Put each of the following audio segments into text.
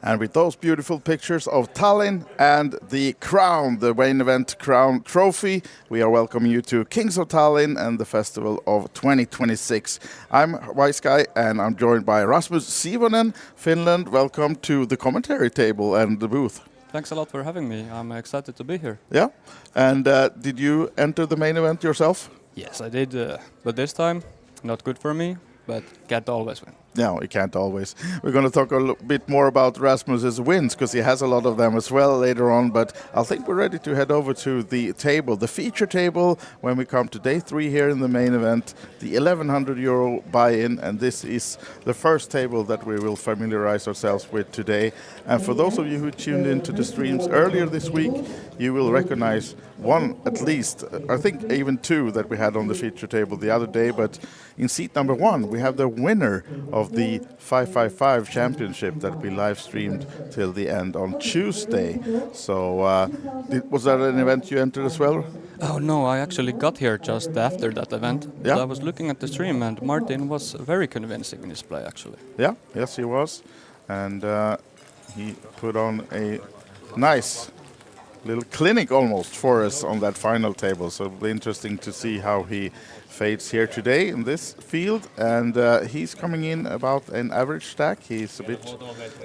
And with those beautiful pictures of Tallinn and the crown, the main event crown trophy, we are welcoming you to Kings of Tallinn and the festival of 2026. I'm Wise Guy and I'm joined by Rasmus Sivonen, Finland. Welcome to the commentary table and the booth. Thanks a lot for having me. I'm excited to be here. Yeah, and did you enter the main event yourself? Yes, I did, but this time, not good for me, but can't always win. No, you can't always. We're going to talk a bit more about Rasmus's wins because he has a lot of them as well later on. But I think we're ready to head over to the table, the feature table, when we come to day 3 here in the main event, the €1,100 buy-in. And this is the first table that we will familiarize ourselves with today. And for those of you who tuned into the streams earlier this week, you will recognize one at least, I think even two that we had on the feature table the other day. But in seat number 1, we have the winner of the 555 Championship that we live streamed till the end on Tuesday. So was that an event you entered as well? Oh no, I actually got here just after that event. Yeah. So I was looking at the stream and Martin was very convincing in his play actually. Yeah, yes he was. And he put on a nice little clinic almost for us on that final table. So it'll be interesting to see how he fades here today in this field. And he's coming in about an average stack. He's a bit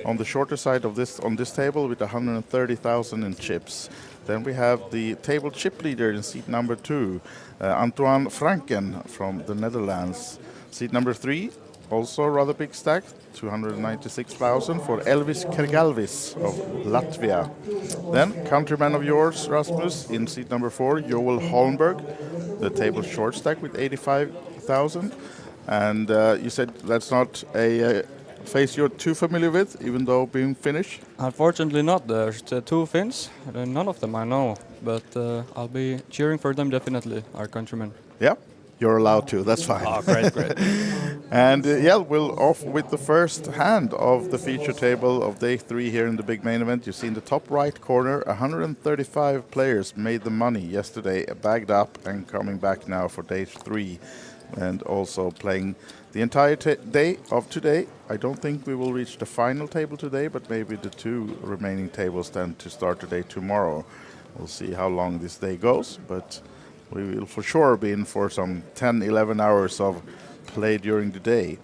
on the shorter side of this on this table with 130,000 in chips. Then we have the table chip leader in seat number 2, Antoine Franken from the Netherlands. Seat number 3, also a rather big stack, 296,000 for Elvis Kergalvis of Latvia. Then, countryman of yours, Rasmus, in seat number 4, Joel Holmberg, the table short stack with 85,000. And you said that's not a face you're too familiar with, even though being Finnish? Unfortunately not. There's 2 Finns. None of them I know, but I'll be cheering for them definitely, our countrymen. Yeah. You're allowed to, that's fine. Oh, great, great. And yeah, we'll off with the first hand of the feature table of day 3 here in the big main event. You see in the top right corner, 135 players made the money yesterday, bagged up and coming back now for day 3 and also playing the entire day of today. I don't think we will reach the final table today, but maybe the 2 remaining tables then to start today tomorrow. We'll see how long this day goes, but we will for sure be in for some 10-11 hours of play during the day.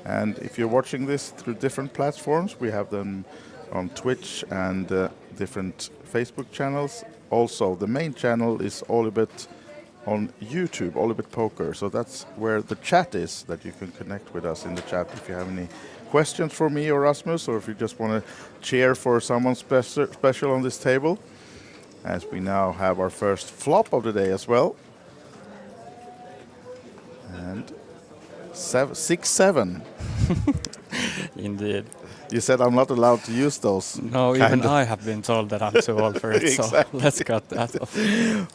And if you're watching this through different platforms, we have them on Twitch and different Facebook channels. Also, the main channel is OlyBet on YouTube, OlyBet Poker. So that's where the chat is, that you can connect with us in the chat if you have any questions for me or Rasmus, or if you just want to cheer for someone special on this table. As we now have our first flop of the day as well. And 6-7. Indeed. You said I'm not allowed to use those. No, even I have been told that I'm too old for it, Exactly. so let's cut that off.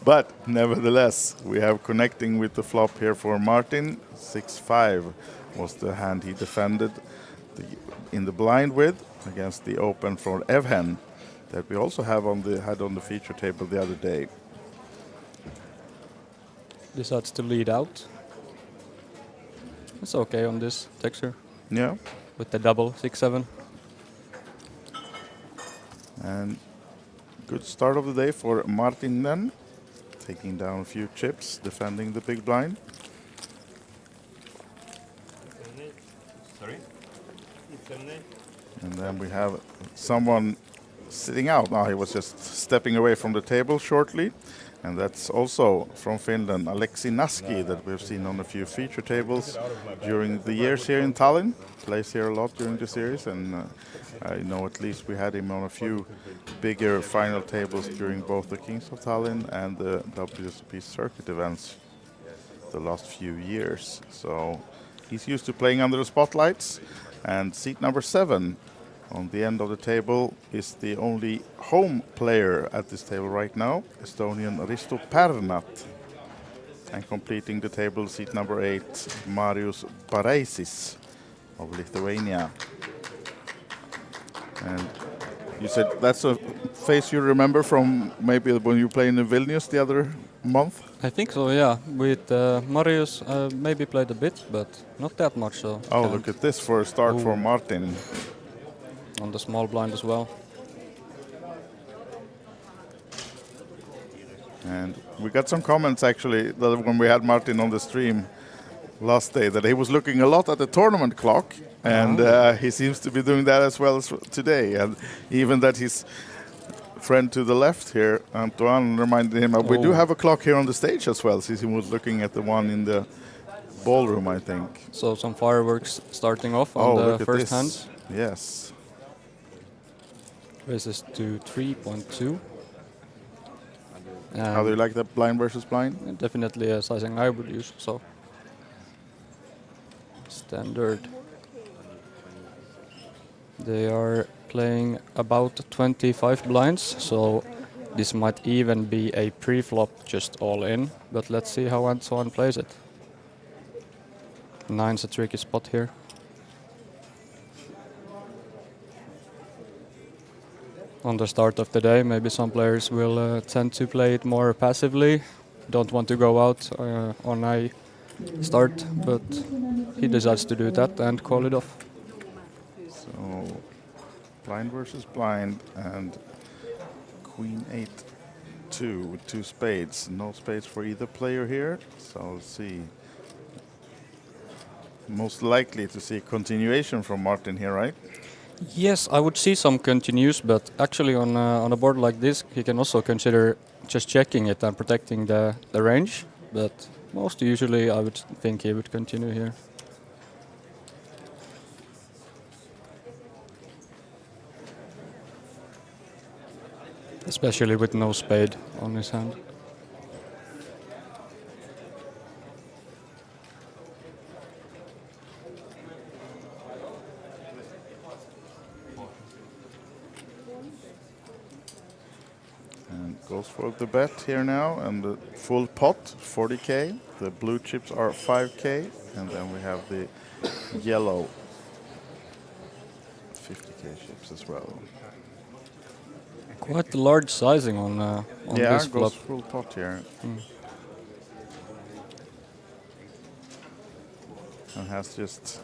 But nevertheless, we have connecting with the flop here for Martin. 6-5 was the hand he defended in the blind with against the open for Evhen, that we also have had on the feature table the other day. Decides to lead out. It's okay on this texture. Yeah. With the double 6-7. And good start of the day for Martin then, taking down a few chips, defending the big blind. Sorry? And then we have someone sitting out. Now he was just stepping away from the table shortly. And that's also from Finland, Aleksi Naski, that we've seen on a few feature tables during the years here in Tallinn. Plays here a lot during the series, and I know at least we had him on a few bigger final tables during both the Kings of Tallinn and the WSOP circuit events the last few years. So he's used to playing under the spotlights. And seat number 7 on the end of the table is the only home player at this table right now, Estonian Risto Pärnat. And completing the table, seat number 8, Marius Paraisis of Lithuania. And you said that's a face you remember from maybe when you played in Vilnius the other month? I think so, yeah. With Marius, maybe played a bit, but not that much. So oh, look at this for a start for Martin. on the small blind as well. And we got some comments actually that when we had Martin on the stream last day that he was looking a lot at the tournament clock, and he seems to be doing that as well as today. And even that his friend to the left here, Antoine, reminded him we do have a clock here on the stage as well, since he was looking at the one in the ballroom, I think. So some fireworks starting off on the first hands. Yes. Raises to 3.2. How do you like that blind versus blind? Definitely a sizing I would use. So standard. They are playing about 25 blinds, so this might even be a pre-flop just all in. But let's see how Antoine plays it. 9's a tricky spot here. On the start of the day, maybe some players will tend to play it more passively. Don't want to go out on a start, but he decides to do that and call it off. So blind versus blind, and Queen 8-2 with 2 spades. No spades for either player here. So let's see. Most likely to see a continuation from Martin here, right? Yes, I would see some continues, but actually on a board like this, he can also consider just checking it and protecting the range. But most usually, I would think he would continue here. Especially with no spade on his hand. Goes for the bet here now, and the full pot, 40k. The blue chips are 5k, and then we have the yellow 50k chips as well. Quite a large sizing on this flop. Goes full pot here. And has just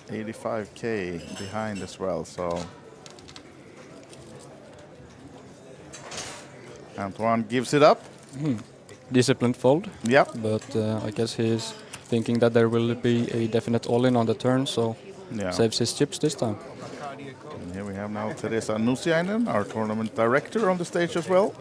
85k behind as well, so Antoine gives it up. Disciplined fold. Yep. But I guess he is thinking that there will be a definite all-in on the turn, so saves his chips this time. And here we have now Teresa Nusiainen, our tournament director, on the stage as well.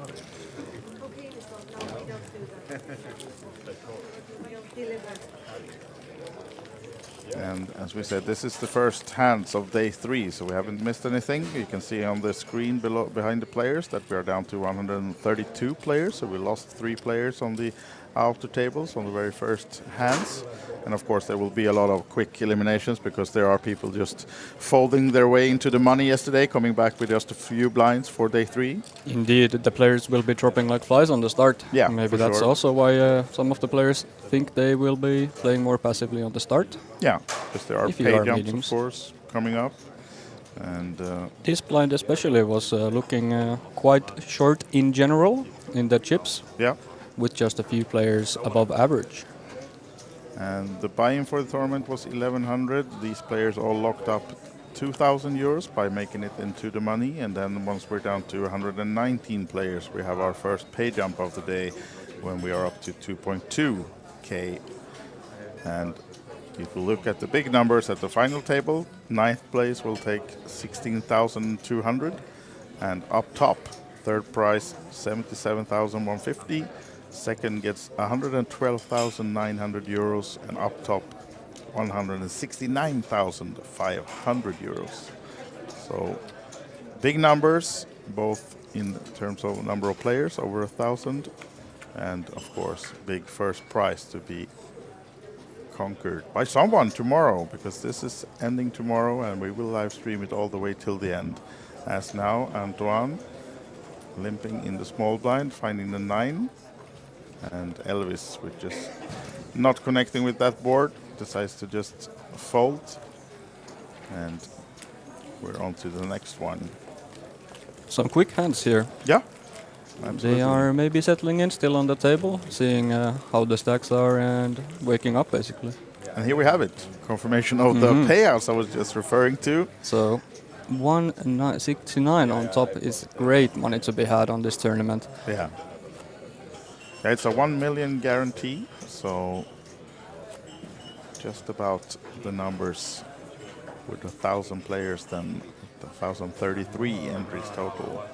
And as we said, this is the first hands of day 3, so we haven't missed anything. You can see on the screen below, behind the players, that we are down to 132 players. So we lost 3 players on the outer tables on the very first hands. And of course, there will be a lot of quick eliminations because there are people just folding their way into the money yesterday, coming back with just a few blinds for day 3. Indeed, the players will be dropping like flies on the start. Yeah, maybe that's also why some of the players think they will be playing more passively on the start. Yeah, because there are pay jumps, of course, coming up. And this blind especially was looking quite short in general in the chips. Yeah. With just a few players above average. And the buy-in for the tournament was 1,100. These players all locked up 2,000 euros by making it into the money. And then once we're down to 119 players, we have our first pay jump of the day when we are up to 2.2k. And if we look at the big numbers at the final table, 9th place will take 16,200. And up top, third prize, 77,150. Second gets 112,900 euros, and up top 169,500 euros. So big numbers, both in terms of number of players, over 1,000, and of course big first prize to be conquered by someone tomorrow, because this is ending tomorrow and we will live stream it all the way till the end. As now Antoine limping in the small blind, finding the 9. And Elvis, with just not connecting with that board, decides to just fold. And we're on to the next one. Some quick hands here. Yeah, absolutely. They are maybe settling in still on the table, seeing how the stacks are and waking up basically. And here we have it. Confirmation of the payouts I was just referring to. So 169 on top is great money to be had on this tournament. Yeah. It's a 1 million guarantee, so just about the numbers with 1,000 players, then 1,033 entries total.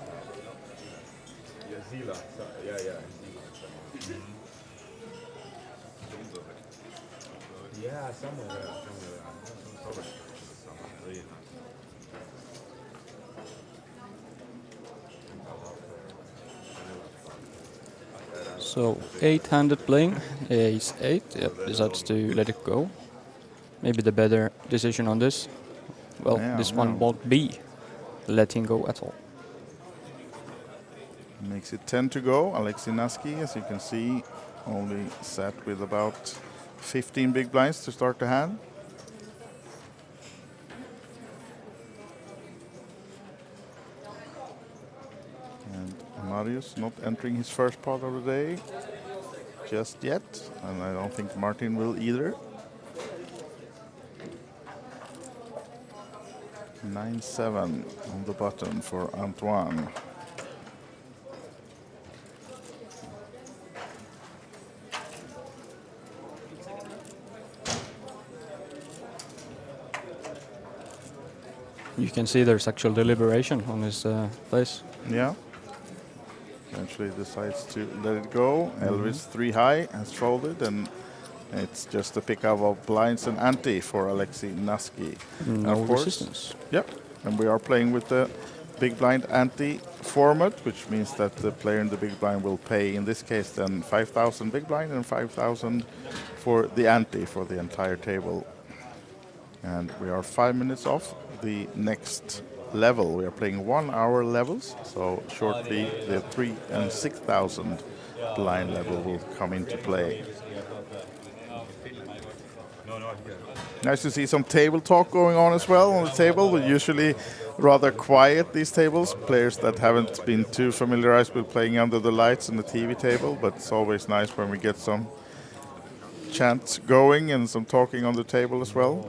So 8-handed playing, ace 8, yep, decides to let it go. Maybe the better decision on this. Well, Yeah, this one won't be letting go at all. Makes it 10 to go. Alexei Naski, as you can see, only sat with about 15 big blinds to start the hand. And Marius not entering his first pot of the day just yet, and I don't think Martin will either. 9-7 on the button for Antoine. You can see there's actual deliberation on his face. Yeah. Eventually decides to let it go. Elvis 3 high has folded, and it's just a pickup of blinds and ante for Alexei Naski. No resistance. Yep. And we are playing with the big blind ante format, which means that the player in the big blind will pay, in this case, then 5,000 big blind and 5,000 for the ante for the entire table. And we are 5 minutes off the next level. We are playing 1 hour levels, so shortly the 3,000 and 6,000 blind level will come into play. Nice to see some table talk going on as well on the table. We're usually rather quiet, these tables. Players that haven't been too familiarized with playing under the lights on the TV table, but it's always nice when we get some chants going and some talking on the table as well.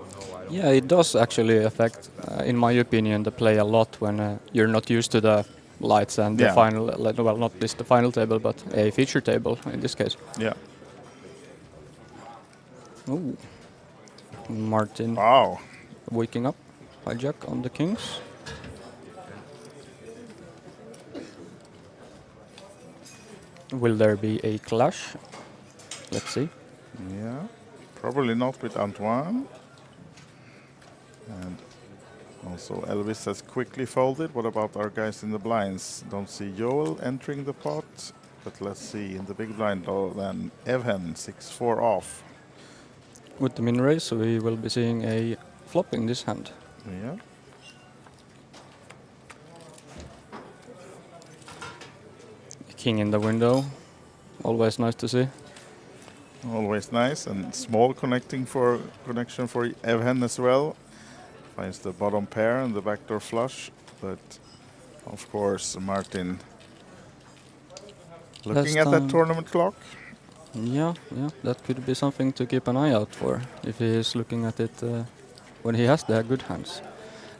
Yeah, it does actually affect, in my opinion, the play a lot when you're not used to the lights and the final, well, not just the final table, but a feature table in this case. Yeah. Ooh. Martin. Wow. Waking up. Hijack on the kings. Will there be a clash? Let's see. Yeah. Probably not with Antoine. And also Elvis has quickly folded. What about our guys in the blinds? Don't see Joel entering the pot, but let's see in the big blind. Oh, then Evhen 6-4 off. With the min raise, we will be seeing a flop in this hand. Yeah. King in the window. Always nice to see. Always nice, and small connection for Evhen as well. Finds the bottom pair and the backdoor flush, but of course Martin looking at that tournament clock. Yeah, that could be something to keep an eye out for if he is looking at it when he has the good hands.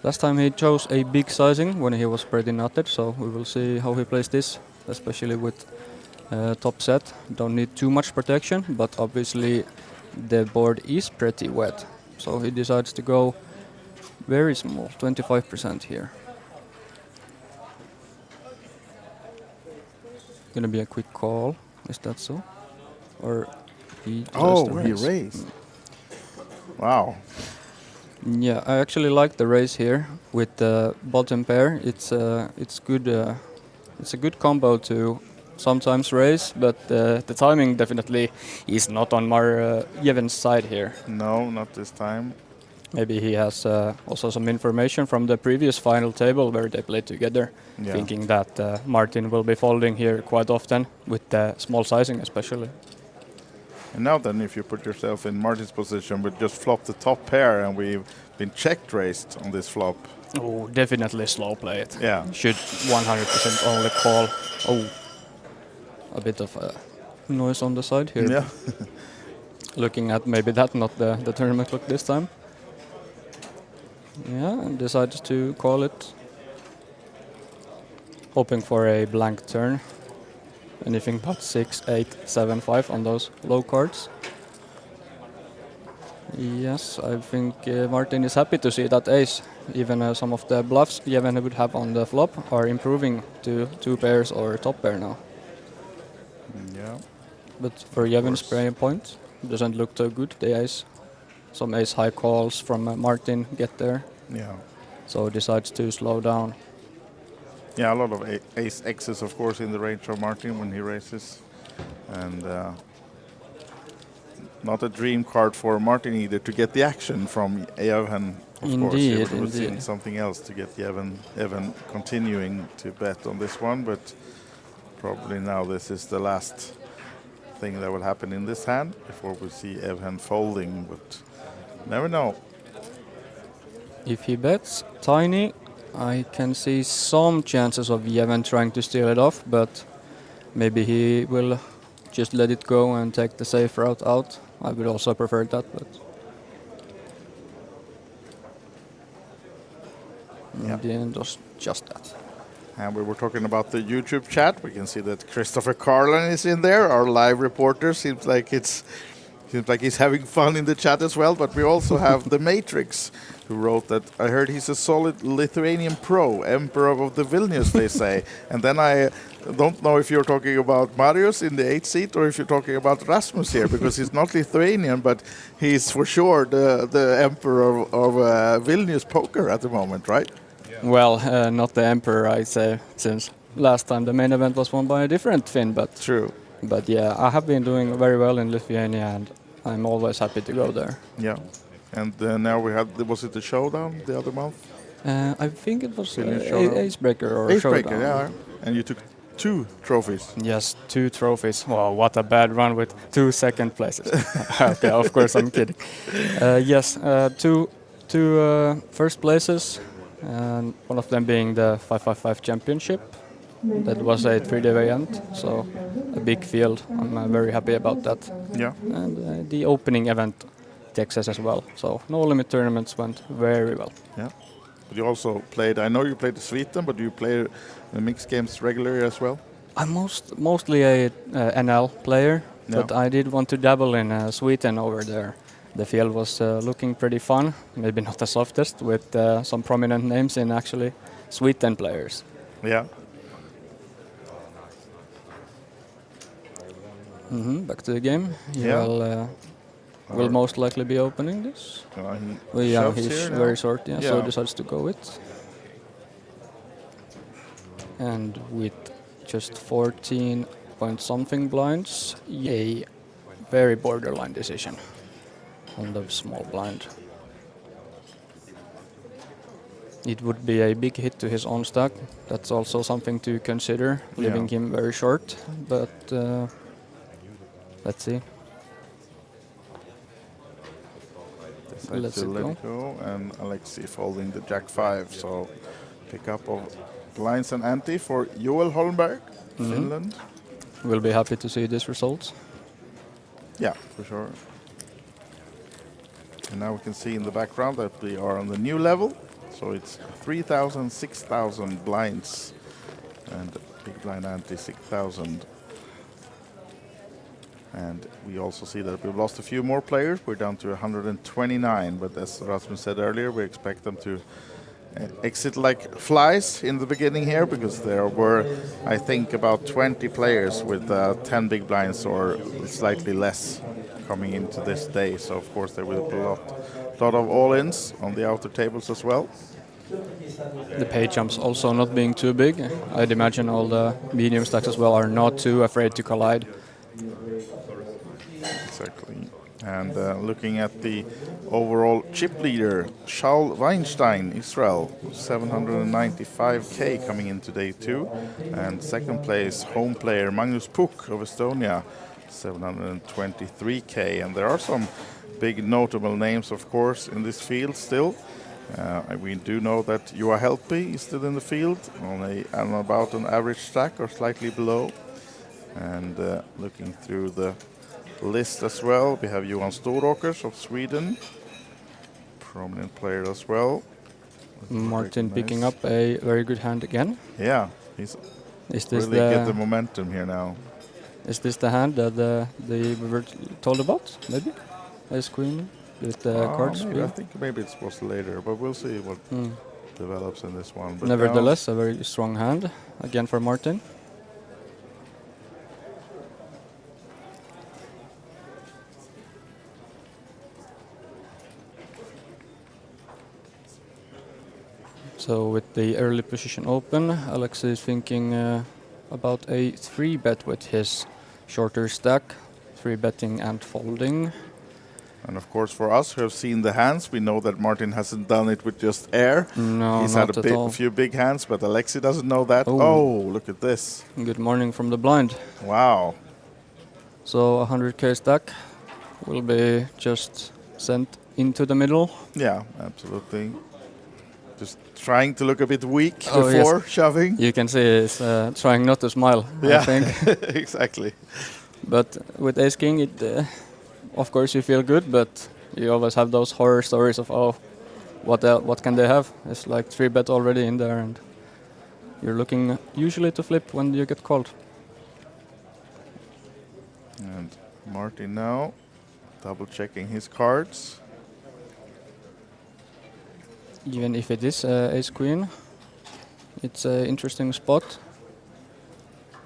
Last time he chose a big sizing when he was pretty nutted, so we will see how he plays this, especially with top set. Don't need too much protection, but obviously the board is pretty wet, so he decides to go very small, 25% here. Gonna be a quick call, is that so? Or he raised. Wow. Yeah, I actually like the raise here with the bottom pair. It's good. It's a good combo to sometimes raise, but the timing definitely is not on Jeven's side here. No, not this time. Maybe he has also some information from the previous final table where they played together, thinking that Martin will be folding here quite often with the small sizing especially. And now then, if you put yourself in Martin's position, we just flop the top pair and we've been checked raised on this flop. Oh, definitely slow play it. Yeah. Should 100% only call. Oh, a bit of noise on the side here. Yeah. looking at maybe that, not the tournament clock this time. Yeah, and decides to call it. Hoping for a blank turn. Anything but 6, 8, 7, 5 on those low cards. Yes, I think Martin is happy to see that ace. Even some of the bluffs Jevin would have on the flop are improving to 2 pairs or top pair now. Yeah. But for Jevin's play point, doesn't look too good, the ace. Some ace high calls from Martin get there. Yeah. So decides to slow down. Yeah, a lot of ace X's, of course, in the range of Martin when he raises. And not a dream card for Martin either to get the action from Jevin. Of course, he would have seen something else to get Jevin continuing to bet on this one, but probably now this is the last thing that will happen in this hand before we see Jevin folding, but never know. If he bets tiny, I can see some chances of Jevin trying to steal it off, but maybe he will just let it go and take the safe route out. I would also prefer that, but in the end, was just that. And we were talking about the YouTube chat. We can see that Christopher Carlin is in there, our live reporter. Seems like he's having fun in the chat as well. But we also have the Matrix, who wrote that I heard he's a solid Lithuanian pro, emperor of the Vilnius, they say. And then I don't know if you're talking about Marius in the 8th seat or if you're talking about Rasmus here, because he's not Lithuanian, but he's for sure the emperor of Vilnius poker at the moment, right? Well, not the emperor, I'd say, since last time the main event was won by a different Finn. But true. But yeah, I have been doing very well in Lithuania, and I'm always happy to go there. Yeah. And now we had, was it the showdown the other month? I think it was Acebreaker or Acebreaker, Showdown. yeah. And you took 2 trophies. Yes, 2 trophies. Wow, what a bad run with 2 second places. Okay, of course I'm kidding. Yes, two first places, and one of them being the 555 Championship. That was a 3-day event, so a big field. I'm very happy about that. Yeah. And the opening event, Texas as well. So no limit tournaments went very well. Yeah. But you also played, I know you played Sweden, but do you play the mixed games regularly as well? I'm mostly a NL player, but I did want to dabble in Sweden over there. The field was looking pretty fun, maybe not the softest, with some prominent names in actually Sweden players. Yeah. Back to the game. Will most likely be opening this. He's very short, so decides to go it. And with just 14 point something blinds, a very borderline decision on the small blind. It would be a big hit to his own stack. That's also something to consider, leaving him very short, but let's see. Let's let it go. And Alexei folding the Jack 5. So pick up of blinds and ante for Joel Holmberg, Finland. We'll be happy to see this result. Yeah, for sure. And now we can see in the background that we are on the new level. So it's 3,000, 6,000 blinds. And big blind ante 6,000. And we also see that we've lost a few more players. We're down to 129, but as Rasmus said earlier, we expect them to exit like flies in the beginning here, because there were, I think, about 20 players with 10 big blinds or slightly less coming into this day. So of course there will be a lot of all-ins on the outer tables as well. The pay jumps also not being too big. I'd imagine all the medium stacks as well are not too afraid to collide. Exactly. And looking at the overall chip leader, Shaul Weinstein, Israel, 795k coming into day 2. And second place, home player Magnus Puk of Estonia, 723k. And there are some big notable names, of course, in this field still. We do know that Juha Helppi is still in the field on about an average stack or slightly below. And looking through the list as well. We have Johan Storåkers of Sweden, prominent player as well. Martin picking up a very good hand again. Yeah, he's Is this really get the momentum here now. Is this the hand that we were told about? Maybe Ace Queen with cards. Maybe, I think maybe it was later, but we'll see what develops in this one. But nevertheless, a very strong hand again for Martin. So with the early position open, Alex is thinking about a 3-bet with his shorter stack, 3-betting and folding. And of course, for us who have seen the hands, we know that Martin hasn't done it with just air. No, he's not had a few big hands, but Alexi doesn't know that. Oh. Oh, look at this. Good morning from the blind. Wow. So 100k stack will be just sent into the middle. Yeah, absolutely. Just trying to look a bit weak Oh, before yes. shoving. You can see he's trying not to smile, Yeah, I think. exactly. But with Ace King, it, of course you feel good, but you always have those horror stories of, oh, what can they have? It's like 3-bet already in there, and you're looking usually to flip when you get called. And Martin now double checking his cards. Even if it is Ace Queen, it's an interesting spot,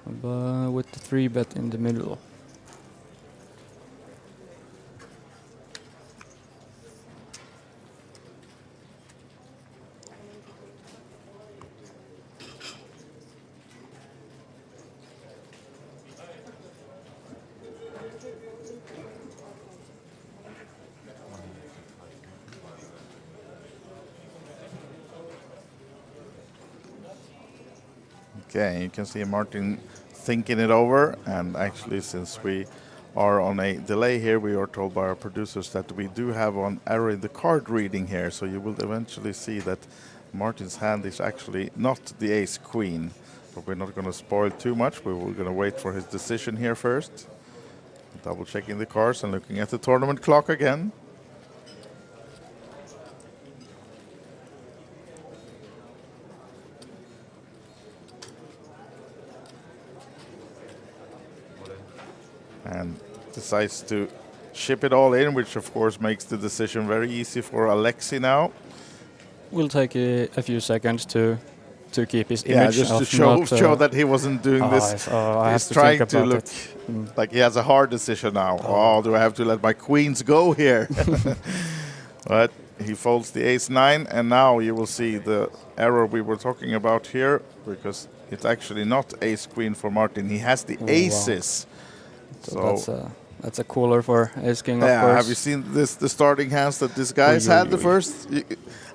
but with the 3-bet in the middle. Okay, you can see Martin thinking it over, and actually since we are on a delay here, we are told by our producers that we do have an error in the card reading here, so you will eventually see that Martin's hand is actually not the Ace Queen, but we're not going to spoil too much. We're going to wait for his decision here first. Double checking the cards and looking at the tournament clock again. And decides to ship it all in, which of course makes the decision very easy for Alexi now. Will take a few seconds to keep his image. Yeah, just to show that he wasn't doing this. He's trying to look like he has a hard decision now. Oh, do I have to let my queens go here? But he folds the Ace-9, and now you will see the error we were talking about here, because it's actually not Ace-Queen for Martin. He has the aces. Wow. So that's a cooler for Ace King, of yeah, course. have you seen the starting hands that this guy's had the first?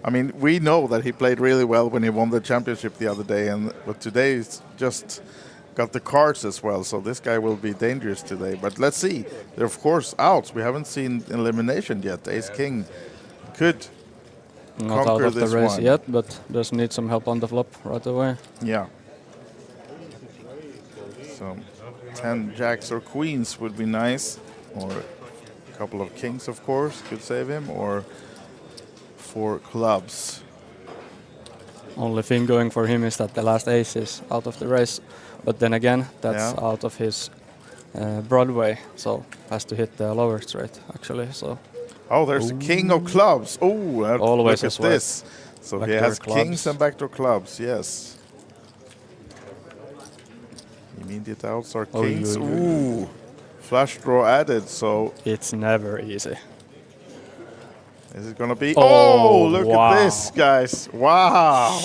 I mean, we know that he played really well when he won the championship the other day, but today he's just got the cards as well, so this guy will be dangerous today. But let's see. They're, of course, outs. We haven't seen elimination yet. Ace King could not out of the race yet, but does need some help on the flop right away. Yeah. So 10 jacks or queens would be nice, or a couple of kings, of course, could save him, or 4 clubs. Only thing going for him is that the last ace is out of the race, but then again, that's out of his Broadway, so has to hit the lower straight actually. So. Oh, there's the king of clubs. Oh, always look at this. So he has kings and backdoor clubs. Yes. Immediate outs are kings. Ooh, flush draw added. So it's never easy. Is it gonna be? Oh, look at this, guys! Wow.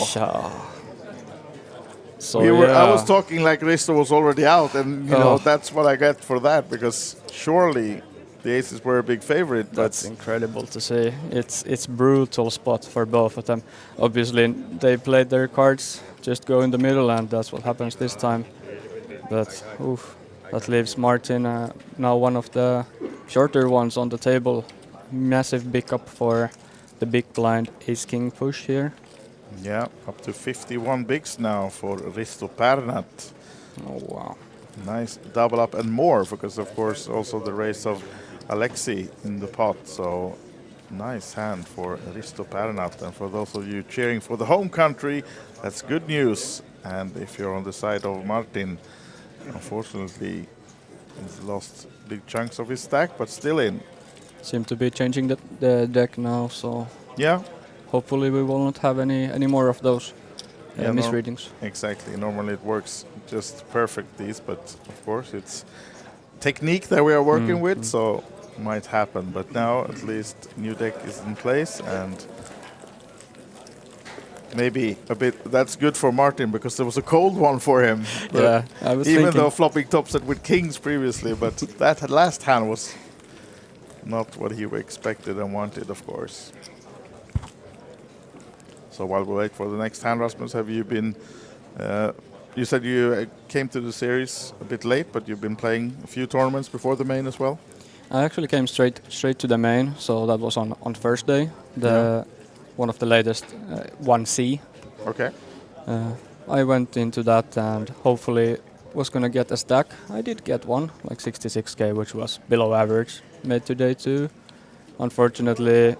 So I was talking like Risto was already out, and you know that's what I get for that, because surely the aces were a big favorite. That's incredible to see. It's brutal spot for both of them. Obviously, they played their cards, just go in the middle, and that's what happens this time. But that leaves Martin now one of the shorter ones on the table. Massive big up for the big blind Ace-King push here. Yeah, up to 51 bigs now for Risto Pärnat. Oh, wow. Nice double up and more, because of course also the race of Alexei in the pot. So nice hand for Risto Pärnat. And for those of you cheering for the home country, that's good news. And if you're on the side of Martin, unfortunately he's lost big chunks of his stack, but still in. Seem to be changing the deck now, so Yeah. hopefully we will not have any more of those misreadings. Exactly. Normally it works just perfect, these, but of course it's technique that we are working with, so might happen. But now at least new deck is in place, and maybe a bit. That's good for Martin, because there was a cold one for him. Yeah, I was even thinking. though flopping topset with kings previously, but that last hand was not what he expected and wanted, of course. So while we wait for the next hand, Rasmus, have you been? You said you came to the series a bit late, but you've been playing a few tournaments before the main as well. I actually came straight to the main, so that was on first day. One of the latest 1C. Okay. I went into that and hopefully was gonna get a stack. I did get one, like 66k, which was below average. Made today too. Unfortunately,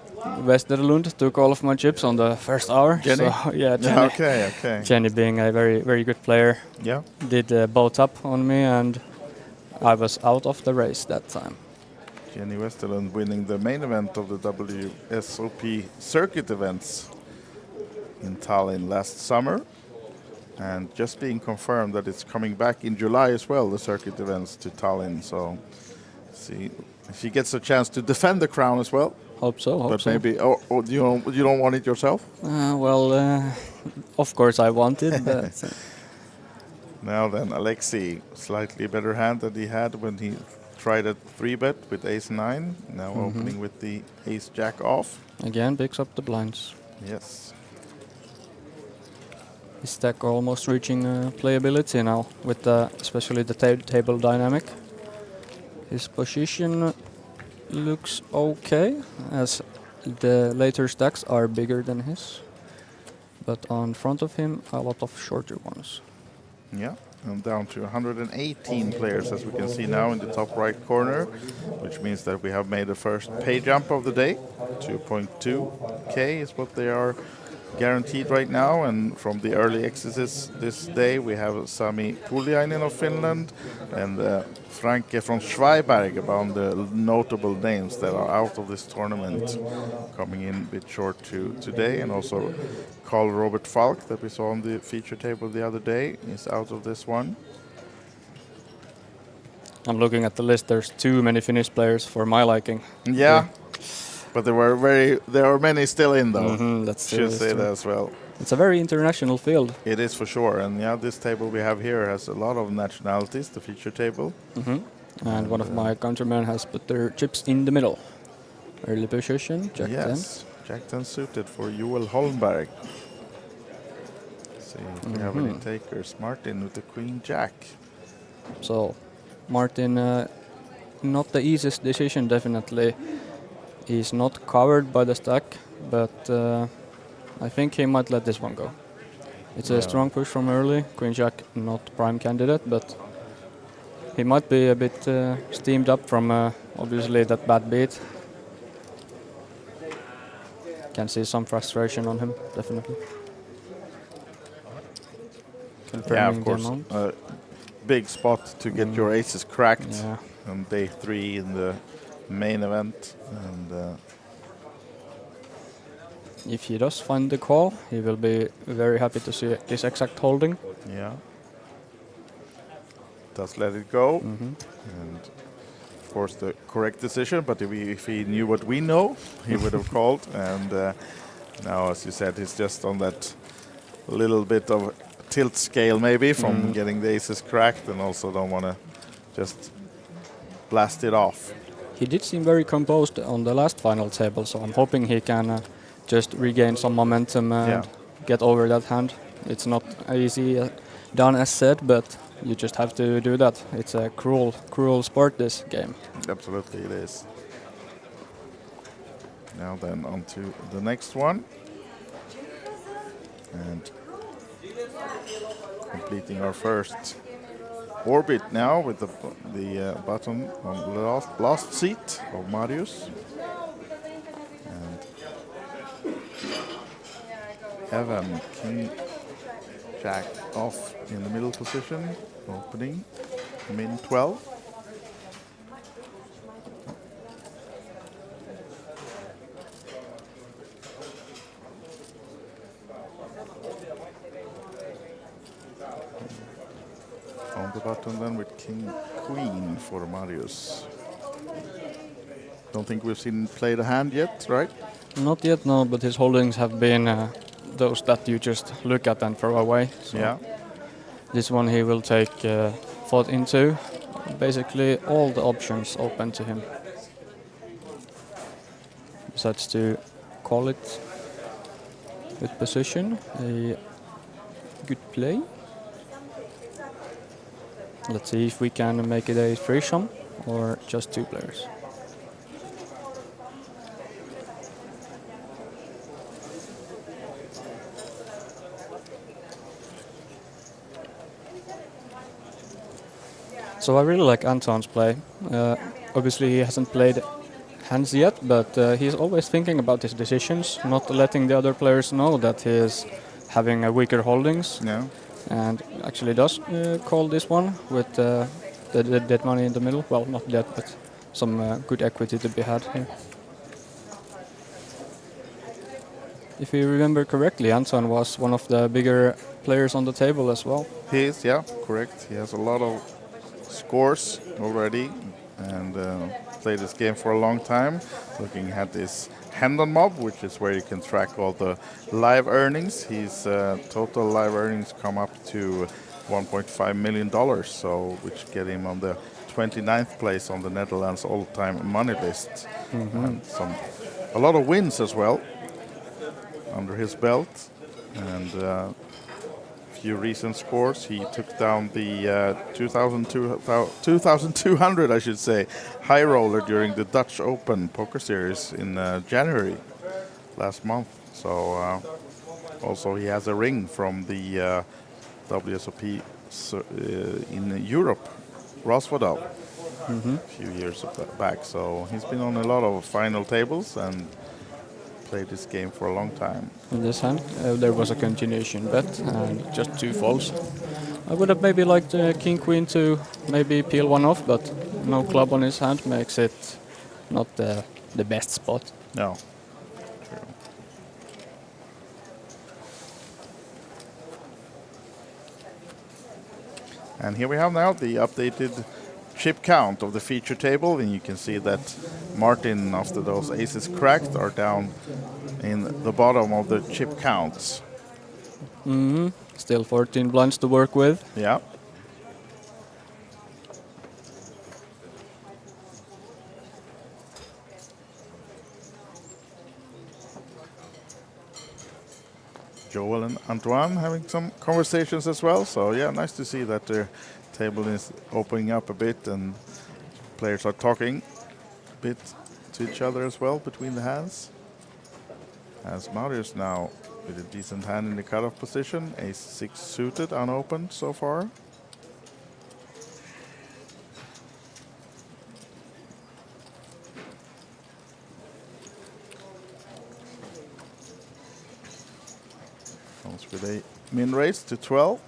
Westerlund took all of my chips on the first hour. Jenny? So, yeah, Jenny. Okay. Jenny being a very good player. Yeah. Did both up on me, and I was out of the race that time. Jenny Westerlund winning the main event of the WSOP circuit events in Tallinn last summer, and just being confirmed that it's coming back in July as well, the circuit events to Tallinn. So see if she gets a chance to defend the crown as well. Hope so. But maybe you don't want it yourself? Of course I want it, but Now then, Alexei, slightly better hand than he had when he tried a 3-bet with ace-9. Now opening with the ace-jack off. again picks up the blinds. Yes. His stack almost reaching playability now, with especially the table dynamic. His position looks okay, as the later stacks are bigger than his. But on front of him, a lot of shorter ones. Yeah, and down to 118 players, as we can see now in the top right corner, which means that we have made the first pay jump of the day. 2.2k is what they are guaranteed right now, and from the early exits this day we have Sami Puljainen of Finland and Franke from Schweiberg, among the notable names that are out of this tournament, coming in a bit short today, and also Carl Robert Falk that we saw on the feature table the other day is out of this one. I'm looking at the list. There's too many Finnish players for my liking. Yeah. But there are many still in though. That's Should say that as well. It's a very international field. It is for sure, and yeah, this table we have here has a lot of nationalities. The feature table. And one of my countrymen has put their chips in the middle. Early position, Jack 10. Yes, Jack 10 suited for Joel Holmberg. See if we have any takers. Martin with the Queen Jack. So, Martin, not the easiest decision, definitely. He's not covered by the stack, but I think he might let this one go. It's a strong push from early. Queen Jack, not prime candidate, but he might be a bit steamed up from obviously that bad beat. Can see some frustration on him, definitely. Yeah, of course. Big spot to get your aces cracked on day 3 in the main event, and if he does find the call, he will be very happy to see this exact holding. yeah, does let it go, and of course the correct decision. But if he knew what we know, he would have called. And now, as you said, he's just on that little bit of tilt scale, maybe from getting the aces cracked, and also don't want to just blast it off. He did seem very composed on the last final table, so I'm hoping he can just regain some momentum and get over that hand. It's not easy done, as said, but you just have to do that. It's a cruel sport, this game. Absolutely, it is. Now then, on to the next one. And completing our first orbit now with the button on the last seat of Marius. And Evan, King, Jack off in the middle position, opening min 12. On the button then with King Queen for Marius. Don't think we've seen play the hand yet, right? Not yet, no, but his holdings have been those that you just look at and throw away. So Yeah. this one he will take thought into. Basically all the options open to him. Decides to call it with position. A good play. Let's see if we can make it a threesome or just two players. So I really like Anton's play. Obviously he hasn't played hands yet, but he's always thinking about his decisions, not letting the other players know that he is having a weaker holdings. Yeah. And actually does call this one with the dead money in the middle. Well, not dead, but some good equity to be had here. If you remember correctly, Anton was one of the bigger players on the table as well. He is, yeah, correct. He has a lot of scores already and played this game for a long time. Looking at this Hendon mob, which is where you can track all the live earnings. His total live earnings come up to $1.5 million, so which get him on the 29th place on the Netherlands all-time money list. And a lot of wins as well under his belt, and few recent scores. He took down the 2,200, I should say, high roller during the Dutch Open Poker Series in January last month. So also he has a ring from the WSOP in Europe, Roswell, a few years back. So he's been on a lot of final tables and played this game for a long time. In this hand, there was a continuation bet and just two folds. I would have maybe liked King Queen to maybe peel one off, but no club on his hand makes it not the best spot. No. True. And here we have now the updated chip count of the feature table, and you can see that Martin, after those aces cracked, are down in the bottom of the chip counts. Still 14 blinds to work with. Yeah. Joel and Antoine having some conversations as well. So yeah, nice to see that their table is opening up a bit and players are talking a bit to each other as well between the hands. As Marius now with a decent hand in the cutoff position, ace-6 suited, unopened so far. Comes with a min raise to 12.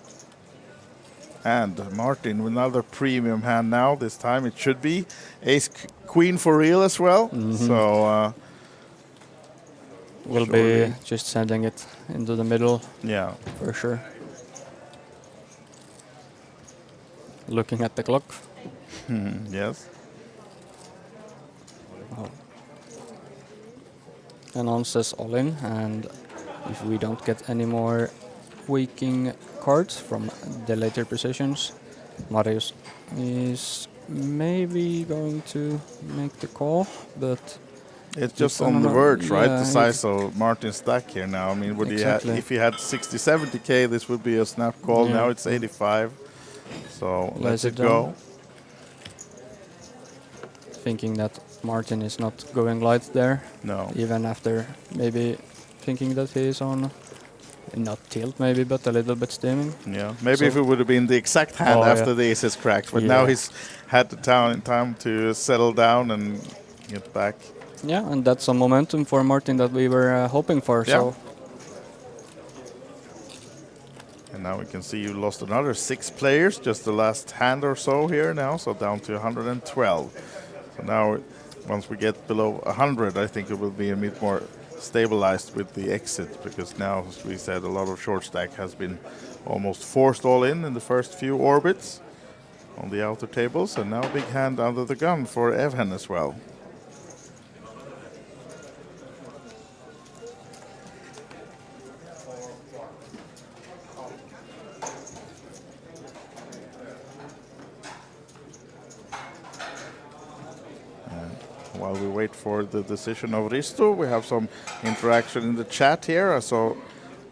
And Martin with another premium hand now. This time it should be ace-queen for real as well. So we'll be just sending it into the middle. Yeah, for sure. Looking at the clock. Yes. Announces all in, and if we don't get any more waking cards from the later positions, Marius is maybe going to make the call, but it's just on the verge, right? Yeah, The size of Martin's stack here now. I mean, would exactly. if he had 60, 70k, this would be a snap call. Yeah. Now it's 85. So let's it down. go. Thinking that Martin is not going light there. No. Even after maybe thinking that he is on not tilt maybe, but a little bit steaming. Yeah, maybe So- if it would have been the exact hand Oh, after yeah. the aces cracked, but now Yeah. he's had the time to settle down and get back. Yeah, and that's some momentum for Martin that we were hoping for. Yeah. So And now we can see you lost another 6 players, just the last hand or so here now, so down to 112. So now, once we get below 100, I think it will be a bit more stabilized with the exit, because now, as we said, a lot of short stack has been almost forced all in the first few orbits on the outer tables, and now big hand under the gun for Evan as well. While we wait for the decision of Risto, we have some interaction in the chat here. So,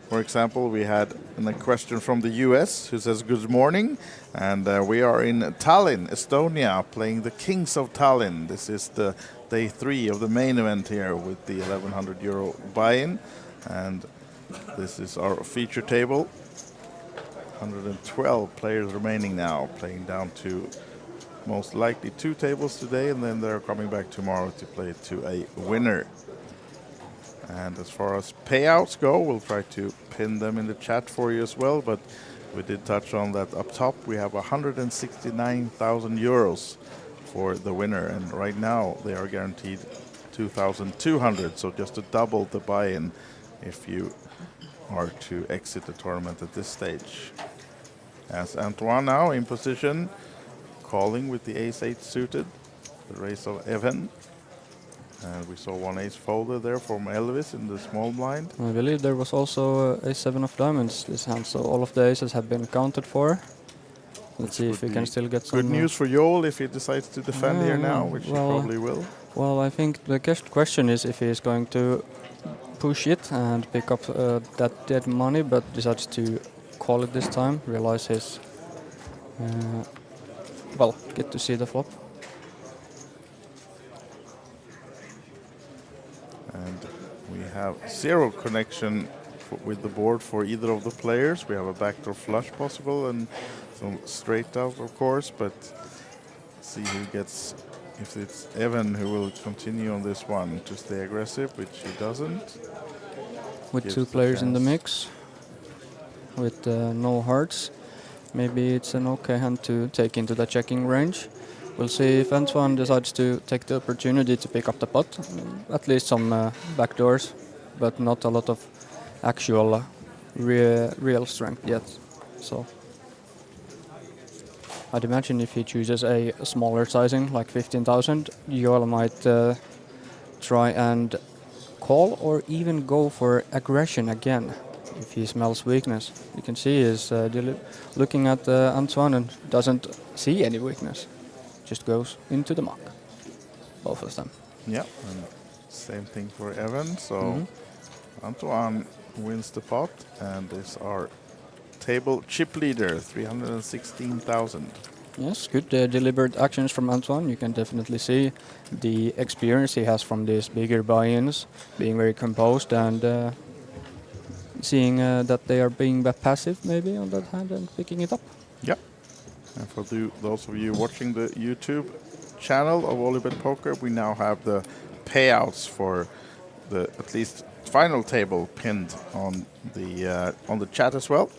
for example, we had a question from the US who says, good morning, and we are in Tallinn, Estonia, playing the Kings of Tallinn. This is the day 3 of the main event here with the €1,100 buy-in, and this is our feature table. 112 players remaining now, playing down to most likely 2 tables today, and then they're coming back tomorrow to play to a winner. And as far as payouts go, we'll try to pin them in the chat for you as well, but we did touch on that up top. We have €169,000 for the winner, and right now they are guaranteed 2,200, so just to double the buy-in if you are to exit the tournament at this stage. As Antoine now in position, calling with the ace-8 suited, the raise of Evan. And we saw one ace folded there from Elvis in the small blind. I believe there was also a7 of diamonds this hand, so all of the aces have been accounted for. Let's see if we can still get some... Good news for Joel if he decides to defend here now, yeah, which he well, probably will. Well, I think the question is if he is going to push it and pick up that dead money, but decides to call it this time, realize his... well, get to see the flop. And we have 0 connection with the board for either of the players. We have a backdoor flush possible and some straight out, of course, but see who gets, if it's Evan who will continue on this one to stay aggressive, which he doesn't. With Gives 2 the players in the chance. mix, with no hearts, maybe it's an okay hand to take into the checking range. We'll see if Antoine decides to take the opportunity to pick up the pot. At least some backdoors, but not a lot of actual real strength yet. So I'd imagine if he chooses a smaller sizing, like 15,000, Joel might try and call or even go for aggression again if he smells weakness. You can see he's looking at Antoine and doesn't see any weakness. Just goes into the muck, both of them. Yeah, and same thing for Evan. So Antoine wins the pot and is our table chip leader, 316,000. Yes, good deliberate actions from Antoine. You can definitely see the experience he has from these bigger buy-ins, being very composed and seeing that they are being passive maybe on that hand and picking it up. Yeah. And for those of you watching the YouTube channel of OlyBet Poker, we now have the payouts for the at least final table pinned on the chat as well,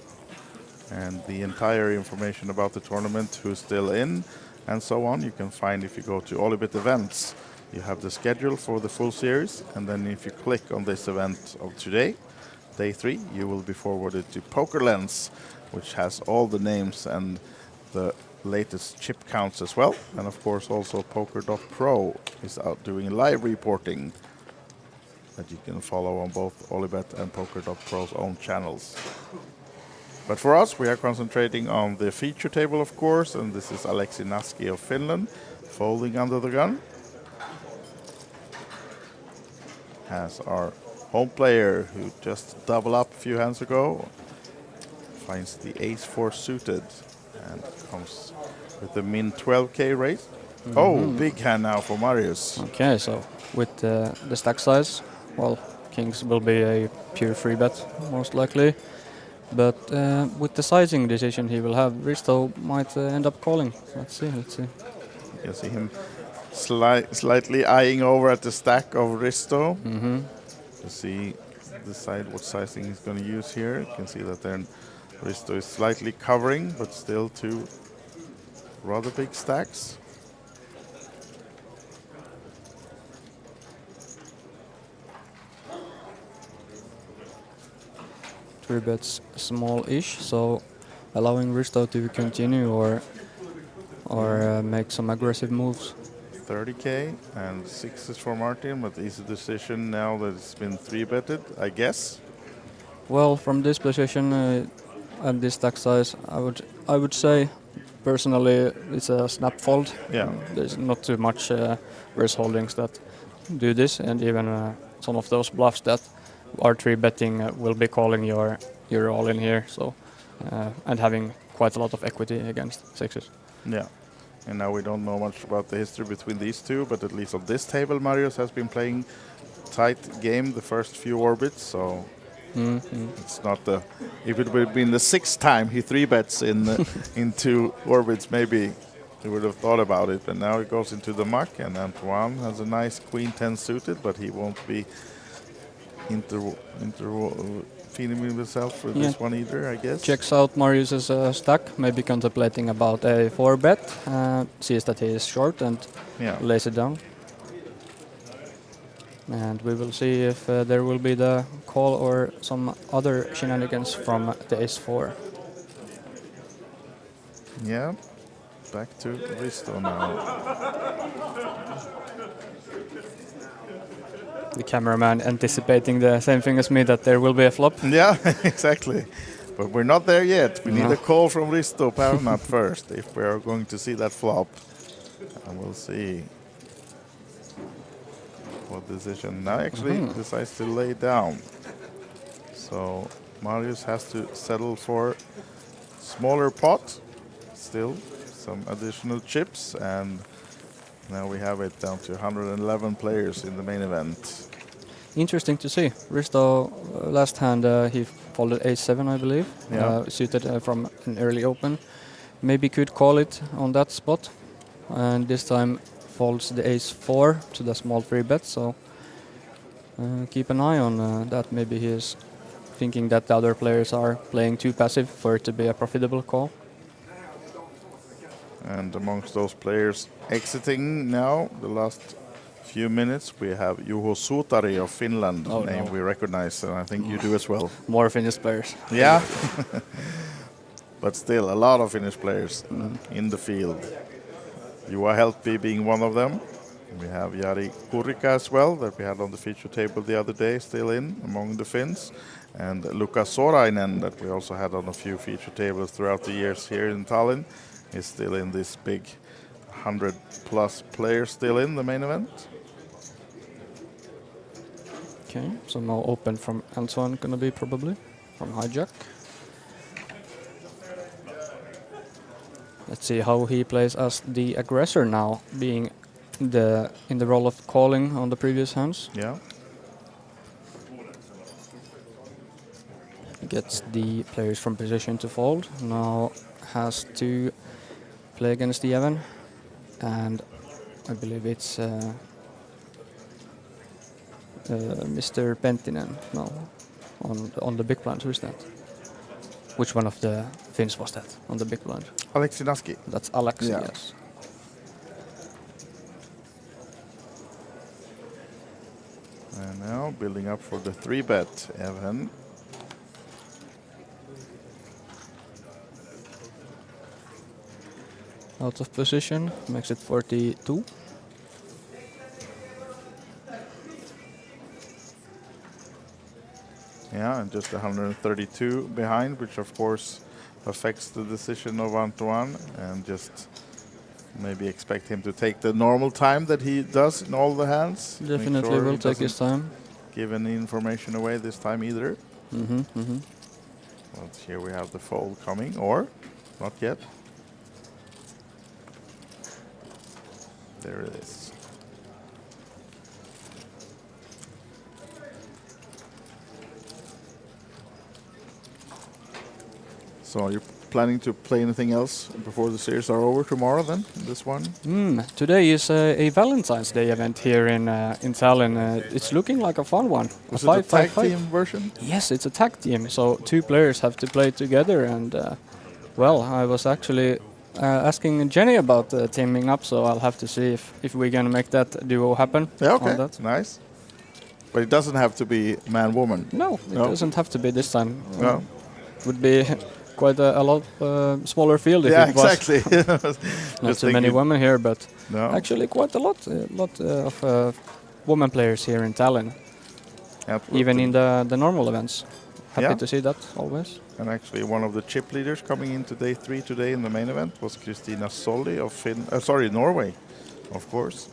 and the entire information about the tournament, who's still in, and so on. You can find if you go to OlyBet events. You have the schedule for the full series, and then if you click on this event of today, day 3, you will be forwarded to Poker Lens, which has all the names and the latest chip counts as well. And of course also Poker.pro is out doing live reporting that you can follow on both OlyBet and Poker.pro's own channels. But for us, we are concentrating on the feature table, of course, and this is Aleksi Naski of Finland folding under the gun. As our home player who just doubled up a few hands ago finds the ace-4 suited and comes with the min 12k raise. Oh, big hand now for Marius. Okay, so with the stack size, well, kings will be a pure free bet, most likely. But with the sizing decision he will have, Risto might end up calling. Let's see. You can see him slightly eyeing over at the stack of Risto to decide what sizing he's going to use here. You can see that then Risto is slightly covering, but still two rather big stacks. Three bets small-ish, so allowing Risto to continue or make some aggressive moves. 30k and 6s for Martin, but easy decision now that it's been 3-betted, I guess. Well, from this position and this stack size, I would say personally it's a snap fold. Yeah. There's not too much worse holdings that do this, and even some of those bluffs that are 3-betting will be calling your all in here. So and having quite a lot of equity against sixes. Yeah. And now we don't know much about the history between these two, but at least on this table, Marius has been playing tight game the first few orbits, so it's not the... If it would have been the 6th time he 3-bets in 2 orbits, maybe he would have thought about it, but now he goes into the muck, and Antoine has a nice queen 10 suited, but he won't be feeding himself with this one either, I guess. Checks out Marius's stack, maybe contemplating about a 4-bet, sees that he is short and lays it down. And we will see if there will be the call or some other shenanigans from the ace-4. Yeah, back to Risto now. The cameraman anticipating the same thing as me, that there will be a flop. Yeah, exactly. But we're not there yet. We need a call from Risto Paramount first if we are going to see that flop. And we'll see what decision. Now actually decides to lay down. So Marius has to settle for smaller pot. Still some additional chips, and now we have it down to 111 players in the main event. Interesting to see. Risto, last hand, he folded ace-7, I believe, suited from an early open. Maybe could call it on that spot, and this time folds the ace-4 to the small 3-bet, so keep an eye on that. Maybe he is thinking that the other players are playing too passive for it to be a profitable call. And amongst those players exiting now, the last few minutes, we have Juho Suutari of Finland, name we recognize, and I think you do as well. More Finnish players. Yeah, but still a lot of Finnish players in the field. Juha Helppi being one of them. We have Jari Kurika as well, that we had on the feature table the other day, still in among the Finns. And Lukas Sorainen, that we also had on a few feature tables throughout the years here in Tallinn, is still in this big 100+ players still in the main event. Okay, so now open from Antoine gonna be probably from hijack. Let's see how he plays as the aggressor now, being in the role of calling on the previous hands. Yeah. Gets the players from position to fold. Now has to play against the Evan, and I believe it's Mr. Penttinen now on the big blind. Who is that? Which one of the Finns was that on the big blind? Aleksi Naski. That's Alex, yes. And now building up for the 3-bet, Evan. Out of position, makes it 42. Yeah, and just 132 behind, which of course affects the decision of Antoine, and just maybe expect him to take the normal time that he does in all the hands. Definitely will take his time. Give any information away this time either. But here we have the fold coming, or not yet. There it is. So you're planning to play anything else before the series are over tomorrow then, this one? Today is a Valentine's Day event here in Tallinn. It's looking like a fun one. Is it a tag team version? Yes, it's a tag team. So 2 players have to play together. And well, I was actually asking Jenny about teaming up, so I'll have to see if we can make that duo happen. Yeah, okay, on that. nice. But it doesn't have to be man-woman. No, it doesn't have to be this time. No. Would be quite a lot smaller field if it was. Exactly. Not too many women here, but no. actually quite a lot of women players here in Tallinn. Absolutely. Even in the normal events. Happy Yeah. to see that always. And actually one of the chip leaders coming into day 3 today in the main event was Kristina Solli of Norway, of course.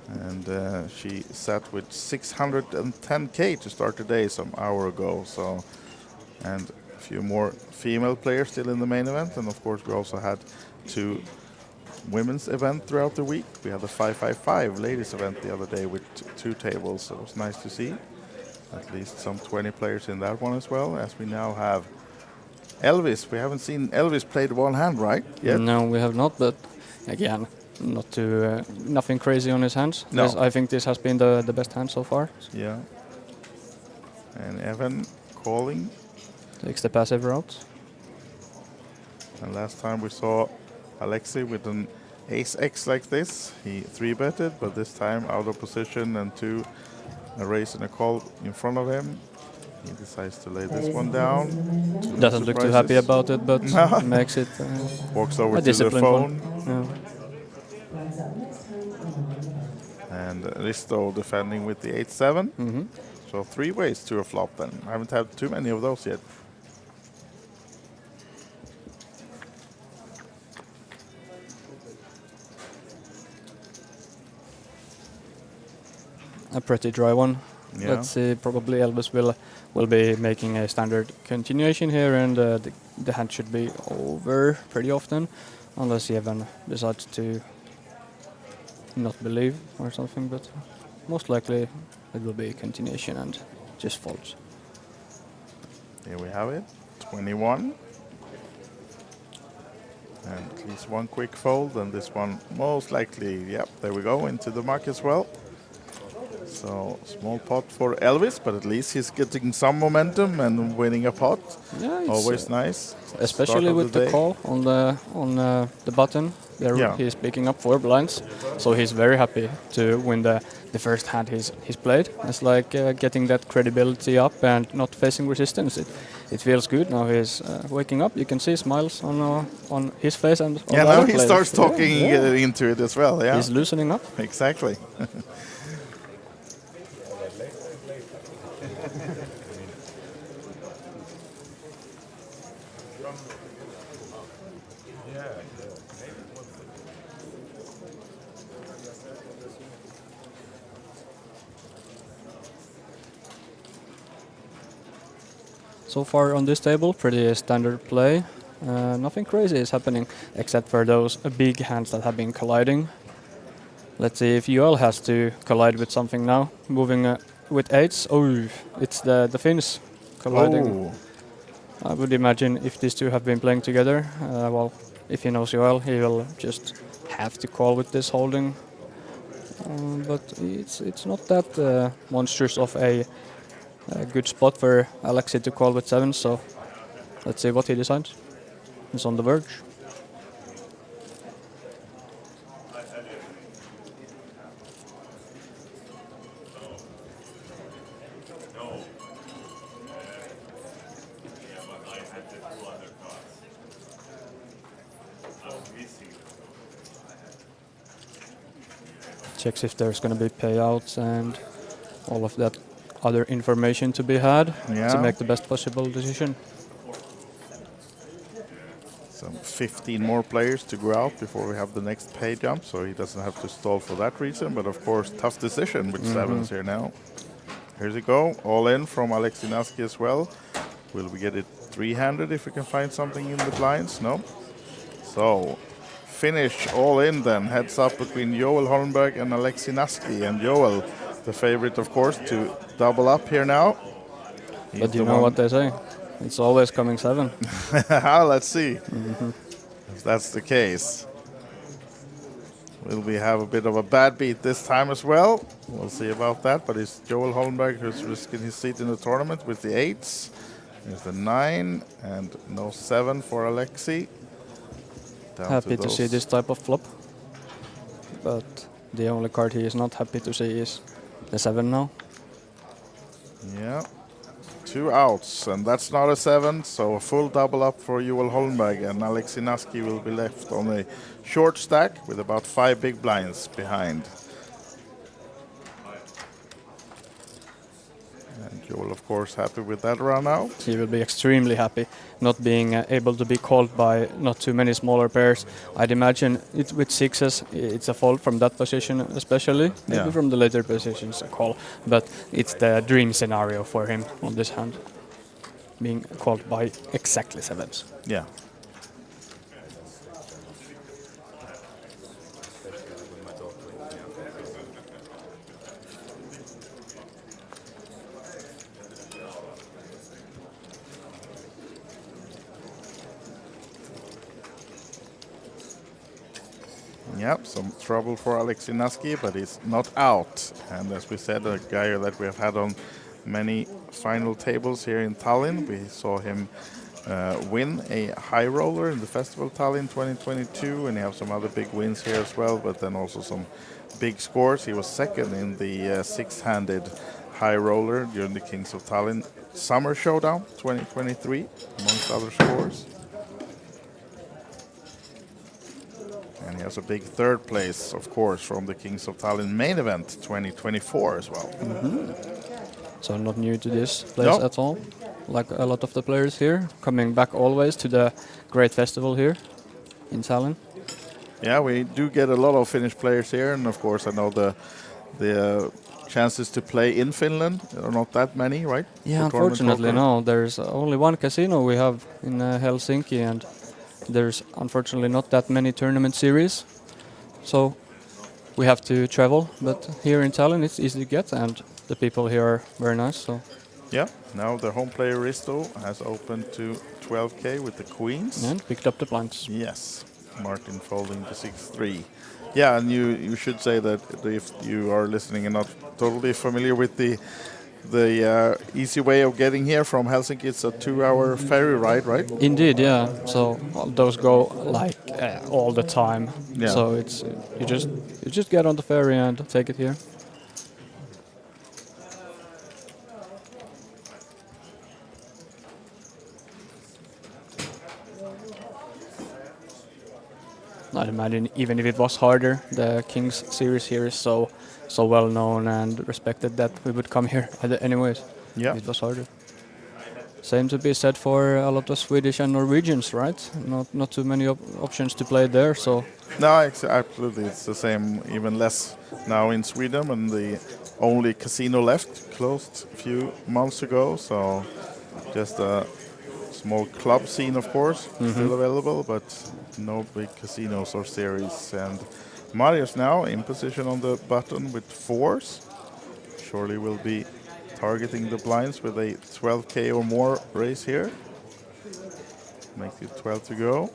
And she sat with 610k to start the day some hour ago. So, and a few more female players still in the main event. And of course we also had 2 women's event throughout the week. We had the 555 ladies event the other day with 2 tables. So it was nice to see. At least some 20 players in that one as well, as we now have Elvis. We haven't seen Elvis play the one hand, right? Yet? No, we have not, but again, not too nothing crazy on his hands. No. I think this has been the best hand so far. Yeah. And Evan calling. Takes the passive route. And last time we saw Alexei with an ace-x like this. He 3-betted, but this time out of position and 2 a raise and a call in front of him. He decides to lay this one down. Doesn't look too happy about it, but makes it walks over a to the disciplined phone. one. Yeah. And Risto defending with the 8-7. Mm-hmm. So 3 ways to a flop then. I haven't had too many of those yet. A pretty dry one. Yeah. Let's see, probably Elvis will be making a standard continuation here, and the hand should be over pretty often, unless Evan decides to not believe or something, but most likely it will be a continuation and just folds. Here we have it, 21. And at least one quick fold, and this one most likely, yep, there we go, into the muck as well. So small pot for Elvis, but at least he's getting some momentum and winning a pot. Yeah, it's always nice. Especially with the call on the button. There he's picking up 4 blinds, so he's very happy to win the first hand he's played. It's like getting that credibility up and not facing resistance. It feels good. Now he's waking up. You can see smiles on his face and on the now other he players. starts talking into it as well. Yeah, he's loosening up. Exactly. So far on this table, pretty standard play. Nothing crazy is happening except for those big hands that have been colliding. Let's see if UL has to collide with something now. Moving with 8s. Oh, it's the Finns colliding. Oh. I would imagine if these 2 have been playing together, well, if he knows UL, he will just have to call with this holding. But it's not that monstrous of a good spot for Alexei to call with 7, so let's see what he decides. He's on the verge. Checks if there's going to be payouts and all of that other information to be had to make the best possible decision. Some 15 more players to go out before we have the next pay jump, so he doesn't have to stall for that reason. But of course, tough decision with 7s here now. Here's it go, all in from Alexei Naski as well. Will we get it 3-handed if we can find something in the blinds? No. So finish all in then. Heads up between Joel Holmberg and Alexei Naski, and Joel, the favorite of course, to double up here now. But you know what they say, It's always coming 7. Let's see if that's the case. Will we have a bit of a bad beat this time as well? We'll see about that. But it's Joel Holmberg who's risking his seat in the tournament with the 8s. There's the 9 and no 7 for Alexi. Happy to see this type of flop. But the only card he is not happy to see is the 7 now. Yeah. 2 outs, and that's not a 7, so a full double up for Joel Holmberg, and Alexi Naski will be left on a short stack with about 5 big blinds behind. And Joel, of course, happy with that run out. He will be extremely happy not being able to be called by not too many smaller pairs. I'd imagine it with 6s, it's a fold from that position especially, maybe from the later positions a call, but it's the dream scenario for him on this hand, being called by exactly 7s. Yeah. Yep, some trouble for Alexi Naski, but he's not out. And as we said, a guy that we have had on many final tables here in Tallinn. We saw him win a high roller in the Festival Tallinn 2022, and he has some other big wins here as well, but then also some big scores. He was second in the six-handed high roller during the Kings of Tallinn Summer Showdown 2023, amongst other scores. And he has a big third place, of course, from the Kings of Tallinn main event 2024 as well. So not new to this place at all, like a lot of the players here, coming back always to the great festival here in Tallinn. Yeah, we do get a lot of Finnish players here, and of course I know the chances to play in Finland are not that many, right? Yeah, unfortunately no. There's only one casino we have in Helsinki, and there's unfortunately not that many tournament series, so we have to travel. But here in Tallinn it's easy to get, and the people here are very nice. So yeah, now the home player Risto has opened to 12k with the queens and picked up the blinds. Yes, Martin folding to 6-3. Yeah, and you should say that if you are listening and not totally familiar with the easy way of getting here from Helsinki, it's a 2-hour ferry ride, right? Indeed, yeah. So those go like all the time. Yeah. So it's you just get on the ferry and take it here. I imagine even if it was harder, the Kings series here is so well known and respected that we would come here anyways. Yeah. It was harder. Same to be said for a lot of Swedish and Norwegians, right? Not too many options to play there, so. No, absolutely, it's the same, even less now in Sweden, and the only casino left closed a few months ago, so just a small club scene, of course, still available, but no big casinos or series. And Marius now in position on the button with 4s. Surely will be targeting the blinds with a 12k or more raise here. Makes it 12 to go.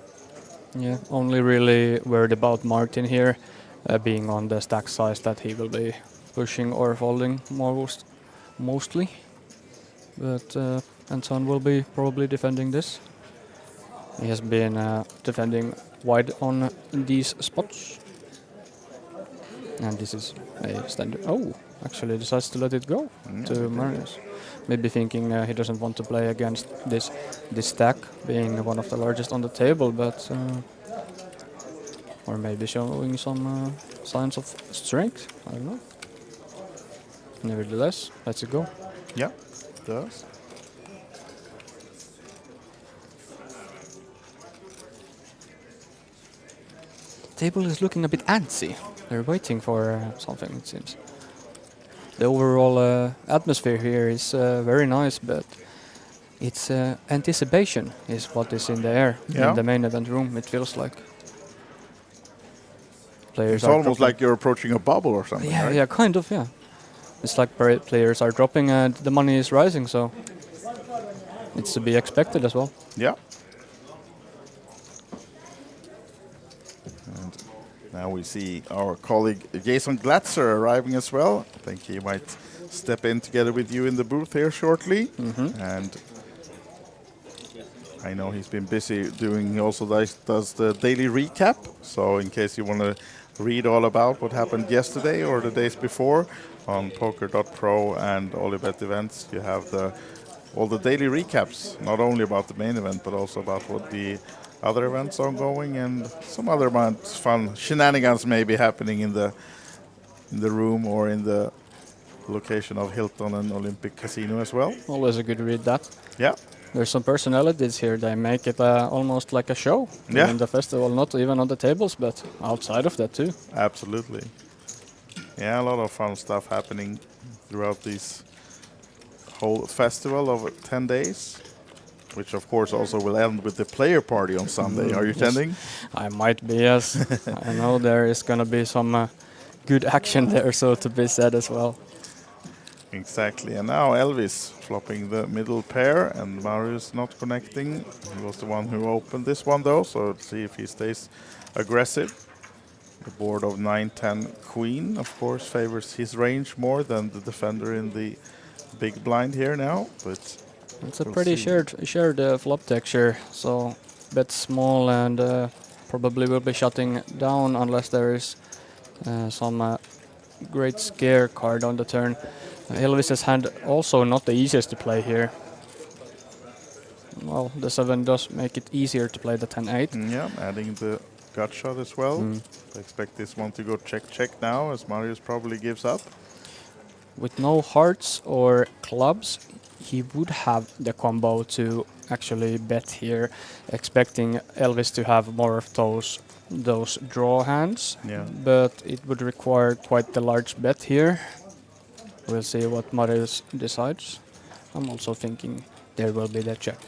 Yeah, only really worried about Martin here, being on the stack size that he will be pushing or folding mostly. But Anton will be probably defending this. He has been defending wide on these spots. And this is a standard. Oh, actually decides to let it go to Marius. Maybe thinking he doesn't want to play against this stack, being one of the largest on the table, but or maybe showing some signs of strength. I don't know. Nevertheless, lets it go. Yeah, it does. Table is looking a bit antsy. They're waiting for something, it seems. The overall atmosphere here is very nice, but it's anticipation is what is in the air in the main event room, it feels like. Players it's almost like you're approaching a bubble or something, yeah, right? Yeah, kind of, yeah. It's like players are dropping and the money is rising, so it's to be expected as well. Yeah. And now we see our colleague Jason Glatzer arriving as well. I think he might step in together with you in the booth here shortly. And I know he's been busy doing, he also does the daily recap. So in case you want to read all about what happened yesterday or the days before on poker.pro and OlyBet events, you have all the daily recaps, not only about the main event, but also about what the other events ongoing and some other fun shenanigans may be happening in the room or in the location of Hilton and Olympic Casino as well. Always a good read that. Yeah. There's some personalities here. They make it almost like a show in the festival, not even on the tables, but outside of that too. Absolutely. Yeah, a lot of fun stuff happening throughout this whole festival of 10 days. Which, of course, also will end with the player party on Sunday. Are you attending? I might be, yes. I know there is going to be some good action there, so to be said as well. Exactly. And now Elvis flopping the middle pair, and Marius not connecting. He was the one who opened this one, though, so let's see if he stays aggressive. The board of 9-10 queen, of course, favors his range more than the defender in the big blind here now, but... It's a pretty shared flop texture, so bet small and probably will be shutting down unless there is some great scare card on the turn. Elvis's hand also not the easiest to play here. Well, the 7 does make it easier to play the 10-8. Yeah, adding the gut shot as well. I expect this one to go check now, as Marius probably gives up. With no hearts or clubs, he would have the combo to actually bet here, expecting Elvis to have more of those draw hands. Yeah. But it would require quite the large bet here. We'll see what Marius decides. I'm also thinking there will be the check.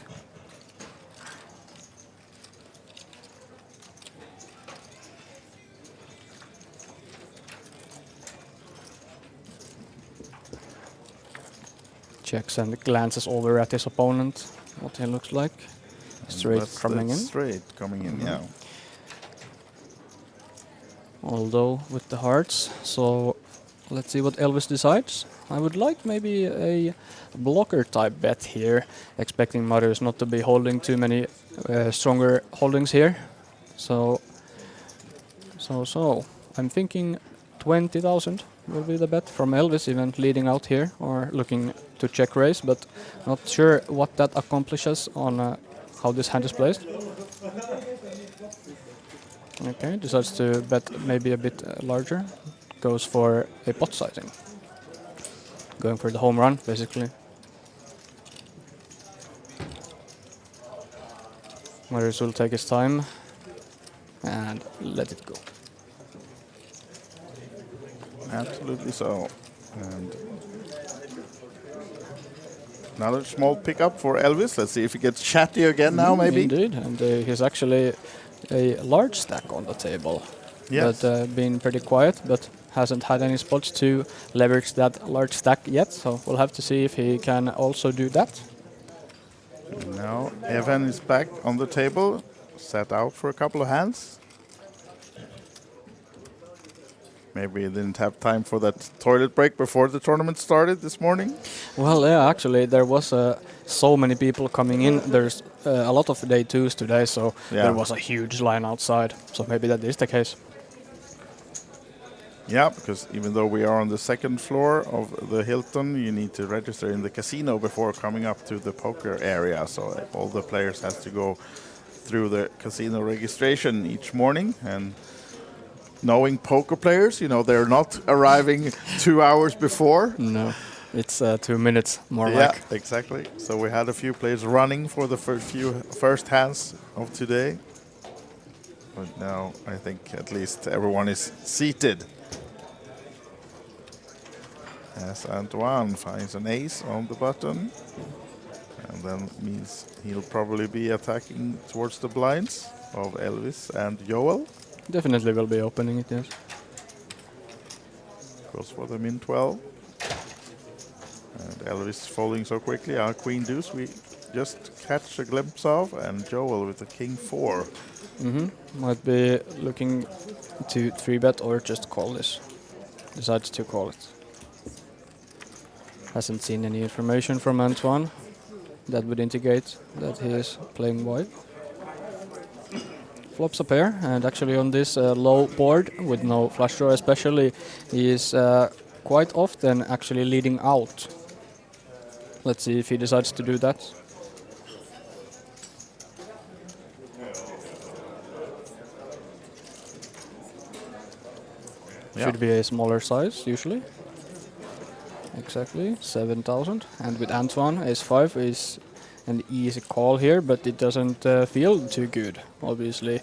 Checks and glances over at his opponent, what he looks like. Straight coming in. Straight coming in, yeah. Although with the hearts, so let's see what Elvis decides. I would like maybe a blocker type bet here, expecting Marius not to be holding too many stronger holdings here. So I'm thinking 20,000 will be the bet from Elvis, even leading out here or looking to check raise, but not sure what that accomplishes on how this hand is placed. Okay, decides to bet maybe a bit larger. Goes for a pot sizing. Going for the home run, basically. Marius will take his time and let it go. Absolutely so. And another small pickup for Elvis. Let's see if he gets chatty again now, maybe. Indeed, and he's actually a large stack on the table. Yes. But been pretty quiet, but hasn't had any spots to leverage that large stack yet. So we'll have to see if he can also do that. And now Evan is back on the table, sat out for a couple of hands. Maybe he didn't have time for that toilet break before the tournament started this morning. Well, yeah, actually, there was so many people coming in. There's a lot of day twos today, so there was a huge line outside. So maybe that is the case. Yeah, because even though we are on the second floor of the Hilton, you need to register in the casino before coming up to the poker area. So all the players has to go through the casino registration each morning. And knowing poker players, you know, they're not arriving 2 hours before. No, it's 2 minutes more like. Yeah, exactly. So we had a few players running for the first hands of today. But now I think at least everyone is seated. As Antoine finds an ace on the button. And then means he'll probably be attacking towards the blinds of Elvis and Joel. Definitely will be opening it, yes. Goes for the min 12. And Elvis folding so quickly. Our Queen Deuce we just catch a glimpse of, and Joel with the King 4. Might be looking to 3-bet or just call this. Decides to call it. Hasn't seen any information from Antoine that would indicate that he is playing wide. Flops a pair, and actually on this low board with no flush draw especially, he is quite often actually leading out. Let's see if he decides to do that. Should be a smaller size usually. Exactly, 7,000. And with Antoine, Ace-5 is an easy call here, but it doesn't feel too good, obviously.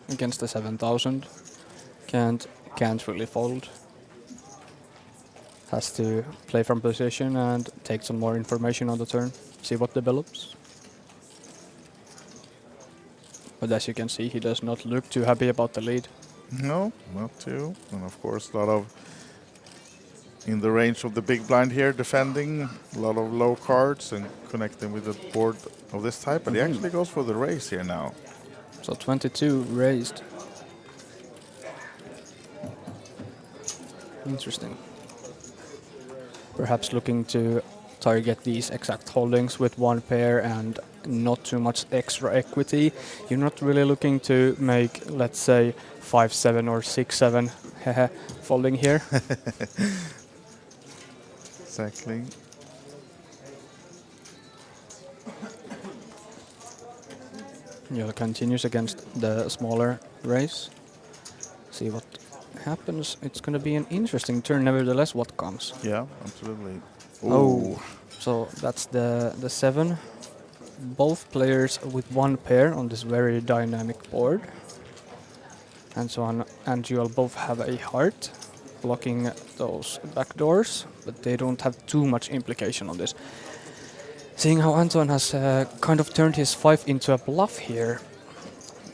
Against the 7,000, can't really fold. Has to play from position and take some more information on the turn, see what develops. But as you can see, he does not look too happy about the lead. No, not too. And of course, a lot of in the range of the big blind here, defending a lot of low cards and connecting with the board of this type. But he actually goes for the raise here now. So 22 raised. Interesting. Perhaps looking to target these exact holdings with one pair and not too much extra equity. You're not really looking to make, let's say, 5-7 or 6-7 folding here. Exactly. Yellow continues against the smaller raise. See what happens. It's going to be an interesting turn, nevertheless, what comes. Yeah, absolutely. Ooh. Oh, so that's the 7. Both players with one pair on this very dynamic board. Antoine and Joel both have a heart blocking those back doors, but they don't have too much implication on this. Seeing how Antoine has kind of turned his 5 into a bluff here,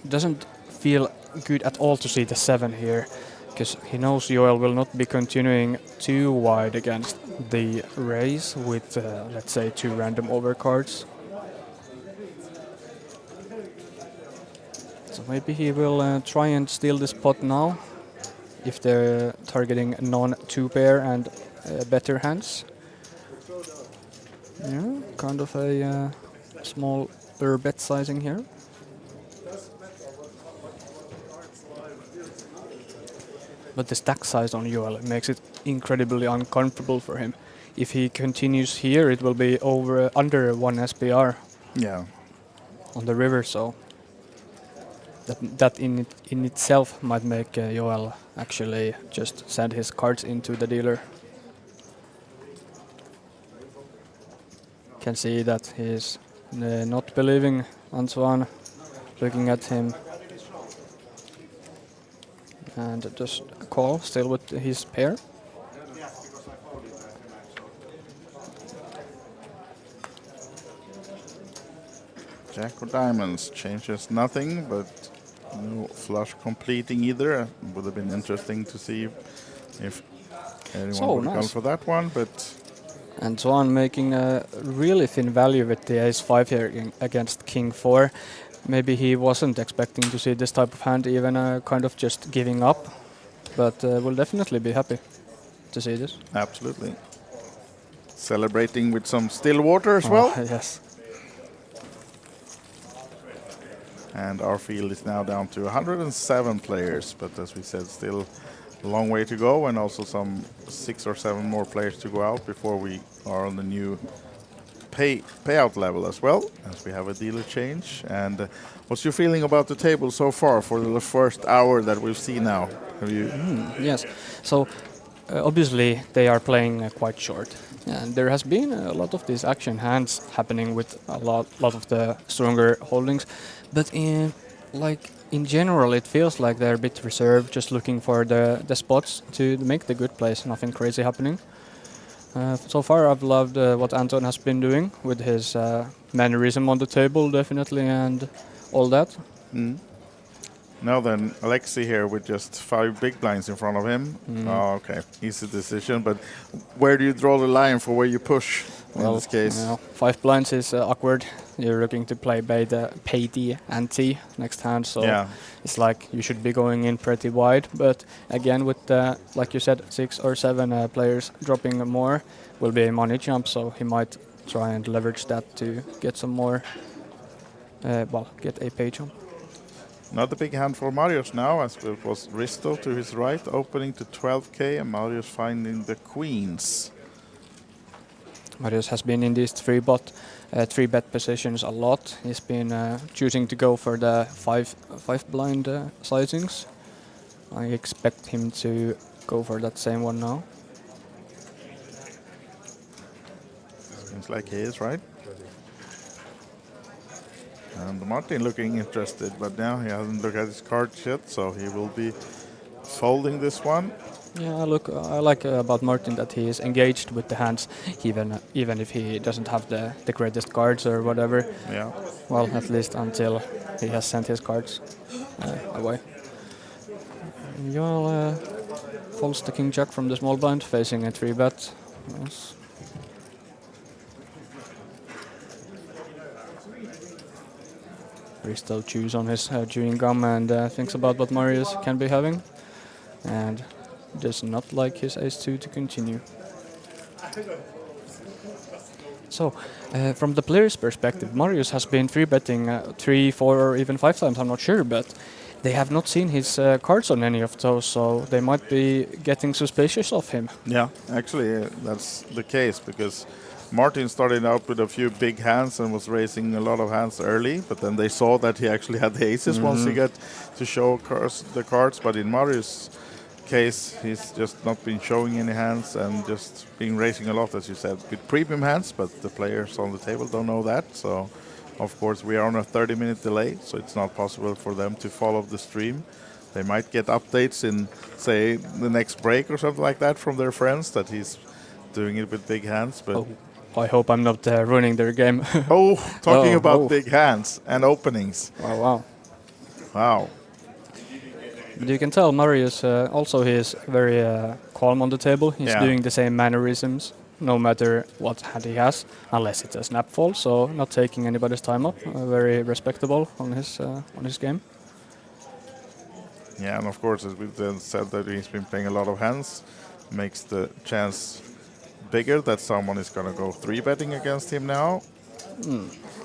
doesn't feel good at all to see the 7 here, because he knows Joel will not be continuing too wide against the raise with, let's say, 2 random overcards. So maybe he will try and steal this pot now, if they're targeting non-2 pair and better hands. Yeah, kind of a small bet sizing here. But the stack size on Joel makes it incredibly uncomfortable for him. If he continues here, it will be under 1 SPR. Yeah. On the river, so that in itself might make Joel actually just send his cards into the dealer. Can see that he's not believing Antoine, looking at him, and just call still with his pair. Jack of diamonds changes nothing, but no flush completing either. Would have been interesting to see if anyone would come for that one, but Antoine making a really thin value with the ace-5 here against king 4. Maybe he wasn't expecting to see this type of hand, even kind of just giving up, but will definitely be happy to see this. Absolutely. Celebrating with some still water as well. Yes. And our field is now down to 107 players, but as we said, still a long way to go, and also some 6 or 7 more players to go out before we are on the new payout level as well, as we have a dealer change. And what's your feeling about the table so far for the first hour that we've seen now? Have you? Yes. So obviously they are playing quite short, and there has been a lot of these action hands happening with a lot of the stronger holdings, but in general it feels like they're a bit reserved, just looking for the spots to make the good plays. Nothing crazy happening. So far I've loved what Anton has been doing with his mannerism on the table, definitely, and all that. Now then, Alexei here with just 5 big blinds in front of him. Oh, okay, easy decision. But where do you draw the line for where you push in this case? 5 blinds is awkward. You're looking to pay the ante next hand, so it's like you should be going in pretty wide. But again, with like you said, 6 or 7 players dropping more, will be a money jump. So he might try and leverage that to get some more. Get a pay jump. Not a big hand for Marius now, as it was Risto to his right, opening to 12k, and Marius finding the queens. Marius has been in these 3-bet positions a lot. He's been choosing to go for the 5 blind sizings. I expect him to go for that same one now. Seems like he is, right? And Martin looking interested, but now he hasn't looked at his cards yet, so he will be folding this one. Yeah, look, I like about Martin that he is engaged with the hands, even if he doesn't have the greatest cards or whatever. Yeah. Well, at least until he has sent his cards away. Jarl folds the king jack from the small blind, facing a 3-bet. Yes. Risto chews on his chewing gum and thinks about what Marius can be having, and does not like his ace-2 to continue. So, from the player's perspective, Marius has been 3-betting 3, 4 or even 5 times, I'm not sure, but they have not seen his cards on any of those, so they might be getting suspicious of him. Yeah, actually that's the case, because Martin started out with a few big hands and was raising a lot of hands early, but then they saw that he actually had the aces once he got to show the cards. But in Marius' case, he's just not been showing any hands and just been raising a lot, as you said, with premium hands, but the players on the table don't know that. So, of course, we are on a 30-minute delay, so it's not possible for them to follow the stream. They might get updates in, say, the next break or something like that from their friends that he's doing it with big hands, but... I hope I'm not ruining their game. Talking about big hands and openings. Wow. But you can tell Marius also he is very calm on the table. He's doing the same mannerisms no matter what hand he has, unless it's a snap fall. So not taking anybody's time up. Very respectable on his game. Yeah, and of course, as we then said that he's been playing a lot of hands, makes the chance bigger that someone is going to go 3-betting against him now.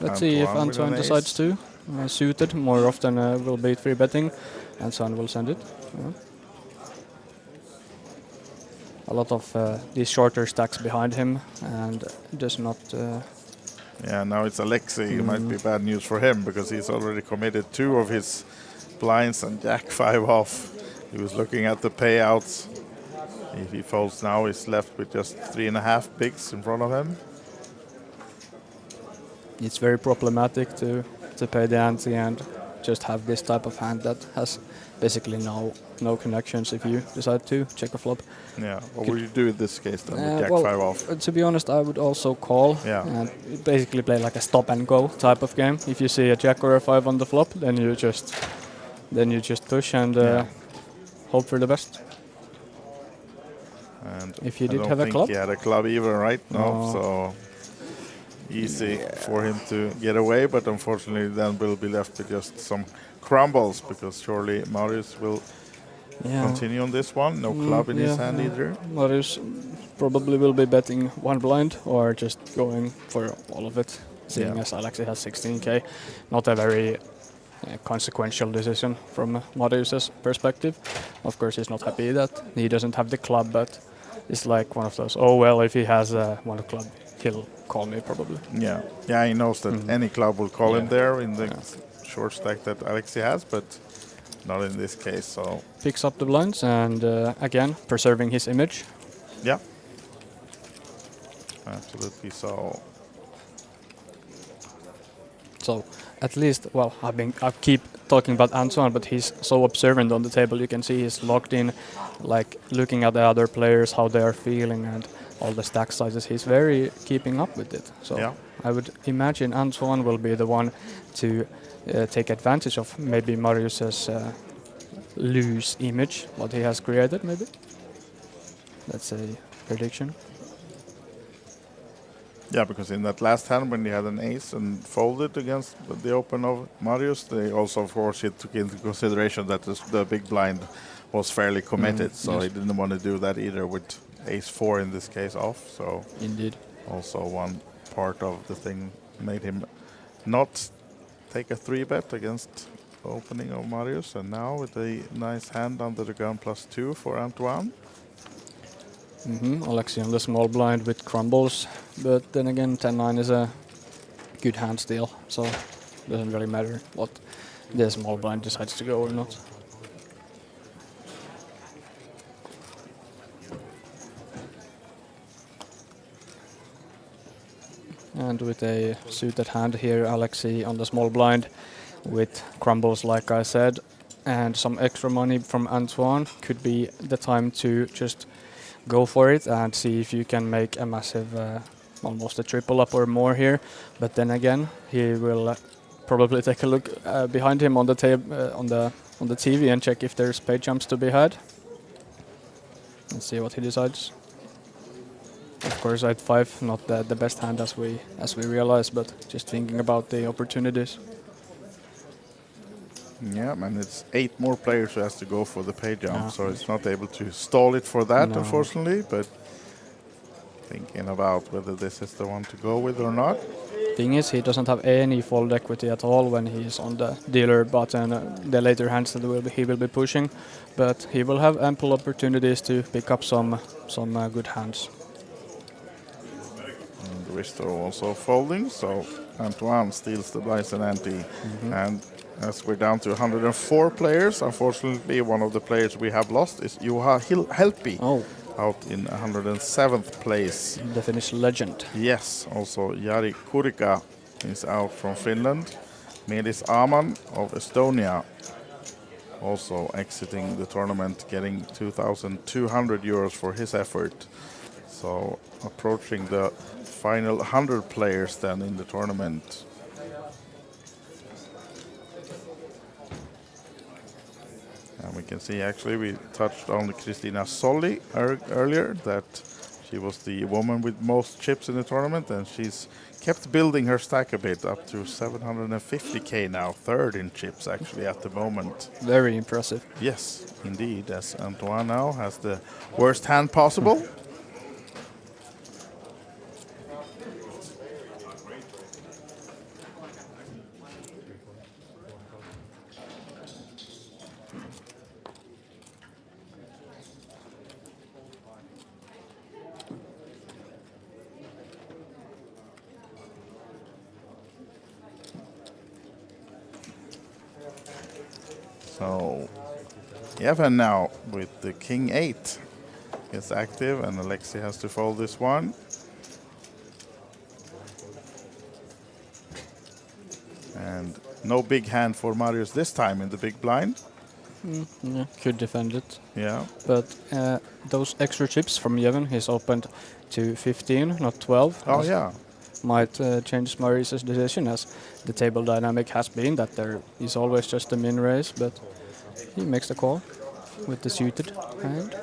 Let's see if Antoine decides to. Suited more often will be 3-betting. Antoine will send it. A lot of these shorter stacks behind him and does not... Yeah, now it's Alexei. It might be bad news for him because he's already committed 2 of his blinds and jack 5 off. He was looking at the payouts. If he folds now, he's left with just 3.5 bigs in front of him. It's very problematic to pay the ante and just have this type of hand that has basically no connections if you decide to check a flop. Yeah, what would you do in this case then with jack 5 off? To be honest, I would also call and basically play like a stop and go type of game. If you see a jack or a 5 on the flop, then you just push and hope for the best. And if you did have a club? He had a club even, right? No, so easy for him to get away, but unfortunately then we'll be left with just some crumbles because surely Marius will continue on this one. No club in his hand either. Marius probably will be betting 1 blind or just going for all of it, seeing as Alexei has 16k. Not a very consequential decision from Marius's perspective. Of course, he's not happy that he doesn't have the club, but it's like one of those, if he has one club, he'll call me probably. Yeah, he knows that any club will call him there in the short stack that Alexei has, but not in this case. So picks up the blinds and again preserving his image. Yeah, absolutely. So at least, I keep talking about Antoine, but he's so observant on the table. You can see he's locked in, like looking at the other players, how they are feeling, and all the stack sizes. He's very keeping up with it. So I would imagine Antoine will be the one to take advantage of maybe Marius's loose image what he has created, maybe. That's a prediction. Yeah, because in that last hand when he had an ace and folded against the open of Marius, they also, of course, he took into consideration that the big blind was fairly committed, so yes. he didn't want to do that either with ace 4 in this case off. So Indeed. also one part of the thing made him not take a 3-bet against the opening of Marius, and now with a nice hand under the gun +2 for Antoine. Alexi on the small blind with crumbles, but then again 10-9 is a good hand still, so it doesn't really matter what the small blind decides to go or not. And with a suited hand here, Alexi on the small blind with crumbles, like I said, and some extra money from Antoine could be the time to just go for it and see if you can make a massive, almost a triple up or more here. But then again, he will probably take a look behind him on the on the TV and check if there's pay jumps to be had. Let's see what he decides. Of course, 8-5, not the best hand as we realize, but just thinking about the opportunities. Yeah, and it's 8 more players who has to go for the pay jump, so it's not able to stall it for that, unfortunately, but thinking about whether this is the one to go with or not. Thing is, he doesn't have any fold equity at all when he's on the dealer button, the later hands that he will be pushing, but he will have ample opportunities to pick up some good hands. And Risto also folding, so Antoine steals the Bison ante, and as we're down to 104 players, unfortunately one of the players we have lost is Juha Helppi, out in 107th place. The Finnish legend. Yes, also Jari Kurika is out from Finland. Meelis Aman of Estonia also exiting the tournament, getting 2,200 euros for his effort. So approaching the final 100 players then in the tournament. And we can see, actually, we touched on Kristina Solli earlier, that she was the woman with most chips in the tournament, and she's kept building her stack a bit, up to 750k now, third in chips actually at the moment. Very impressive. Yes, indeed, as Antoine now has the worst hand possible. So Evan now with the King 8 gets active, and Alexi has to fold this one. And no big hand for Marius this time in the big blind. Yeah, could defend it. Yeah. But those extra chips from Evan, he's opened to 15, not 12. Oh, yeah. Might change Marius's decision, as the table dynamic has been that there is always just a min raise, but he makes the call with the suited hand.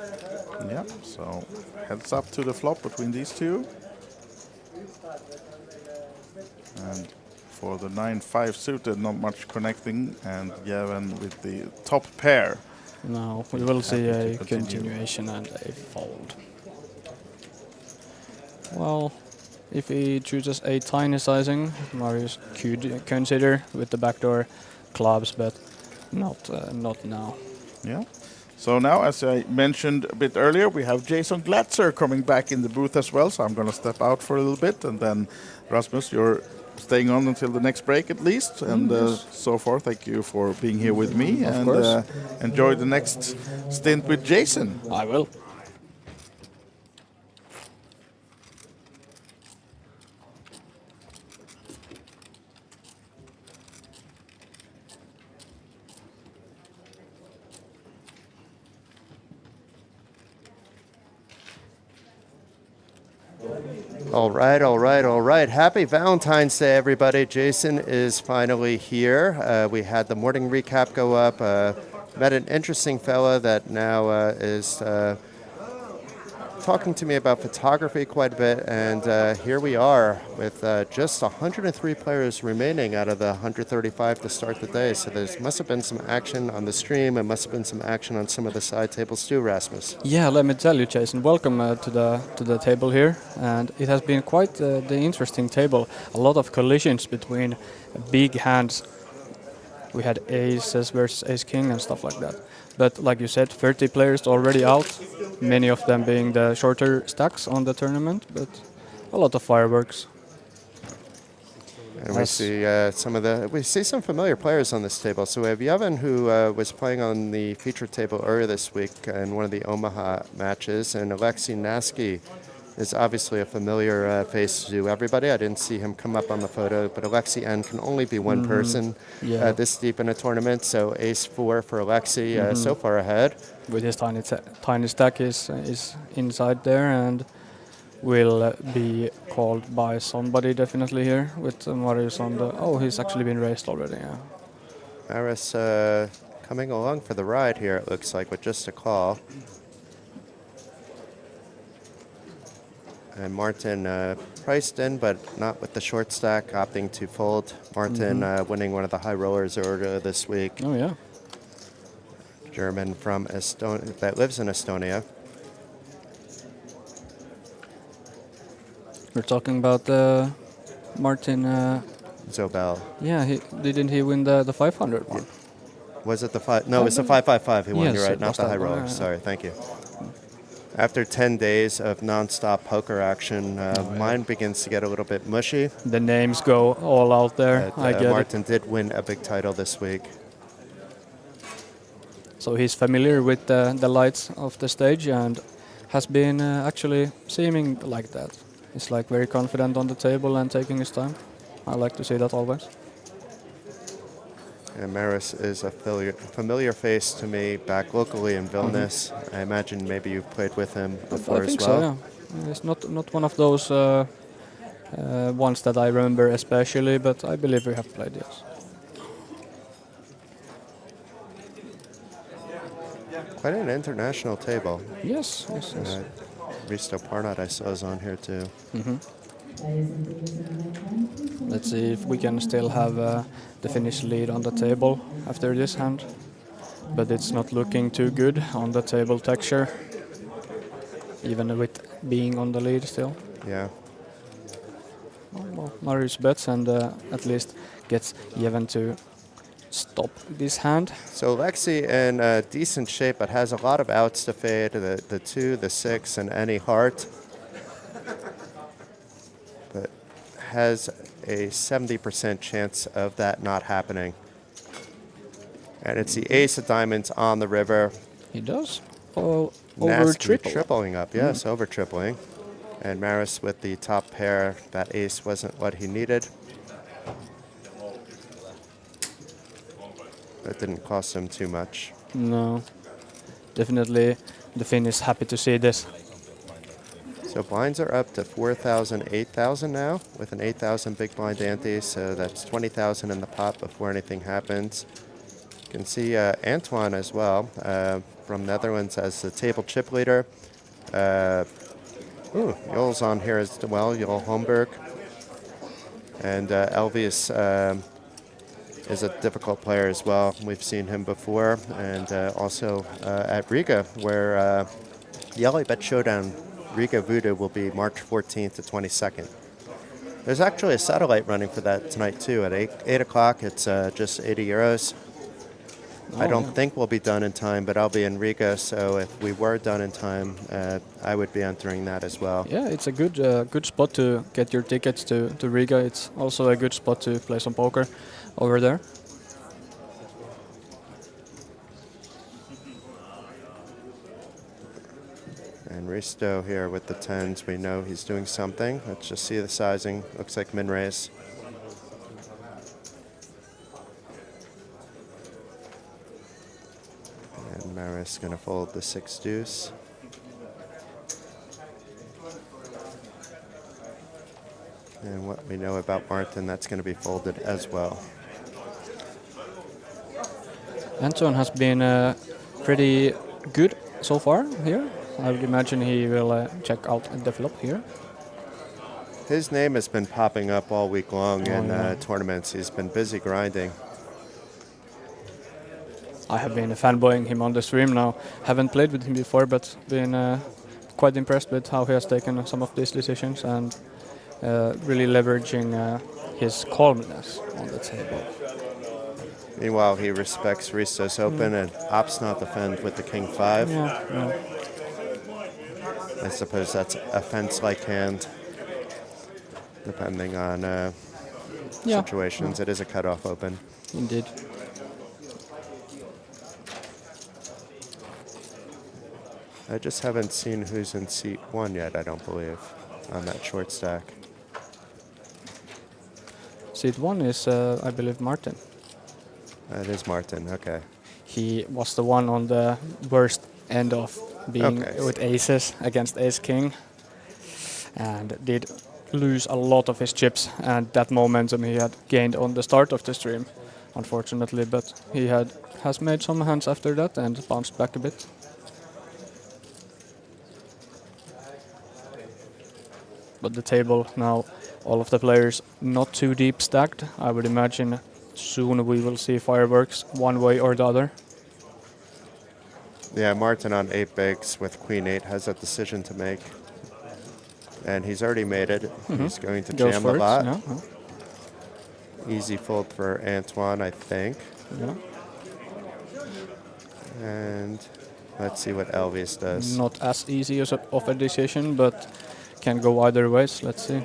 Yeah, so heads up to the flop between these two. And for the 9-5 suited, not much connecting, and Evan with the top pair. Now we will see a continuation and a fold. Well, if he chooses a tiny sizing, Marius could consider with the backdoor clubs, but not now. Yeah. So now, as I mentioned a bit earlier, we have Jason Glatzer coming back in the booth as well. So I'm going to step out for a little bit, and then Rasmus, you're staying on until the next break at least. And so far, thank you for being here with me, and enjoy the next stint with Jason. I will. All right. Happy Valentine's Day, everybody. Jason is finally here. We had the morning recap go up. Met an interesting fella that now is talking to me about photography quite a bit, and here we are with just 103 players remaining out of the 135 to start the day. So there must have been some action on the stream, and must have been some action on some of the side tables too, Rasmus. Yeah, let me tell you, Jason. Welcome to the table here, and it has been quite the interesting table. A lot of collisions between big hands. We had aces versus ace king and stuff like that. But like you said, 30 players already out, many of them being the shorter stacks on the tournament, but a lot of fireworks. And we see some familiar players on this table. So we have Yevon, who was playing on the featured table earlier this week in one of the Omaha matches, and Alexei Nasky is obviously a familiar face to everybody. I didn't see him come up on the photo, but Alexei N can only be one person this deep in a tournament. So ace-4 for Alexei, so far ahead. With his tiny stack is inside there and will be called by somebody definitely here with Marius on the... Oh, he's actually been raised already, yeah. Marius coming along for the ride here, it looks like, with just a call. And Martin priced in, but not with the short stack, opting to fold. Martin winning one of the high rollers earlier this week. Oh, yeah. German from Estonia, that lives in Estonia. We're talking about Martin... Zobel. Yeah, didn't he win the 500 one? Was it the five? No, it's the 555 he won. Yes, You're right, it not was the that high one, roller. yeah. Sorry, thank you. After 10 days of non-stop poker action, mine begins to get a little bit mushy. The names go all out there. But, I get Martin did win a big title this week. So he's familiar with the lights of the stage and has been actually seeming like that. He's like very confident on the table and taking his time. I like to see that always. And Maris is a familiar face to me back locally in Vilnius. I imagine maybe you've played with him before I think as well. so, yeah. It's not one of those ones that I remember especially, but I believe we have played, yes. Quite an international table. Yes. Risto Parnat I saw is on here too. Let's see if we can still have the Finnish lead on the table after this hand. But it's not looking too good on the table texture, even with being on the lead still. Yeah. Well, Marius bets and at least gets Yevon to stop this hand. So Alexei in decent shape, but has a lot of outs to fade, the 2, the 6, and any heart. But has a 70% chance of that not happening. And it's the ace of diamonds on the river. He does. Over Nasty tripling up, yes, over tripling. And Maris with the top pair, that ace wasn't what he needed. That didn't cost him too much. No. Definitely the Finn is happy to see this. So blinds are up to 4,000, 8,000 now with an 8,000 big blind ante. So that's 20,000 in the pot before anything happens. You can see Antoine as well from Netherlands as the table chip leader. Joel's on here as well, Joel Holmberg. And Elvis is a difficult player as well. We've seen him before, and also at Riga, where the OlyBet Showdown Riga Voodoo will be March 14th to 22nd. There's actually a satellite running for that tonight too. At 8 o'clock, it's just 80 euros. I don't think we'll be done in time, but I'll be in Riga, so if we were done in time, I would be entering that as well. Yeah, it's a good spot to get your tickets to Riga. It's also a good spot to play some poker over there. And Risto here with the 10s. We know he's doing something. Let's just see the sizing. Looks like min raise. And Maris going to fold the 6 deuce. And what we know about Martin, that's going to be folded as well. Anton has been pretty good so far here. I would imagine he will check out and develop here. His name has been popping up all week long in yeah. tournaments. He's been busy grinding. I have been fanboying him on the stream now. Haven't played with him before, but been quite impressed with how he has taken some of these decisions and really leveraging his calmness on the table. Meanwhile, he respects Risto's open and opts not defend with the king 5. Yeah. I suppose that's a fence-like hand, depending on situations. It is a cutoff open. Indeed. I just haven't seen who's in seat 1 yet, I don't believe, on that short stack. Seat 1 is, I believe, Martin. It is Martin, okay. He was the one on the worst end of being with aces against ace-king and did lose a lot of his chips, and that momentum he had gained on the start of the stream, unfortunately, but he has made some hands after that and bounced back a bit. But the table now, all of the players not too deep stacked. I would imagine soon we will see fireworks one way or the other. Yeah, Martin on 8 bigs with queen 8 has a decision to make. And he's already made it. He's going to Goes jam for the it, lot. yeah. Easy fold for Antoine, I think. Yeah. And let's see what Elvis does. Not as easy as of a decision, but can go either ways. Let's see.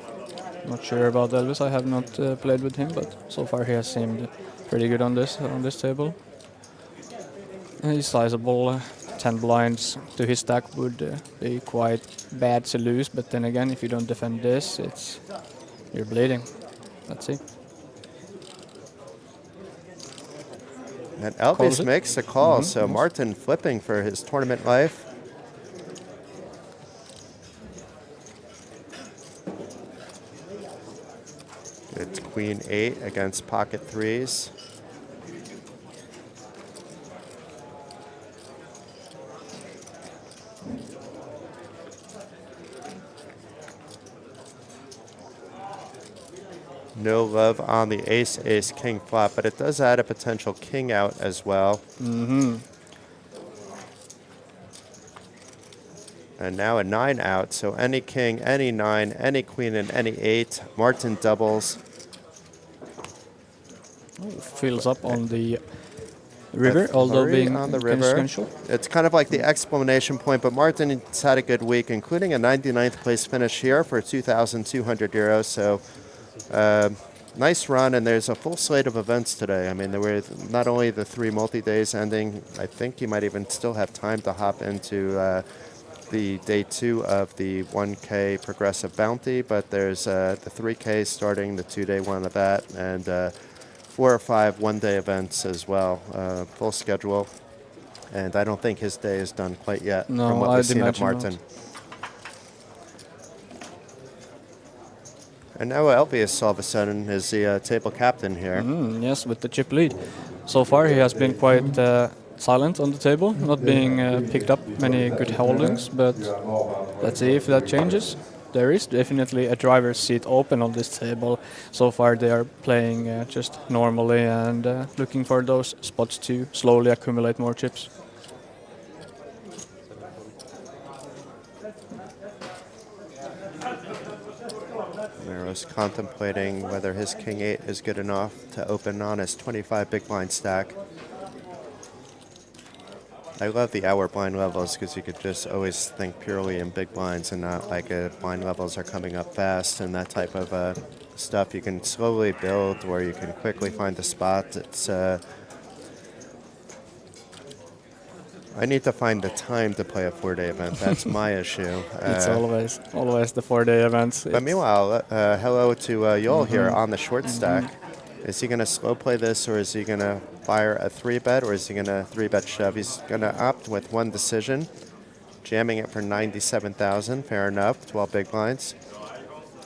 Not sure about Elvis. I have not played with him, but so far he has seemed pretty good on this table. He's sizable. 10 blinds to his stack would be quite bad to lose, but then again, if you don't defend this, you're bleeding. Let's see. And Elvis makes the call, so Martin flipping for his tournament life. It's queen 8 against pocket 3s. No love on the ace king flop, but it does add a potential king out as well. And now a 9 out, so any king, any 9, any queen, and any 8. Martin doubles. Fills up on the river, although being on the river. It's kind of like the explanation point, but Martin's had a good week, including a 99th place finish here for 2,200 euros. So nice run, and there's a full slate of events today. I mean, there were not only the 3 multi-days ending, I think you might even still have time to hop into the day 2 of the 1K progressive bounty, but there's the 3K starting, the 2-day one of that, and 4 or 5 one-day events as well. Full schedule, and I don't think his day is done quite yet from what we've seen of Martin. Not. And now Elvis all of a sudden is the table captain here. Yes, with the chip lead. So far he has been quite silent on the table, not being picked up many good holdings, but let's see if that changes. There is definitely a driver's seat open on this table. So far they are playing just normally and looking for those spots to slowly accumulate more chips. Maro's contemplating whether his king 8 is good enough to open on his 25 big blind stack. I love the hour blind levels because you could just always think purely in big blinds and not like blind levels are coming up fast and that type of stuff. You can slowly build or you can quickly find a spot. It's I need to find the time to play a 4-day event. That's my issue. It's always the 4-day events. But meanwhile, hello to Yol here on the short stack. Is he going to slow play this, or is he going to fire a 3-bet, or is he going to 3-bet shove? He's going to opt with one decision, jamming it for 97,000. Fair enough, 12 big blinds.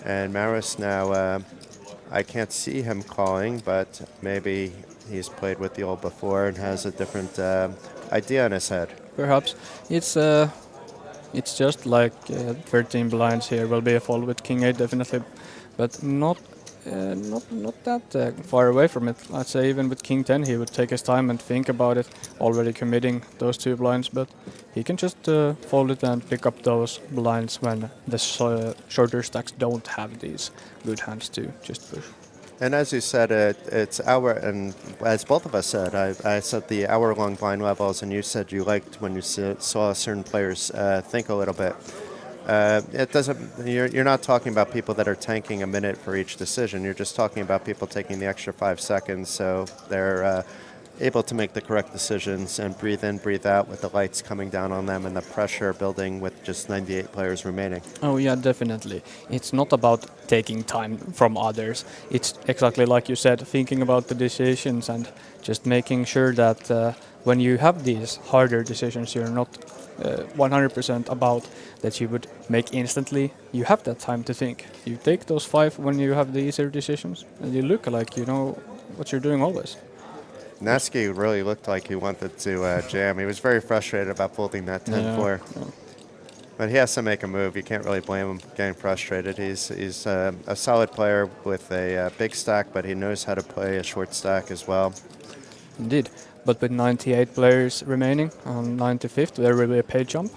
And Maris now, I can't see him calling, but maybe he's played with the old before and has a different idea in his head. Perhaps it's just like 13 blinds here will be a fold with King 8 definitely, but not that far away from it. I'd say even with King 10 he would take his time and think about it, already committing those 2 blinds, but he can just fold it and pick up those blinds when the shorter stacks don't have these good hands to just push. And as you said, it's and as both of us said, I said the hour-long blind levels, and you said you liked when you saw certain players think a little bit. It doesn't. You're not talking about people that are tanking a minute for each decision. You're just talking about people taking the extra 5 seconds, so they're able to make the correct decisions and breathe in, breathe out with the lights coming down on them and the pressure building with just 98 players remaining. Oh yeah, definitely. It's not about taking time from others. It's exactly like you said, thinking about the decisions and just making sure that when you have these harder decisions, you're not 100% about that you would make instantly. You have that time to think. You take those 5 when you have the easier decisions, and you look like you know what you're doing always. Nasky really looked like he wanted to jam. He was very frustrated about folding that 10-4. Yeah. But he has to make a move. You can't really blame him getting frustrated. He's a solid player with a big stack, but he knows how to play a short stack as well. Indeed. But with 98 players remaining on 95th, there will be a pay jump.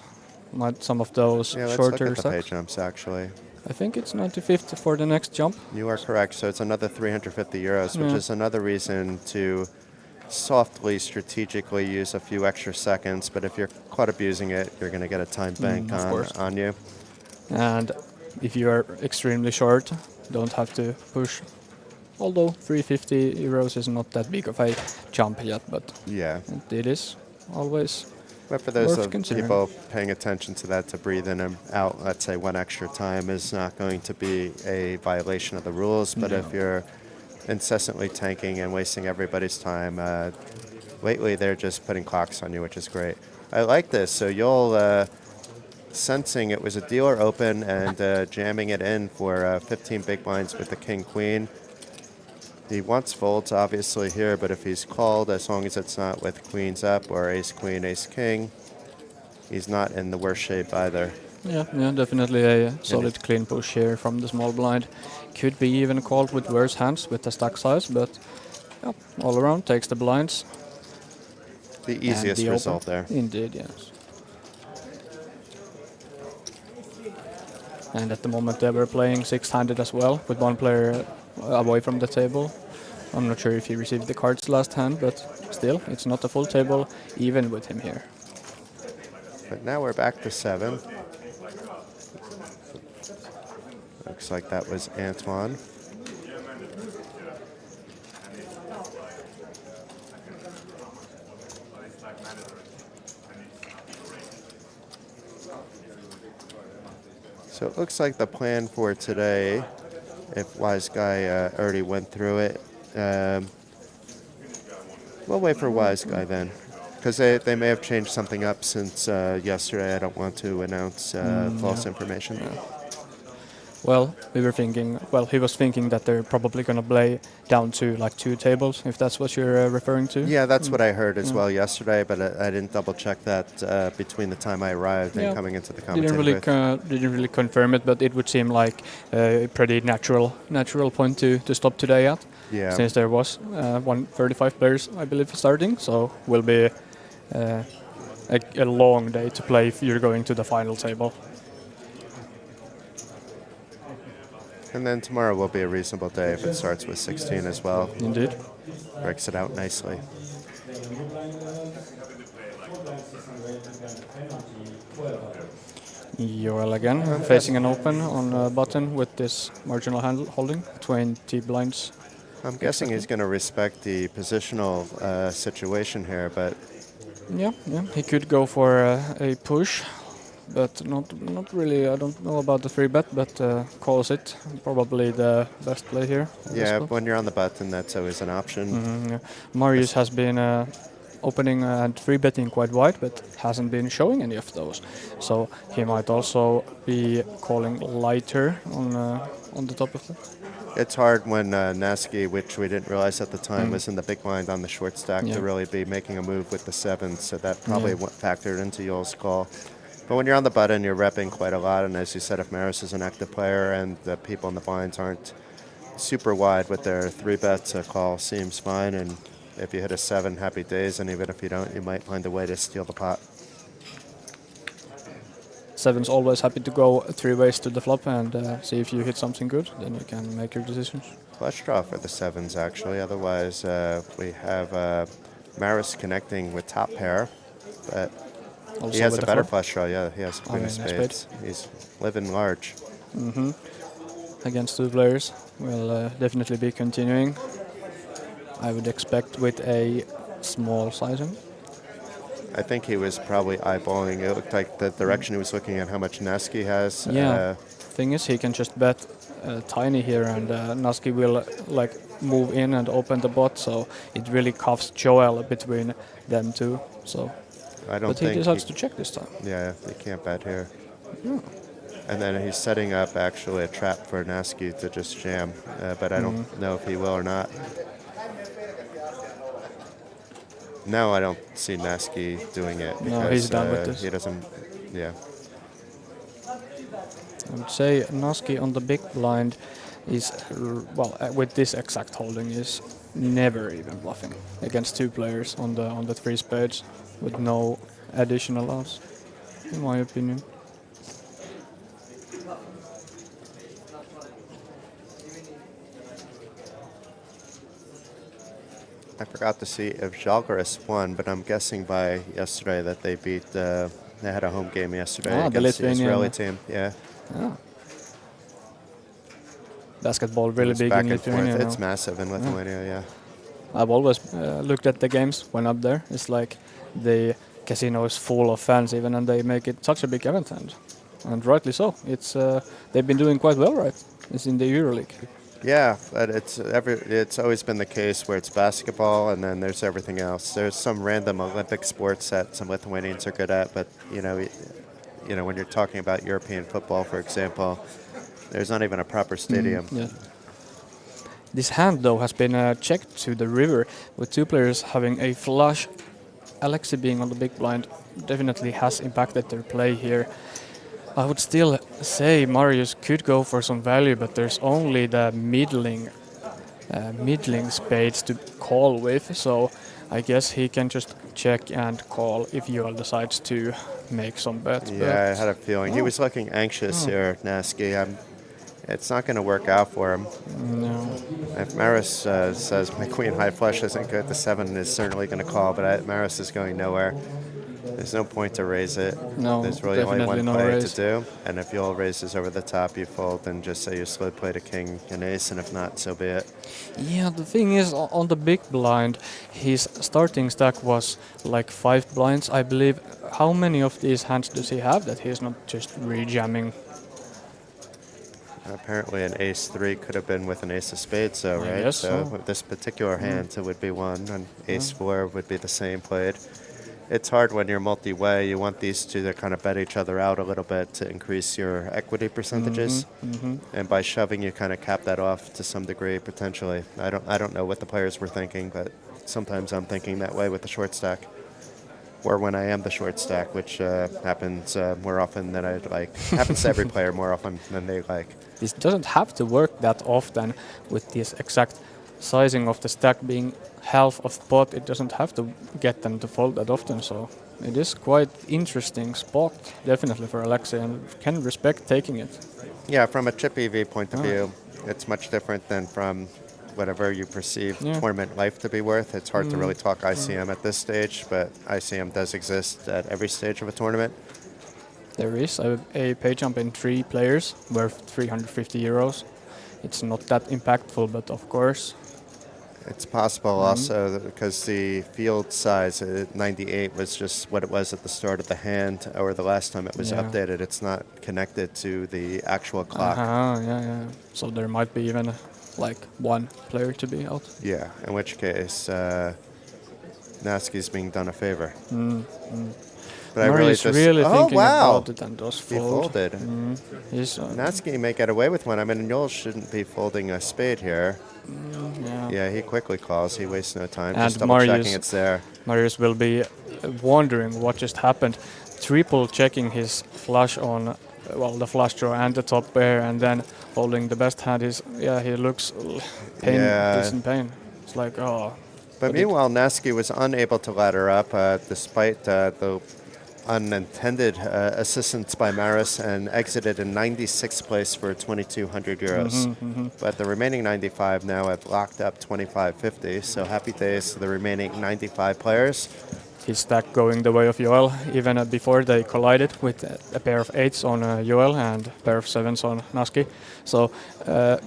Might some of those Yeah, let's shorter look at the pay stacks. jumps, actually. I think it's 95th for the next jump. You are correct. So it's another 350 euros, which is another reason to softly, strategically use a few extra seconds. But if you're caught abusing it, you're going to get a time bank on you. And if you are extremely short, don't have to push. Although 350 euros is not that big of a jump yet, but Yeah. it is always. But for those Worth of considering. people paying attention to that, to breathe in and out, let's say 1 extra time is not going to be a violation of the rules. But if you're incessantly tanking and wasting everybody's time, lately they're just putting clocks on you, which is great. I like this. So you'll sensing it was a dealer open and jamming it in for 15 big blinds with the king queen. He wants folds, obviously, here, but if he's called, as long as it's not with queens up or ace queen, ace king, he's not in the worst shape either. Yeah, definitely a solid clean push here from the small blind. Could be even called with worse hands with the stack size, but yeah, all around takes the blinds. The and easiest the result open. there. Indeed, yes. And at the moment they were playing 6-handed as well, with 1 player away from the table. I'm not sure if he received the cards last hand, but still, it's not a full table, even with him here. But now we're back to 7. Looks like that was Antoine. So it looks like the plan for today, if Wise Guy already went through it, we'll wait for Wise Guy then. Because they may have changed something up since yesterday. I don't want to announce false information. Well, he was thinking that they're probably going to play down to like 2 tables, if that's what you're referring to. Yeah, that's what I heard as well yesterday, but I didn't double check that between the time I arrived and coming into the competition. Didn't really confirm it, but it would seem like a pretty natural point to stop today at. Yeah. Since there was 135 players, I believe, starting, so will be a long day to play if you're going to the final table. And then tomorrow will be a reasonable day if it starts with 16 as well. Indeed. Breaks it out nicely. Joel again, facing an open on a button with this marginal hand holding, 20 blinds. I'm guessing he's going to respect the positional situation here, but... Yeah, he could go for a push, but not really. I don't know about the 3-bet, but calls it. Probably the best play here. Yeah, when you're on the button, that's always an option. Yeah. Marius has been opening and 3-betting quite wide, but hasn't been showing any of those. So he might also be calling lighter on the top of that. It's hard when Nasky, which we didn't realize at the time, was in the big blind on the short stack to really be making a move with the sevens. So that probably factored into Yoel's call. But when you're on the button, you're repping quite a lot. And as you said, if Maris is an active player and the people in the blinds aren't super wide with their 3-bets, a call seems fine. And if you hit a 7, happy days. And even if you don't, you might find a way to steal the pot. Seven's always happy to go 3 ways to the flop and see if you hit something good, then you can make your decisions. Flush draw for the 7s, actually. Otherwise, we have Maris connecting with top pair, but Also he has with a the better flop. flush draw. Yeah, he has queen of spades. He's living large. Against 2 players will definitely be continuing. I would expect with a small sizing. I think he was probably eyeballing. It looked like the direction he was looking at how much Nasky has. Yeah. Thing is, he can just bet tiny here, and Nasky will like move in and open the bot, so it really cuffs Joel between them two. So, I don't but he think decides to check this time. Yeah, he can't bet here. And then he's setting up actually a trap for Nasky to just jam, but I don't know if he will or not. No, I don't see Nasky doing it because No, he's done with this. he doesn't. Yeah, I would say Nasky on the big blind is, with this exact holding, is never even bluffing against 2 players on the 3 spades with no additional odds, in my opinion. I forgot to see if Žalgiris won, but I'm guessing by yesterday that they beat. They had a home game yesterday the against the Lithuanian. Israeli team. Yeah, Basketball really it's big back in and forth. Lithuania. It's massive in Lithuania. Yeah. I've always looked at the games when up there. It's like the casino is full of fans even, and they make it such a big event, and rightly so. It's they've been doing quite well, right? It's in the EuroLeague. Yeah, but it's always been the case where it's basketball and then there's everything else. There's some random Olympic sports that some Lithuanians are good at, but you know when you're talking about European football, for example, there's not even a proper stadium. Yeah. This hand though has been checked to the river with 2 players having a flush. Alexei being on the big blind definitely has impacted their play here. I would still say Marius could go for some value, but there's only the middling spades to call with, so I guess he can just check and call if Joel decides to make some bets. Yeah, I had a feeling. He was looking anxious here, Nasky. It's not going to work out for him. No. If Maris says my queen high flush isn't good, the 7 is certainly going to call, but Maris is going nowhere. There's no point to raise it. No, there's really only definitely one no play raise. to do, and if Joel raises over the top, you fold and just say you slow play to king and ace, and if not, so be it. Yeah, the thing is, on the big blind, his starting stack was like 5 blinds, I believe. How many of these hands does he have that he's not just rejamming? Apparently an ace-3 could have been with an ace of spades, though, I right? guess So so. with this particular hand, it would be 1, and ace-4 would be the same played. It's hard when you're multi-way. You want these two to kind of bet each other out a little bit to increase your equity percentages. And by shoving, you kind of cap that off to some degree, potentially. I don't know what the players were thinking, but sometimes I'm thinking that way with the short stack. Or when I am the short stack, which happens more often than I'd like. Happens to every player more often than they like. This doesn't have to work that often with this exact sizing of the stack being half of pot. It doesn't have to get them to fold that often, so it is quite interesting spot, definitely for Alexei, and can respect taking it. Yeah, from a chip EV point of view, it's much different than from whatever you perceive tournament life to be worth. It's hard to really talk ICM at this stage, but ICM does exist at every stage of a tournament. There is a pay jump in 3 players worth 350 euros. It's not that impactful, but of course. It's possible also because the field size at 98 was just what it was at the start of the hand, or the last time it was updated. It's not connected to the actual clock. Yeah. So there might be even like 1 player to be out. Yeah, in which case Nasky's being done a favor. But I Murray's really really just... thinking wow! about it and does He fold. folded. He's, Natsuki may get away with one. I mean, Joel shouldn't be folding a spade here. yeah. Yeah, he quickly calls. He wastes no time. And Just double checking Marius- it's there. Marius will be wondering what just happened. Triple checking his flush on, well, the flush draw and the top pair, and then holding the best hand. He looks pain. Yeah. He's in pain. It's like, oh. But meanwhile, Natsuki was unable to ladder up despite the unintended assistance by Maris and exited in 96th place for 2,200 euros. But the remaining 95 now have locked up 2,550. So happy days to the remaining 95 players. His stack going the way of Joel, even before they collided with a pair of 8s on Joel and a pair of 7s on Naski. So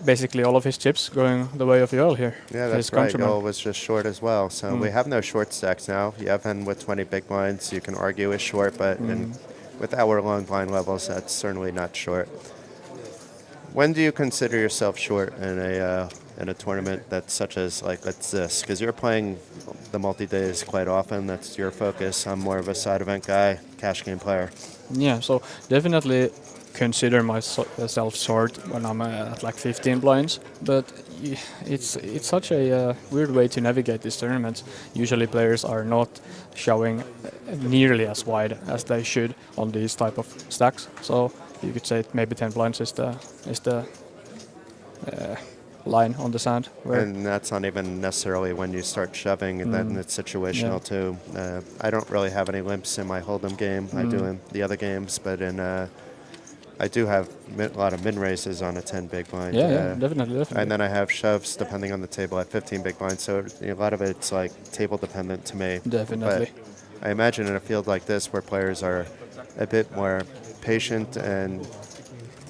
basically all of his chips going the way of Joel here. Yeah, his that's right. countryman. Joel was just short as well. So we have no short stacks now. Yevhen with 20 big blinds, you can argue is short, but with our long blind levels, that's certainly not short. When do you consider yourself short in a tournament that's such as like this? Because you're playing the multi-days quite often. That's your focus. I'm more of a side event guy, cash game player. Yeah, so definitely consider myself short when I'm at like 15 blinds, but it's such a weird way to navigate these tournaments. Usually players are not showing nearly as wide as they should on these type of stacks. So you could say maybe 10 blinds is the line on the sand. And that's not even necessarily when you start shoving, and then it's situational too. I don't really have any limps in my hold'em game. I do in the other games, but I do have a lot of min raises on a 10 big blind. Yeah, definitely. And then I have shoves depending on the table at 15 big blinds. So a lot of it's like table dependent to me. Definitely. But I imagine in a field like this where players are a bit more patient and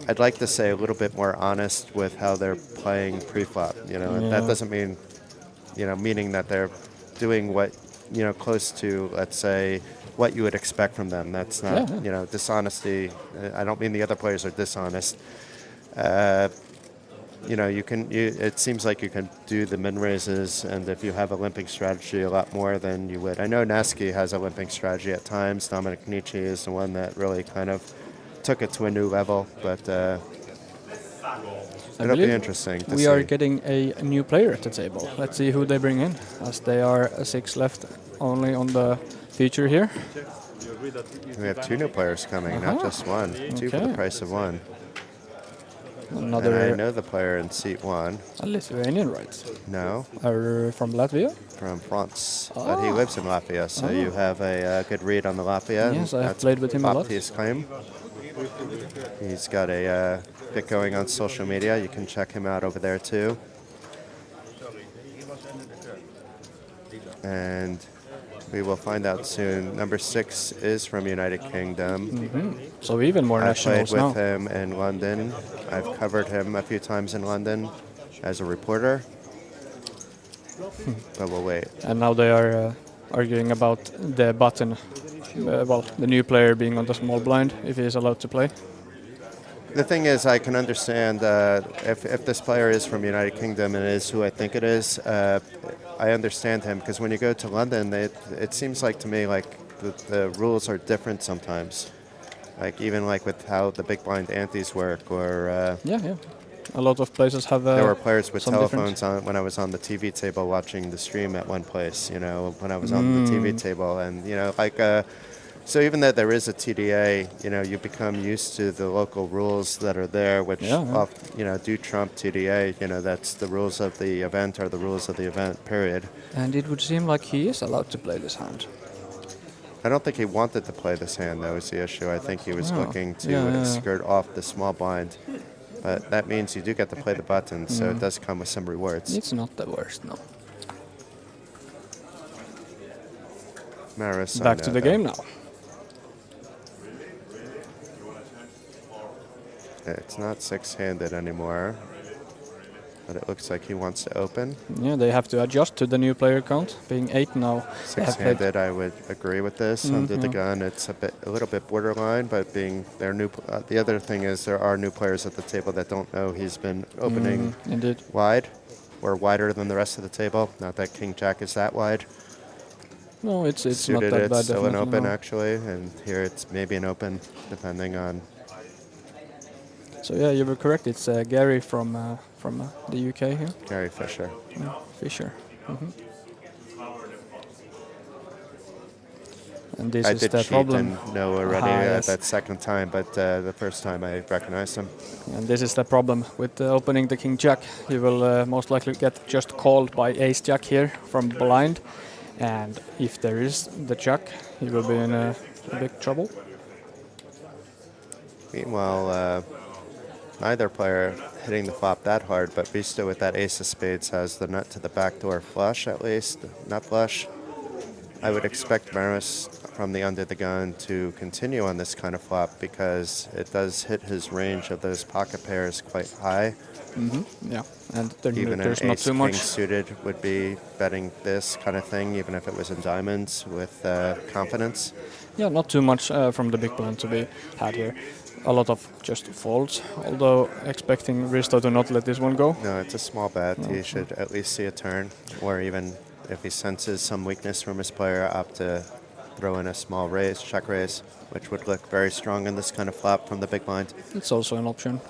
I'd like to say a little bit more honest with how they're playing pre-flop. And that doesn't mean, meaning that they're doing what, close to, let's say, what you would expect from them. That's not, dishonesty. I don't mean the other players are dishonest. It seems like you can do the min raises, and if you have a limping strategy a lot more than you would. I know Naski has a limping strategy at times. Dominic Nietzsche is the one that really kind of took it to a new level, but it'll be interesting to see. We are getting a new player at the table. Let's see who they bring in, as they are 6 left only on the feature here. We have 2 new players coming, not just one. 2 for the price of 1. Another. And I know the player in seat 1. A Lithuanian, right? No, Are from Latvia? from France, but he lives in Latvia, so you have a good read on the Latvia. Yes, I have played with him a lot. His claim. He's got a bit going on social media. You can check him out over there too. And we will find out soon. Number 6 is from United Kingdom. So even more I've played nationals now. with him in London. I've covered him a few times in London as a reporter. But we'll wait. And now they are arguing about the button. The new player being on the small blind, if he is allowed to play. The thing is, I can understand if this player is from United Kingdom and is who I think it is, I understand him, because when you go to London, it seems like to me like the rules are different sometimes. Like even like with how the big blind antes work, or Yeah. A lot of places have. There were players with some telephones on when I was on the TV table watching the stream at one place. When I was on the TV table, and so even though there is a TDA, you become used to the local rules that are there, which do trump TDA. That's the rules of the event are the rules of the event. Period. And it would seem like he is allowed to play this hand. I don't think he wanted to play this hand. That was the issue. I think he was looking to skirt off the small blind. But that means you do get to play the button, so it does come with some rewards. It's not the worst, no. Maris Back to the game now. It's not 6-handed anymore, but it looks like he wants to open. Yeah, they have to adjust to the new player count, being 8 now. 6-handed, I would agree with this. Under the gun, it's a little bit borderline, but being their new. The other thing is there are new players at the table that don't know he's been opening Indeed. wide, or wider than the rest of the table. Not that King Jack is that wide. No, it's not suited that it's bad. still an Definitely open no. actually, and here it's maybe an open, depending on. So yeah, you were correct. It's Gary from the UK here. Gary Fisher. Fisher. And this I is did the cheat problem. and know already Yes. that second time, but the first time I recognized him. And this is the problem with opening the King Jack. You will most likely get just called by Ace Jack here from blind, and if there is the Jack, you will be in a big trouble. Meanwhile, neither player hitting the flop that hard, but Risto with that ace of spades has the nut to the backdoor flush at least, nut flush. I would expect Maris from the under the gun to continue on this kind of flop because it does hit his range of those pocket pairs quite high. Yeah, and Even an there's not ace too king much. suited would be betting this kind of thing, even if it was in diamonds with confidence. Yeah, not too much from the big blind to be had here. A lot of just folds, although expecting Risto to not let this one go. No, it's a small bet. He should at least see a turn, or even if he senses some weakness from his player, opt to throw in a small raise, check raise, which would look very strong in this kind of flop from the big blind. It's also an option.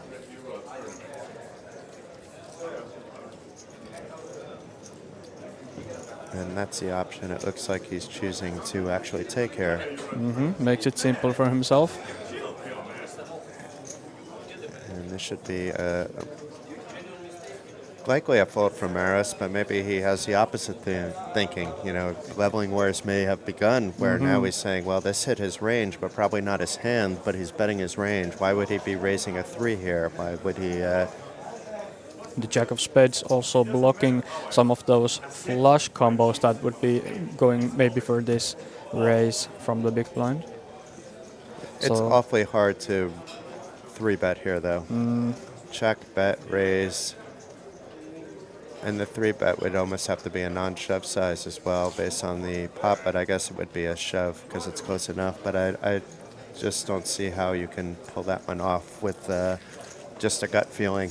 And that's the option it looks like he's choosing to actually take here. Makes it simple for himself. And this should be likely a fault from Maris, but maybe he has the opposite thinking. You know, leveling wars may have begun, where now he's saying, well, this hit his range, but probably not his hand, but he's betting his range. Why would he be raising a 3 here? Why would he... The Jack of Spades also blocking some of those flush combos that would be going maybe for this raise from the big blind. It's awfully hard to 3-bet here, though. Check, bet, raise. And the 3-bet would almost have to be a non-shove size as well based on the pop, but I guess it would be a shove because it's close enough. But I just don't see how you can pull that one off with just a gut feeling.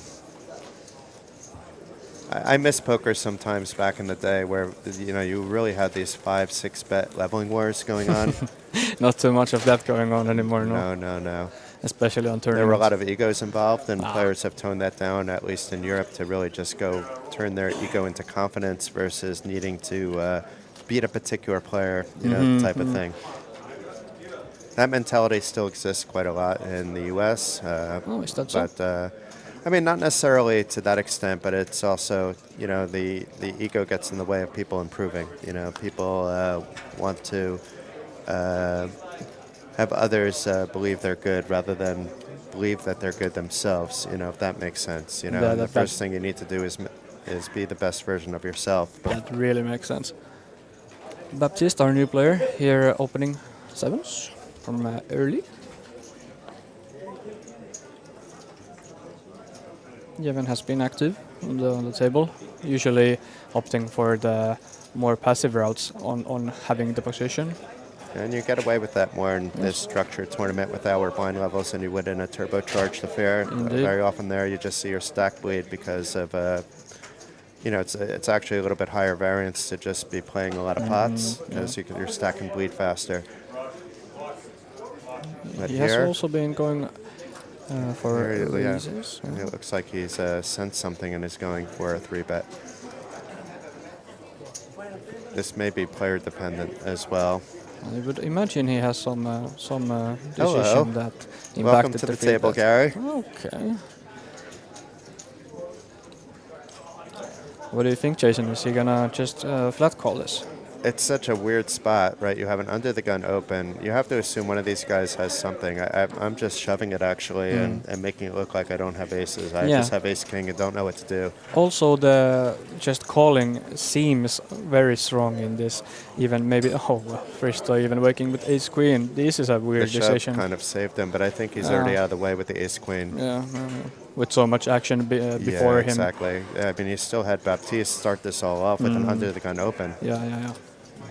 I miss poker sometimes back in the day where, you know, you really had these 5-6 bet leveling wars going on. Not too much of that going on anymore, no. No. Especially on tournaments. There were a lot of egos involved, and players have toned that down, at least in Europe, to really just go turn their ego into confidence versus needing to beat a particular player, you know, type of thing. That mentality still exists quite a lot in the U.S. Is that so? But I mean, not necessarily to that extent, but it's also, you know, the ego gets in the way of people improving. You know, people want to have others believe they're good rather than believe that they're good themselves, you know, if that makes sense. You know, Yeah, and the first thing you need to do is be the best version of yourself. That really makes sense. Baptiste, our new player, here opening sevens from early. Jevon has been active on the table, usually opting for the more passive routes on having the position. And you get away with that more in this structured tournament with our blind levels than you would in a turbocharged affair. Very often there you just see your stack bleed because of, you know, it's actually a little bit higher variance to just be playing a lot of pots because your stack can bleed faster. But He has also been going for raises. It looks like he's sensed something and is going for a 3-bet. This may be player dependent as well. I would imagine he has some Hello. decision that impacted Welcome to the table, Gary. Okay. What do you think, Jason? Is he gonna just flat call this? It's such a weird spot, right? You have an under the gun open. You have to assume one of these guys has something. I'm just shoving it actually and making it look like I don't have aces. I just have ace king and don't know what to do. Also, the just calling seems very strong in this. Even maybe Risto even working with ace queen. This is a weird The decision. shove kind of saved him, but I think he's already out of the way with the ace queen. Yeah, with so much action before him. Exactly. I mean, he still had Baptiste start this all off with an under the gun open. Yeah.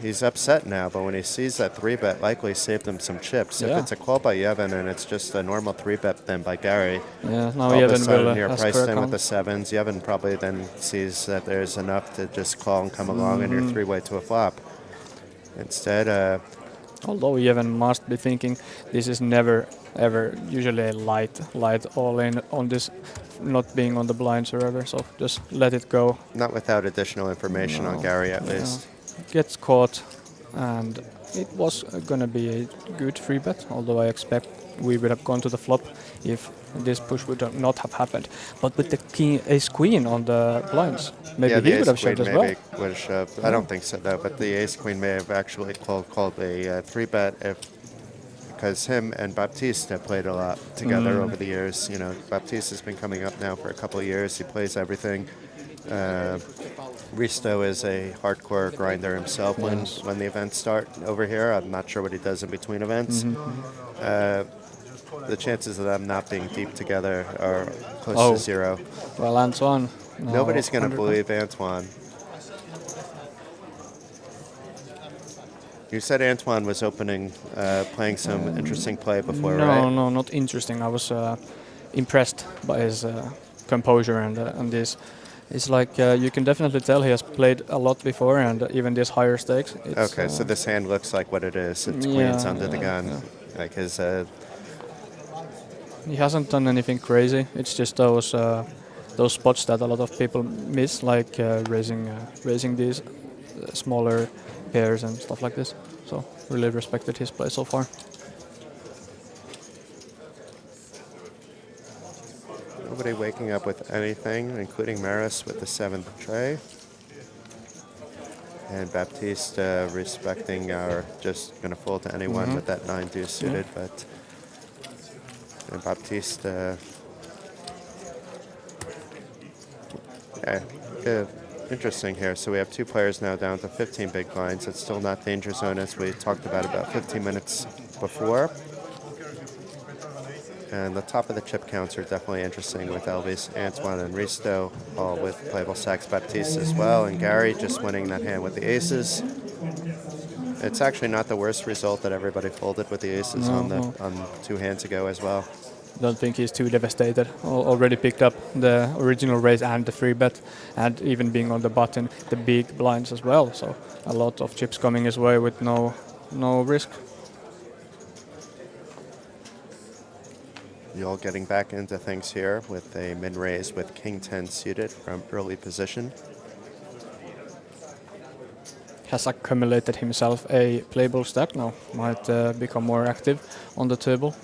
He's upset now, but when he sees that 3-bet, likely saved him some chips. If it's a call by Jevon and it's just a normal 3-bet then by Gary, yeah, now all of a Jevon sudden will you're ask priced for a in call. with the sevens. Jevon probably then sees that there's enough to just call and come along and you're 3-way to a flop. Instead, Although Yeven must be thinking this is never ever usually a light all in on this not being on the blinds or ever, so just let it go. not without additional information on Gary at least. Gets caught, and it was gonna be a good free bet, although I expect we would have gone to the flop if this push would have not have happened. But with the king ace queen on the blinds, maybe Yeah, the he would ace have queen shoved as maybe well. would have shoved. I don't think so though, but the ace queen may have actually called a 3-bet because him and Baptiste have played a lot together over the years. You know, Baptiste has been coming up now for a couple of years. He plays everything. Risto is a hardcore grinder himself when the events start over here. I'm not sure what he does in between events. The chances of them not being deep together are close to zero. Well, Antoine. No, Nobody's going to 100%. believe Antoine. You said Antoine was opening, playing some interesting play before, right? No, not interesting. I was impressed by his composure and this. It's like you can definitely tell he has played a lot before, and even this higher stakes. It's, Okay, so this hand looks like what it is. It's queens under the gun. Yeah. Like his, He hasn't done anything crazy. It's just those spots that a lot of people miss, like raising these smaller pairs and stuff like this. So really respected his play so far. nobody waking up with anything, including Maris with the 7th tray. And Baptiste respecting our just going to fold to anyone with that 9 deuce suited, but and Baptiste interesting here. So we have 2 players now down to 15 big blinds. It's still not danger zone as we talked about 15 minutes before. And the top of the chip counts are definitely interesting with Elvis, Antoine, and Risto, all with playable Sacks Baptiste as well. And Gary just winning that hand with the aces. It's actually not the worst result that everybody folded with the aces on 2 hands ago as well. Don't think he's too devastated. Already picked up the original raise and the free bet, and even being on the button, the big blinds as well. So a lot of chips coming his way with no risk. You'll getting back into things here with a min-raise with King 10 suited from early position. Has accumulated himself a playable stack now. Might become more active on the table.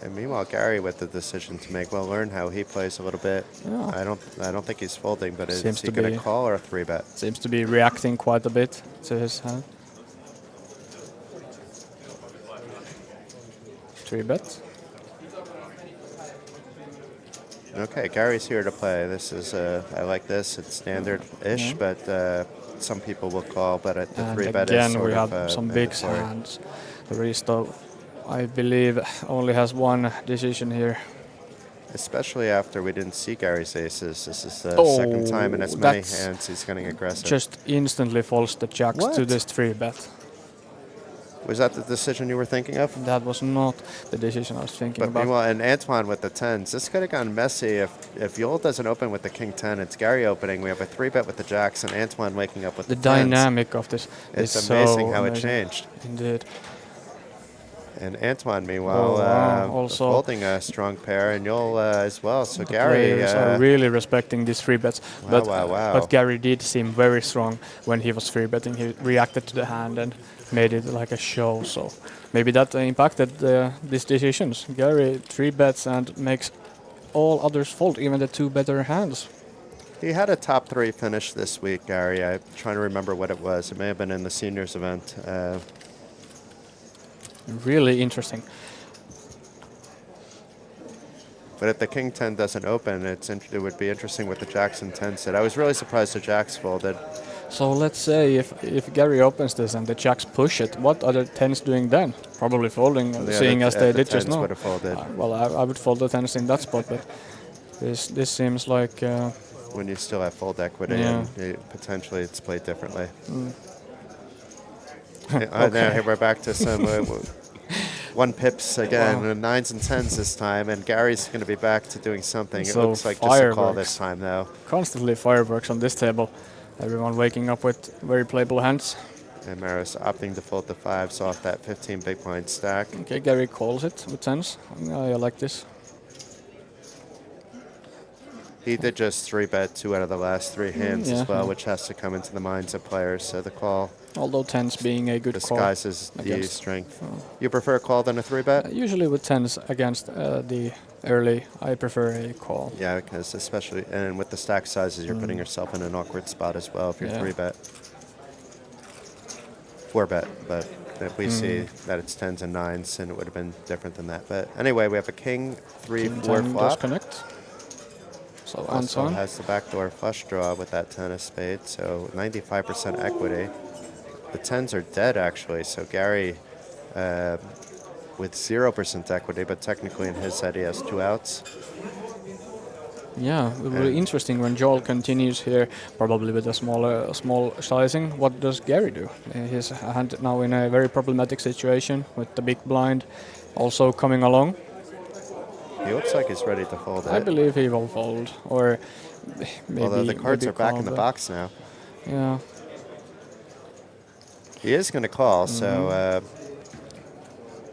And meanwhile, Gary with the decision to make. Well, learn how he plays a little bit. Yeah. I don't think he's folding, but is Seems he to going be. to call or a 3-bet? Seems to be reacting quite a bit to his hand. 3-bet. Okay, Gary's here to play. This is, I like this. It's standard-ish, but some people will call, but at the And 3-bet is again, sort we of have some big mandatory. hands. Risto, I believe, only has one decision here. Especially after we didn't see Gary's aces. This is the second time in as many that's hands he's getting aggressive. Just instantly falls the jacks to What? this 3-bet. Was that the decision you were thinking of? That was not the decision I was thinking But about. meanwhile, and Antoine with the 10s. This could have gone messy if Yul doesn't open with the King 10. It's Gary opening. We have a 3-bet with the jacks and Antoine waking up with The the 10s. dynamic of this It's is amazing so how amazing. it changed. Indeed. And Antoine, meanwhile, also holding a strong pair, and Yul as well. So Gary, Players are really respecting these 3-bets. Wow. But Gary did seem very strong when he was 3-betting. He reacted to the hand and made it like a show. So maybe that impacted these decisions. Gary 3-bets and makes all others fold, even the 2 better hands. he had a top 3 finish this week, Gary. I'm trying to remember what it was. It may have been in the seniors event. Really interesting. But if the King 10 doesn't open, it would be interesting what the Jacks and 10 said. I was really surprised the Jacks folded. So let's say if Gary opens this and the jacks push it, what are the 10s doing then? Probably folding, seeing as they did just now. would have folded. Well, I would fold the 10s in that spot, but this seems like... When you still have fold equity Yeah. and potentially it's played differently. Okay. Now here we're back to some 1 pips again, Wow. and 9s and 10s this time, and Gary's going to be back to doing something. It So looks like just a call fireworks. this time, though. Constantly fireworks on this table. Everyone waking up with very playable hands. And Maros opting to fold the 5s off that 15 big blind stack. Okay, Gary calls it with 10s. I like this. He did just 3-bet 2 out of the last 3 hands Yeah, as well, yeah. which has to come into the minds of players. So the call Although 10s being a good disguises call the against. strength. You prefer a call than a 3-bet? Usually with 10s against the early, I prefer a call. Yeah, because especially, and with the stack sizes, you're putting yourself in an awkward spot as well if you're Yeah. 3-bet. 4-bet, but if we see that it's 10s and 9s, and it would have been different than that. But anyway, we have a king, 3, King 4 10 does flop. connect. So Also Anton. has the backdoor flush draw with that 10 of spades, so 95% equity. The 10s are dead, actually, so Gary with 0% equity, but technically in his head he has 2 outs. Yeah, it will be interesting when Joel continues here, probably with a small sizing. What does Gary do? His hand now in a very problematic situation with the big blind also coming along. He looks like he's ready to fold it. I believe he will fold, or maybe. Although the cards maybe are back call, in the but box now. Yeah, He is going to call, so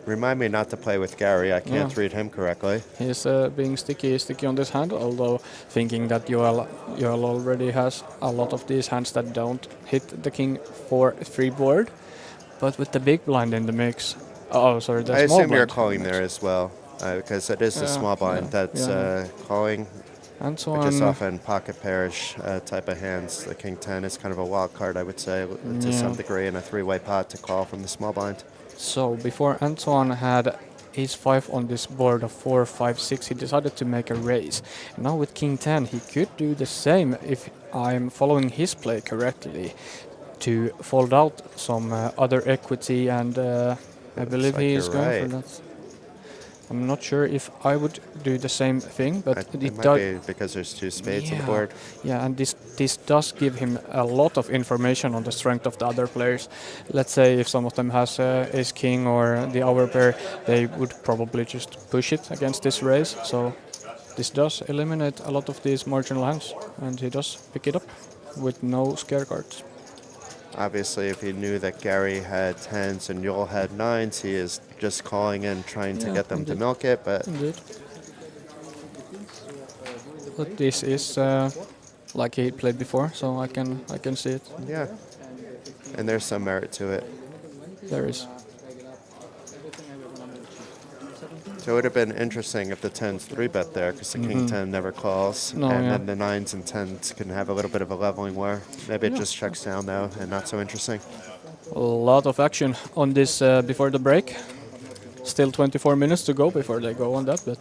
remind me not to play with Gary. I can't read him correctly. he's being sticky on this hand, although thinking that Joel already has a lot of these hands that don't hit the king for free board. But with the big blind in the mix, oh sorry, the I small assume you're blind calling mix. there as well, because it is the small blind that's calling. Antoine, Just often pocket parish type of hands. The king 10 is kind of a wild card, I would say, to some degree, in a 3-way pot to call from the small blind. So before Antoine had ace-5 on this board of 4, 5, 6, he decided to make a raise. Now with king 10, he could do the same if I'm following his play correctly, to fold out some other equity, and I believe like he is you're going right. for that. I'm not sure if I would do the same thing, but It it might does. be because there's 2 spades on the board. Yeah, and this does give him a lot of information on the strength of the other players. Let's say if some of them has ace king or the hour pair, they would probably just push it against this raise. So this does eliminate a lot of these marginal hands, and he does pick it up with no scare cards. Obviously, if he knew that Gary had 10s and Joel had 9s, he is just calling in, trying to get them to milk it, but Indeed. But this is like he played before, so I can see it. yeah. And there's some merit to it. There is. So it would have been interesting if the 10s 3-bet there, because the king 10 never calls, No, and yeah. then the 9s and 10s can have a little bit of a leveling war. Maybe it just checks down, though, and not so interesting. A lot of action on this before the break. Still 24 minutes to go before they go on that, but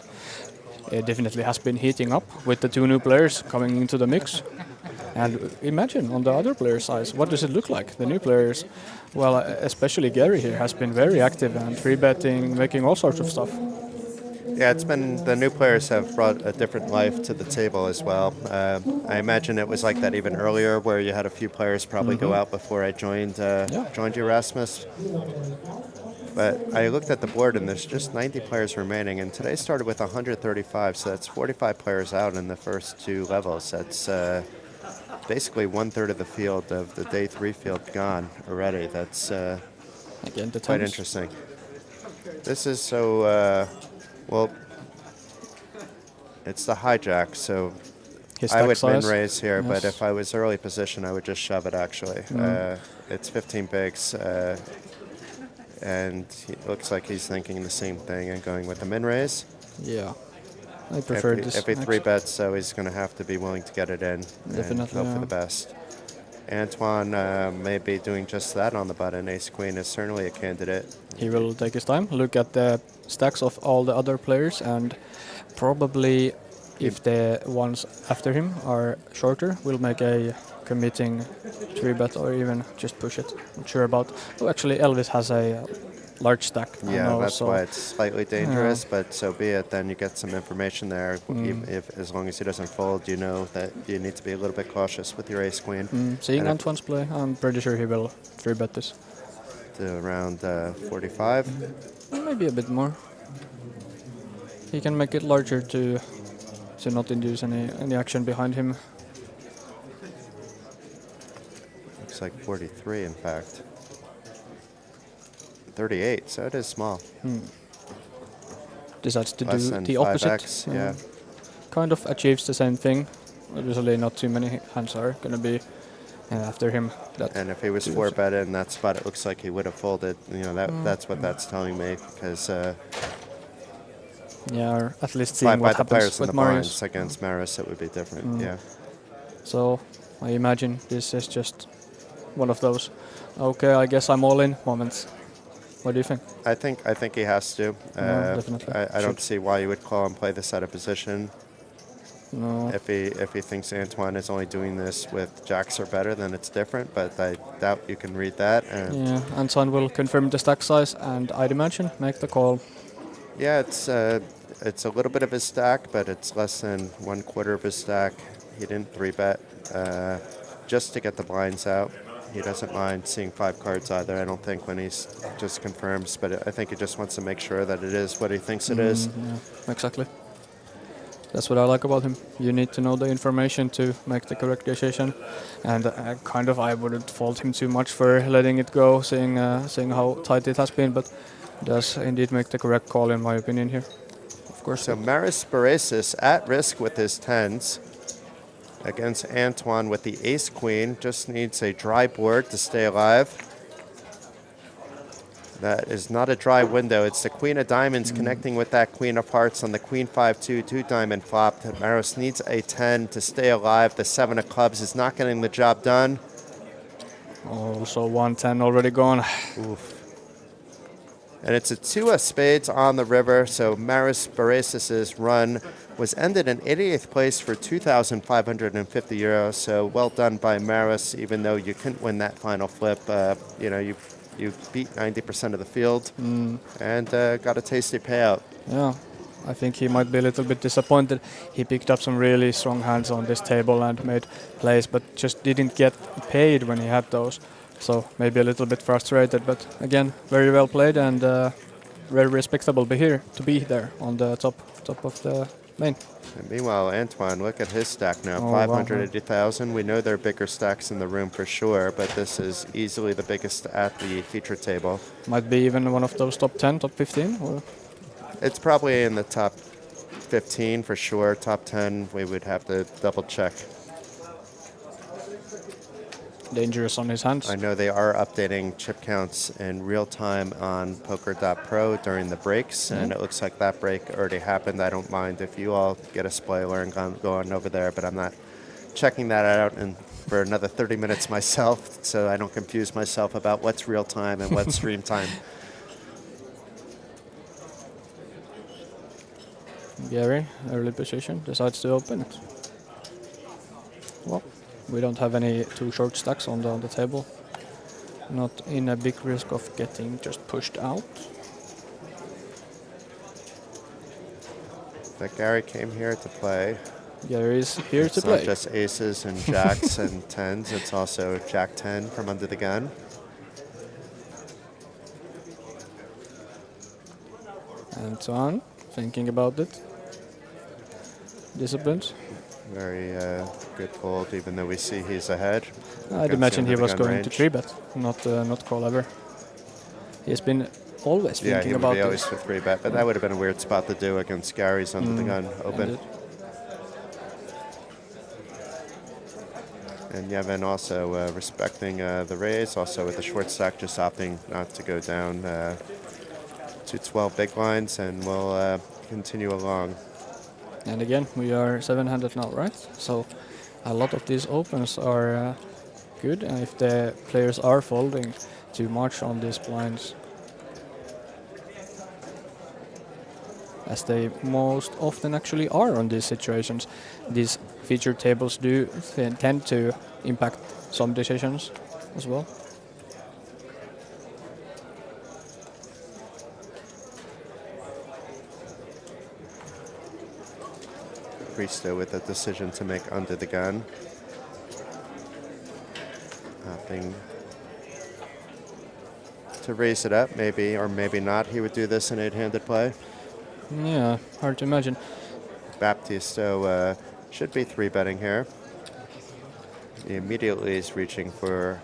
it definitely has been heating up with the 2 new players coming into the mix. And imagine on the other players' side, what does it look like? The new players, well, especially Gary here, has been very active and 3-betting, making all sorts of stuff. Yeah, it's been, the new players have brought a different life to the table as well. I imagine it was like that even earlier, where you had a few players probably go out before I joined you, Rasmus. But I looked at the board, and there's just 90 players remaining, and today started with 135, so that's 45 players out in the first 2 levels. That's basically 1/3 of the field of the day 3 field gone already. That's Again, the quite tens. interesting. This is so, well, it's the hijack, so His I stack would min size. raise here, but Yes. if I was early position, I would just shove it, actually. It's 15 bigs, and it looks like he's thinking the same thing and going with the min raise. Yeah, I prefer this. If he actually. 3-bets, so he's going to have to be willing to get it in and Definitely, hope for yeah. the best. Antoine may be doing just that on the button. Ace-Queen is certainly a candidate. He will take his time, look at the stacks of all the other players, and probably, if the ones after him are shorter, will make a committing 3-bet or even just push it. Not sure about. Oh, actually, Elvis has a large stack. I Yeah, know, that's so why it's slightly dangerous, but so be it. Then you get some information there. If as long as he doesn't fold, you know that you need to be a little bit cautious with your ace-queen. Seeing And if- Antoine's play, I'm pretty sure he will 3-bet this. To around 45. Maybe a bit more. He can make it larger to not induce any action behind him. Looks like 43, in fact. 38, so it is small. Decides to Less do than the opposite. 5x, yeah. Kind of achieves the same thing. Obviously, not too many hands are going to be after him. And if he was 4-betted in that spot, it looks like he would have folded. You know, that's what that's telling me, because yeah, or at least seeing by what the players happens in with the Marius. blinds against Maris, it would be different. Yeah. So I imagine this is just one of those, okay, I guess I'm all in moments. What do you think? I think he has to. Definitely. I don't see why you would call and play this out of position. No. If he thinks Antoine is only doing this with jacks or better, then it's different. But I doubt you can read that. And Yeah, Antoine will confirm the stack size, and I'd imagine make the call. yeah, it's a little bit of his stack, but it's less than 1/4 of his stack. He didn't 3-bet just to get the blinds out. He doesn't mind seeing 5 cards either, I don't think, when he's just confirms. But I think he just wants to make sure that it is what he thinks it is. Yeah, exactly. That's what I like about him. You need to know the information to make the correct decision, and kind of I wouldn't fault him too much for letting it go, seeing how tight it has been, but does indeed make the correct call in my opinion here. Of course. So Maris Baresis at risk with his 10s against Antoine with the ace-queen. Just needs a dry board to stay alive. That is not a dry window. It's the queen of diamonds connecting with that queen of hearts on the queen 5-2, 2-diamond flop. Maris needs a 10 to stay alive. The 7 of clubs is not getting the job done. Also 110 already gone. Oof. And it's a 2 of spades on the river, so Maris Baresis' run was ended in 88th place for 2,550 euros. So well done by Maris, even though you couldn't win that final flip. You know, you beat 90% of the field and got a tasty payout. Yeah, I think he might be a little bit disappointed. He picked up some really strong hands on this table and made plays, but just didn't get paid when he had those. So maybe a little bit frustrated, but again, very well played and very respectable to be there on the top of the main. And meanwhile, Antoine, look at his stack now, Oh, 580,000. We know there are bigger stacks in the room for sure, but this is easily the biggest at the feature table. Might be even one of those top 10, top 15? Or? It's probably in the top 15 for sure. Top 10, we would have to double check. Dangerous on his hands. I know they are updating chip counts in real time on poker.pro during the breaks, and it looks like that break already happened. I don't mind if you all get a spoiler and go on over there, but I'm not checking that out for another 30 minutes myself, so I don't confuse myself about what's real time and what's stream time. Gary, early position, decides to open it. Well, we don't have any too short stacks on the table. Not in a big risk of getting just pushed out. But Gary came here to play. Gary is here to It's play. not just aces and jacks and 10s, it's also jack 10 from under the gun. Antoine, thinking about it. Disciplined. Very good fold, even though we see he's ahead. I'd Against imagine the he under was the gun going range. to 3-bet, not call ever. He's been always Yeah, thinking he would about be always this. for 3-bet, but that would have been a weird spot to do against Gary's under the gun open. Indeed. And Yevon also respecting the raise, also with the short stack, just opting not to go down to 12 big blinds, and we'll continue along. And again, we are 700 now, right? So a lot of these opens are good, and if the players are folding too much on these blinds, as they most often actually are on these situations, these feature tables do tend to impact some decisions as well. Cristo with a decision to make under the gun. Opting to raise it up, maybe, or maybe not. He would do this in 8-handed play. Yeah, hard to imagine. Baptisto should be 3-betting here. He immediately is reaching for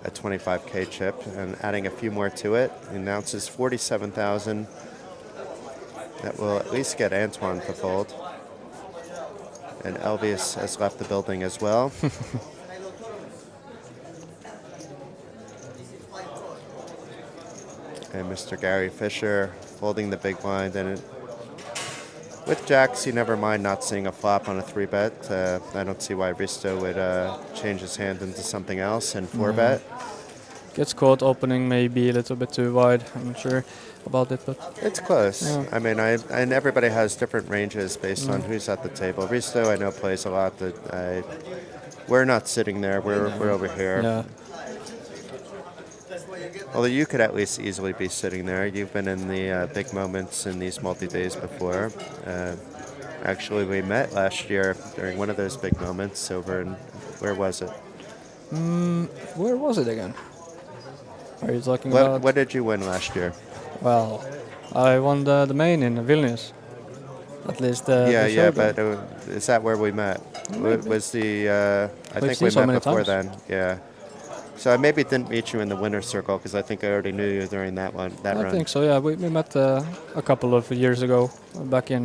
a 25K chip and adding a few more to it. He announces 47,000. That will at least get Antoine to fold. And Elvius has left the building as well. And Mr. Gary Fisher folding the big blind. And with jacks, you never mind not seeing a flop on a 3-bet. I don't see why Risto would change his hand into something else and 4-bet. Gets caught opening maybe a little bit too wide. I'm not sure about it, but It's close. Yeah. I mean, and everybody has different ranges based on who's at the table. Risto, I know, plays a lot. We're not sitting there. We're over here. yeah. Although you could at least easily be sitting there. You've been in the big moments in these multi-days before. Actually, we met last year during one of those big moments over in, where was it? Where was it again? Are you talking about? What did you win last year? Well, I won the main in Vilnius. At least the Yeah, showdown. but is that where we met? Was the I We've think seen we so met many before times. then. Yeah. So I maybe didn't meet you in the winner's circle because I think I already knew you during that run. I think so. Yeah, we met a couple of years ago back in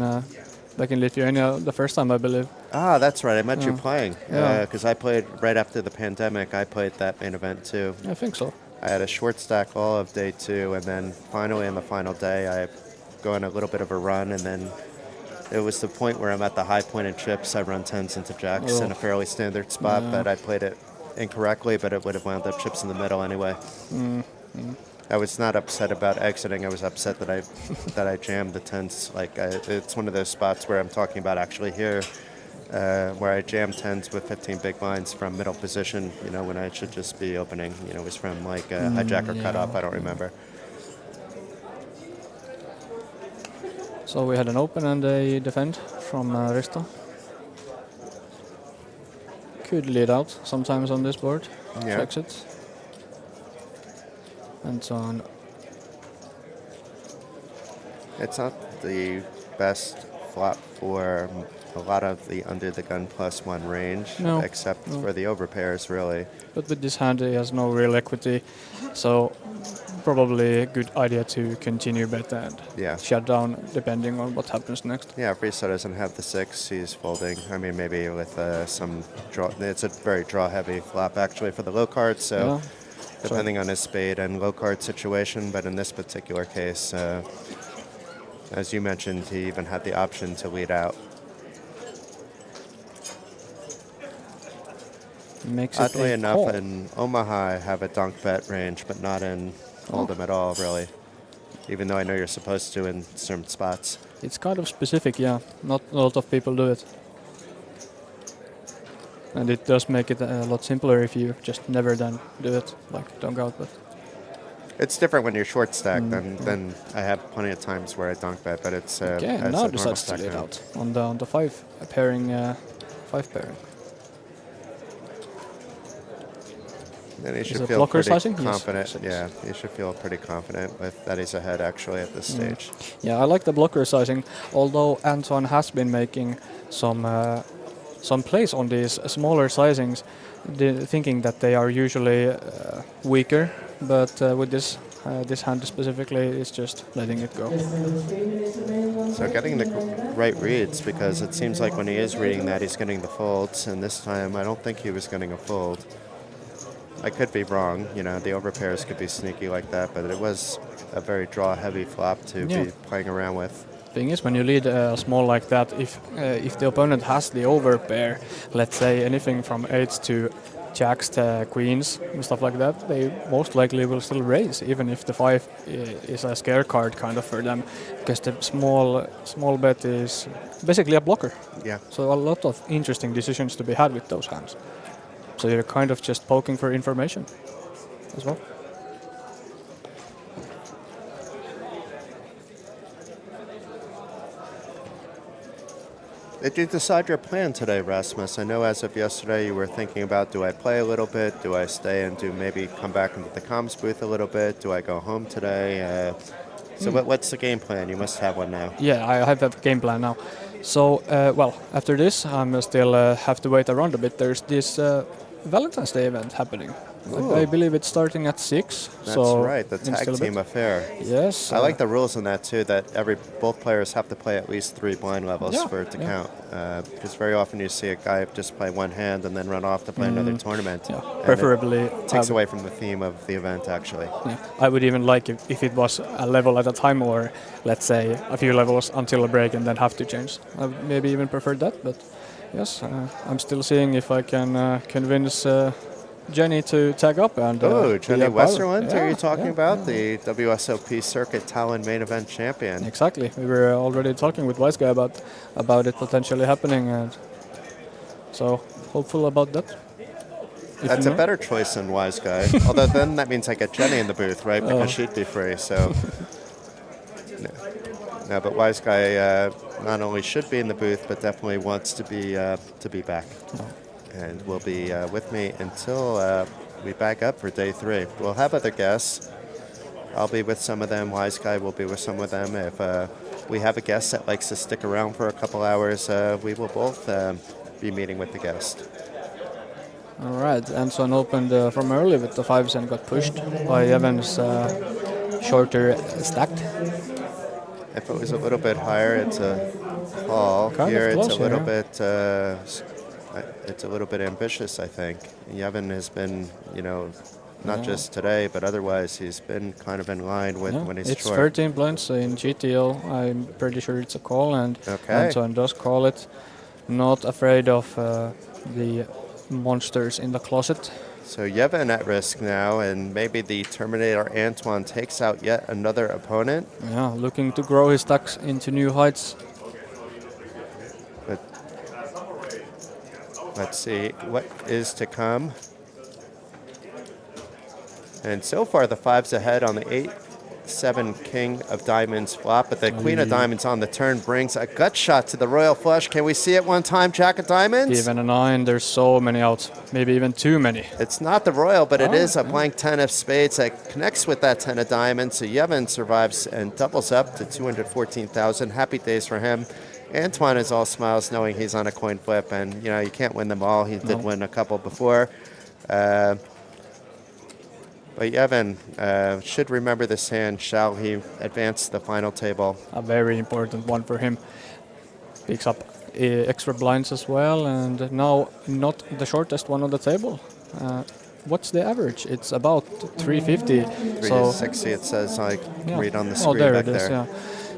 Lithuania the first time, I believe. Ah, that's right. I met you Yeah. playing Yeah. because I played right after the pandemic. I played that main event too. I think so. I had a short stack all of day 2, and then finally on the final day, I go on a little bit of a run, and then it was the point where I'm at the high point in chips. I run 10s into jacks in a fairly standard spot, but I played it incorrectly, but it would have wound up chips in the middle anyway. I was not upset about exiting. I was upset that I jammed the 10s. It's one of those spots where I'm talking about actually here, where I jammed 10s with 15 big blinds from middle position, when I should just be opening. It was from like a hijack or cutoff, I don't remember. So we had an open and a defend from Risto. Could lead out sometimes on this board. Yeah. Checks it. And so on. It's not the best flop for a lot of the under the gun +1 range, No, except for the overpairs, really. But with this hand, he has no real equity, so probably a good idea to continue bet and Yeah. shut down depending on what happens next. Yeah, if Risto doesn't have the 6, he's folding. I mean, maybe with some draw. It's a very draw-heavy flop, actually, for the low card, so Yeah. depending on his spade and low card situation. But in this particular case, as you mentioned, he even had the option to lead out. Makes it Oddly a enough, call. in Omaha, I have a dunk bet range, but not in Hold'em at all, really. Even though I know you're supposed to in certain spots. It's kind of specific, yeah. Not a lot of people do it. And it does make it a lot simpler if you just never then do it, like dunk out. But It's different when you're short stack than I have plenty of times where I dunk bet, but it's okay, as and a now normal decides to stack lead round. out on the five pairing. And he Is should it feel blocker pretty sizing? Yes. confident. Six. Yeah, he should feel pretty confident with that he's ahead actually at this stage. Yeah, I like the blocker sizing, although Antoine has been making some plays on these smaller sizings, thinking that they are usually weaker, but with this hand specifically, it's just letting it go. So getting the right reads, because it seems like when he is reading that, he's getting the folds, and this time I don't think he was getting a fold. I could be wrong, the overpairs could be sneaky like that, but it was a very draw-heavy flop to be playing around with. Thing is, when you lead small like that, if the opponent has the overpair, let's say anything from 8s to jacks to queens and stuff like that, they most likely will still raise, even if the 5 is a scare card kind of for them, because the small bet is basically a blocker. Yeah. So a lot of interesting decisions to be had with those hands. So you're kind of just poking for information as well. Did you decide your plan today, Rasmus? I know as of yesterday you were thinking about, do I play a little bit? Do I stay and do maybe come back into the comms booth a little bit? Do I go home today? So what's the game plan? You must have one now. Yeah, I have a game plan now. So, after this, I'm still have to wait around a bit. There's this Valentine's Day event happening. I believe it's starting at 6. That's so right, the in tag still a team bit. affair. Yes. I like the rules in that too. That both players have to play at least 3 blind levels for it to count. Because very often you see a guy just play one hand and then run off to play another tournament. Yeah. And Preferably. it takes away from the theme of the event, actually. Yeah. I would even like if it was a level at a time, or let's say a few levels until a break and then have to change. I would maybe even prefer that, but yes, I'm still seeing if I can convince Jenny to tag up. And Jenny Westerlund, Yeah, are you talking yeah, about? The WSOP Circuit Tallinn main event champion. Exactly. We were already talking with Wise Guy about it potentially happening, and so hopeful about that. That's a better choice than Wise Guy. Although then that means I get Jenny in the booth, right? Because she'd be free. So, no, but Wise Guy not only should be in the booth, but definitely wants to be back, and will be with me until we back up for day 3. We'll have other guests. I'll be with some of them. Wise Guy will be with some of them. If we have a guest that likes to stick around for a couple hours, we will both be meeting with the guest. All right, Anson opened from early with the 5s and got pushed by Evans' shorter stack. If it was a little bit higher, it's a call. Here it's a little bit. It's a little bit ambitious, I think. Yevon has been, not just today, but otherwise he's been kind of in line with when he's it's short. 13 blinds in GTL. I'm pretty sure it's a call, and Anton does call it. Not afraid of the monsters in the closet. So Yevon at risk now, and maybe the Terminator Antoine takes out yet another opponent. Yeah, looking to grow his stacks into new heights. But let's see what is to come. And so far the 5's ahead on the 8-7 King of Diamonds flop, but the Queen of Diamonds on the turn brings a gut shot to the Royal Flush. Can we see it one time, Jack of Diamonds? Even a 9, there's so many outs, maybe even too many. It's not the Royal, but it is a blank 10 of Spades that connects with that 10 of Diamonds. So Yevon survives and doubles up to 214,000. Happy days for him. Antoine is all smiles knowing he's on a coin flip, and you can't win them all. He did win a couple before. But Yevon should remember this hand, shall he advance to the final table. A very important one for him. Picks up extra blinds as well, and now not the shortest one on the table. What's the average? It's about 350. 360 it says, I can read on the screen there back it is, there. yeah.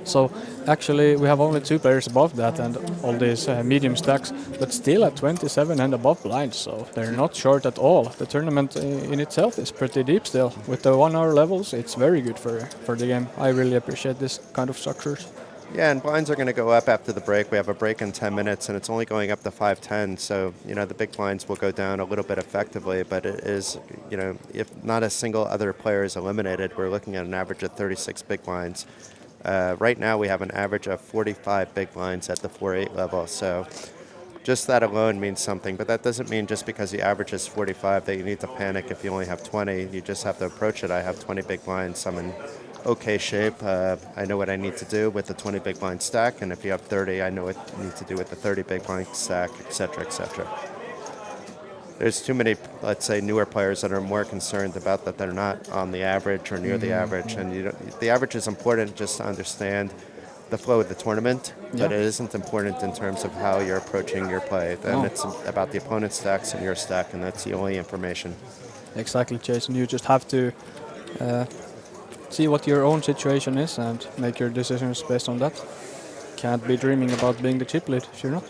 So actually we have only 2 players above that and all these medium stacks, but still at 27 and above blinds, so they're not short at all. The tournament in itself is pretty deep still. With the 1 hour levels, it's very good for the game. I really appreciate this kind of structures. Yeah, and blinds are going to go up after the break. We have a break in 10 minutes, and it's only going up to 510. So, the big blinds will go down a little bit effectively, but it is, if not a single other player is eliminated, we're looking at an average of 36 big blinds. Right now, we have an average of 45 big blinds at the 4-8 level. So, just that alone means something. But that doesn't mean just because the average is 45 that you need to panic if you only have 20. You just have to approach it. I have 20 big blinds. I'm in okay shape. I know what I need to do with the 20 big blind stack, and if you have 30, I know what I need to do with the 30 big blind stack, etc., etc. There's too many, let's say, newer players that are more concerned about that they're not on the average or near the average, and the average is important just to understand the flow of the tournament, but it isn't important in terms of how you're approaching your play. Then it's about the opponent's stacks and your stack, and that's the only information. Exactly, Jason. You just have to see what your own situation is and make your decisions based on that. Can't be dreaming about being the chip lead if you're not.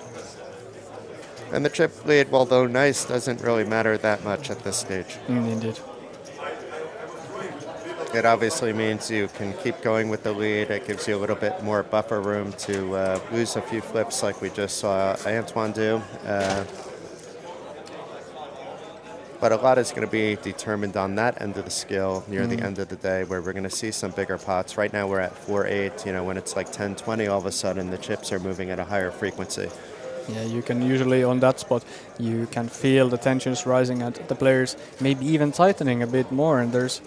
And the chip lead, although nice, doesn't really matter that much at this stage. Indeed. It obviously means you can keep going with the lead. It gives you a little bit more buffer room to lose a few flips like we just saw Antoine do. But a lot is going to be determined on that end of the scale near the end of the day, where we're going to see some bigger pots. Right now we're at 4-8. When it's like 10-20, all of a sudden the chips are moving at a higher frequency. Yeah, you can usually on that spot, you can feel the tensions rising and the players maybe even tightening a bit more, and there's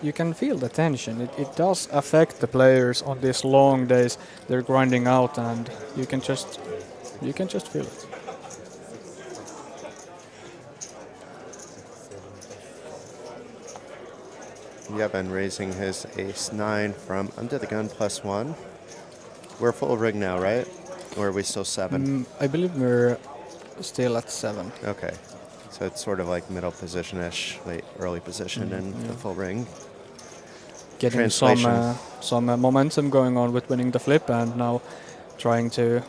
you can feel the tension. It does affect the players on these long days. They're grinding out, and you can just feel it. Yevon raising his ace-9 from under the gun +1. We're full rig now, right? Or are we still 7? I believe we're still at 7. Okay. So it's sort of like middle position-ish, late early position in the full ring. Getting some momentum going on with winning the flip, and now trying to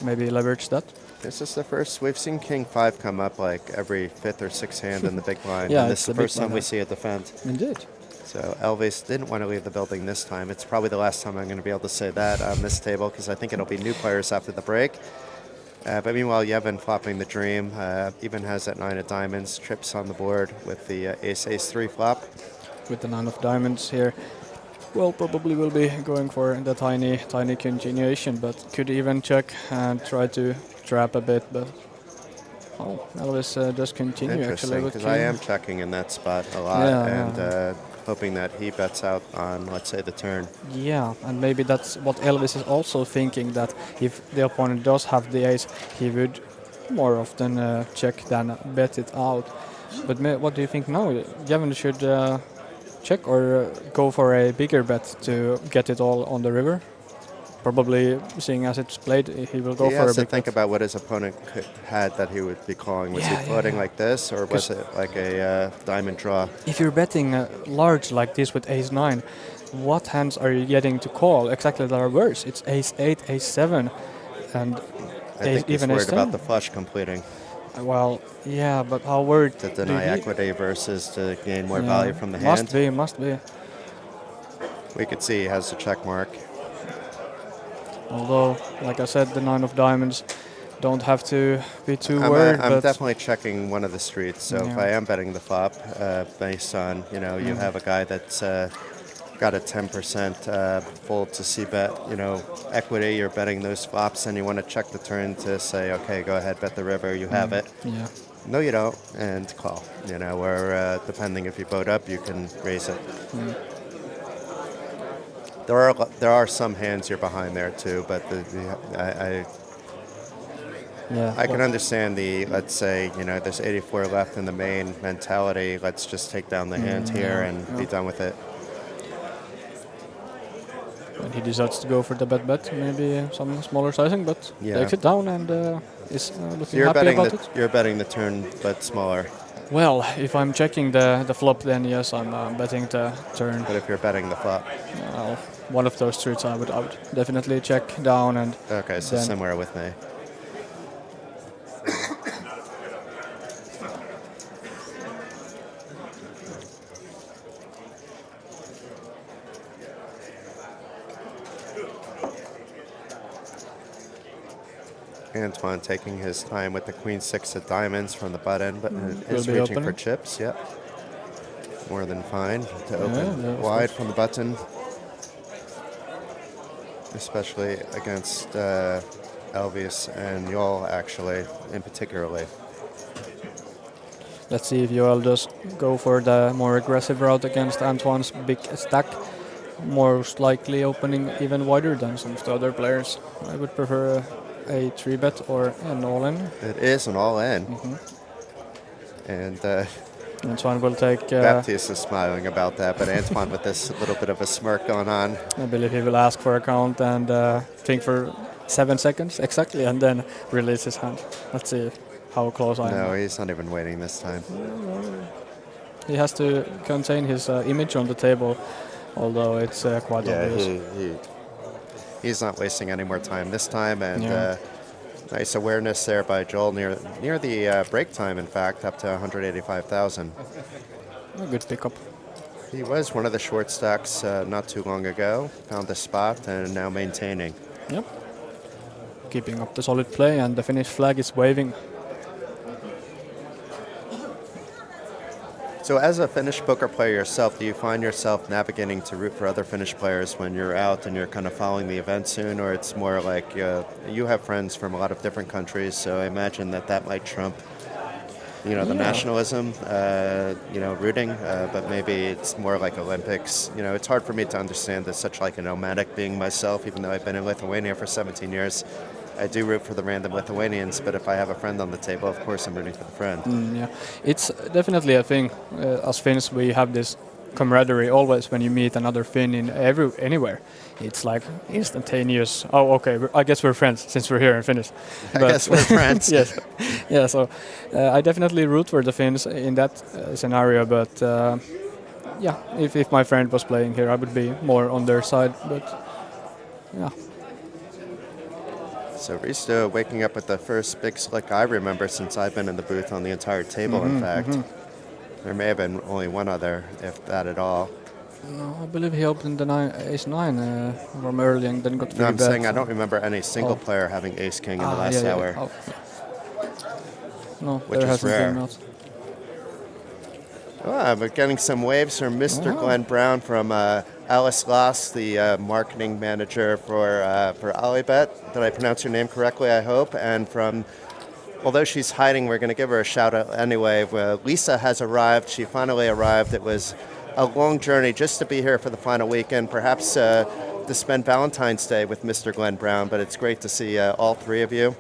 maybe leverage that. This is the first we've seen King 5 come up like every 5th or 6th hand in the big blind. Yeah, and this it's is the the big first time we blind. see it defend. Indeed. So Elvis didn't want to leave the building this time. It's probably the last time I'm going to be able to say that on this table, because I think it'll be new players after the break. But meanwhile, Yevon flopping the dream, even has that 9 of diamonds, trips on the board with the ace-3 flop. With the 9 of diamonds here. Well, probably will be going for the tiny continuation, but could even check and try to trap a bit, but Elvis just continue actually Interesting, with because I king. am checking in that spot a lot, and hoping that he bets out on, let's say, the turn. Yeah, and maybe that's what Elvis is also thinking, that if the opponent does have the ace, he would more often check than bet it out. But what do you think now? Yevon should check or go for a bigger bet to get it all on the river? Probably, seeing as it's played, he will go He for a has to big think bet. about what his opponent had that he would be calling. Was he floating like this, or was it like a diamond draw? If you're betting large like this with ace-9, what hands are you getting to call? Exactly the reverse. It's ace-8, ace-7, and I think he's even worried ace-10. about the flush completing. Well, yeah, but how worried To do deny you- equity versus to gain more Yeah, value from the hand. Must be. We could see he has the check mark. Although, like I said, the 9 of diamonds don't have to be too worried. I'm but definitely checking one of the streets. So if Yeah. I am betting the flop, based on, you have a guy that's got a 10% fold to c-bet, equity, you're betting those flops, and you want to check the turn to say, okay, go ahead, bet the river, you have it. yeah. No, you don't, and call. Or depending if you boat up, you can raise it. There are some hands you're behind there too, but I can understand the, let's say, there's 84 left in the main mentality. Let's just take down the hand here and be done with it. And he decides to go for the bet, maybe some smaller sizing, but Yeah. takes it down and is looking You're happy betting about the it. you're betting the turn, but smaller. Well, if I'm checking the flop, then yes, I'm betting the turn. But if you're betting the flop, Well, one of those streets I would definitely check down and okay, so then similar with me. Antoine taking his time with the queen 6 of diamonds from the button, but is be reaching for opening. chips. Yep, more than fine to Yeah, open of wide from the button, especially against Elvis and Yol, actually, in particularly. let's see if Joel does go for the more aggressive route against Antoine's big stack. Most likely opening even wider than some of the other players. I would prefer a 3-bet or an all-in. It is an all-in, and Antoine will take, Baptiste is smiling about that, but Antoine with this little bit of a smirk going on. I believe he will ask for a count and think for 7 seconds exactly and then release his hand. Let's see how close I am. No, he's not even waiting this time. He has to contain his image on the table, although it's quite obvious. He's not wasting any more time this time, and Yeah. nice awareness there by Joel near the break time, in fact, up to 185,000. A good pickup. He was one of the short stacks not too long ago, found the spot, and now maintaining. Yep. Keeping up the solid play, and the Finnish flag is waving. So as a Finnish poker player yourself, do you find yourself navigating to root for other Finnish players when you're out and you're kind of following the event soon, or it's more like you have friends from a lot of different countries, so I imagine that might trump, the nationalism, rooting, but maybe it's more like Olympics. It's hard for me to understand as such like a nomadic being myself, even though I've been in Lithuania for 17 years. I do root for the random Lithuanians, but if I have a friend on the table, of course I'm rooting for the friend. Yeah, it's definitely a thing. As Finns, we have this camaraderie always when you meet another Finn in anywhere. It's like instantaneous. Oh, okay. I guess we're friends since we're here in Finnish. I guess we're friends. Yes. Yeah. So I definitely root for the Finns in that scenario. But yeah, if my friend was playing here, I would be more on their side. But yeah. So Risto waking up with the first big slick I remember since I've been in the booth on the entire table, in fact. There may have been only one other, if that at all. No, I believe he opened the ace-9 from early and then got free No, I'm bet. saying I don't remember any single player having ace-king in the last hour. Oh, no, Which there is hasn't rare. been much. Oh, we're getting some waves from Mr. Glenn Brown from Alice Loss, the marketing manager for OlyBet. Did I pronounce your name correctly, I hope? And from, although she's hiding, we're going to give her a shout out anyway. Lisa has arrived. She finally arrived. It was a long journey just to be here for the final weekend, perhaps to spend Valentine's Day with Mr. Glenn Brown, but it's great to see all three of you.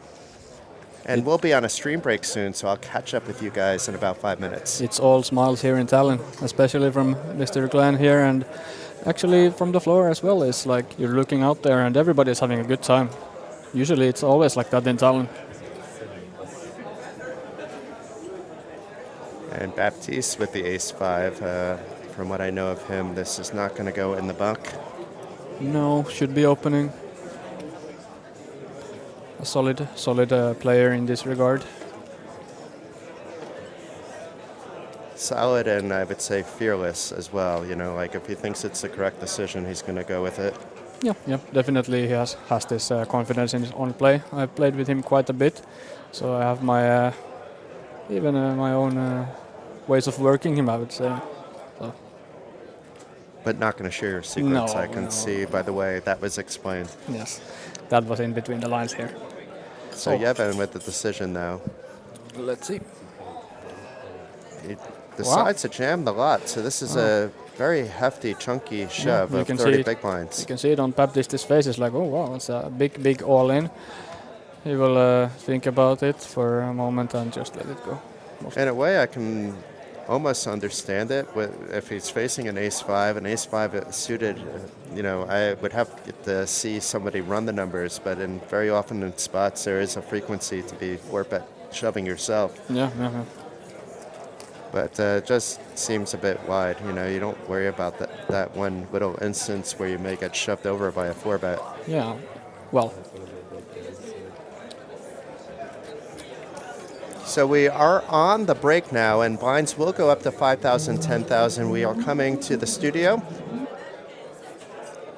And we'll be on a stream break soon, so I'll catch up with you guys in about 5 minutes. It's all smiles here in Tallinn, especially from Mr. Glenn here, and actually from the floor as well. It's like you're looking out there and everybody's having a good time. Usually it's always like that in Tallinn. And Baptiste with the ace-5. From what I know of him, this is not going to go in the buck. No, should be opening. A solid player in this regard. Solid, and I would say fearless as well. You know, like if he thinks it's the correct decision, he's going to go with it. Yeah, definitely he has this confidence in his own play. I've played with him quite a bit, so I have my my own ways of working him, I would say. So. But not going to share your secrets, No, I can see by the way that was explained. Yes, that was in between the lines here. So Yevon with the decision now. Let's see. He decides to jam the lot, so this is a very hefty, chunky shove of 30 big blinds. You can see it on Baptiste's face. It's like, oh wow, it's a big all-in. He will think about it for a moment and just let it go. In a way, I can almost understand it. If he's facing an ace-5, an ace-5 suited, you know, I would have to see somebody run the numbers, but very often in spots there is a frequency to be 4-bet shoving yourself. Yeah. But just seems a bit wide. You know, you don't worry about that one little instance where you may get shoved over by a 4-bet. Yeah, well. So we are on the break now, and blinds will go up to 5,000, 10,000. We are coming to the studio.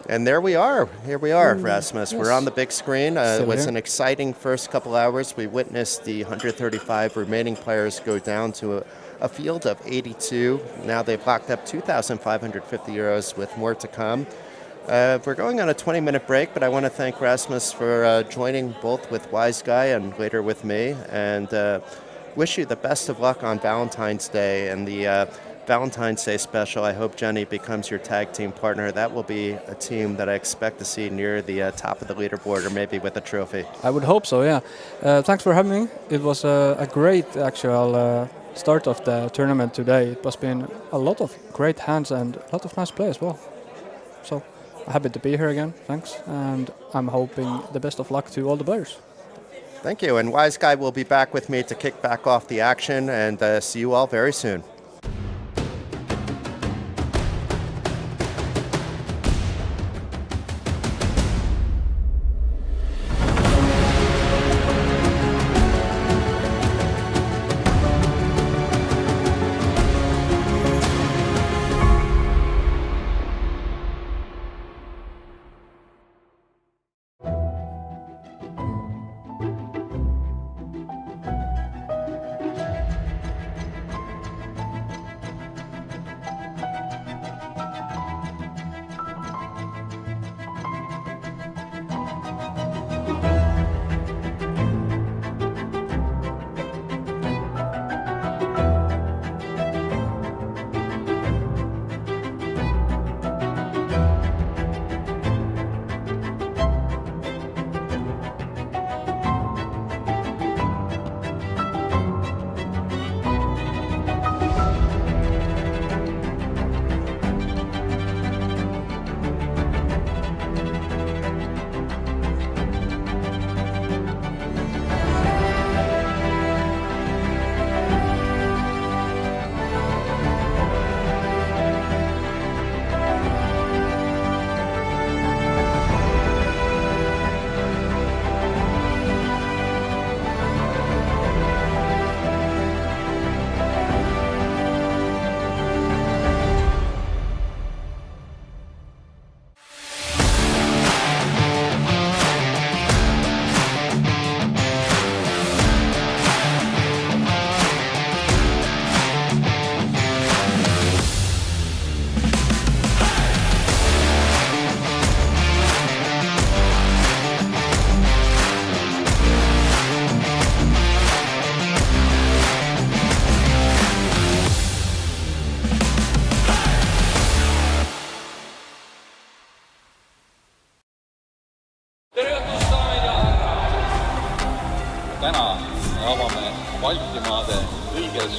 And there we are. Here we are, Rasmus. Yes. We're on the big screen. It was an exciting first couple hours. We witnessed the 135 remaining players go down to a field of 82. Now they've locked up 2,550 euros with more to come. We're going on a 20-minute break, but I want to thank Rasmus for joining both with Wise Guy and later with me, and wish you the best of luck on Valentine's Day and the Valentine's Day special. I hope Jenny becomes your tag team partner. That will be a team that I expect to see near the top of the leaderboard, or maybe with a trophy. I would hope so, yeah. Thanks for having me. It was a great actual start of the tournament today. It has been a lot of great hands and a lot of nice play as well. So happy to be here again, thanks, and I'm hoping the best of luck to all the players. Thank you, and Wise Guy will be back with me to kick back off the action, and see you all very soon.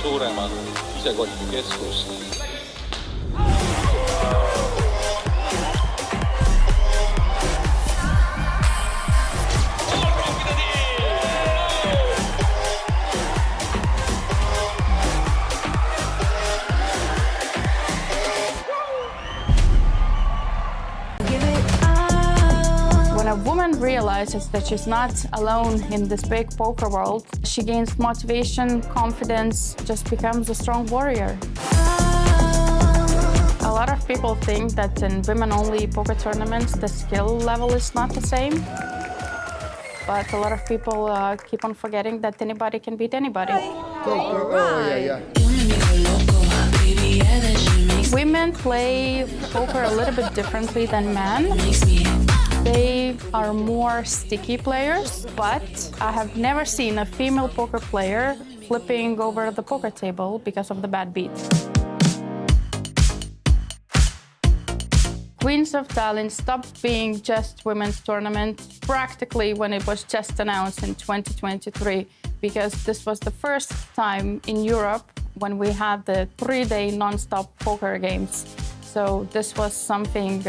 suuremat isekotikeskust. When a woman realizes that she's not alone in this big poker world, she gains motivation, confidence, just becomes a strong warrior. A lot of people think that in women-only poker tournaments, the skill level is not the same. But a lot of people keep on forgetting that anybody can beat anybody. Women play poker a little bit differently than men. They are more sticky players, but I have never seen a female poker player flipping over the poker table because of the bad beat. Queens of Tallinn stopped being just women's tournament practically when it was just announced in 2023, because this was the first time in Europe when we had the 3-day non-stop poker games. So this was something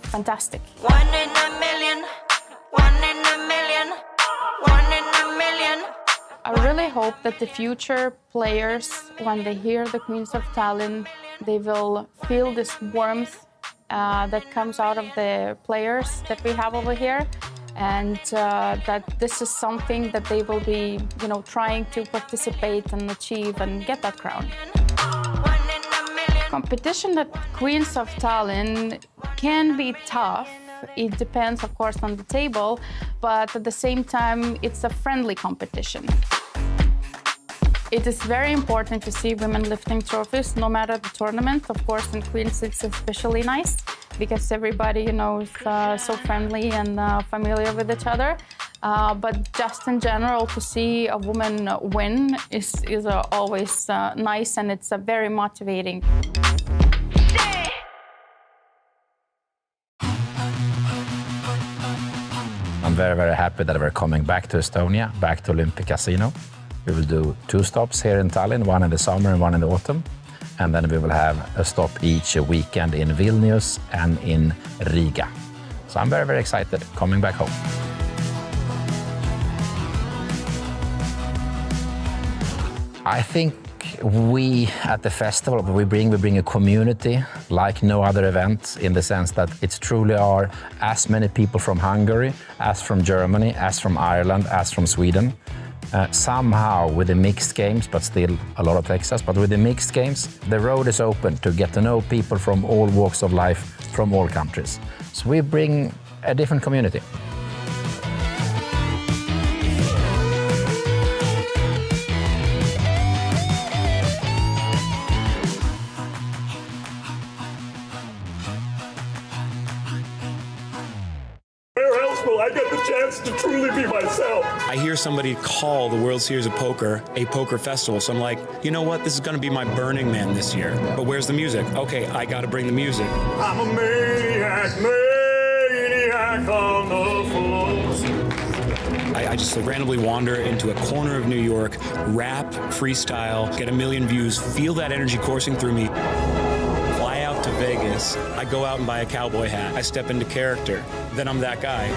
fantastic. One in a million, one in a million, one in a million. I really hope that the future players, when they hear the Queens of Tallinn, they will feel this warmth that comes out of the players that we have over here, and that this is something that they will be, trying to participate and achieve and get that crown. Competition at Queens of Tallinn can be tough. It depends, of course, on the table, but at the same time, it's a friendly competition. It is very important to see women lifting trophies, no matter the tournament. Of course, in Queens, it's especially nice because everybody, is so friendly and familiar with each other. But just in general, to see a woman win is always nice, and it's very motivating. I'm very, very happy that we're coming back to Estonia, back to Olympic Casino. We will do 2 stops here in Tallinn, one in the summer and one in the autumn. And then we will have a stop each weekend in Vilnius and in Riga. So I'm very, very excited coming back home. I think we at the festival, we bring a community like no other event, in the sense that it truly are as many people from Hungary, as from Germany, as from Ireland, as from Sweden. Somehow with the mixed games, but still a lot of Texas, but with the mixed games, the road is open to get to know people from all walks of life, from all countries. So we bring a different community. I get the chance to truly be myself. I hear somebody call the World Series of Poker a poker festival, so I'm like, you know what? This is going to be my Burning Man this year. But where's the music? Okay, I got to bring the music. I'm a maniac on the floor. I just randomly wander into a corner of New York, rap, freestyle, get 1 million views, feel that energy coursing through me. Fly out to Vegas. I go out and buy a cowboy hat. I step into character. Then I'm that guy.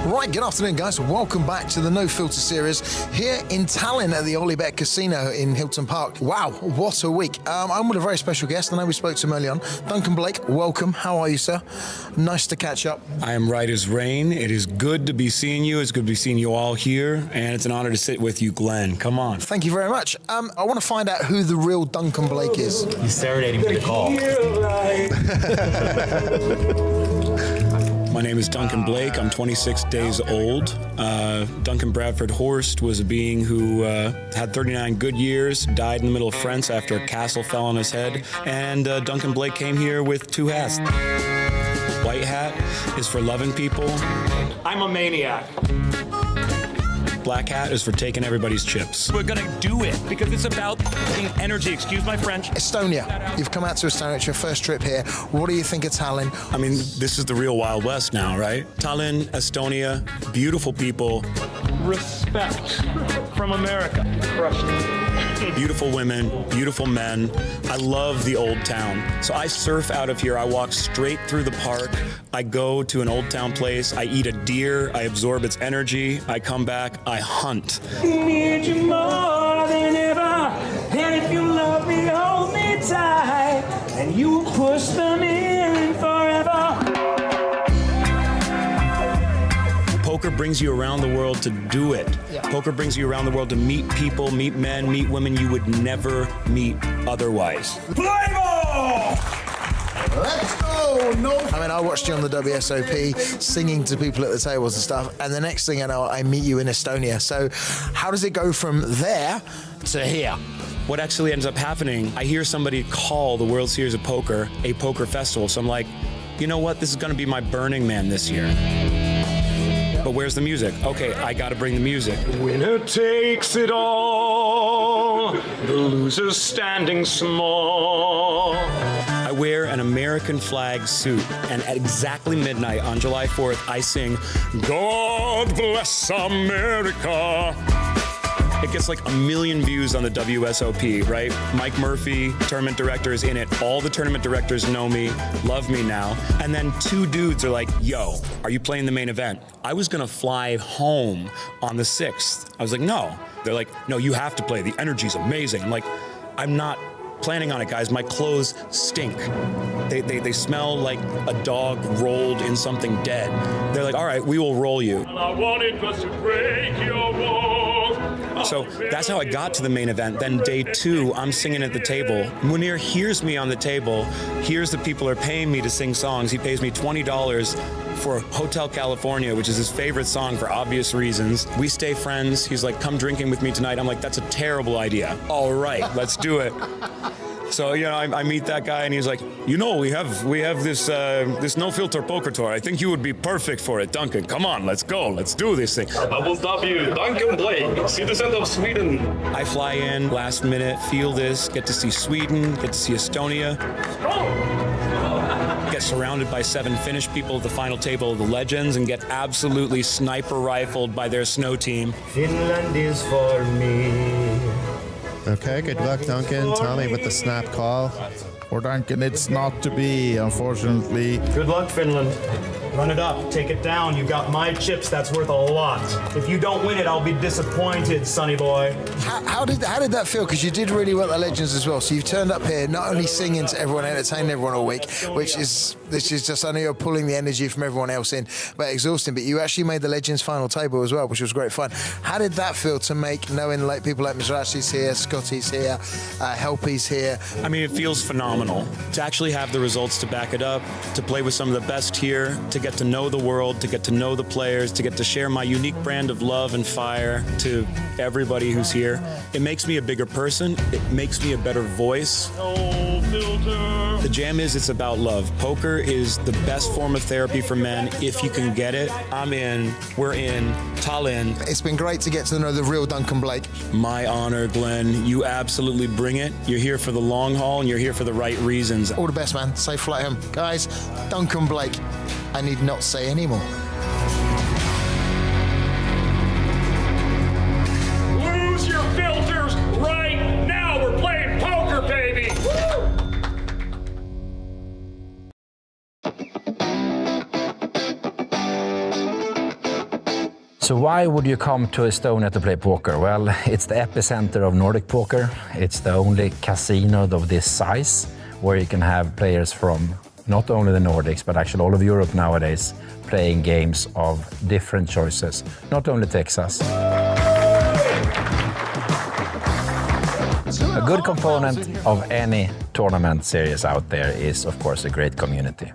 Right, good afternoon, guys. Welcome back to the No Filter series here in Tallinn at the OlyBet Casino in Hilton Park. Wow, what a week. I'm with a very special guest. I know we spoke to him early on. Duncan Blake, welcome. How are you, sir? Nice to catch up. I am right as rain. It is good to be seeing you. It's good to be seeing you all here. And it's an honor to sit with you, Glenn. Come on. Thank you very much. I want to find out who the real Duncan Blake is. He's serenading me to call. My name is Duncan Blake. I'm 26 days old. Duncan Bradford Horst was a being who had 39 good years, died in the middle of France after a castle fell on his head, and Duncan Blake came here with 2 hats. White hat is for loving people. I'm a maniac. Black hat is for taking everybody's chips. We're gonna do it because it's about energy. Excuse my French. Estonia. You've come out to Estonia. It's your first trip here. What do you think of Tallinn? I mean, this is the real Wild West now, right? Tallinn, Estonia, beautiful people. Respect from America. Crushed it. Beautiful women, beautiful men. I love the old town. So I surf out of here. I walk straight through the park. I go to an old town place. I eat a deer. I absorb its energy. I come back. I hunt. Need you more than ever. And if you love me, hold me tight. And you will push them in forever. Poker brings you around the world to do it. Yeah. Poker brings you around the world to meet people, meet men, meet women you would never meet otherwise. Play ball! Let's go! No. I mean, I watched you on the WSOP singing to people at the tables and stuff, and the next thing I know, I meet you in Estonia. So how does it go from there to here? What actually ends up happening, I hear somebody call the World Series of Poker a poker festival. So I'm like, you know what? This is going to be my Burning Man this year. But where's the music? Okay, I gotta bring the music. Winner takes it all, the loser's standing small. I wear an American flag suit, and at exactly midnight on July 4th, I sing, God Bless America. It gets like 1 million views on the WSOP, right? Mike Murphy, tournament director, is in it. All the tournament directors know me, love me now. And then 2 dudes are like, yo, are you playing the main event? I was gonna fly home on the 6th. I was like, no. They're like, no, you have to play. The energy's amazing. I'm like, I'm not planning on it, guys. My clothes stink. They smell like a dog rolled in something dead. They're like, all right, we will roll you. All I wanted was to break your walls. So that's how I got to the main event. Then day 2, I'm singing at the table. Munir hears me on the table, hears that people are paying me to sing songs. He pays me $20 for Hotel California, which is his favorite song for obvious reasons. We stay friends. He's like, come drinking with me tonight. I'm like, that's a terrible idea. All right, let's do it. So, you know, I meet that guy and he's like, you know, we have this no filter poker tour. I think you would be perfect for it, Duncan. Come on, let's go. Let's do this thing. I will stop you, Duncan Blake, citizen of Sweden. I fly in last minute, feel this, get to see Sweden, get to see Estonia. Get surrounded by 7 Finnish people at the final table of the legends and get absolutely sniper rifled by their snow team. Finland is for me. Okay, good luck, Duncan. Tommy with the snap call. For Duncan, it's not to be, unfortunately. Good luck, Finland. Run it up, take it down. You got my chips, that's worth a lot. If you don't win it, I'll be disappointed, sonny boy. How did that feel? Because you did really well at Legends as well. So you've turned up here, not only singing to everyone, entertaining everyone all week, which is just, I know you're pulling the energy from everyone else in, but exhausting. But you actually made the Legends final table as well, which was great fun. How did that feel to make, knowing like people like Mizrachi's here, Scotty's here, Helpy's here? I mean, it feels phenomenal to actually have the results to back it up, to play with some of the best here, to get to know the world, to get to know the players, to get to share my unique brand of love and fire to everybody who's here. It makes me a bigger person. It makes me a better voice. No filter. The jam is it's about love. Poker is the best form of therapy for men. If you can get it, I'm in. We're in. Tallinn. It's been great to get to know the real Duncan Blake. My honor, Glenn. You absolutely bring it. You're here for the long haul and you're here for the right reasons. All the best, man. Safe flight home. Guys, Duncan Blake. I need not say anymore. Lose your filters right now. We're playing poker, baby. So why would you come to Estonia to play poker? Well, it's the epicenter of Nordic poker. It's the only casino of this size where you can have players from not only the Nordics, but actually all of Europe nowadays playing games of different choices, not only Texas. A good component of any tournament series out there is, of course, a great community.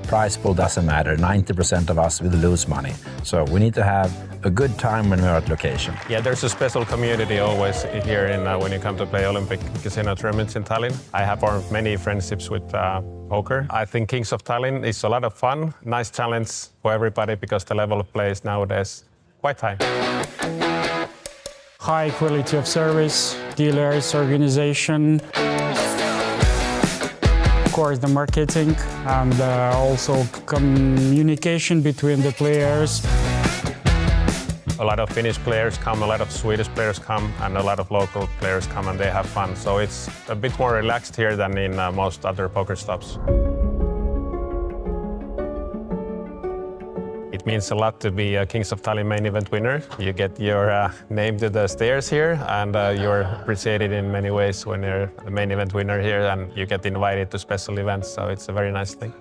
Prize pool doesn't matter. 90% of us will lose money. So we need to have a good time when we're at location. Yeah, there's a special community always here when you come to play Olympic Casino tournaments in Tallinn. I have formed many friendships with poker. I think Kings of Tallinn is a lot of fun, nice challenge for everybody because the level of play is nowadays quite high. high quality of service, dealers, organization. Of course, the marketing and also communication between the players. A lot of Finnish players come, a lot of Swedish players come, and a lot of local players come, and they have fun. So it's a bit more relaxed here than in most other poker stops. It means a lot to be a Kings of Tallinn main event winner. You get your name to the stairs here, and you're appreciated in many ways when you're the main event winner here, and you get invited to special events, so it's a very nice thing.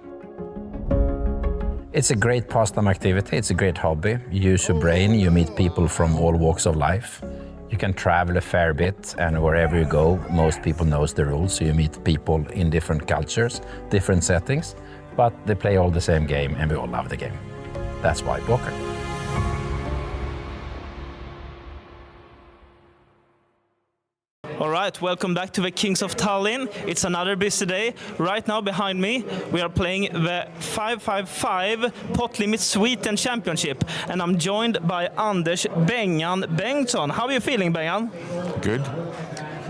It's a great pastime activity, it's a great hobby. You use your brain, you meet people from all walks of life. You can travel a fair bit, and wherever you go, most people knows the rules, so you meet people in different cultures, different settings, but they play all the same game, and we all love the game. That's why poker. All right, welcome back to the Kings of Tallinn. It's another busy day. Right now behind me, we are playing the 555 Pot Limit Sweden Championship, and I'm joined by Anders Bengan Bengtsson. How are you feeling, Bengan? Good.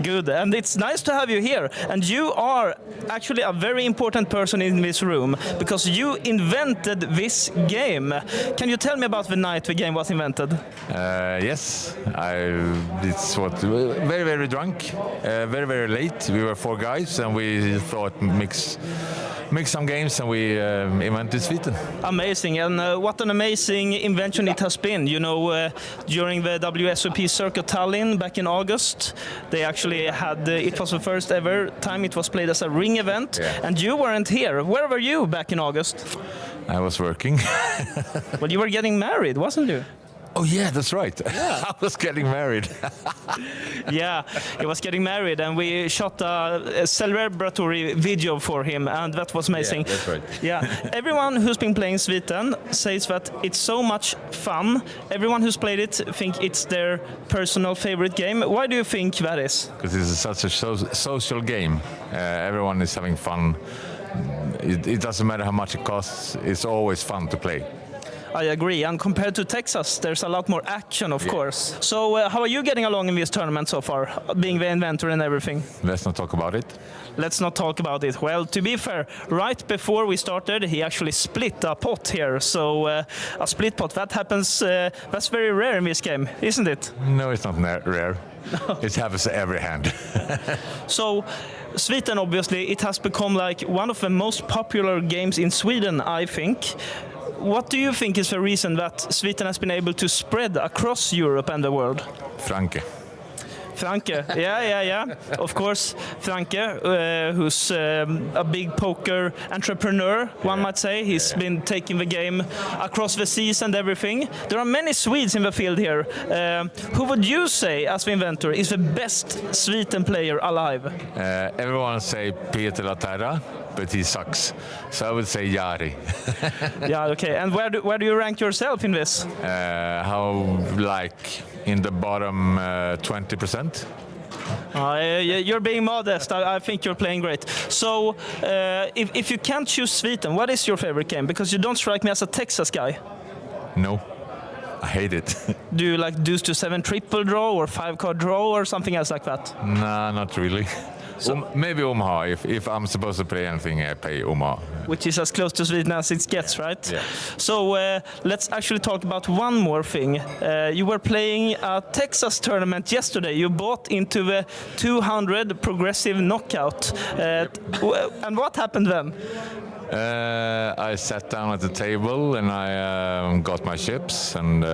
Good, and it's nice to have you here. And you are actually a very important person in this room because you invented this game. Can you tell me about the night the game was invented? Yes, it's what very, very drunk, very, very late. We were 4 guys, and we thought mix some games, and we invented Sweden. Amazing, and what an amazing invention it has been. You know, during the WSOP Circuit Tallinn back in August, they actually had, it was the first ever time it was played as a ring event, and you weren't here. Where were you back in August? I was working. Well, you were getting married, wasn't you? Oh yeah, that's right. Yeah. I was getting married. Yeah, he was getting married, and we shot a celebratory video for him, and that was amazing. Yeah, that's right. Yeah, everyone who's been playing Sweden says that it's so much fun. Everyone who's played it think it's their personal favorite game. Why do you think that is? Because it's such a social game. Everyone is having fun. It doesn't matter how much it costs. It's always fun to play. I agree, and compared to Texas, there's a lot more action, of course. So how are you getting along in this tournament so far, being the inventor and everything? Let's not talk about it. Let's not talk about it. Well, to be fair, right before we started, he actually split a pot here. So a split pot, that happens, that's very rare in this game, isn't it? No, it's not rare. No. It happens every hand. So Sweden, obviously, it has become like one of the most popular games in Sweden, I think. What do you think is the reason that Sweden has been able to spread across Europe and the world? Franke. Franke, yeah. Of course, Franke, who's a big poker entrepreneur, one might say. He's been taking the game across the seas and everything. There are many Swedes in the field here. Who would you say, as the inventor, is the best Sweden player alive? Everyone say Peter Laterra, but he sucks. So I would say Jari. Yeah, okay. And where do you rank yourself in this? In the bottom 20%. You're being modest. I think you're playing great. So, if you can't choose Sweden, what is your favorite game? Because you don't strike me as a Texas guy. No, I hate it. Do you like deuce to 7 triple draw or 5-card draw or something else like that? Nah, not really. So, maybe Omaha. If I'm supposed to play anything, I play Omaha. Which is as close to Sweden as it gets, right? Yeah. So let's actually talk about one more thing. You were playing a Texas tournament yesterday. You bought into the 200 progressive knockout. And what happened then? I sat down at the table and I got my chips, and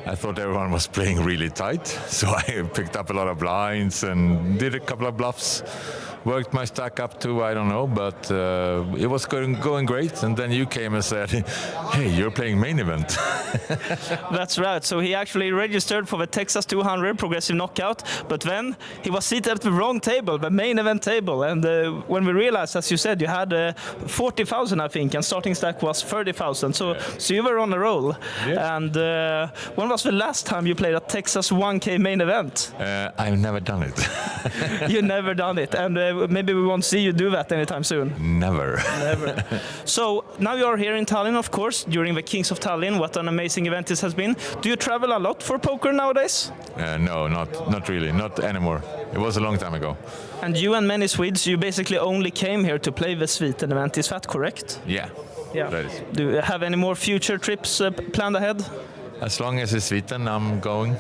I thought everyone was playing really tight, so I picked up a lot of blinds and did a couple of bluffs. Worked my stack up to, I don't know, but it was going great. And then you came and said, hey, you're playing main event. That's right. So he actually registered for the Texas 200 progressive knockout, but then he was seated at the wrong table, the main event table. And when we realized, as you said, you had 40,000, I think, and starting stack was 30,000. So you were on a roll. Yes. And when was the last time you played a Texas 1K main event? I've never done it. You never done it, and maybe we won't see you do that anytime soon. Never. Never. So now you are here in Tallinn, of course, during the Kings of Tallinn. What an amazing event this has been. Do you travel a lot for poker nowadays? No, not really, not anymore. It was a long time ago. And you and many Swedes, you basically only came here to play the Sweden event. Is that correct? Yeah. Yeah. That is. Do you have any more future trips planned ahead? As long as it's Sweden, I'm going.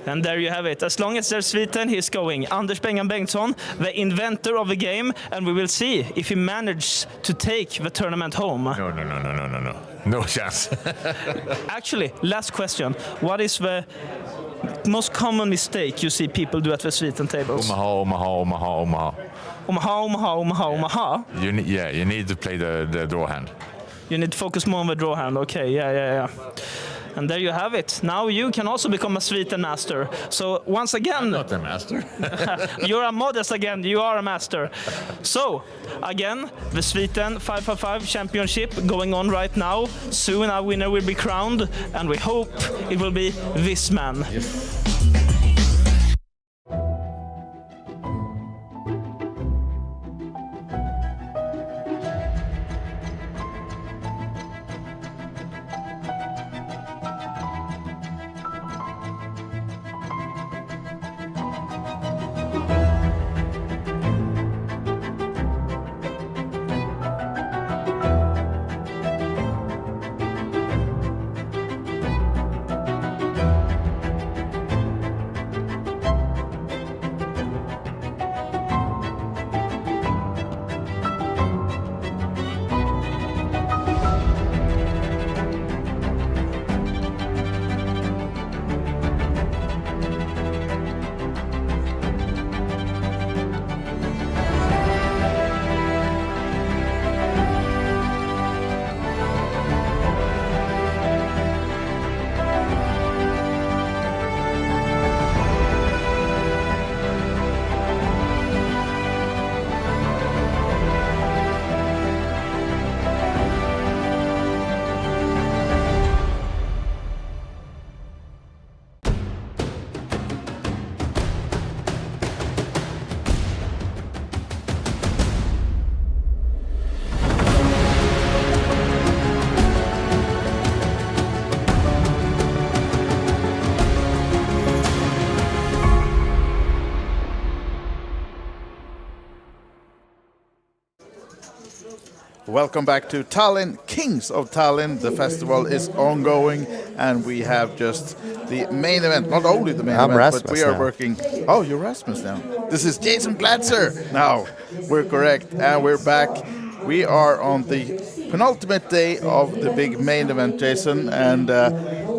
And there you have it. As long as there's Sweden, he's going. Anders Bengan Bengtsson, the inventor of the game, and we will see if he manages to take the tournament home. No. No chance. Actually, last question. What is the most common mistake you see people do at the Sweden tables? Omaha. You need to play the draw hand. You need to focus more on the draw hand. Okay, yeah. And there you have it. Now you can also become a Sweden master. So once again... I'm not a master. You're a modest again. You are a master. So, again, the Sweden 555 Championship going on right now. Soon our winner will be crowned. And we hope it will be this man. Yes. Welcome back to Tallinn, Kings of Tallinn. The festival is ongoing, and we have just the main event. Not only the main event, Rasmus but we are now. working. Oh, you're Rasmus now. This is Jason Glatzer. Now, we're correct, and we're back. We are on the penultimate day of the big main event, Jason. And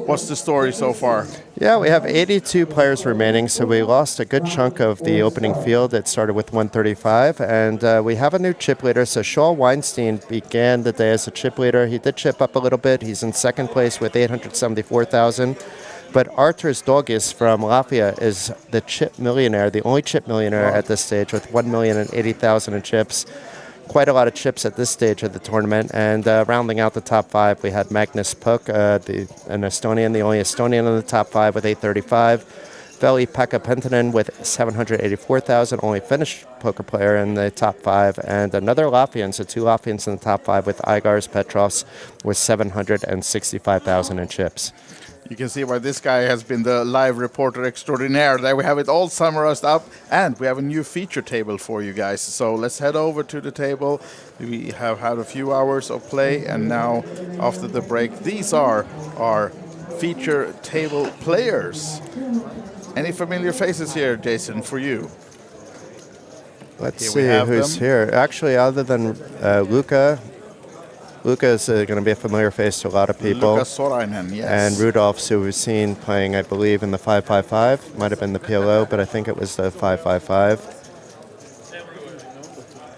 what's the story so far? Yeah, we have 82 players remaining, so we lost a good chunk of the opening field. It started with 135, and we have a new chip leader. So Shaw Weinstein began the day as a chip leader. He did chip up a little bit. He's in second place with 874,000. But Arturs Dogis from Latvia is the chip millionaire, the only chip millionaire at this stage with 1,080,000 in chips. Quite a lot of chips at this stage of the tournament. And rounding out the top five, we had Magnus Puk, an Estonian, the only Estonian in the top five with 835. Veli-Pekka Pentinen with 784,000, only Finnish poker player in the top five. And another Latvian, so two Latvians in the top five with Igars Petrovs with 765,000 in chips. You can see why this guy has been the live reporter extraordinaire. There we have it all summarized up, and we have a new feature table for you guys. So let's head over to the table. We have had a few hours of play, and now after the break, these are our feature table players. Any familiar faces here, Jason, for you? Let's see who's here. Actually, other than Luca is going to be a familiar face to a lot of people. Luca Sorainen, yes. And Rudolph, who we've seen playing, I believe, in the 555. Might have been the PLO, but I think it was the 555.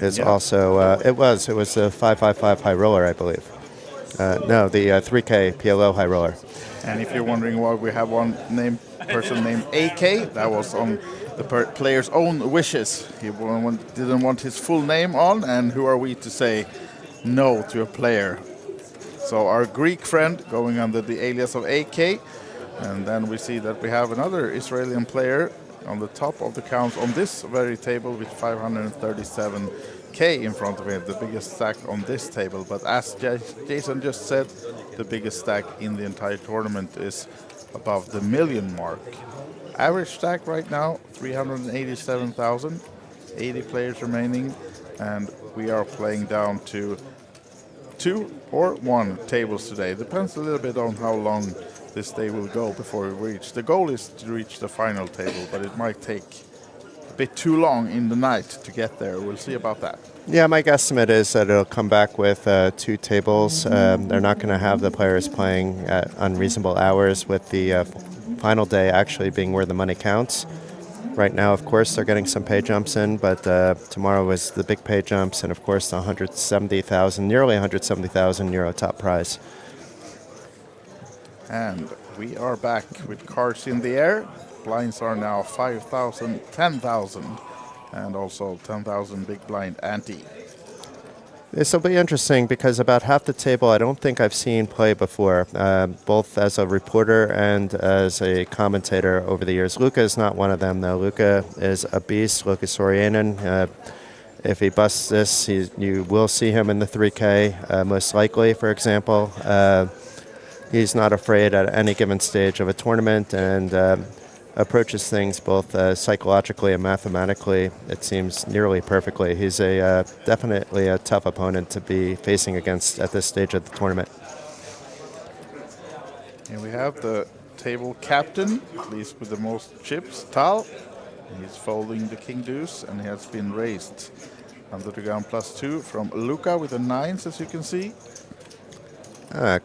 Is also, it was the 555 high roller, I believe. No, the 3K PLO high roller. And if you're wondering why we have one person named AK, that was on the player's own wishes. He didn't want his full name on, and who are we to say no to a player? So our Greek friend, going under the alias of AK, And then we see that we have another Israeli player on the top of the counts on this very table with 537K in front of him, the biggest stack on this table. But as Jason just said, the biggest stack in the entire tournament is above the million mark. Average stack right now, 387,000, 80 players remaining, and we are playing down to 2 or 1 tables today. Depends a little bit on how long this day will go before we reach. The goal is to reach the final table, but it might take a bit too long in the night to get there. We'll see about that. Yeah, my guesstimate is that it'll come back with 2 tables. They're not going to have the players playing at unreasonable hours, with the final day actually being where the money counts. Right now, of course, they're getting some pay jumps in, but tomorrow is the big pay jumps, and of course the 170,000, nearly 170,000 euro top prize. And we are back with cards in the air. Blinds are now 5,000, 10,000, and also 10,000 big blind ante. This will be interesting because about half the table I don't think I've seen play before, both as a reporter and as a commentator over the years. Luca is not one of them, though. Luca is a beast, Luca Sorjanen. If he busts this, you will see him in the 3K, most likely, for example. He's not afraid at any given stage of a tournament, and approaches things both psychologically and mathematically, it seems, nearly perfectly. He's definitely a tough opponent to be facing against at this stage of the tournament. And we have the table captain, at least with the most chips, Tal. He's folding the king deuce, and he has been raised under the gun +2 from Luca with the 9s, as you can see.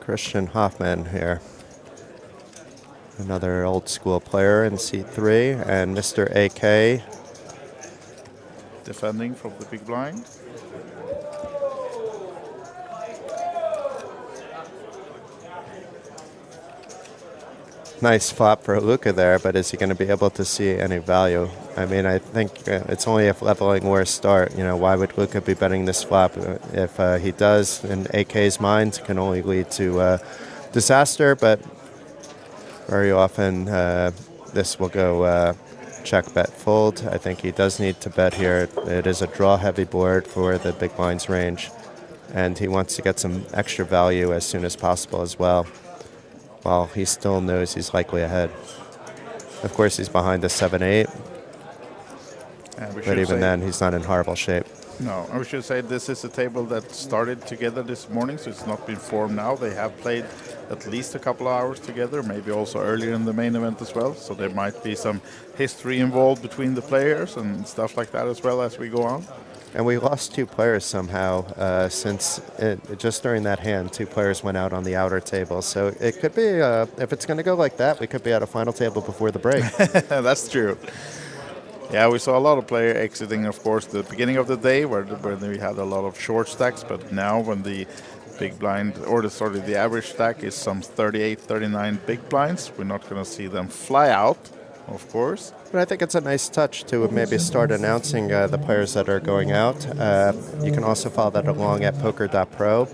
Christian Hoffman here. Another old school player in C3, and Mr. AK. Defending from the big blind. Nice flop for Luca there, but is he going to be able to see any value? I mean, I think it's only if leveling war start. You know, why would Luca be betting this flop? If he does, in AK's mind, it can only lead to disaster, but very often this will go check, bet, fold. I think he does need to bet here. It is a draw-heavy board for the big blind's range, and he wants to get some extra value as soon as possible as well, while he still knows he's likely ahead. Of course, he's behind the 7-8, but even then, he's not in horrible shape. No, I should say this is a table that started together this morning, so it's not been formed now. They have played at least a couple of hours together, maybe also earlier in the main event as well. So there might be some history involved between the players and stuff like that as well as we go on. And we lost 2 players somehow since just during that hand, 2 players went out on the outer table. So it could be, if it's going to go like that, we could be at a final table before the break. That's true. Yeah, we saw a lot of players exiting, of course, the beginning of the day where we had a lot of short stacks, but now when the big blind, or the average stack is some 38, 39 big blinds, we're not going to see them fly out, of course. But I think it's a nice touch to maybe start announcing the players that are going out. You can also follow that along at poker.pro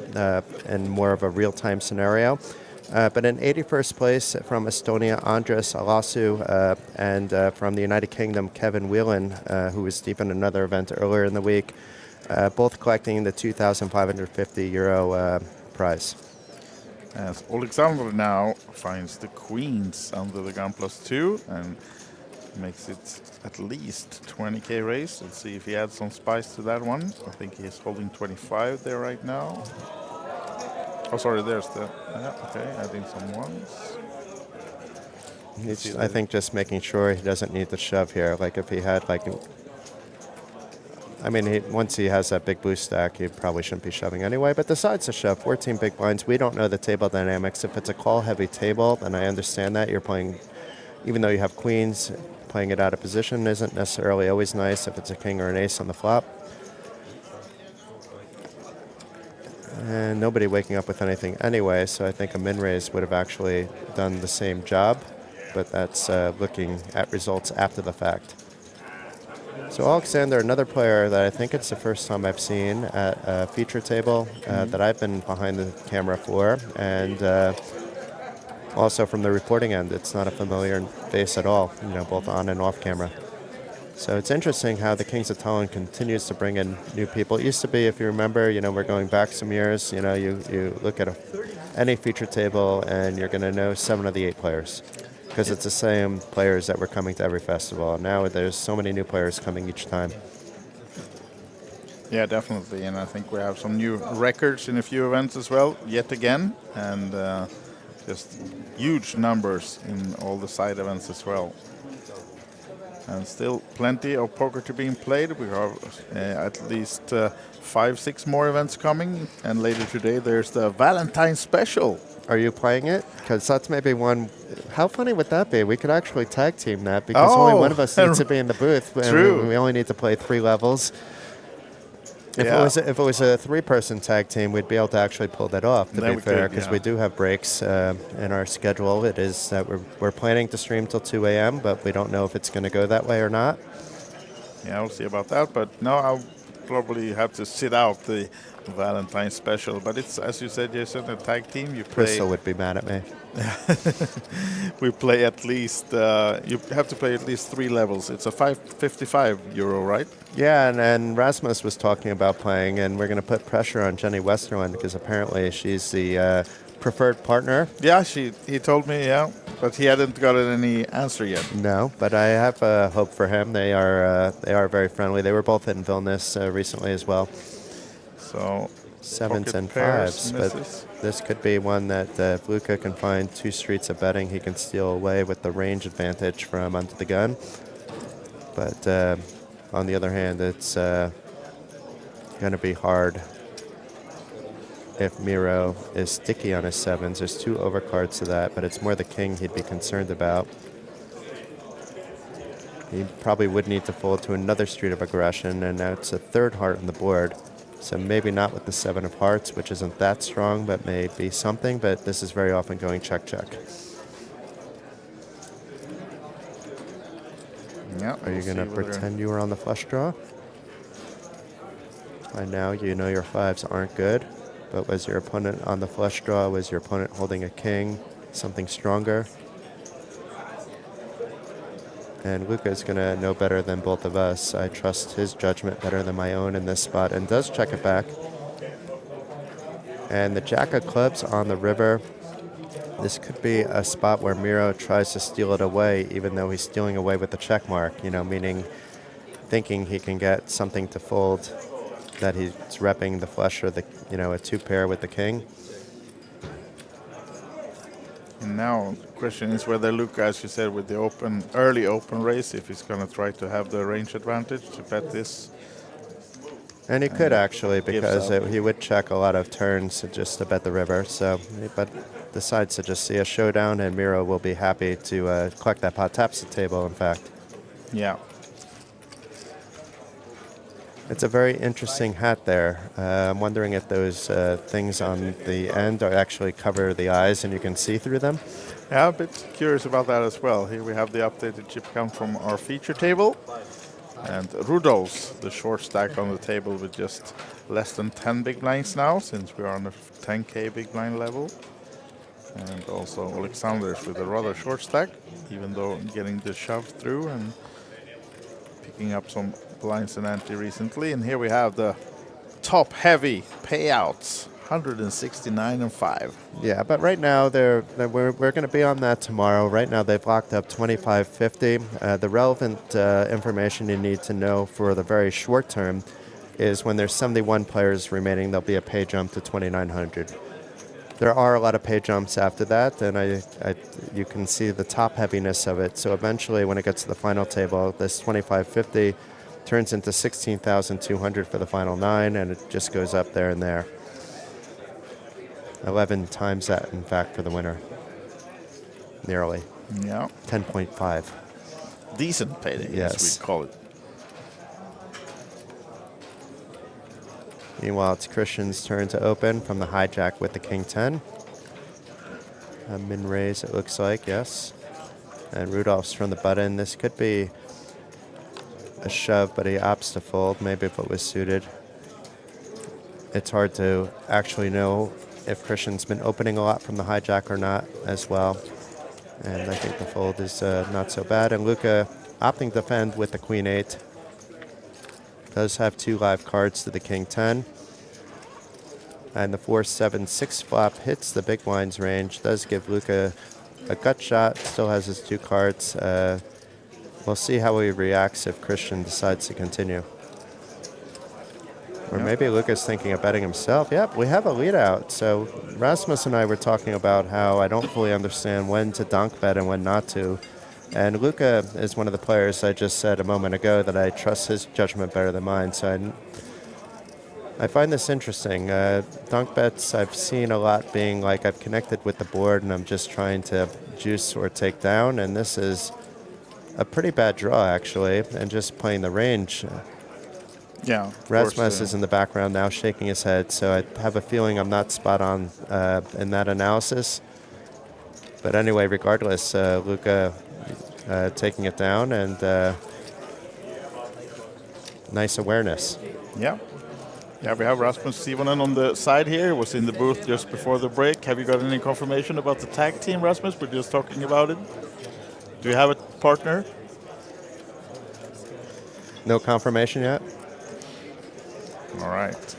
in more of a real-time scenario. But in 81st place from Estonia, Andres Alasu, and from the United Kingdom, Kevin Whelan, who was deep in another event earlier in the week, both collecting the 2,550 euro prize. As Alexander now finds the queens under the gun +2 and makes it at least 20k raise. Let's see if he adds some spice to that one. I think he's holding 25 there right now. Oh, sorry, there's the... okay, adding some ones. He's, I think, just making sure he doesn't need to shove here. Like, if he had, like... I mean, once he has that big blue stack, he probably shouldn't be shoving anyway. But decides to shove 14 big blinds. We don't know the table dynamics. If it's a call-heavy table, then I understand that. You're playing... Even though you have queens, playing it out of position isn't necessarily always nice if it's a king or an ace on the flop. And nobody waking up with anything anyway, so I think a min-raise would have actually done the same job, but that's looking at results after the fact. So Alexander, another player that I think it's the first time I've seen at a feature table that I've been behind the camera for, and also from the reporting end, it's not a familiar face at all, both on and off camera. So it's interesting how the Kings of Tallinn continues to bring in new people. It used to be, if you remember, we're going back some years, you look at any feature table and you're going to know 7 of the 8 players because it's the same players that were coming to every festival. Now there's so many new players coming each time. Yeah, definitely, and I think we have some new records in a few events as well, yet again, and just huge numbers in all the side events as well. And still plenty of poker to be played. We have at least 5-6 more events coming, and later today there's the Valentine's special. Are you playing it? Because that's maybe one. How funny would that be? We could actually tag team that because only one of us needs to be in the booth. True. We only need to play 3 levels. If it was a 3-person tag team, we'd be able to actually pull that off, to be fair, because we do have breaks in our schedule. It is that we're planning to stream till 2 a.m., but we don't know if it's going to go that way or not. Yeah, we'll see about that. But no, I'll probably have to sit out the Valentine's special. But it's, as you said, Jason, a tag team. You play. Crystal would be mad at me. We play at least, you have to play at least 3 levels. It's a €5.55, right? Yeah, and Rasmus was talking about playing, and we're going to put pressure on Jenny Westerlund because apparently she's the preferred partner. Yeah, he told me, yeah, but he hadn't gotten any answer yet. No, but I have hope for him. They are very friendly. They were both in Vilnius recently as well. So 7s and 5s, but this could be one that if Luca can find 2 streets of betting, he can steal away with the range advantage from under the gun. But on the other hand, it's going to be hard if Miro is sticky on his 7s. There's 2 overcards to that, but it's more the king he'd be concerned about. He probably would need to fold to another street of aggression, and now it's a 3rd heart on the board. So maybe not with the 7 of hearts, which isn't that strong, but may be something. But this is very often going check, check. Yeah. Are you going to pretend you were on the flush draw? By now, you know your 5s aren't good. But was your opponent on the flush draw? Was your opponent holding a king? Something stronger? And Luca's going to know better than both of us. I trust his judgment better than my own in this spot, and does check it back. And the jack of clubs on the river. This could be a spot where Miro tries to steal it away, even though he's stealing away with the check mark, meaning thinking he can get something to fold, that he's repping the flush or the, a 2-pair with the king. And now the question is whether Luca, as you said, with the early open race, if he's going to try to have the range advantage to bet this. And he could actually, because he would check a lot of turns just to bet the river. So, but decides to just see a showdown, and Miro will be happy to collect that pot. Taps the table, in fact. Yeah. It's a very interesting hat there. I'm wondering if those things on the end are actually cover the eyes and you can see through them. Yeah, a bit curious about that as well. Here we have the updated chip count from our feature table. And Rudolph's, the short stack on the table with just less than 10 big blinds now, since we are on the 10K big blind level. And also Alexander's with a rather short stack, even though getting the shove through and picking up some blinds and ante recently. And here we have the top heavy payouts, 169 and 5. Yeah, but right now we're going to be on that tomorrow. Right now they've locked up 25.50. The relevant information you need to know for the very short term is when there's 71 players remaining, there'll be a pay jump to 2,900. There are a lot of pay jumps after that, and you can see the top heaviness of it. So eventually, when it gets to the final table, this 25.50 turns into 16,200 for the final 9, and it just goes up there and there. 11 times that, in fact, for the winner. Nearly. Yeah. 10.5. Decent payday, yes, as we call it. Meanwhile, it's Christian's turn to open from the hijack with the king 10. A min raise, it looks like, yes. And Rudolph's from the button. This could be a shove, but he opts to fold, maybe if it was suited. It's hard to actually know if Christian's been opening a lot from the hijack or not as well. And I think the fold is not so bad. And Luca opting to defend with the queen 8. Does have 2 live cards to the king 10. And the 4-7-6 flop hits the big blinds range. Does give Luca a gut shot. Still has his 2 cards. We'll see how he reacts if Christian decides to continue. Or maybe Luca's thinking of betting himself. Yep, we have a lead out. So Rasmus and I were talking about how I don't fully understand when to donk bet and when not to. And Luca is one of the players I just said a moment ago that I trust his judgment better than mine. So I find this interesting. Donk bets I've seen a lot being like I've connected with the board and I'm just trying to juice or take down. And this is a pretty bad draw, actually, and just playing the range. Yeah. Rasmus is in the background now shaking his head, so I have a feeling I'm not spot on in that analysis. But anyway, regardless, Luca taking it down and nice awareness. Yeah. Yeah, we have Rasmus Sivonen on the side here. Was in the booth just before the break. Have you got any confirmation about the tag team, Rasmus? We're just talking about it. Do you have a partner? No confirmation yet? All right.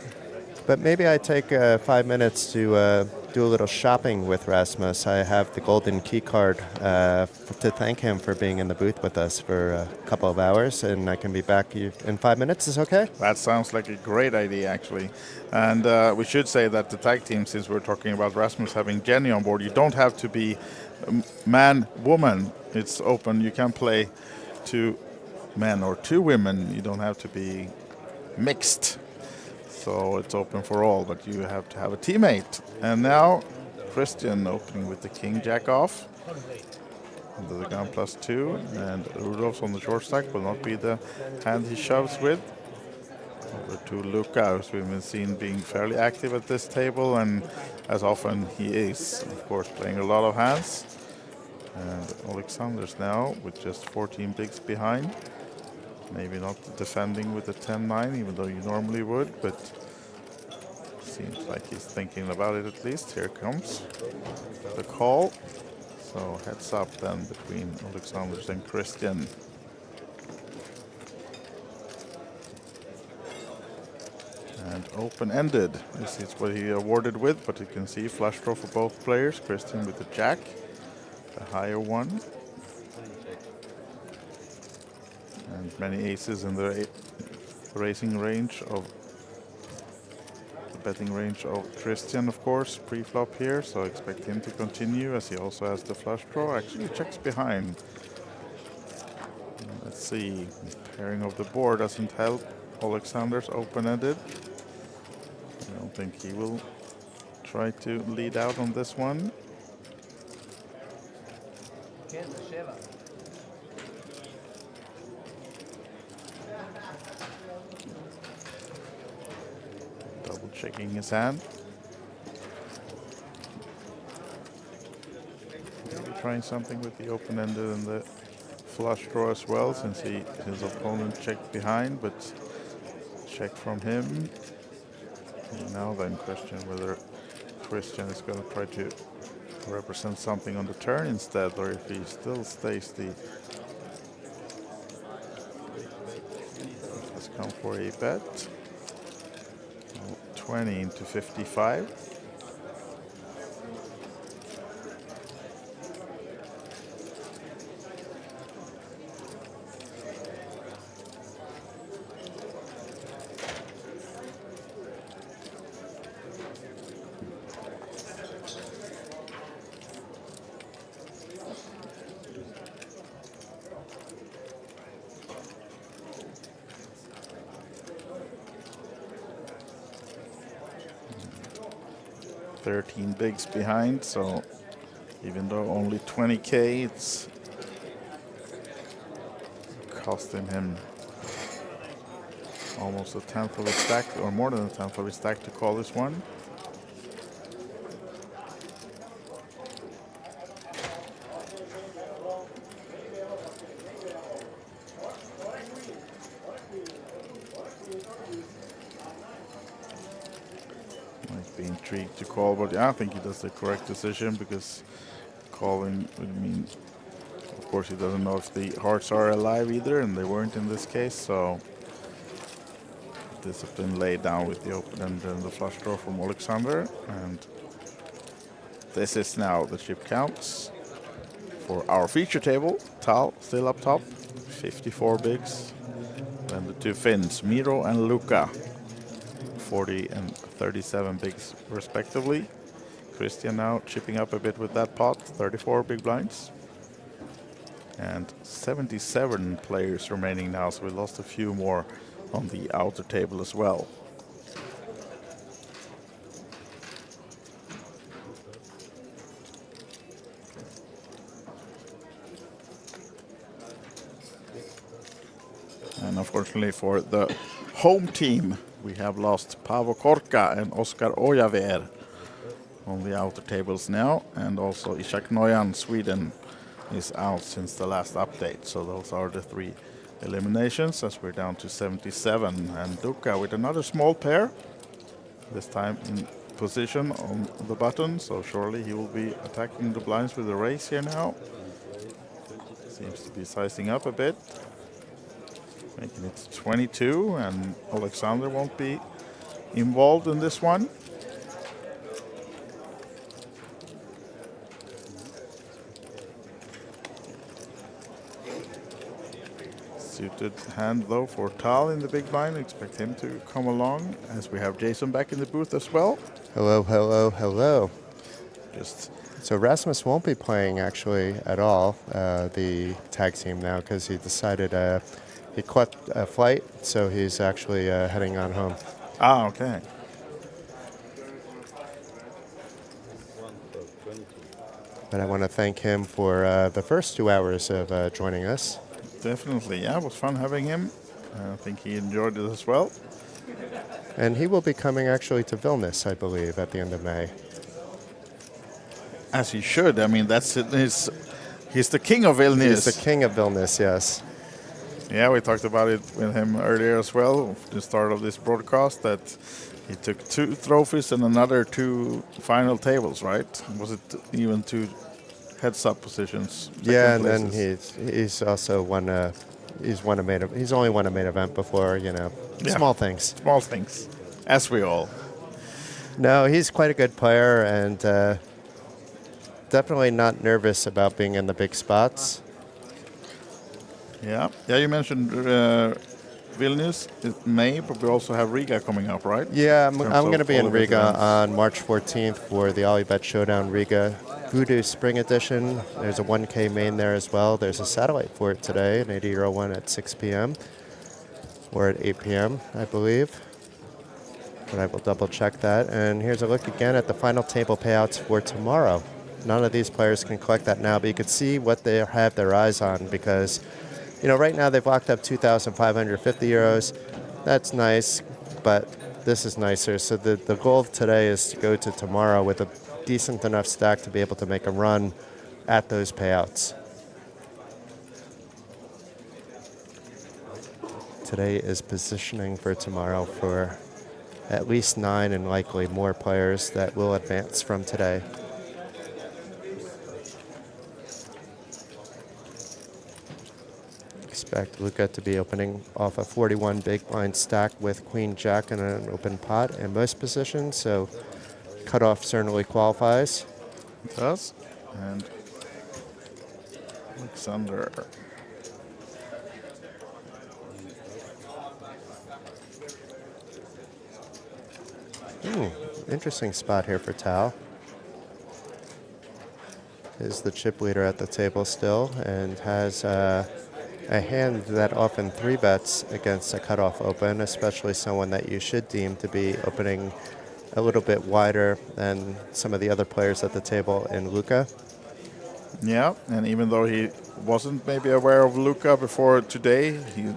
But maybe I take 5 minutes to do a little shopping with Rasmus. I have the golden key card to thank him for being in the booth with us for a couple of hours, and I can be back in 5 minutes. Is okay? That sounds like a great idea, actually. And we should say that the tag team, since we're talking about Rasmus having Jenny on board, you don't have to be man, woman. It's open. You can play 2 men or 2 women. You don't have to be mixed. So it's open for all, but you have to have a teammate. And now Christian opening with the king jack off. Under the gun +2. And Rudolph's on the short stack will not be the hand he shoves with. Over to Luca, who's we've been seen being fairly active at this table, and as often he is, of course, playing a lot of hands. And Alexander's now with just 14 bigs behind. Maybe not defending with the 10-9, even though you normally would, but seems like he's thinking about it at least. Here comes the call. So heads up then between Alexanders and Christian. And open-ended. This is what he awarded with, but you can see flush draw for both players. Christian with the jack, the higher one. And many aces in the racing range of the betting range of Christian, of course, pre-flop here. So expect him to continue as he also has the flush draw. Actually checks behind. Let's see. Pairing of the board doesn't help. Alexander's open-ended. I don't think he will try to lead out on this one. Checking his hand. Maybe trying something with the open-ended and the flush draw as well, since his opponent checked behind, but check from him. And now then, question whether Christian is going to try to represent something on the turn instead, or if he still stays the. Let's come for a bet. 20 into 55. Bigs behind, so even though only 20k, it's costing him almost a tenth of a stack, or more than a tenth of a stack, to call this one. be intrigued to call, but yeah, I think he does the correct decision because calling would mean, of course, he doesn't know if the hearts are alive either, and they weren't in this case, so discipline laid down with the open and then the flush draw from Alexander, and this is now the chip counts for our feature table. Tal still up top, 54 bigs. Then the two Finns, Miro and Luca, 40 and 37 bigs respectively. Christian now chipping up a bit with that pot, 34 big blinds. And 77 players remaining now, so we lost a few more on the outer table as well. And unfortunately for the home team, we have lost Paavo Korka and Oskar Ojaver on the outer tables now, and also Ishak Noyan, Sweden, is out since the last update. So those are the three eliminations as we're down to 77. And Luca with another small pair, this time in position on the button, so surely he will be attacking the blinds with a raise here now. Seems to be sizing up a bit, making it 22, and Alexander won't be involved in this one. Suited hand though for Tal in the big blind. Expect him to come along as we have Jason back in the booth as well. Hello, hello, hello. So Rasmus won't be playing actually at all, the tag team now, because he decided he caught a flight, so he's actually heading on home. Ah, okay. But I want to thank him for the first 2 hours of joining us. Definitely, yeah, it was fun having him. I think he enjoyed it as well. And he will be coming actually to Vilnius, I believe, at the end of May. As he should. I mean, that's he's the king of Vilnius. He's the king of Vilnius, yes. Yeah, we talked about it with him earlier as well, the start of this broadcast, that he took 2 trophies and another 2 final tables, right? Was it even 2 heads-up positions? Yeah, and then he's also won he's only won a main event before, yeah. Small things. Small things, as we all. No, he's quite a good player, and definitely not nervous about being in the big spots. Yeah, you mentioned Vilnius in May, but we also have Riga coming up, right? Yeah, I'm going to be in Riga on March 14th for the OlyBet Showdown Riga Voodoo Spring Edition. There's a 1K main there as well. There's a satellite for it today, an 80-euro one at 6 p.m. or at 8 p.m., I believe. But I will double check that. And here's a look again at the final table payouts for tomorrow. None of these players can collect that now, but you can see what they have their eyes on because, right now they've locked up 2,550 euros. That's nice, but this is nicer. So the goal today is to go to tomorrow with a decent enough stack to be able to make a run at those payouts. Today is positioning for tomorrow for at least 9 and likely more players that will advance from today. Expect Luca to be opening off a 41 big blind stack with Queen Jack and an open pot in most positions, so cutoff certainly qualifies. It does. And Alexander. Interesting spot here for Tal. Is the chip leader at the table still and has a hand that often 3-bets against a cutoff open, especially someone that you should deem to be opening a little bit wider than some of the other players at the table in Luca. Yeah, and even though he wasn't maybe aware of Luca before today,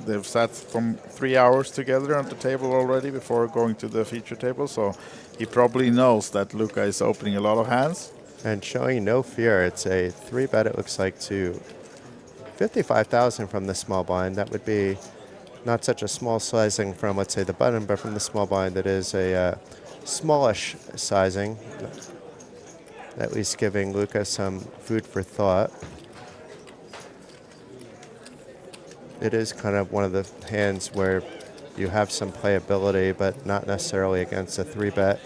they've sat from 3 hours together at the table already before going to the feature table, so he probably knows that Luca is opening a lot of hands. And showing no fear, it's a 3-bet, it looks like, to 55,000 from the small blind. That would be not such a small slicing from, let's say, the button, but from the small blind, it is a smallish sizing, at least giving Luca some food for thought. It is kind of one of the hands where you have some playability, but not necessarily against a 3-bet.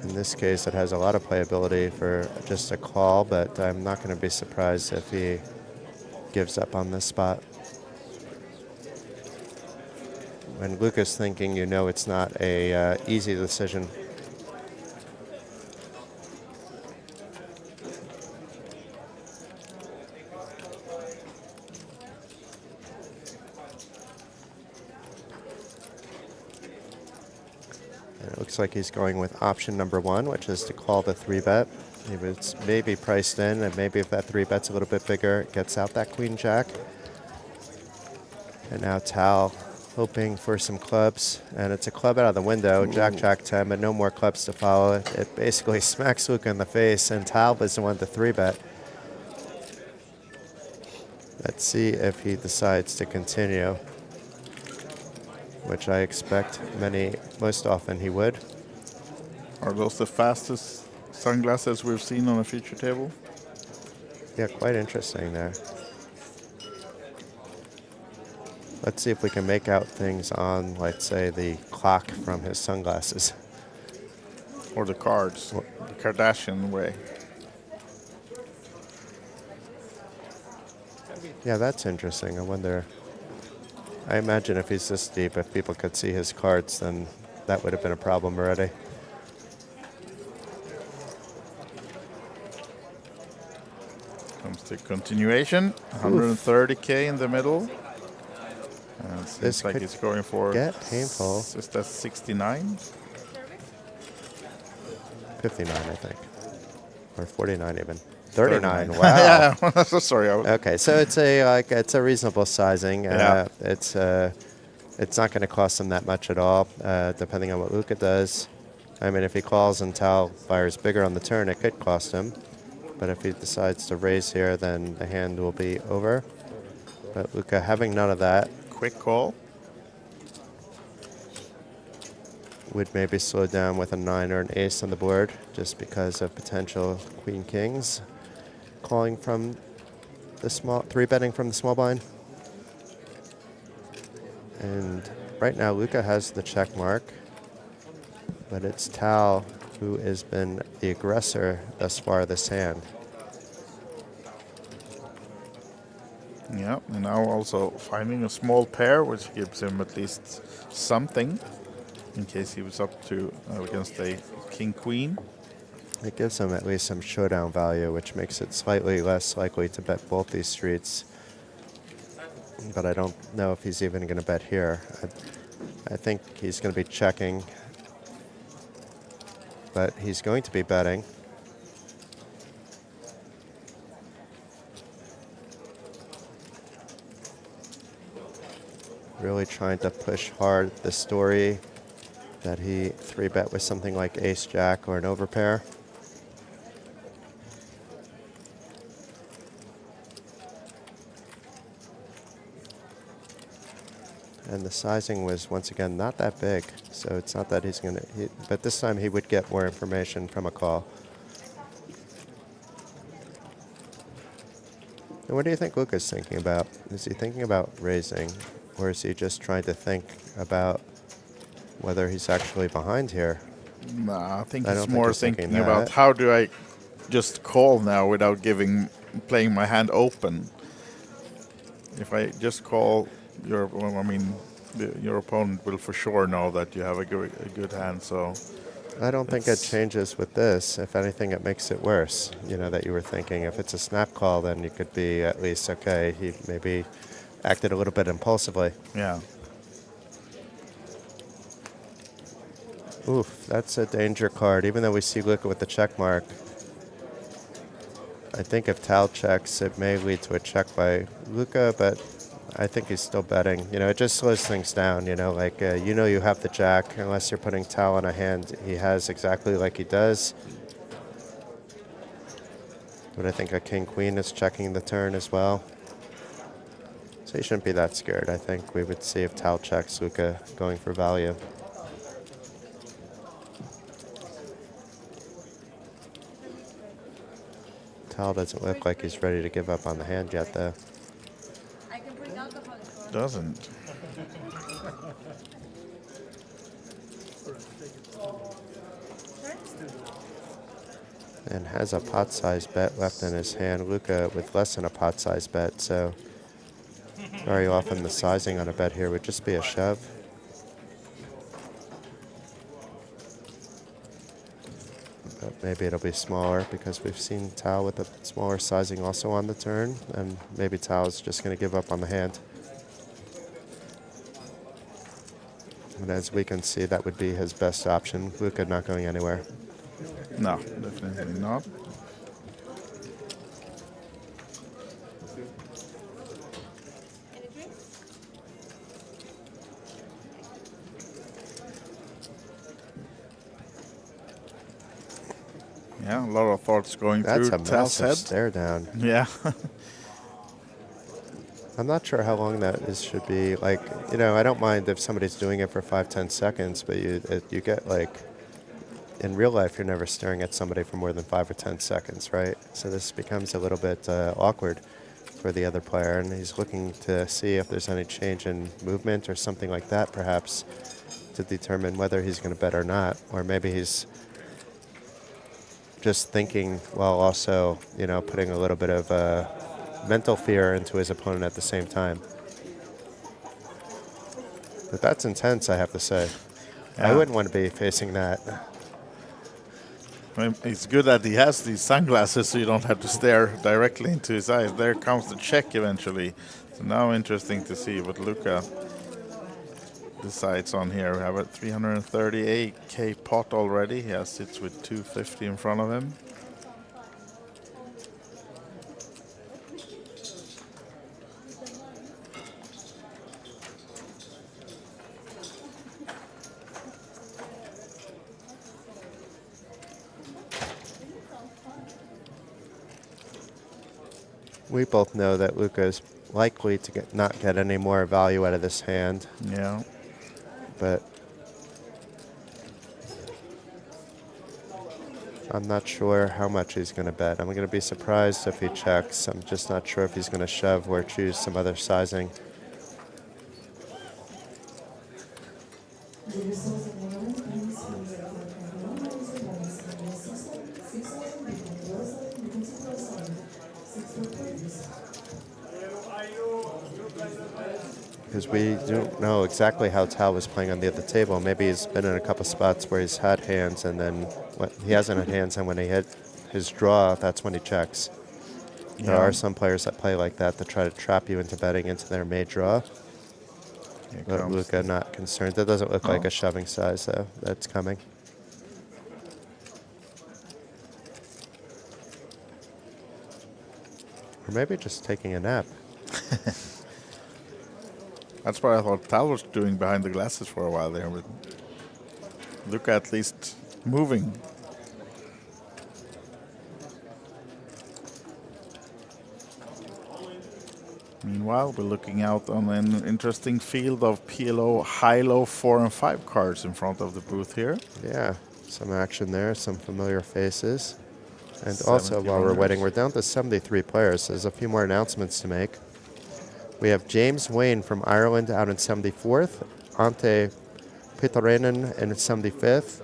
In this case, it has a lot of playability for just a call, but I'm not going to be surprised if he gives up on this spot. When Luca's thinking, you know it's not a easy decision. And it looks like he's going with option number 1, which is to call the 3-bet. He was maybe priced in, and maybe if that 3-bet's a little bit bigger, it gets out that queen-jack. And now Tal hoping for some clubs, and it's a club out of the window, Jack, Jack 10, but no more clubs to follow. It basically smacks Luca in the face, and Tal was the one to 3-bet. Let's see if he decides to continue, which I expect most often he would. Are those the fastest sunglasses we've seen on a feature table? Yeah, quite interesting there. Let's see if we can make out things on, let's say, the clock from his sunglasses. Or the cards, the Kardashian way. Yeah, that's interesting. I wonder, I imagine if he's this deep, if people could see his cards, then that would have been a problem already. Comes to continuation, 130K in the middle. And it seems like he's going for, get painful. Is that 69? 59, I think. Or 49 even. 39, wow. Yeah, sorry. Okay, so it's a reasonable sizing. Yeah. It's not going to cost him that much at all, depending on what Luca does. I mean, if he calls and Tal fires bigger on the turn, it could cost him. But if he decides to raise here, then the hand will be over. But Luca having none of that. Quick call. Would maybe slow down with a 9 or an ace on the board, just because of potential queen kings. Calling from the small, 3-betting from the small blind. And right now, Luca has the check mark, but it's Tal who has been the aggressor thus far this hand. Yeah, and now also finding a small pair, which gives him at least something in case he was up to against a king-queen. It gives him at least some showdown value, which makes it slightly less likely to bet both these streets. But I don't know if he's even going to bet here. I think he's going to be checking, but he's going to be betting. Really trying to push hard the story that he 3-bet with something like ace-jack or an overpair. And the sizing was, once again, not that big. So it's not that he's going to, but this time he would get more information from a call. And what do you think Luca's thinking about? Is he thinking about raising, or is he just trying to think about whether he's actually behind here? Nah, I think he's more thinking about how do I just call now without playing my hand open. If I just call, your opponent will for sure know that you have a good hand. So I don't think it changes with this. If anything, it makes it worse. You know, that you were thinking if it's a snap call, then you could be at least okay. He maybe acted a little bit impulsively. Yeah. Oof, that's a danger card. Even though we see Luca with the check mark, I think if Tal checks, it may lead to a check by Luca, but I think he's still betting. You know, it just slows things down, you know, like, you have the jack, unless you're putting Tal in a hand he has exactly like he does. But I think a king-queen is checking the turn as well. So he shouldn't be that scared. I think we would see if Tal checks, Luca going for value. Tal doesn't look like he's ready to give up on the hand yet, though. Doesn't. And has a pot-sized bet left in his hand. Luca with less than a pot-sized bet, so very often the sizing on a bet here would just be a shove. But maybe it'll be smaller because we've seen Tal with a smaller sizing also on the turn, and maybe Tal's just going to give up on the hand. And as we can see, that would be his best option. Luca not going anywhere. No, definitely not. Yeah, a lot of thoughts going That's through a Tal's massive head. stare down. Yeah. I'm not sure how long that should be. Like, you know, I don't mind if somebody's doing it for 5-10 seconds, but you get like, in real life, you're never staring at somebody for more than 5 or 10 seconds, right? So this becomes a little bit awkward for the other player, and he's looking to see if there's any change in movement or something like that, perhaps, to determine whether he's going to bet or not, or maybe he's just thinking while also, you know, putting a little bit of mental fear into his opponent at the same time. But that's intense, I have to say. Yeah. I wouldn't want to be facing that. I mean, it's good that he has these sunglasses so you don't have to stare directly into his eyes. There comes the check eventually. So now interesting to see what Luca decides on here. We have a 338k pot already. He sits with 250 in front of him. We both know that Luca is likely to not get any more value out of this hand. Yeah. But I'm not sure how much he's going to bet. I'm going to be surprised if he checks. I'm just not sure if he's going to shove or choose some other sizing. Because we don't know exactly how Tal was playing on the other table. Maybe he's been in a couple spots where he's had hands, and then he hasn't had hands, and when he hit his draw, that's when he checks. Yeah. There are some players that play like that try to trap you into betting into their made draw. But Luca not concerned. That doesn't look like a shoving size, though. That's coming. Or maybe just taking a nap. That's what I thought Tal was doing behind the glasses for a while there. But Luca at least moving. Meanwhile, we're looking out on an interesting field of PLO high-low 4 and 5 cards in front of the booth here. Yeah, some action there, some familiar faces. And also, while we're waiting, we're down to 73 players. There's a few more announcements to make. We have James Wayne from Ireland out in 74th, Ante Pitarainen in 75th,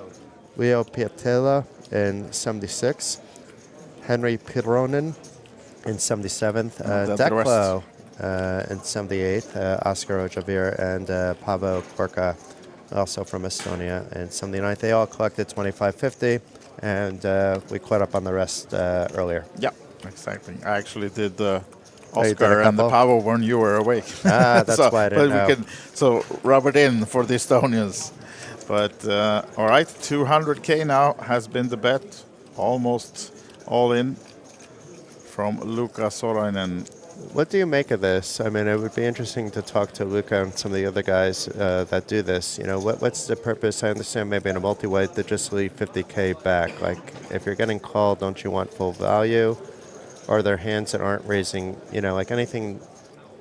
Leo Piatella in 76th, Henry Pironen in 77th, Declo in 78th, Oscar Ojavir, and Paavo Korka, also from Estonia, in 79th. They all collected 25.50, and we caught up on the rest earlier. Yeah, exactly. I actually did the Oscar and the Paavo when you were awake. Ah, that's why I didn't know. So rub it in for the Estonians. But all right, 200k now has been the bet, almost all in from Luca Sorainen. What do you make of this? I mean, it would be interesting to talk to Luca and some of the other guys that do this. You know, what's the purpose? I understand maybe in a multi-way to just leave 50k back. Like, if you're getting called, don't you want full value? Or are there hands that aren't raising, you know, like anything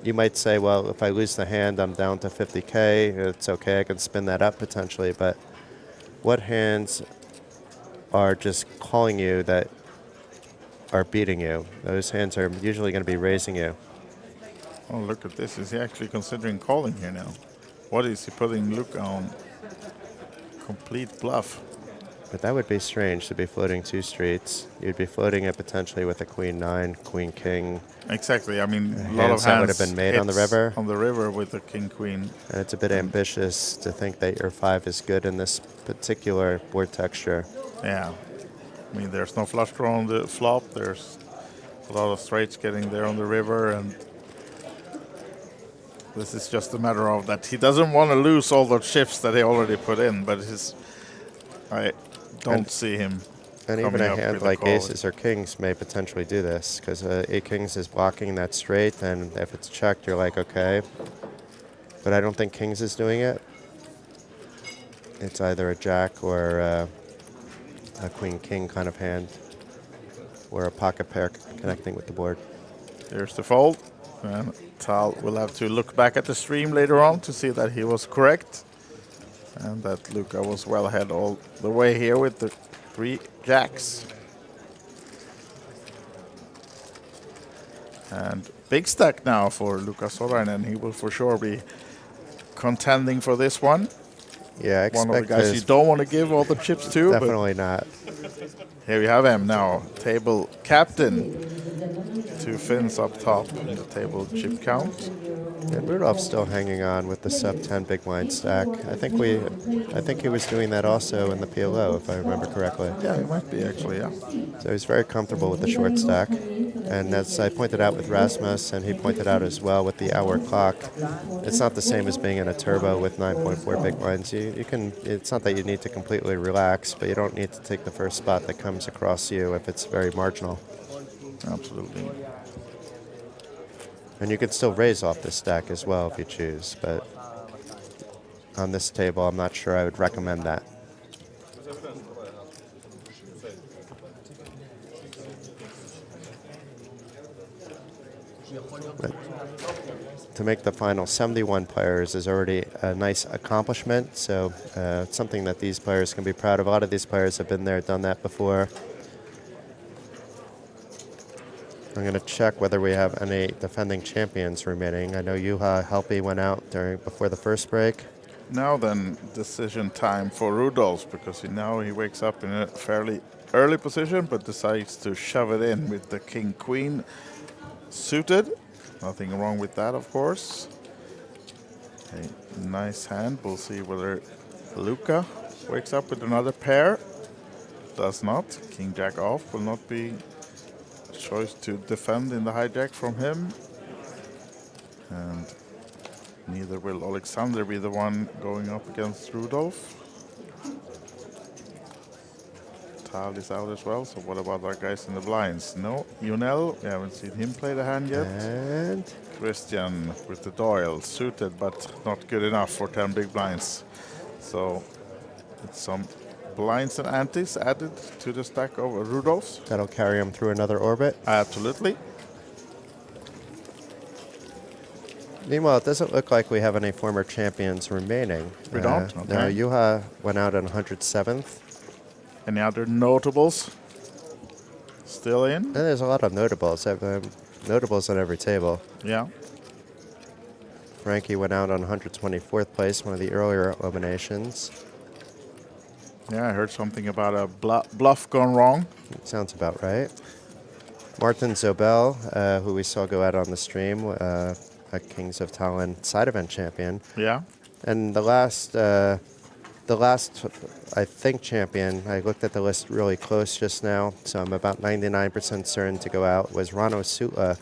you might say, well, if I lose the hand, I'm down to 50K. It's okay. I can spin that up potentially. But what hands are just calling you that are beating you? Those hands are usually going to be raising you. Oh, look at this. Is he actually considering calling here now? What is he putting Luca on? Complete bluff. But that would be strange to be floating 2 streets. You'd be floating it potentially with a queen 9, queen king. Exactly. I mean, a lot of Hands that hands would have been made on the hits river. On the river with the king queen. And it's a bit ambitious to think that your 5 is good in this particular board texture. Yeah. I mean, there's no flush draw on the flop. There's a lot of straights getting there on the river, and this is just a matter of that he doesn't want to lose all the chips that he already put in, but I don't see him. And even a hand like aces or kings may potentially do this, because 8 kings is blocking that straight, and if it's checked, you're like, okay. But I don't think kings is doing it. It's either a jack or a queen-king kind of hand, or a pocket pair connecting with the board. Here's the fold, and Tal will have to look back at the stream later on to see that he was correct, and that Luca was well ahead all the way here with the 3 jacks. And big stack now for Luca Sorainen. He will for sure be contending for this one. Yeah, I expect one of the guys you don't want to give all the chips to. Definitely not. Here we have him now, table captain. 2 Finns up top in the table chip count. And Rudolph's still hanging on with the sub 10 big blind stack. I think he was doing that also in the PLO, if I remember correctly. Yeah, he might be actually, yeah. So he's very comfortable with the short stack. And as I pointed out with Rasmus, and he pointed out as well with the hour clock, it's not the same as being in a turbo with 9.4 big blinds. You can. It's not that you need to completely relax, but you don't need to take the first spot that comes across you if it's very marginal. Absolutely. And you can still raise off this stack as well if you choose, but on this table, I'm not sure I would recommend that. But to make the final 71 players is already a nice accomplishment, so it's something that these players can be proud of. A lot of these players have been there, done that before. I'm going to check whether we have any defending champions remaining. I know Juha Helpy went out before the first break. Now then, decision time for Rudolph, because now he wakes up in a fairly early position, but decides to shove it in with the king-queen suited. Nothing wrong with that, of course. A nice hand. We'll see whether Luca wakes up with another pair. Does not. King-jack off will not be choice to defend in the hijack from him, and neither will Alexander be the one going up against Rudolph. Tal is out as well, so what about our guys in the blinds? No, Junel, we haven't seen him play the hand yet. And Christian with the Doyle, suited but not good enough for 10 big blinds. So it's some blinds and antes added to the stack of Rudolph's. That'll carry him through another orbit. Absolutely. Meanwhile, it doesn't look like we have any former champions remaining. We don't? Okay. No, Juha went out on 107th. Any other notables still in? And there's a lot of notables. Notables on every table. Yeah. Frankie went out on 124th place, one of the earlier eliminations. Yeah, I heard something about a bluff gone wrong. Sounds about right. Martin Zobel, who we saw go out on the stream, a Kings of Tallinn side event champion. Yeah. And the last, I think, champion, I looked at the list really close just now, so I'm about 99% certain to go out, was Rano Sutla,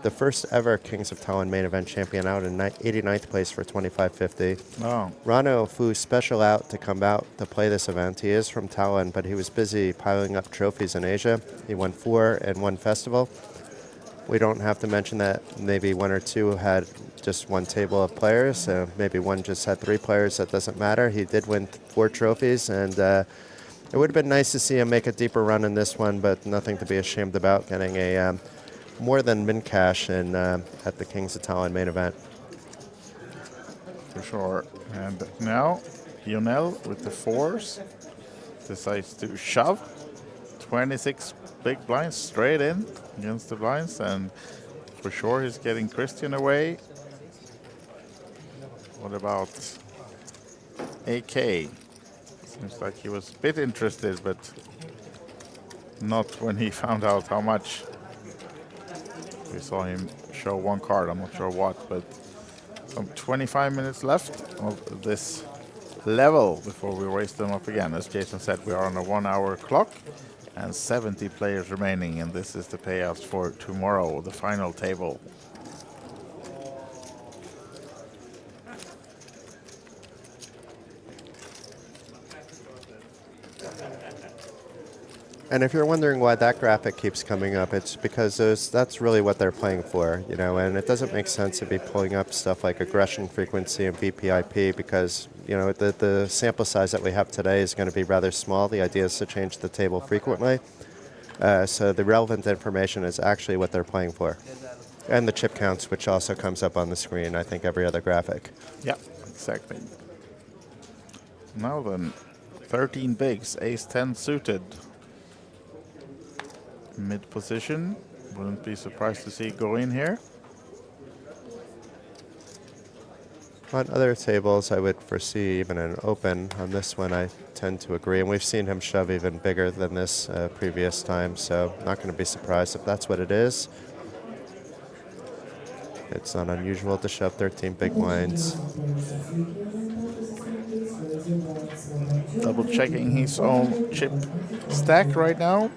the first ever Kings of Tallinn main event champion, out in 89th place for 25.50. Oh. Rano flew special out to come out to play this event. He is from Tallinn, but he was busy piling up trophies in Asia. He won 4 in one festival. We don't have to mention that maybe 1 or 2 had just 1 table of players, so maybe 1 just had 3 players. That doesn't matter. He did win 4 trophies, and it would have been nice to see him make a deeper run in this one, but nothing to be ashamed about, getting a more than min cash in at the Kings of Tallinn main event. For sure. And now Lionel with the 4s decides to shove 26 big blinds straight in against the blinds, and for sure he's getting Christian away. What about AK? Seems like he was a bit interested, but not when he found out how much. We saw him show one card, I'm not sure what, but some 25 minutes left of this level before we raise them up again. As Jason said, we are on a 1-hour clock and 70 players remaining, and this is the payouts for tomorrow, the final table. And if you're wondering why that graphic keeps coming up, it's because that's really what they're playing for, you know, and it doesn't make sense to be pulling up stuff like aggression frequency and VPIP because, you know, the sample size that we have today is going to be rather small. The idea is to change the table frequently. So the relevant information is actually what they're playing for. And the chip counts, which also comes up on the screen, I think, every other graphic. Yeah, exactly. Now then, 13 bigs, ace-10 suited. Mid position, wouldn't be surprised to see it go in here. On other tables, I would foresee even an open. On this one, I tend to agree. And we've seen him shove even bigger than this previous time, so not going to be surprised if that's what it is. It's not unusual to shove 13 big blinds. Double checking his own chip stack right now.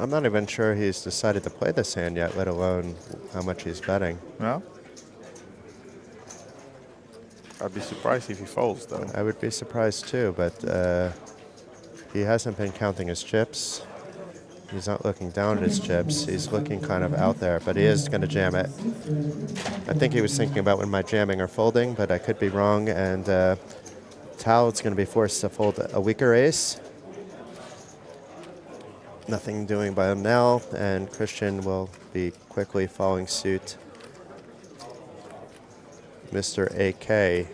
I'm not even sure he's decided to play this hand yet, let alone how much he's betting. No? I'd be surprised if he folds, though. I would be surprised too, but he hasn't been counting his chips. He's not looking down at his chips. He's looking kind of out there, but he is going to jam it. I think he was thinking about when my jamming or folding, but I could be wrong. And Tal's going to be forced to fold a weaker ace. Nothing doing by him now, and Christian will be quickly following suit. Mr. AK.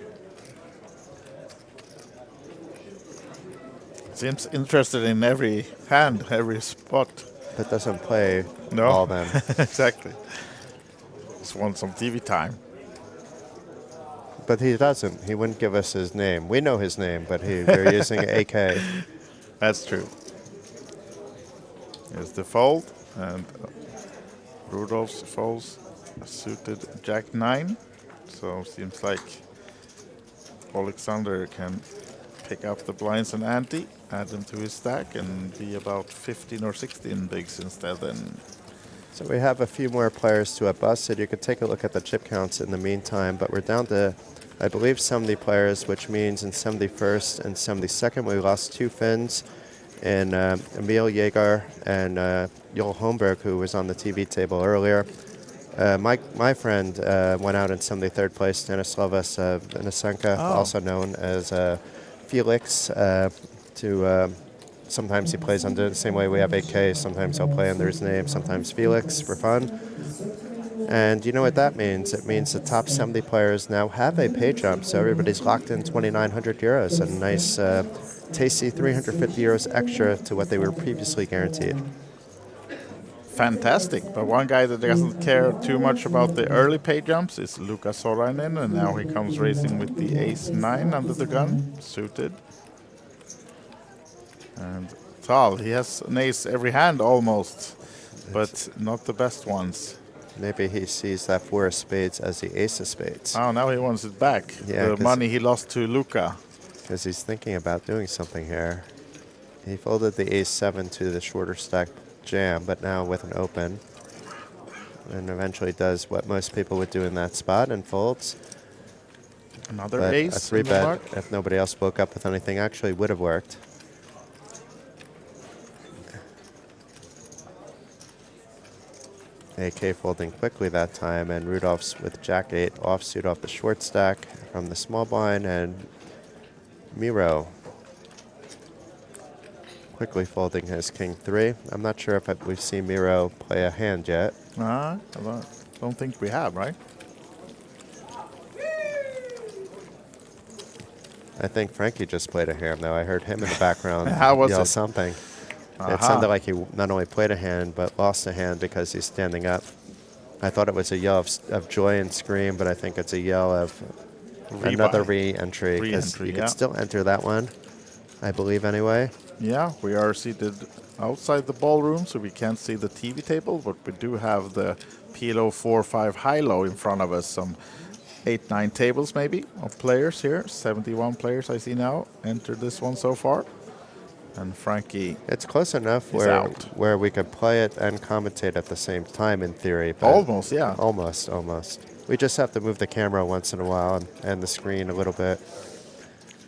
Seems interested in every hand, every spot. But doesn't play no. all of them. Exactly. Just want some TV time. But he doesn't. He wouldn't give us his name. We know his name, but we're using AK. That's true. Here's the fold, and Rudolph's folds a suited Jack-9. So seems like Alexander can pick up the blinds and ante, add them to his stack, and be about 15 or 16 bigs instead. Then. So we have a few more players to have busted. You could take a look at the chip counts in the meantime, but we're down to, I believe, 70 players, which means in 71st and 72nd we lost 2 Finns. And Emil Jaeger and Joel Holmberg, who was on the TV table earlier. My friend went out in 73rd place, Stanislavas Venisenka, also known as Felix. Sometimes he plays under the same way we have AK, sometimes he'll play under his name, sometimes Felix for fun. And you know what that means? It means the top 70 players now have a pay jump, so everybody's locked in 2,900 euros, a nice tasty 350 euros extra to what they were previously guaranteed. Fantastic, but one guy that doesn't care too much about the early pay jumps is Luka Sorainen, and now he comes racing with the ace-9 under the gun, suited. And Tal, he has an ace every hand almost, but not the best ones. Maybe he sees that 4 of spades as the ace of spades. Oh, now he wants it back. Yeah, the money he lost to Luka. Because he's thinking about doing something here. He folded the ace-7 to the shorter stack jam, but now with an open. And eventually does what most people would do in that spot and folds. Another but ace. A 3-bet, if nobody else spoke up with anything, actually would have worked. AK folding quickly that time, and Rudolph's with Jack-8 offsuit off the short stack from the small blind, and Miro quickly folding his king 3. I'm not sure if we've seen Miro play a hand yet. I don't think we have, right? I think Frankie just played a hand, though. I heard him in the background How was yell it? something. Uh-huh. It sounded like he not only played a hand, but lost a hand because he's standing up. I thought it was a yell of joy and scream, but I think it's a yell of another re-entry, because you can still enter that one, I believe, anyway. Yeah, we are seated outside the ballroom, so we can't see the TV table, but we do have the PLO 4-5 high-low in front of us. Some 8-9 tables maybe of players here. 71 players I see now entered this one so far. And Frankie, it's close enough where we could play it and commentate at the same time in theory. But almost, yeah. Almost. We just have to move the camera once in a while and the screen a little bit.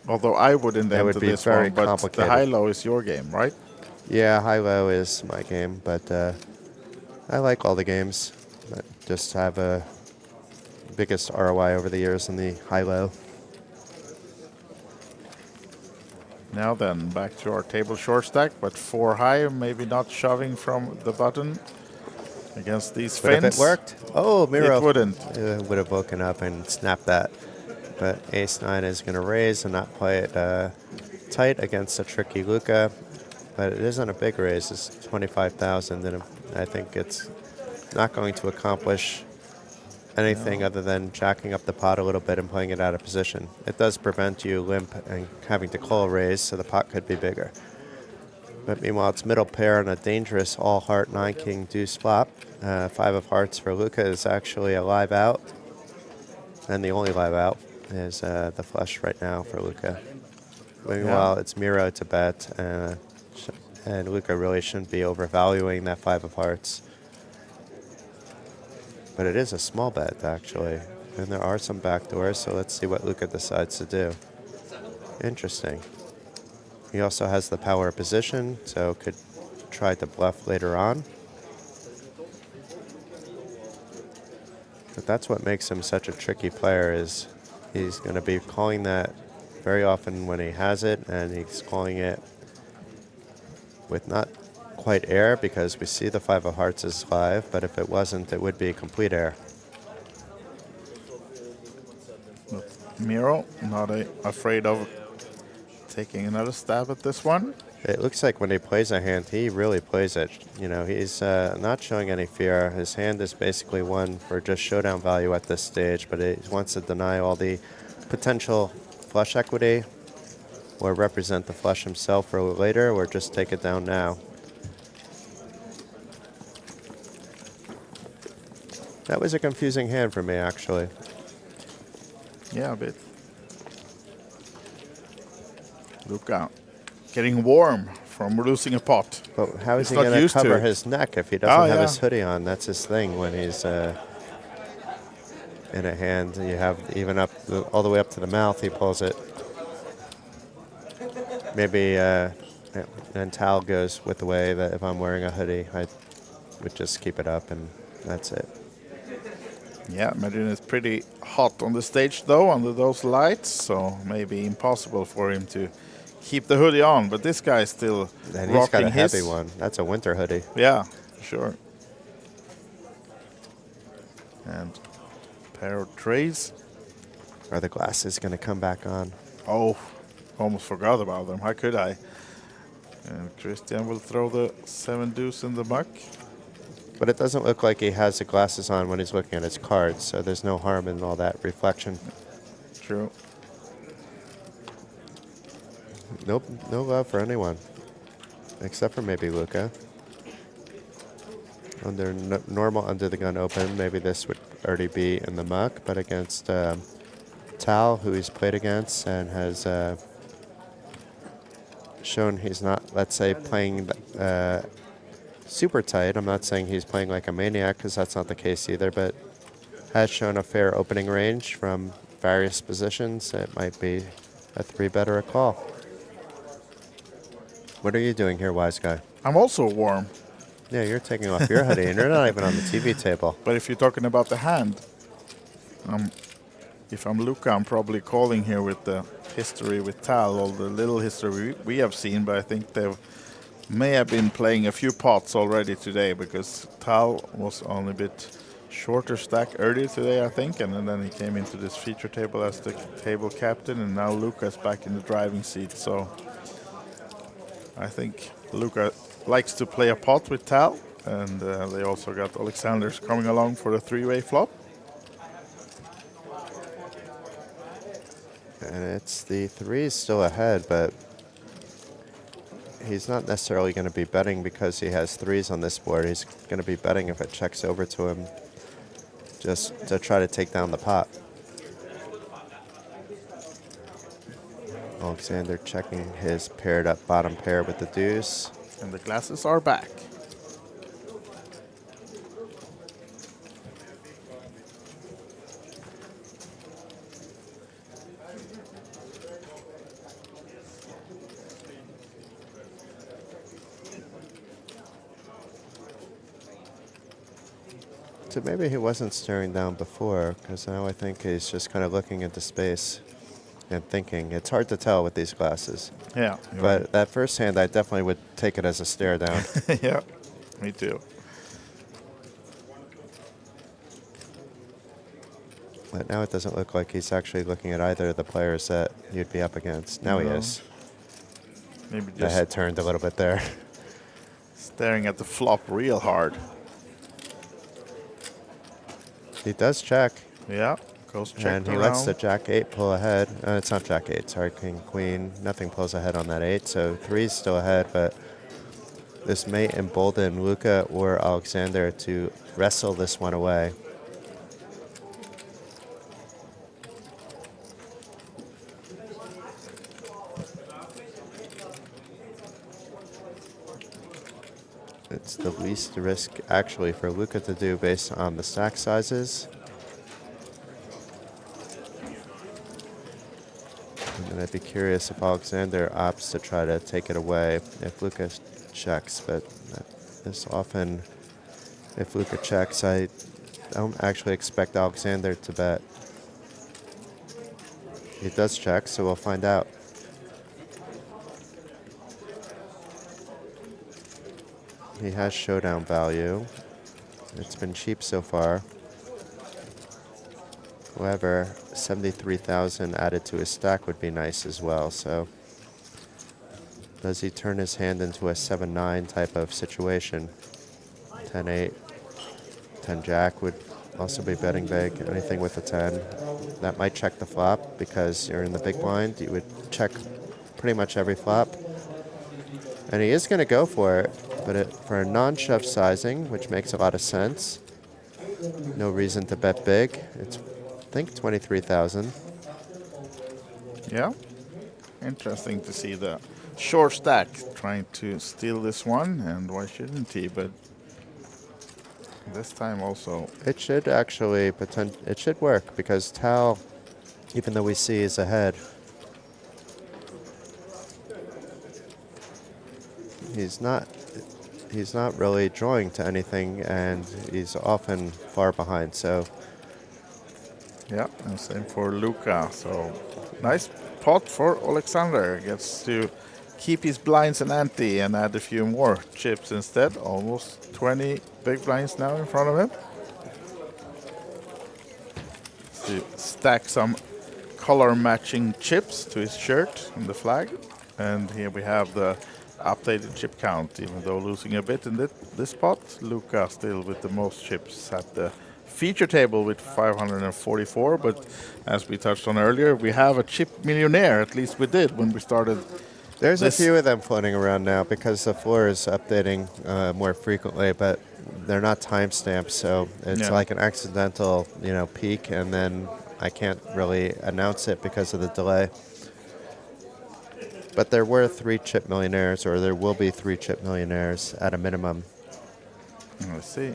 Although I wouldn't enter this one, but complicated. the high-low is your game, right? Yeah, high-low is my game, but I like all the games. But just have a biggest ROI over the years in the high-low. Now then, back to our table short stack, but 4 high, maybe not shoving from the button against these fins. But if it worked, Miro it wouldn't. Would have woken up and snapped that. But ace-9 is going to raise and not play it tight against a tricky Luca. But it isn't a big raise. It's 25,000, and I think it's not going to accomplish anything other than jacking up the pot a little bit and playing it out of position. It does prevent you limp and having to call a raise, so the pot could be bigger. But meanwhile, it's middle pair on a dangerous all-heart 9-king deuce flop. 5 of hearts for Luca is actually a live out, and the only live out is the flush right now for Luca. Meanwhile, it's Miro to bet, and Luca really shouldn't be overvaluing that 5 of hearts. But it is a small bet, actually, and there are some backdoors, so let's see what Luca decides to do. Interesting. He also has the power position, so could try to bluff later on. But that's what makes him such a tricky player, is he's going to be calling that very often when he has it, and he's calling it with not quite air, because we see the 5 of hearts is live, but if it wasn't, it would be complete air. Miro, not afraid of taking another stab at this one. It looks like when he plays a hand, he really plays it. You know, he's not showing any fear. His hand is basically one for just showdown value at this stage, but he wants to deny all the potential flush equity, or represent the flush himself for later, or just take it down now. That was a confusing hand for me, actually. Yeah, a bit. Luca getting warm from losing a pot. But how is He's he not going to used to cover it. his neck if he doesn't have his hoodie on? That's his thing when he's in a hand. You have even up all the way up to the mouth, he pulls it. Maybe and Tal goes with the way that if I'm wearing a hoodie, I would just keep it up, and that's it. Yeah, imagine it's pretty hot on the stage though, under those lights, so maybe impossible for him to keep the hoodie on. But this guy's still And rocking he's got a his. heavy one. That's a winter hoodie. Yeah, sure. And pair of trays. Are the glasses going to come back on? Oh, almost forgot about them. How could I? And Christian will throw the 7 deuce in the muck. But it doesn't look like he has the glasses on when he's looking at his cards, so there's no harm in all that reflection. True. Nope, no love for anyone, except for maybe Luca. Under normal under the gun open, maybe this would already be in the muck, but against Tal, who he's played against and has shown he's not, let's say, playing super tight. I'm not saying he's playing like a maniac, because that's not the case either, but has shown a fair opening range from various positions. It might be a 3-bet or a call. What are you doing here, wise guy? I'm also warm. Yeah, you're taking off your hoodie, and you're not even on the TV table. But if you're talking about the hand, if I'm Luca, I'm probably calling here with the history with Tal, all the little history we have seen, but I think they may have been playing a few pots already today because Tal was on a bit shorter stack earlier today, I think, and then he came into this feature table as the table captain, and now Luca's back in the driving seat. So I think Luca likes to play a pot with Tal, and they also got Alexander's coming along for the three-way flop. And it's the threes still ahead, but he's not necessarily going to be betting because he has threes on this board. He's going to be betting if it checks over to him just to try to take down the pot. Alexander checking his paired up bottom pair with the deuce. And the glasses are back. So maybe he wasn't staring down before, because now I think he's just kind of looking into space and thinking. It's hard to tell with these glasses. Yeah. But that first hand, I definitely would take it as a stare down. Yeah, me too. But now it doesn't look like he's actually looking at either of the players that you'd be up against. Now he is. Maybe The just head turned a little bit there. staring at the flop real hard. He does check. Yeah, goes check And he around. lets the jack-8 pull ahead. It's not jack-8, sorry, king-queen. Nothing pulls ahead on that 8, so 3's still ahead, but this may embolden Luca or Alexander to wrestle this one away. It's the least risk actually for Luca to do based on the stack sizes. And I'd be curious if Alexander opts to try to take it away if Luca checks, but this often, if Luca checks, I don't actually expect Alexander to bet. He does check, so we'll find out. He has showdown value. It's been cheap so far. However, 73,000 added to his stack would be nice as well. So does he turn his hand into a 7-9 type of situation? 10-8, 10-jack would also be betting big. Anything with a 10. That might check the flop because you're in the big blind. You would check pretty much every flop. And he is going to go for it, but for a non-shove sizing, which makes a lot of sense. No reason to bet big. It's, I think, 23,000. Yeah, interesting to see the short stack trying to steal this one, and why shouldn't he? But this time also, it should actually it should work because Tal, even though we see is ahead, he's not really drawing to anything, and he's often far behind. So yeah, and same for Luca. So nice pot for Alexander. Gets to keep his blinds and ante and add a few more chips instead. Almost 20 big blinds now in front of him. To stack some color matching chips to his shirt and the flag. And here we have the updated chip count. Even though losing a bit in this spot, Luca still with the most chips at the feature table with 544. But as we touched on earlier, we have a chip millionaire. At least we did when we started. There's a few of them floating around now because the floor is updating more frequently, but they're not timestamped, so it's like an accidental, peak, and then I can't really announce it because of the delay. But there were 3 chip millionaires, or there will be 3 chip millionaires at a minimum. Let's see.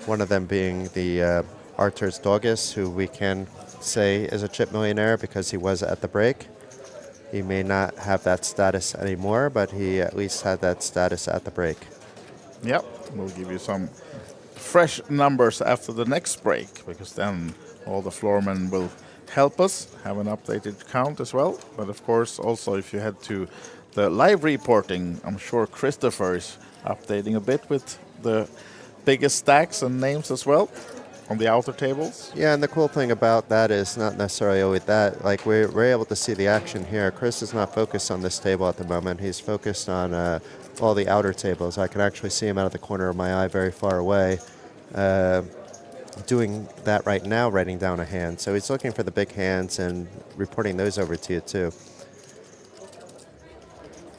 One of them being the Arturs Dogus, who we can say is a chip millionaire because he was at the break. He may not have that status anymore, but he at least had that status at the break. Yep, we'll give you some fresh numbers after the next break, because then all the floormen will help us have an updated count as well. But of course, also if you head to the live reporting, I'm sure Christopher is updating a bit with the biggest stacks and names as well on the outer tables. Yeah, and the cool thing about that is not necessarily always that. Like we're able to see the action here. Chris is not focused on this table at the moment. He's focused on all the outer tables. I can actually see him out of the corner of my eye very far away. Doing that right now, writing down a hand. So he's looking for the big hands and reporting those over to you too.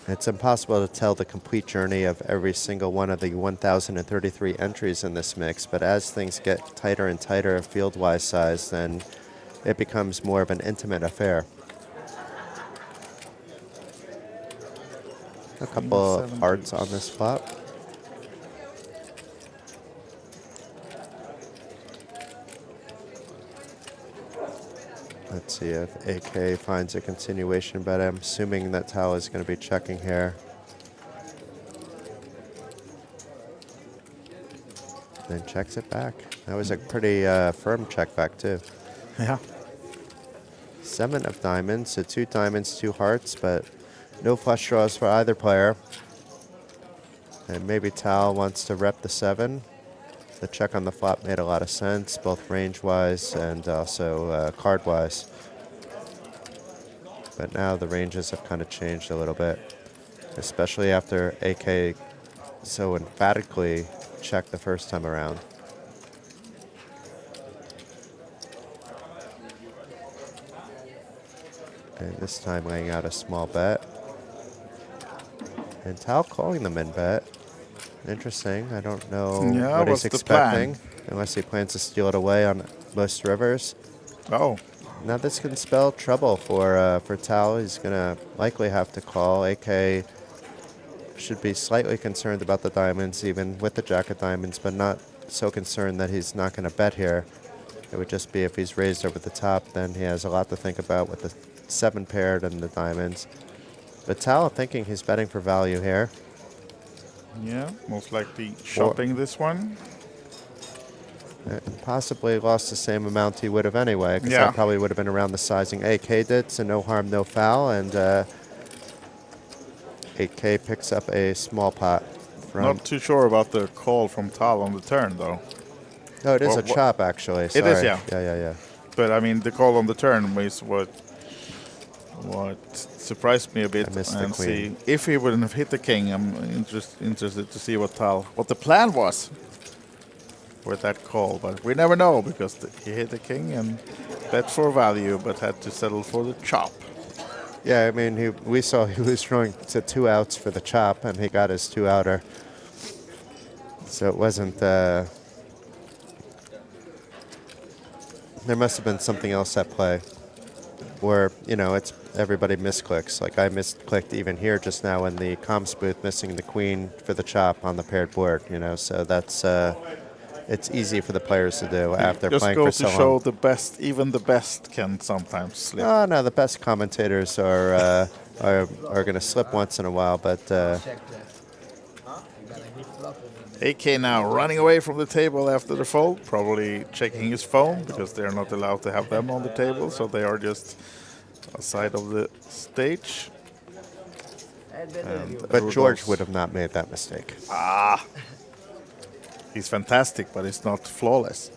It's impossible to tell the complete journey of every single one of the 1,033 entries in this mix, but as things get tighter and tighter field-wise size, then it becomes more of an intimate affair. A couple of hearts on this flop. Let's see if AK finds a continuation, but I'm assuming that Tal is going to be checking here. Then checks it back. That was a pretty firm check back too. Yeah. 7 of diamonds, so 2 diamonds, 2 hearts, but no flush draws for either player. And maybe Tal wants to rep the 7. The check on the flop made a lot of sense, both range-wise and also card-wise. But now the ranges have kind of changed a little bit, especially after AK so emphatically checked the first time around. And this time laying out a small bet. And Tal calling the min bet. Interesting. I don't know what he's expecting, unless he plans to steal it away on most rivers. Oh. Now this can spell trouble for Tal. He's going to likely have to call. AK should be slightly concerned about the diamonds, even with the jack of diamonds, but not so concerned that he's not going to bet here. It would just be if he's raised over the top, then he has a lot to think about with the 7 paired and the diamonds. But Tal thinking he's betting for value here. Yeah, most likely shopping this one. And possibly lost the same amount he would have anyway, because that probably would have been around the sizing AK did, so no harm, no foul. And 8K picks up a small pot. Not too sure about the call from Tal on the turn, though. No, it is a chop, actually. Sorry. It is, yeah. Yeah. But, I mean, the call on the turn was what surprised me a bit. And see if he wouldn't have hit the king. I'm interested to see what the plan was with that call. But we never know, because he hit the king and bet for value, but had to settle for the chop. Yeah, I mean, we saw he was throwing to 2 outs for the chop, and he got his 2 outer. So it wasn't. There must have been something else at play, where it's everybody misclicks. Like I misclicked even here just now in the comms booth, missing the queen for the chop on the paired board. So that's it's easy for the players to do after playing for so long. Just go to show even the best can sometimes slip. Oh no, the best commentators are going to slip once in a while, but. AK now running away from the table after the fold, probably checking his phone, because they're not allowed to have them on the table, so they are just aside of the stage. But George would have not made that mistake. He's fantastic, but it's not flawless.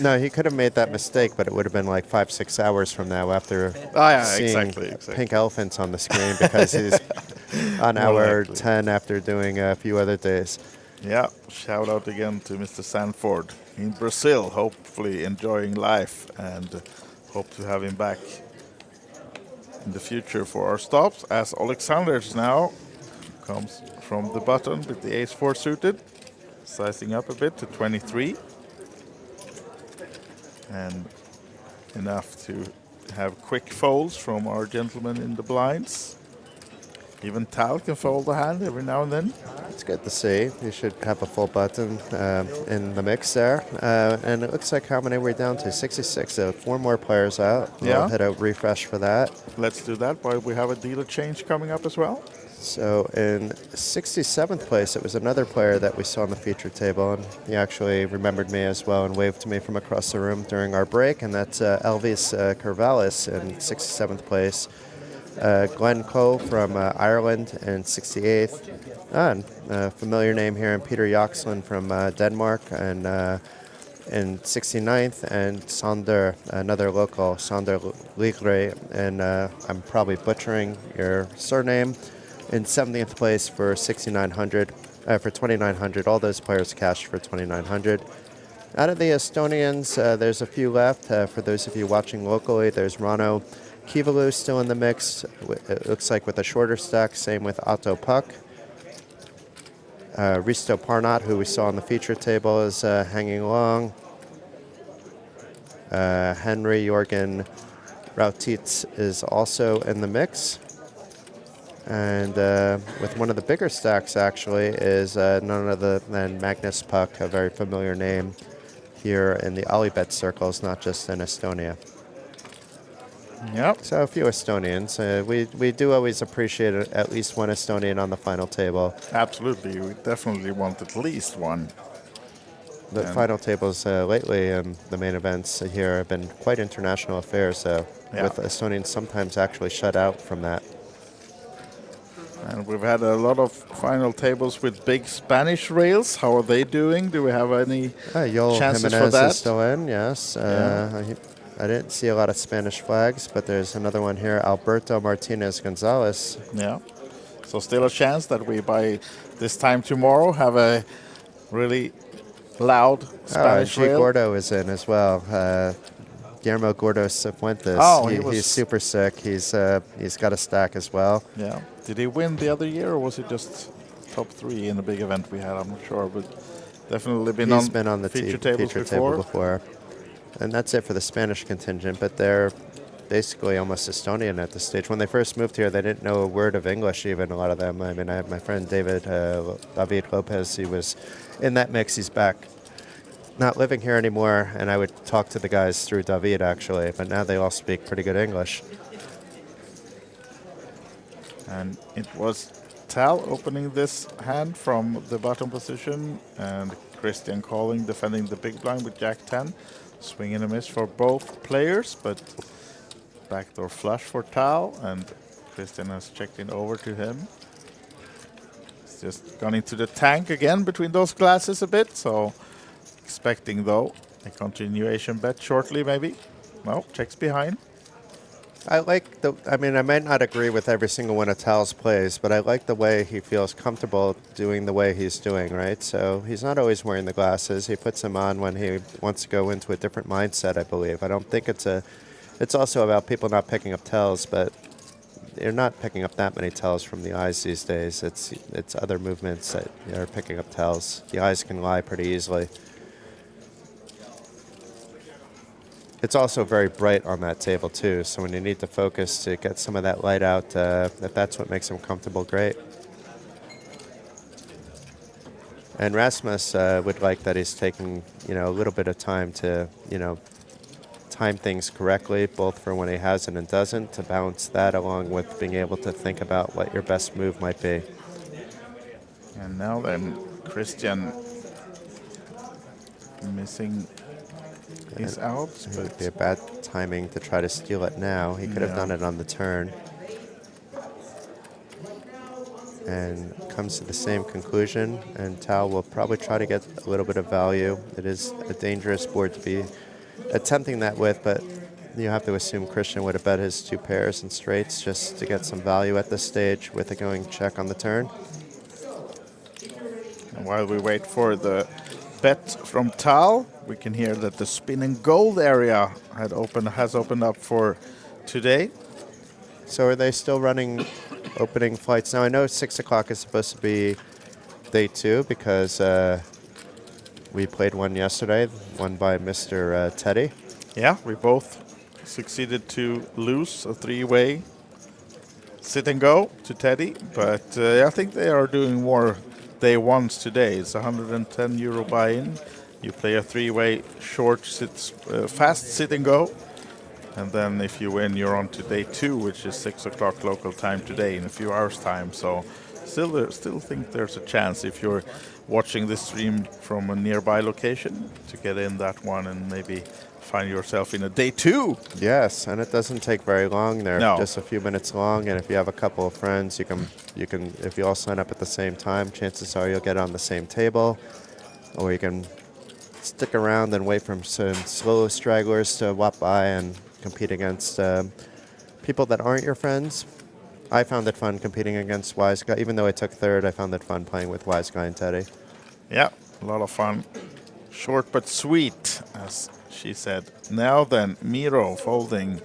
No, he could have made that mistake, but it would have been like 5-6 hours from now after seeing exactly. pink elephants on the screen, because he's on hour 10 after doing a few other days. Yeah, shout out again to Mr. Sanford in Brazil, hopefully enjoying life, and hope to have him back in the future for our stops, as Alexander's now comes from the button with the ace-4 suited, sizing up a bit to 23, and enough to have quick folds from our gentlemen in the blinds. Even Tal can fold a hand every now and then. It's good to see. You should have a full button in the mix there. And it looks like how many we're down to? 66. So 4 more players out. Yeah. We'll hit a refresh for that. Let's do that while we have a dealer change coming up as well. So in 67th place, it was another player that we saw on the feature table, and he actually remembered me as well and waved to me from across the room during our break, and that's Elvis Kervalis in 67th place. Glenn Cole from Ireland in 68th. And a familiar name here, and Peter Jaksland from Denmark and in 69th, and Sander, another local, Sander Ligre, and I'm probably butchering your surname, in 70th place for 6,900, for 2,900. All those players cashed for 2,900. Out of the Estonians, there's a few left. For those of you watching locally, there's Rano Kivalu still in the mix. It looks like with a shorter stack. Same with Otto Puck. Risto Parnat, who we saw on the feature table, is hanging along. Henry Jorgen Rautitz is also in the mix. And with one of the bigger stacks, actually, is none other than Magnus Puck, a very familiar name here in the OlyBet circles, not just in Estonia. Yep. So a few Estonians. We do always appreciate at least one Estonian on the final table. Absolutely. We definitely want at least one. The final tables lately in the main events here have been quite international affairs, with Estonians sometimes actually shut out from that. And we've had a lot of final tables with big Spanish rails. How are they doing? Do we have any Joel chances Jimenez for that? is still in, yes. I didn't see a lot of Spanish flags, but there's another one here, Alberto Martinez Gonzalez. Yeah. So still a chance that we, by this time tomorrow, have a really loud Spanish G. rail. Gordo is in as well. Guillermo Gordo Cifuentes. Oh, he's super sick. He's got a stack as well. Yeah. Did he win the other year, or was he just top 3 in a big event we had? I'm not sure, but definitely He's been on the feature table before. And that's it for the Spanish contingent, but they're basically almost Estonian at this stage. When they first moved here, they didn't know a word of English, even, a lot of them. I mean, I have my friend David Lopez. He was in that mix. He's back, not living here anymore, and I would talk to the guys through David, actually, but now they all speak pretty good English. And it was Tal opening this hand from the bottom position, and Christian calling, defending the big blind with Jack 10. Swing and a miss for both players, but backdoor flush for Tal, and Christian has checked in over to him. It's just gone into the tank again between those glasses a bit, so expecting, though, a continuation bet shortly, maybe. No, checks behind. I might not agree with every single one of Tal's plays, but I like the way he feels comfortable doing the way he's doing, right? So he's not always wearing the glasses. He puts them on when he wants to go into a different mindset, I believe. I don't think it's also about people not picking up tells, but you're not picking up that many tells from the eyes these days. It's other movements that are picking up tells. The eyes can lie pretty easily. It's also very bright on that table, too, so when you need to focus to get some of that light out, if that's what makes him comfortable, great. And Rasmus would like that he's taking, a little bit of time to, time things correctly, both for when he has it and doesn't, to balance that along with being able to think about what your best move might be. And now then, Christian missing his outs. It would be a bad timing to try to steal it now. He could have done it on the turn. And comes to the same conclusion, and Tal will probably try to get a little bit of value. It is a dangerous board to be attempting that with, but you have to assume Christian would have bet his 2 pairs and straights just to get some value at this stage with a going check on the turn. And while we wait for the bet from Tal, we can hear that the spin and gold area has opened up for today. So are they still running opening flights? Now I know 6 o'clock is supposed to be day 2 because we played one yesterday, won by Mr. Teddy. Yeah, we both succeeded to lose a 3-way sit and go to Teddy, but I think they are doing more day 1s today. It's €110 buy-in. You play a 3-way short fast sit and go, And then if you win, you're on to day 2, which is 6 o'clock local time today in a few hours' time. So still think there's a chance if you're watching this stream from a nearby location to get in that one and maybe find yourself in a day 2. Yes, and it doesn't take very long. They're No. just a few minutes long, and if you have a couple of friends, you can if you all sign up at the same time, chances are you'll get on the same table, or you can stick around and wait for some slow stragglers to walk by and compete against people that aren't your friends. I found it fun competing against Wise Guy. Even though I took third, I found it fun playing with Wise Guy and Teddy. Yeah, a lot of fun. Short but sweet, as she said. Now then, Miro folding.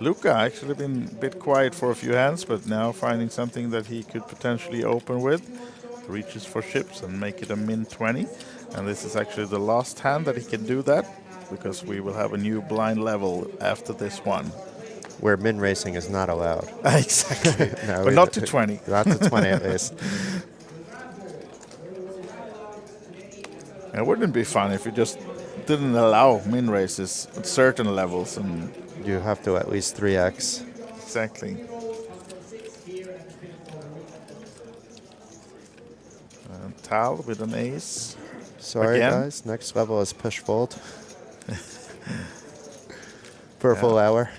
Luca actually been a bit quiet for a few hands, but now finding something that he could potentially open with. Reaches for chips and make it a min 20. And this is actually the last hand that he can do that, because we will have a new blind level after this one. Where min racing is not allowed. Exactly. No, but not to 20. Not to 20 at least. It wouldn't be fun if you just didn't allow min races at certain levels, and you have to at least 3x. Exactly. And Tal with an ace. Sorry, again. guys. Next level is push fold. For a full hour.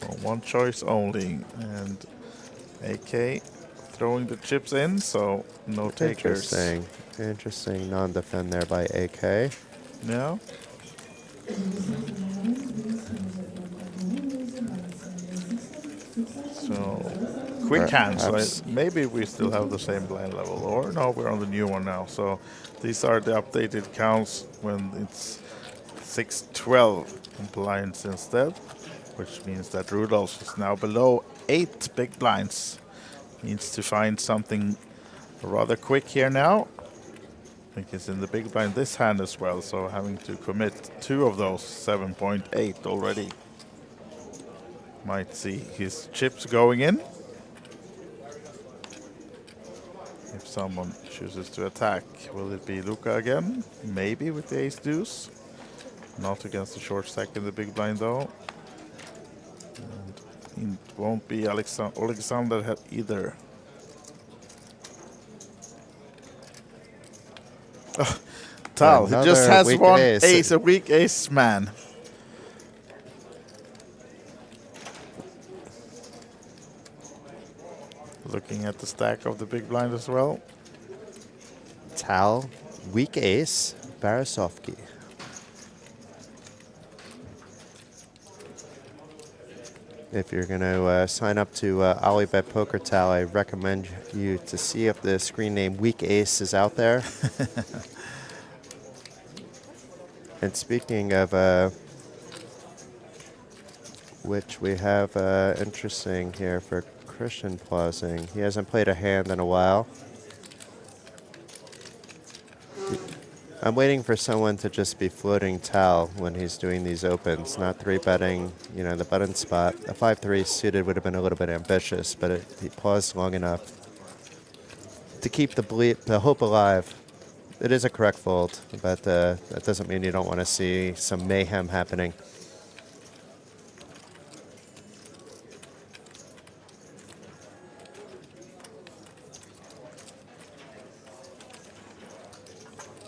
Well, one choice only. And AK throwing the chips in, so no takers. Interesting non-defend there by AK. Yeah. So quick hands. So maybe we still have the same blind level, or no, we're on the new one now. So these are the updated counts when it's 6-12 blinds instead, which means that Rudolph is now below 8 big blinds. Needs to find something rather quick here now. I think he's in the big blind this hand as well, so having to commit 2 of those 7.8 already. Might see his chips going in. If someone chooses to attack, will it be Luca again? Maybe with the ace deuce. Not against the short stack in the big blind though. And it won't be Alexander either. Oh, Tal, he just has one ace, a weak ace man. Looking at the stack of the big blind as well. Tal, weak ace, Barasovsky. If you're going to sign up to OlyBet Poker, Tal, I recommend you to see if the screen name Weak Ace is out there. And speaking of which, we have interesting here for Christian pausing. He hasn't played a hand in a while. I'm waiting for someone to just be floating Tal when he's doing these opens, not 3-betting, the button spot. A 5-3 suited would have been a little bit ambitious, but he paused long enough to keep the hope alive. It is a correct fold, but that doesn't mean you don't want to see some mayhem happening.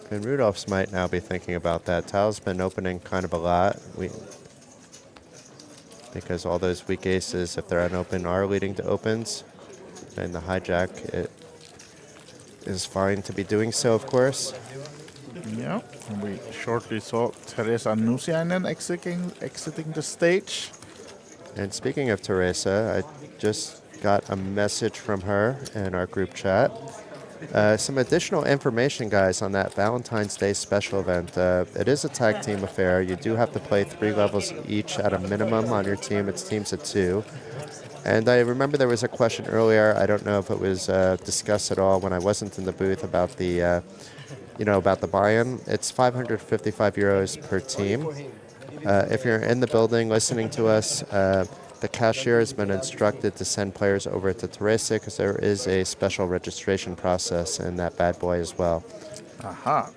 And Rudolph's might now be thinking about that. Tal's been opening kind of a lot. Because all those weak aces, if they're unopened, are leading to opens. And the hijack, it is fine to be doing so, of course. Yeah, and we shortly saw Teresa Nusiainen exiting the stage. And speaking of Teresa, I just got a message from her in our group chat. Some additional information, guys, on that Valentine's Day special event. It is a tag team affair. You do have to play 3 levels each at a minimum on your team. It's teams of 2. And I remember there was a question earlier. I don't know if it was discussed at all when I wasn't in the booth about the, about the buy-in. It's 555 euros per team. If you're in the building listening to us, the cashier has been instructed to send players over to Teresa because there is a special registration process in that bad boy as well. Aha.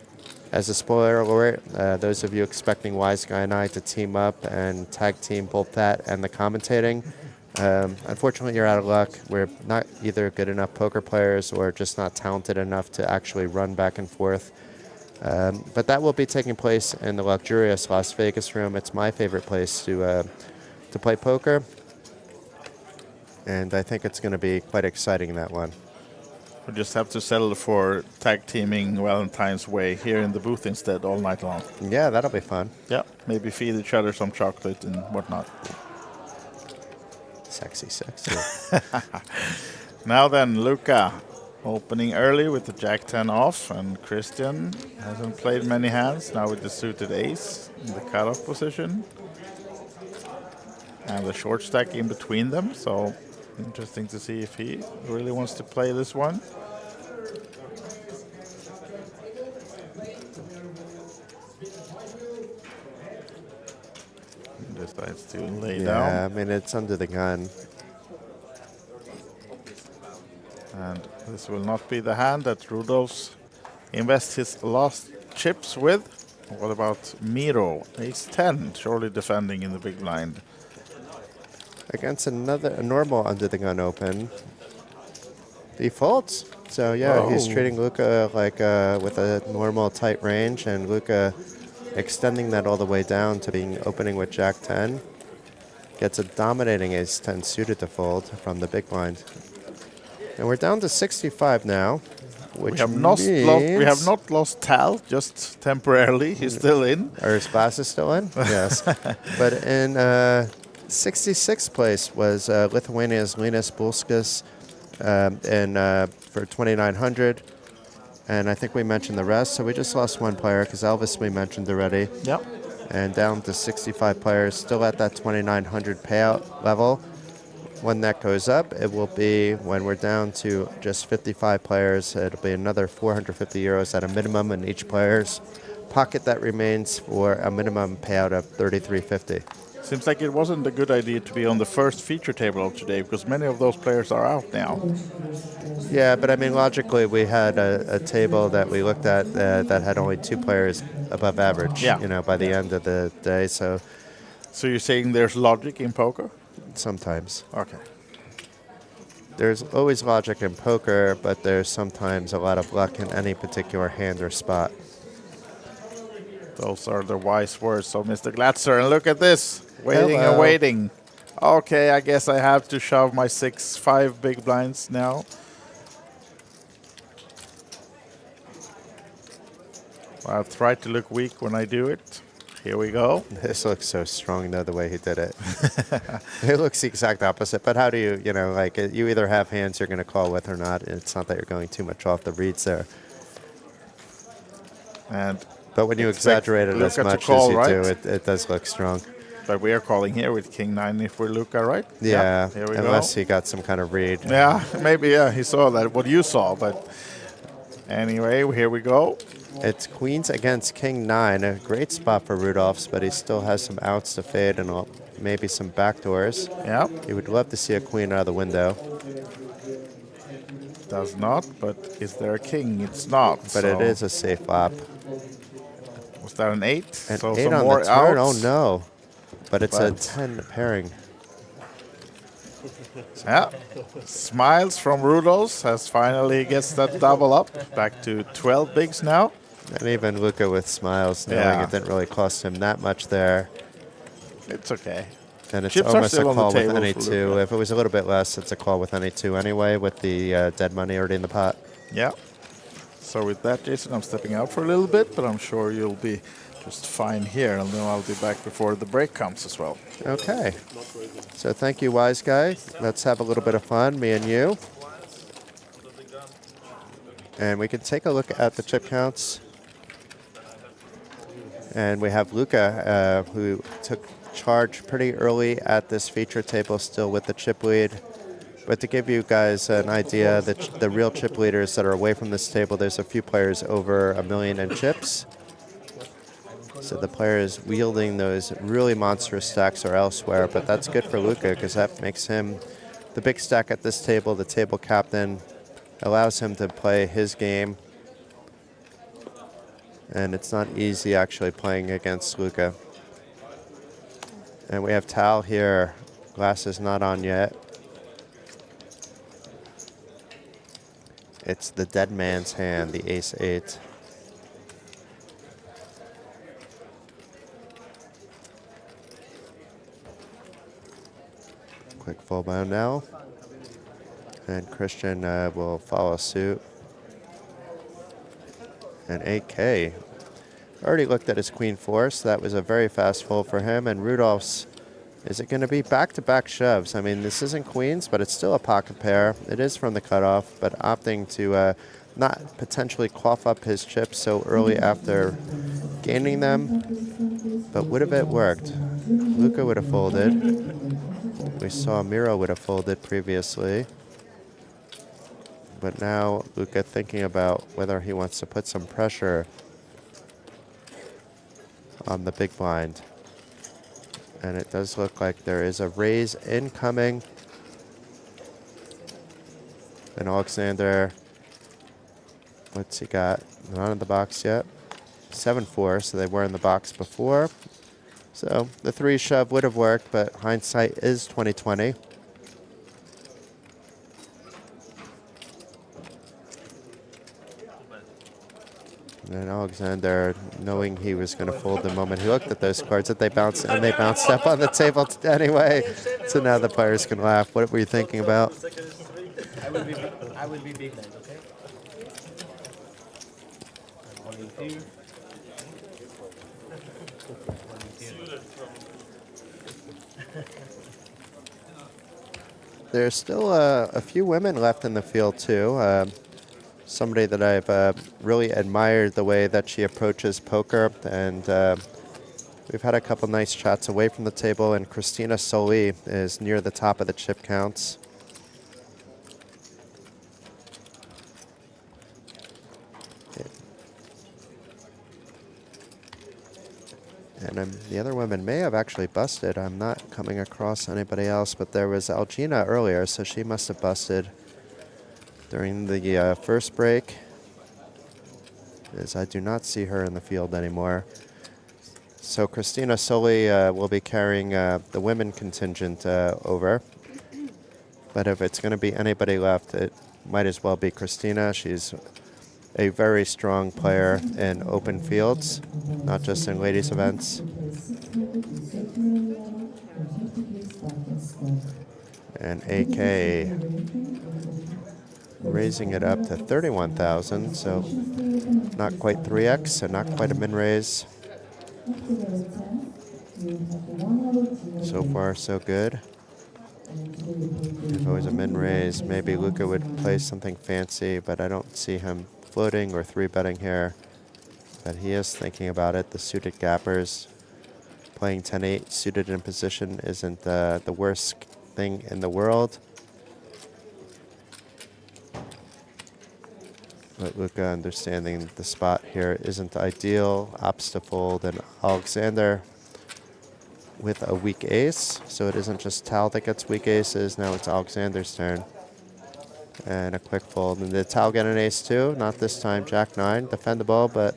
As a spoiler alert, those of you expecting Wise Guy and I to team up and tag team both that and the commentating, unfortunately you're out of luck. We're not either good enough poker players or just not talented enough to actually run back and forth. But that will be taking place in the luxurious Las Vegas room. It's my favorite place to play poker. And I think it's going to be quite exciting, that one. We just have to settle for tag teaming Valentine's Way here in the booth instead all night long. Yeah, that'll be fun. Yeah, maybe feed each other some chocolate and whatnot. Sexy, sexy. Now then, Luca opening early with the Jack-10 off, and Christian hasn't played many hands, now with the suited ace in the cutoff position. And the short stack in between them, so interesting to see if he really wants to play this one. Decides to lay down. Yeah, I mean, it's under the gun. And this will not be the hand that Rudolph's invests his last chips with. What about Miro? Ace 10, surely defending in the big blind. Against a normal under the gun open. Defaults. So yeah, he's treating Luca like with a normal tight range, and Luca extending that all the way down to being opening with Jack-10. Gets a dominating ace 10 suited to fold from the big blind. And we're down to 65 now, which we have not lost Tal, just temporarily. He's still in. Or his class is still in? Yes. But in 66th place was Lithuania's Linas Bulskas for 2,900. And I think we mentioned the rest, so we just lost one player because Elvis we mentioned already. Yep. And down to 65 players, still at that 2,900 payout level. When that goes up, it will be, when we're down to just 55 players, it'll be another 450 euros at a minimum in each player's pocket that remains for a minimum payout of 33.50. Seems like it wasn't a good idea to be on the first feature table of today because many of those players are out now. Yeah, but I mean, logically, we had a table that we looked at that had only 2 players above average, yeah, you know, by the end of the day. So you're saying there's logic in poker? Sometimes. Okay. There's always logic in poker, but there's sometimes a lot of luck in any particular hand or spot. Those are the wise words of Mr. Glatzer. And look at this. Waiting and waiting. Okay, I guess I have to shove my 6-5 big blinds now. I'll try to look weak when I do it. Here we go. This looks so strong, though, the way he did it. It looks the exact opposite. But how do you, you know, like, you either have hands you're going to call with or not. It's not that you're going too much off the reads there. But when you exaggerate it as much as you do, it does look strong. But we are calling here with King 9 if we're Luca, right? Yeah, here we unless go. he got some kind of read. Yeah, maybe, yeah, he saw that, what you saw. But anyway, here we go. It's queens against king 9, a great spot for Rudolph's, but he still has some outs to fade and maybe some backdoors. Yeah. He would love to see a queen out of the window. Does not, but is there a king? It's not. But it is a safe flop. Was that an 8? An so 8 some on more the turn? outs. Oh no. But it's a 10 pairing. Yeah. Smiles from Rudolph's as finally gets that double up. Back to 12 bigs now. And even Luca with smiles, knowing it didn't really cost him that much there. It's okay. And it's Chips are almost a still on the call with table any for 2. Luca. If it was a little bit less, it's a call with any 2 anyway, with the dead money already in the pot. Yeah. So with that, Jason, I'm stepping out for a little bit, but I'm sure you'll be just fine here, and then I'll be back before the break comes as well. Okay. So thank you, Wise Guy. Let's have a little bit of fun, me and you. And we can take a look at the chip counts. And we have Luca, who took charge pretty early at this feature table, still with the chip lead. But to give you guys an idea, the real chip leaders that are away from this table, there's a few players over 1 million in chips. So the players wielding those really monstrous stacks are elsewhere, but that's good for Luca because that makes him the big stack at this table, the table captain, allows him to play his game. And it's not easy actually playing against Luca. And we have Tal here. Glass is not on yet. It's the dead man's hand, the ace-8. Quick full bound now. And Christian will follow suit. And 8K. Already looked at his queen four, so that was a very fast fold for him. And Rudolph's, is it going to be back-to-back shoves? I mean, this isn't queens, but it's still a pocket pair. It is from the cutoff, but opting to not potentially cough up his chips so early after gaining them. But would have it worked? Luca would have folded. We saw Miro would have folded previously. But now Luca thinking about whether he wants to put some pressure on the big blind. And it does look like there is a raise incoming. And Alexander, what's he got? Not in the box yet. 7-4, so they were in the box before. So the 3 shove would have worked, but hindsight is 20/20. And Alexander, knowing he was going to fold the moment he looked at those cards, that they bounced, and they bounced up on the table anyway. So now the players can laugh. What were you thinking about? I will be big blind, okay? There's still a few women left in the field, too. Somebody that I've really admired the way that she approaches poker, and we've had a couple nice chats away from the table, and Christina Soli is near the top of the chip counts. And the other women may have actually busted. I'm not coming across anybody else, but there was Algina earlier, so she must have busted during the first break, as I do not see her in the field anymore. So Christina Soli will be carrying the women contingent over. But if it's going to be anybody left, it might as well be Christina. She's a very strong player in open fields, not just in ladies events. And AK raising it up to 31,000, so not quite 3x, so not quite a min raise. So far, so good. If it was a min raise, maybe Luca would play something fancy, but I don't see him floating or 3-betting here. But he is thinking about it. The suited gappers playing 10-8 suited in position isn't the worst thing in the world. But Luca understanding the spot here isn't ideal. Opts to fold, and Alexander with a weak ace. So it isn't just Tal that gets weak aces. Now it's Alexander's turn. And a quick fold. And did Tal get an ace too? Not this time. Jack-9, defendable, but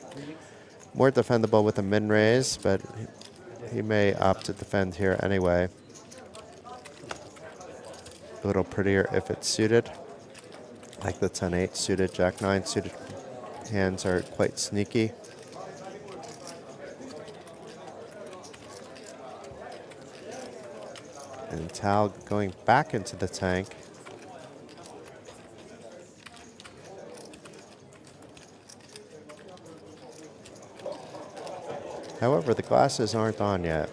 more defendable with a min raise. But he may opt to defend here anyway. A little prettier if it's suited. Like the 10-8 suited, Jack-9 suited hands are quite sneaky. And Tal going back into the tank. However, the glasses aren't on yet.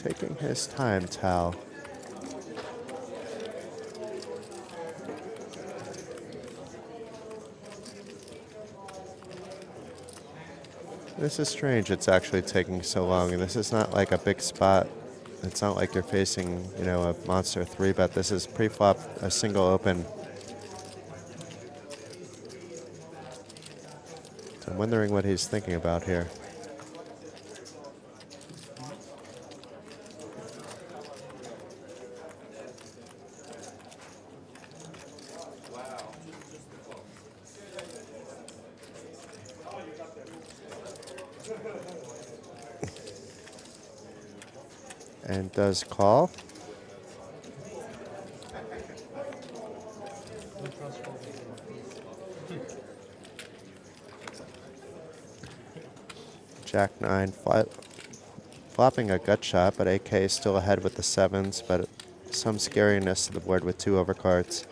Taking his time, Tal. This is strange it's actually taking so long, and this is not like a big spot. It's not like you're facing, you know, a monster 3-bet. This is pre-flop, a single open. I'm wondering what he's thinking about here. And does call. Jack 9 flopping a gut shot, but AK is still ahead with the 7s, but some scariness to the board with 2 overcards.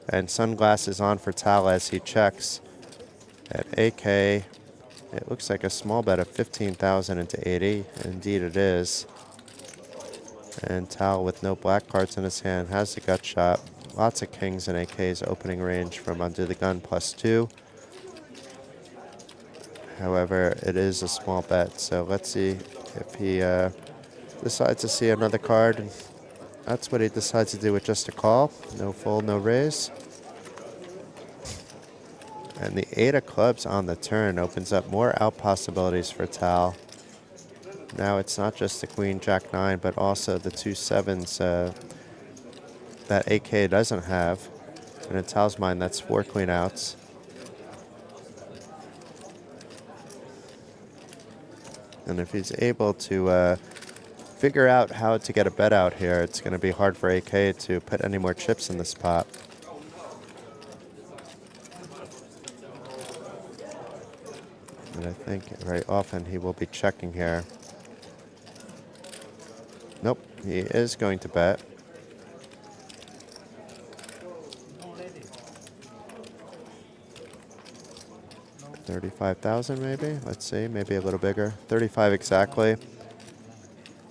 And sunglasses on for Tal as he checks. At AK, it looks like a small bet of 15,000 into 80. Indeed it is. And Tal, with no black cards in his hand, has the gut shot. Lots of kings in AK's opening range from under the gun +2. However, it is a small bet, so let's see if he decides to see another card. That's what he decides to do with just a call. No fold, no raise. And the 8 of clubs on the turn opens up more out possibilities for Tal. Now it's not just the queen, jack 9, but also the 2 7s that AK doesn't have. And in Tal's mind, that's 4 queen outs. And if he's able to figure out how to get a bet out here, it's going to be hard for AK to put any more chips in this pot. And I think very often he will be checking here. Nope, he is going to bet. $35,000 maybe? Let's see, maybe a little bigger. 35 exactly.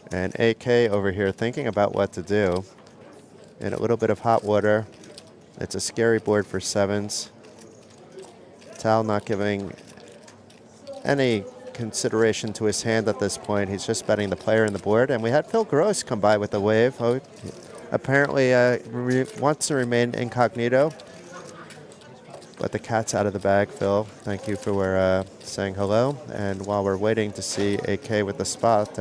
And AK over here thinking about what to do. In a little bit of hot water. It's a scary board for 7s. Tal not giving any consideration to his hand at this point. He's just betting the player in the board. And we had Phil Gross come by with a wave. Oh, apparently wants to remain incognito. But the cat's out of the bag, Phil. Thank you for saying hello. And while we're waiting to see AK with the spot,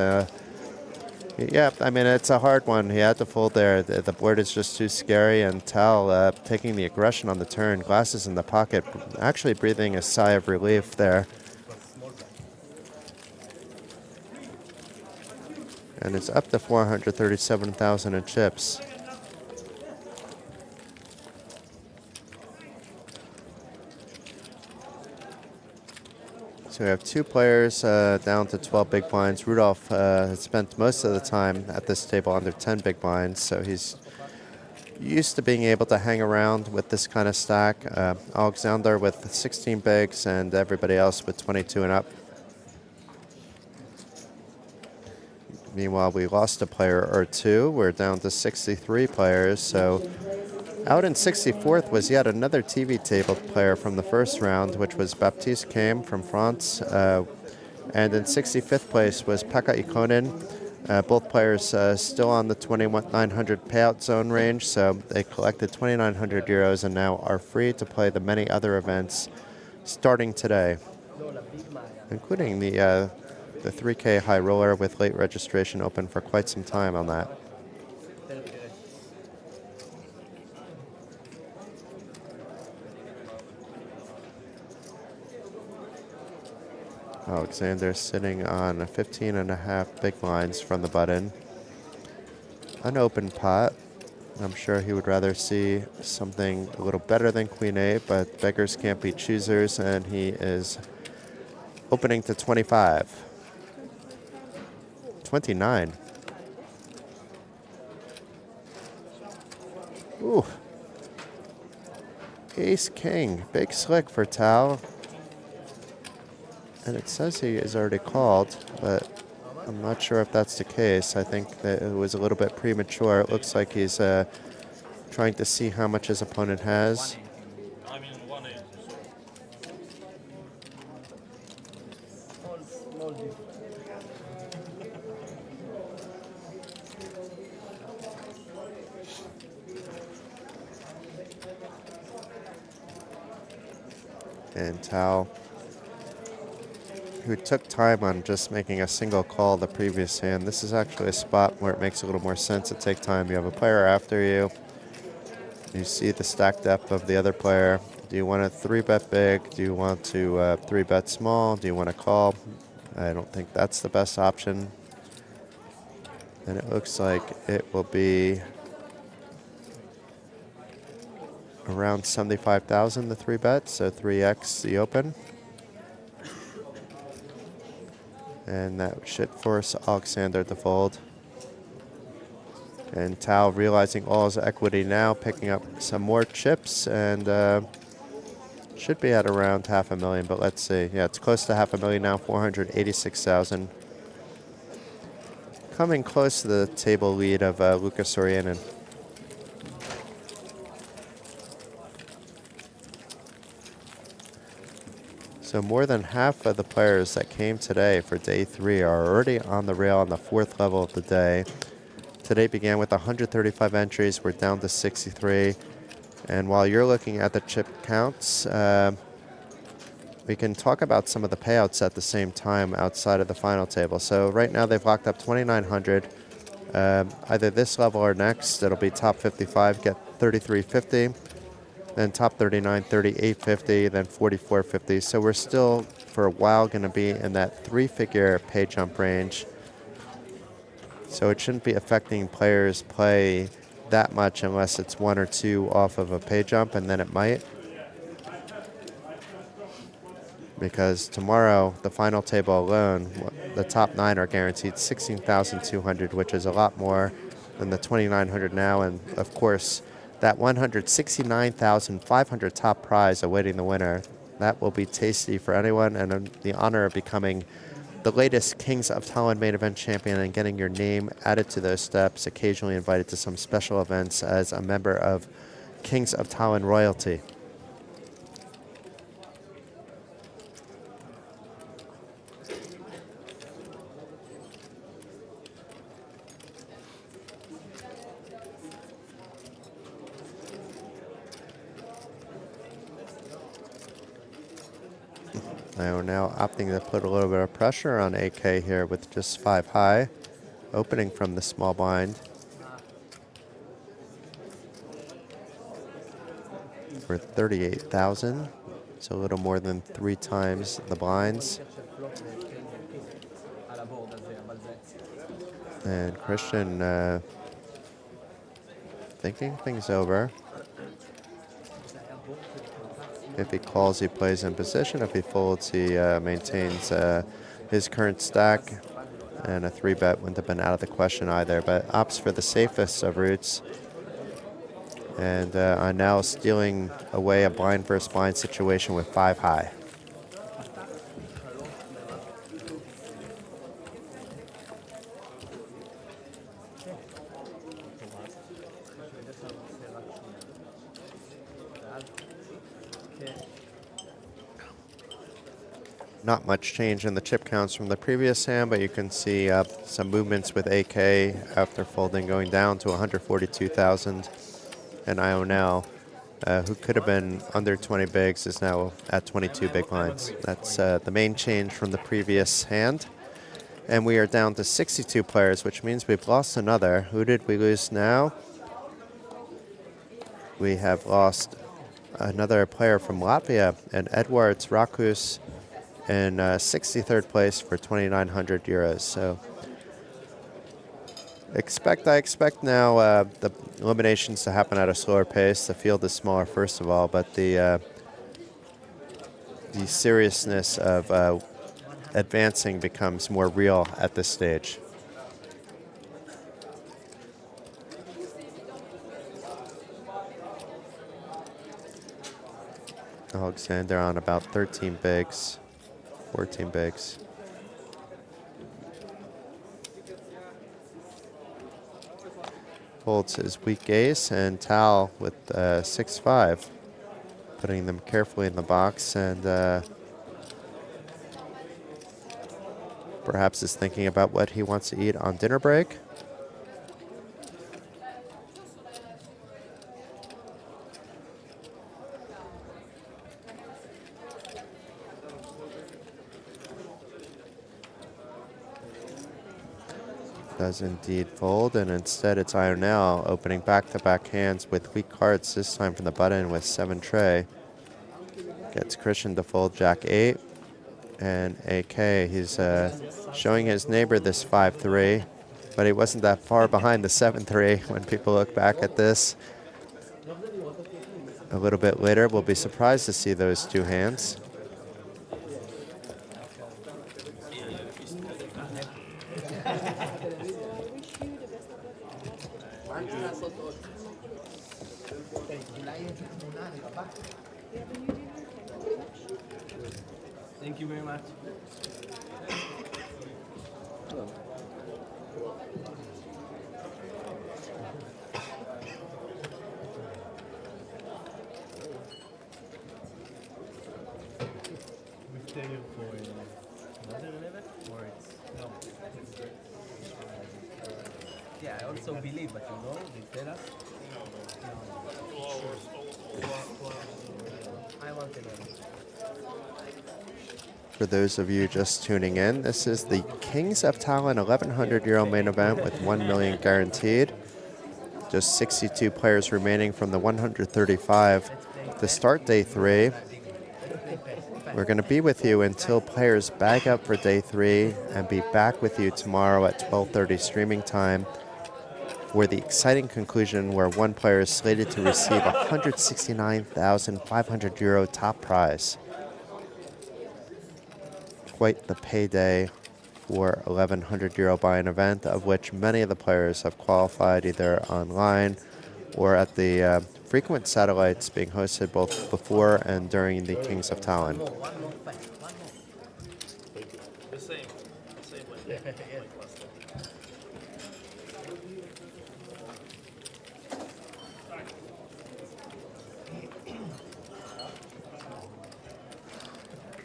yeah, I mean, it's a hard one. He had to fold there. The board is just too scary. And Tal taking the aggression on the turn, glasses in the pocket, actually breathing a sigh of relief there. And it's up to 437,000 in chips. So we have 2 players down to 12 big blinds. Rudolph has spent most of the time at this table under 10 big blinds, so he's used to being able to hang around with this kind of stack. Alexander with 16 bigs and everybody else with 22 and up. Meanwhile, we lost a player or 2. We're down to 63 players, so out in 64th was yet another TV table player from the first round, which was Baptiste Came from France. And in 65th place was Pekka Ikonen. Both players still on the 2,900 payout zone range, so they collected 2,900 euros and now are free to play the many other events starting today, including the 3K high roller with late registration open for quite some time on that. Alexander sitting on 15.5 big blinds from the button. An open pot. I'm sure he would rather see something a little better than Queen 8, but beggars can't be choosers, and he is opening to 25. 29. Ooh. Ace King. Big slick for Tal. And it says he is already called, but I'm not sure if that's the case. I think that it was a little bit premature. It looks like he's trying to see how much his opponent has. And Tal who took time on just making a single call the previous hand. This is actually a spot where it makes a little more sense to take time. You have a player after you. You see the stack depth of the other player. Do you want to 3-bet big? Do you want to 3-bet small? Do you want to call? I don't think that's the best option. And it looks like it will be around 75,000 the 3-bet, so 3x the open. And that should force Alexander to fold. And Tal realizing all his equity now, picking up some more chips, and should be at around 500,000, but let's see. Yeah, it's close to 500,000 now, 486,000. Coming close to the table lead of Lucas Sorianen. So more than half of the players that came today for day 3 are already on the rail on the 4th level of the day. Today began with 135 entries. We're down to 63. And while you're looking at the chip counts, we can talk about some of the payouts at the same time outside of the final table. So right now they've locked up 2,900. Either this level or next, it'll be top 55, get 3,350. Then top 39, 38.50, then 44.50. So we're still, for a while, going to be in that 3-figure pay jump range. So it shouldn't be affecting players' play that much unless it's 1 or 2 off of a pay jump, and then it might. Because tomorrow, the final table alone, the top 9 are guaranteed 16,200, which is a lot more than the 2,900 now. And of course, that 169,500 top prize awaiting the winner, that will be tasty for anyone, and the honor of becoming the latest Kings of Tallinn main event champion and getting your name added to those steps, occasionally invited to some special events as a member of Kings of Tallinn royalty. We're now opting to put a little bit of pressure on AK here with just 5 high, opening from the small blind. For 38,000, so a little more than 3 times the blinds. And Christian thinking things over. If he calls, he plays in position. If he folds, he maintains his current stack. And a 3-bet wouldn't have been out of the question either, but opts for the safest of routes. And are now stealing away a blind versus blind situation with 5 high. Not much change in the chip counts from the previous hand, but you can see some movements with AK after folding, going down to 142,000. And Ionel, who could have been under 20 bigs, is now at 22 big blinds. That's the main change from the previous hand. And we are down to 62 players, which means we've lost another. Who did we lose now? We have lost another player from Latvia, and Edwards Rakus, in 63rd place for 2,900 euros. So I expect now the eliminations to happen at a slower pace. The field is smaller, first of all, but the seriousness of advancing becomes more real at this stage. Alexander on about 13 bigs. 14 bigs. Holds his weak ace, and Tal with 6-5, putting them carefully in the box, and perhaps is thinking about what he wants to eat on dinner break. does indeed fold, and instead it's Ionel opening back-to-back hands with weak cards, this time from the button with 7 tray. Gets Christian to fold Jack-8, and AK, he's showing his neighbor this 5-3, but he wasn't that far behind the 7-3 when people look back at this. A little bit later, we'll be surprised to see those 2 hands. Thank you very much. We stay here for another 11 or it's no? Yeah, I also believe, but you know, they tell us. I want 11. For those of you just tuning in, this is the Kings of Tallinn 1100 euro main event with 1 million guaranteed. Just 62 players remaining from the 135 to start day 3. We're going to be with you until players bag up for day 3 and be back with you tomorrow at 12:30 streaming time for the exciting conclusion where one player is slated to receive 169,500 euro top prize. Quite the payday for 1100 euro buy-in event, of which many of the players have qualified either online or at the frequent satellites being hosted both before and during the Kings of Tallinn. The same way.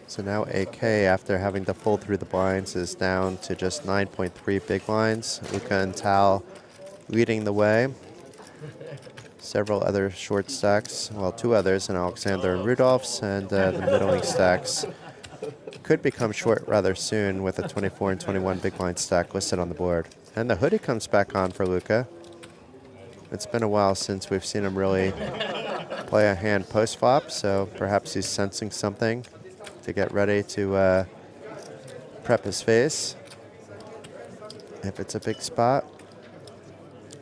So now AK, after having to fold through the blinds, is down to just 9.3 big blinds. Luka and Tal leading the way. Several other short stacks, well, 2 others, and Alexander and Rudolph's, and the middling stacks could become short rather soon with a 24 and 21 big blind stack listed on the board. And the hoodie comes back on for Luka. It's been a while since we've seen him really play a hand post-flop, so perhaps he's sensing something to get ready to prep his face if it's a big spot.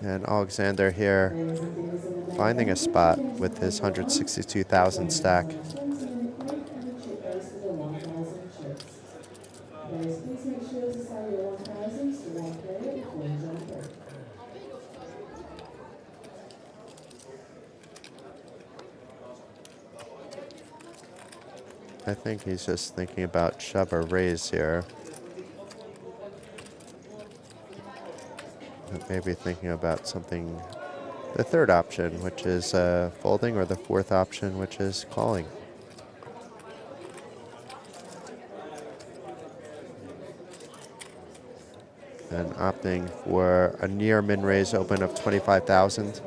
And Alexander here finding a spot with his 162,000 stack. I think he's just thinking about shove or raise here. Maybe thinking about something, the third option, which is folding, or the fourth option, which is calling. And opting for a near min-raise open of 25,000.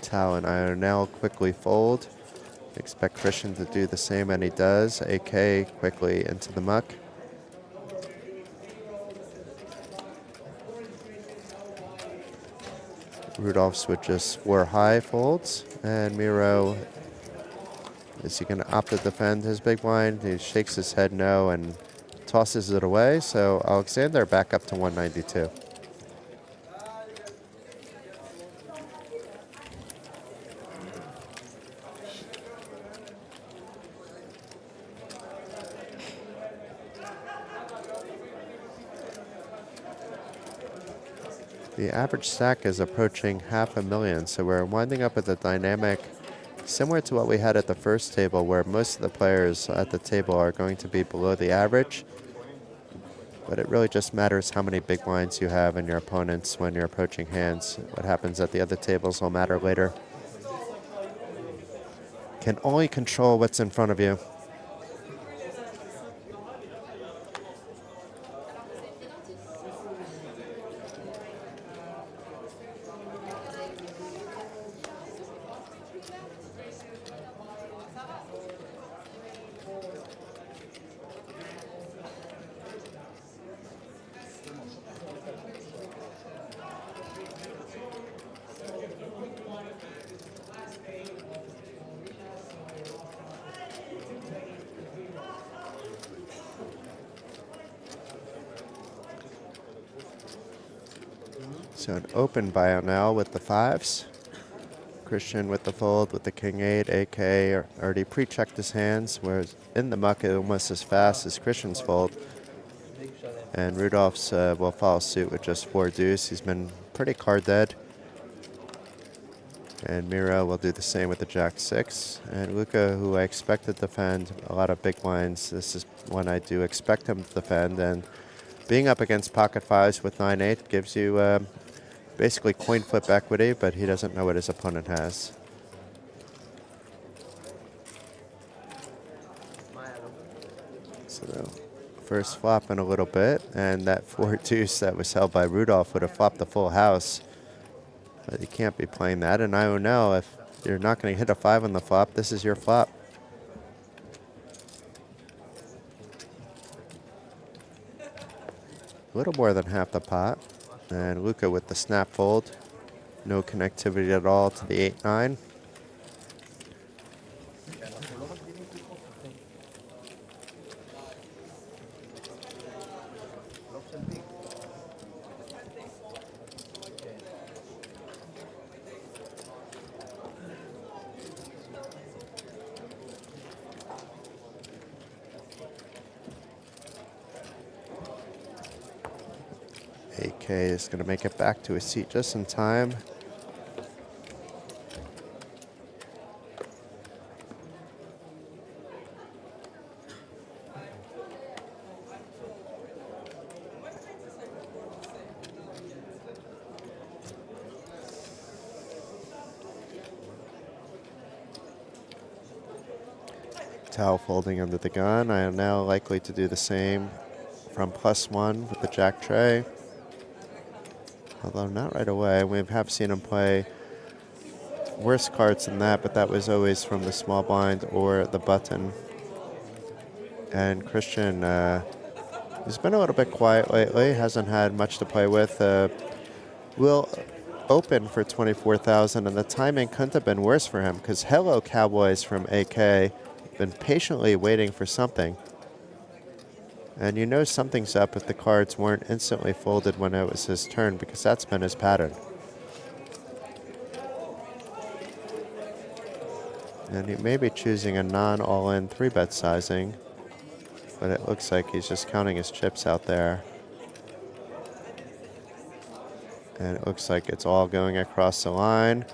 Tal and Ionel quickly fold. Expect Christian to do the same, and he does. AK quickly into the muck. Rudolph's with just 4 high folds, and Miro, is he going to opt to defend his big blind? He shakes his head no and tosses it away, so Alexander back up to 192. The average stack is approaching 500,000, so we're winding up with a dynamic similar to what we had at the first table, where most of the players at the table are going to be below the average. But it really just matters how many big blinds you have in your opponents when you're approaching hands. What happens at the other tables will matter later. Can only control what's in front of you. So an open buyout now with the 5s. Christian with the fold with the king 8. AK already pre-checked his hands, whereas in the muck it almost as fast as Christian's fold. And Rudolph's will follow suit with just 4 deuce. He's been pretty card dead. And Miro will do the same with the jack 6. And Luca, who I expect to defend a lot of big blinds, this is one I do expect him to defend. And being up against pocket 5s with 9-8 gives you basically coin flip equity, but he doesn't know what his opponent has. So the first flop in a little bit, and that 4 deuce that was held by Rudolph would have flopped the full house. But you can't be playing that, and I don't know if you're not going to hit a 5 on the flop, this is your flop. A little more than half the pot. And Luca with the snap fold. No connectivity at all to the 8-9. AK is going to make it back to his seat just in time. Tau folding under the gun. I am now likely to do the same from +1 with the jack tray. Although not right away. We have seen him play worse cards than that, but that was always from the small blind or the button. And Christian, he's been a little bit quiet lately, hasn't had much to play with. Will open for 24,000, and the timing couldn't have been worse for him, because hello Cowboys from AK, been patiently waiting for something. And you know something's up if the cards weren't instantly folded when it was his turn, because that's been his pattern. And he may be choosing a non-all-in 3-bet sizing, but it looks like he's just counting his chips out there. And it looks like it's all going across the line.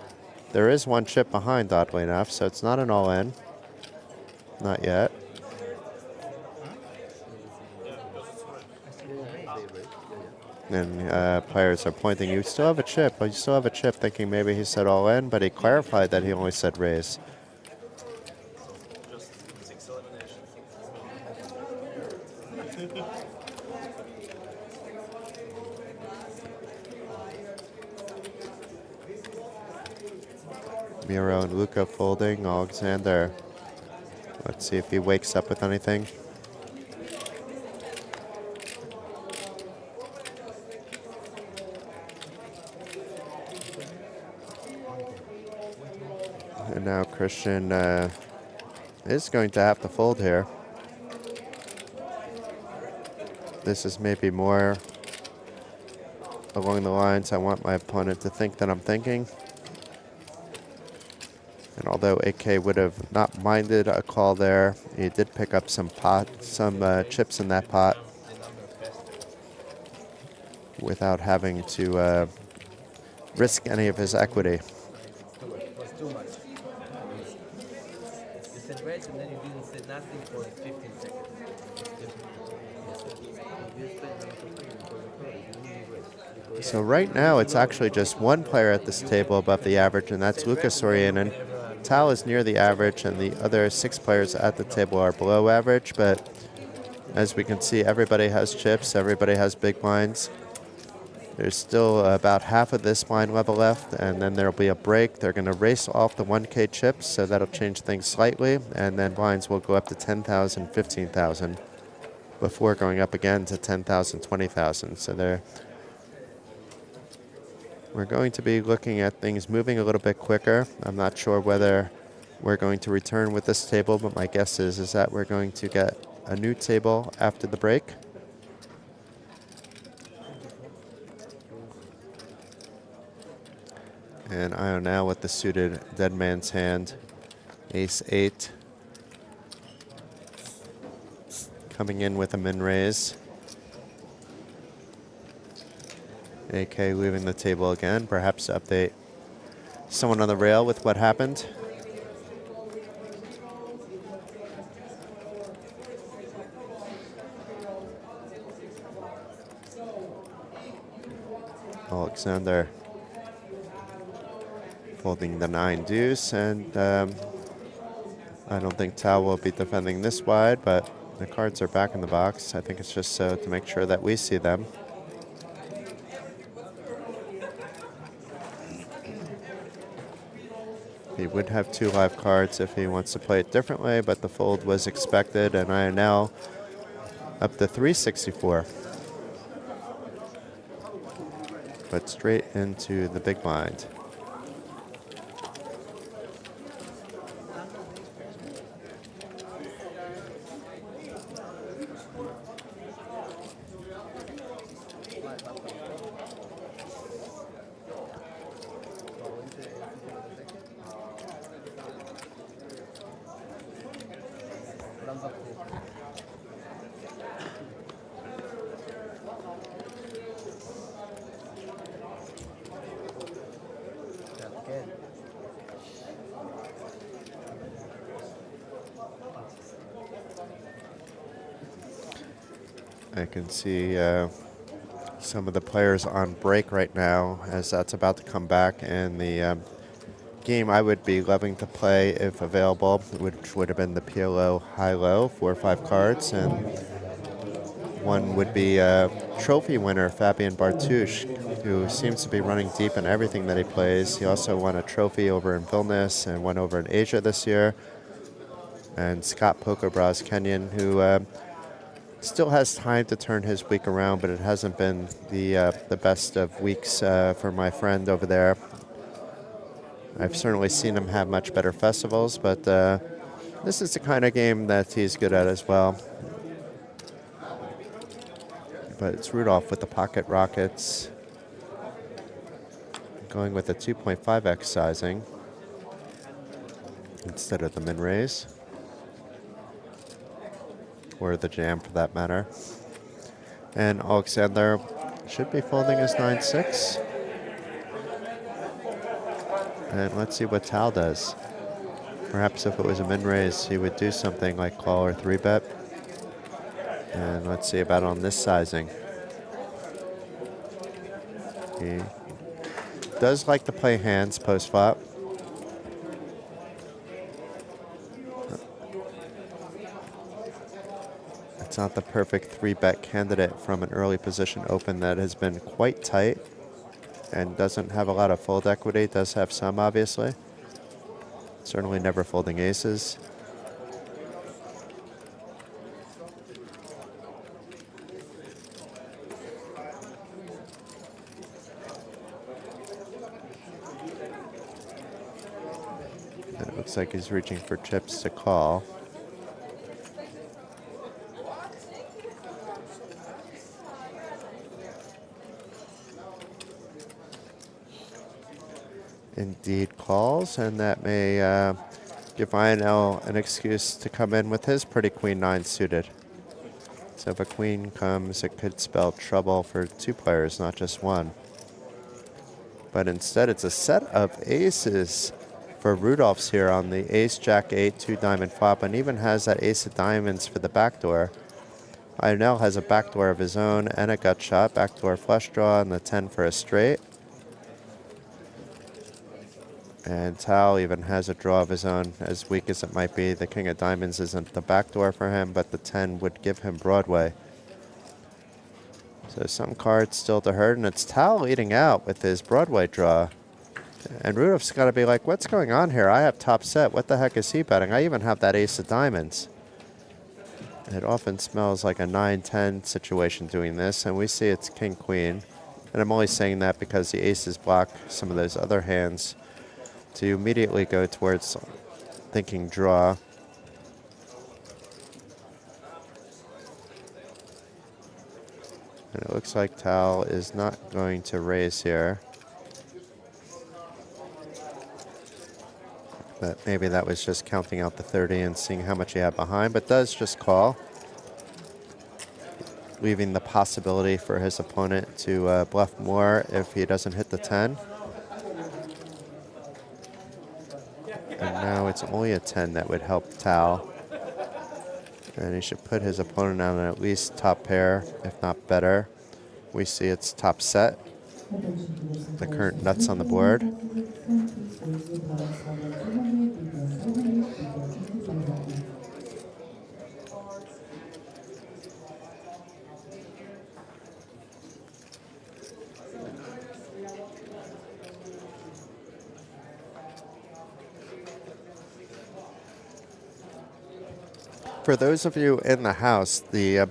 There is 1 chip behind, oddly enough, so it's not an all-in. Not yet. And players are pointing, you still have a chip, you still have a chip, thinking maybe he said all in, but he clarified that he only said raise. Miro and Luca folding, Alexander. Let's see if he wakes up with anything. And now Christian is going to have to fold here. This is maybe more along the lines I want my opponent to think that I'm thinking. And although AK would have not minded a call there, he did pick up some chips in that pot without having to risk any of his equity. So right now it's actually just 1 player at this table above the average, and that's Lucas Soryanen. Tal is near the average, and the other 6 players at the table are below average, but as we can see, everybody has chips, everybody has big blinds. There's still about half of this blind level left, and then there'll be a break. They're going to race off the 1K chips, so that'll change things slightly, and then blinds will go up to 10,000, 15,000 before going up again to 10,000, 20,000. So we're going to be looking at things moving a little bit quicker. I'm not sure whether we're going to return with this table, but my guess is that we're going to get a new table after the break. And Io now with the suited dead man's hand. Ace-8. Coming in with a min raise. AK leaving the table again, perhaps to update someone on the rail with what happened. Alexander folding the 9 deuce, and I don't think Tal will be defending this wide, but the cards are back in the box. I think it's just so to make sure that we see them. He would have 2 live cards if he wants to play it differently, but the fold was expected, and I am now up to 364. But straight into the big blind. I can see some of the players on break right now as that's about to come back, and the game I would be loving to play if available, which would have been the PLO high-low, 4 or 5 cards, and one would be trophy winner Fabien Bartouche, who seems to be running deep in everything that he plays. He also won a trophy over in Vilnius and one over in Asia this year. And Scott Pokobras Kenyon, who still has time to turn his week around, but it hasn't been the best of weeks for my friend over there. I've certainly seen him have much better festivals, but this is the kind of game that he's good at as well. But it's Rudolph with the pocket rockets, going with a 2.5x sizing instead of the min raise, or the jam for that matter. And Alexander should be folding his 9-6. And let's see what Tal does. Perhaps if it was a min raise, he would do something like call or 3-bet. And let's see about on this sizing. He does like to play hands post-flop. It's not the perfect 3-bet candidate from an early position open that has been quite tight and doesn't have a lot of fold equity. Does have some, obviously. Certainly never folding aces. And it looks like he's reaching for chips to call. Indeed calls, and that may give Lionel an excuse to come in with his pretty queen 9 suited. So if a queen comes, it could spell trouble for 2 players, not just one. But instead, it's a set of aces for Rudolph's here on the ace, jack 8, 2 diamond flop, and even has that ace of diamonds for the backdoor. Lionel has a backdoor of his own and a gut shot, backdoor flush draw, and the 10 for a straight. And Tal even has a draw of his own, as weak as it might be. The king of diamonds isn't the backdoor for him, but the 10 would give him Broadway. So some cards still to hurt, and it's Tal leading out with his Broadway draw. And Rudolph's got to be like, what's going on here? I have top set. What the heck is he betting? I even have that ace of diamonds. It often smells like a 9-10 situation doing this, and we see it's king-queen. And I'm only saying that because the aces block some of those other hands to immediately go towards thinking draw. And it looks like Tal is not going to raise here. But maybe that was just counting out the 30 and seeing how much he had behind, but does just call, leaving the possibility for his opponent to bluff more if he doesn't hit the 10. And now it's only a 10 that would help Tal. And he should put his opponent on at least top pair, if not better. We see it's top set. The current nuts on the board. For those of you in the house, the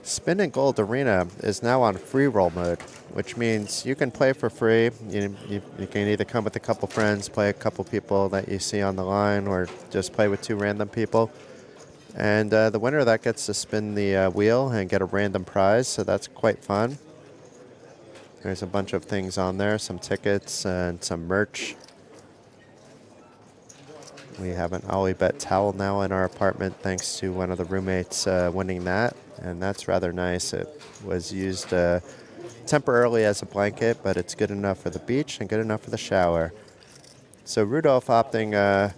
Spin and Gold Arena is now on free roll mode, which means you can play for free. You can either come with a couple friends, play a couple people that you see on the line, or just play with 2 random people. And the winner of that gets to spin the wheel and get a random prize, so that's quite fun. There's a bunch of things on there, some tickets and some merch. We have an OlyBet towel now in our apartment thanks to one of the roommates winning that, and that's rather nice. It was used temporarily as a blanket, but it's good enough for the beach and good enough for the shower. So Rudolph opting,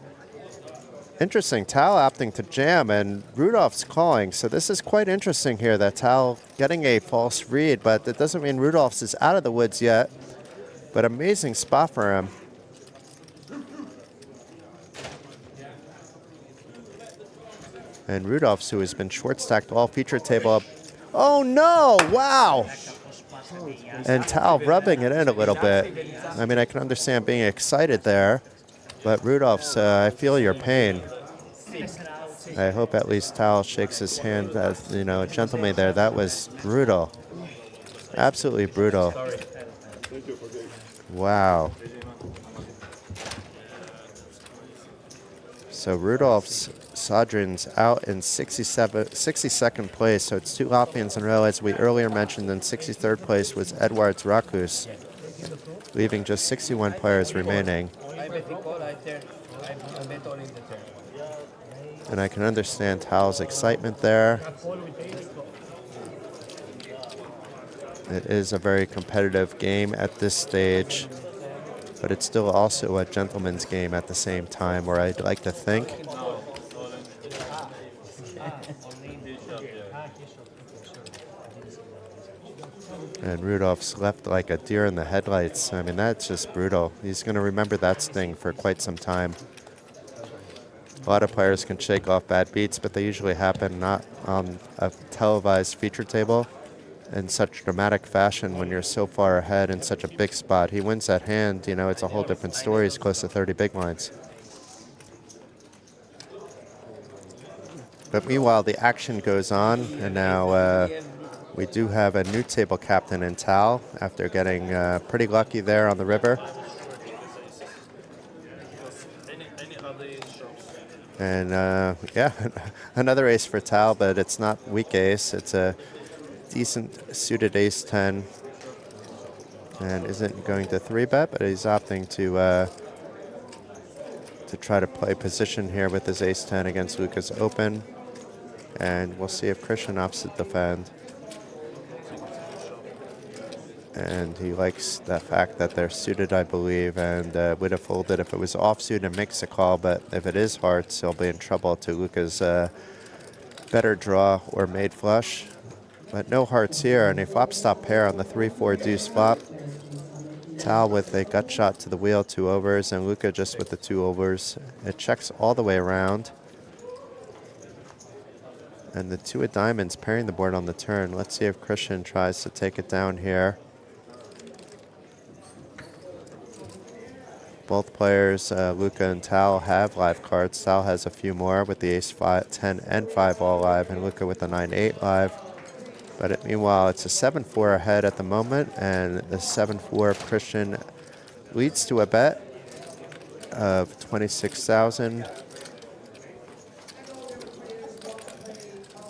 interesting, Tal opting to jam, and Rudolph's calling. So this is quite interesting here, that Tal getting a false read, but that doesn't mean Rudolph's is out of the woods yet, but amazing spot for him. And Rudolph's, who has been short stacked all feature table up. Oh no, wow. And Tal rubbing it in a little bit. I mean, I can understand being excited there, but Rudolph's, I feel your pain. I hope at least Tal shakes his hand as, gentlemanly there. That was brutal. Absolutely brutal. Wow. So Rudolph's Sadrin's out in 62nd place, so it's 2 Latvians in a row, as we earlier mentioned. In 63rd place was Edvards Rakus, leaving just 61 players remaining. And I can understand Tal's excitement there. It is a very competitive game at this stage, but it's still also a gentleman's game at the same time, or I'd like to think. And Rudolph's left like a deer in the headlights. I mean, that's just brutal. He's going to remember that sting for quite some time. A lot of players can shake off bad beats, but they usually happen not on a televised feature table in such dramatic fashion when you're so far ahead in such a big spot. He wins that hand, it's a whole different story. He's close to 30 big blinds. But meanwhile, the action goes on, and now we do have a new table captain in Tal after getting pretty lucky there on the river. And yeah, another ace for Tal, but it's not weak ace. It's a decent suited ace 10, and isn't going to 3-bet, but he's opting to try to play position here with his ace 10 against Luca's open, and we'll see if Christian opts to defend. And he likes the fact that they're suited, I believe, and would have folded if it was offsuit and makes a call, but if it is hearts, he'll be in trouble to Luca's better draw or made flush. But no hearts here, and a flop stop pair on the 3-4 deuce flop. Tal with a gut shot to the wheel, 2 overs, and Luca just with the 2 overs. It checks all the way around. And the 2 of diamonds pairing the board on the turn. Let's see if Christian tries to take it down here. Both players, Luca and Tal, have live cards. Tal has a few more with the ace 5, 10, and 5 all live, and Luca with the 9-8 live. But meanwhile, it's a 7-4 ahead at the moment, and the 7-4 Christian leads to a bet of 26,000.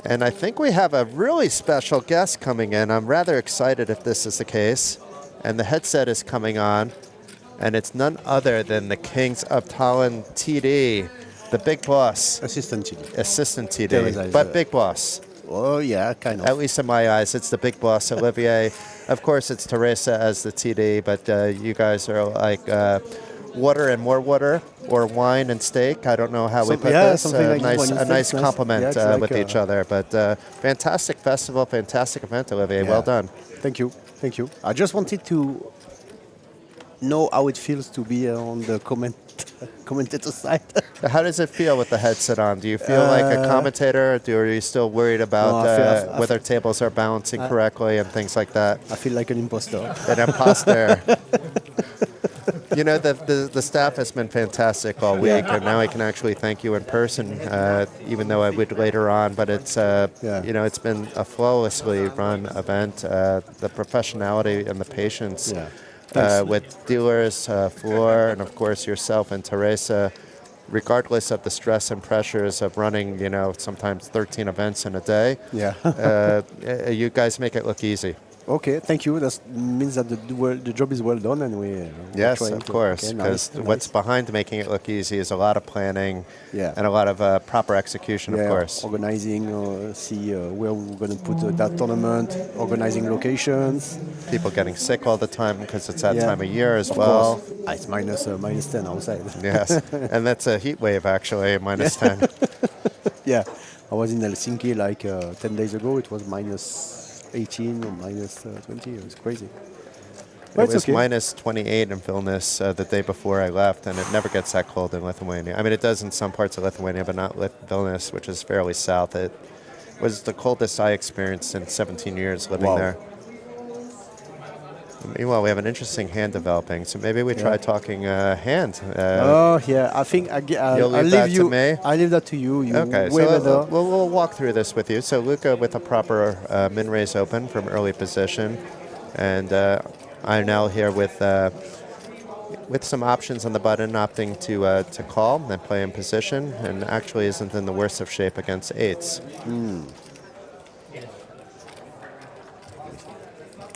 And I think we have a really special guest coming in. I'm rather excited if this is the case. And the headset is coming on. And it's none other than the Kings of Tallinn TD, the big boss. Assistant TD. Assistant TD, but big boss. Oh, yeah, kind of. At least in my eyes, it's the big boss, Olivier. Of course, it's Teresa as the TD, but you guys are like water and more water, or wine and steak. I don't know how we put this. Like a nice compliment with each other. But fantastic festival, fantastic event, Olivier. Well done. Thank you. Thank you. I just wanted to know how it feels to be on the commentator side. How does it feel with the headset on? Do you feel like a commentator, or are you still worried about whether tables are balancing correctly and things like that? I feel like an imposter. An imposter. You know, the staff has been fantastic all week, and now I can actually thank you in person, even though I would later on. But it's, you know, it's been a flawlessly run event. The professionality and the patience with dealers, Floor, and of course yourself and Teresa, regardless of the stress and pressures of running, you know, sometimes 13 events in a day. You guys make it look easy. Okay, thank you. That means that the job is well done, and we. Yes, of course, because what's behind making it look easy is a lot of planning and a lot of proper execution, of course. Organizing, see where we're going to put that tournament, organizing locations. People getting sick all the time because it's that time of year as well. It's minus 10 outside. Yes, and that's a heat wave actually, minus 10. Yeah, I was in Helsinki like 10 days ago. It was minus 18 or minus 20. It was crazy. But it was minus 28 in Vilnius the day before I left, and it never gets that cold in Lithuania. I mean, it does in some parts of Lithuania, but not Vilnius, which is fairly south. It was the coldest I experienced in 17 years living there. Meanwhile, we have an interesting hand developing, so maybe we try talking hand. I think I'll leave that to me. I leave that to you. Okay, so we'll walk through this with you. So Luca with a proper min raise open from early position, and I'm now here with some options on the button, opting to call and play in position, and actually isn't in the worst of shape against eights.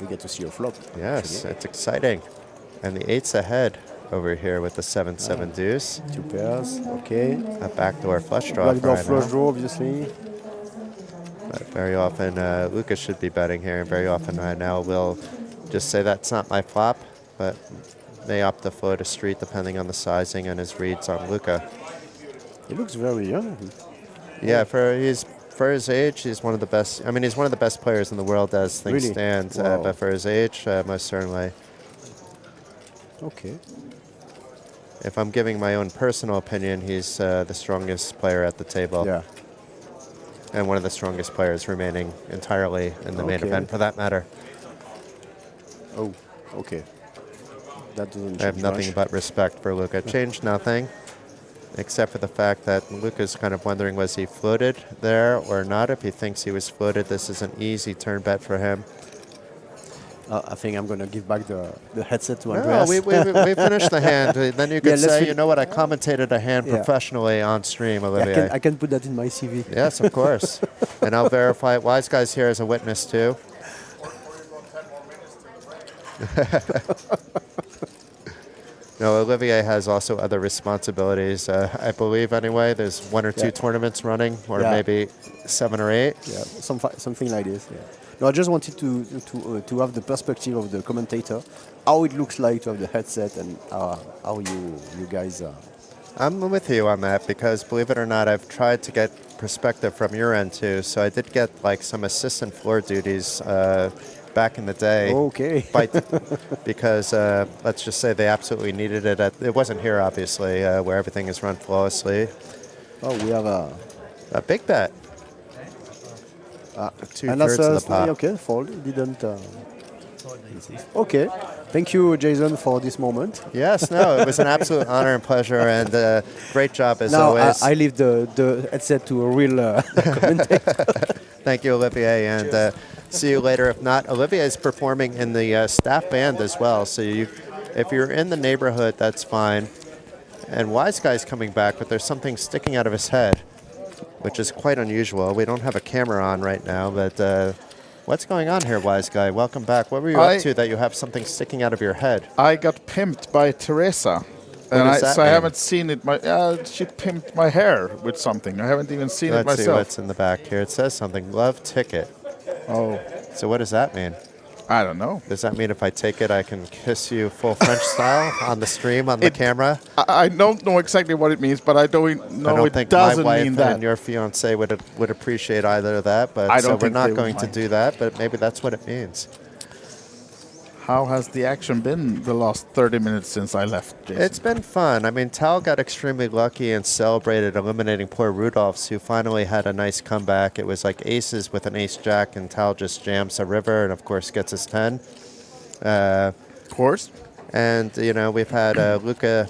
We get to see your flop. Yes, it's exciting. And the eight's ahead over here with the 7-7 deuce. Two pairs, okay. A backdoor flush draw. Backdoor flush draw, obviously. But very often, Lucas should be betting here, and very often I now will just say that's not my flop, but may opt to float a street depending on the sizing and his reads on Luca. He looks very young. Yeah, for his age, he's one of the best. I mean, he's one of the best players in the world as things stand. But for his age, most certainly. Okay. If I'm giving my own personal opinion, he's the strongest player at the table. Yeah. And one of the strongest players remaining entirely in the main event, for that matter. Oh, okay. That doesn't change I have nothing much. but respect for Luca. Changed nothing. Except for the fact that Luca's kind of wondering, was he floated there or not? If he thinks he was floated, this is an easy turn bet for him. I think I'm going to give back the headset to Andreas. No, we finished the hand. Then you could say, you know what, I commentated a hand professionally on stream, Olivier. I can put that in my CV. Yes, of course. And I'll verify it. Wise Guy's here as a witness, too. No, Olivier has also other responsibilities. I believe, anyway, there's 1 or 2 tournaments running, or maybe 7 or 8. Yeah, something like this. Yeah. No, I just wanted to have the perspective of the commentator, how it looks like to have the headset, and how you guys. I'm with you on that because, believe it or not, I've tried to get perspective from your end too. So I did get like some assistant floor duties back in the day. Okay. Because let's just say they absolutely needed it. It wasn't here, obviously, where everything is run flawlessly. Oh, we have a big bet. 2/3 of the pot. Okay, fold. Didn't. Okay. Thank you, Jason, for this moment. Yes, no, it was an absolute honor and pleasure, and great job as always. I leave the headset to a real commentator. Thank you, Olivier, and see you later. If not, Olivier is performing in the staff band as well, so if you're in the neighborhood, that's fine. And Wise Guy's coming back, but there's something sticking out of his head, which is quite unusual. We don't have a camera on right now, but What's going on here, wise guy? Welcome back. What were you up to that you have something sticking out of your head? I got pimped by Teresa. Does that I mean? haven't seen it. She pimped my hair with something. I haven't even seen it Let's see myself. what's in the back here. It says something. Love ticket. Oh. So what does that mean? I don't know. Does that mean if I take it, I can kiss you full French style on the stream, on the camera? I don't know exactly what it means, but I don't know I don't it think doesn't my wife mean that. and your fiance would appreciate either of that, but I don't so we're think not they going would to mind. do that, but maybe that's what it means. How has the action been the last 30 minutes since I left, Jason? It's been fun. I mean, Tal got extremely lucky and celebrated eliminating poor Rudolphs, who finally had a nice comeback. It was like aces with an ace-jack, and Tal just jams a river and, of course, gets his 10. Of course. And, we've had Luca,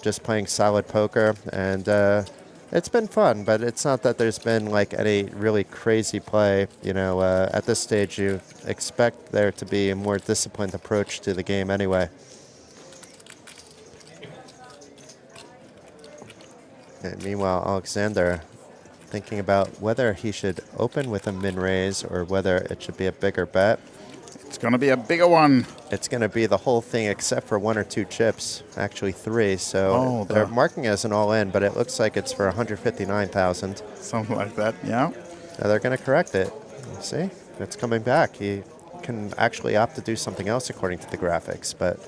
just playing solid poker. And it's been fun, but it's not that there's been, like, any really crazy play. At this stage, you expect there to be a more disciplined approach to the game anyway. And meanwhile, Alexander thinking about whether he should open with a min-raise or whether it should be a bigger bet. It's going to be a bigger one. It's going to be the whole thing except for 1 or 2 chips, actually 3. So they're marking as an all-in, but it looks like it's for 159,000. Something like that, yeah. Now they're going to correct it. See, it's coming back. He can actually opt to do something else according to the graphics, but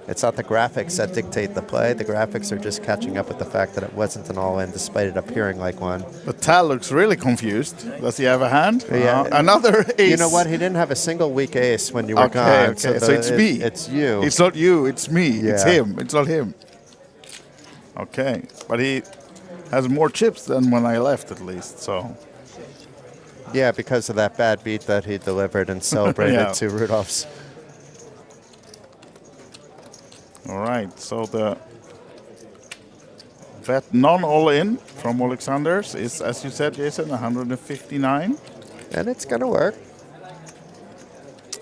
it's not the graphics that dictate the play. The graphics are just catching up with the fact that it wasn't an all-in despite it appearing like one. But Tal looks really confused. Does he have a hand? Yeah. Another ace. You know what? He didn't have a single weak ace when you were gone. Okay. So it's me. It's you. It's not you. It's me. Yeah. It's him. It's not him. Okay. But he has more chips than when I left, at least. So. Yeah, because of that bad beat that he delivered and celebrated to Rudolph's. All right, so the bet non-all-in from Alexander's is, as you said, Jason, 159. And it's going to work.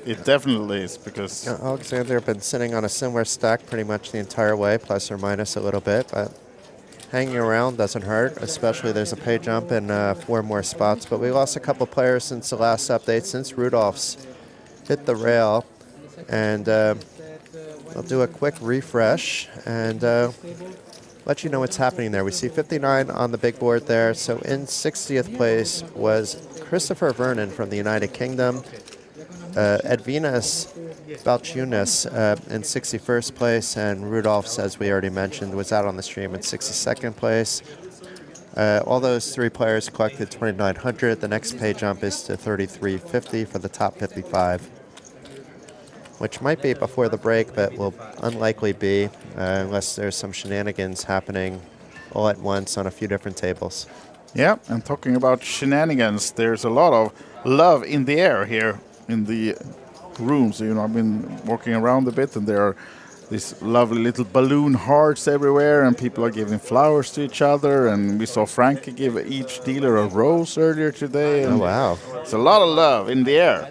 It definitely is, because... Alexander been sitting on a similar stack pretty much the entire way, plus or minus a little bit, but hanging around doesn't hurt, especially there's a pay jump in 4 more spots. But we lost a couple players since the last update, since Rudolph's hit the rail. And... I'll do a quick refresh and let you know what's happening there. We see 59 on the big board there. So in 60th place was Christopher Vernon from the United Kingdom. Edvinas Balchunas in 61st place. And Rudolph's, as we already mentioned, was out on the stream in 62nd place. All those 3 players collected 2,900. The next pay jump is to 3,350 for the top 55. Which might be before the break, but will unlikely be unless there's some shenanigans happening all at once on a few different tables. Yeah, and talking about shenanigans, there's a lot of love in the air here in the rooms. I've been walking around a bit, and there are these lovely little balloon hearts everywhere, and people are giving flowers to each other, and we saw Frankie give each dealer a rose earlier today. Oh, wow. It's a lot of love in the air,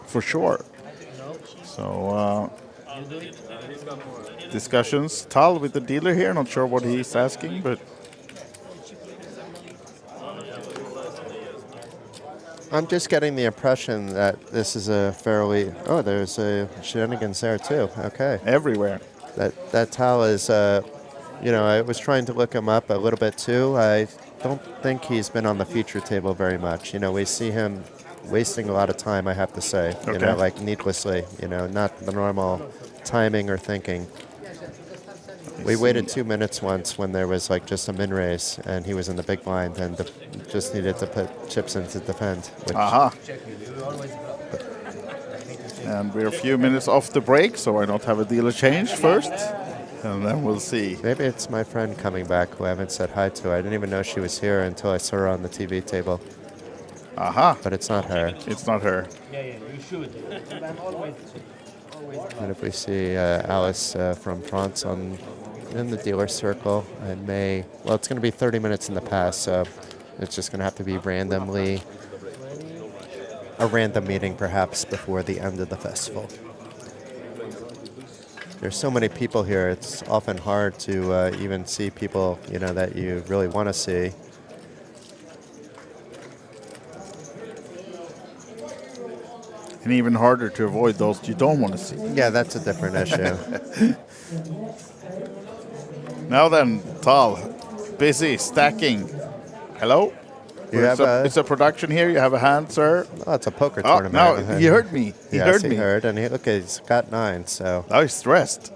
for sure. So, discussions. Tal with the dealer here, not sure what he's asking, but... I'm just getting the impression that this is a fairly... Oh, there's a shenanigans there too. Okay. Everywhere. That Tal is, I was trying to look him up a little bit too. I don't think he's been on the feature table very much. We see him wasting a lot of time, I have to say, like needlessly, not the normal timing or thinking. We waited 2 minutes once when there was like just a min raise and he was in the big blind and just needed to put chips in to defend. And we're a few minutes off the break, so why not have a dealer change first? And then we'll see. Maybe it's my friend coming back who I haven't said hi to. I didn't even know she was here until I saw her on the TV table. But it's not her. It's not her. Yeah, you should. And if we see Alice from France in the dealer circle, it's going to be 30 minutes in the past, so it's just going to have to be a random meeting perhaps before the end of the festival. There's so many people here, it's often hard to even see people, that you really want to see. And even harder to avoid those you don't want to see. Yeah, that's a different issue. Now then, Tal, busy stacking. Hello? It's a production here. You have a hand, sir. Oh, it's a poker Oh, tournament. no, he heard me. He heard me. He heard, and look, he's got 9. So now he's stressed.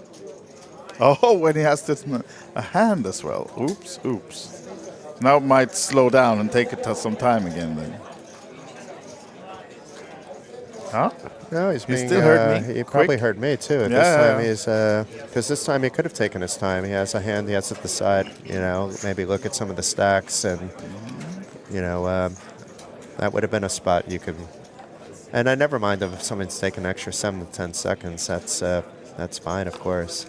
Oh, when he has this a hand as well. Oops. Now it might slow down and take it some time again then. Huh? No, he still heard me. He probably heard me too. This time he's because this time he could have taken his time. He has a hand. He has to decide. Maybe look at some of the stacks, and that would have been a spot you could. And I never mind if someone's taking an extra 7 to 10 seconds. That's fine, of course.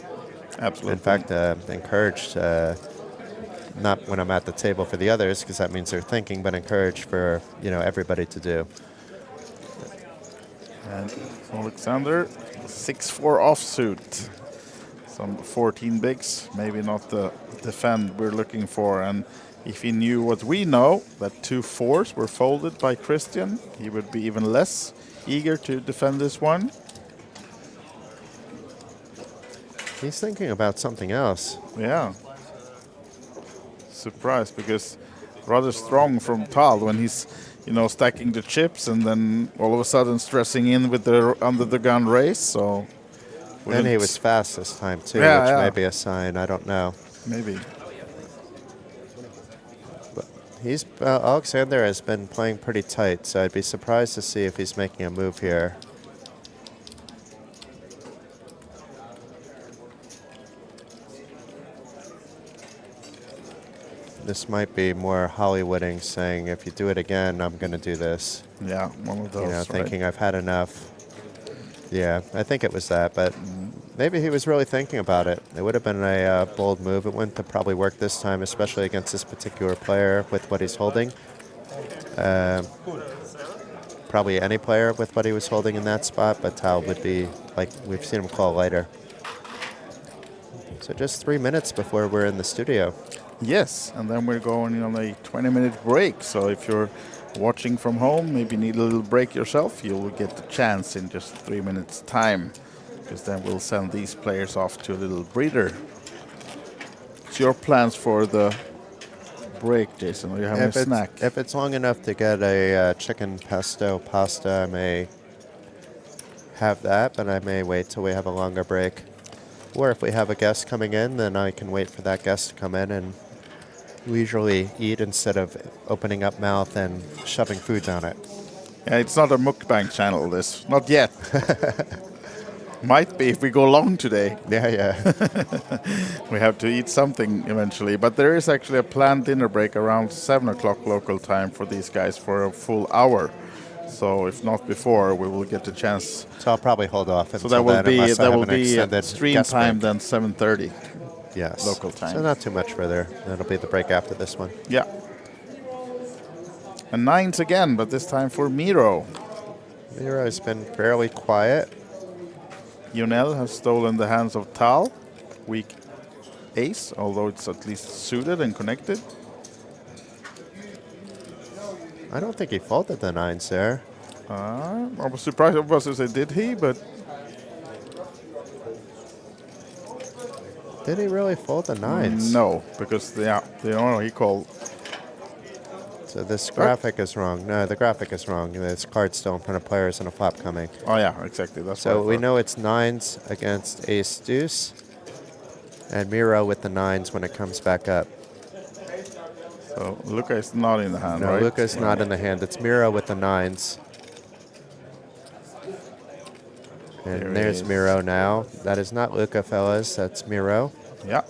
Absolutely. In fact, encouraged. Not when I'm at the table for the others, because that means they're thinking, but encouraged for everybody to do. And Alexander, 6-4 offsuit. Some 14 bigs, maybe not the defend we're looking for. And if he knew what we know, that 2 4s were folded by Christian, he would be even less eager to defend this one. He's thinking about something else. Yeah. Surprised, because rather strong from Tal when he's stacking the chips and then all of a sudden stressing in with the under the gun race. So and he was fast this time too, which may be a sign. I don't know. Maybe. But Alexander has been playing pretty tight, so I'd be surprised to see if he's making a move here. This might be more Hollywooding, saying, if you do it again, I'm going to do this. Yeah, one of those. Thinking I've had enough. Yeah, I think it was that, but maybe he was really thinking about it. It would have been a bold move. It wouldn't have probably worked this time, especially against this particular player with what he's holding. Probably any player with what he was holding in that spot, but Tal would be, like we've seen him call lighter. So just 3 minutes before we're in the studio. Yes, and then we're going on a 20-minute break. So if you're watching from home, maybe need a little break yourself, you'll get the chance in just 3 minutes time, because then we'll send these players off to a little breather. What's your plans for the break, Jason? Are you having a snack? If it's long enough to get a chicken pesto pasta, I may have that, but I may wait till we have a longer break. Or if we have a guest coming in, then I can wait for that guest to come in and leisurely eat instead of opening up mouth and shoving food down it. Yeah, it's not a mukbang channel, this. Not yet. Might be if we go long today. Yeah. We have to eat something eventually. But there is actually a planned dinner break around 7 o'clock local time for these guys for a full hour. So if not before, we will get the chance. So I'll probably hold off until so that will be extended stream time then 7:30. Yes. Local time. So not too much further. That'll be the break after this one. Yeah. And 9s again, but this time for Miro. Miro has been fairly quiet. Yonel has stolen the hands of Tal. Weak ace, although it's at least suited and connected. I don't think he folded the 9s there. I was surprised. I was to say, did he? But did he really fold the 9s? No, because he called. So this graphic is wrong. No, the graphic is wrong. This card's still in front of players and a flop coming. Oh yeah, exactly. That's so we know it's 9s against ace deuce, and Miro with the 9s when it comes back up. So Luca is not in the hand, no, right? No, Luca's not in the hand. It's Miro with the 9s. And there's Miro now. That is not Luca, fellas. That's Miro. Yeah.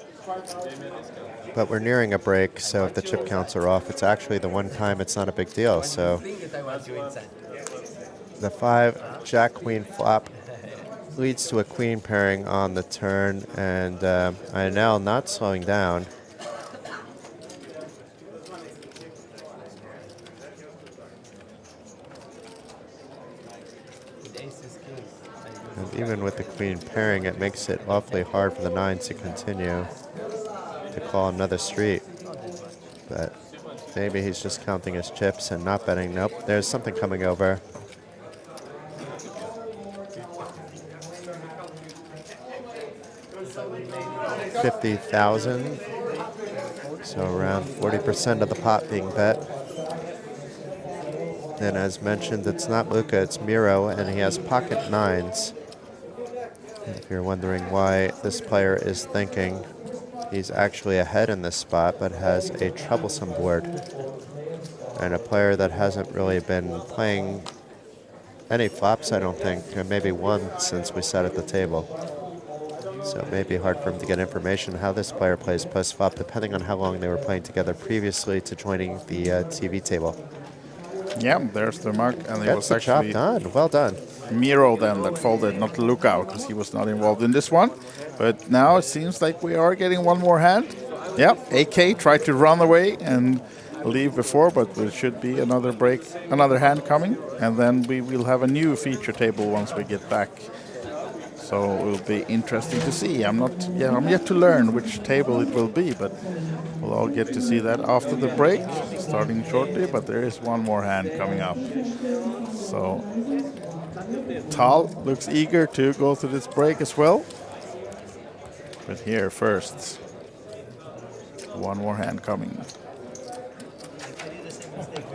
But we're nearing a break, so if the chip counts are off, it's actually the one time it's not a big deal. So the 5 Jack Queen flop leads to a queen pairing on the turn, and Inel not slowing down. And even with the queen pairing, it makes it awfully hard for the 9s to continue to call another street. But maybe he's just counting his chips and not betting. Nope, there's something coming over. 50,000. So around 40% of the pot being bet. And as mentioned, it's not Luca, it's Miro, and he has pocket nines. If you're wondering why this player is thinking, he's actually ahead in this spot, but has a troublesome board. And a player that hasn't really been playing any flops, I don't think, or maybe one since we sat at the table. So it may be hard for him to get information how this player plays post-flop, depending on how long they were playing together previously to joining the TV table. Yeah, there's the mark, and it That's was the job actually done. Well done. Miro then that folded, not Luca, because he was not involved in this one. But now it seems like we are getting one more hand. Yeah, AK tried to run away and leave before, but there should be another break, another hand coming, and then we will have a new feature table once we get back. So it will be interesting to see. I'm yet to learn which table it will be, but we'll all get to see that after the break, starting shortly. But there is one more hand coming up. So Tal looks eager to go to this break as well. But here first, one more hand coming.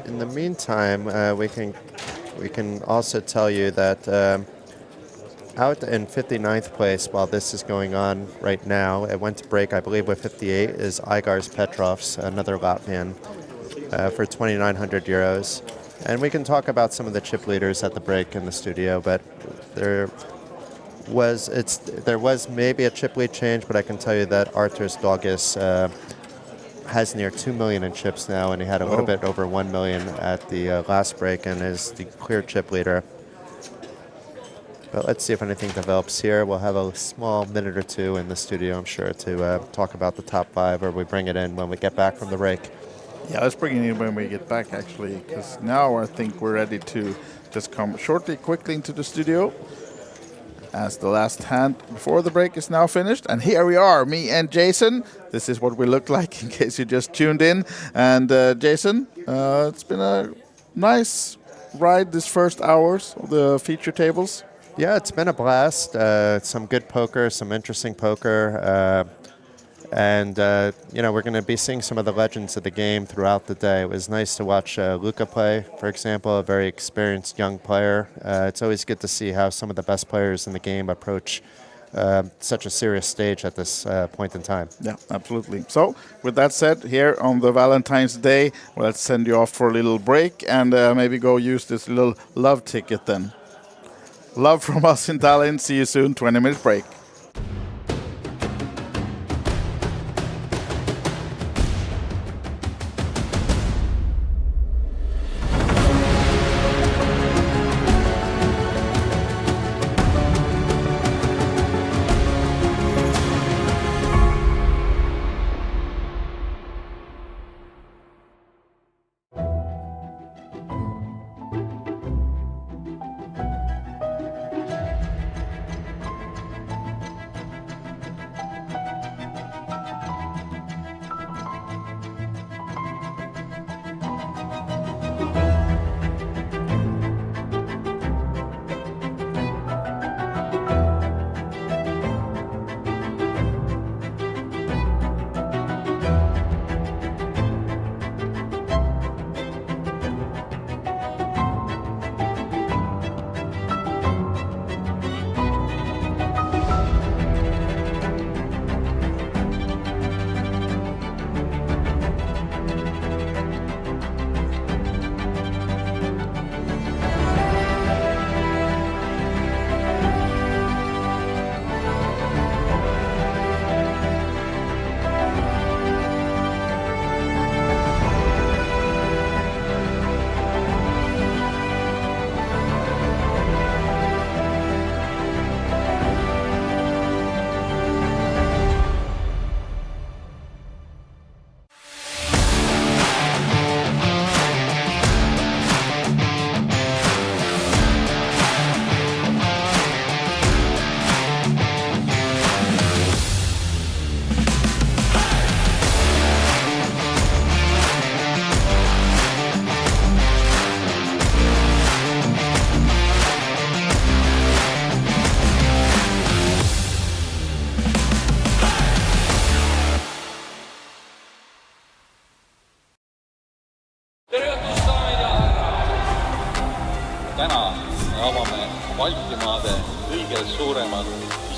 In the meantime, we can also tell you that out in 59th place, while this is going on right now, it went to break, I believe, with 58, is Igars Petrovs, another Latvian, for 2,900 euros. And we can talk about some of the chip leaders at the break in the studio, but there was maybe a chip lead change, but I can tell you that Arturs Dogis has near 2 million in chips now, and he had a little bit over 1 million at the last break and is the clear chip leader. But let's see if anything develops here. We'll have a small minute or two in the studio, I'm sure, to talk about the top five, or we bring it in when we get back from the break. Yeah, let's bring it in when we get back, actually, because now I think we're ready to just come quickly into the studio, as the last hand before the break is now finished. And here we are, me and Jason. This is what we look like in case you just tuned in. And Jason, it's been a nice ride this first hours of the feature tables. Yeah, it's been a blast. Some good poker, some interesting poker. And we're going to be seeing some of the legends of the game throughout the day. It was nice to watch Luca play, for example, a very experienced young player. It's always good to see how some of the best players in the game approach such a serious stage at this point in time. Yeah, absolutely. So, with that said, here on the Valentine's Day, let's send you off for a little break and maybe go use this little love ticket then. Love from us in Tallinn. See you soon. 20-minute break.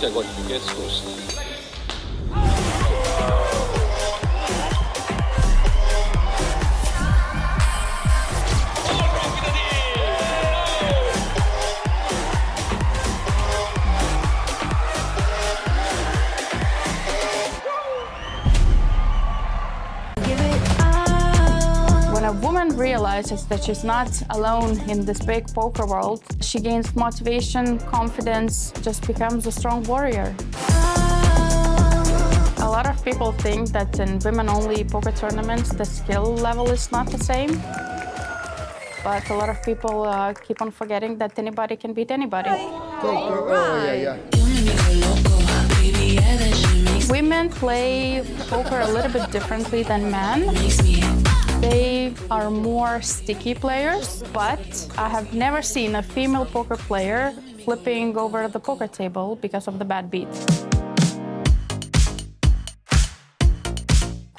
sisekontakeskust. When a woman realizes that she's not alone in this big poker world, she gains motivation, confidence, just becomes a strong warrior. A lot of people think that in women-only poker tournaments, the skill level is not the same. But a lot of people keep on forgetting that anybody can beat anybody. Women play poker a little bit differently than men. They are more sticky players, but I have never seen a female poker player flipping over the poker table because of the bad beat.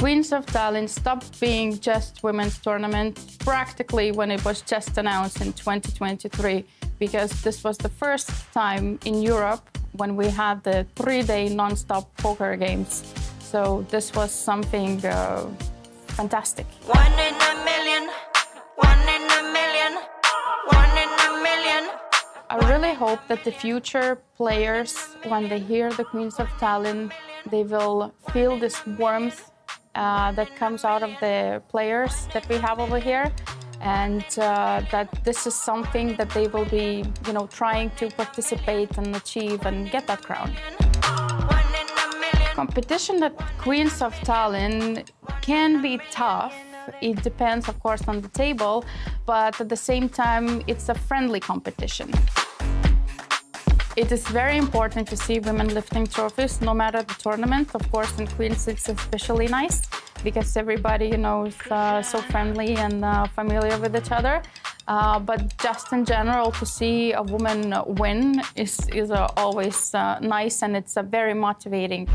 Queens of Tallinn stopped being just women's tournament practically when it was just announced in 2023, because this was the first time in Europe when we had the 3-day non-stop poker games. So this was something fantastic. One in a million, one in a million, one in a million. I really hope that the future players, when they hear the Queens of Tallinn, they will feel this warmth that comes out of the players that we have over here, and that this is something that they will be, trying to participate and achieve and get that crown. Competition at Queens of Tallinn can be tough. It depends, of course, on the table, but at the same time, it's a friendly competition. It is very important to see women lifting trophies, no matter the tournament. Of course, in Queens, it's especially nice because everybody, is so friendly and familiar with each other. But just in general, to see a woman win is always nice, and it's very motivating.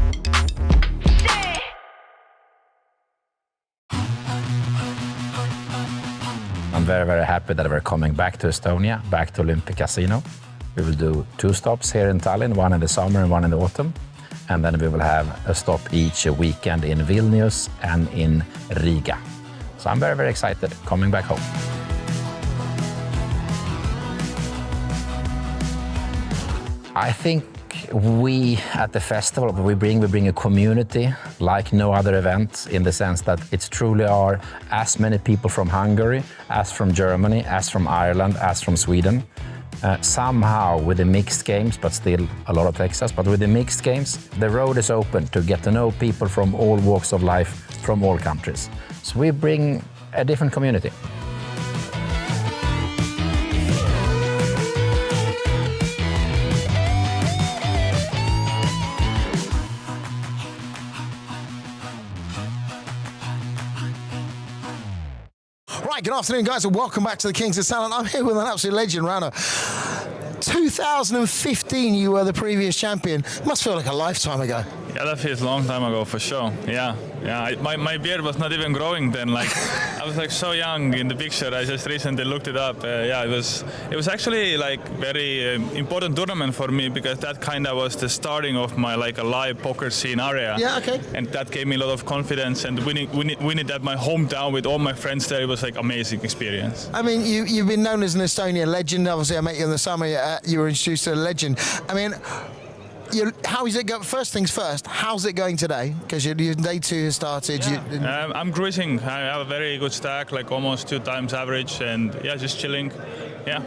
I'm very, very happy that we're coming back to Estonia, back to Olympic Casino. We will do 2 stops here in Tallinn, one in the summer and one in the autumn. And then we will have a stop each weekend in Vilnius and in Riga. So I'm very, very excited coming back home. I think we at the festival, we bring a community like no other event, in the sense that it's truly are as many people from Hungary, as from Germany, as from Ireland, as from Sweden. Somehow with the mixed games, but still a lot of Texas, but with the mixed games, the road is open to get to know people from all walks of life, from all countries. So we bring a different community. Right, good afternoon, guys, and welcome back to the Kings of Tallinn. I'm here with an absolute legend, Rana. 2015, you were the previous champion. Must feel like a lifetime ago. Yeah, that feels a long time ago for sure. Yeah. My beard was not even growing then. Like I was like so young in the picture. I just recently looked it up. It was actually like very important tournament for me, because that kind of was the starting of my like a live poker scene area. Yeah, okay. And that gave me a lot of confidence, and winning at my hometown with all my friends there, it was like amazing experience. I mean, you've been known as an Estonian legend. Obviously, I met you in the summer. You were introduced to a legend. I mean, how is it going? First things first, how's it going today? Because your day 2 has started. Yeah. I'm cruising. I have a very good stack, like almost 2 times average, and just chilling. Yeah.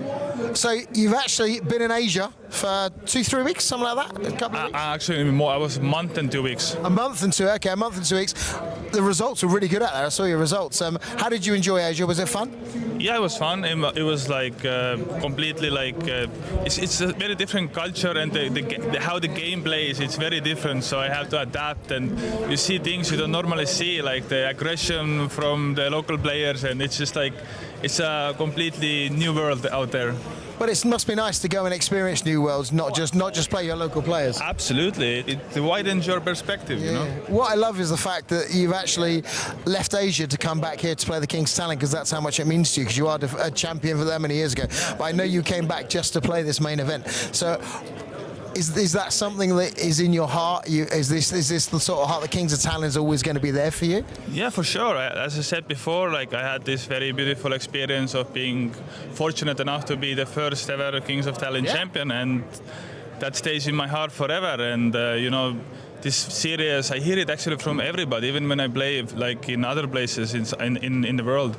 So you've actually been in Asia for 2-3 weeks, something like that? A couple of weeks? Actually, more. I was a month and 2 weeks. A month and 2 weeks. The results were really good out there. I saw your results. How did you enjoy Asia? Was it fun? Yeah, it was fun. It was like completely like it's a very different culture, and how the game plays, it's very different. So I have to adapt, and you see things you don't normally see, like the aggression from the local players, and it's just like it's a completely new world out there. But it must be nice to go and experience new worlds, not just play your local players. Absolutely, it widens your perspective, you know. What I love is the fact that you've actually left Asia to come back here to play the Kings of Tallinn, because that's how much it means to you, because you are a champion for that many years ago. But I know you came back just to play this main event. So Is that something that is in your heart? Is this the sort of heart that Kings of Tallinn is always going to be there for you? Yeah, for sure. As I said before, like I had this very beautiful experience of being fortunate enough to be the first ever Kings of Tallinn champion, and that stays in my heart forever. And you know, this series, I hear it actually from everybody, even when I play like in other places in the world.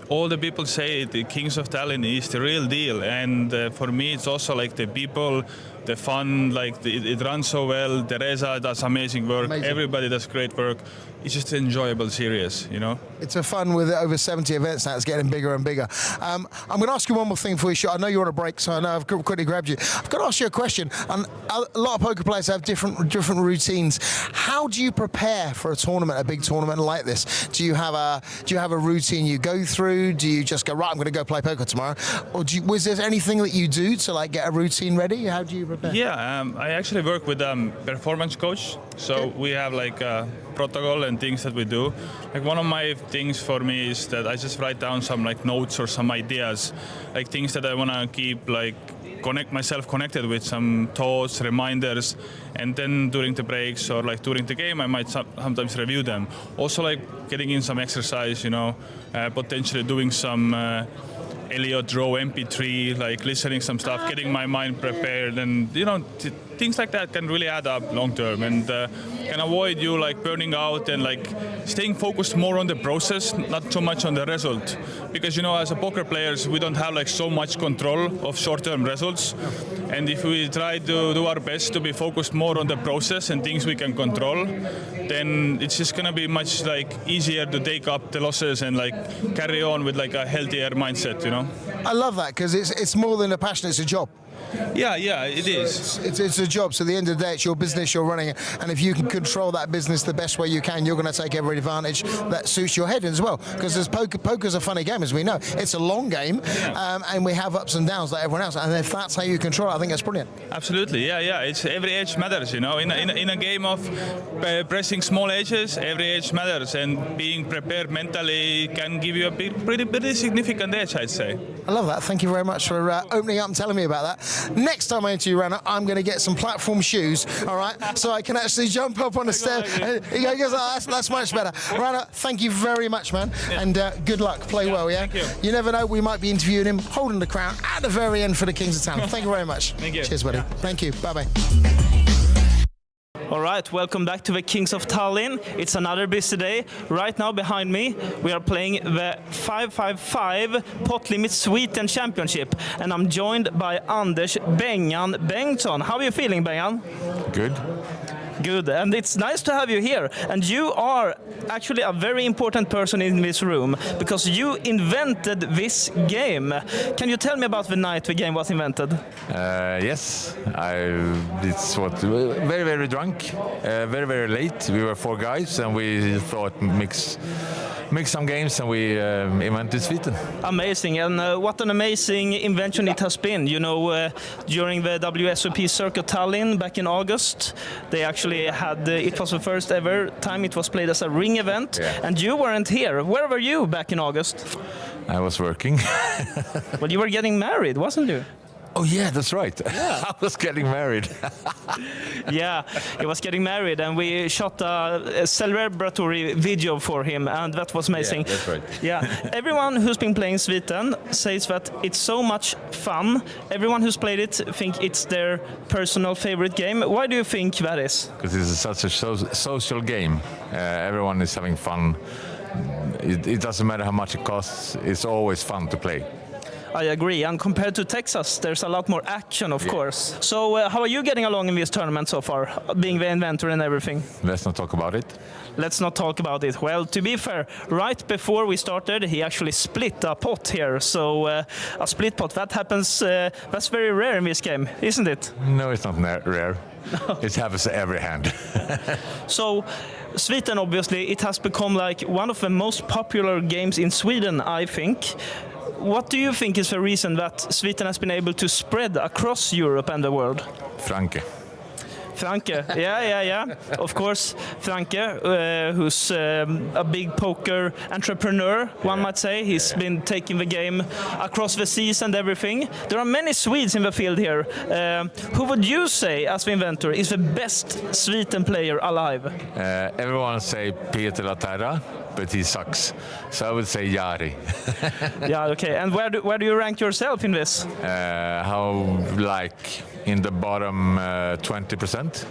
All the people say the Kings of Tallinn is the real deal, and for me it's also like the people, the fun, like it runs so well. Teresa does amazing work. Everybody does great work. It's just an enjoyable series, you know. It's a fun with over 70 events now. It's getting bigger and bigger. I'm going to ask you one more thing before you shoot. I know you're on a break, so I know I've quickly grabbed you. I've got to ask you a question. And a lot of poker players have different routines. How do you prepare for a tournament, a big tournament like this? Do you have a routine you go through? Do you just go, right, I'm going to go play poker tomorrow? Or was there anything that you do to like get a routine ready? How do you prepare? Yeah, I actually work with a performance coach. So we have like a protocol and things that we do. Like one of my things for me is that I just write down some like notes or some ideas, like things that I want to keep like connect myself connected with, some thoughts, reminders, and then during the breaks or like during the game I might sometimes review them. Also like getting in some exercise, you know, potentially doing some Elliot Row MP3, like listening some stuff, getting my mind prepared, and you know, things like that can really add up long term and can avoid you like burning out and like staying focused more on the process, not so much on the result. Because you know, as a poker players, we don't have like so much control of short-term results, and if we try to do our best to be focused more on the process and things we can control, then it's just gonna be much like easier to take up the losses and like carry on with like a healthier mindset, you know. I love that because it's more than a passion, it's a job. Yeah, it is. It's a job. So at the end of the day, it's your business, you're running it. And if you can control that business the best way you can, you're going to take every advantage that suits your head as well. Because as poker's a funny game, as we know. It's a long game, and we have ups and downs like everyone else. And if that's how you control it, I think that's brilliant. Absolutely, yeah. It's every edge matters, you know. In a game of pressing small edges, every edge matters, and being prepared mentally can give you a pretty significant edge, I'd say. I love that. Thank you very much for opening up and telling me about that. Next time I enter you, Rana, I'm going to get some platform shoes, all right, so I can actually jump up on the stair. He goes, that's much better. Rana, thank you very much, man, and good luck. Play well, yeah? Thank you. You never know, we might be interviewing him, holding the crown at the very end for the Kings of Tallinn. Thank you very much. Thank you. Cheers, buddy. Thank you. Bye-bye. All right, welcome back to the Kings of Tallinn. It's another busy day. Right now behind me, we are playing the 555 Pot Limit Sweden Championship, and I'm joined by Anders Bengan Bengtsson. How are you feeling, Bengan? Good. Good, and it's nice to have you here. And you are actually a very important person in this room because you invented this game. Can you tell me about the night the game was invented? Yes, it's very, very drunk, very, very late. We were 4 guys and we thought mix some games and we invented Sweden. Amazing, and what an amazing invention it has been. You know, during the WSOP Circuit Tallinn back in August, they actually had, it was the first ever time it was played as a ring event, and you weren't here. Where were you back in August? I was working. Well, you were getting married, wasn't you? Oh yeah, that's right. Yeah. I was getting married. Yeah, he was getting married, and we shot a celebratory video for him, and that was amazing. Yeah, that's right. Yeah, everyone who's been playing Sweden says that it's so much fun. Everyone who's played it think it's their personal favorite game. Why do you think that is? Because it's such a social game. Everyone is having fun. It doesn't matter how much it costs. It's always fun to play. I agree, and compared to Texas, there's a lot more action, of course. So how are you getting along in this tournament so far, being the inventor and everything? Let's not talk about it. Let's not talk about it. Well, to be fair, right before we started, he actually split a pot here. So a split pot, that happens, that's very rare in this game, isn't it? No, it's not rare. No. It happens every hand. So Sweden, obviously, it has become like one of the most popular games in Sweden, I think. What do you think is the reason that Sweden has been able to spread across Europe and the world? Franke. Franke, yeah. Of course, Franke, who's a big poker entrepreneur, one might say. He's been taking the game across the seas and everything. There are many Swedes in the field here. Who would you say, as the inventor, is the best Sweden player alive? Everyone say Peter Laterra, but he sucks. So I would say Jari. Yeah, okay. And where do you rank yourself in this? In the bottom 20%.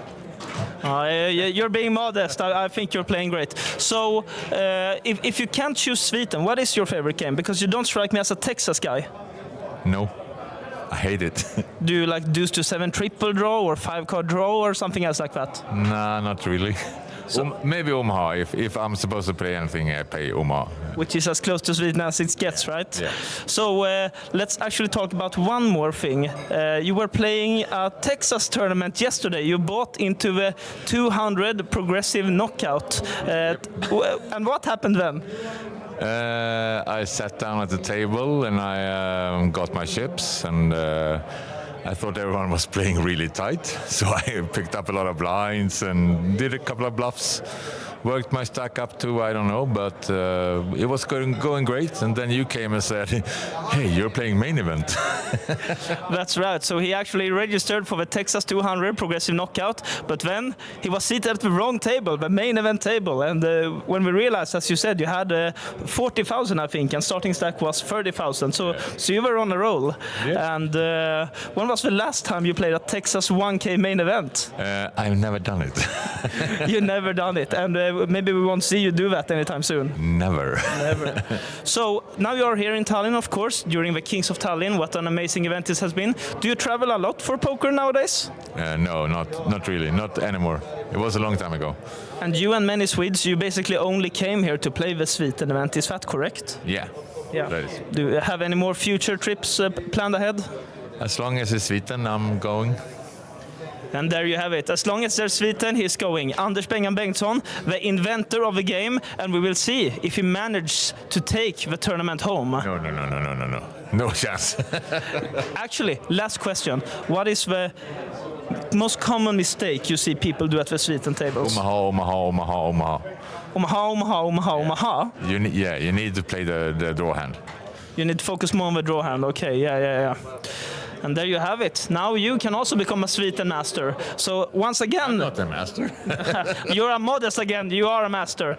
You're being modest. I think you're playing great. So, if you can't choose Sweden, what is your favorite game? Because you don't strike me as a Texas guy. No, I hate it. Do you like deuce to 7 triple draw or 5-card draw or something else like that? Nah, not really. So, maybe Omaha. If I'm supposed to play anything, I play Omaha. Which is as close to Sweden as it gets, right? Yeah. So let's actually talk about one more thing. You were playing a Texas tournament yesterday. You bought into the 200 progressive knockout. And what happened then? I sat down at the table and I got my chips and I thought everyone was playing really tight, so I picked up a lot of blinds and did a couple of bluffs. Worked my stack up to, I don't know, but it was going great. And then you came and said, hey, you're playing main event. That's right. So he actually registered for the Texas 200 progressive knockout, but then he was seated at the wrong table, the main event table. And when we realized, as you said, you had 40,000, I think, and starting stack was 30,000. So you were on a roll. Yeah. And when was the last time you played a Texas 1K main event? I've never done it. You never done it. And maybe we won't see you do that anytime soon. Never. So now you are here in Tallinn, of course, during the Kings of Tallinn. What an amazing event this has been. Do you travel a lot for poker nowadays? No, not really. Not anymore. It was a long time ago. And you and many Swedes, you basically only came here to play the Sweden event. Is that correct? Yeah. That is. Do you have any more future trips planned ahead? As long as it's Sweden, I'm going. And there you have it. As long as there's Sweden, he's going. Anders Bengan Bengtsson, the inventor of the game, and we will see if he manages to take the tournament home. No. No chance. Actually, last question. What is the most common mistake you see people do at the Sweden tables? Omaha. You need to play the draw hand. You need to focus more on the draw hand. Okay, yeah. And there you have it. Now you can also become a Sweden master. So once again... I'm not a master. You're a modest again. You are a master.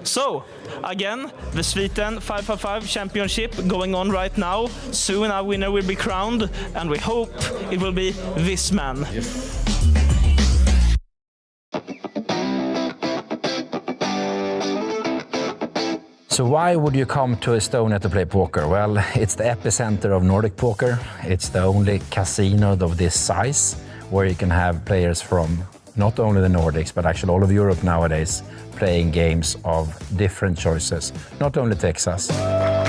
So, again, the Sweden 5x5 Championship going on right now. Soon our winner will be crowned. And we hope it will be this man. Yes. So why would you come to Estonia to play poker? Well, it's the epicenter of Nordic poker. It's the only casino of this size where you can have players from not only the Nordics, but actually all of Europe nowadays playing games of different choices, not only Texas. A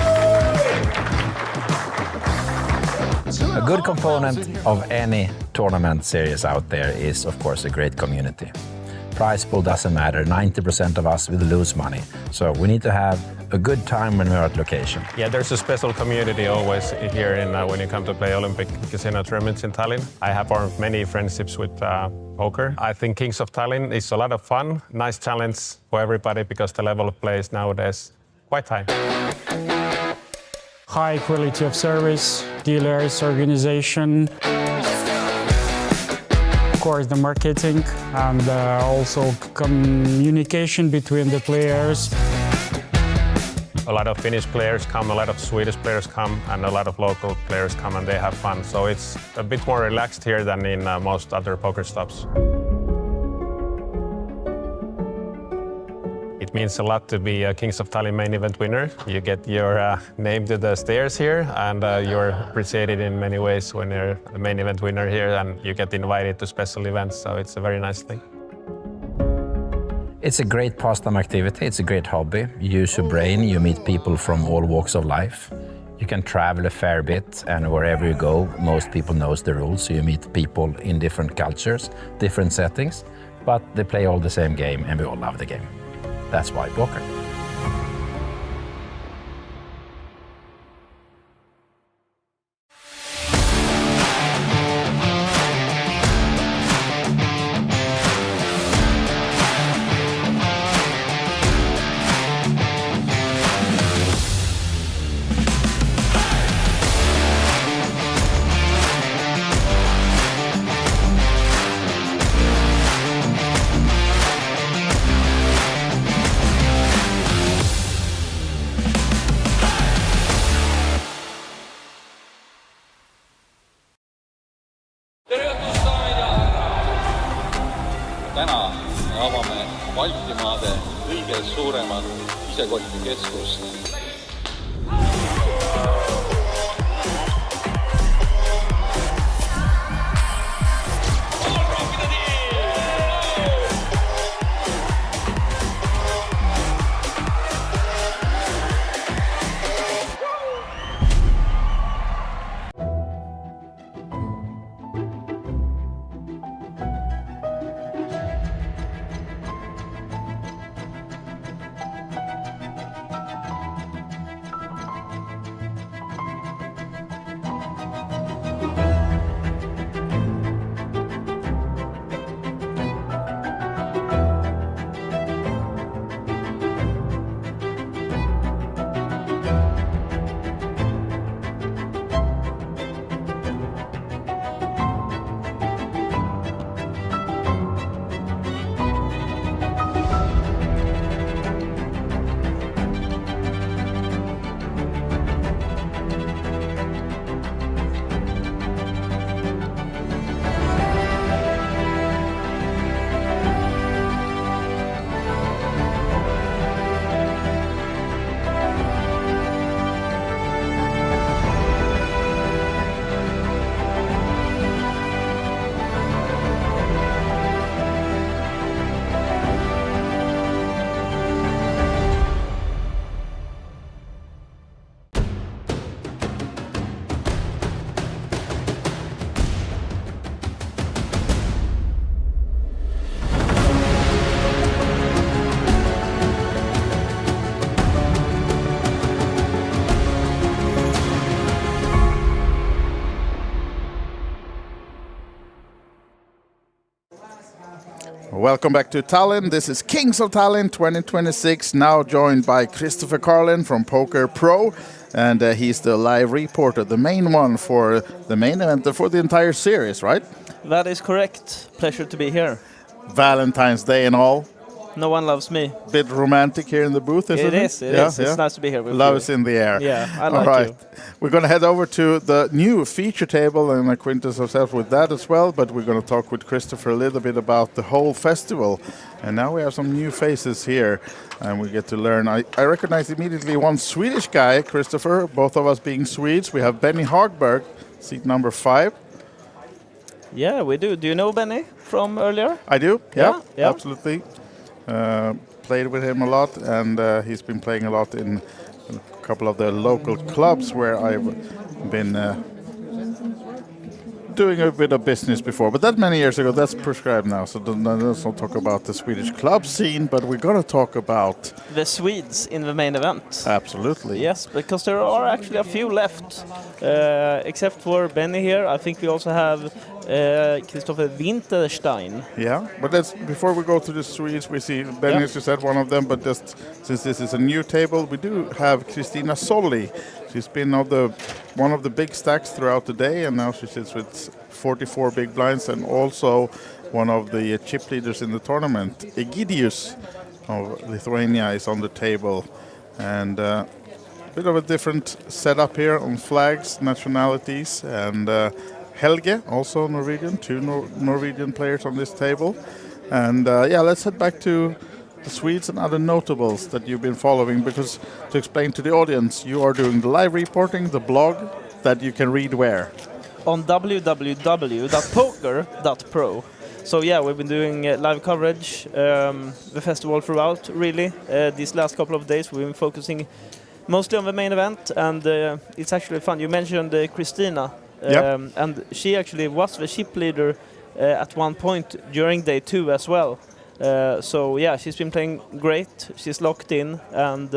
good component of any tournament series out there is, of course, a great community. Prize pool doesn't matter. 90% of us will lose money. So we need to have a good time when we're at location. Yeah, there's a special community always here when you come to play Olympic Casino tournaments in Tallinn. I have formed many friendships with poker. I think Kings of Tallinn is a lot of fun, nice challenge for everybody because the level of play is nowadays quite high. High quality of service, dealers, organization. Of course, the marketing and also communication between the players. A lot of Finnish players come, a lot of Swedish players come, and a lot of local players come and they have fun. So it's a bit more relaxed here than in most other poker stops. It means a lot to be a Kings of Tallinn main event winner. You get your name to the stairs here, and you're appreciated in many ways when you're a main event winner here, and you get invited to special events, so it's a very nice thing. It's a great pastime activity, it's a great hobby. You use your brain, you meet people from all walks of life. You can travel a fair bit, and wherever you go, most people knows the rules, so you meet people in different cultures, different settings, but they play all the same game, and we all love the game. That's why poker. tahame Baltimaade kõige suuremat isekotikeskust. Welcome back to Tallinn. This is Kings of Tallinn 2026, now joined by Christopher Carlin from Poker Pro. And he's the live reporter, the main one for the main event for the entire series, right? That is correct. Pleasure to be here. Valentine's Day and all. No one loves me. Bit romantic here in the booth, isn't it? It is. It's nice to be here with you. Love is in the air. Yeah, I like all right. you. We're going to head over to the new feature table and acquaint ourselves with that as well, but we're going to talk with Christopher a little bit about the whole festival. And now we have some new faces here, and we get to learn. I recognize immediately one Swedish guy, Christopher, both of us being Swedes. We have Benny Hagberg, seat number 5. Yeah, we do. Do you know Benny from earlier? I do, yeah. Yeah. Absolutely. Played with him a lot, and he's been playing a lot in a couple of the local clubs where I've been doing a bit of business before. But that many years ago, that's prescribed now, so let's not talk about the Swedish club scene, but we're going to talk about the Swedes in the main event. Absolutely. Yes, because there are actually a few left, except for Benny here. I think we also have Christopher Winterstein. Yeah, but before we go to the Swedes, we see Benny, as you said, one of them, but just since this is a new table, we do have Kristina Solli. She's been one of the big stacks throughout the day, and now she sits with 44 big blinds, and also one of the chip leaders in the tournament. Egidius of Lithuania is on the table, and a bit of a different setup here on flags, nationalities, and Helge, also Norwegian, 2 Norwegian players on this table. And let's head back to the Swedes and other notables that you've been following, because to explain to the audience, you are doing the live reporting, the blog that you can read where? On www.poker.pro. So yeah, we've been doing live coverage, the festival throughout, really. These last couple of days we've been focusing mostly on the main event, and it's actually fun. You mentioned Christina, and she actually was the chip leader at one point during day 2 as well. So yeah, she's been playing great. She's locked in, and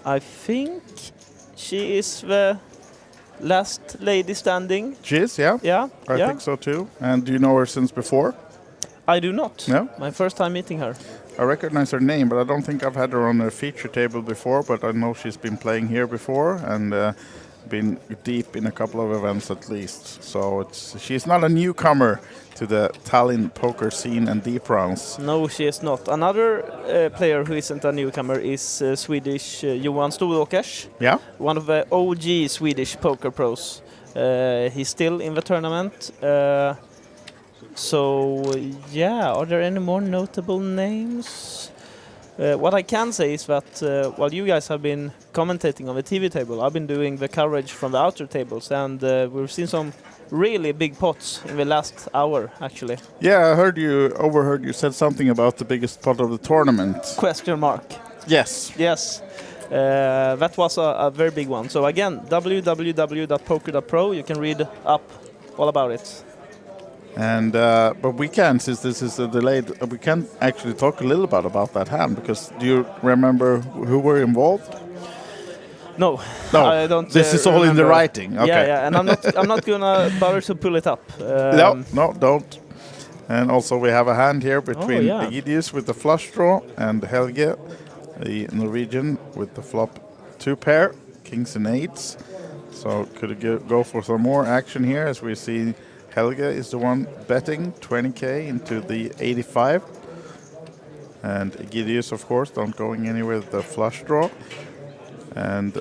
I think she is the last lady standing. She is, yeah? Yeah. I think so too. And do you know her since before? I do not. No? My first time meeting her. I recognize her name, but I don't think I've had her on a feature table before, but I know she's been playing here before and been deep in a couple of events at least. So she's not a newcomer to the Tallinn poker scene and deep rounds. No, she is not. Another player who isn't a newcomer is Swedish Johan Storåkers. Yeah. One of the OG Swedish poker pros. He's still in the tournament. So, yeah, are there any more notable names? What I can say is that while you guys have been commentating on the TV table, I've been doing the coverage from the outer tables, and we've seen some really big pots in the last hour, actually. Yeah, I overheard you said something about the biggest pot of the tournament. Question mark. Yes. Yes. That was a very big one. So again, www.poker.pro, you can read up all about it. And but we can, since this is a delayed, we can actually talk a little bit about that hand, because do you remember who were involved? No, no. I don't. This is all remember. in the writing. Okay. Yeah, and I'm not gonna bother to pull it up. No, don't. And also we have a hand here between Egidius with the flush draw and Helge, the Norwegian, with the flop 2 pair, kings and eights. So could go for some more action here, as we see Helge is the one betting 20k into the 85. And Egidius, of course, don't going anywhere with the flush draw. And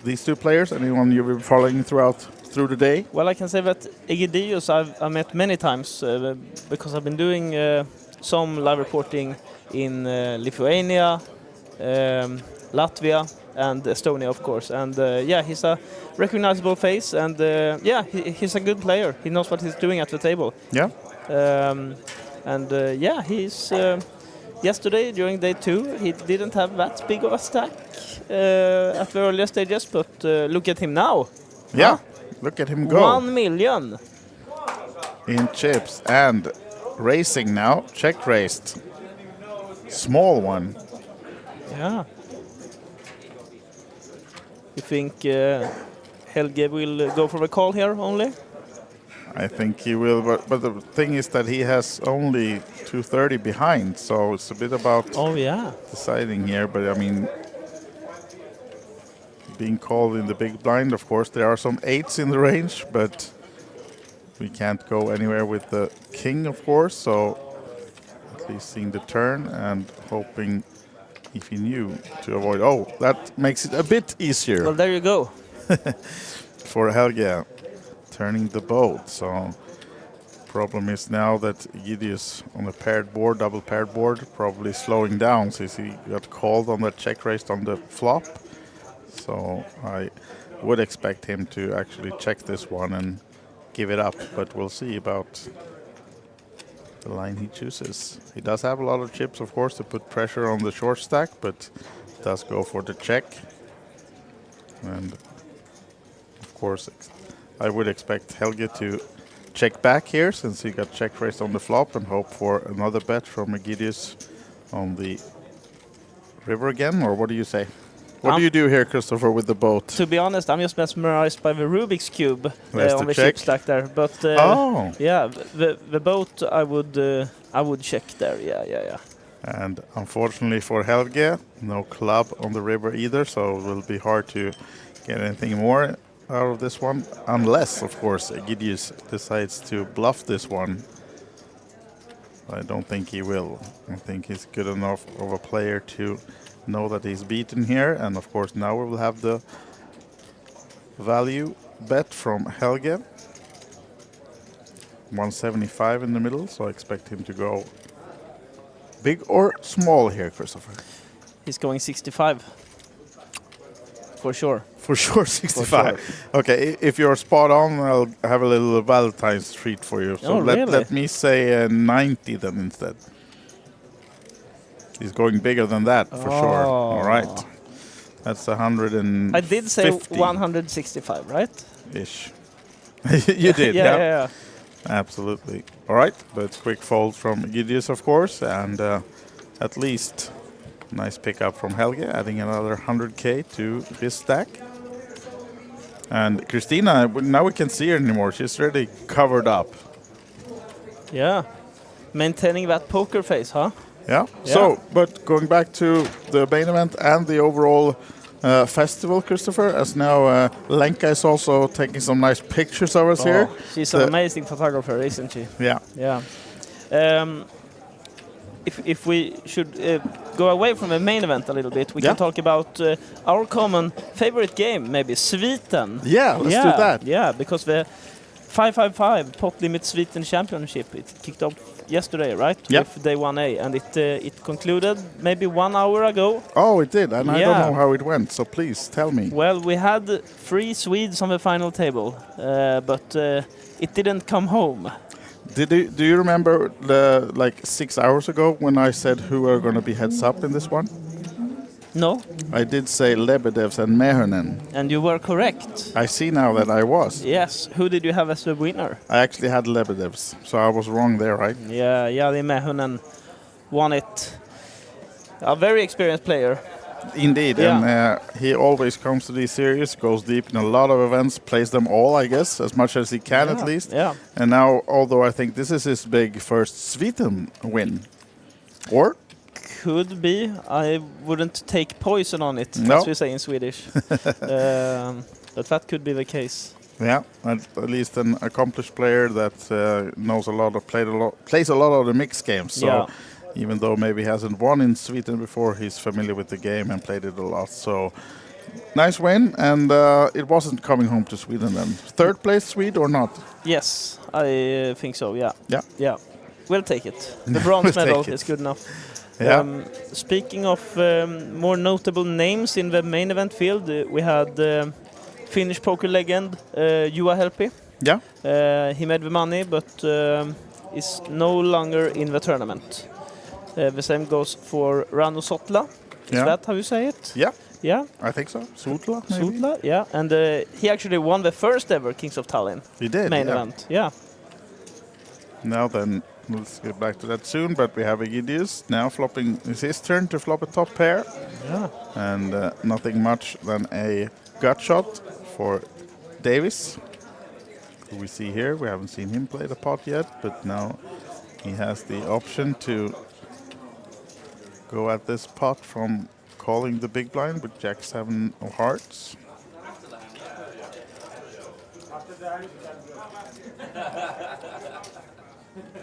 these two players, anyone you've been following through the day? Well, I can say that Egidius I've met many times because I've been doing some live reporting in Lithuania, Latvia, and Estonia, of course. And he's a recognizable face, and he's a good player. He knows what he's doing at the table. Yeah. He's yesterday during day 2, he didn't have that big of a stack at the earlier stages, but look at him now. Yeah, look at him go. 1 million in chips and racing now. Check raised. Small one. Yeah. You think Helge will go for the call here only? I think he will, but the thing is that he has only 230 behind, so it's a bit about deciding here. But I mean, being called in the big blind, of course, there are some 8s in the range, but we can't go anywhere with the king, of course, so at least seeing the turn and hoping, if he knew, to avoid. Oh, that makes it a bit easier. Well, there you go. For Helge, turning the boat. So problem is now that Egidius on a paired board, double paired board, probably slowing down since he got called on the check raised on the flop. So I would expect him to actually check this one and give it up, but we'll see about the line he chooses. He does have a lot of chips, of course, to put pressure on the short stack, but does go for the check. And of course, I would expect Helge to check back here, since he got check raised on the flop, and hope for another bet from Egidius on the river again, or what do you say? What do you do here, Christopher, with the boat? To be honest, I'm just mesmerized by the Rubik's Cube on the check chip stack there. But yeah, the boat I would check there. Yeah. And unfortunately for Helge, no club on the river either, so it will be hard to get anything more out of this one, unless, of course, Egidius decides to bluff this one. I don't think he will. I think he's good enough of a player to know that he's beaten here, and of course now we will have the value bet from Helge. 175 in the middle, so I expect him to go big or small here, Christopher. He's going 65. For sure. For sure, 65. Okay, if you're spot on, I'll have a little Valentine's treat for you. So let me say 90 then instead. He's going bigger than that for sure. All right. That's 150. I did say 165, right? Ish. You did, yeah. Absolutely. All right, but quick fold from Egidius, of course, and at least nice pickup from Helge, adding another 100k to his stack. And Christina, now we can see her anymore. She's really covered up. Yeah. Maintaining that poker face, huh? Yeah. So, but going back to the main event and the overall festival, Christopher, as now Lenka is also taking some nice pictures of us here. She's an amazing photographer, isn't she? Yeah. Yeah. If we should go away from the main event a little bit, we can talk about our common favorite game, maybe Sviten. Yeah, let's do that. Yeah, because the 555 Pot Limit Sweden Championship. It kicked off yesterday, right? Yep. With day 1A, and it concluded maybe 1 hour ago. Oh, it did, and I don't Yeah. know how it went, so please tell me. Well, we had 3 Swedes on the final table, but it didn't come home. Do you remember like 6 hours ago when I said who are going to be heads up in this one? No. I did say Lebedevs and Mehonen. And you were correct. I see now that I was. Yes. Who did you have as the winner? I actually had Lebedevs, so I was wrong there, right? Yeah, Jari Mehonen won it. A very experienced player. Indeed, Yeah. and he always comes to these series, goes deep in a lot of events, plays them all, I guess, as much as he can at least. Yeah. And now, although I think this is his big first Sweden win, or? Could be. I wouldn't take poison on it, No. as we say in Swedish. But that could be the case. Yeah, at least an accomplished player that knows a lot of plays a lot of the mixed games. So Yeah. even though maybe he hasn't won in Sweden before, he's familiar with the game and played it a lot. So nice win, and it wasn't coming home to Sweden then. Third place Swede or not? Yes, I think so. Yeah. Yeah. Yeah. We'll take it. The bronze We'll medal take it. is good enough. Yeah. Speaking of more notable names in the main event field, we had Finnish poker legend Juha Helppi. Yeah. He made the money, but is no longer in the tournament. The same goes for Ranu Sotla. Is Yeah. that how you say it? Yeah. Yeah. I think so. Sutla, maybe? Sotla, yeah. And he actually won the first ever Kings of Tallinn He did, main yeah. event. Yeah. Now then, we'll get back to that soon, but we have Egidius now flopping. It's his turn to flop a top pair. Yeah. And nothing much than a gut shot for Davis, who we see here. We haven't seen him play the pot yet, but now he has the option to go at this pot from calling the big blind with Jack-7 of hearts.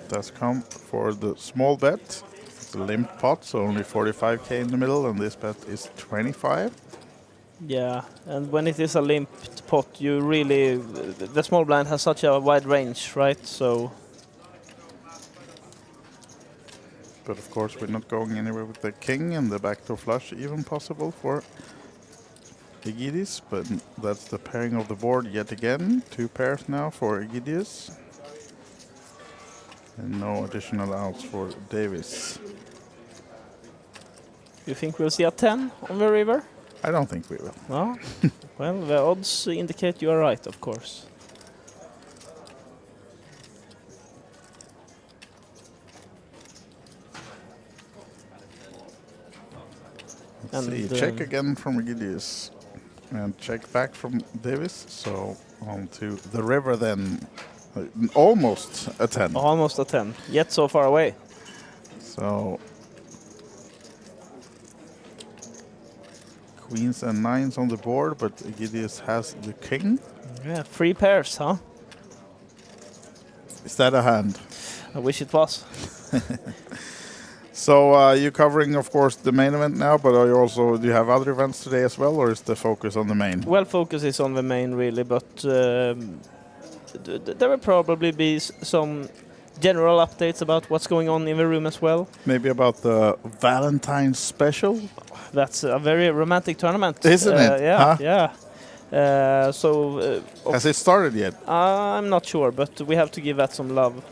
Does come for the small bet. It's a limped pot, so only 45k in the middle, and this bet is 25. Yeah, and when it is a limped pot, you really the small blind has such a wide range, right? So But of course, we're not going anywhere with the king and the backdoor flush even possible for Egidius, but that's the pairing of the board yet again. 2 pairs now for Egidius. And no additional outs for Davis. you think we'll see a 10 on the river? I don't think we will. No? Well, the odds indicate you are right, of course. Let's see, check again from Egidius. And check back from Davis. So on to the river then. Almost a 10. Almost a 10, yet so far away. So queens and 9s on the board, but Egidius has the king. Yeah, 3 pairs, huh? Is that a hand? I wish it was. So you're covering, of course, the main event now, but are you also, do you have other events today as well, or is the focus on the main? Well, focus is on the main, really, but there will probably be some general updates about what's going on in the room as well. Maybe about the Valentine's special? That's a very romantic tournament. Isn't it? Yeah, Huh? yeah. Has it started yet? I'm not sure, but we have to give that some love,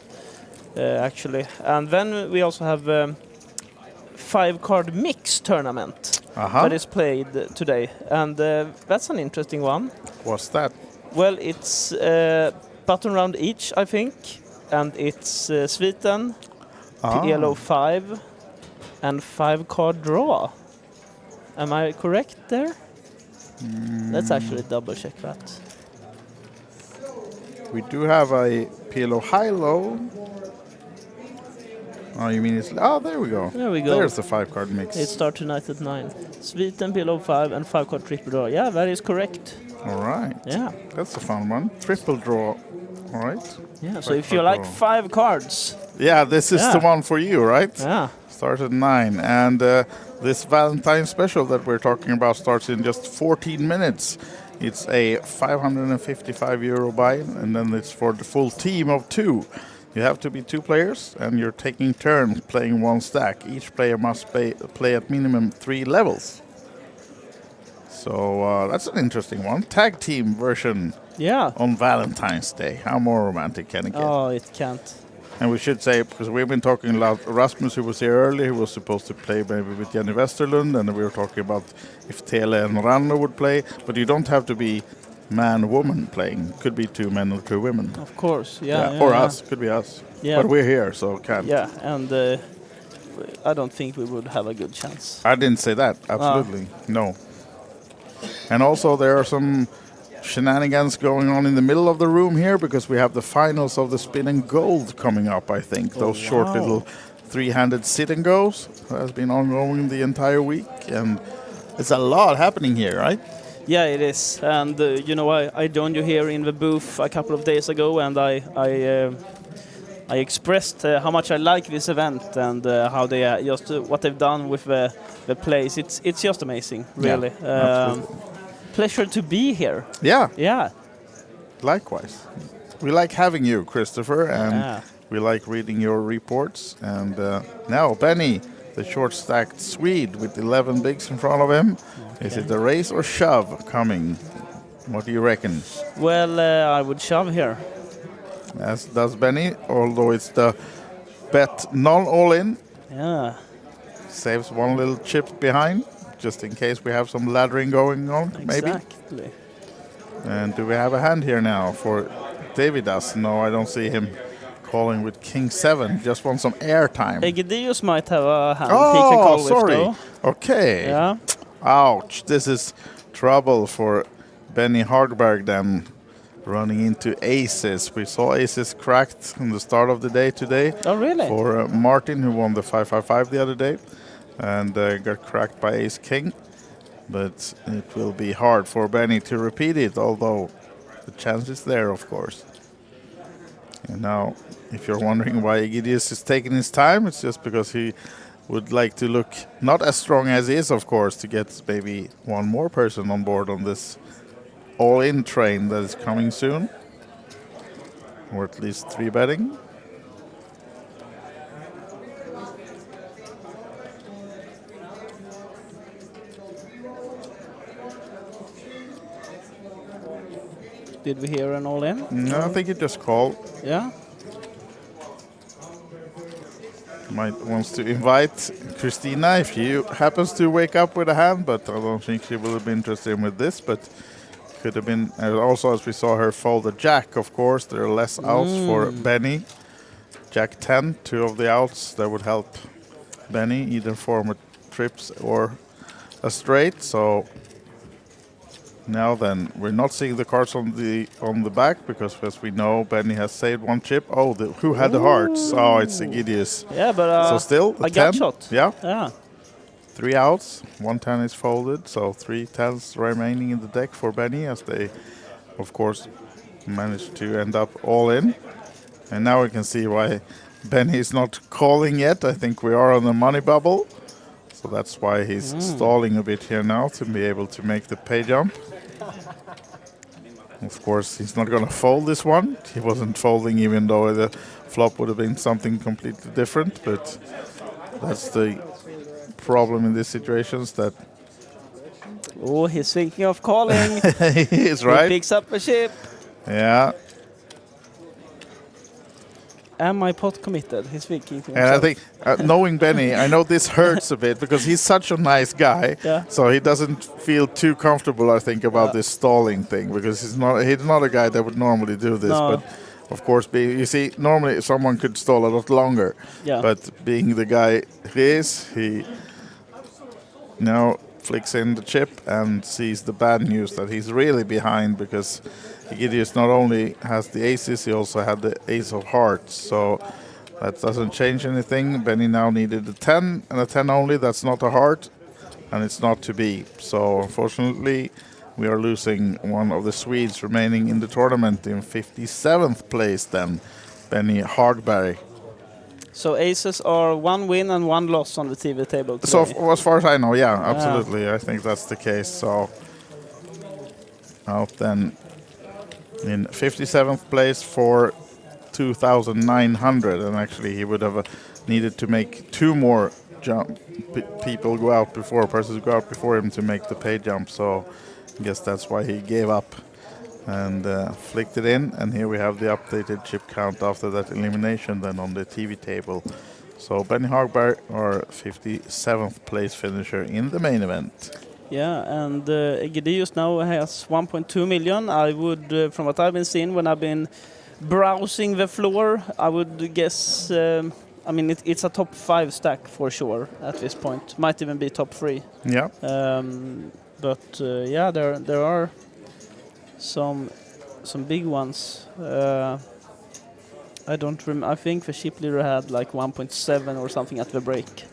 actually. And then we also have 5-card mix tournament that is played today, and that's an interesting one. What's that? Well, it's button round each, I think, and it's Sweden, PLO 5, and 5-card draw. Am I correct there? Let's actually double check that. We do have a PLO high-low. Oh, you mean it's... Oh, there we go. There we go. There's the 5-card mix. It starts tonight at 9. Sweden, PLO 5, and 5-card triple draw. Yeah, that is correct. All right. Yeah. That's a fun one. Triple draw. All right. Yeah, so if you like 5 cards... Yeah, this is the one for you, right? Yeah. Starts at 9. And this Valentine's special that we're talking about starts in just 14 minutes It's a 555 euro buy, and then it's for the full team of 2. You have to be 2 players, and you're taking turns playing 1 stack. Each player must play at minimum 3 levels. So that's an interesting one. Tag team version on Valentine's Day. How more romantic can it get? Oh, it can't. And we should say, because we've been talking about Rasmus, who was here earlier, who was supposed to play maybe with Jenny Westerlund, and we were talking about if Tele and Ranno would play, but you don't have to be man-woman playing. Could be 2 men or 2 women. Of course, yeah. Or us, could be us. Yeah. But we're here, so can. Yeah, and I don't think we would have a good chance. I didn't say that, absolutely, no. And also there are some shenanigans going on in the middle of the room here, because we have the finals of the Spin and Gold coming up, I think. Those short little 3-handed sit and goes has been ongoing the entire week, and it's a lot happening here, right? Yeah, it is. And you know, I joined you here in the booth a couple of days ago, and I expressed how much I like this event, and how they just what they've done with the place. It's just amazing, really. Pleasure to be here. Yeah. Likewise. We like having you, Christopher, and we like reading your reports. And now, Benny, the short-stacked Swede with 11 bigs in front of him. Okay. Is it a race or shove coming? What do you reckon? Well, I would shove here. As does Benny, although it's the bet non-all-in. Yeah. Saves 1 little chip behind, just in case we have some laddering going on, maybe. Exactly. And do we have a hand here now for Davidas? No, I don't see him calling with King 7. Just want some airtime. Egidius might have a hand. Oh, he can call sorry. With, okay. Yeah. Ouch. This is trouble for Benny Hagberg then, running into aces. We saw aces cracked in the start of the day today. Oh, really? For Martin, who won the 555 the other day, and got cracked by ace king. But it will be hard for Benny to repeat it, although the chance is there, of course. And now, if you're wondering why Egidius is taking his time, it's just because he would like to look not as strong as he is, of course, to get maybe 1 more person on board on this all-in train that is coming soon, or at least 3 betting. Did we hear an all-in? No, I think it just called. Yeah. Might wants to invite Christina if she happens to wake up with a hand, but I don't think she will be interested with this. But could have been. Also, as we saw her fold a jack, of course, there are less outs for Benny. Jack 10, 2 of the outs that would help Benny either form a trips or a straight. So now then, we're not seeing the cards on the back, because as we know, Benny has saved 1 chip. Oh, who had the hearts? Oh, it's Egidius. Yeah, but so still a 10. gut shot. Yeah. 3 outs, 1 10 is folded, so 3 10s remaining in the deck for Benny, as they, of course, managed to end up all in. And now we can see why Benny is not calling yet. I think we are on the money bubble, so that's why he's stalling a bit here now to be able to make the pay jump. Of course, he's not going to fold this one. He wasn't folding, even though the flop would have been something completely different, but that's the problem in these situations, that Oh, he's thinking of calling. he is right. He picks up a chip. Yeah. Am I pot committed? He's thinking to And I himself. think, knowing Benny, I know this hurts a bit, because he's such a nice guy. Yeah. So he doesn't feel too comfortable, I think, about this stalling thing, because he's not a guy that would normally do this. No. But of course, you see, normally someone could stall a lot longer. Yeah. But being the guy he is, he now flicks in the chip and sees the bad news that he's really behind, because Egidius not only has the aces, he also had the ace of hearts. So that doesn't change anything. Benny now needed a 10 and a 10 only. That's not a heart, and it's not to be. So unfortunately, we are losing one of the Swedes remaining in the tournament in 57th place then, Benny Hagberg. So aces are 1 win and 1 loss on the TV table today. So as far as I know, yeah, absolutely. I think that's the case. So out then in 57th place for 2,900, and actually he would have needed to make two more persons go out before him to make the pay jump, so I guess that's why he gave up and flicked it in. And here we have the updated chip count after that elimination then on the TV table. So Benny Hagberg, our 57th place finisher in the main event. Yeah, and Egidius now has 1.2 million. I would, from what I've been seeing when I've been browsing the floor, I would guess, I mean, it's a top 5 stack for sure at this point. Might even be top 3. Yeah. But yeah, there are some big ones. I don't remember. I think the chip leader had like 1.7 or something at the break.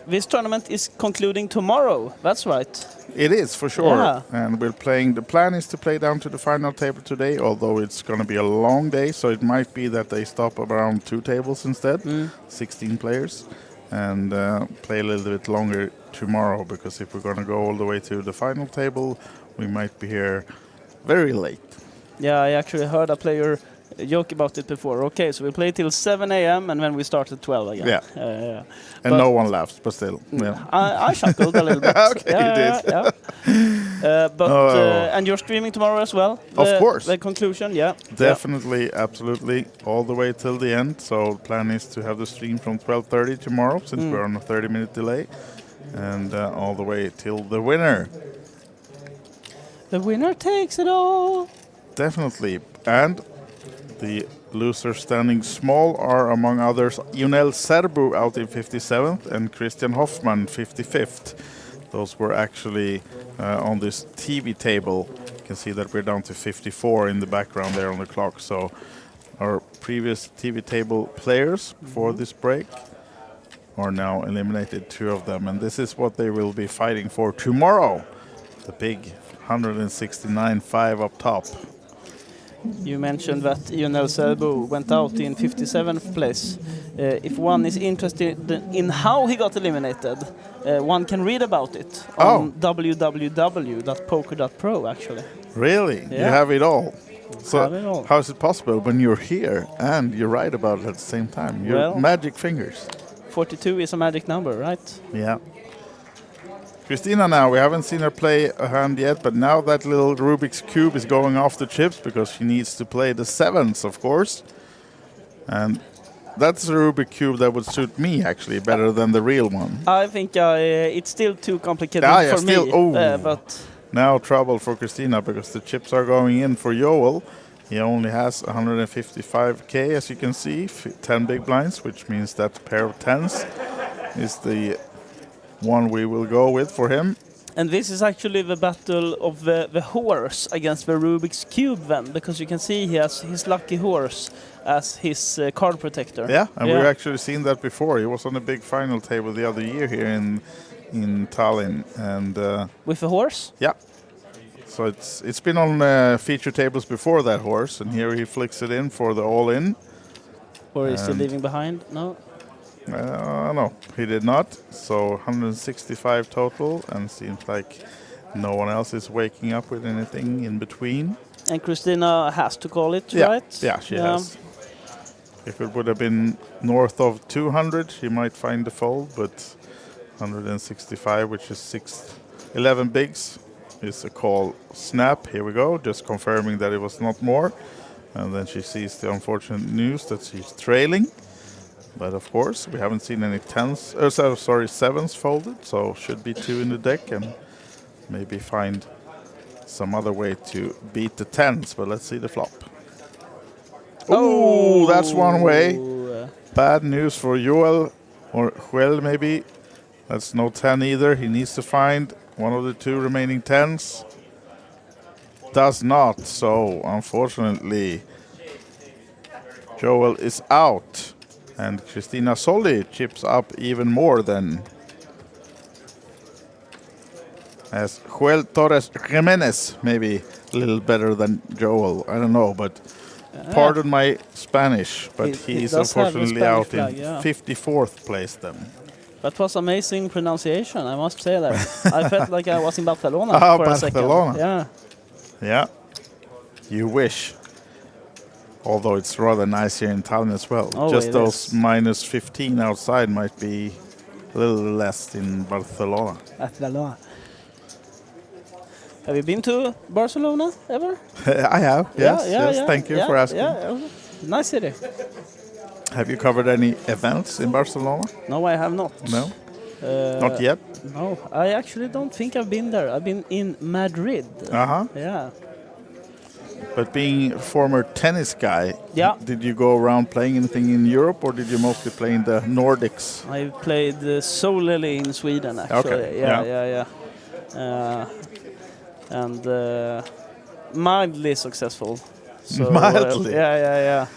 This tournament is concluding tomorrow. That's right. It is for sure. Yeah. And we're playing. The plan is to play down to the final table today, although it's going to be a long day, so it might be that they stop around 2 tables instead, 16 players, and play a little bit longer tomorrow, because if we're going to go all the way to the final table, we might be here very late. Yeah, I actually heard a player joke about it before. Okay, so we play till 7 a.m. and then we start at 12 again. Yeah. And no one laughs, but still. Yeah. I chuckled a little bit. Okay, you did. And you're streaming tomorrow as well? Of course. The conclusion, yeah. Definitely, absolutely, all the way till the end. So the plan is to have the stream from 12:30 tomorrow, since we're on a 30-minute delay, and all the way till the winner. The winner takes it all. Definitely. And the losers standing small are, among others, Junel Serbu out in 57th and Christian Hoffman 55th. Those were actually on this TV table. You can see that we're down to 54 in the background there on the clock. So our previous TV table players for this break are now eliminated, 2 of them. And this is what they will be fighting for tomorrow. The big 169.5 up top. You mentioned that Junel Serbu went out in 57th place. If one is interested in how he got eliminated, one can read about it on www.poker.pro, actually. Really? Yeah. You have it all? So have it all. how is it possible when you're here and you write about it at the same time? Your magic fingers. 42 is a magic number, right? Yeah. Christina now, we haven't seen her play a hand yet, but now that little Rubik's Cube is going off the chips because she needs to play the 7s, of course. And that's a Rubik's Cube that would suit me, actually, better than the real one. I think it's still too complicated for me. But now trouble for Christina, because the chips are going in for Joel. He only has 155k, as you can see, 10 big blinds, which means that pair of 10s is the one we will go with for him. And this is actually the battle of the horse against the Rubik's Cube then, because you can see he has his lucky horse as his card protector. Yeah, and we've actually seen that before. He was on a big final table the other year here in Tallinn. And with the horse? Yeah. So it's been on feature tables before that horse, and here he flicks it in for the all-in. Or is he leaving behind? No? No, he did not. So 165 total, and seems like no one else is waking up with anything in between. And Christina has to call it, right? Yeah, she has. If it would have been north of 200, she might find the fold, but 165, which is 11 bigs, is a call snap. Here we go, just confirming that it was not more. And then she sees the unfortunate news that she's trailing. But of course, we haven't seen any 7s folded, so should be 2 in the deck and maybe find some other way to beat the 10s. But let's see the flop. Oh, that's one way. Bad news for Joel, or Joel maybe. That's no 10 either. He needs to find one of the 2 remaining 10s. Does not, so unfortunately, Joel is out. And Christina Solli chips up even more than as Joel Torres Jimenez, maybe a little better than Joel. I don't know, but pardon my Spanish, but he's unfortunately out in 54th place then. That was amazing pronunciation, I must say that. I felt like I was in Barcelona for a second. Barcelona. Yeah. Yeah. You wish. Although it's rather nice here in Tallinn as well. Oh, Just it those is. minus 15 outside might be a little less in Barcelona. Barcelona. Have you been to Barcelona ever? I have, yes. Yeah. Thank you for asking. Yeah. Nice city. Have you covered any events in Barcelona? No, I have not. No? Not yet? No, I actually don't think I've been there. I've been in Madrid. Uh-huh. Yeah. But being a former tennis guy, Yeah. did you go around playing anything in Europe or did you mostly play in the Nordics? I played solely in Sweden, actually. Okay, Yeah. And mildly successful. So, Mildly? Yeah.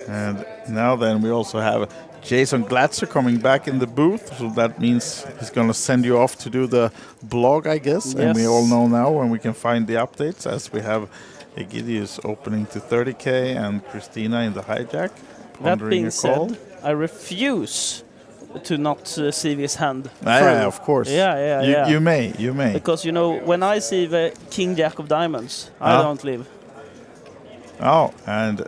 And now then we also have Jason Glatzer coming back in the booth, so that means he's going to send you off to do the blog, I guess. And we all know now when we can find the updates, as we have Egidius opening to 30k and Christina in the hijack. That being said, I refuse to not see this hand. Yeah, of course. Yeah. You may. Because, you know, when I see the King Jack of Diamonds, I don't leave. Oh, and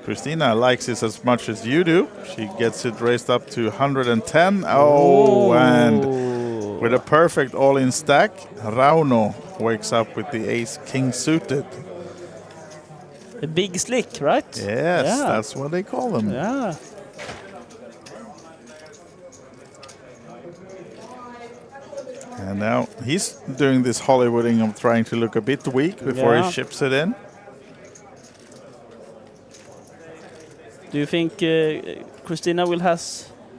Christina likes this as much as you do. She gets it raised up to 110. Oh, and with a perfect all-in stack, Rauno wakes up with the ace-king suited. A big slick, right? Yes, that's what they call them. Yeah. And now he's doing this Hollywooding of trying to look a bit weak before he ships it in. Do you think Christina will have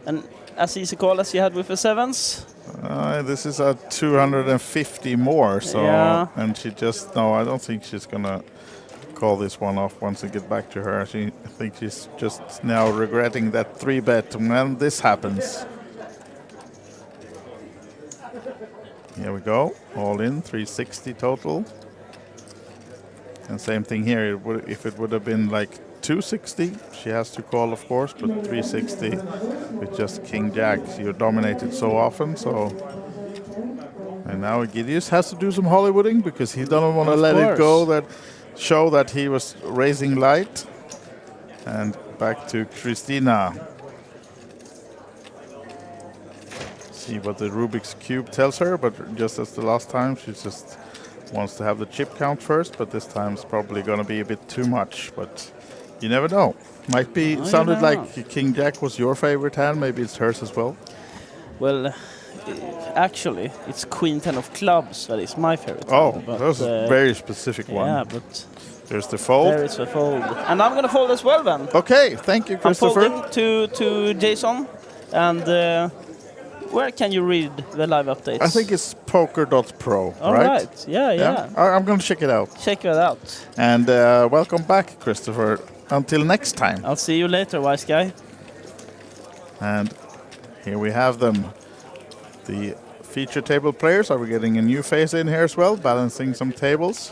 an as easy call as she had with the sevens? This is a 250 more, so and she just I don't think she's gonna call this one off once we get back to her. I think she's just now regretting that 3-bet when this happens. Here we go, all in 360 total. And same thing here. If it would have been like 260, she has to call, of course, but 360 with just King Jack. You're dominated so often, so. And now Egidius has to do some Hollywooding because he doesn't want to let it go. Show that he was raising light. And back to Christina. See what the Rubik's Cube tells her, but just as the last time, she just wants to have the chip count first, but this time it's probably going to be a bit too much, but you never know. Might be, sounded like King Jack was your favorite hand, maybe it's hers as well. Well, actually, it's Queen 10 of clubs that is my favorite. Oh, that's a very specific one. Yeah, but there's the fold. There is the fold. And I'm going to fold as well then. Okay, thank you, Christopher. I'm folding to Jason. And where can you read the live updates? I think it's poker.pro, All right. Yeah. I'm going to check it out. Check it out. And welcome back, Christopher. Until next time. I'll see you later, wise guy. And here we have them. The feature table players. Are we getting a new face in here as well? Balancing some tables.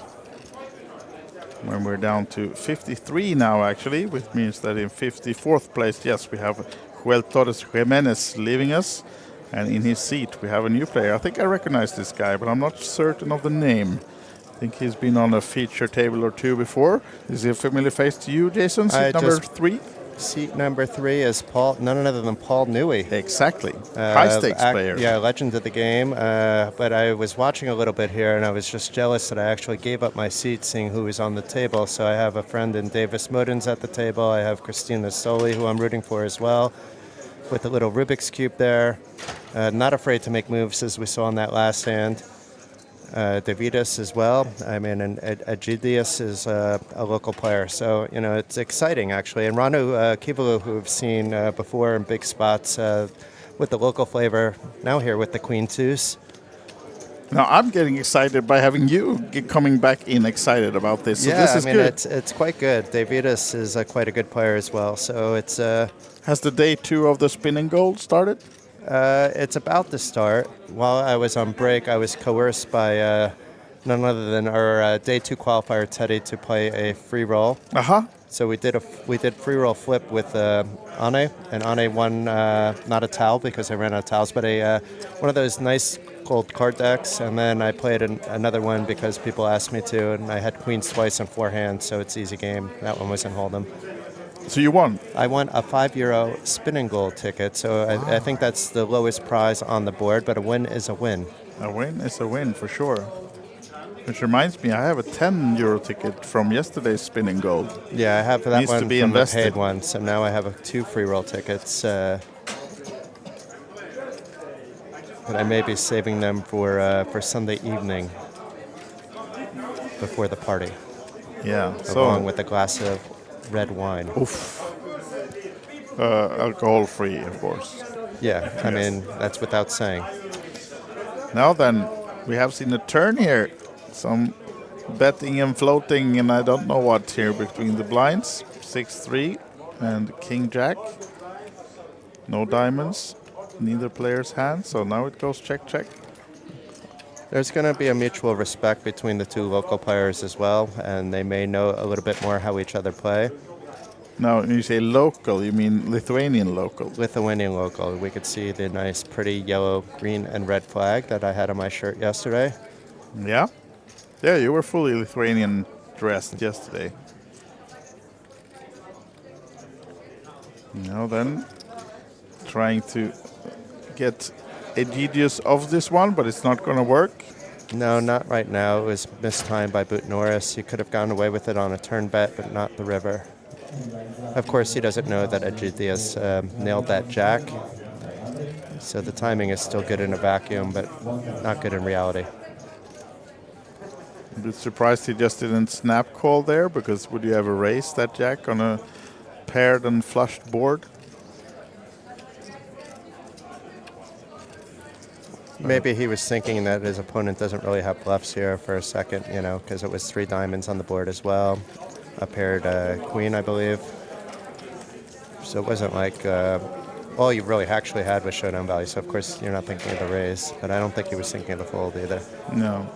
When we're down to 53 now, actually, which means that in 54th place, yes, we have Joel Torres Jimenez leaving us. And in his seat, we have a new player. I think I recognize this guy, but I'm not certain of the name. I think he's been on a feature table or two before. Is he a familiar face to you, Jason? Seat number 3? Seat number 3 is none other than Paul Newey. Exactly. High-stakes player. Yeah, legend of the game. But I was watching a little bit here, and I was just jealous that I actually gave up my seat seeing who was on the table. So I have a friend in Davis Muddins at the table. I have Christina Soli, who I'm rooting for as well, with a little Rubik's Cube there. Not afraid to make moves, as we saw in that last hand. Davidas as well. I mean, and Egidius is a local player. So, you know, it's exciting, actually. And Ranu Kivalu, who we've seen before in big spots with the local flavor, now here with the Queen Twos. Now, I'm getting excited by having you coming back in excited about this. So yeah, this is good. It's quite good. Davidas is quite a good player as well. So it's... Has the day 2 of the spinning gold started? It's about to start. While I was on break, I was coerced by none other than our day 2 qualifier, Teddy, to play a free roll. So we did free roll flip with Ane, and Ane won not a towel because I ran out of towels, but one of those nice gold card decks. And then I played another one because people asked me to, and I had queens twice in 4 hands, so it's easy game. That one was in Hold'em. So you won? I won a €5 spinning goal ticket, so I think that's the lowest prize on the board, but a win is a win. A win is a win, for sure. Which reminds me, I have a €10 ticket from yesterday's spinning gold. Yeah, I have that Needs one to be from invested. the paid one, so now I have 2 free roll tickets. But I may be saving them for Sunday evening before the party. Yeah. Along with a glass of red wine. Oof. Alcohol-free, of course. Yeah, I mean, that's without saying. Now then, we have seen a turn here. Some betting and floating and I don't know what here between the blinds. 6-3 and King-Jack. No diamonds. Neither player's hand, so now it goes check. There's going to be a mutual respect between the 2 local players as well, and they may know a little bit more how each other play. Now, when you say local, you mean Lithuanian local? Lithuanian local. We could see the nice, pretty yellow, green, and red flag that I had on my shirt yesterday. Yeah? Yeah, you were fully Lithuanian dressed yesterday. Now then, trying to get Aegidius of this one, but it's not going to work. No, not right now. It was mistimed by Boot Norris. He could have gone away with it on a turn bet, but not the river. Of course, he doesn't know that Aegidius nailed that jack. So the timing is still good in a vacuum, but not good in reality. A bit surprised he just didn't snap call there, because would you ever raise that jack on a paired and flushed board? Maybe he was thinking that his opponent doesn't really have bluffs here for a second, because it was 3 diamonds on the board as well. A paired queen, I believe. So it wasn't like all you really actually had was showdown value. So of course you're not thinking of the raise, but I don't think he was thinking of the fold either. No.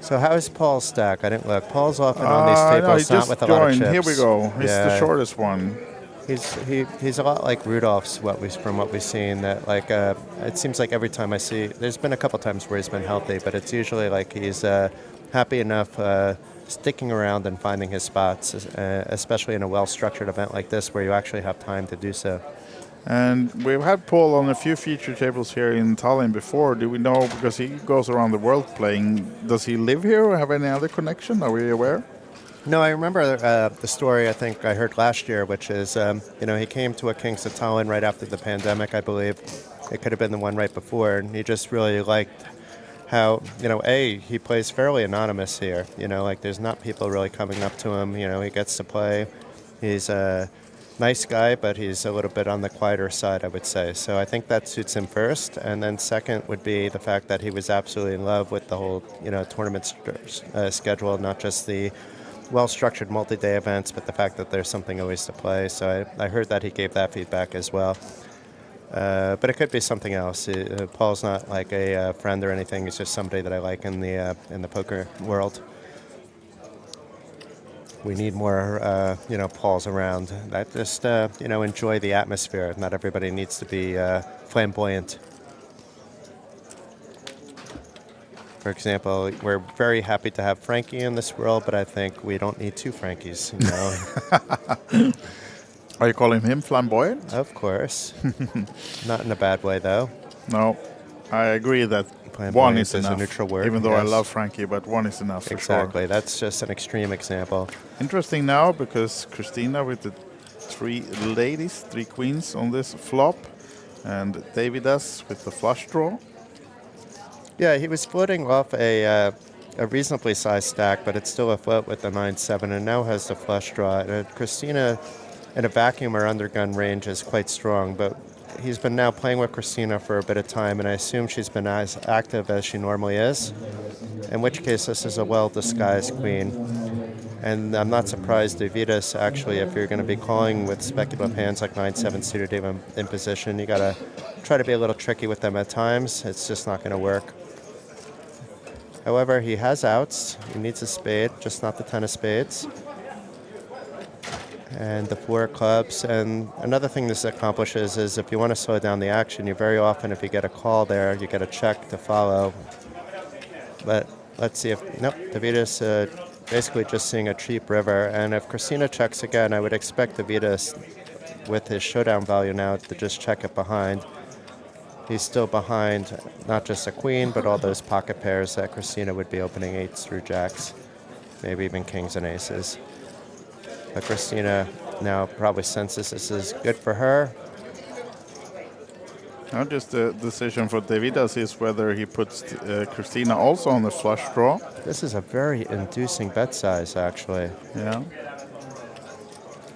So how is Paul's stack? I didn't look. Paul's often on these tables, no, not with a lot of chips. Here we go. He's the shortest one. He's a lot like Rudolph's from what we've seen. That it seems like every time I see, there's been a couple times where he's been healthy, but it's usually like he's happy enough sticking around and finding his spots, especially in a well-structured event like this where you actually have time to do so. And we've had Paul on a few feature tables here in Tallinn before. Do we know, because he goes around the world playing, does he live here or have any other connection? Are we aware? No, I remember the story I think I heard last year, which is, he came to a Kings of Tallinn right after the pandemic, I believe. It could have been the one right before, and he just really liked how, he plays fairly anonymous here. There's not people really coming up to him. He gets to play. He's a nice guy, but he's a little bit on the quieter side, I would say. So I think that suits him first. And then second would be the fact that he was absolutely in love with the whole, tournament schedule, not just the well-structured multi-day events, but the fact that there's something always to play. So I heard that he gave that feedback as well. But it could be something else. Paul's not like a friend or anything. He's just somebody that I like in the poker world. We need more, Pauls around. That just, enjoy the atmosphere. Not everybody needs to be flamboyant. For example, we're very happy to have Frankie in this world, but I think we don't need 2 Frankies. Are you calling him flamboyant? Of course. Not in a bad way, though. No, I agree that one is enough. A neutral word. Even though yes. I love Frankie, but one is enough for sure. Exactly. That's just an extreme example. Interesting now, because Christina with the 3 ladies, 3 queens on this flop, and Davidas with the flush draw. Yeah, he was floating off a reasonably sized stack, but it's still afloat with the 9-7, and now has the flush draw. Christina, in a vacuum or undergun range, is quite strong, but he's been now playing with Christina for a bit of time, and I assume she's been as active as she normally is, in which case this is a well-disguised queen. And I'm not surprised Davidas, actually, if you're going to be calling with speculative hands like 9-7 suited even in position, you got to try to be a little tricky with them at times. It's just not going to work. However, he has outs. He needs a spade, just not the 10 of spades. and the 4 clubs. And another thing this accomplishes is if you want to slow down the action, you very often, if you get a call there, you get a check to follow. But let's see if, nope, Davidas basically just seeing a cheap river. And if Christina checks again, I would expect Davidas, with his showdown value now, to just check it behind. He's still behind not just a queen, but all those pocket pairs that Christina would be opening 8s through jacks, maybe even kings and aces. But Christina now probably senses this is good for her. Now just the decision for Davidas is whether he puts Christina also on the flush draw. This is a very inducing bet size, actually. Yeah.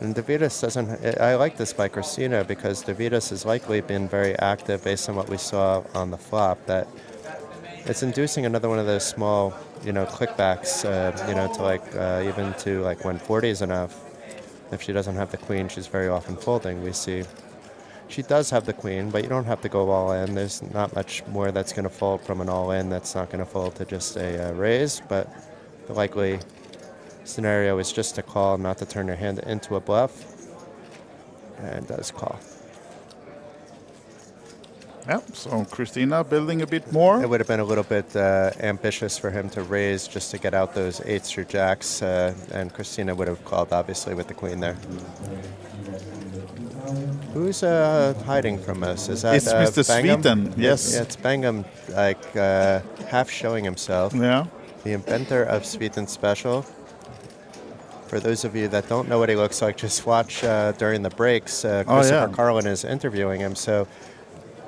And Davidas doesn't... I like this by Christina because Davidas has likely been very active based on what we saw on the flop, that it's inducing another one of those small, clickbacks, to like, even to like 140 is enough. If she doesn't have the queen, she's very often folding, we see. She does have the queen, but you don't have to go all in. There's not much more that's going to fold from an all-in that's not going to fold to just a raise, but the likely scenario is just to call, not to turn your hand into a bluff, and does call. Yep, so Christina building a bit more. It would have been a little bit ambitious for him to raise just to get out those 8s through jacks, and Christina would have called, obviously, with the queen there. Who's hiding from us? Is that it's Mr. Bangham? Sweden, yes. Yeah, it's Bangham, like half showing himself. Yeah. The inventor of Sweden Special. For those of you that don't know what he looks like, just watch during the breaks. Christopher Carlin is interviewing him. So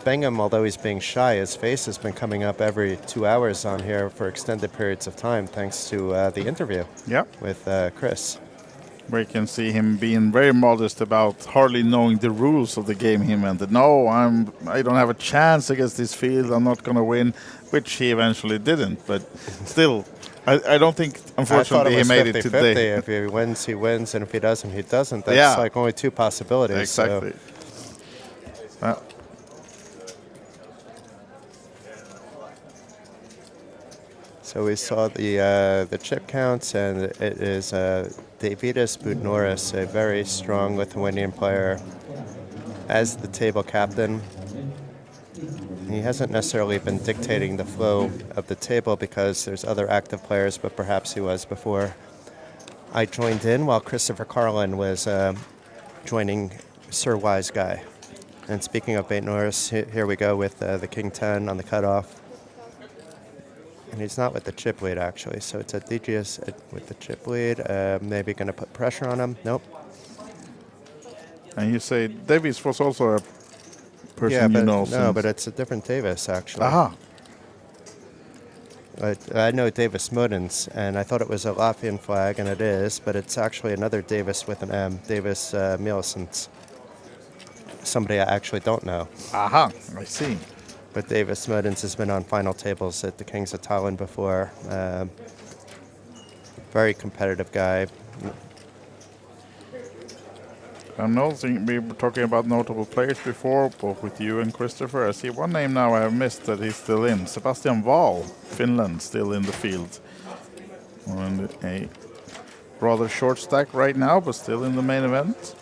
Bangham, although he's being shy, his face has been coming up every 2 hours on here for extended periods of time, thanks to the interview with Chris. Where you can see him being very modest about hardly knowing the rules of the game he invented. No, I don't have a chance against this field. I'm not going to win, which he eventually didn't. But still, I don't think, unfortunately, he made it today. If he wins, he wins, and if he doesn't, he doesn't. That's like only 2 possibilities. Exactly. So we saw the chip counts, and it is Davidas Budnoris, a very strong Lithuanian player, as the table captain. He hasn't necessarily been dictating the flow of the table because there's other active players, but perhaps he was before I joined in while Christopher Carlin was joining Sir Wise Guy. And speaking of Budnoris, here we go with the King 10 on the cutoff. And he's not with the chip lead, actually. So it's Adigius with the chip lead. Maybe going to put pressure on him. Nope. And you say Davis was also a person you know. No, but it's a different Davis, actually. Aha. I know Davis Modens, and I thought it was a Latvian flag, and it is, but it's actually another Davis with an M, Davis Mielsens. Somebody I actually don't know. Aha, I see. But Davis Modens has been on final tables at the Kings of Tallinn before. Very competitive guy. I know we were talking about notable players before, both with you and Christopher. I see one name now I have missed that he's still in. Sebastian Wahl, Finland, still in the field. And a rather short stack right now, but still in the main event.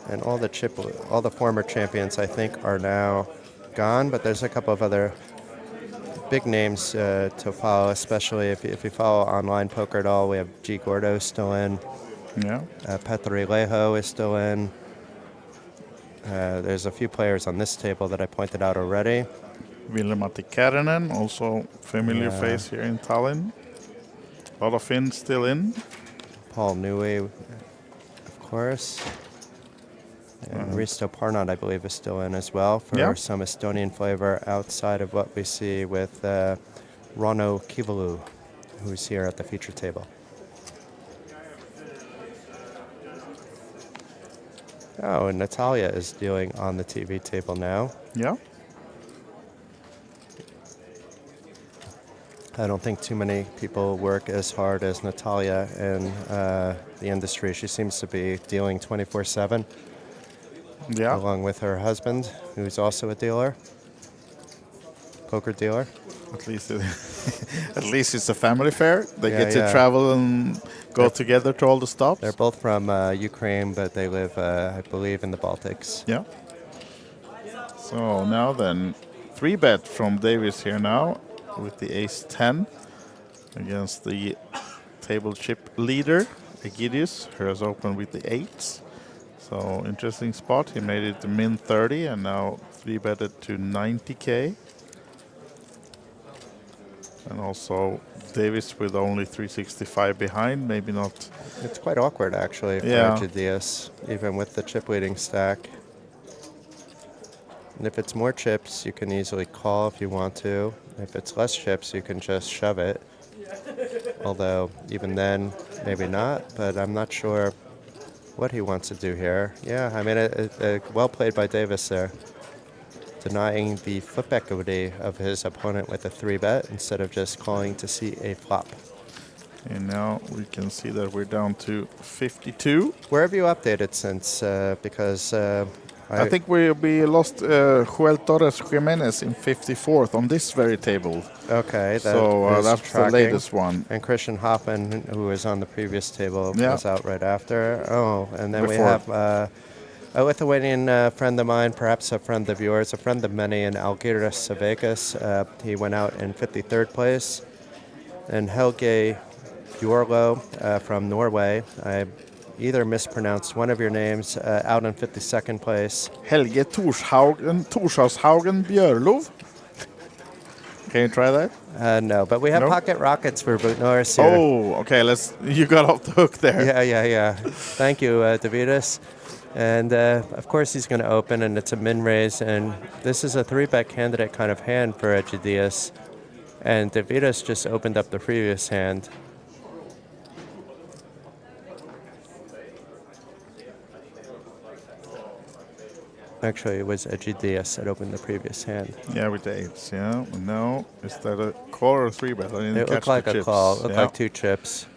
And all the former champions, I think, are now gone, but there's a couple of other big names to follow, especially if you follow online poker at all. We have G. Gordo still in. Yeah. Petri Leho is still in. There's a few players on this table that I pointed out already. Ville-Matti Kärinen, also familiar face here in Tallinn. A lot of Finns still in. Paul Newey, of course. And Risto Parnod, I believe, is still in as well for some Estonian flavor outside of what we see with Rano Kivalu, who's here at the feature table. Oh, and Natalia is dealing on the TV table now. Yeah. I don't think too many people work as hard as Natalia in the industry. She seems to be dealing 24/7. Yeah. Along with her husband, who's also a dealer, poker dealer. At least it's a family fair. They get to travel and go together to all the stops? They're both from Ukraine, but they live, I believe, in the Baltics. Yeah. So now then, 3-bet from Davis here now with the ace-10 against the table chip leader, Egidius, who has opened with the 8s. So interesting spot. He made it to min 30 and now 3-betted to 90k. And also Davis with only 365 behind, maybe not. It's quite awkward actually for Egidius, even with the chip leading stack. And if it's more chips, you can easily call if you want to. If it's less chips, you can just shove it. Although, even then, maybe not, but I'm not sure what he wants to do here. Yeah, I mean, well played by Davis there. Denying the flip equity of his opponent with a 3-bet instead of just calling to see a flop. And now we can see that we're down to 52. Where have you updated since? Because I think we lost Joel Torres Jimenez in 54th on this very table. Okay, so that's tracking. the latest one. And Christian Hoffman, who was on the previous table, was out right after. Oh, and then we have a Lithuanian friend of mine, perhaps a friend of yours, a friend of many, in Algiris Savekas. He went out in 53rd place. And Helge Bjorlo from Norway. I either mispronounced one of your names, out in 52nd place. Helge Torshaugen Björlov. Can you try that? No, but we have pocket rockets for Norris here. Oh, okay. You got off the hook there. Yeah. Thank you, Davidus. And of course he's going to open, and it's a min raise, and this is a 3-bet candidate kind of hand for Egidius. And Davidus just opened up the previous hand. Actually, it was Egidius that opened the previous hand. Yeah, with the 8s, yeah. No, is that a call or a 3-bet? It looked like a call. It looked like 2 chips.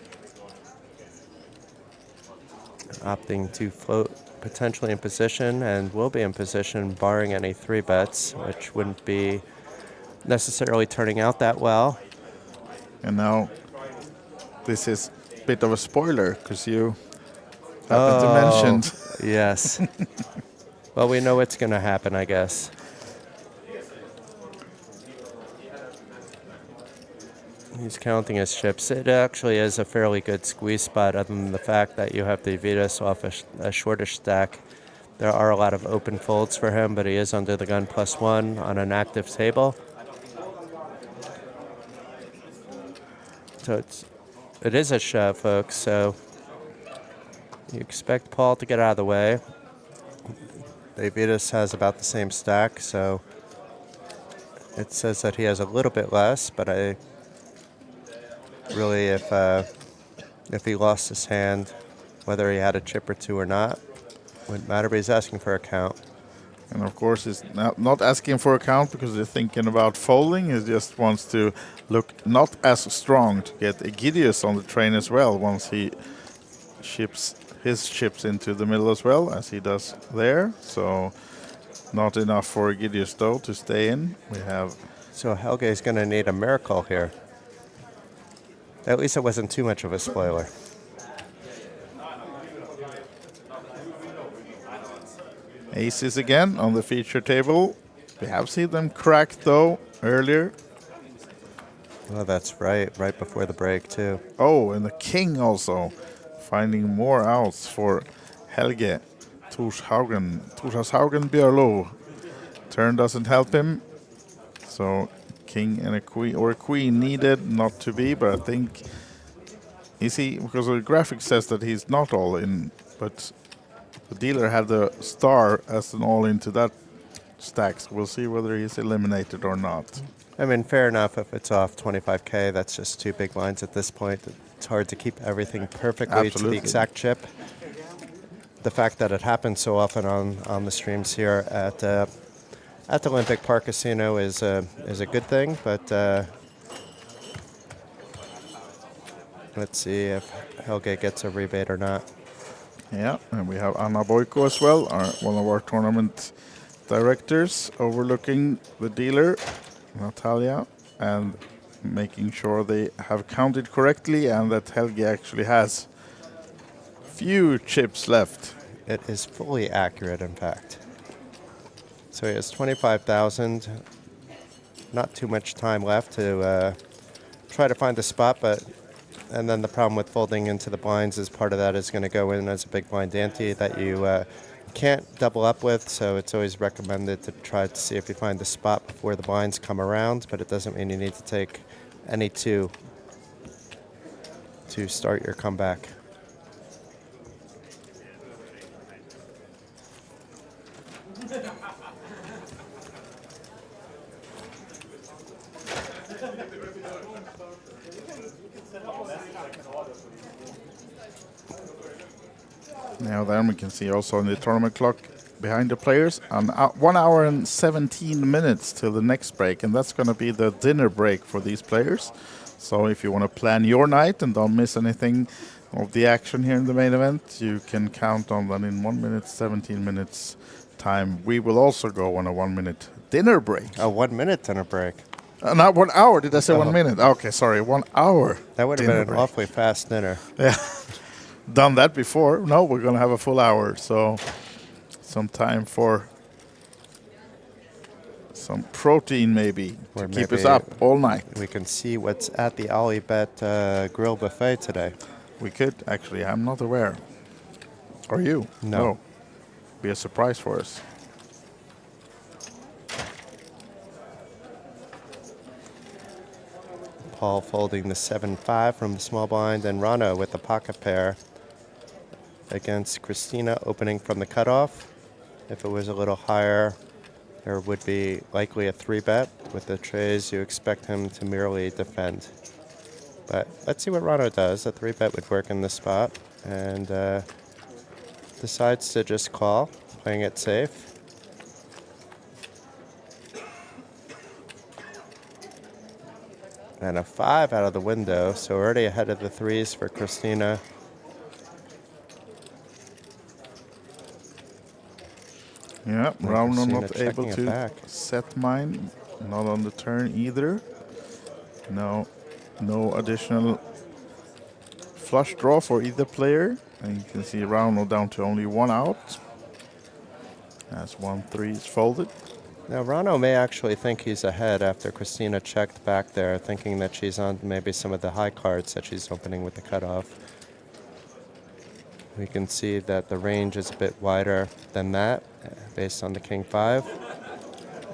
Opting to float potentially in position, and will be in position barring any 3-bets, which wouldn't be necessarily turning out that well. And now this is a bit of a spoiler because you happened to mention. Yes. Well, we know what's going to happen, I guess. He's counting his chips. It actually is a fairly good squeeze spot, other than the fact that you have the Vitas off a shortish stack. There are a lot of open folds for him, but he is under the gun +1 on an active table. So it is a shove, folks. So you expect Paul to get out of the way. Davidus has about the same stack, so it says that he has a little bit less, but really, if he lost his hand, whether he had a chip or 2 or not, wouldn't matter, but he's asking for a count. And of course, he's not asking for a count because he's thinking about folding. He just wants to look not as strong to get Egidius on the train as well once he ships his chips into the middle as well, as he does there. So not enough for Egidius, though, to stay in. We have. So Helge is going to need a miracle here. At least it wasn't too much of a spoiler. Aces again on the feature table. We have seen them crack, though, earlier. Oh, that's right before the break, too. Oh, and the king also. Finding more outs for Helge Torshaugen Björlo. Turn doesn't help him. So king and a queen, or a queen needed, not to be, but I think, is he, because the graphic says that he's not all in, but the dealer had the star as an all into that stack, so we'll see whether he's eliminated or not. I mean, fair enough if it's off 25K, that's just 2 big lines at this point. It's hard to keep everything perfectly to the exact chip. The fact that it happens so often on the streams here at Olympic Park Casino is a good thing, but let's see if Helge gets a rebate or not. Yeah, and we have Anna Boyko as well, one of our tournament directors, overlooking the dealer, Natalia, and making sure they have counted correctly and that Helge actually has few chips left. It is fully accurate, in fact. So he has 25,000. Not too much time left to try to find the spot, and then the problem with folding into the blinds is part of that is going to go in as a big blind ante that you can't double up with, so it's always recommended to try to see if you find the spot before the blinds come around, but it doesn't mean you need to take any two to start your comeback. Now then we can see also in the tournament clock behind the players, 1 hour and 17 minutes till the next break, and that's going to be the dinner break for these players. So if you want to plan your night and don't miss anything of the action here in the main event, you can count on that in 1 minute, 17 minutes time. We will also go on a 1 minute dinner break. A 1 minute dinner break? Not 1 hour, did I say 1 minute? Okay, sorry, 1 hour. That would have been an awfully fast dinner. Yeah. Done that before. No, we're going to have a full hour, so some time for some protein maybe to keep us up all night. We can see what's at the OlyBet grill buffet today. We could, actually. I'm not aware. Are you? No. Be a surprise for us. Paul folding the 7-5 from the small blind, and Rano with the pocket pair against Christina opening from the cutoff. If it was a little higher, there would be likely a 3-bet. With the trays, you expect him to merely defend. But let's see what Rano does. A 3-bet would work in this spot, and decides to just call, playing it safe. And a 5 out of the window, so already ahead of the 3s for Christina. Yeah, Rauno not Christina able checking it back. to set mine. Not on the turn either. No additional flush draw for either player. And you can see Rauno down to only 1 out. As 1-3 is folded. Now, Rano may actually think he's ahead after Christina checked back there, thinking that she's on maybe some of the high cards that she's opening with the cutoff. We can see that the range is a bit wider than that, based on the King 5.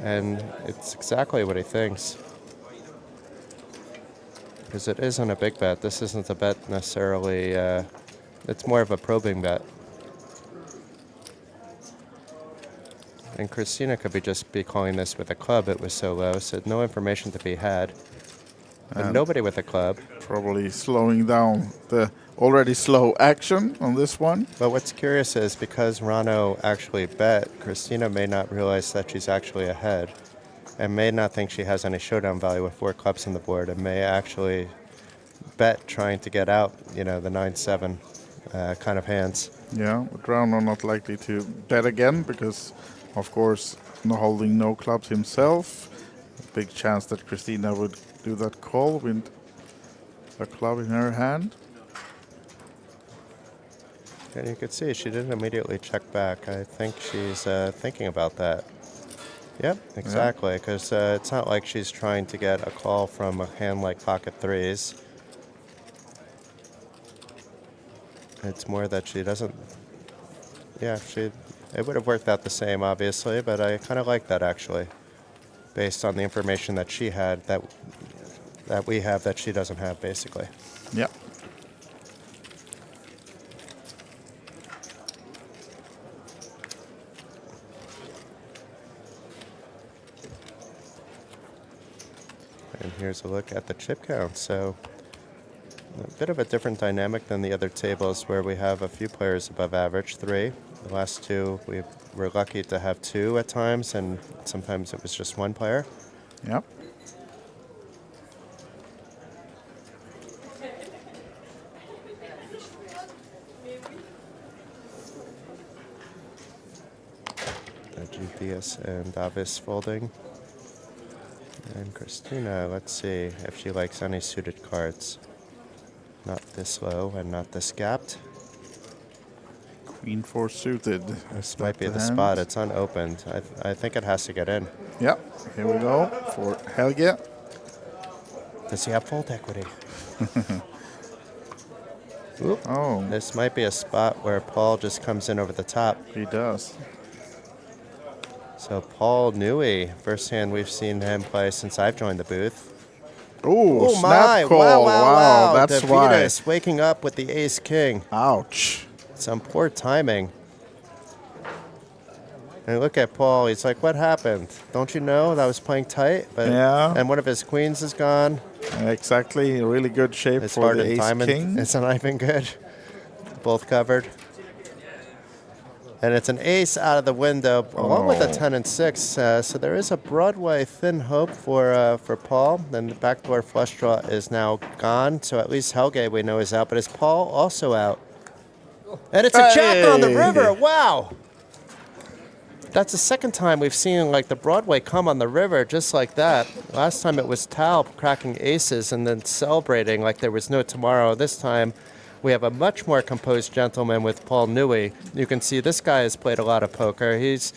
And it's exactly what he thinks. Because it isn't a big bet. This isn't a bet necessarily. It's more of a probing bet. And Christina could just be calling this with a club. It was so low, so no information to be had. But And nobody with a club. Probably slowing down the already slow action on this one. But what's curious is because Rano actually bet, Christina may not realize that she's actually ahead and may not think she has any showdown value with 4 clubs on the board and may actually bet trying to get out, the 9-7 kind of hands. Yeah, but Rauno not likely to bet again because, of course, holding no clubs himself. Big chance that Christina would do that call with a club in her hand. And you could see she didn't immediately check back. I think she's thinking about that. Yep, exactly, because it's not like she's trying to get a call from a hand like pocket 3s. It's more that she doesn't... Yeah, it would have worked out the same, obviously, but I kind of like that, actually, based on the information that she had, that we have that she doesn't have, basically. Yeah. And here's a look at the chip count. So a bit of a different dynamic than the other tables where we have a few players above average, 3. The last 2, we were lucky to have 2 at times, and sometimes it was just 1 player. Yep. GTS and Davis folding. And Christina, let's see if she likes any suited cards. Not this low and not this gapped. Queen 4 suited. This might be the spot. It's unopened. I think it has to get in. Yeah, here we go for Helge. Does he have fold equity? Oh. This might be a spot where Paul just comes in over the top. He does. So Paul Newey, first hand we've seen him play since I've joined the booth. Oh, my. snap call. Wow, that's why. Davidas waking up with the ace-king. Ouch. Some poor timing. And look at Paul. He's like, what happened? Don't you know that I was playing tight? But, yeah. And one of his queens is gone. Exactly. Really good shape His for heart the and ace diamond king. It's not even good. Both covered. And it's an ace out of the window, along with a 10 and 6. So there is a Broadway thin hope for Paul. Then the backdoor flush draw is now gone. So at least Helge we know is out. But is Paul also out? And it's a jack on the river. Wow. That's the second time we've seen like the Broadway come on the river just like that. Last time it was Tal cracking aces and then celebrating like there was no tomorrow. This time we have a much more composed gentleman with Paul Newey. You can see this guy has played a lot of poker. He's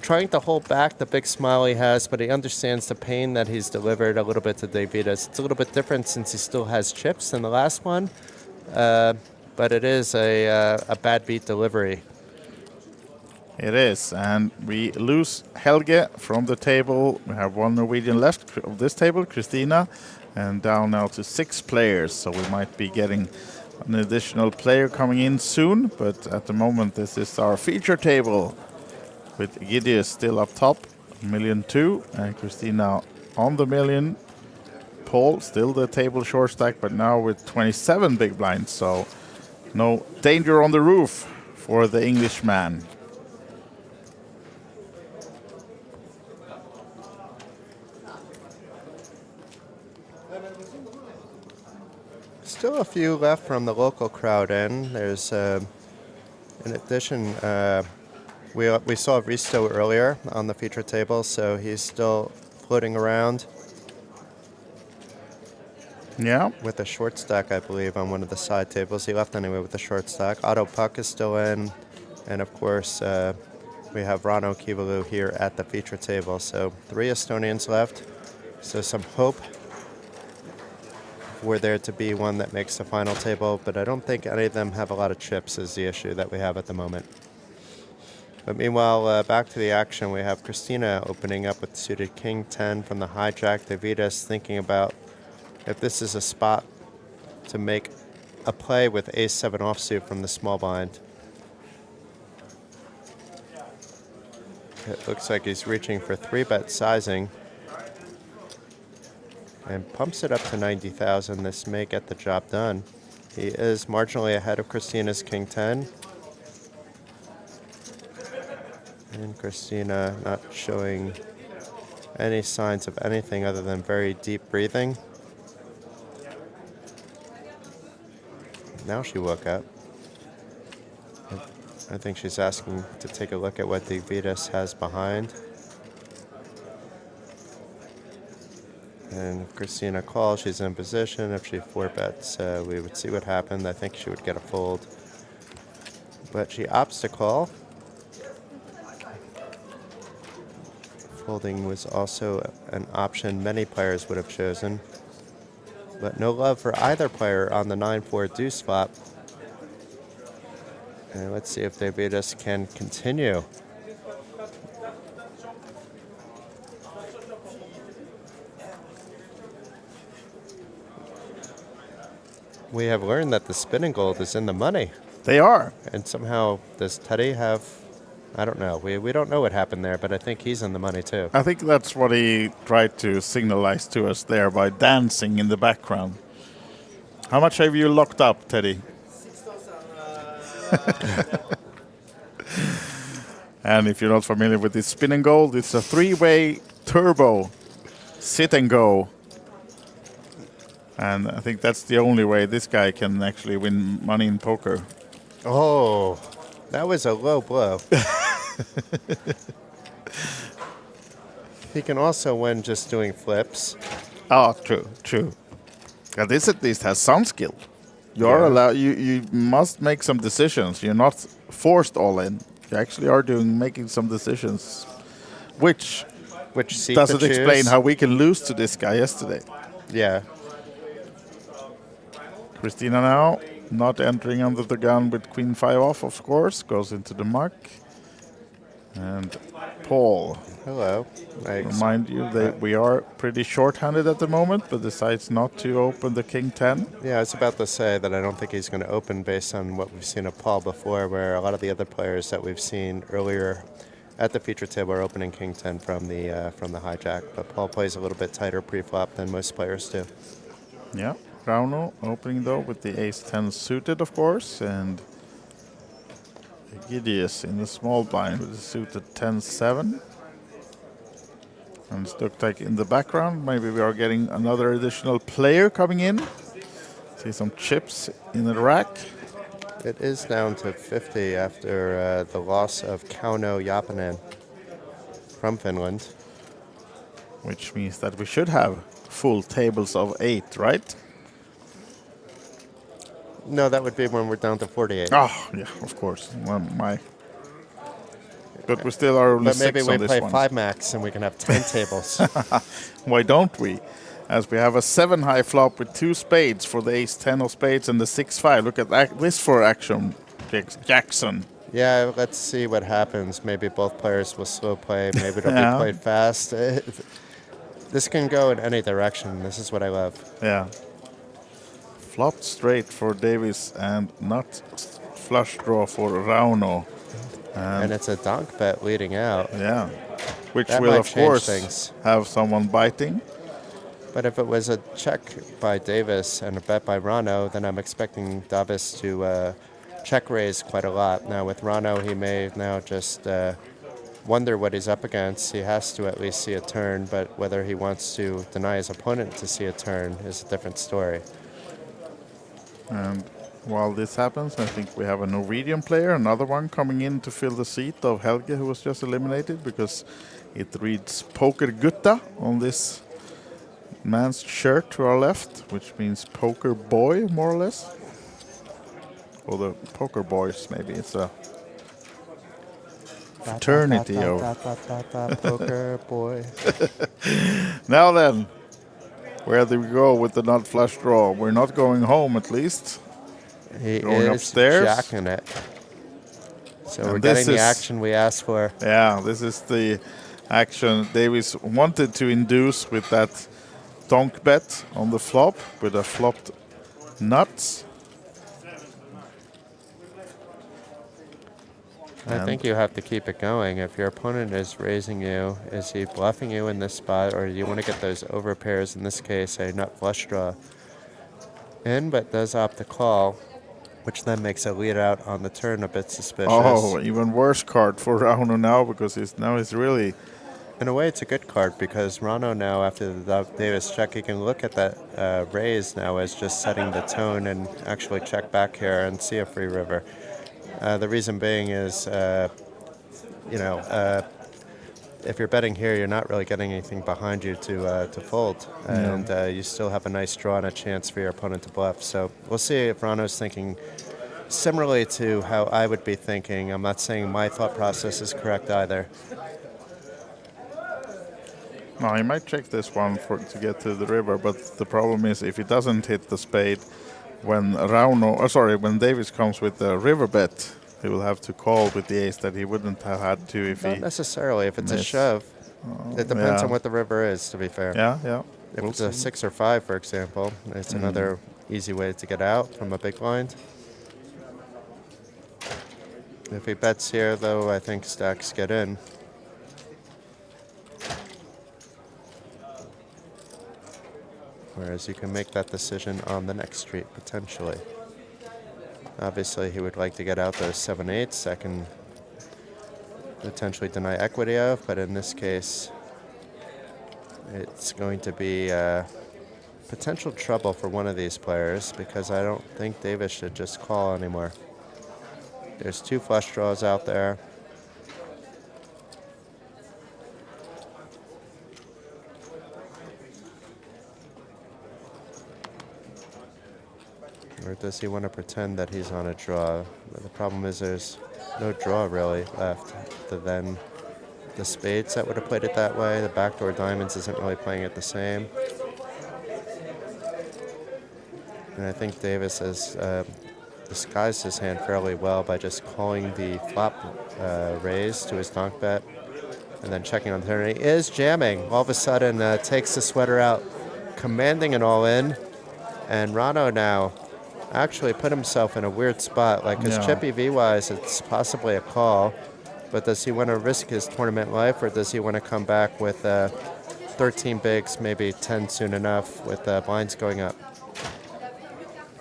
trying to hold back the big smile he has, but he understands the pain that he's delivered a little bit to Davidas. It's a little bit different since he still has chips than the last one, but it is a bad beat delivery. It is, and we lose Helge from the table. We have one Norwegian left of this table, Christina, and down now to 6 players. So we might be getting an additional player coming in soon, but at the moment this is our feature table with Gideus still up top, 1,000,002, and Christina on the million. Paul still the table short stack, but now with 27 big blinds, so no danger on the roof for the Englishman. Still a few left from the local crowd in. There's, in addition, we saw Risto earlier on the feature table, so he's still floating around. Yeah. With a short stack, I believe, on one of the side tables. He left anyway with the short stack. Otto Puck is still in. And of course, we have Rano Kivalu here at the feature table. So 3 Estonians left. So some hope for there to be one that makes the final table, but I don't think any of them have a lot of chips is the issue that we have at the moment. But meanwhile, back to the action, we have Christina opening up with suited King 10 from the hijack. Davidas thinking about if this is a spot to make a play with ace 7 offsuit from the small blind. It looks like he's reaching for 3-bet sizing and pumps it up to 90,000. This may get the job done. He is marginally ahead of Christina's King 10. And Christina not showing any signs of anything other than very deep breathing. Now she woke up. I think she's asking to take a look at what Davidas has behind. And if Christina calls, she's in position. If she 4-bets, we would see what happened. I think she would get a fold. But she opts to call. Folding was also an option many players would have chosen. But no love for either player on the 9-4 deuce flop. And let's see if Davidas can continue. We have learned that the spinning gold is in the money. They are. And somehow, does Teddy have... I don't know. We don't know what happened there, but I think he's in the money too. I think that's what he tried to signalize to us there by dancing in the background. How much have you locked up, Teddy? 6,000. And if you're not familiar with this spinning gold, it's a 3-way turbo sit and go. And I think that's the only way this guy can actually win money in poker. Oh, that was a low blow. He can also win just doing flips. Oh, true. This at least has some skill. You're allowed. You must make some decisions. You're not forced all in. You actually are making some decisions, which seat doesn't to explain choose. how we can lose to this guy yesterday. Yeah. Christina now not entering under the gun with queen 5 off, of course, goes into the muck. And Paul. Hello. Remind you that we are pretty short-handed at the moment, but decides not to open the king 10. Yeah, I was about to say that I don't think he's going to open based on what we've seen of Paul before, where a lot of the other players that we've seen earlier at the feature table are opening king 10 from the hijack. But Paul plays a little bit tighter pre-flop than most players do. Yeah, Rauno opening though with the ace 10 suited, of course, and Gideus in the small blind with the suited 10-7. And it looks like in the background, maybe we are getting another additional player coming in. See some chips in the rack. It is down to 50 after the loss of Kauno Japanen from Finland. Which means that we should have full tables of 8, right? No, that would be when we're down to 48. Oh, yeah, of course. But we still are only But 6 maybe we on this play one. 5 max and we can have 10 tables. Why don't we? As we have a 7-high flop with 2 spades for the ace 10 of spades and the 6-5. Look at this for action, Jackson. Yeah, let's see what happens. Maybe both players will slow play. Maybe it'll Yeah. be played fast. This can go in any direction. This is what I love. Yeah. Flopped straight for Davis and not flush draw for Rauno. And it's a donk bet leading out. Yeah. Which That will, might of change course, things. have someone biting. But if it was a check by Davis and a bet by Rano, then I'm expecting Davis to check raise quite a lot. Now with Rano, he may now just wonder what he's up against. He has to at least see a turn, but whether he wants to deny his opponent to see a turn is a different story. And while this happens, I think we have a Norwegian player, another one coming in to fill the seat of Helge, who was just eliminated, because it reads Poker Gutta on this man's shirt to our left, which means Poker Boy, more or less. Or the Poker Boys, maybe. It's a fraternity. Poker Boy. Now then, where do we go with the nut flush draw? We're not going home, at least. He Going is upstairs. jacking it. So And we're this getting the is- action we asked for. Yeah, this is the action Davis wanted to induce with that donk bet on the flop with a flopped nuts. I think you have to keep it going. If your opponent is raising you, is he bluffing you in this spot, or do you want to get those over pairs, in this case a nut flush draw in, but does opt to call, which then makes a lead out on the turn a bit suspicious. Oh, even worse card for Rauno now, because he's really... In a way, it's a good card, because Rano now, after the Davis check, he can look at that raise now as just setting the tone and actually check back here and see a free river. The reason being is, if you're betting here, you're not really getting anything behind you to fold, and you still have a nice draw and a chance for your opponent to bluff. So we'll see if Rano's thinking similarly to how I would be thinking. I'm not saying my thought process is correct either. No, he might check this one to get to the river, but the problem is if he doesn't hit the spade, when Davis comes with the river bet, he will have to call with the ace that he wouldn't have had to if Not he... necessarily. If it's a missed. shove, it depends yeah. on what the river is, to be fair. Yeah. If We'll it's a see. 6 or 5, for example, it's another easy way to get out from a big blind. If he bets here, though, I think stacks get in. Whereas you can make that decision on the next street, potentially. Obviously, he would like to get out those 7/8s that can potentially deny equity of, but in this case, it's going to be potential trouble for one of these players, because I don't think Davis should just call anymore. There's 2 flush draws out there. Or does he want to pretend that he's on a draw? But the problem is there's no draw really left other than the spades that would have played it that way. The backdoor diamonds isn't really playing it the same. And I think Davis has disguised his hand fairly well by just calling the flop raise to his donk bet and then checking on the turn. He is jamming. All of a sudden takes the sweater out, commanding an all-in. And Rano now actually put himself in a weird spot. Like his chip EV-wise, it's possibly a call. But does he want to risk his tournament life, or does he want to come back with 13 bigs, maybe 10 soon enough with blinds going up?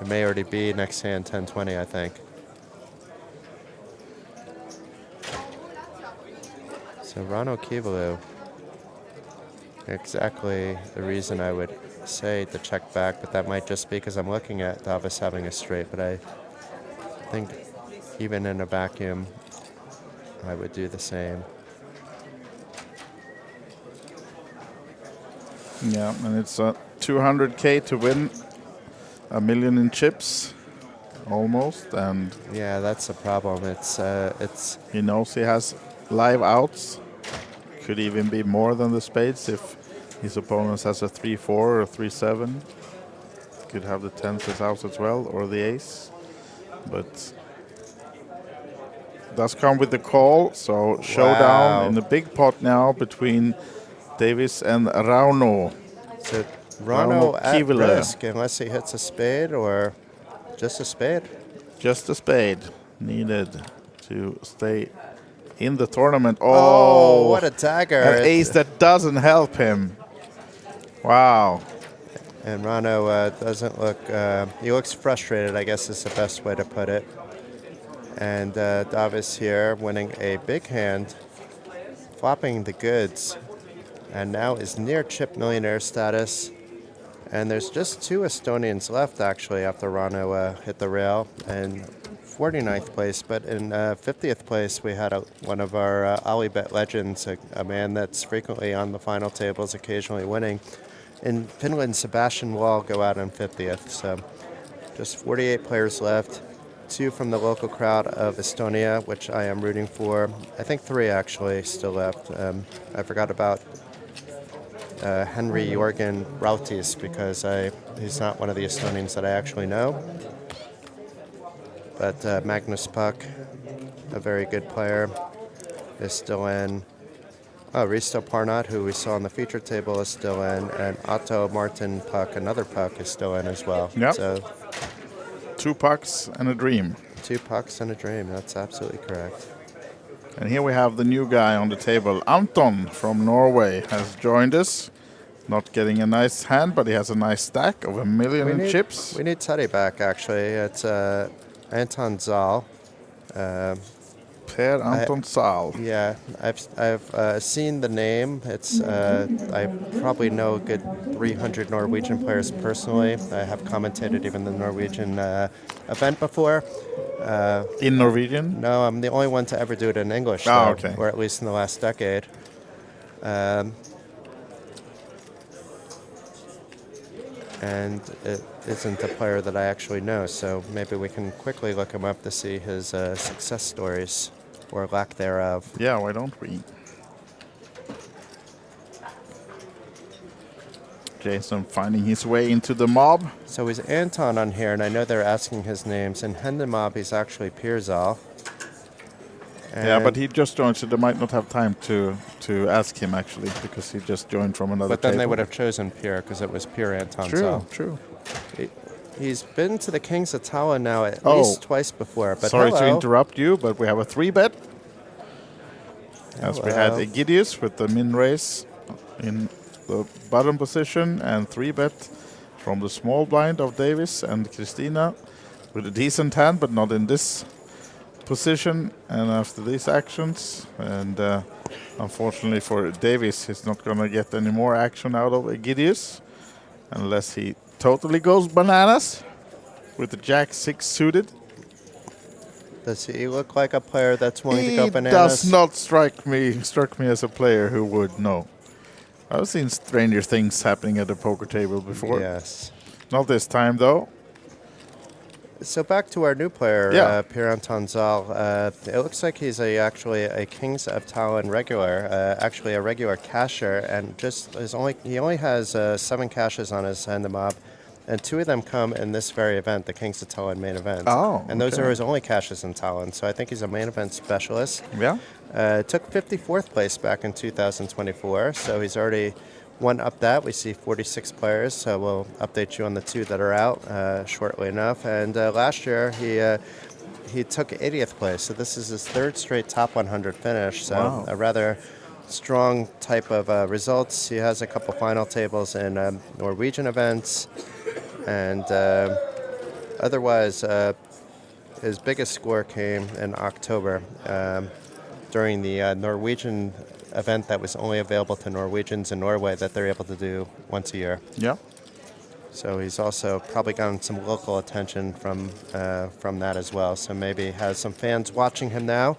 It may already be next hand 10-20, I think. So Rano Kivalu, exactly the reason I would say to check back, but that might just be because I'm looking at Davis having a straight, but I think even in a vacuum, I would do the same. Yeah, and it's 200K to win, $1 million in chips, almost, and yeah, that's the problem. It's he knows he has live outs. Could even be more than the spades if his opponent has a 3-4 or a 3-7. Could have the 10s as outs as well, or the ace, but does come with the call. So showdown in the big pot now between Davis and Rauno. So Rano at risk unless he hits a spade or just a spade. Just a spade needed to stay in the tournament. Oh, what a dagger. An ace that doesn't help him. Wow. And Rano doesn't look, he looks frustrated, I guess is the best way to put it. And Davis here winning a big hand, flopping the goods, and now is near chip millionaire status. And there's just 2 Estonians left actually after Rano hit the rail, and 49th place, but in 50th place we had one of our OlyBet legends, a man that's frequently on the final tables, occasionally winning. In Finland, Sebastian Wall go out on 50th, so just 48 players left. 2 from the local crowd of Estonia, which I am rooting for. I think 3 actually still left. I forgot about Henry Jorgen Rautis because he's not one of the Estonians that I actually know. But Magnus Puck, a very good player, is still in. Oh, Risto Parnat, who we saw on the feature table, is still in. And Otto Martin Puck, another Puck, is still in as well. Yep. So 2 pucks and a dream. 2 pucks and a dream, that's absolutely correct. And here we have the new guy on the table. Anton from Norway has joined us. Not getting a nice hand, but he has a nice stack of $1 million in chips. We need Teddy back, actually. It's Anton Zal. Per Anton Zal. Yeah, I've seen the name. It's I probably know a good 300 Norwegian players personally. I have commentated even the Norwegian event before. In Norwegian? No, I'm the only one to ever do it in English, though, okay. Or at least in the last decade. And it isn't a player that I actually know, so maybe we can quickly look him up to see his success stories, or lack thereof. Yeah, why don't we? Jason finding his way into the mob. So he's Anton on here, and I know they're asking his names. In Hendon Mob, he's actually Pirzal. Yeah, but he just joined, so they might not have time to ask him, actually, because he just joined from another But then table. they would have chosen Pierre, because it was Pierre Anton. True, true. He's been to the Kings of Tallinn now at least twice before. But sorry to interrupt you, but we have a 3-bet. As we had Egidius with the min raise in the bottom position, and 3-bet from the small blind of Davis and Christina with a decent hand, but not in this position. And after these actions, and unfortunately for Davis, he's not going to get any more action out of Egidius unless he totally goes bananas with the Jack-6 suited. Does he look like a player that's willing to He go bananas? does not struck me as a player who would, no. I've seen stranger things happening at the poker table before. Yes. Not this time, though. So back to our new player, Yeah. Pierre-Antoine Zal. It looks like he's actually a Kings of Tallinn regular, actually a regular casher, and he only has 7 cashes on his hand mob, and 2 of them come in this very event, the Kings of Tallinn main event. Oh, and those okay. are his only cashes in Tallinn. So I think he's a main event specialist. Yeah. Took 54th place back in 2024, so he's already one up that. We see 46 players, so we'll update you on the 2 that are out shortly enough. And last year he took 80th place, so this is his 3rd straight top 100 finish. So Wow. a rather strong type of results. He has a couple final tables in Norwegian events, and otherwise his biggest score came in October during the Norwegian event that was only available to Norwegians in Norway that they're able to do once a year. Yeah. So he's also probably gotten some local attention from that as well. So maybe has some fans watching him now.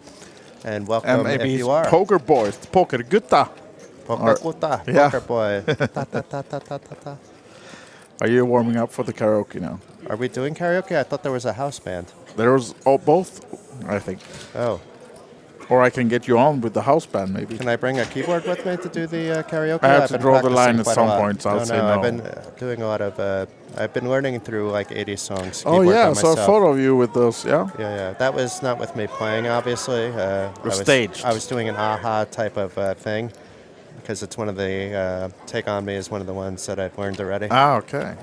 And welcome And maybe if he's you are. poker boys, poker gutta. Poker gutta, Yeah. poker boy. Ta, ta, ta, ta, ta, ta, ta. Are you warming up for the karaoke now? Are we doing karaoke? I thought there was a house band. There was both, I think. Oh. Or I can get you on with the house band, maybe. Can I bring a keyboard with me to do the karaoke? I have I've to been draw the line practicing at quite a some lot. point, so I'll say no. I've been doing a lot of. I've been learning through like 80 songs. Oh keyboard yeah, by I saw a myself. photo of you with those. Yeah. Yeah. That was not with me playing, obviously. I was staged. I was doing an aha type of thing because it's one of the Take On Me is one of the ones that I've learned already. Ah, okay.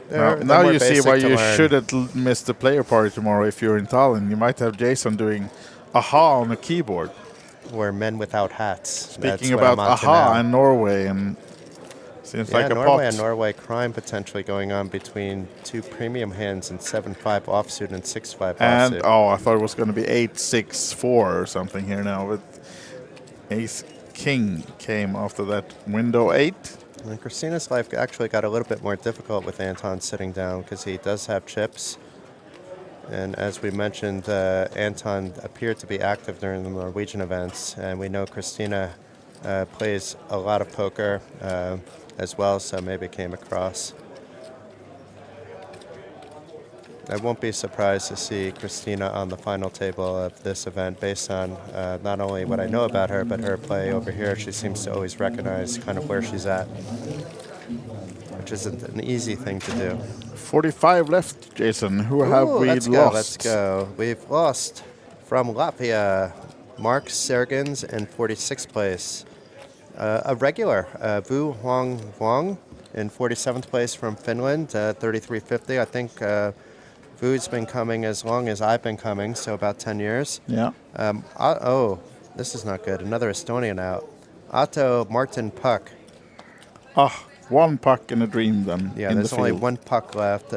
They're Now more you see basic why to you learn. shouldn't miss the player party tomorrow if you're in Tallinn. You might have Jason doing aha on a keyboard. Or Men Without Hats. Speaking That's what about I'm onto aha now. in Norway, and seems Yeah, like a Norway pot. and Norway crime potentially going on between 2 premium hands and 7-5 offsuit and 6-5 And offsuit. I thought it was going to be 8-6-4 or something here now. But Ace King came after that window 8. And Christina's life actually got a little bit more difficult with Anton sitting down because he does have chips. And as we mentioned, Anton appeared to be active during the Norwegian events, and we know Christina plays a lot of poker as well, so maybe came across. I won't be surprised to see Christina on the final table of this event based on not only what I know about her, but her play over here. She seems to always recognize kind of where she's at, which isn't an easy thing to do. 45 left, Jason. Who have we Let's lost? go. We've lost from Latvia, Mark Sergens in 46th place. A regular, Vu Huang Huang in 47th place from Finland, 3350. I think Vu's been coming as long as I've been coming, so about 10 years. Yeah. This is not good. Another Estonian out. Otto Martin Puck. One puck in a dream then. Yeah, in there's the only field. one puck left.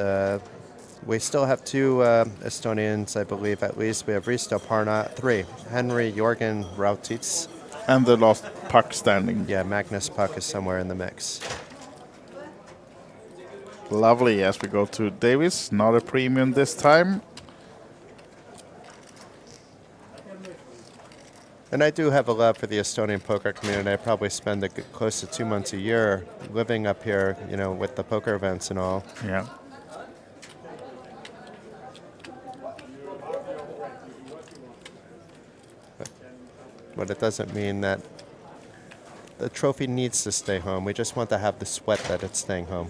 We still have 2 Estonians, I believe, at least. We have Risto Parna, 3. Henry Jorgen Rautits. And the last puck standing. Yeah, Magnus Puck is somewhere in the mix. Lovely. As we go to Davis, not a premium this time. And I do have a love for the Estonian poker community. I probably spend close to 2 months a year living up here, with the poker events and all. Yeah. But it doesn't mean that the trophy needs to stay home. We just want to have the sweat that it's staying home.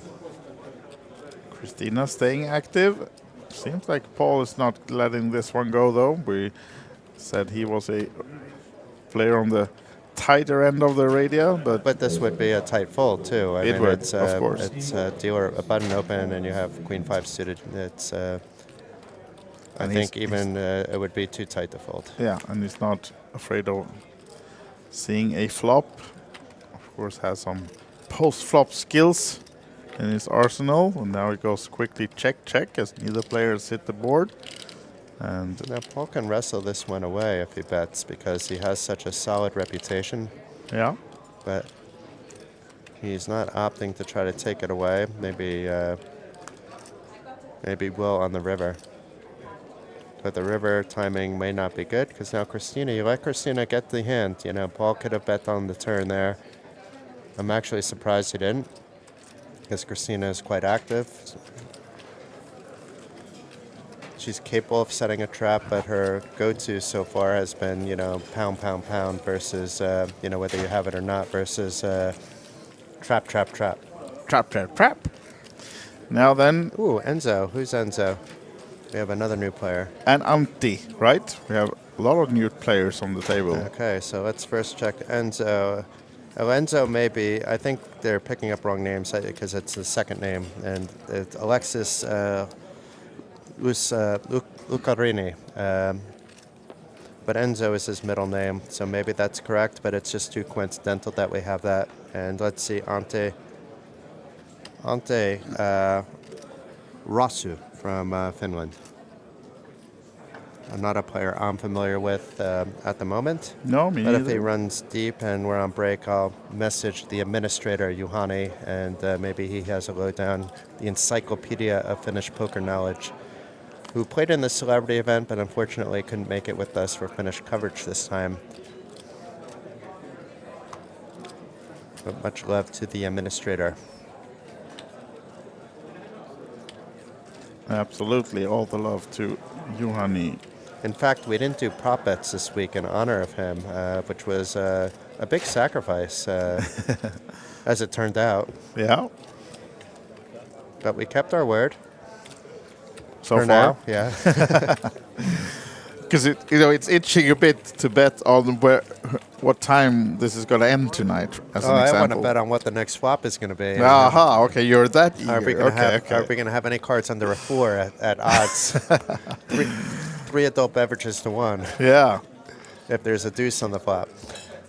Christina staying active. Seems like Paul is not letting this one go, though. We said he was a player on the tighter end of the radio, but this would be a tight fold too. I It mean, would, it's, of course. It's a dealer, a button open, and you have Queen 5 suited. It's. I And think he's- even it would be too tight to fold. Yeah, and he's not afraid of seeing a flop. Of course, has some post-flop skills in his arsenal. And now he goes quickly check as neither player has hit the board. And now Paul can wrestle this one away if he bets because he has such a solid reputation. Yeah. But he's not opting to try to take it away. Maybe will on the river. But the river timing may not be good because now Christina, you let Christina get the hand. Paul could have bet on the turn there. I'm actually surprised he didn't because Christina is quite active. she's capable of setting a trap, but her go-to so far has been, pound, pound, pound versus, whether you have it or not, versus trap, trap, trap. Trap, trap, trap. Now then. Ooh, Enzo. Who's Enzo? We have another new player. And Antti, right? We have a lot of new players on the table. Okay, so let's first check Enzo. Enzo may be, I think they're picking up wrong names because it's the second name. And it's Alexis Lucarini. But Enzo is his middle name, so maybe that's correct, but it's just too coincidental that we have that. And let's see, Ante Rasu from Finland. Not a player I'm familiar with at the moment. No, me But if neither. he runs deep and we're on break, I'll message the administrator, Juhani, and maybe he has a lowdown, the encyclopedia of Finnish poker knowledge, who played in the celebrity event, but unfortunately couldn't make it with us for Finnish coverage this time. But much love to the administrator. Absolutely, all the love to Juhani. In fact, we didn't do prop bets this week in honor of him, which was a big sacrifice, as it turned out. Yeah. But we kept our word. So for far, now, yeah. Because it's itching a bit to bet on what time this is going to end tonight. As an I want example. to bet on what the next flop is going to be. Aha, okay, you're that eager. Are we going to have any cards under a 4 at odds? three adult beverages to 1. Yeah. If there's a deuce on the flop.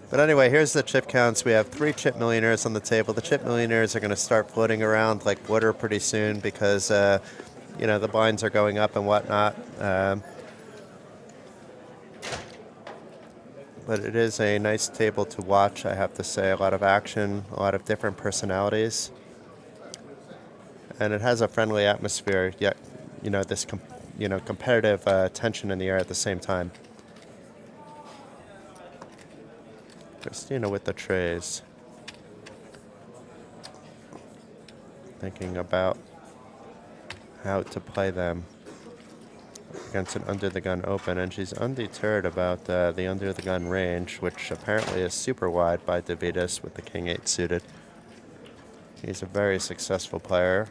But anyway, here's the chip counts. We have 3 chip millionaires on the table. The chip millionaires are going to start floating around like water pretty soon because, the blinds are going up and whatnot. But it is a nice table to watch, I have to say. A lot of action, a lot of different personalities. And it has a friendly atmosphere, yet, this competitive tension in the air at the same time. Christina with the trays. Thinking about how to play them against an under-the-gun open, and she's undeterred about the under-the-gun range, which apparently is super wide by Davidas with the King-8 suited. He's a very successful player,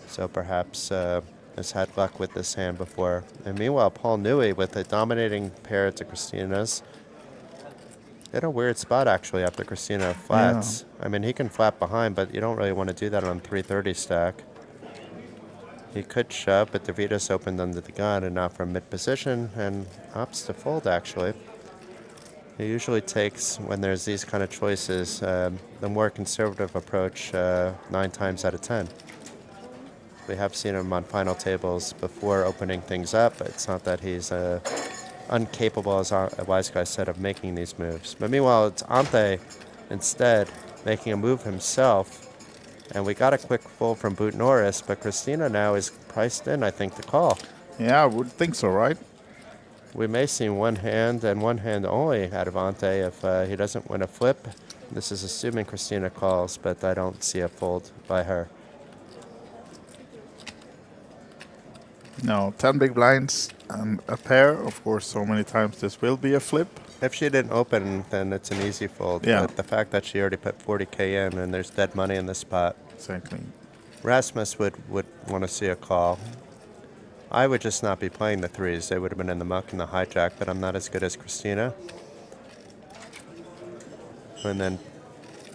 so perhaps has had luck with this hand before. And meanwhile, Paul Newey with a dominating pair to Christina's. In a weird spot, actually, after Christina flats. Yeah. I mean, he can flat behind, but you don't really want to do that on 330 stack. He could shove, but Davidas opened under the gun and not from mid-position, and opts to fold, actually. He usually takes, when there's these kind of choices, the more conservative approach 9 times out of 10. We have seen him on final tables before opening things up. It's not that he's incapable, as a wise guy said, of making these moves. But meanwhile, it's Ante instead making a move himself. And we got a quick fold from Boot Norris, but Christina now is priced in, I think, to call. Yeah, I would think so, right? We may see one hand and one hand only out of Ante if he doesn't win a flip. This is assuming Christina calls, but I don't see a fold by her. No, 10 big blinds and a pair. Of course, so many times this will be a flip. If she didn't open, then it's an easy fold. Yeah. But the fact that she already put 40K in and there's dead money in the spot. Exactly. Rasmus would want to see a call. I would just not be playing the 3s. They would have been in the muck and the hijack, but I'm not as good as Christina. And then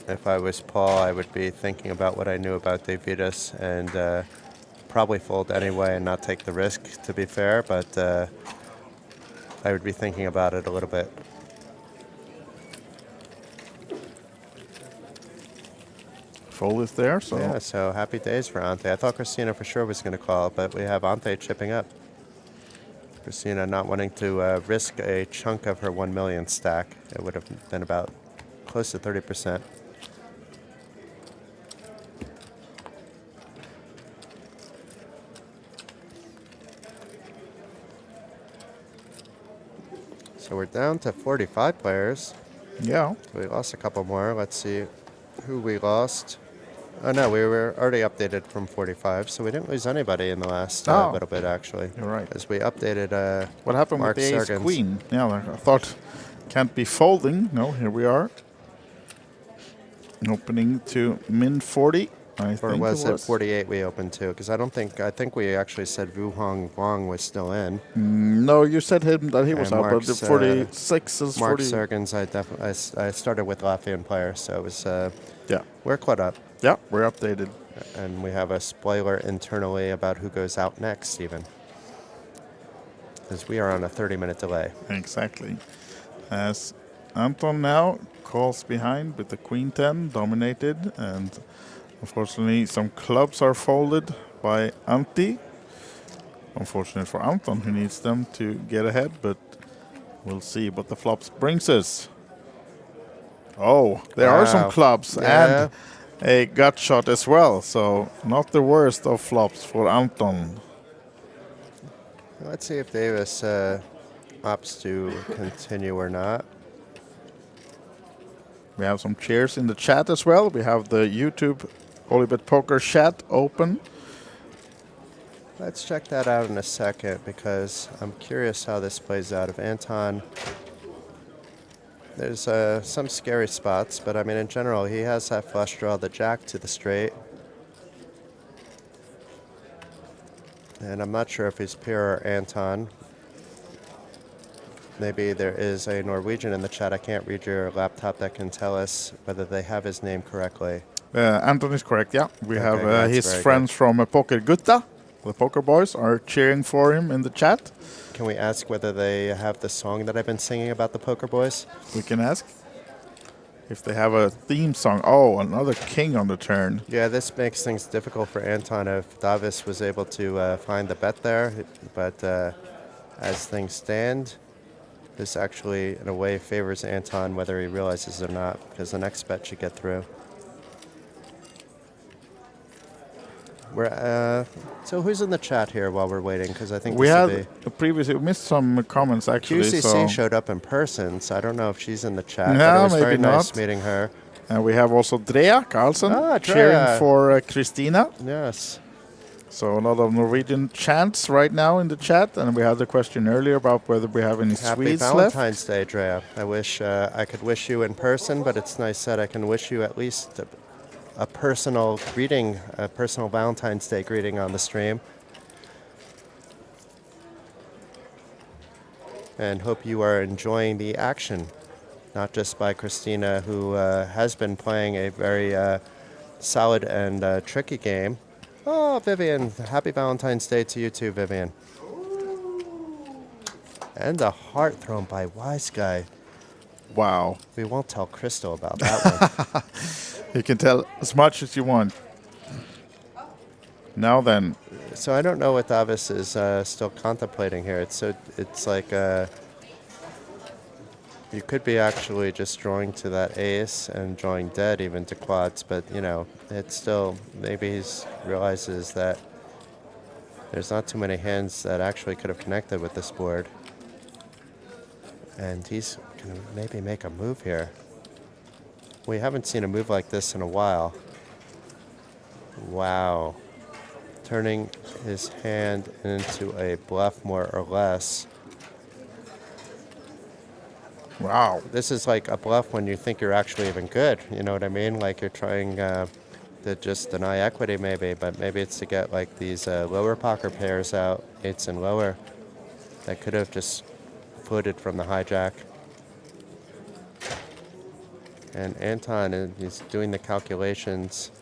if I was Paul, I would be thinking about what I knew about Davidas and probably fold anyway and not take the risk, to be fair, but I would be thinking about it a little bit. Fold is there, so... Yeah, so happy days for Ante. I thought Christina for sure was going to call, but we have Ante chipping up. Christina not wanting to risk a chunk of her 1 million stack. It would have been about close to 30%. So we're down to 45 players. Yeah. We lost a couple more. Let's see who we lost. Oh no, we were already updated from 45, so we didn't lose anybody in the last little bit actually. You're right. As we updated. What happened Mark with the ace Sergens. queen? Yeah, I thought can't be folding. No, here we are. Opening to min 40. I Or think was it it 48 we opened to? Because I think we actually said Wu Hong Wang was still in. No, you said him that he was And out, but the 46 is Mark 40. Sergens, I started with Latvian players, so it was. Yeah. We're caught up. Yeah, we're updated. And we have a spoiler internally about who goes out next, even. Because we are on a 30-minute delay. Exactly. As Anton now calls behind with the queen 10 dominated, and unfortunately some clubs are folded by Antti. Unfortunate for Anton, who needs them to get ahead, but we'll see what the flops brings us. Oh, there are some clubs and a gut shot as well, so not the worst of flops for Anton. Let's see if Davis opts to continue or not. We have some cheers in the chat as well. We have the YouTube OlyBet Poker chat open. Let's check that out in a second because I'm curious how this plays out. If Anton, there's some scary spots, but I mean in general he has that flush draw, the jack to the straight. And I'm not sure if he's pure or Anton. Maybe there is a Norwegian in the chat. I can't read your laptop that can tell us whether they have his name correctly. Anton is correct, yeah. We Okay, have that's his very friends from Poker Gutta. The Poker Boys are cheering for him in the chat. Can we ask whether they have the song that I've been singing about the Poker Boys? We can ask if they have a theme song. Oh, another king on the turn. Yeah, this makes things difficult for Anton if Davis was able to find the bet there. But as things stand, this actually, in a way, favors Anton whether he realizes it or not, because the next bet should get through. So who's in the chat here while we're waiting? Because I think we this had previously missed some comments actually. QCC so showed up in person, so I don't know if she's in the chat. No, but it was maybe very nice not. meeting her. And we have also Drea Carlsen cheering for Christina. Yes. So a lot of Norwegian chants right now in the chat, and we had the question earlier about whether we have any Happy Swedes Valentine's Day, Drea. I wish I could wish you in person, but it's nice that I can wish you at least a personal greeting, a personal Valentine's Day greeting on the stream. And hope you are enjoying the action, not just by Christina, who has been playing a very solid and tricky game. Oh, Vivian, happy Valentine's Day to you too, Vivian. And a heart thrown by Wise Guy. Wow. We won't tell Crystal about that one. You can tell as much as you want. Now then. So I don't know what Davis is still contemplating here. It's like you could be actually just drawing to that ace and drawing dead even to quads, but you know, it's still, maybe he realizes that there's not too many hands that actually could have connected with this board. And he's going to maybe make a move here. We haven't seen a move like this in a while. Wow. Turning his hand into a bluff more or less. Wow. This is like a bluff when you think you're actually even good. You know what I mean? Like you're trying to just deny equity maybe, but maybe it's to get like these lower poker pairs out, eights and lower, that could have just footed from the hijack. And Anton is doing the calculations.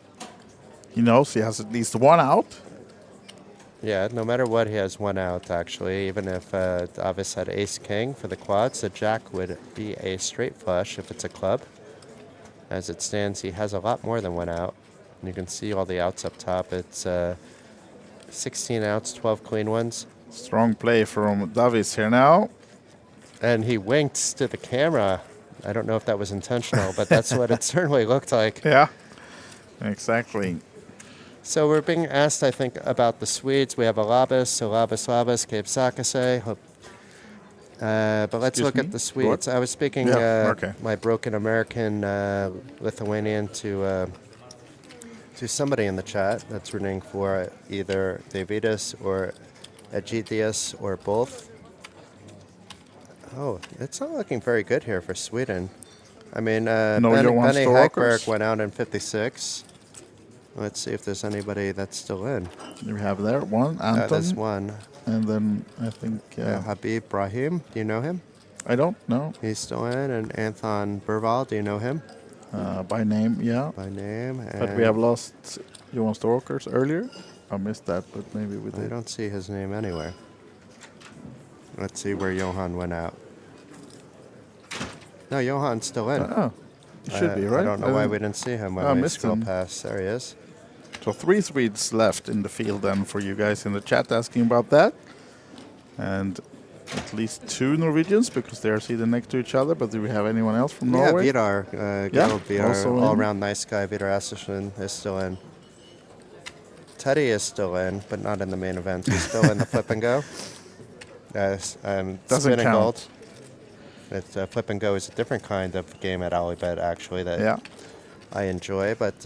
He knows he has at least one out. Yeah, no matter what, he has one out, actually. Even if Davis had ace-king for the quads, the jack would be a straight flush if it's a club. As it stands, he has a lot more than one out. And you can see all the outs up top. It's 16 outs, 12 clean ones. Strong play from Davis here now. And he winked to the camera. I don't know if that was intentional, but that's what it certainly looked like. Yeah, exactly. So we're being asked, I think, about the Swedes. We have Alabas, Cape Sakase. But let's look at the Swedes. I was speaking my broken American Lithuanian to to somebody in the chat that's rooting for either Davidas or Egidius or both. Oh, it's not looking very good here for Sweden. I mean, Benny Hagberg went out in 56. Let's see if there's anybody that's still in. We have there one, Anton. There's one. And then I think... Habib Brahim, do you know him? I don't know. He's still in. And Anton Burval, do you know him? By name, yeah. By name. But we have lost Johan Storkers earlier. I missed that, but maybe we did. I don't see his name anywhere. Let's see where Johan went out. No, Johan's still in. Oh, he should be, right? I don't know why we didn't see him when we scroll past. There he is. So 3 Swedes left in the field then for you guys in the chat asking about that. And at least 2 Norwegians because they are seated next to each other. But do we have anyone else from Norway? Yeah, Vidar. Vidar, all-around nice guy. Vidar Asserson is still in. Teddy is still in, but not in the main event. He's still in the flip and go. Doesn't spinning count. gold. It's flip and go is a different kind of game at OlyBet actually that I enjoy, but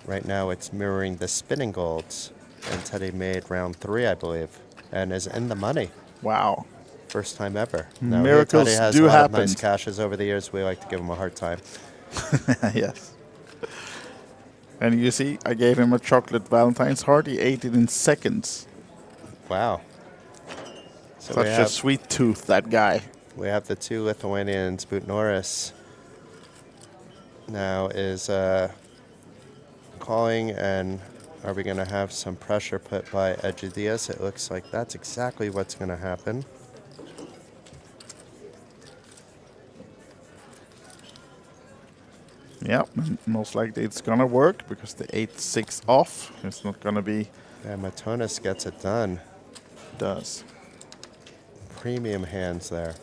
right now it's mirroring the spinning golds. And Teddy made round 3, I believe, and is in the money. Wow. First time ever. Miracles Teddy has do a lot happen. of nice cashes over the years. We like to give him a hard time. Yes. And you see, I gave him a chocolate Valentine's heart. He ate it in seconds. Wow. So Such a sweet tooth, that guy. We have the 2 Lithuanians. Boot Norris now is calling, and are we going to have some pressure put by Egidius? It looks like that's exactly what's going to happen. Yeah, most likely it's going to work because the 8-6 off. It's not going to be... Yeah, Matonis gets it done. Does. Premium hands there.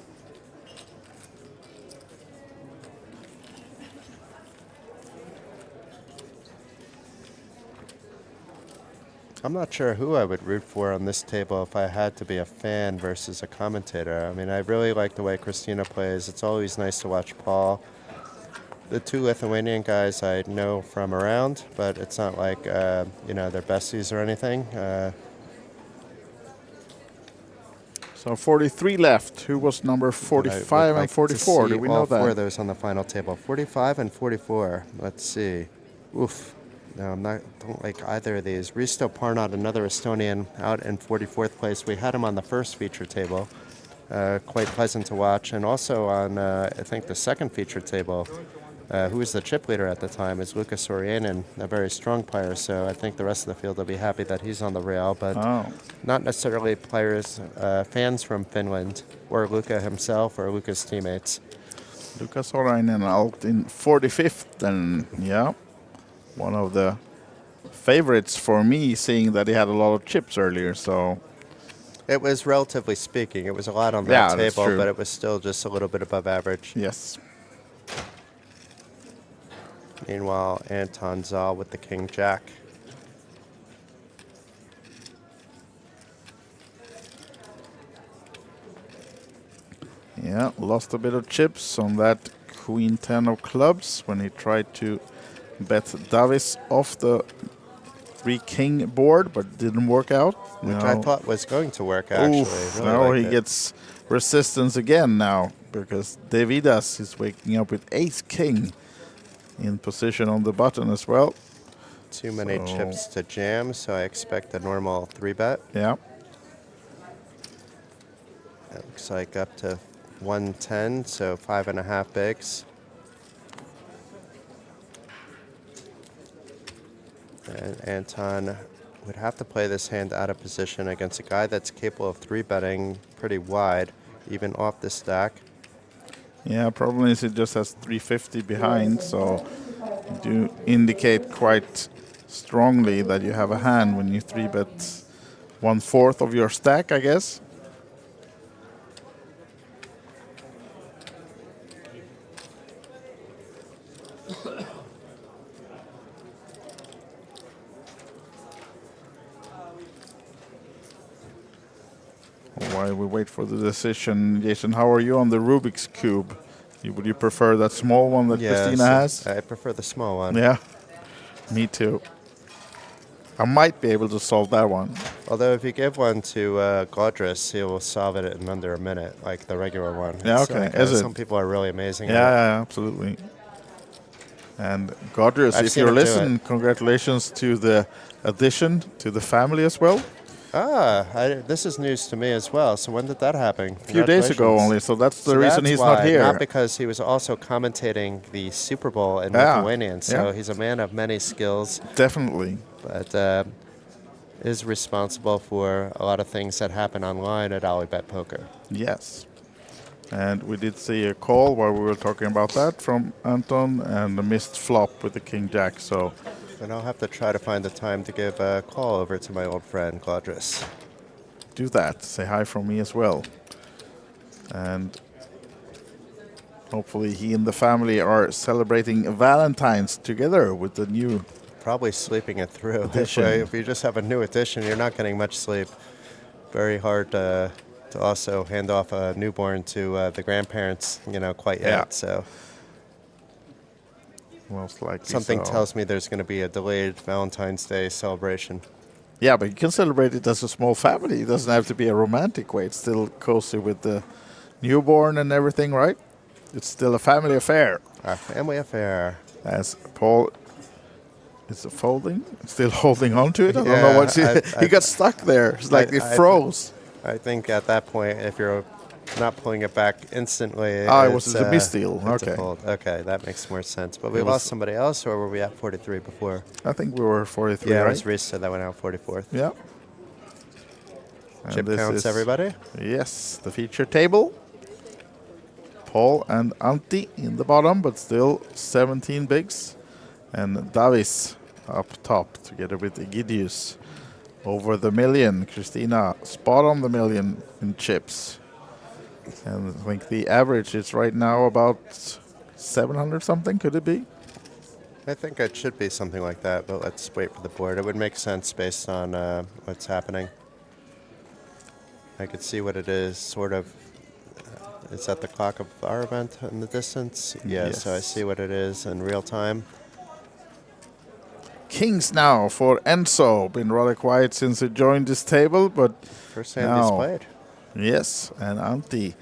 I'm not sure who I would root for on this table if I had to be a fan versus a commentator. I mean, I really like the way Christina plays. It's always nice to watch Paul. The 2 Lithuanian guys I know from around, but it's not like, they're besties or anything. So 43 left. Who was number 45 and 44? Do we know that? All 4 of those on the final table. 45 and 44. Let's see. Oof. No, don't like either of these. Risto Parnot, another Estonian, out in 44th place. We had him on the first feature table. Quite pleasant to watch. And also on, I think, the second feature table, who was the chip leader at the time, is Lukas Sorjanen, a very strong player. So I think the rest of the field will be happy that he's on the rail, but not necessarily players, fans from Finland, or Luka himself, or Luka's teammates. Lukas Sorjanen out in 45th, and yeah. One of the favorites for me, seeing that he had a lot of chips earlier, so... It was, relatively speaking, it was a lot on that table, but it was still just a little bit above average. Yes. Meanwhile, Anton Zal with the King-Jack. Yeah, lost a bit of chips on that Queen 10 of clubs when he tried to bet Davis off the 3-king board, but didn't work out. Which I thought was going to work, actually. Oof, really now he gets resistance again now, because Davidas is waking up with ace-king in position on the button as well. Too many chips to jam, so I expect a normal 3-bet. Yeah. It looks like up to 110, so 5.5 bigs. And Anton would have to play this hand out of position against a guy that's capable of 3-betting pretty wide, even off the stack. Yeah, problem is it just has 350 behind, so you do indicate quite strongly that you have a hand when you 3-bet 1/4 of your stack, I guess. While we wait for the decision, Jason, how are you on the Rubik's Cube? Would you prefer that small one that Christina has? I prefer the small one. Yeah. Me too. I might be able to solve that one. Although if you give one to Godris, he will solve it in under a minute, like the regular one. Yeah, It's okay. like, Is it? some people are really amazing Yeah, at it. yeah, absolutely. And Godris, I've if seen you're him do listening, congratulations to the addition to the family as well. This is news to me as well. So when did that happen? A few days ago Congratulations. only, so that's the So reason that's he's not why, here. Not because he was also commentating the Super Bowl in Yeah, Lithuanian. So yeah. he's a man of many skills. Definitely. But is responsible for a lot of things that happen online at OlyBet Poker. Yes. And we did see a call while we were talking about that from Anton, and a missed flop with the King Jack. So, And I'll have to try to find the time to give a call over to my old friend Godris. do that. Say hi from me as well. And hopefully he and the family are celebrating Valentine's together with the new. Probably sleeping it through. Edition. If you just have a new edition, you're not getting much sleep. Very hard to also hand off a newborn to the grandparents, quite yet. Yeah. So Most likely something so. tells me there's going to be a delayed Valentine's Day celebration. Yeah, but you can celebrate it as a small family. It doesn't have to be a romantic way. It's still cozy with the newborn and everything, right? It's still a family affair. A family affair. As Paul is folding, still holding on to it. I don't know what he got stuck there. It's like it froze. I think at that point, if you're not pulling it back instantly, it was a misdeal. it's a Okay. fold. Okay, that makes more sense. But we It was- lost somebody else, or were we at 43 before? I think we were 43, Yeah, right? it was Risa that went out 44th. Yeah. And Chip this counts, is- everybody? Yes, the feature table. Paul and Antti in the bottom, but still 17 bigs. And Davis up top together with Egidius. Over the million. Christina spot on the million in chips. And I think the average is right now about 700 something, could it be? I think it should be something like that, but let's wait for the board. It would make sense based on what's happening. I could see what it is, sort of. Is that the clock of our event in the distance? Yeah, so I Yes. see what it is in real time. Kings now for Enzo. Been rather quiet since he joined this table, but First hand he's played. Yes, and Antti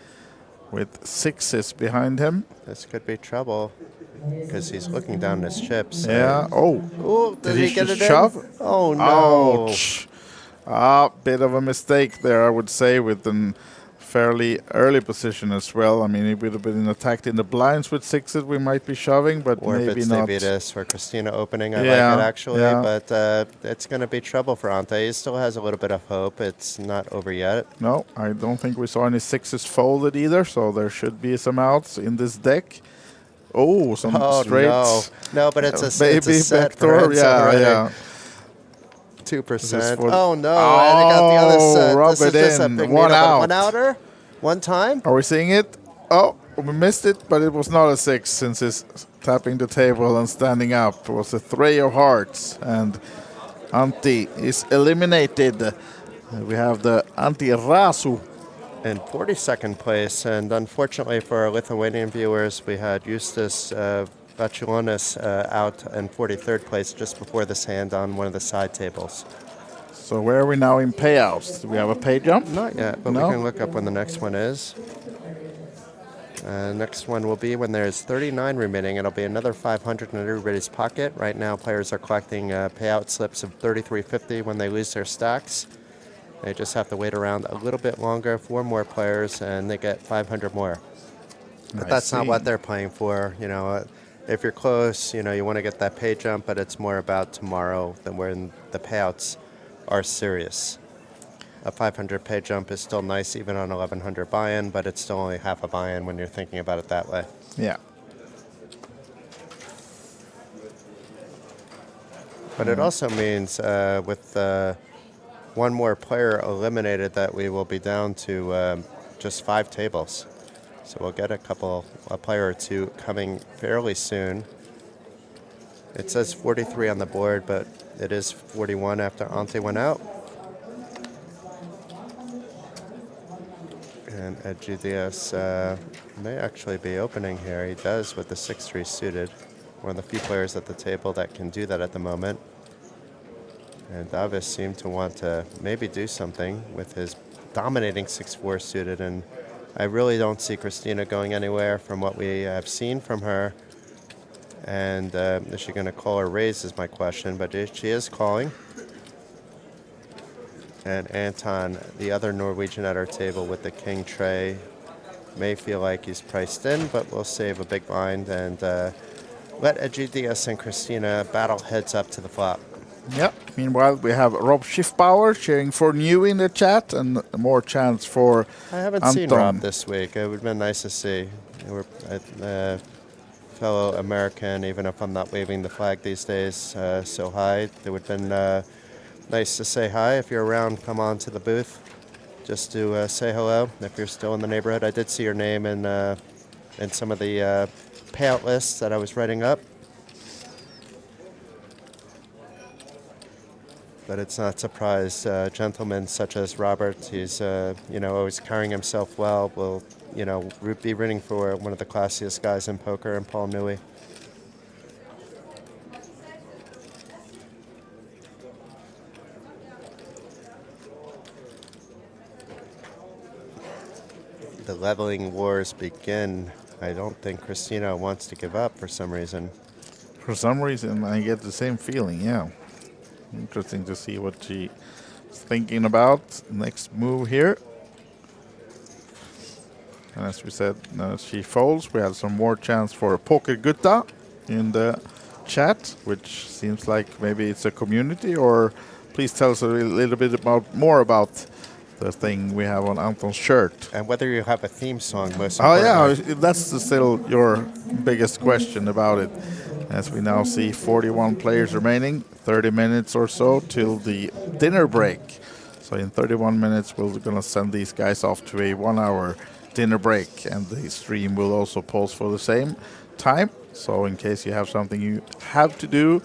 with sixes behind him. This could be trouble because he's looking down his chips. Yeah. Oh. Ooh, Did he he get just it in? shove? Oh, no. Ouch. Bit of a mistake there, I would say, with an fairly early position as well. I mean, it would have been attacked in the blinds with sixes. We might be shoving, but Or if maybe it's not. Davidus or Christina opening, I Yeah, like it actually. yeah. But it's going to be trouble for Ante. He still has a little bit of hope. It's not over yet. No, I don't think we saw any sixes folded either, so there should be some outs in this deck. Oh, some straights. No, but it's a baby set for backdoor. Enzo Yeah, already. yeah. 2%. for- Oh, no. And they got the other set. Rub This is it just a in. big One needle, but out. One outer? One time? Are we seeing it? Oh, we missed it, but it was not a six since he's tapping the table and standing up. It was a three of hearts, and Antti is eliminated. We have the Antti Rasu. In 42nd place, and unfortunately for our Lithuanian viewers, we had Justus Vachilonis out in 43rd place just before this hand on one of the side tables. So where are we now in payouts? Do we have a pay jump? Not yet, but No? we can look up when the next one is. Next one will be when there's 39 remaining. It'll be another 500 in everybody's pocket. Right now, players are collecting payout slips of 33.50 when they lose their stacks. They just have to wait around a little bit longer, 4 more players, and they get 500 more. But I that's not see. what they're playing for. You know, if you're close, you know, you want to get that pay jump, but it's more about tomorrow than when the payouts are serious. A 500 pay jump is still nice even on 1100 buy-in, but it's still only half a buy-in when you're thinking about it that way. Yeah. But it also means with one more player eliminated that we will be down to just 5 tables. So we'll get a player or two coming fairly soon. It says 43 on the board, but it is 41 after Ante went out. And Egidius may actually be opening here. He does with the 6-3 suited. one of the few players at the table that can do that at the moment. And Davis seemed to want to maybe do something with his dominating 6-4 suited, and I really don't see Christina going anywhere from what we have seen from her. And is she going to call or raise is my question, but she is calling. And Anton, the other Norwegian at our table with the king tray, may feel like he's priced in, but we'll save a big blind and let Egidius and Christina battle heads up to the flop. Yep. Meanwhile, we have Rob Schiffbauer cheering for New in the chat and more chance for I haven't Anton. seen Rob this week. It would have been nice to see. We're a fellow American, even if I'm not waving the flag these days so high. It would have been nice to say hi. If you're around, come on to the booth just to say hello if you're still in the neighborhood. I did see your name in some of the payout lists that I was writing up. But it's not surprise. Gentlemen such as Robert, he's always carrying himself well, will be rooting for one of the classiest guys in poker, and Paul Newey. The leveling wars begin. I don't think Christina wants to give up for some reason. For some reason, I get the same feeling, yeah. Interesting to see what she's thinking about. Next move here. And as we said, she folds. We have some more chance for Poker Gutta in the chat, which seems like maybe it's a community, or please tell us a little bit more about the thing we have on Anton's shirt. And whether you have a theme song, most Oh importantly. yeah, that's still your biggest question about it. As we now see 41 players remaining, 30 minutes or so till the dinner break. So in 31 minutes, we're going to send these guys off to a 1-hour dinner break, and the stream will also pause for the same time. So in case you have something you have to do,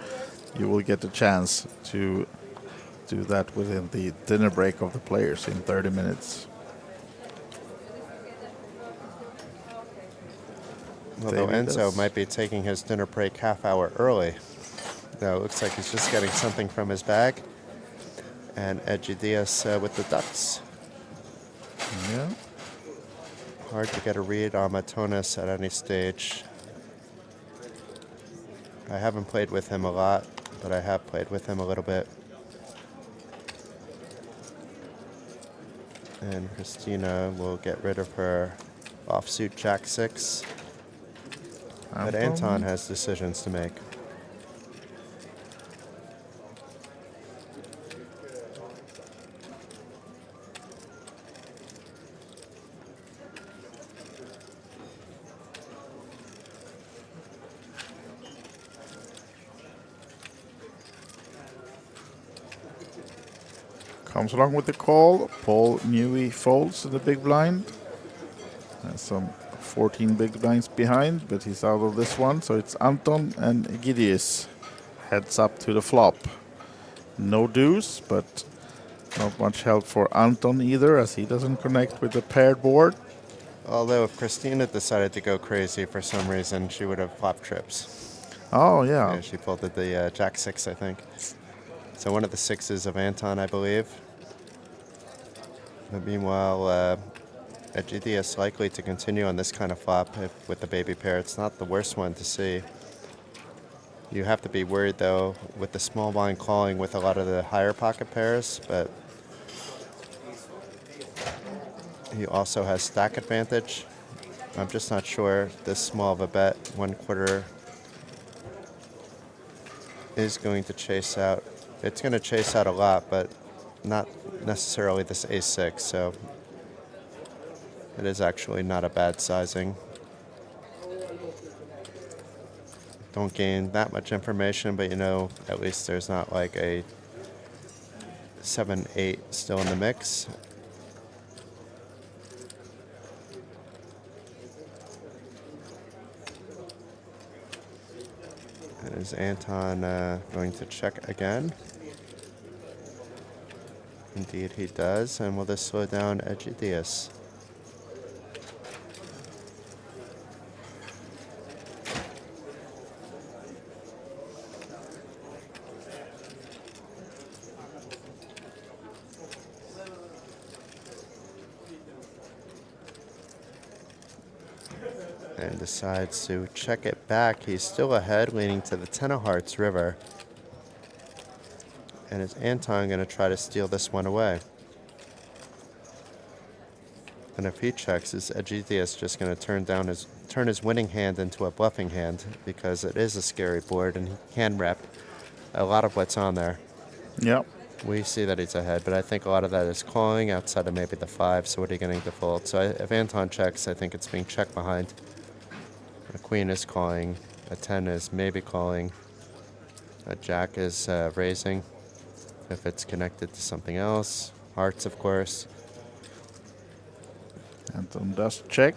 you will get a chance to do that within the dinner break of the players in 30 minutes. Although Enzo might be taking his dinner break half-hour early. No, it looks like he's just getting something from his bag. And Egidius with the ducks. Yeah. Hard to get a read on Matonis at any stage. I haven't played with him a lot, but I have played with him a little bit. And Christina will get rid of her offsuit Jack-6. But Anton has decisions to make. Comes along with the call. Paul Newey folds to the big blind. Has some 14 big blinds behind, but he's out of this one. So it's Anton and Egidius heads up to the flop. No deuce, but not much help for Anton either, as he doesn't connect with the paired board. Although if Christina decided to go crazy for some reason, she would have flop trips. Oh, yeah. She folded the Jack-6, I think. So one of the sixes of Anton, I believe. But meanwhile, Egidius likely to continue on this kind of flop with the baby pair. It's not the worst one to see. You have to be worried, though, with the small blind calling with a lot of the higher pocket pairs, but he also has stack advantage. I'm just not sure this small of a bet, 1/4, is going to chase out. It's going to chase out a lot, but not necessarily this ace-6, so it is actually not a bad sizing. Don't gain that much information, but at least there's not like a 7-8 still in the mix. Is Anton going to check again? Indeed he does, and will this slow down Egidius? decides to check it back. He's still ahead, leaning to the 10 of hearts river. And is Anton going to try to steal this one away? And if he checks, is Egidius just going to turn his winning hand into a bluffing hand, because it is a scary board and he can rep a lot of what's on there. Yep. We see that he's ahead, but I think a lot of that is calling outside of maybe the 5. So what are you getting to fold? So if Anton checks, I think it's being checked behind. A queen is calling. A 10 is maybe calling. A jack is raising if it's connected to something else. Hearts, of course. Anton does check.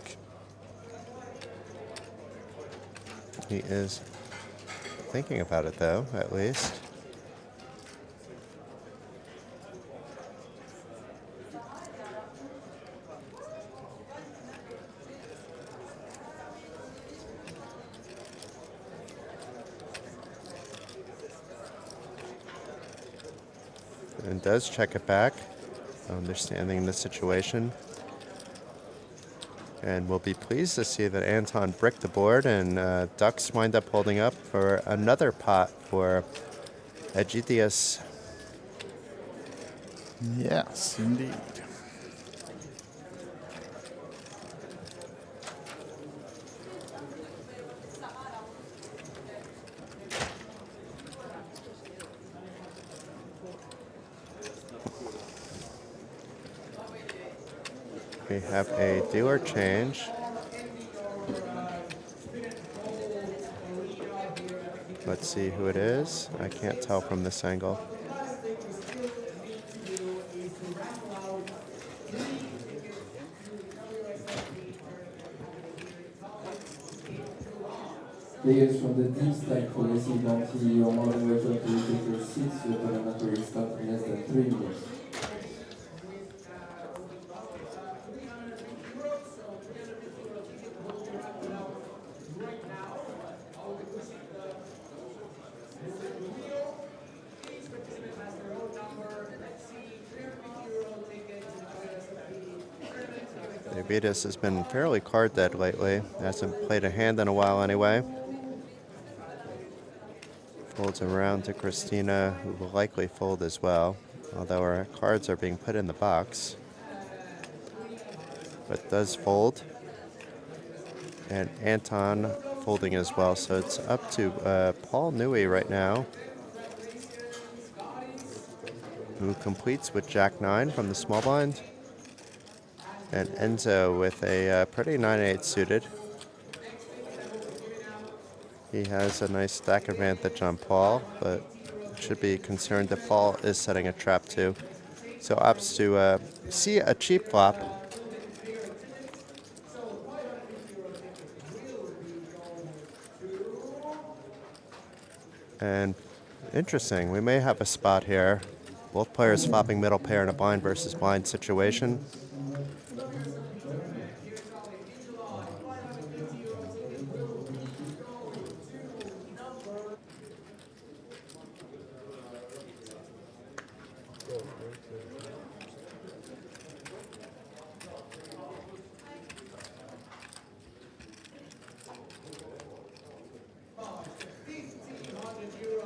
He is thinking about it, though, at least. And does check it back, understanding the situation. And we'll be pleased to see that Anton bricked the board, and Ducks wind up holding up for another pot for Egidius. Yes, indeed. We have a dealer change. Let's see who it is. I can't tell from this angle. Players from the deep stack progressive bounty or modern wager to take your seats. The tournament will start in less than 3 minutes. Egidius has been fairly card dead lately. Hasn't played a hand in a while anyway. Folds around to Christina, who will likely fold as well, although our cards are being put in the box. But does fold. And Anton folding as well, so it's up to Paul Newey right now, who completes with Jack-9 from the small blind. And Enzo with a pretty 9-8 suited. He has a nice stack advantage on Paul, but should be concerned that Paul is setting a trap too. So opts to see a cheap flop. And interesting, we may have a spot here. Both players flopping middle pair in a blind versus blind situation.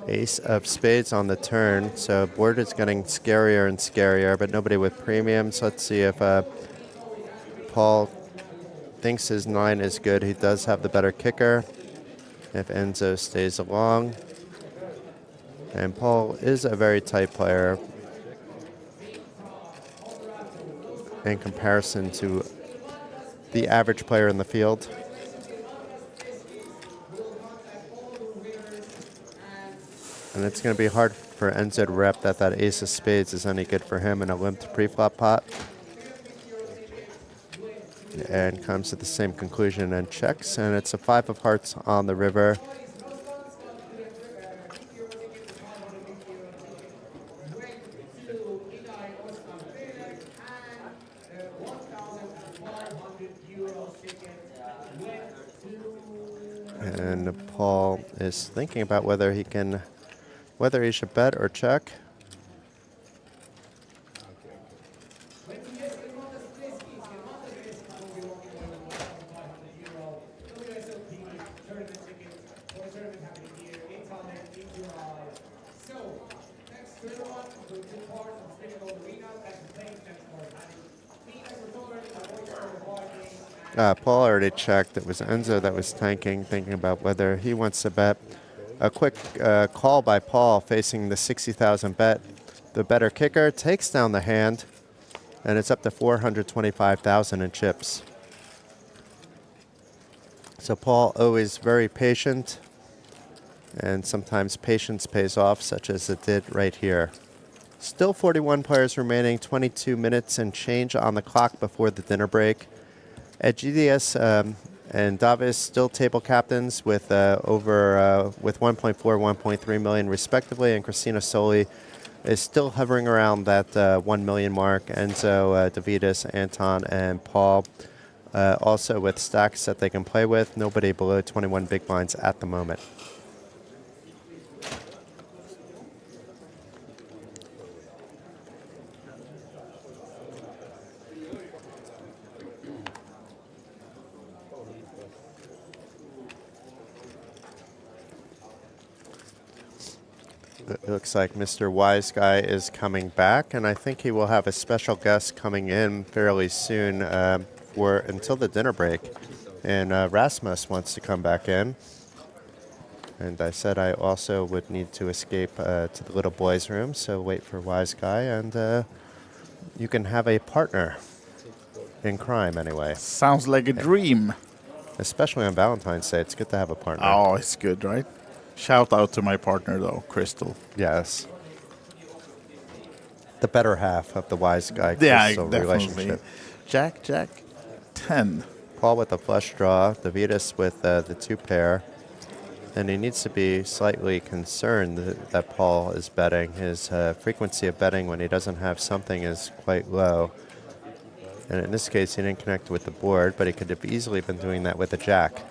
Ace of spades on the turn, so board is getting scarier and scarier, but nobody with premiums. Let's see if Paul thinks his 9 is good. He does have the better kicker if Enzo stays along. And Paul is a very tight player in comparison to the average player in the field. And it's going to be hard for Enzo to rep that ace of spades is any good for him in a limped pre-flop pot. And comes to the same conclusion and checks. And it's a 5 of hearts on the river. And Paul is thinking about whether he should bet or check. Paul already checked. It was Enzo that was tanking, thinking about whether he wants to bet. A quick call by Paul facing the 60,000 bet. The better kicker takes down the hand, and it's up to 425,000 in chips. So Paul always very patient, and sometimes patience pays off, such as it did right here. Still 41 players remaining, 22 minutes and change on the clock before the dinner break. Egidius and Davis still table captains with with 1.4, 1.3 million respectively, and Christina Soli is still hovering around that 1 million mark. Enzo, Davidis, Anton, and Paul also with stacks that they can play with. Nobody below 21 big blinds at the moment. It looks like Mr. Wise Guy is coming back, and I think he will have a special guest coming in fairly soon until the dinner break. And Rasmus wants to come back in. And I said I also would need to escape to the little boys' room, so wait for Wise Guy, and you can have a partner in crime anyway. Sounds like a dream. Especially on Valentine's Day, it's good to have a partner. Oh, it's good, right? Shout out to my partner, though, Crystal. Yes. The better half of the Wise Guy Crystal relationship. Jack, 10. Paul with the flush draw, Davidis with the 2 pair. And he needs to be slightly concerned that Paul is betting. His frequency of betting when he doesn't have something is quite low. And in this case, he didn't connect with the board, but he could have easily been doing that with a jack.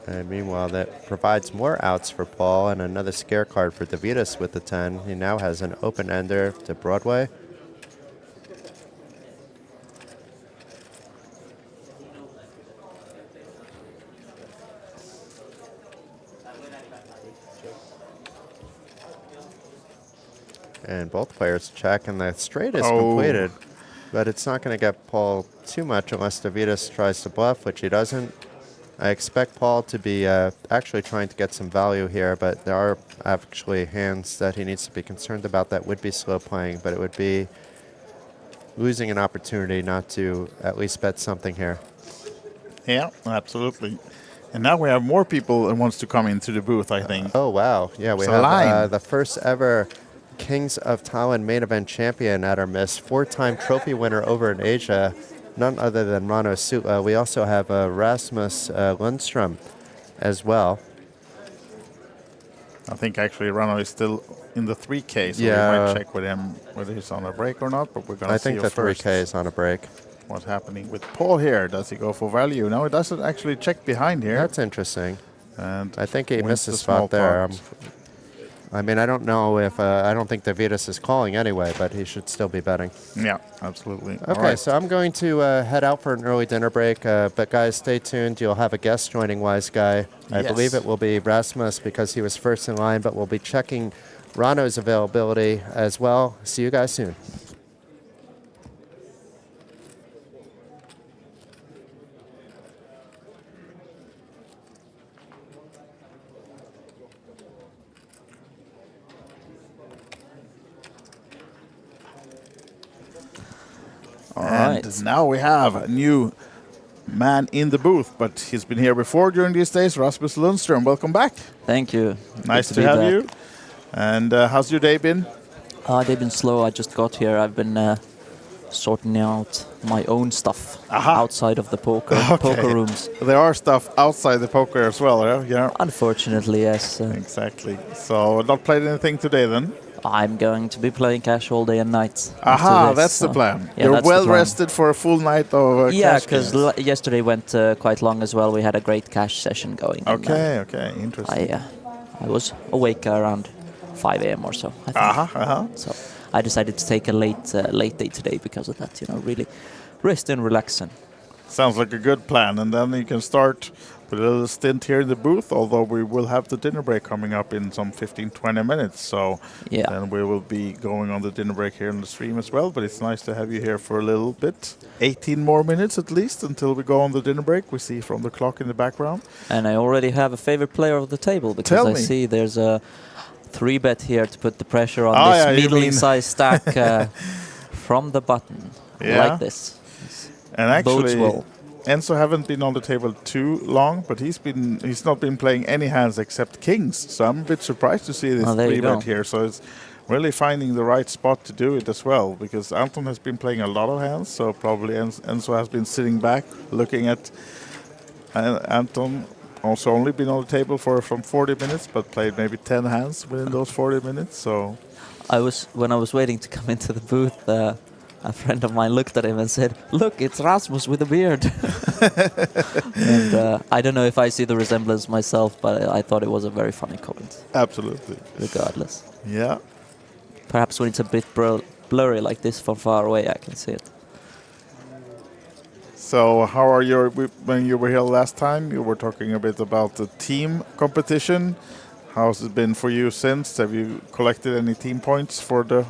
And meanwhile, that provides more outs for Paul and another scare card for Davidis with the 10. He now has an open-ender to Broadway. And both players check, and the straight is completed. But it's not going to get Paul too much unless Davidis tries to bluff, which he doesn't. I expect Paul to be actually trying to get some value here, but there are actually hands that he needs to be concerned about that would be slow playing, but it would be losing an opportunity not to at least bet something here. Yeah, absolutely. And now we have more people that wants to come into the booth, I think. Oh, wow. Yeah, we have the first ever Kings of Tallinn main event champion at our miss, 4-time trophy winner over in Asia, none other than Rano Sutla. We also have Rasmus Lundström as well. I think actually Rano is still in the 3K, so we might check with him whether he's on a break or not, but we're going to see I think the 3K is on a break. What's happening with Paul here? Does he go for value? No, he doesn't actually check behind here. That's interesting. And I think he missed a spot there. I mean, I don't know if I don't think Davidis is calling anyway, but he should still be betting. Yeah, absolutely. Okay, so I'm going to head out for an early dinner break, but guys, stay tuned. You'll have a guest joining Wise Guy. I believe it will be Rasmus because he was first in line, but we'll be checking Rano's availability as well. See you guys soon. And now we have a new man in the booth, but he's been here before during these days. Rasmus Lundström, welcome back. Thank you. Nice to have you. And how's your day been? They've been slow. I just got here. I've been sorting out my own stuff outside of the poker rooms. There are stuff outside the poker as well, yeah? Unfortunately, yes. Exactly. So not played anything today then? I'm going to be playing cash all day and night. That's the plan. Yeah, You're well rested for a full night of cash. Yeah, because yesterday went quite long as well. We had a great cash session going. Okay, interesting. I was awake around 5 a.m. or so, I think. So I decided to take a late day today because of that, really rest and relax. Sounds like a good plan. And then you can start with a little stint here in the booth, although we will have the dinner break coming up in some 15-20 minutes. So then we will be going on the dinner break here on the stream as well. But it's nice to have you here for a little bit. 18 more minutes at least until we go on the dinner break. We see from the clock in the background. And I already have a favorite player of the table because I see there's a 3-bet here to put the pressure on this middling-sized stack from the button. Like this. And actually, bodes well. Enzo haven't been on the table too long, but he's not been playing any hands except kings. So I'm a bit surprised to see this 3-bet here. So it's really finding the right spot to do it as well, because Anton has been playing a lot of hands, so probably Enzo has been sitting back looking at Anton. Also only been on the table for from 40 minutes, but played maybe 10 hands within those 40 minutes. So when I was waiting to come into the booth, a friend of mine looked at him and said, "Look, it's Rasmus with a beard." And I don't know if I see the resemblance myself, but I thought it was a very funny comment. Absolutely. Regardless. Yeah. Perhaps when it's a bit blurry like this from far away, I can see it. So how are when you were here last time, you were talking a bit about the team competition. How's it been for you since? Have you collected any team points for the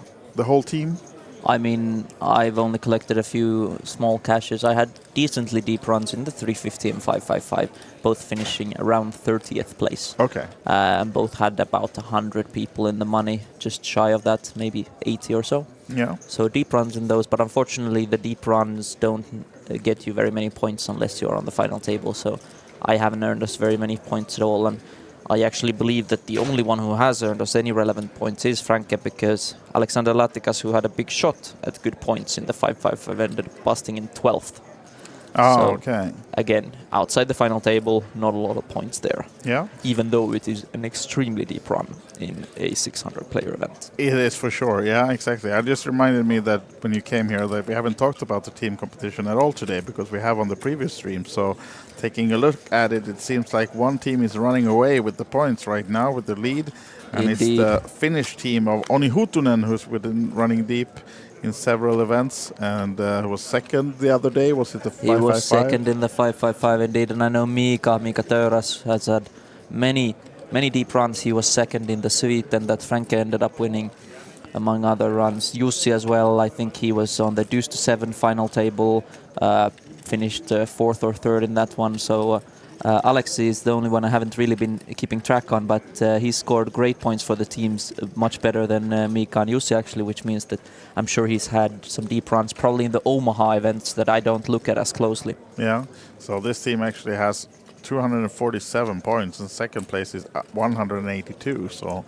whole team? I mean, I've only collected a few small cashes. I had decently deep runs in the 350 and 555, both finishing around 30th place. Okay. And both had about 100 people in the money, just shy of that, maybe 80 or so. Yeah. So deep runs in those, but unfortunately the deep runs don't get you very many points unless you're on the final table. So I haven't earned us very many points at all. And I actually believe that the only one who has earned us any relevant points is Franke, because Alexander Latikas, who had a big shot at good points in the 5-5, ended up busting in 12th. Oh, so, okay. Again, outside the final table, not a lot of points there. Yeah. Even though it is an extremely deep run in a 600-player event. It is for sure, yeah, exactly. I just reminded me that when you came here that we haven't talked about the team competition at all today, because we have on the previous stream. So taking a look at it, it seems like one team is running away with the points right now with the lead. And Indeed. It's the Finnish team of Onni Hutunen, who's been running deep in several events, and was second the other day. Was it the 5-5-5? He was second in the 5-5-5 indeed, and I know Mika Teuras has had many deep runs. He was second in the suite, and that Franke ended up winning among other runs. Jussi as well, I think he was on the deuce to 7 final table, finished 4th or 3rd in that one. So Alex is the only one I haven't really been keeping track on, but he scored great points for the teams, much better than Mika and Jussi actually, which means that I'm sure he's had some deep runs, probably in the Omaha events that I don't look at as closely. Yeah, so this team actually has 247 points, and second place is 182. So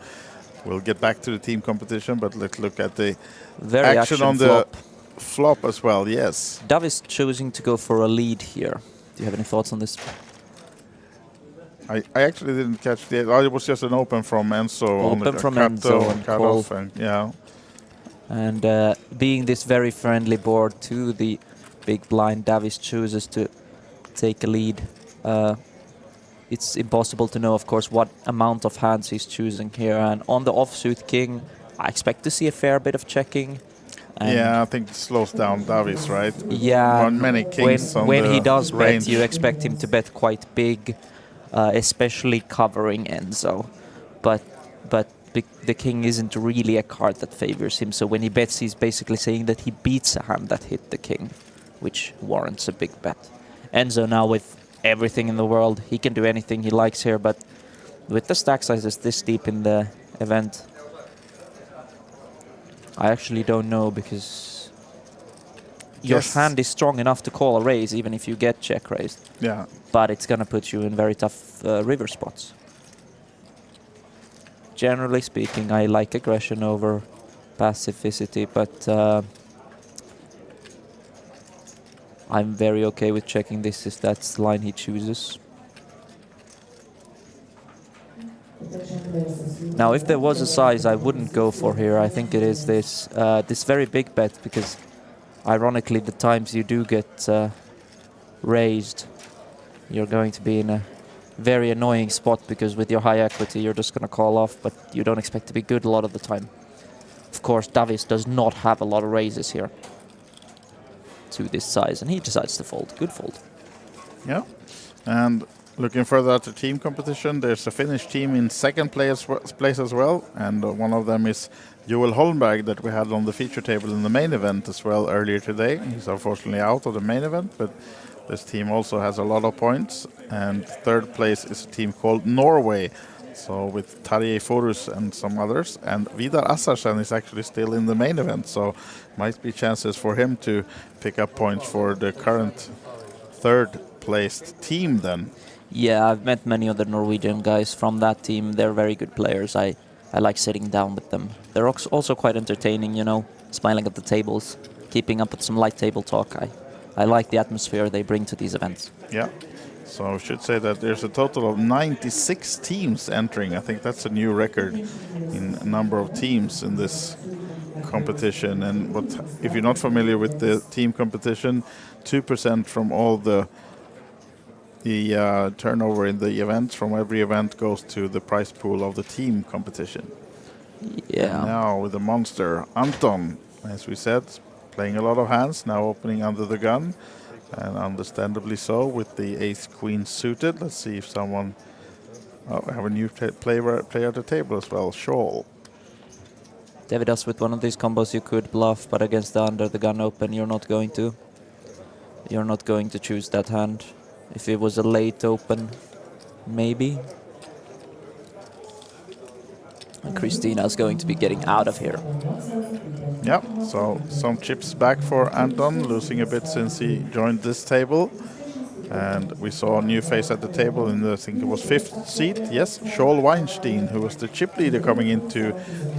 we'll get back to the team competition, but let's look at the action on the flop as well. Yes. Davis choosing to go for a lead here. Do you have any thoughts on this? I actually didn't catch the. It was just an open from Enzo. Open from Enzo and cut call. off, and yeah. And being this very friendly board to the big blind, Davis chooses to take a lead. It's impossible to know, of course, what amount of hands he's choosing here. And on the offsuit king, I expect to see a fair bit of checking. Yeah, I think it slows down Davis, right? Yeah, on many kings when he does range. bet, you expect him to bet quite big, especially covering Enzo. But the king isn't really a card that favors him. So when he bets, he's basically saying that he beats a hand that hit the king, which warrants a big bet. Enzo now with everything in the world, he can do anything he likes here, but with the stack sizes this deep in the event, I actually don't know, because your hand is strong enough to call a raise even if you get check raised. Yeah. But it's gonna put you in very tough river spots. Generally speaking, I like aggression over passivity, but I'm very okay with checking this if that's the line he chooses. Now, if there was a size I wouldn't go for here, I think it is this this very big bet, because ironically the times you do get raised, you're going to be in a very annoying spot, because with your high equity you're just going to call off, but you don't expect to be good a lot of the time. Of course, Davis does not have a lot of raises here to this size, and he decides to fold. Good fold. Yeah, and Looking further at the team competition, there's a Finnish team in second place as well, and one of them is Joel Holmberg that we had on the feature table in the main event as well earlier today. He's unfortunately out of the main event, but this team also has a lot of points. And third place is a team called Norway, so with Tarjei Forus and some others. And Vidar Asarsen is actually still in the main event, so might be chances for him to pick up points for the current third placed team then. Yeah, I've met many of the Norwegian guys from that team. They're very good players. I like sitting down with them. They're also quite entertaining, you know, smiling at the tables, keeping up with some light table talk. I like the atmosphere they bring to these events. Yeah, so I should say that there's a total of 96 teams entering. I think that's a new record in number of teams in this competition. And if you're not familiar with the team competition, 2% from all the turnover in the events from every event goes to the prize pool of the team competition. Yeah. And now with the monster, Anton, as we said, playing a lot of hands, now opening under the gun, and understandably so with the ace-queen suited. Let's see if someone... Oh, we have a new player at the table as well, Shawl. Davidas, with one of these combos you could bluff, but against the under the gun open you're not going to. You're not going to choose that hand. If it was a late open, maybe. And Christina's going to be getting out of here. Yeah, so some chips back for Anton, losing a bit since he joined this table. And we saw a new face at the table in the, I think it was 5th seat. Yes, Shawl Weinstein, who was the chip leader coming into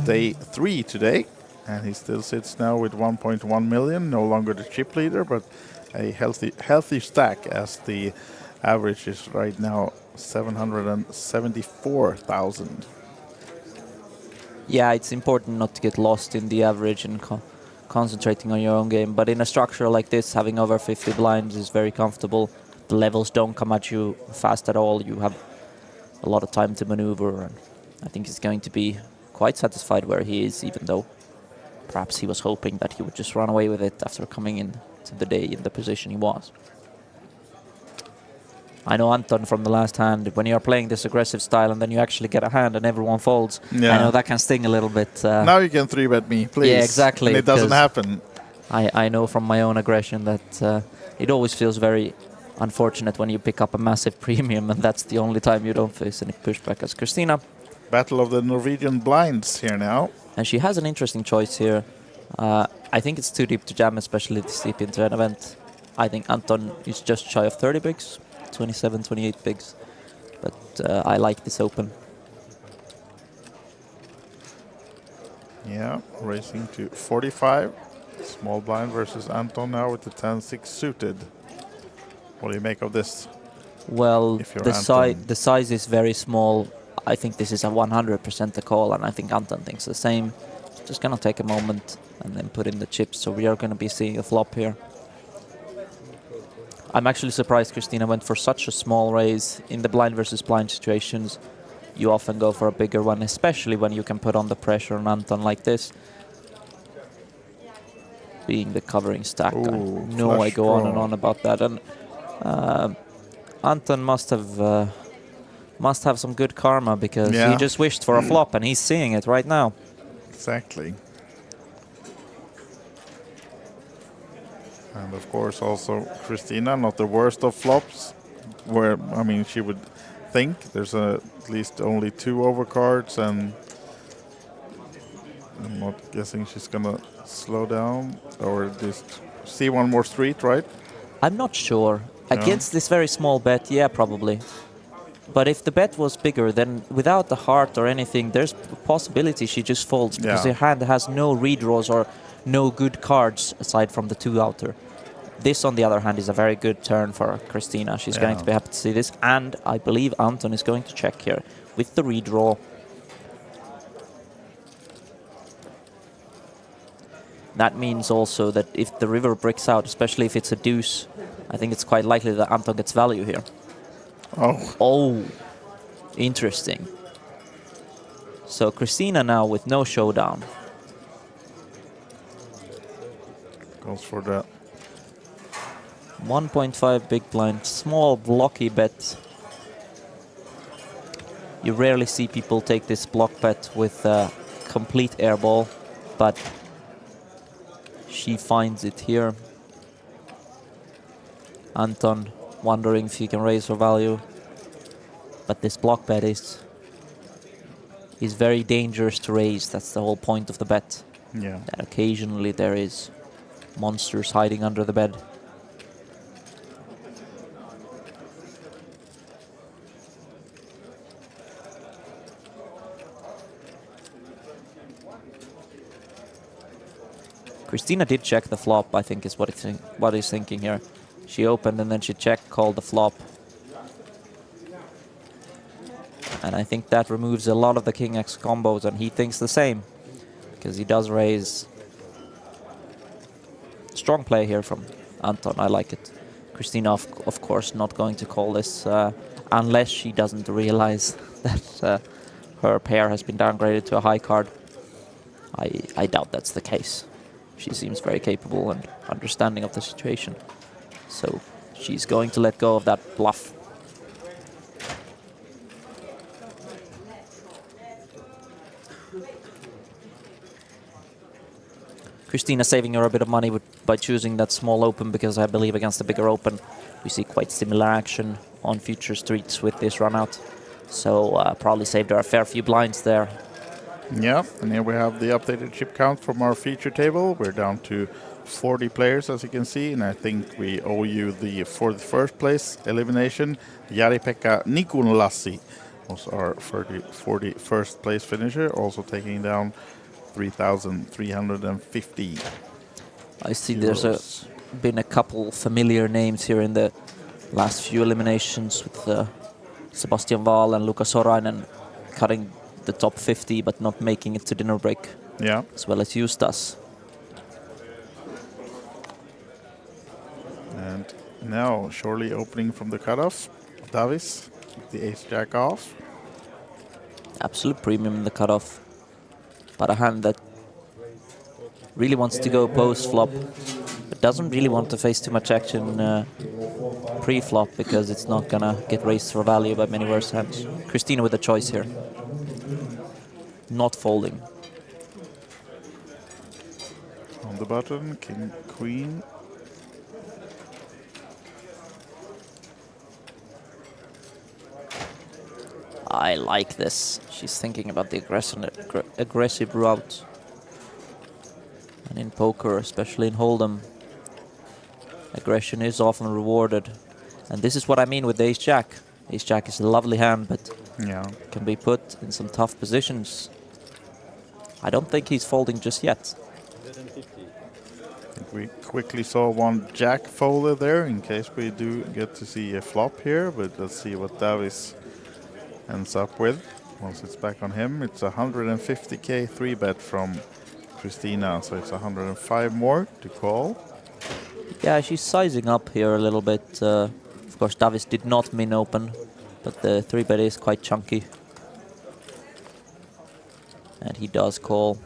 day 3 today. And he still sits now with 1.1 million, no longer the chip leader, but a healthy stack, as the average is right now 774,000. Yeah, it's important not to get lost in the average and concentrating on your own game. But in a structure like this, having over 50 blinds is very comfortable. The levels don't come at you fast at all. You have a lot of time to maneuver, and I think he's going to be quite satisfied where he is, even though perhaps he was hoping that he would just run away with it after coming in to the day in the position he was. I know Anton from the last hand, when you're playing this aggressive style and then you actually get a hand and everyone folds, yeah. I know that can sting a little bit. Now you can 3-bet me, please. Yeah, exactly. And it doesn't happen. I know from my own aggression that it always feels very unfortunate when you pick up a massive premium and that's the only time you don't face any pushback. As Christina. Battle of the Norwegian blinds here now. And she has an interesting choice here. I think it's too deep to jam, especially this deep into an event. I think Anton is just shy of 30 bigs, 27, 28 bigs. But I like this open. Yeah, racing to 45. Small blind versus Anton now with the 10-6 suited. What do you make of this? Well, the size is very small. I think this is a 100% a call, and I think Anton thinks the same. Just gonna take a moment and then put in the chips, so we are gonna be seeing a flop here. I'm actually surprised Christina went for such a small raise. In the blind versus blind situations, you often go for a bigger one, especially when you can put on the pressure on Anton like this. Being the covering stack. Ooh, I know I go on and on about that. And Anton must have some good karma, because he just wished for a flop and he's seeing it right now. Exactly. And of course also Christina, not the worst of flops, where, I mean, she would think there's at least only 2 overcards, and I'm not guessing she's gonna slow down or just see one more street, right? I'm not sure. Against this very small bet, yeah, probably. But if the bet was bigger, then without the heart or anything, there's a possibility she just folds, because her hand has no redraws or no good cards aside from the 2 outer. This, on the other hand, is a very good turn for Christina. She's going to be happy to see this. And I believe Anton is going to check here with the redraw. That means also that if the river bricks out, especially if it's a deuce, I think it's quite likely that Anton gets value here. Oh, interesting. So Christina now with no showdown. Goes for the 1.5 big blind, small blocky bet. You rarely see people take this block bet with complete airball, but she finds it here. Anton wondering if he can raise her value, but this block bet is very dangerous to raise. That's the whole point of the bet. Yeah. That occasionally there is monsters hiding under the bed. Christina did check the flop, I think is what he's thinking here. She opened and then she checked, called the flop. And I think that removes a lot of the King X combos, and he thinks the same, because he does raise. Strong play here from Anton, I like it. Christina, of course, not going to call this unless she doesn't realize that her pair has been downgraded to a high card. I doubt that's the case. She seems very capable and understanding of the situation. So she's going to let go of that bluff. Christina saving her a bit of money by choosing that small open, because I believe against the bigger open we see quite similar action on future streets with this run out. So probably saved her a fair few blinds there. Yeah, and here we have the updated chip count from our feature table. We're down to 40 players, as you can see, and I think we owe you for the first place elimination. Jari-Pekka Nikunlassi was our 41st place finisher, also taking down 3,350. I see there's been a couple familiar names here in the last few eliminations with Sebastian Wahl and Lukas Sorainen cutting the top 50 but not making it to dinner break. Yeah. As well as Justas. And now surely opening from the cutoff. Davis, the ace-jack off. Absolute premium in the cutoff. But a hand that really wants to go post-flop, but doesn't really want to face too much action pre-flop, because it's not gonna get raised for value by many worse hands. Christina with a choice here. Not folding. On the button, king, queen. I like this. She's thinking about the aggressive route. And in poker, especially in Hold'em, aggression is often rewarded. And this is what I mean with the ace-jack. Ace-jack is a lovely hand, but can be put in some tough positions. I don't think he's folding just yet. I think we quickly saw one jack folded there, in case we do get to see a flop here, but let's see what Davis ends up with. Once it's back on him, it's 150k 3-bet from Christina, so it's 105 more to call. Yeah, she's sizing up here a little bit. Of course, Davis did not min open, but the 3-bet is quite chunky. And he does call.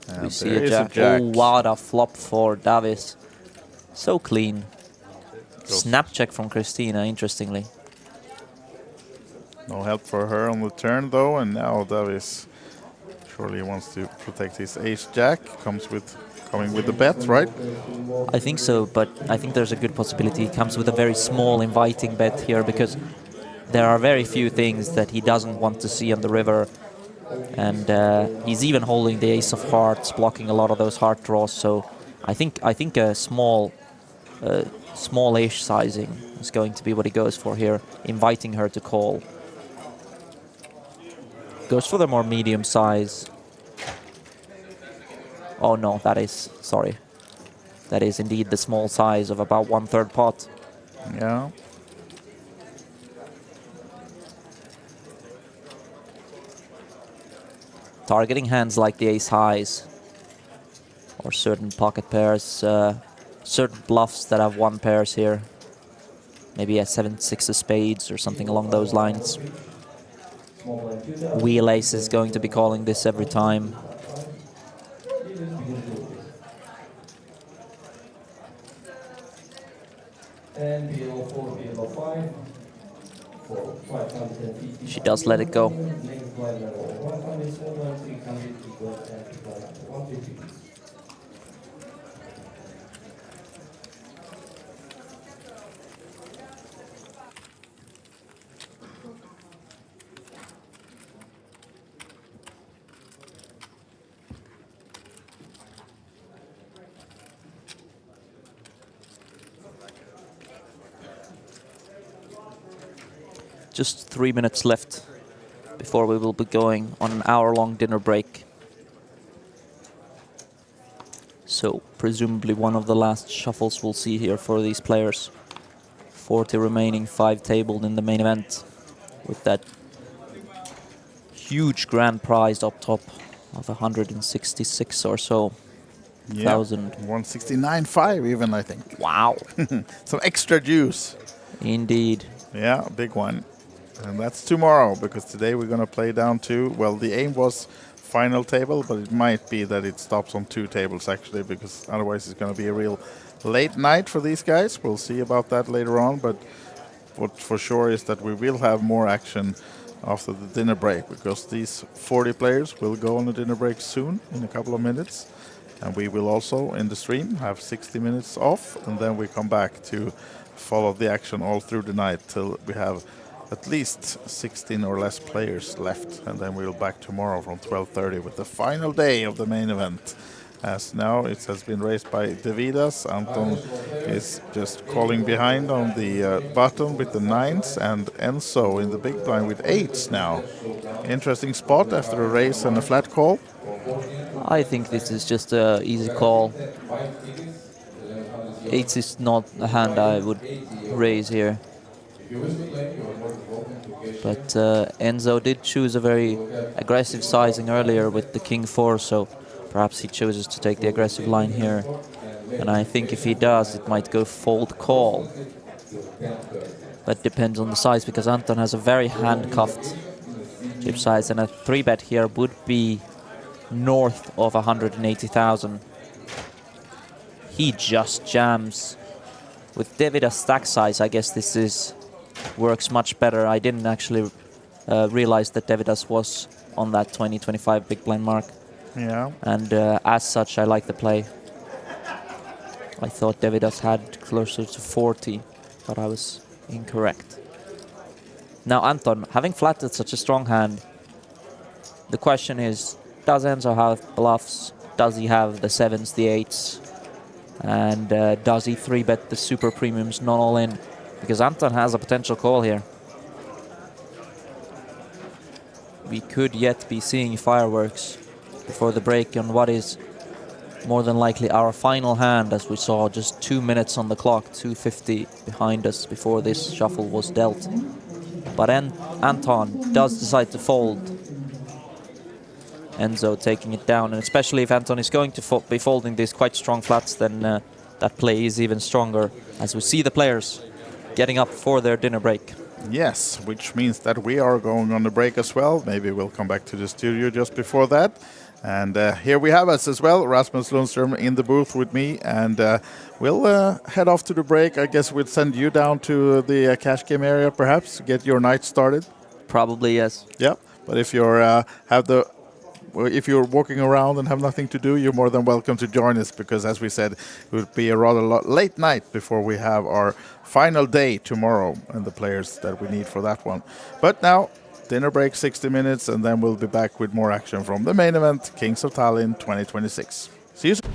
And we see a jack. Oh, what a flop for Davis. So clean. Snap check from Christina, interestingly. No help for her on the turn, though, and now Davis surely wants to protect his ace-jack. Coming with the bet, right? I think so, but I think there's a good possibility he comes with a very small, inviting bet here, because there are very few things that he doesn't want to see on the river. And he's even holding the ace of hearts, blocking a lot of those heart draws. So I think a small ace sizing is going to be what he goes for here, inviting her to call. Goes for the more medium size. Oh no, that is indeed the small size of about 1/3 pot. Yeah. Targeting hands like the ace highs or certain pocket pairs, certain bluffs that have 1 pairs here. Maybe a 7-6 of spades or something along those lines. Wheel ace is going to be calling this every time. And below 4 She does let it go. Just 3 minutes left before we will be going on an hour-long dinner break. So presumably one of the last shuffles we'll see here for these players. 40 remaining, 5 tabled in the main event, with that huge grand prize up top of 166 or so thousand. 169.5 even, I think. Wow. Some extra juice. Indeed. Yeah, a big one. And that's tomorrow, because today we're going to play down to, well, the aim was final table, but it might be that it stops on 2 tables actually, because otherwise it's going to be a real late night for these guys. We'll see about that later on, but what for sure is that we will have more action after the dinner break, because these 40 players will go on a dinner break soon, in a couple of minutes. And we will also, in the stream, have 60 minutes off, and then we come back to follow the action all through the night till we have at least 16 or less players left, and then we'll back tomorrow from 12:30 with the final day of the main event. As now it has been raised by Davidas. Anton is just calling behind on the button with the 9s, and Enzo in the big blind with 8s now. Interesting spot after a raise and a flat call. I think this is just an easy call. 8s is not a hand I would raise here. But Enzo did choose a very aggressive sizing earlier with the King 4, so perhaps he chooses to take the aggressive line here. And I think if he does, it might go fold call. That depends on the size, because Anton has a very handcuffed chip size, and a 3-bet here would be north of 180,000. He just jams. With Davida's stack size, I guess this works much better. I didn't actually realize that Davidas was on that 20-25 big blind mark. Yeah. And as such, I like the play. I thought Davidas had closer to 40, but I was incorrect. Now Anton, having flatted such a strong hand, the question is, does Enzo have bluffs? Does he have the 7s, the 8s? And does he 3-bet the super premiums, not all in? Because Anton has a potential call here. We could yet be seeing fireworks before the break on what is more than likely our final hand, as we saw just 2 minutes on the clock, 2:50 behind us before this shuffle was dealt. But Anton does decide to fold. Enzo taking it down, and especially if Anton is going to be folding these quite strong flats, then that play is even stronger, as we see the players getting up for their dinner break. Yes, which means that we are going on the break as well. Maybe we'll come back to the studio just before that. And here we have us as well, Rasmus Lundström in the booth with me, and we'll head off to the break. I guess we'll send you down to the cash game area, perhaps, get your night started. Probably, yes. Yeah, but if you're if you're walking around and have nothing to do, you're more than welcome to join us, because as we said, it would be a rather late night before we have our final day tomorrow and the players that we need for that one. But now, dinner break, 60 minutes, and then we'll be back with more action from the main event, Kings of Tallinn 2026. See you soon.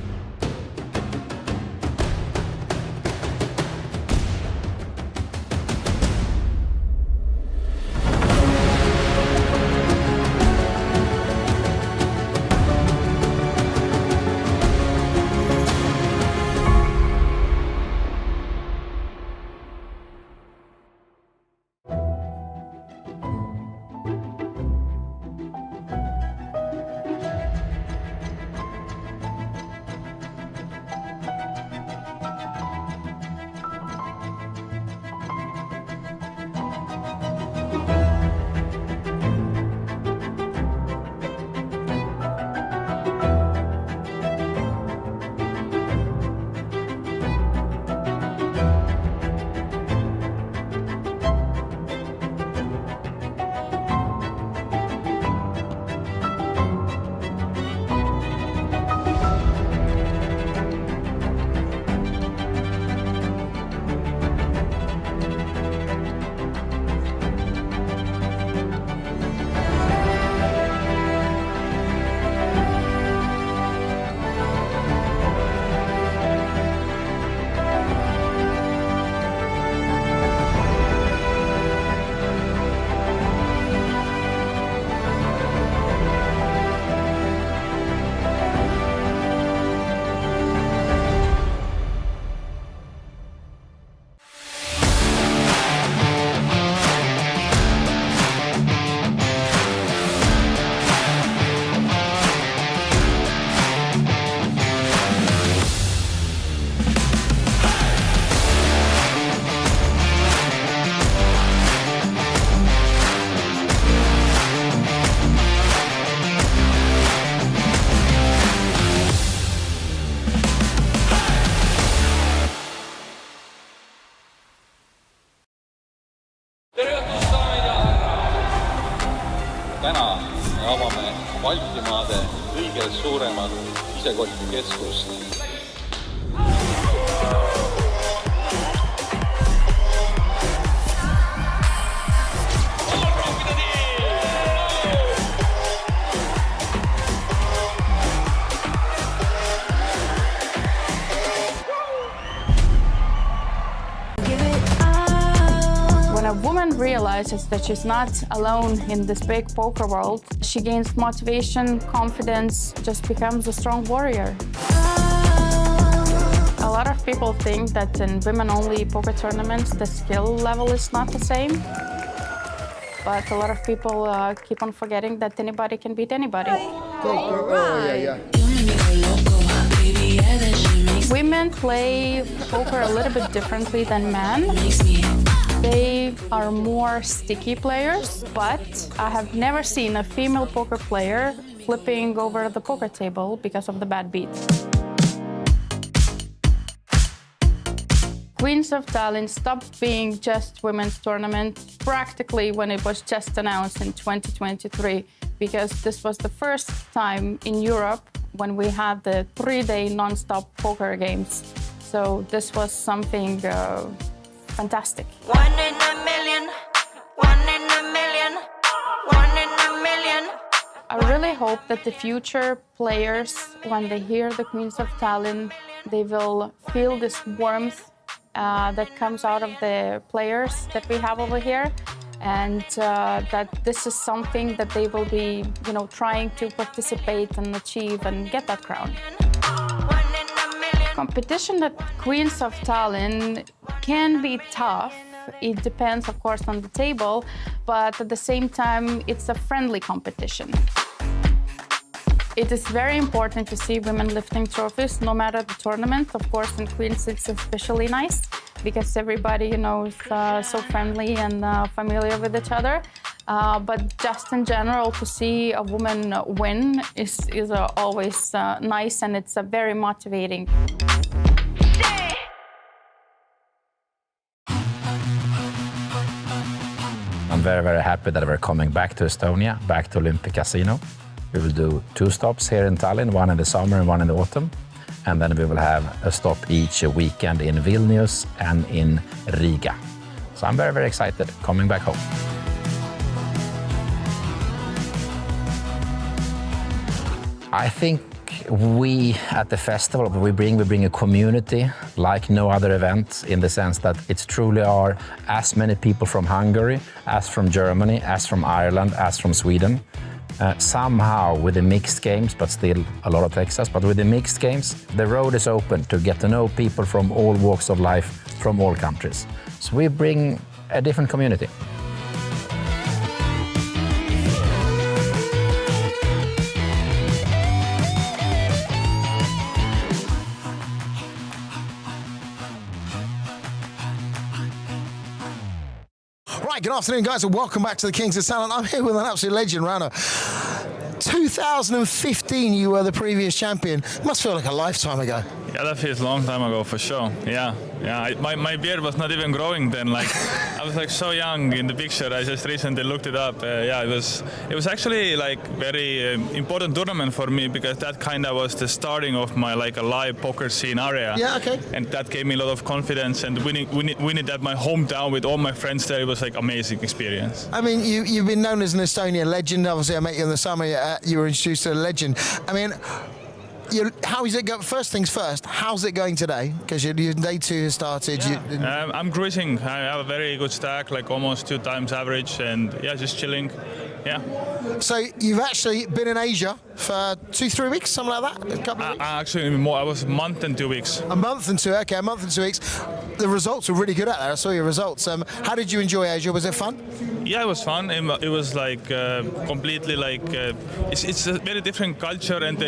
Baltimaade kõige suuremat sisekotikeskust. When a woman realizes that she's not alone in this big poker world, she gains motivation, confidence, just becomes a strong warrior. A lot of people think that in women-only poker tournaments, the skill level is not the same. But a lot of people keep on forgetting that anybody can beat anybody. Women play poker a little bit differently than men. They are more sticky players, but I have never seen a female poker player flipping over the poker table because of the bad beat. Queens of Tallinn stopped being just women's tournament practically when it was just announced in 2023, because this was the first time in Europe when we had the 3-day non-stop poker games. So this was something fantastic. One in a million, one in a million, one in a million. I really hope that the future players, when they hear the Queens of Tallinn, they will feel this warmth that comes out of the players that we have over here, and that this is something that they will be, trying to participate and achieve and get that crown. Competition at Queens of Tallinn can be tough. It depends, of course, on the table, but at the same time, it's a friendly competition. It is very important to see women lifting trophies, no matter the tournament. Of course, in Queens, it's especially nice because everybody, is so friendly and familiar with each other. But just in general, to see a woman win is always nice, and it's very motivating. I'm very, very happy that we're coming back to Estonia, back to Olympic Casino. We will do 2 stops here in Tallinn, one in the summer and one in the autumn. And then we will have a stop each weekend in Vilnius and in Riga. So I'm very, very excited coming back home. I think we at the festival, we bring a community like no other event, in the sense that it's truly are as many people from Hungary, as from Germany, as from Ireland, as from Sweden. Somehow with the mixed games, but still a lot of Texas, but with the mixed games, the road is open to get to know people from all walks of life, from all countries. So we bring a different community. Right, good afternoon, guys, and welcome back to the Kings of Tallinn. I'm here with an absolute legend, Rana. 2015, you were the previous champion. It must feel like a lifetime ago. Yeah, that feels a long time ago for sure. Yeah. My beard was not even growing then. Like I was like so young in the picture. I just recently looked it up. It was actually like very important tournament for me, because that kind of was the starting of my like a live poker scene area. Yeah, okay. And that gave me a lot of confidence, and winning at my hometown with all my friends there, it was like amazing experience. I mean, you've been known as an Estonian legend. Obviously, I met you in the summer. You were introduced to a legend. I mean, how is it going? First things first, how's it going today? Because your day 2 has started. Yeah. I'm cruising. I have a very good stack, like almost 2 times average, and yeah, just chilling. Yeah. So you've actually been in Asia for 2-3 weeks, something like that? A couple of weeks? Actually, more. I was a month and 2 weeks. A month and 2. Okay, a month and 2 weeks. The results were really good out there. I saw your results. How did you enjoy Asia? Was it fun? Yeah, it was fun. It was like completely like it's a very different culture, and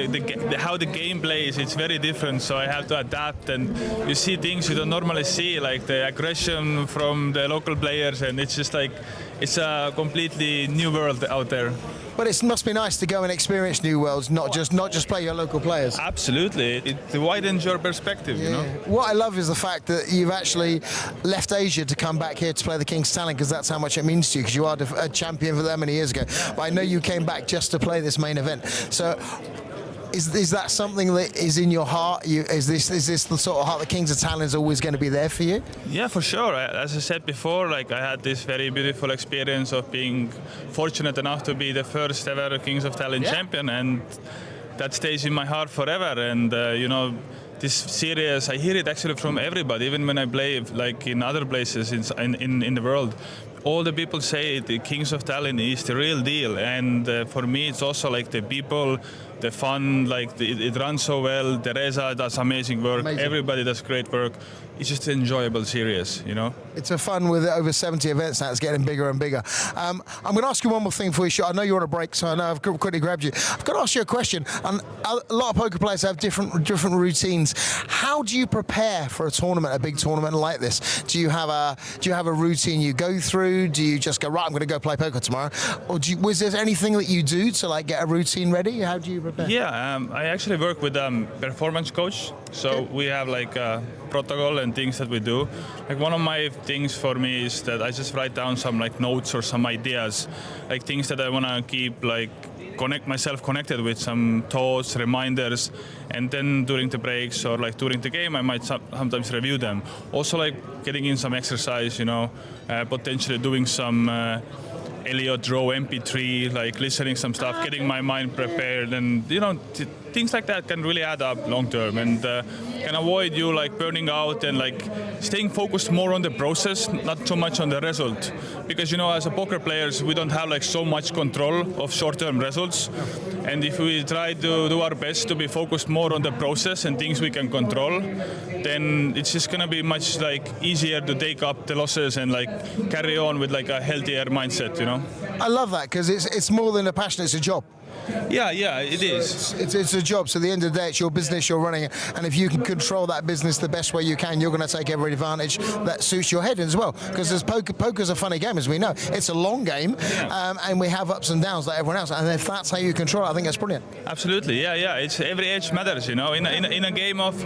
how the game plays, it's very different. So I have to adapt, and you see things you don't normally see, like the aggression from the local players, and it's just like it's a completely new world out there. But it must be nice to go and experience new worlds, not just play your local players. Absolutely, it widens your perspective, you know. What I love is the fact that you've actually left Asia to come back here to play the King's Tallinn, because that's how much it means to you, because you are a champion for that many years ago. But I know you came back just to play this main event. So is that something that is in your heart? Is this the sort of heart the Kings of Tallinn is always going to be there for you? Yeah, for sure. As I said before, like I had this very beautiful experience of being fortunate enough to be the first ever Kings of Tallinn champion, and that stays in my heart forever. And you know, this series, I hear it actually from everybody, even when I play like in other places in the world. All the people say the Kings of Tallinn is the real deal, and for me it's also like the people, the fun, like it runs so well. Teresa does amazing work. Everybody does great work. It's just an enjoyable series, you know. It's a fun with over 70 events now. It's getting bigger and bigger. I'm going to ask you one more thing before you shoot. I know you're on a break, so I know I've quickly grabbed you. I've got to ask you a question. And a lot of poker players have different routines. How do you prepare for a tournament, a big tournament like this? Do you have a routine you go through? Do you just go, right, I'm going to go play poker tomorrow? Or was there anything that you do to like get a routine ready? How do you prepare? Yeah, I actually work with a performance coach. So we have like a protocol and things that we do. Like one of my things for me is that I just write down some like notes or some ideas, like things that I want to keep like connect myself connected with, some thoughts, reminders, and then during the breaks or like during the game I might sometimes review them. Also like getting in some exercise, you know, potentially doing some Elliot Row MP3, like listening some stuff, getting my mind prepared, and you know, things like that can really add up long term and can avoid you like burning out and like staying focused more on the process, not so much on the result. Because you know, as a poker players, we don't have like so much control of short-term results, and if we try to do our best to be focused more on the process and things we can control, then it's just gonna be much like easier to take up the losses and like carry on with like a healthier mindset, you know. I love that, because it's more than a passion, it's a job. Yeah, it is. It's a job. So at the end of the day, it's your business you're running, and if you can control that business the best way you can, you're going to take every advantage that suits your head as well. Because poker's a funny game, as we know. It's a long game, and we have ups and downs like everyone else. And if that's how you control it, I think that's brilliant. Absolutely, yeah. It's every edge matters, you know. In a game of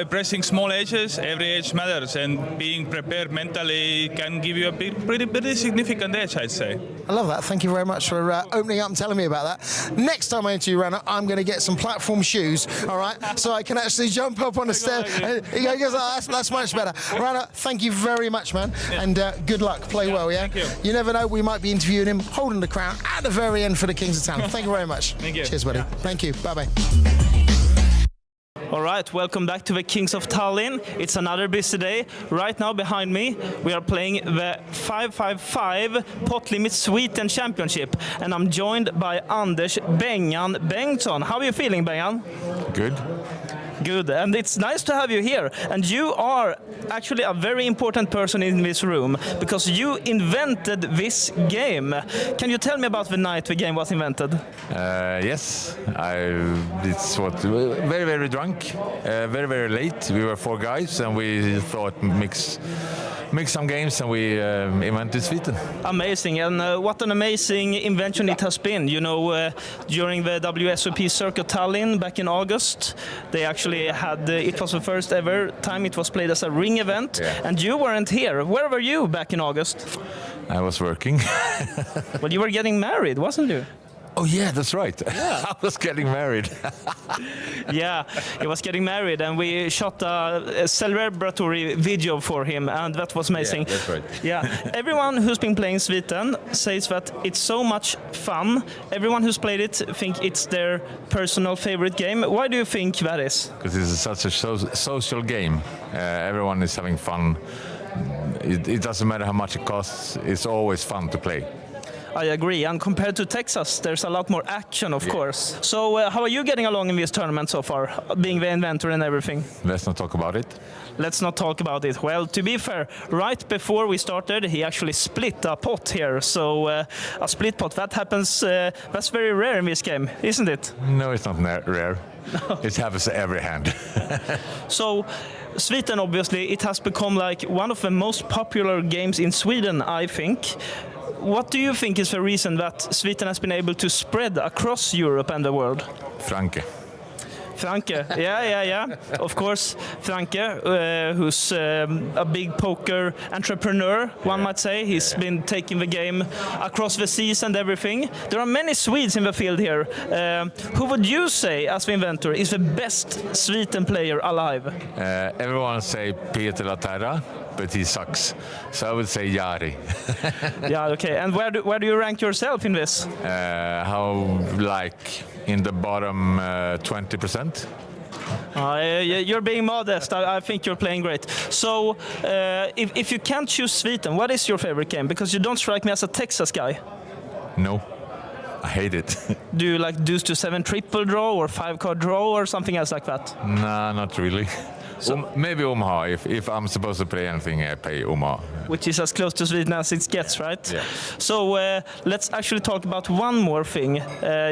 pressing small edges, every edge matters, and being prepared mentally can give you a pretty significant edge, I'd say. I love that. Thank you very much for opening up and telling me about that. Next time I interview Rana, I'm going to get some platform shoes, all right, so I can actually jump up on the stair. That's much better. Rana, thank you very much, man, and good luck. Play well, yeah? Thank you. You never know, we might be interviewing him, holding the crown at the very end for the Kings of Tallinn. Thank you very much. Thank you. Cheers, buddy. Yeah. Thank you. Bye-bye. All right, welcome back to the Kings of Tallinn. It's another busy day. Right now behind me, we are playing the 555 Pot Limit Sweden Championship, and I'm joined by Anders Bengan Bengtsson. How are you feeling, Bengan? Good. Good, and it's nice to have you here. And you are actually a very important person in this room, because you invented this game. Can you tell me about the night the game was invented? Yes, it's very, very drunk, very, very late. We were 4 guys, and we thought mix some games, and we invented Sweden. Amazing, and what an amazing invention it has been. You know, during the WSOP Circuit Tallinn back in August, they actually had, it was the first ever time it was played as a ring event, and you weren't here. Where were you back in August? I was working. Well, you were getting married, wasn't you? Oh yeah, that's right. Yeah. I was getting married. Yeah, he was getting married, and we shot a celebratory video for him, and that was amazing. Yeah, that's right. Yeah, everyone who's been playing Sweden says that it's so much fun. Everyone who's played it think it's their personal favorite game. Why do you think that is? Because it's such a social game. Everyone is having fun. It doesn't matter how much it costs. It's always fun to play. I agree, and compared to Texas, there's a lot more action, of course. So how are you getting along in this tournament so far, being the inventor and everything? Let's not talk about it. Let's not talk about it. Well, to be fair, right before we started, he actually split a pot here. So a split pot, that happens, that's very rare in this game, isn't it? No, it's not rare. No. It happens every hand. So Sweden, obviously, it has become like one of the most popular games in Sweden, I think. What do you think is the reason that Sweden has been able to spread across Europe and the world? Franke. Franke, yeah. Of course, Franke, who's a big poker entrepreneur, one might say. He's been taking the game across the seas and everything. There are many Swedes in the field here. Who would you say, as the inventor, is the best Sweden player alive? Everyone say Peter Laterra, but he sucks. So I would say Jari. Yeah, okay. And where do you rank yourself in this? In the bottom 20%. You're being modest. I think you're playing great. So, if you can't choose Sweden, what is your favorite game? Because you don't strike me as a Texas guy. No, I hate it. Do you like deuce to seven triple draw or 5-card draw or something else like that? Nah, not really. So maybe Omaha. If I'm supposed to play anything, I play Omaha. Which is as close to Sweden as it gets, right? Yeah. So let's actually talk about one more thing.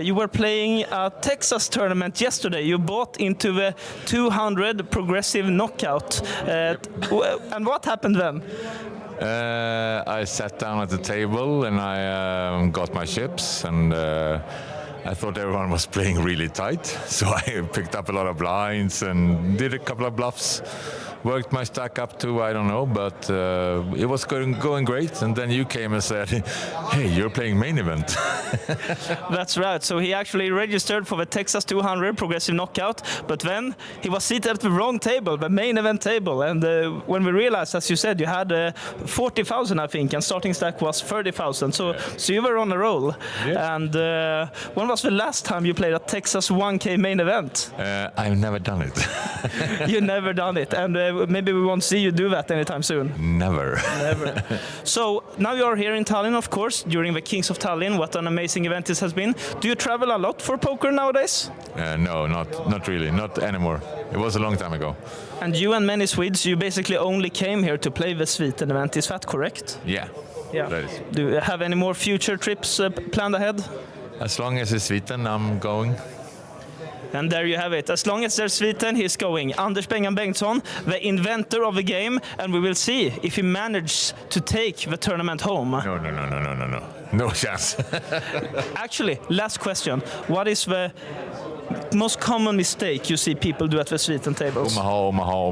You were playing a Texas tournament yesterday. You bought into the 200 progressive knockout. And what happened then? I sat down at the table and I got my chips and I thought everyone was playing really tight, so I picked up a lot of blinds and did a couple of bluffs. Worked my stack up to, I don't know, but it was going great. And then you came and said, hey, you're playing main event. That's right. So he actually registered for the Texas 200 progressive knockout, but then he was seated at the wrong table, the main event table. And when we realized, as you said, you had 40,000, I think, and starting stack was 30,000. So you were on a roll. Yeah. And when was the last time you played a Texas 1K main event? I've never done it. You never done it. And maybe we won't see you do that anytime soon. Never. So now you are here in Tallinn, of course, during the Kings of Tallinn. What an amazing event this has been. Do you travel a lot for poker nowadays? No, not really. Not anymore. It was a long time ago. And you and many Swedes, you basically only came here to play the Sweden event. Is that correct? Yeah. That is. Do you have any more future trips planned ahead? As long as it's Sweden, I'm going. And there you have it. As long as there's Sweden, he's going. Anders Bengan Bengtsson, the inventor of the game, and we will see if he manages to take the tournament home. No. No chance. Actually, last question. What is the most common mistake you see people do at the Sweden tables? Omaha.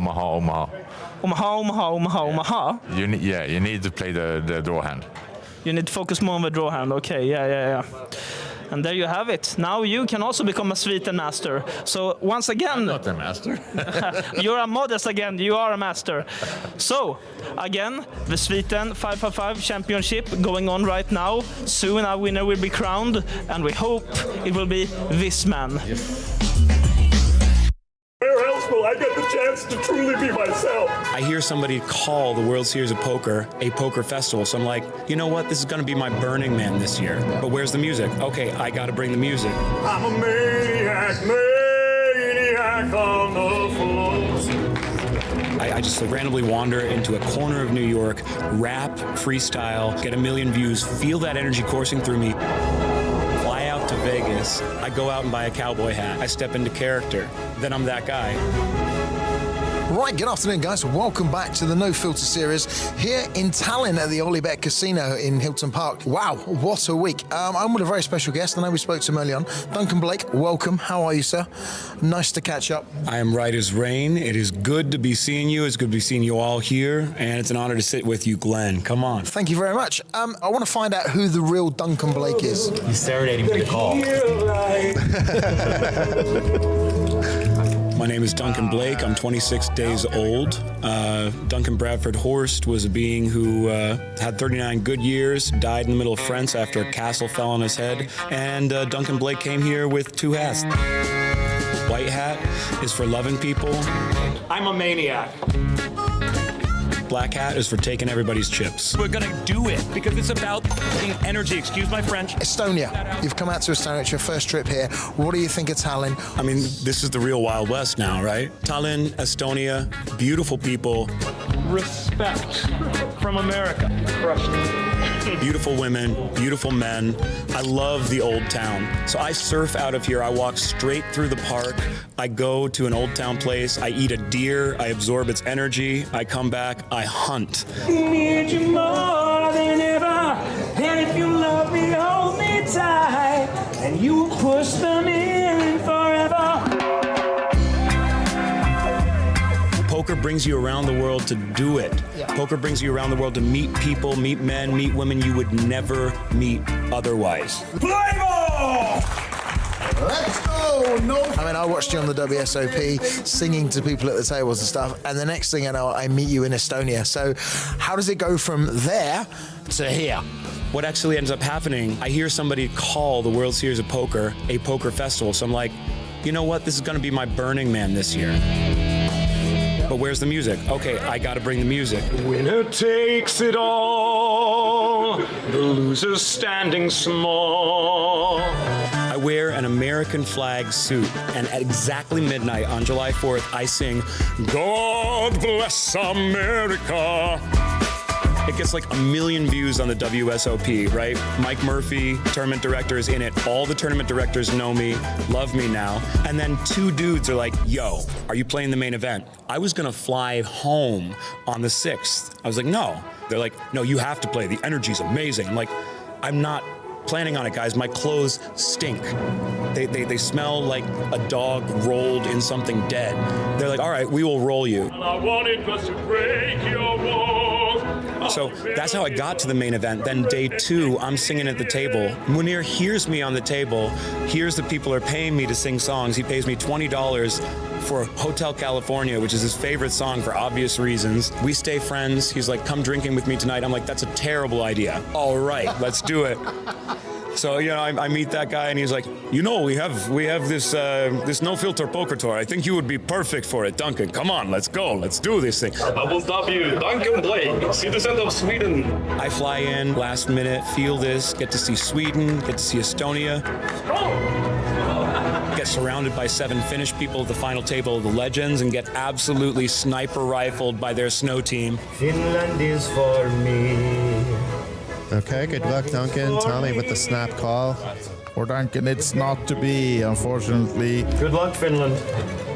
You need to play the draw hand. You need to focus more on the draw hand. Okay, yeah. And there you have it. Now you can also become a Sweden master. So once again... I'm not a master. You're a modest again. You are a master. So, again, the Sweden 555 Championship going on right now. Soon our winner will be crowned. And we hope it will be this man. Yes. Where else will I get the chance to truly be myself? I hear somebody call the World Series of Poker a poker festival, so I'm like, you know what, this is going to be my Burning Man this year. But where's the music? Okay, I got to bring the music. I'm a maniac on the floor. I just randomly wander into a corner of New York, rap, freestyle, get 1 million views, feel that energy coursing through me. To Vegas, I go out and buy a cowboy hat. I step into character. Then I'm that guy. Right, good afternoon, guys. Welcome back to the No Filter series here in Tallinn at the OlyBet Casino in Hilton Park. Wow, what a week. I'm with a very special guest. I know we spoke to him early on. Duncan Blake, welcome. How are you, sir? Nice to catch up. I am right as rain. It is good to be seeing you. It's good to be seeing you all here. And it's an honor to sit with you, Glenn. Come on. Thank you very much. I want to find out who the real Duncan Blake is. He's serenading me to call. My name is Duncan Blake. I'm 26 days old. Duncan Bradford Horst was a being who had 39 good years, died in the middle of France after a castle fell on his head, and Duncan Blake came here with 2 hats. White hat is for loving people. I'm a maniac. Black hat is for taking everybody's chips. We're gonna do it because it's about energy. Excuse my French. Estonia. You've come out to Estonia. It's your first trip here. What do you think of Tallinn? I mean, this is the real Wild West now, right? Tallinn, Estonia, beautiful people. Respect from America. Crushed it. Beautiful women, beautiful men. I love the old town. So I surf out of here. I walk straight through the park. I go to an old town place. I eat a deer. I absorb its energy. I come back. I hunt. Need you more than ever. Poker brings you around the world to do it. Yeah. Poker brings you around the world to meet people, meet men, meet women you would never meet otherwise. Play ball! Let's go! No. I mean, I watched you on the WSOP singing to people at the tables and stuff, and the next thing I know, I meet you in Estonia. So how does it go from there to here? What actually ends up happening, I hear somebody call the World Series of Poker a poker festival. So I'm like, you know what? This is going to be my Burning Man this year. But where's the music? Okay, I got to bring the music. Winner takes it all, the loser's standing small. I wear an American flag suit, and at exactly midnight on July 4th, I sing, God Bless America. It gets like 1 million views on the WSOP, right? Mike Murphy, tournament director, is in it. All the tournament directors know me, love me now. And then 2 dudes are like, yo, are you playing the main event? I was gonna fly home on the 6th. I was like, no. They're like, no, you have to play. The energy's amazing. I'm like, I'm not planning on it, guys. My clothes stink. They smell like a dog rolled in something dead. They're like, all right, we will roll you. All I wanted was to break your walls. So that's how I got to the main event. Then day 2, I'm singing at the table. Munir hears me on the table, hears that people are paying me to sing songs. He pays me $20 for Hotel California, which is his favorite song for obvious reasons. We stay friends. He's like, come drinking with me tonight. I'm like, that's a terrible idea. All right, let's do it. So, you know, I meet that guy and he's like, you know, we have this no filter poker tour. I think you would be perfect for it, Duncan. Come on, let's go. Let's do this thing. I will stop you. Duncan Blake, citizen of Sweden. I fly in last minute, feel this, get to see Sweden, get to see Estonia. Get surrounded by 7 Finnish people at the final table of the legends and get absolutely sniper rifled by their snow team. Finland is for me. Okay, good luck, Duncan. Tommy with the snap call. For Duncan, it's not to be, unfortunately. Good luck, Finland.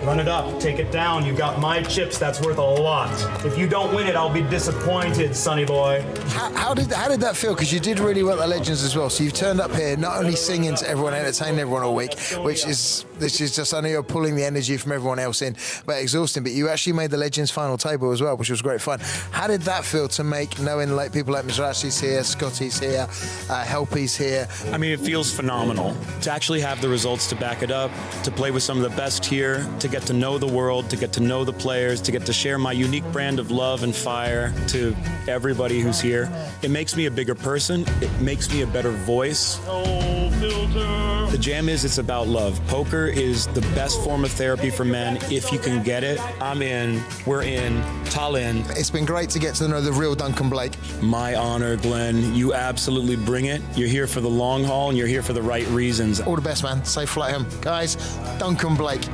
Run it up, take it down. You got my chips, that's worth a lot. If you don't win it, I'll be disappointed, sonny boy. How did that feel? Because you did really well at the Legends as well. So you've turned up here, not only singing to everyone, entertaining everyone all week, this is just, I know you're pulling the energy from everyone else in, but exhausting. But you actually made the Legends final table as well, which was great fun. How did that feel to make, knowing like people like Mizrachi's here, Scotty's here, Helpy's here? I mean, it feels phenomenal to actually have the results to back it up, to play with some of the best here, to get to know the world, to get to know the players, to get to share my unique brand of love and fire to everybody who's here. It makes me a bigger person. It makes me a better voice. The jam is, it's about love. Poker is the best form of therapy for men. If you can get it, I'm in. We're in. Tallinn. It's been great to get to know the real Duncan Blake. My honor, Glenn. You absolutely bring it. You're here for the long haul and you're here for the right reasons. All the best, man. Safe flight home. Guys, Duncan Blake.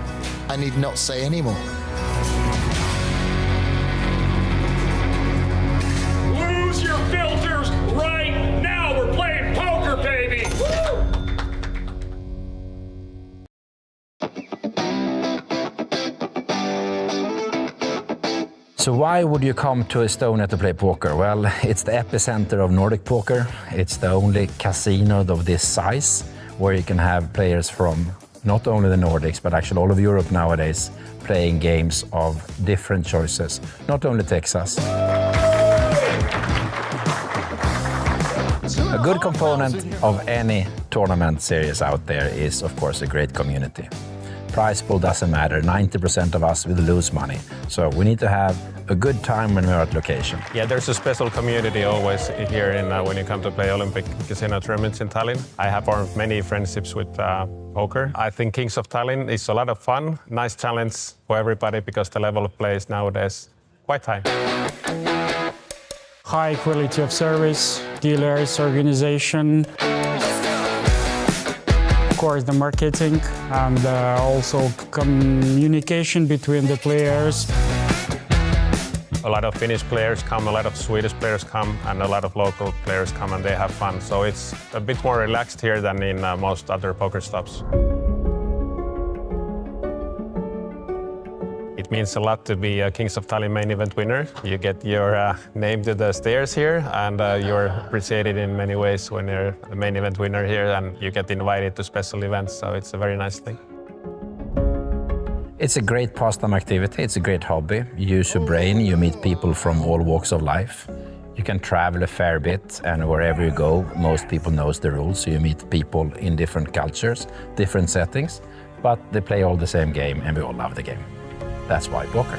I need not say any more. Lose your filters right now. We're playing poker, baby. Woo! So why would you come to Estonia to play poker? Well, it's the epicenter of Nordic poker. It's the only casino of this size where you can have players from not only the Nordics, but actually all of Europe nowadays playing games of different choices, not only Texas. A good component of any tournament series out there is, of course, a great community. Prize pool doesn't matter. 90% of us will lose money. So we need to have a good time when we're at location. Yeah, there's a special community always here when you come to play Olympic Casino tournaments in Tallinn. I have formed many friendships with poker. I think Kings of Tallinn is a lot of fun, nice challenge for everybody because the level of play is nowadays quite high. High quality of service, dealers, organization. Of course, the marketing and also communication between the players. A lot of Finnish players come, a lot of Swedish players come, and a lot of local players come and they have fun. So it's a bit more relaxed here than in most other poker stops. It means a lot to be a Kings of Tallinn main event winner. You get your name to the stairs here, and you're appreciated in many ways when you're a main event winner here, and you get invited to special events, so it's a very nice thing. It's a great pastime activity, it's a great hobby. You use your brain, you meet people from all walks of life. You can travel a fair bit, and wherever you go, most people knows the rules, so you meet people in different cultures, different settings, but they play all the same game, and we all love the game. That's why poker.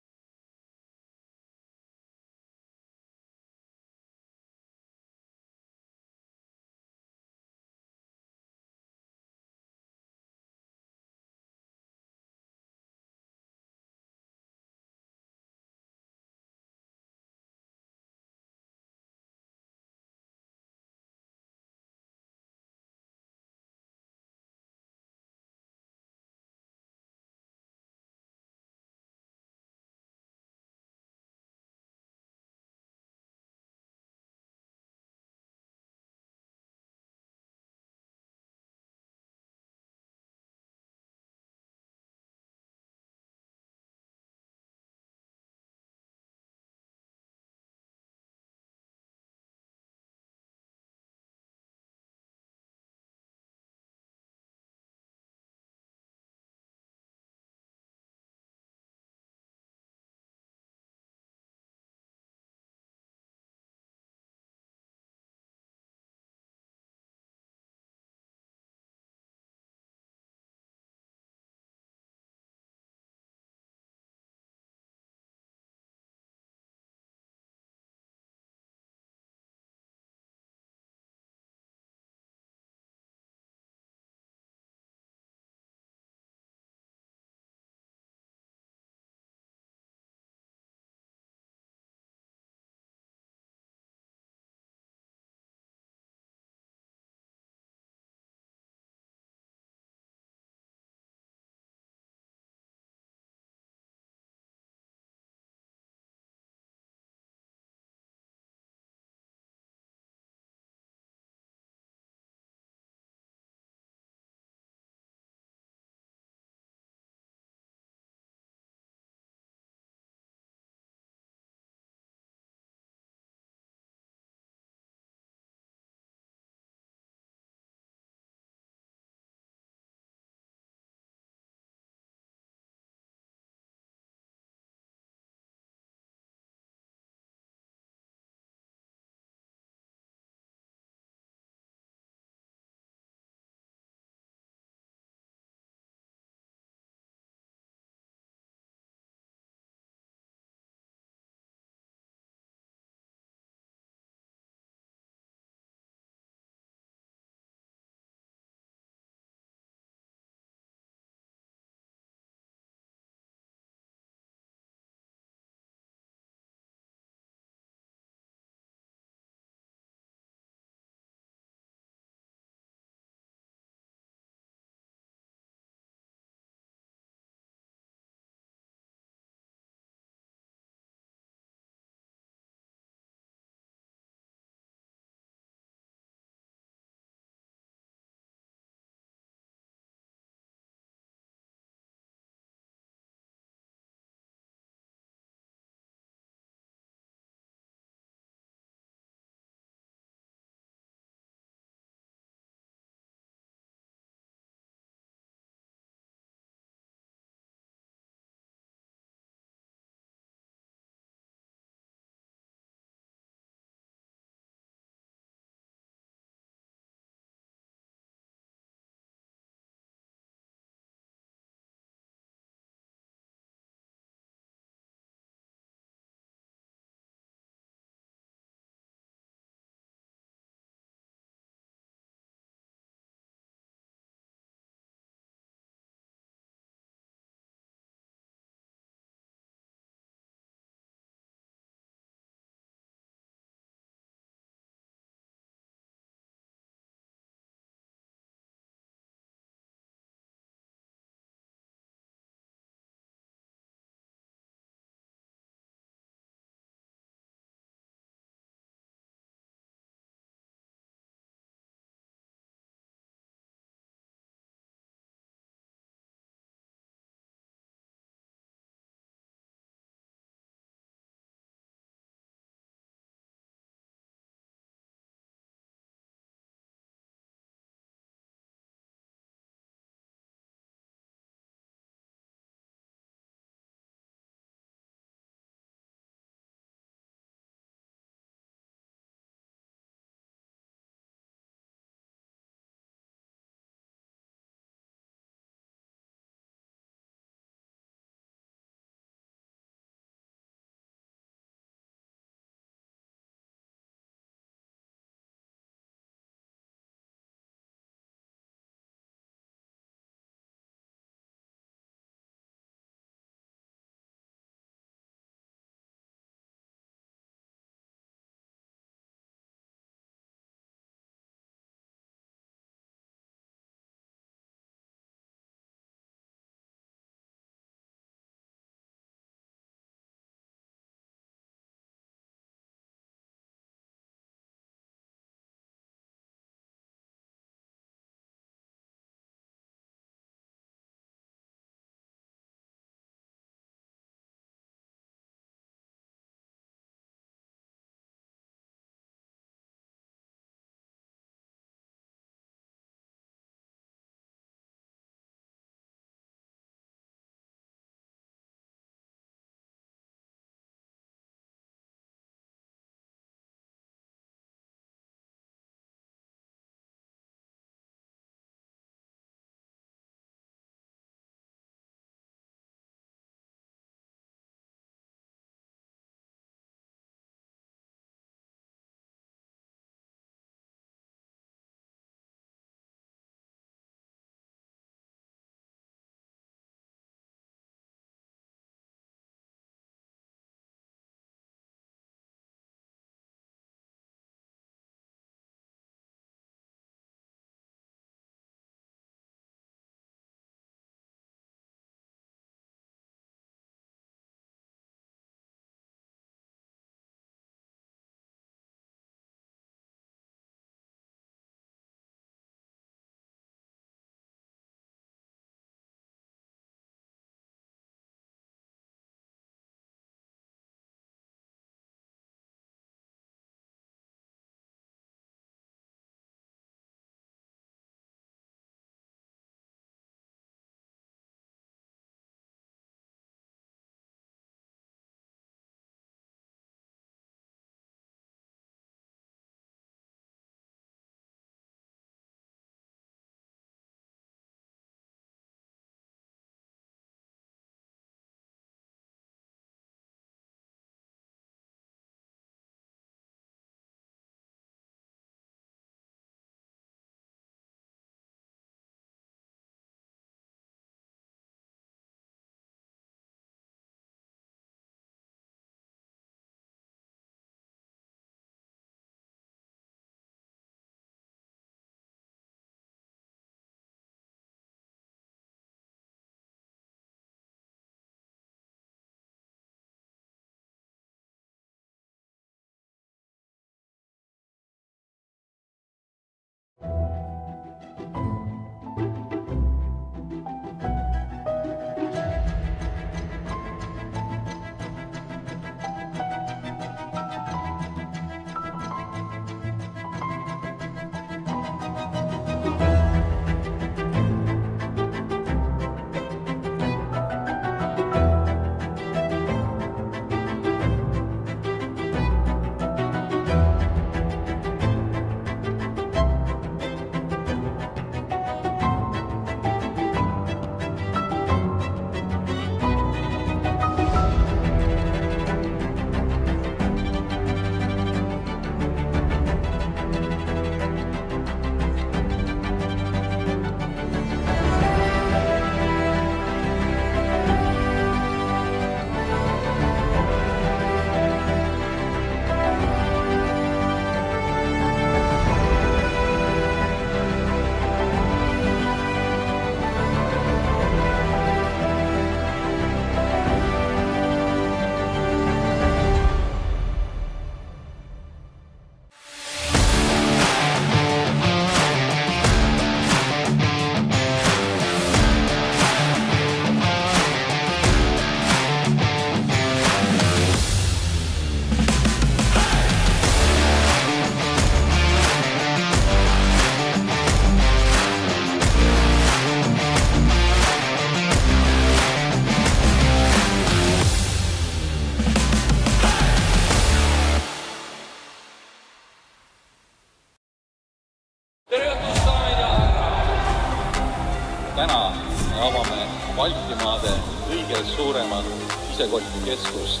suuremat sisekotikeskust.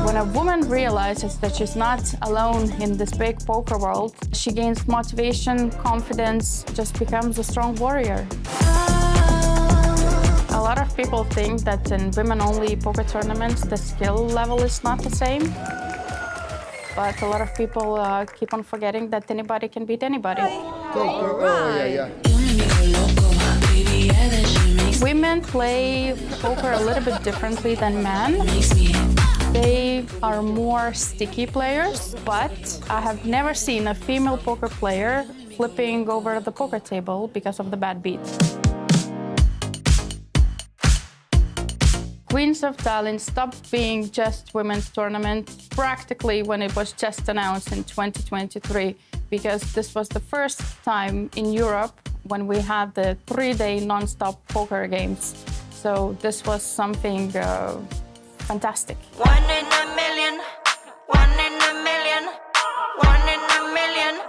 When a woman realizes that she's not alone in this big poker world, she gains motivation, confidence, just becomes a strong warrior. A lot of people think that in women-only poker tournaments, the skill level is not the same. But a lot of people keep on forgetting that anybody can beat anybody. Women play poker a little bit differently than men. They are more sticky players, but I have never seen a female poker player flipping over the poker table because of the bad beat. Queens of Tallinn stopped being just women's tournament practically when it was just announced in 2023, because this was the first time in Europe when we had the 3-day non-stop poker games. So this was something fantastic. One in a million, one in a million, one in a million.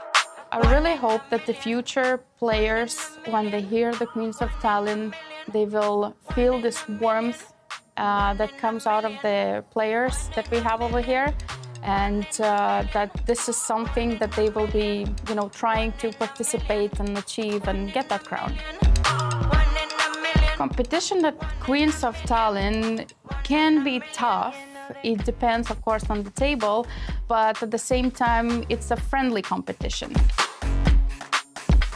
I really hope that the future players, when they hear the Queens of Tallinn, they will feel this warmth that comes out of the players that we have over here, and that this is something that they will be, trying to participate and achieve and get that crown. Competition at Queens of Tallinn can be tough. It depends, of course, on the table, but at the same time, it's a friendly competition.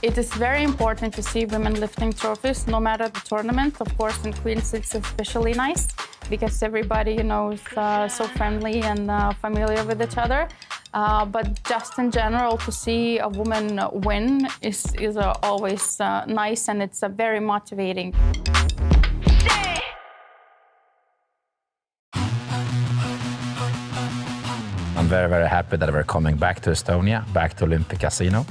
It is very important to see women lifting trophies, no matter the tournament. Of course, in Queens, it's especially nice because everybody, is so friendly and familiar with each other. But just in general, to see a woman win is always nice, and it's very motivating. I'm very, very happy that we're coming back to Estonia, back to Olympic Casino.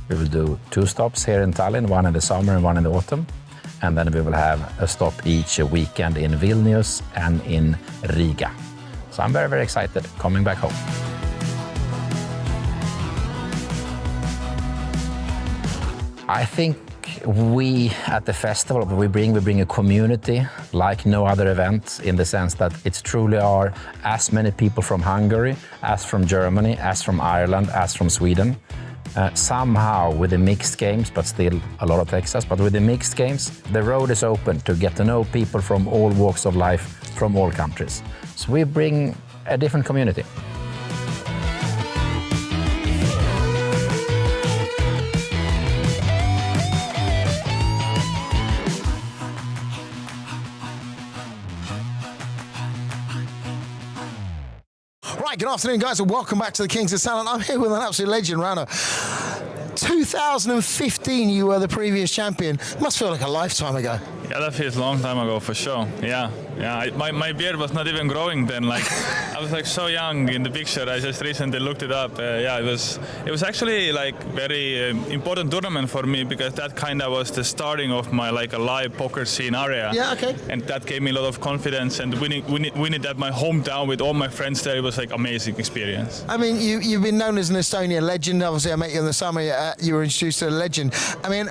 We will do 2 stops here in Tallinn, one in the summer and one in the autumn. And then we will have a stop each weekend in Vilnius and in Riga. So I'm very, very excited coming back home. I think we at the festival, we bring a community like no other event, in the sense that it's truly are as many people from Hungary, as from Germany, as from Ireland, as from Sweden. Somehow with the mixed games, but still a lot of Texas, but with the mixed games, the road is open to get to know people from all walks of life, from all countries. So we bring a different community. Right, good afternoon, guys, and welcome back to the Kings of Tallinn. I'm here with an absolute legend, Rana. 2015, you were the previous champion. Must feel like a lifetime ago. Yeah, that feels a long time ago for sure. Yeah. My beard was not even growing then. I was so young in the picture. I just recently looked it up. It was actually very important tournament for me, because that kind of was the starting of my a live poker scene area. Yeah, okay. And that gave me a lot of confidence, and winning at my hometown with all my friends there, it was amazing experience. I mean, you've been known as an Estonian legend. Obviously, I met you in the summer. You were introduced to a legend. I mean,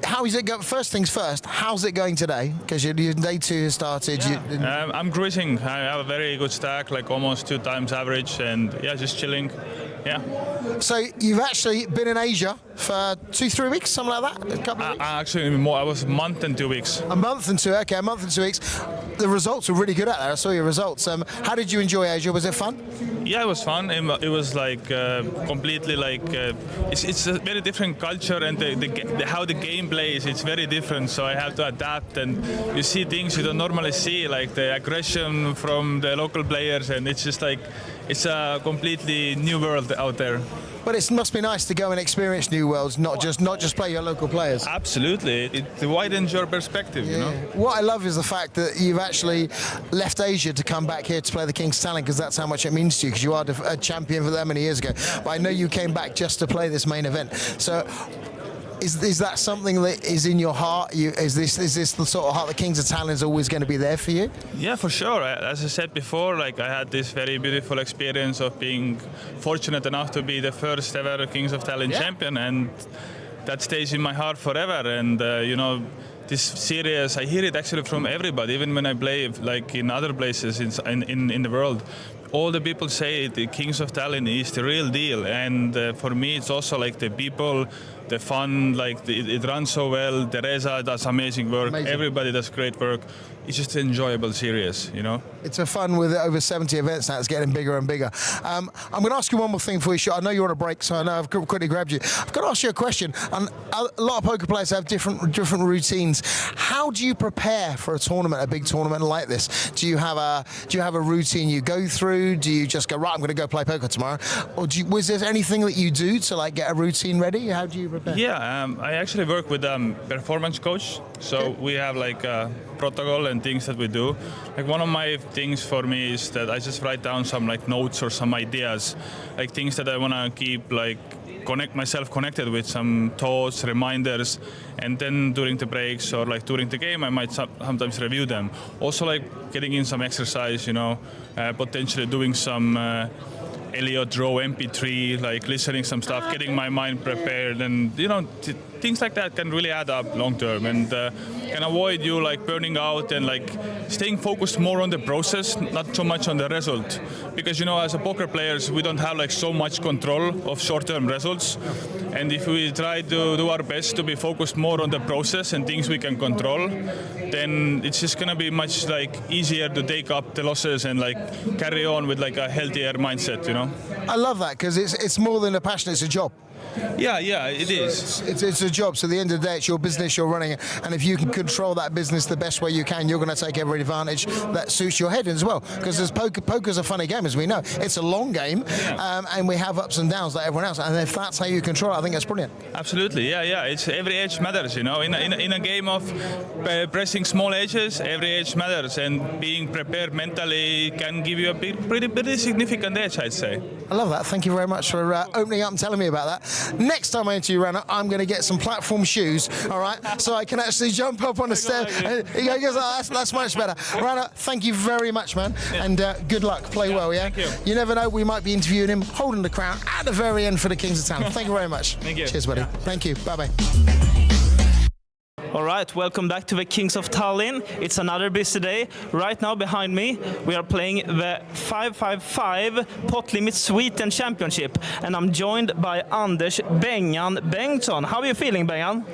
how is it going? First things first, how's it going today? Because your day 2 has started. Yeah. I'm cruising. I have a very good stack, almost 2 times average, and just chilling. Yeah. So you've actually been in Asia for 2-3 weeks, something like that? A couple of weeks? Actually, more. I was a month and 2 weeks. A month and 2 weeks. The results were really good out there. I saw your results. How did you enjoy Asia? Was it fun? Yeah, it was fun. It was completely it's a very different culture, and how the game plays, it's very different. So I have to adapt, and you see things you don't normally see, like the aggression from the local players, and it's just it's a completely new world out there. But it must be nice to go and experience new worlds, not just play your local players. Absolutely, it widens your perspective. You know. What I love is the fact that you've actually left Asia to come back here to play the Kings of Tallinn, because that's how much it means to you. Because you are a champion for that many years ago. But I know you came back just to play this main event. So, Is that something that is in your heart? Is this the sort of heart that Kings of Tallinn is always going to be there for you? Yeah, for sure. As I said before, like I had this very beautiful experience of being fortunate enough to be the first ever Kings of Tallinn champion, and that stays in my heart forever. And you know, this series, I hear it actually from everybody, even when I play like in other places in the world. All the people say the Kings of Tallinn is the real deal, and for me it's also like the people, the fun, like it runs so well. Teresa does amazing work. Everybody does great work. It's just an enjoyable series, you know. It's a fun with over 70 events now. It's getting bigger and bigger. I'm going to ask you one more thing before you shoot. I know you're on a break, so I know I've quickly grabbed you. I've got to ask you a question. And a lot of poker players have different routines. How do you prepare for a tournament, a big tournament like this? Do you have a routine you go through? Do you just go, right, I'm going to go play poker tomorrow? Or was there anything that you do to like get a routine ready? How do you prepare? Yeah, I actually work with a performance coach. So we have like a protocol and things that we do. Like one of my things for me is that I just write down some like notes or some ideas, like things that I want to keep like connect myself connected with, some thoughts, reminders, and then during the breaks or like during the game I might sometimes review them. Also like getting in some exercise, you know, potentially doing some Elliot Row MP3, like listening some stuff, getting my mind prepared, and you know, things like that can really add up long term and can avoid you like burning out and like staying focused more on the process, not so much on the result. Because you know, as a poker players, we don't have like so much control of short-term results, and if we try to do our best to be focused more on the process and things we can control, then it's just gonna be much like easier to take up the losses and like carry on with like a healthier mindset, you know. I love that because it's more than a passion, it's a job. Yeah, it is. It's a job. So at the end of the day, it's your business, you're running it. And if you can control that business the best way you can, you're going to take every advantage that suits your head as well. Because as poker's a funny game, as we know. It's a long game, and we have ups and downs like everyone else. And if that's how you control it, I think that's brilliant. Absolutely, yeah. It's every edge matters, you know. In a game of pressing small edges, every edge matters. And being prepared mentally can give you a pretty significant edge, I'd say. I love that. Thank you very much for opening up and telling me about that. Next time I enter you, Rana, I'm going to get some platform shoes, all right, so I can actually jump up on the stair. He goes, that's much better. Rana, thank you very much, man, and good luck. Play well, yeah? Thank you. You never know, we might be interviewing him, holding the crown at the very end for the Kings of Tallinn. Thank you very much. Thank you. Cheers, buddy. Thank you. Bye-bye. All right, welcome back to the Kings of Tallinn. It's another busy day. Right now behind me, we are playing the 555 Pot Limit Sweden Championship, and I'm joined by Anders Bengan Bengtsson. How are you feeling, Bengan?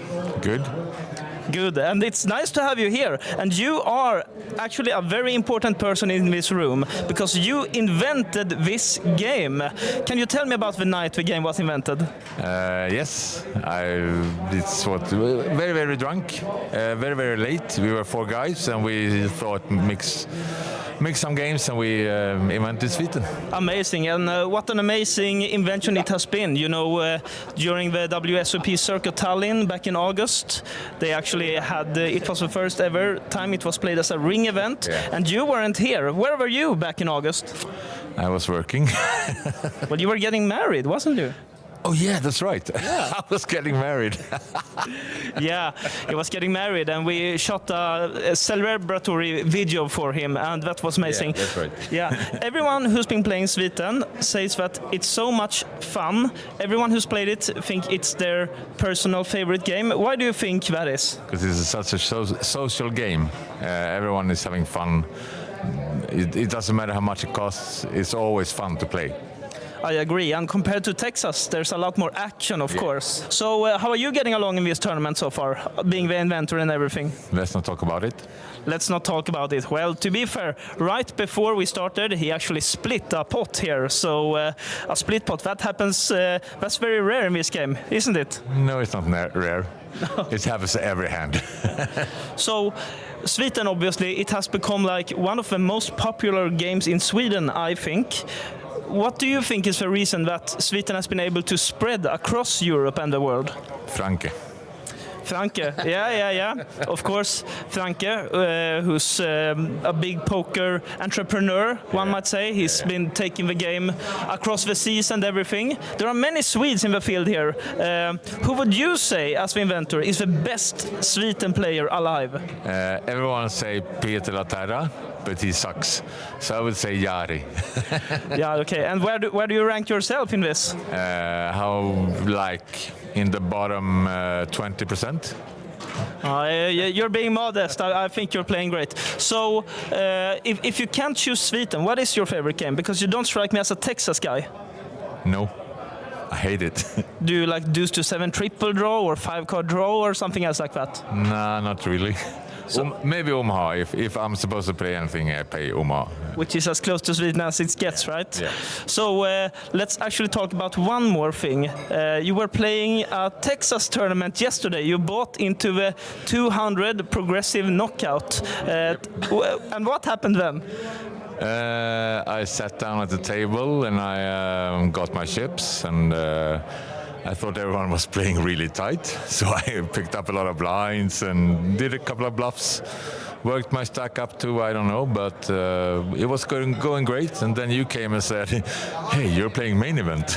Good. Good, and it's nice to have you here. And you are actually a very important person in this room because you invented this game. Can you tell me about the night the game was invented? Yes, it's very, very drunk, very, very late. We were 4 guys and we thought mix some games and we invented Sweden. Amazing, and what an amazing invention it has been. You know, during the WSOP Circuit Tallinn back in August, they actually had, it was the first ever time it was played as a ring event, and you weren't here. Where were you back in August? I was working. Well, you were getting married, wasn't you? Oh yeah, that's right. Yeah. I was getting married. Yeah, he was getting married, and we shot a celebratory video for him, and that was amazing. Yeah, that's right. Yeah, everyone who's been playing Sweden says that it's so much fun. Everyone who's played it think it's their personal favorite game. Why do you think that is? Because it's such a social game. Everyone is having fun. It doesn't matter how much it costs. It's always fun to play. I agree, and compared to Texas, there's a lot more action, of course. So how are you getting along in this tournament so far, being the inventor and everything? Let's not talk about it. Let's not talk about it. Well, to be fair, right before we started, he actually split a pot here. So a split pot, that happens, that's very rare in this game, isn't it? No, it's not rare. No. It happens every hand. So Sweden, obviously, it has become like one of the most popular games in Sweden, I think. What do you think is the reason that Sweden has been able to spread across Europe and the world? Franke. Franke, yeah. Of course, Franke, who's a big poker entrepreneur, one might say. He's been taking the game across the seas and everything. There are many Swedes in the field here. Who would you say, as the inventor, is the best Sweden player alive? Everyone say Peter Laterra, but he sucks. So I would say Jari. Yeah, okay. And where do you rank yourself in this? In the bottom 20%. You're being modest. I think you're playing great. So, if you can't choose Sweden, what is your favorite game? Because you don't strike me as a Texas guy. No, I hate it. Do you like deuce to seven triple draw or 5-card draw or something else like that? Nah, not really. So, maybe Omaha. If I'm supposed to play anything, I play Omaha. Which is as close to Sweden as it gets, right? Yeah. So let's actually talk about one more thing. You were playing a Texas tournament yesterday. You bought into the 200 progressive knockout. And what happened then? I sat down at the table and I got my chips and I thought everyone was playing really tight, so I picked up a lot of blinds and did a couple of bluffs. Worked my stack up to, I don't know, but it was going great. And then you came and said, hey, you're playing main event.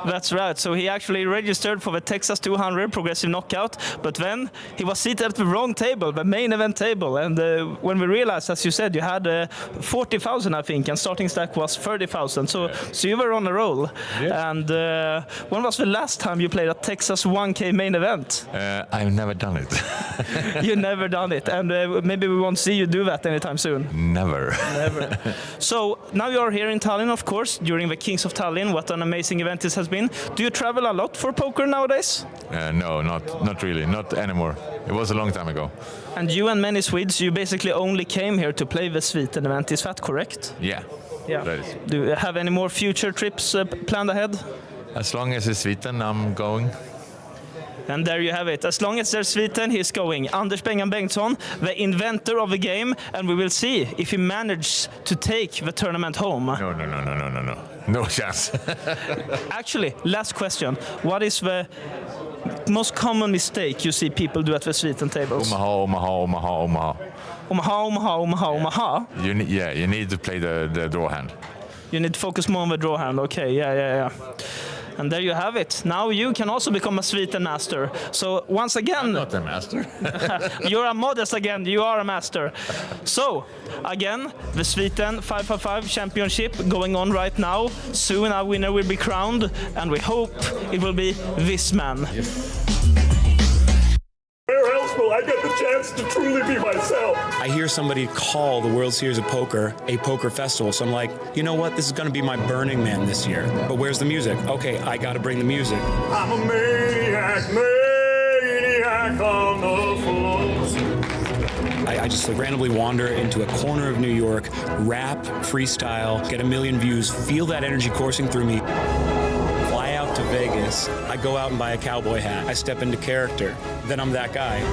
That's right. So he actually registered for the Texas 200 progressive knockout, but then he was seated at the wrong table, the main event table. And when we realized, as you said, you had 40,000, I think, and starting stack was 30,000. So you were on a roll. Yeah. And when was the last time you played a Texas 1K main event? I've never done it. You never done it. And maybe we won't see you do that anytime soon. Never. So now you are here in Tallinn, of course, during the Kings of Tallinn. What an amazing event this has been. Do you travel a lot for poker nowadays? No, not really. Not anymore. It was a long time ago. And you and many Swedes, you basically only came here to play the Sweden event. Is that correct? Yeah. That is. Do you have any more future trips planned ahead? As long as it's Sweden, I'm going. And there you have it. As long as there's Sweden, he's going. Anders Bengan Bengtsson, the inventor of the game, and we will see if he manages to take the tournament home. No. No chance. Actually, last question. What is the most common mistake you see people do at the Sweden tables? Omaha. You need to play the draw hand. You need to focus more on the draw hand. Okay, yeah. And there you have it. Now you can also become a Sweden master. So once again... I'm not a master. You're a modest again. You are a master. So, again, the Sweden 5x5 Championship going on right now. Soon our winner will be crowned. And we hope it will be this man. Yes. Where else will I get the chance to truly be myself? I hear somebody call the World Series of Poker a poker festival, so I'm like, you know what? This is going to be my Burning Man this year. But where's the music? Okay, I got to bring the music. I'm a maniac on the floor. I just randomly wander into a corner of New York, rap, freestyle, get a million views, feel that energy coursing through me. Fly out to Vegas. I go out and buy a cowboy hat. I step into character. Then I'm that guy.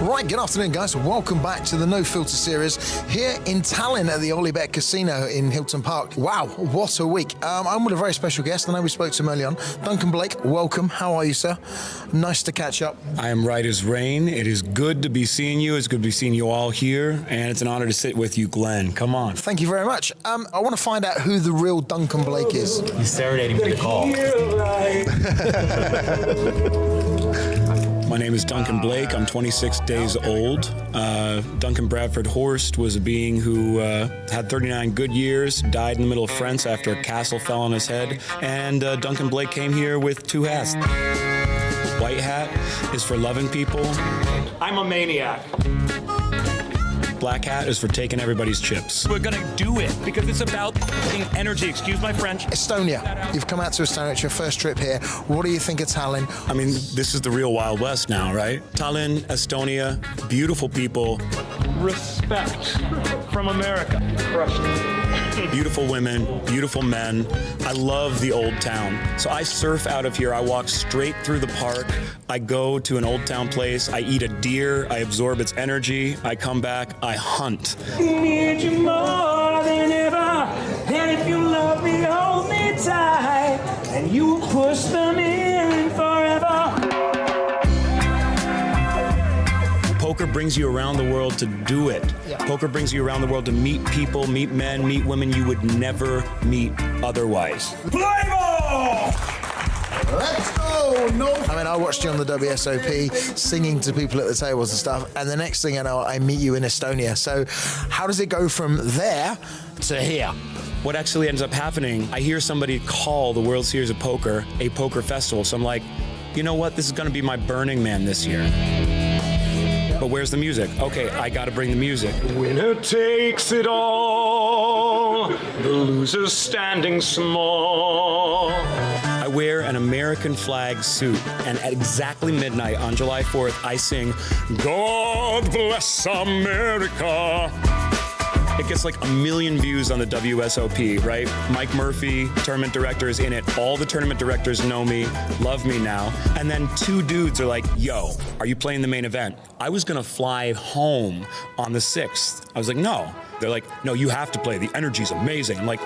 Right, good afternoon, guys. Welcome back to the No Filter series here in Tallinn at the OlyBet Casino in Hilton Park. Wow, what a week. I'm with a very special guest. I know we spoke to him early on. Duncan Blake, welcome. How are you, sir? Nice to catch up. I am right as rain. It is good to be seeing you. It's good to be seeing you all here. And it's an honor to sit with you, Glenn. Come on. Thank you very much. I want to find out who the real Duncan Blake is. He's serenading me to call. My name is Duncan Blake. I'm 26 days old. Duncan Bradford Horst was a being who had 39 good years, died in the middle of France after a castle fell on his head, and Duncan Blake came here with two hats. White hat is for loving people. I'm a maniac. Black hat is for taking everybody's chips. We're gonna do it because it's about energy. Excuse my French. Estonia. You've come out to Estonia. It's your first trip here. What do you think of Tallinn? I mean, this is the real Wild West now, right? Tallinn, Estonia, beautiful people. Respect from America. Crushed it. Beautiful women, beautiful men. I love the old town. So I surf out of here. I walk straight through the park. I go to an old town place. I eat a deer. I absorb its energy. I come back. I hunt. Need you more than ever, and if you love me, hold me tight, and you will push them in forever. Poker brings you around the world to do it. Yeah. Poker brings you around the world to meet people, meet men, meet women you would never meet otherwise. Play ball! Let's go! No. I mean, I watched you on the WSOP singing to people at the tables and stuff, and the next thing I know, I meet you in Estonia. So how does it go from there to here? What actually ends up happening, I hear somebody call the World Series of Poker a poker festival. So I'm like, you know what? This is going to be my Burning Man this year. But where's the music? Okay, I got to bring the music. Winner takes it all, the loser's standing small. I wear an American flag suit, and at exactly midnight on July 4th, I sing, God Bless America. It gets like 1 million views on the WSOP, right? Mike Murphy, tournament director, is in it. All the tournament directors know me, love me now. And then 2 dudes are like, yo, are you playing the main event? I was gonna fly home on the 6th. I was like, no. They're like, no, you have to play. The energy's amazing. I'm like,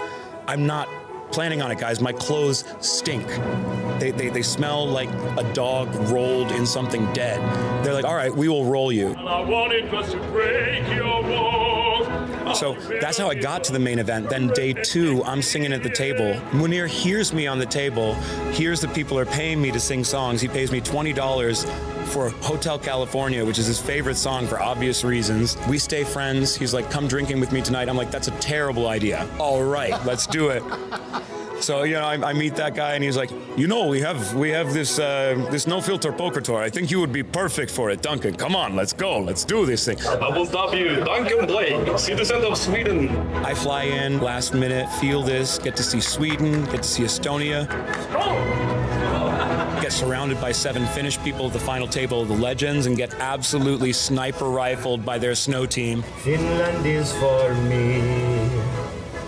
I'm not planning on it, guys. My clothes stink. They smell like a dog rolled in something dead. They're like, all right, we will roll you. All I wanted was to break your walls. So that's how I got to the main event. Then day 2, I'm singing at the table. Munir hears me on the table, hears that people are paying me to sing songs. He pays me $20 for Hotel California, which is his favorite song for obvious reasons. We stay friends. He's like, come drinking with me tonight. I'm like, that's a terrible idea. All right, let's do it. So, you know, I meet that guy and he's like, you know, we have this no filter poker tour. I think you would be perfect for it, Duncan. Come on, let's go. Let's do this thing. I will stop you. Duncan Blake, citizen of Sweden. I fly in last minute, feel this, get to see Sweden, get to see Estonia. Get surrounded by 7 Finnish people at the final table of the Legends and get absolutely sniper rifled by their snow team. Finland is for me.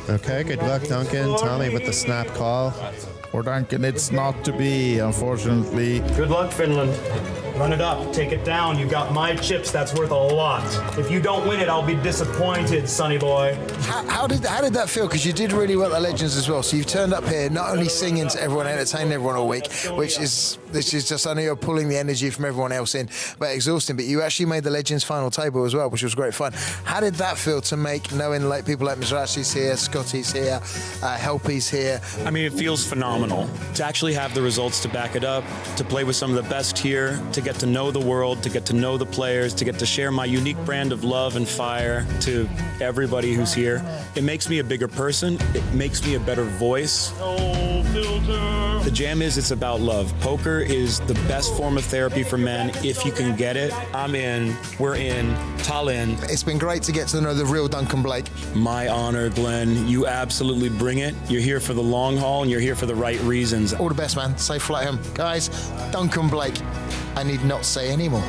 Okay, good luck, Duncan. Tommy with the snap call. For Duncan, it's not to be, unfortunately. Good luck, Finland. Run it up, take it down. You got my chips, that's worth a lot. If you don't win it, I'll be disappointed, sonny boy. How did that feel? Because you did really well at the Legends as well. So you've turned up here, not only singing to everyone, entertaining everyone all week, this is just, I know you're pulling the energy from everyone else in, but exhausting. But you actually made the Legends final table as well, which was great fun. How did that feel to make, knowing like people like Mizrachi's here, Scotty's here, Helpy's here? I mean, it feels phenomenal to actually have the results to back it up, to play with some of the best here, to get to know the world, to get to know the players, to get to share my unique brand of love and fire to everybody who's here. It makes me a bigger person. It makes me a better voice. No filter. The jam is, it's about love. Poker is the best form of therapy for men. If you can get it, I'm in. We're in Tallinn. It's been great to get to know the real Duncan Blake. My honor, Glenn. You absolutely bring it. You're here for the long haul and you're here for the right reasons. All the best, man. Safe flight home. Guys, Duncan Blake. I need not say anymore.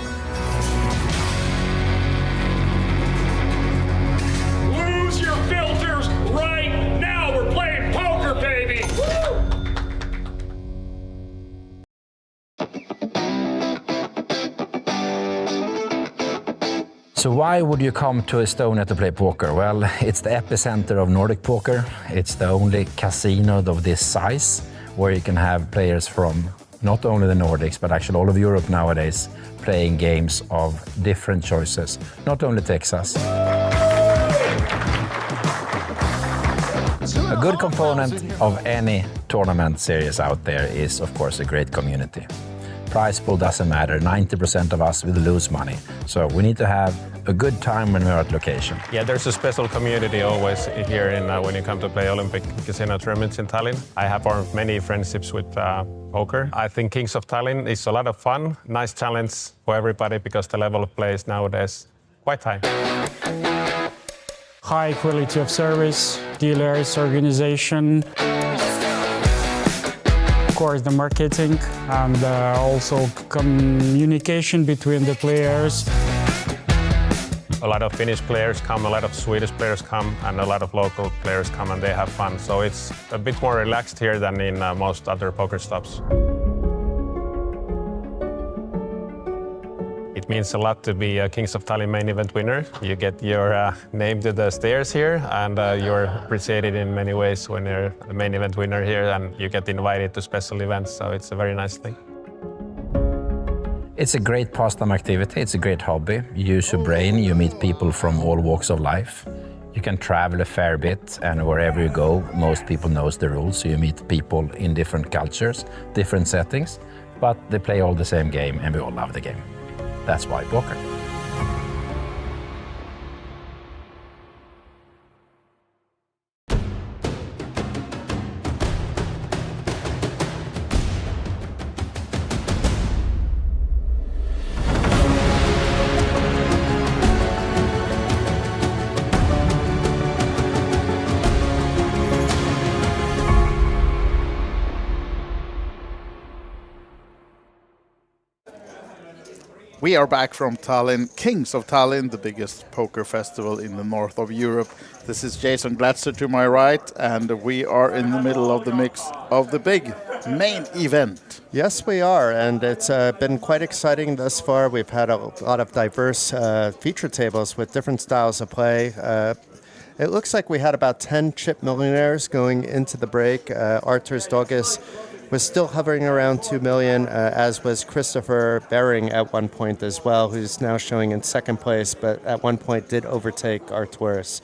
Lose your filters right now. We're playing poker, baby. Woo! So why would you come to Estonia to play poker? Well, it's the epicenter of Nordic poker. It's the only casino of this size where you can have players from not only the Nordics, but actually all of Europe nowadays, playing games of different choices, not only Texas. A good component of any tournament series out there is, of course, a great community. Prize pool doesn't matter, 90% of us will lose money. So we need to have a good time when we're at location. Yeah, there's a special community always here when you come to play Olympic Casino tournaments in Tallinn. I have formed many friendships with poker. I think Kings of Tallinn is a lot of fun, nice challenge for everybody because the level of play is nowadays quite high. High quality of service, dealers, organization. Of course, the marketing and also communication between the players. A lot of Finnish players come, a lot of Swedish players come, and a lot of local players come and they have fun. So it's a bit more relaxed here than in most other poker stops. It means a lot to be a Kings of Tallinn main event winner. You get your name to the stairs here, and you're appreciated in many ways when you're the main event winner here, and you get invited to special events, so it's a very nice thing. It's a great pastime activity, it's a great hobby. You use your brain, you meet people from all walks of life. You can travel a fair bit, and wherever you go, most people knows the rules, so you meet people in different cultures, different settings, but they play all the same game, and we all love the game. That's why poker. We are back from Tallinn, Kings of Tallinn, the biggest poker festival in the north of Europe. This is Jason Glatzer to my right, and we are in the middle of the mix of the big main event. Yes, we are, and it's been quite exciting thus far. We've had a lot of diverse feature tables with different styles of play. It looks like we had about 10 chip millionaires going into the break. Artur's Dogis was still hovering around 2 million, as was Christopher Bering at one point as well, who's now showing in second place, but at one point did overtake Arturus.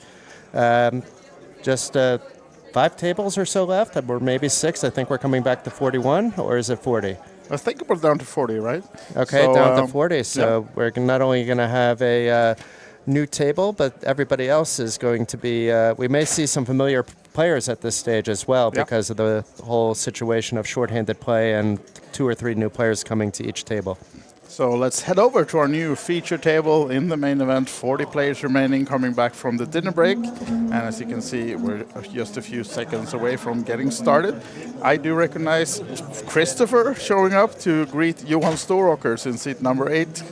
Just 5 tables or so left, or maybe 6. I think we're coming back to 41, or is it 40? I think we're down to 40, right? Okay, so, down to 40. So yeah. We're not only going to have a new table, but everybody else is going to be, we may see some familiar players at this stage as well, because of the whole situation of shorthanded play and 2 or 3 new players coming to each table. So let's head over to our new feature table in the main event. 40 players remaining, coming back from the dinner break. And as you can see, we're just a few seconds away from getting started. I do recognize Christopher showing up to greet Johan Storåkers in seat number 8.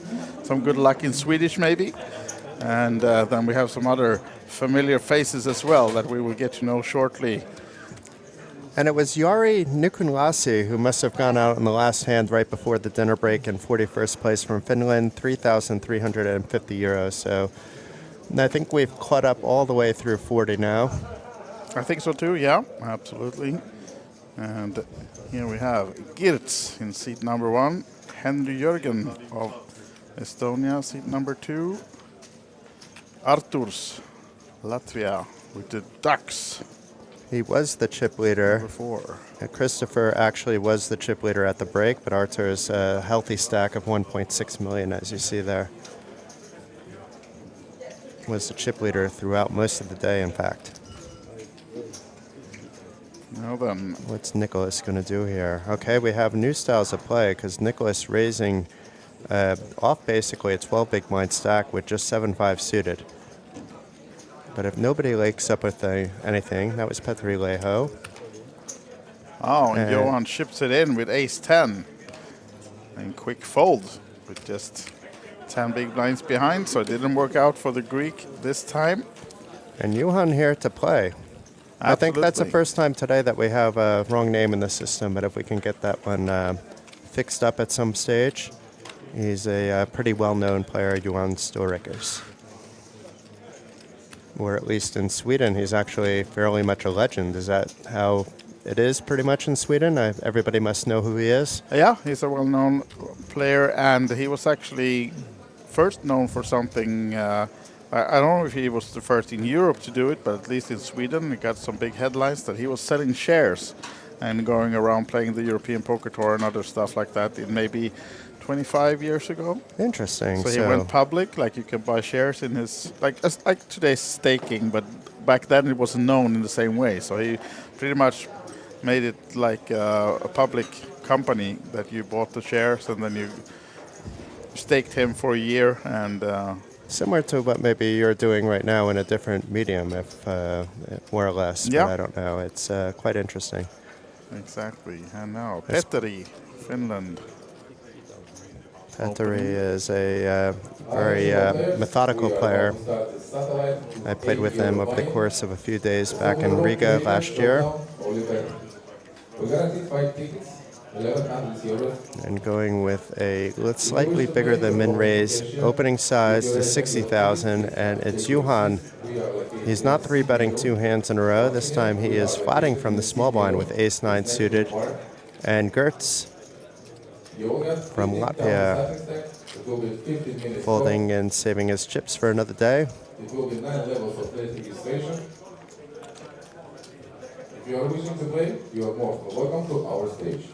Some good luck in Swedish, maybe. And then we have some other familiar faces as well that we will get to know shortly. And it was Jari Nikunlasi who must have gone out in the last hand right before the dinner break in 41st place from Finland, 3,350 euros. So I think we've caught up all the way through 40 now. I think so too, yeah, absolutely. And here we have Girts in seat number 1, Henry Jörgen of Estonia, seat number 2, Arturs, Latvia, with the Ducks. He was the chip leader. Number 4. Christopher actually was the chip leader at the break, but Artur's a healthy stack of 1.6 million, as you see there. Was the chip leader throughout most of the day, in fact. Now then. What's Nicholas going to do here? Okay, we have new styles of play, because Nicholas raising off basically a 12 big blind stack with just 7-5 suited. But if nobody lakes up with anything, that was Petri Leho. Oh, and Johan chips it in with ace-10. And quick fold with just 10 big blinds behind, so it didn't work out for the Greek this time. And Johan here to play. Absolutely. I think that's the first time today that we have a wrong name in the system, but if we can get that one fixed up at some stage, he's a pretty well-known player, Johan Storåkers. Or at least in Sweden, he's actually fairly much a legend. Is that how it is pretty much in Sweden? Everybody must know who he is? Yeah, he's a well-known player, and he was actually first known for something. I don't know if he was the first in Europe to do it, but at least in Sweden, he got some big headlines that he was selling shares and going around playing the European Poker Tour and other stuff like that in maybe 25 years ago. Interesting. So he went public, like you can buy shares in his, like today's staking, but back then it wasn't known in the same way. So he pretty much made it like a public company that you bought the shares and then you staked him for a year. And similar to what maybe you're doing right now in a different medium, if more or less. Yeah. But I don't know. It's quite interesting. Exactly. And now Petteri, Finland. Petteri is a very methodical player. I played with him over the course of a few days back in Riga last year. And going with a slightly bigger than min-raise opening size to 60,000, and it's Johan. He's not 3-betting 2 hands in a row. This time he is flatting from the small blind with ace-9 suited. And Gertz from Latvia, folding and saving his chips for another day. It will be 9 levels of late registration. If you are wishing to play, you are more welcome to our stage.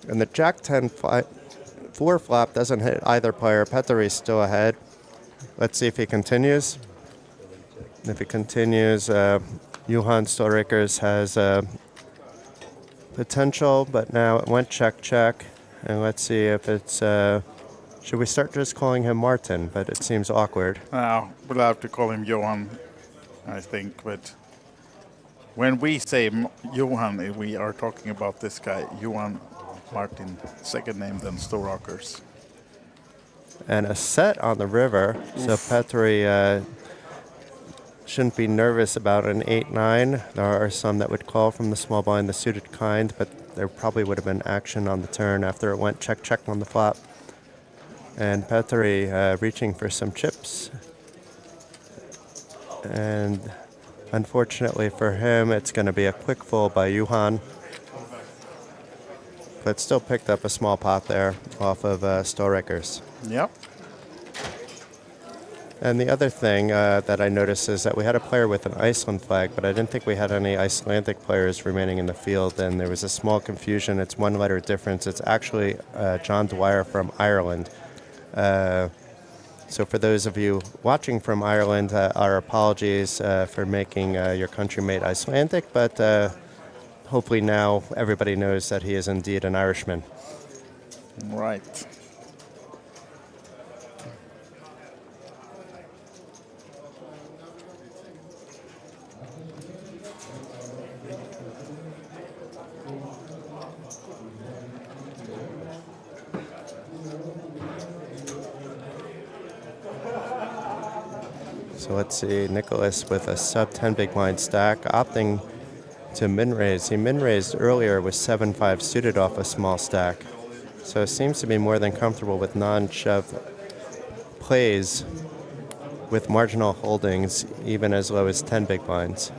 And the Jack 10 4 flop doesn't hit either player. Petteri still ahead. Let's see if he continues. If he continues, Johan Storikers has potential, but now it went check, check. And let's see if it's... should we start just calling him Martin? But it seems awkward. No, we'll have to call him Johan, I think. But when we say Johan, we are talking about this guy, Johan Martin, second name then Storokers. And a set on the river, so Petteri shouldn't be nervous about an 8-9. There are some that would call from the small blind, the suited kind, but there probably would have been action on the turn after it went check, check on the flop. And Petteri reaching for some chips. And unfortunately for him, it's going to be a quick fold by Johan. But still picked up a small pot there off of Storikers. Yep. And the other thing that I noticed is that we had a player with an Iceland flag, but I didn't think we had any Icelandic players remaining in the field, and there was a small confusion. It's one letter difference. It's actually John Dwyer from Ireland. So for those of you watching from Ireland, our apologies for making your countrymate Icelandic, but hopefully now everybody knows that he is indeed an Irishman. Right. So let's see, Nicholas with a sub 10 big blind stack, opting to min-raise. He min-raised earlier with 7-5 suited off a small stack. So it seems to be more than comfortable with non-shove plays with marginal holdings, even as low as 10 big blinds.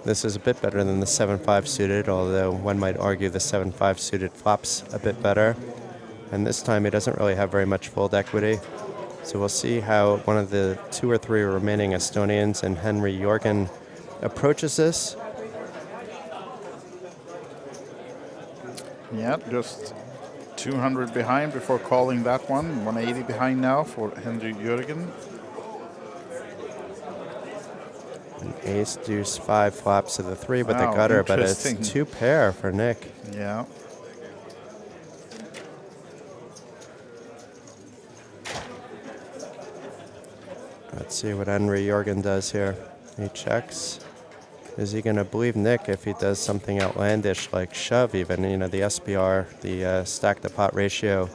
This is a bit better than the 7-5 suited, although one might argue the 7-5 suited flops a bit better. And this time he doesn't really have very much fold equity. So we'll see how one of the 2 or 3 remaining Estonians and Henry Jorgen approaches this. Yeah, just 200 behind before calling that one. 180 behind now for Henry Jorgen. An ace, deuce, 5 flops to the 3 with the Wow, gutter, but it's interesting. 2 pair for Nick. Yeah. Let's see what Henry Jorgen does here. He checks. Is he going to believe Nick if he does something outlandish like shove even? You know, the SPR, the stack to pot ratio,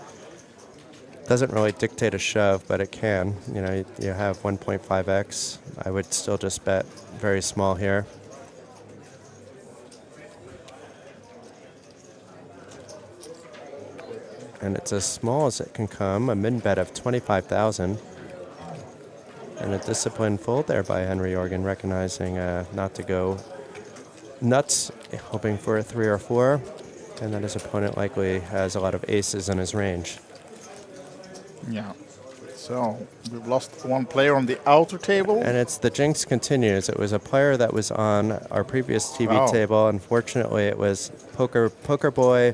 doesn't really dictate a shove, but it can. You know, you have 1.5x. I would still just bet very small here. And it's as small as it can come, a min bet of 25,000. And a disciplined fold there by Henry Jorgen, recognizing not to go nuts, hoping for a 3 or 4, and that his opponent likely has a lot of aces in his range. Yeah. So we've lost one player on the outer table. And it's the jinx continues. It was a player that was on our previous TV table. Unfortunately, it was Poker Boy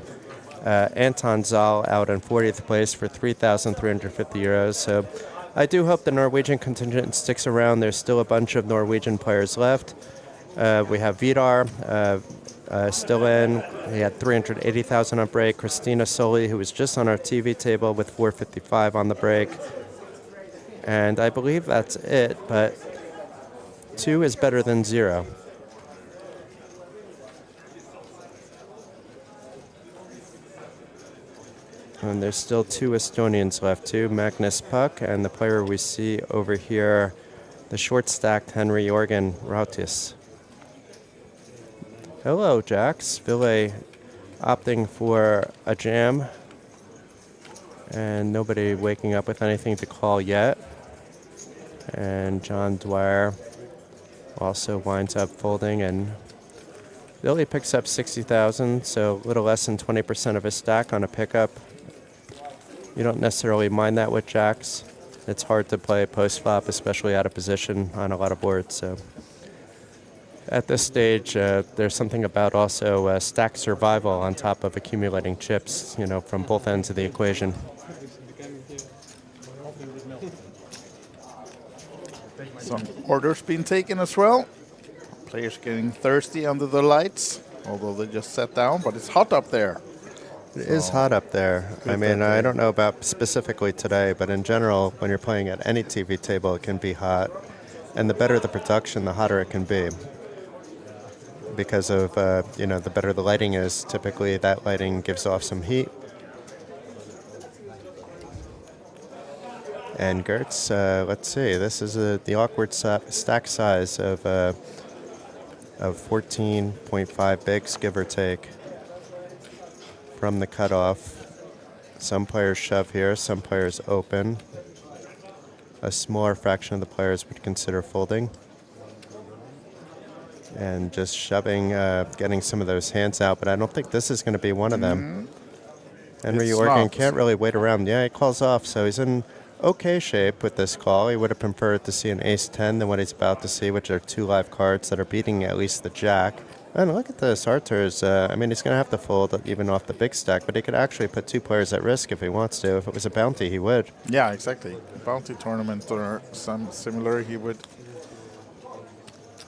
Anton Zal out in 40th place for 3,350 euros. So I do hope the Norwegian contingent sticks around. There's still a bunch of Norwegian players left. We have Vidar still in. He had 380,000 on break. Christina Soli, who was just on our TV table with 455 on the break. And I believe that's it, but 2 is better than 0. And there's still 2 Estonians left too, Magnus Puck and the player we see over here, the short-stacked Henry Jorgen Rautis. Hello, Jax. Ville opting for a jam. And nobody waking up with anything to call yet. And John Dwyer also winds up folding and Billy picks up 60,000, so a little less than 20% of his stack on a pickup. You don't necessarily mind that with jacks. It's hard to play post-flop, especially out of position on a lot of boards. So at this stage, there's something about also stack survival on top of accumulating chips, from both ends of the equation. Some orders being taken as well. Players getting thirsty under the lights, although they just sat down, but it's hot up there. It is hot up there. I mean, I don't know about specifically today, but in general, when you're playing at any TV table, it can be hot. And the better the production, the hotter it can be. Because of, the better the lighting is, typically that lighting gives off some heat. And Gertz, let's see, this is the awkward stack size of 14.5 bigs, give or take, from the cutoff. Some players shove here, some players open. A smaller fraction of the players would consider folding. And just shoving, getting some of those hands out, but I don't think this is going to be one of them. Henry Jorgen can't really wait around. Yeah, he calls off, so he's in okay shape with this call. He would have preferred to see an ace-10 than what he's about to see, which are 2 live cards that are beating at least the jack. And look at this, Arthur's, I mean, he's going to have to fold even off the big stack, but he could actually put 2 players at risk if he wants to. If it was a bounty, he would. Yeah, exactly. A bounty tournament or some similar, he would.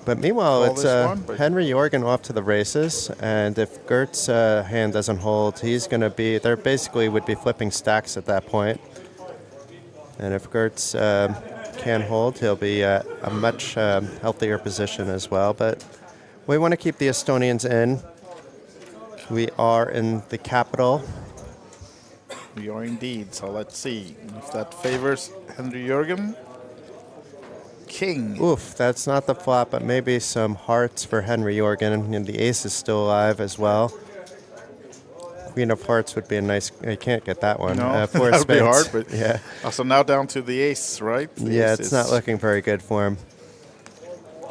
But meanwhile, it's Henry Jorgen off to the races, and if Gert's hand doesn't hold, he's going to be, they basically would be flipping stacks at that point. And if Gertz can hold, he'll be at a much healthier position as well. But we want to keep the Estonians in. We are in the capital. We are indeed. So let's see if that favors Henry Jorgen. King. Oof, that's not the flop, but maybe some hearts for Henry Jorgen. And the ace is still alive as well. Queen of Hearts would be a nice. You can't get that one. No, Four that would be hard. spades. But yeah. So now down to the ace, right? The Yeah, ace it's is not looking very good for him.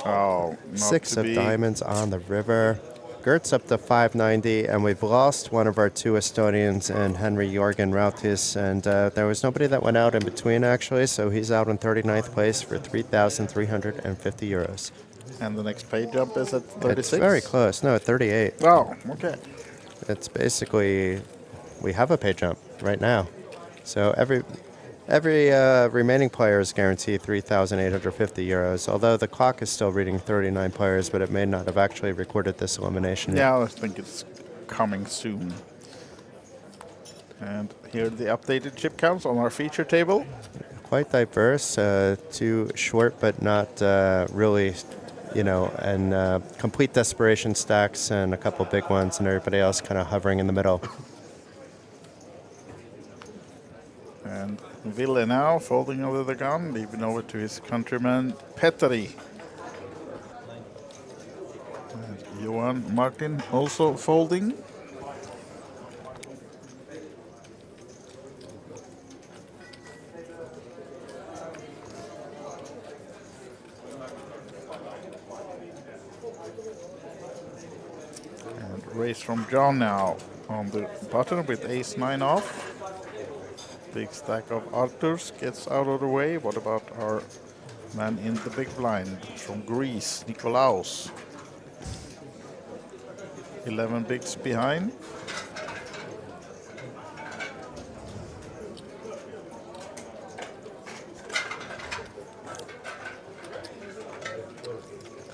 Oh, not 6 to of be. diamonds on the river. Gert's up to 590, and we've lost one of our 2 Estonians in Henry Jorgen Rautis, and there was nobody that went out in between, actually, so he's out in 39th place for 3,350 euros. And the next pay jump is at 36? It's very close. No, at 38. Oh, okay. It's basically, we have a pay jump right now. So every remaining player is guaranteed 3,850 euros, although the clock is still reading 39 players, but it may not have actually recorded this elimination yet. Yeah, I think it's coming soon. And here are the updated chip counts on our feature table. Quite diverse, 2 short but not really, and complete desperation stacks and a couple big ones, and everybody else kind of hovering in the middle. And Ville now folding over the gun, leaving over to his countryman Petteri. And Johan Martin also folding. And raise from John now on the button with ace-9 off. Big stack of Arthurs gets out of the way. What about our man in the big blind from Greece, Nikolaos? 11 bigs behind.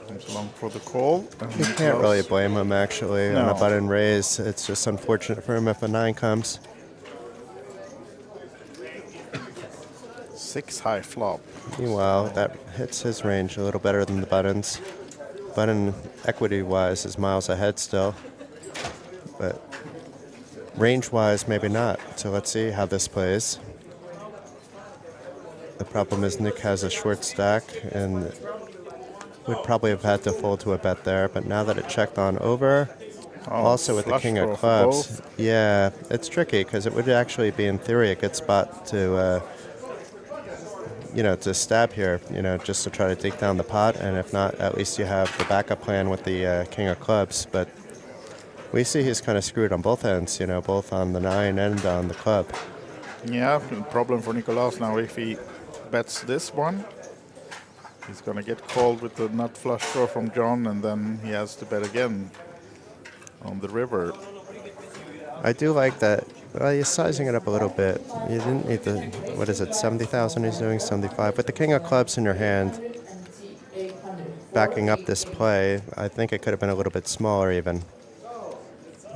Comes along for the call. You can't really blame him, actually, on a No. button raise. It's just unfortunate for him if a 9 comes. 6 high flop. Meanwhile, that hits his range a little better than the buttons. Button equity-wise is miles ahead still, but range-wise maybe not. So let's see how this plays. The problem is Nick has a short stack and would probably have had to fold to a bet there, but now that it checked on over, also with the flush king draw of for clubs, both. yeah, it's tricky because it would actually be in theory a good spot to to stab here, just to try to dig down the pot, and if not, at least you have the backup plan with the king of clubs. But We see he's kind of screwed on both ends, both on the 9 and on the club. Yeah, problem for Nicolaus now. If he bets this one, he's going to get called with the nut flush draw from John, and then he has to bet again on the river. I do like that. Well, he's sizing it up a little bit. You didn't need the, 70,000 he's doing, 75. With the king of clubs in your hand, backing up this play, I think it could have been a little bit smaller even.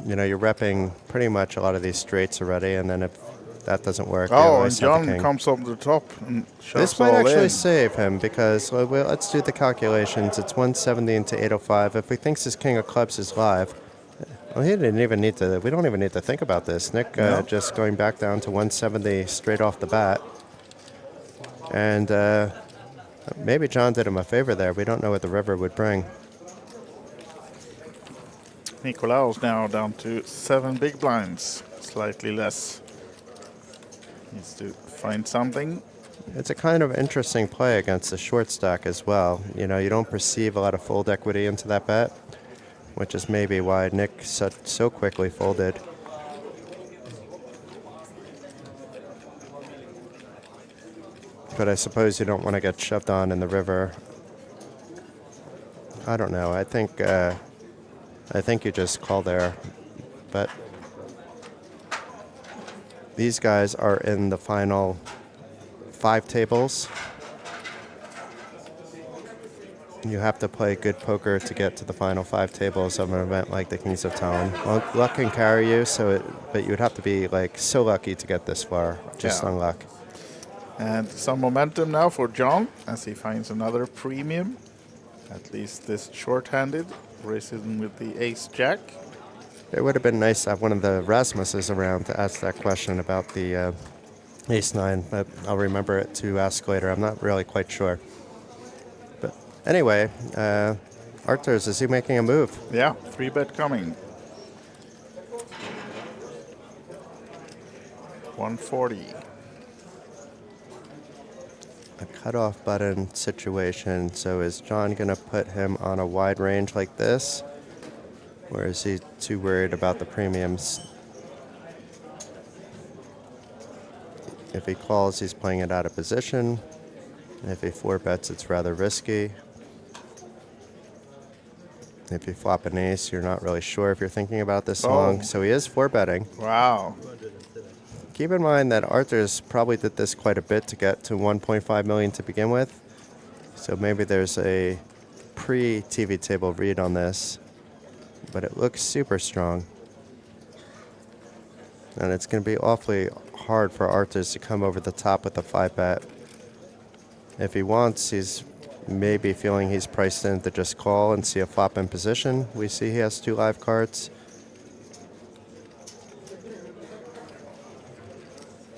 You're repping pretty much a lot of these straights already, and then if that doesn't work, and John comes over the top and shoves this might all actually in. save him because, let's do the calculations. It's 170 into 805. If he thinks his king of clubs is live, well, he didn't even need to. We don't even need to think about this. Nick just going back down to 170 straight off the bat, and maybe John did him a favor there. We don't know what the river would bring. Nicolaus now down to 7 big blinds, slightly less. Needs to find something. It's a kind of interesting play against the short stack as well. You don't perceive a lot of fold equity into that bet, which is maybe why Nick so quickly folded. But I suppose you don't want to get shoved on in the river. I don't know. I think you just call there. But these guys are in the final 5 tables. You have to play good poker to get to the final 5 tables of an event like the Kings of Tallinn. Well, luck can carry you, but you would have to be so lucky to get this far, just on luck. And some momentum now for John as he finds another premium. At least this short-handed, racing with the ace-jack. It would have been nice to have one of the Rasmuses around to ask that question about the ace-9, but I'll remember it to ask later. I'm not really quite sure. But anyway, Arturs, is he making a move? Yeah, 3-bet coming. 140. A cutoff button situation. So is John going to put him on a wide range like this? Or is he too worried about the premiums? If he calls, he's playing it out of position. If he 4-bets, it's rather risky. If you flop an ace, you're not really sure if you're thinking about this long. So he is 4-betting. Wow. Keep in mind that Arturs probably did this quite a bit to get to 1.5 million to begin with. So maybe there's a pre-TV table read on this. But it looks super strong. And it's going to be awfully hard for Arturs to come over the top with a 5-bet. If he wants, he's maybe feeling he's priced in to just call and see a flop in position. We see he has 2 live cards.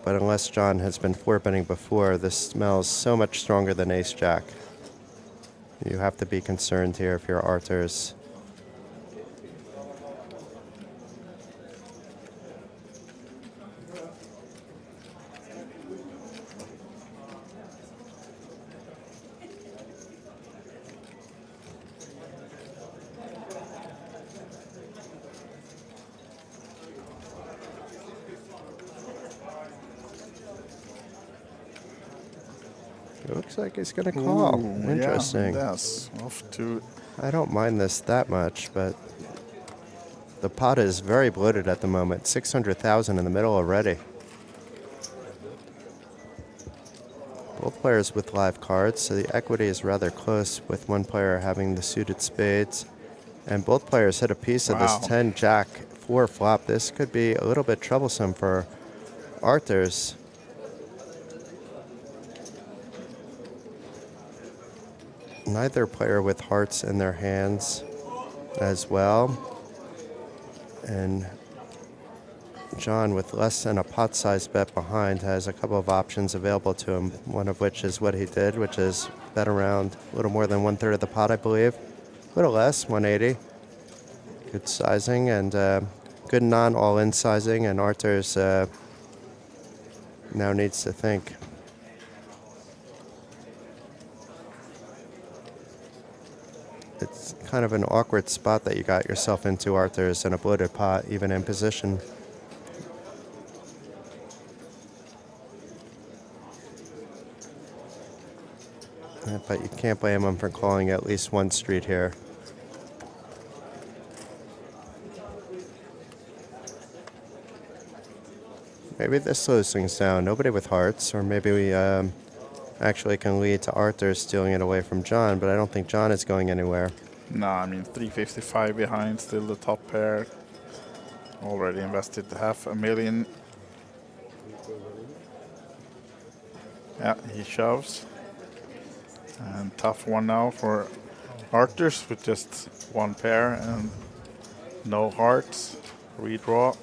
But unless John has been 4-betting before, this smells so much stronger than ace-jack. You have to be concerned here if you're Arturs. It looks like he's going to call. Ooh, interesting. Yeah, yes, off to... I don't mind this that much, but the pot is very bloated at the moment. 600,000 in the middle already. Both players with live cards, so the equity is rather close with one player having the suited spades. And both players hit a piece of this 10-jack 4 flop. This could be a little bit troublesome for Arturs. Neither player with hearts in their hands as well. And John, with less than a pot-sized bet behind, has a couple of options available to him, one of which is what he did, which is bet around a little more than 1/3 of the pot, I believe. A little less, 180. Good sizing and good non-all-in sizing, and Arturs now needs to think. it's kind of an awkward spot that you got yourself into, Arthur, is in a bloated pot, even in position. But you can't blame him for calling at least one street here. Maybe this slows things down. Nobody with hearts, or maybe we actually can lead to Arthur stealing it away from John, but I don't think John is going anywhere. No, I mean 355 behind, still the top pair. Already invested $500,000. Yeah, he shoves. And tough one now for Arthurs with just one pair and no hearts. Redraw.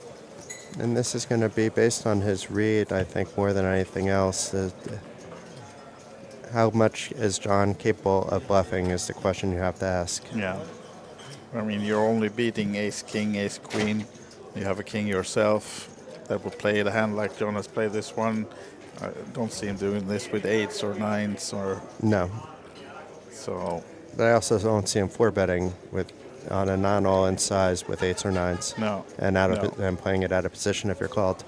And this is going to be based on his read, I think, more than anything else. How much is John capable of bluffing is the question you have to ask. Yeah. I mean, you're only beating ace, king, ace, queen. You have a king yourself that will play the hand like John has played this one. I don't see him doing this with eights or nines or... No. So... But I also don't see him 4-betting on a non-all-in size with eights or nines. No. And and playing it out of position if you're called.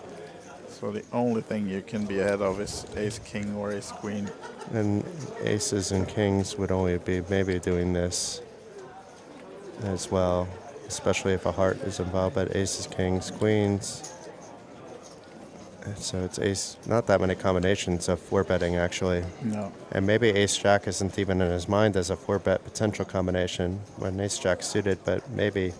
So the only thing you can be ahead of is ace, king, or ace, queen. And aces and kings would only be maybe doing this as well, especially if a heart is involved, but aces, kings, queens. So it's ace, not that many combinations of 4-betting actually. No. And maybe ace-jack isn't even in his mind as a 4-bet potential combination when ace-jack suited, but maybe.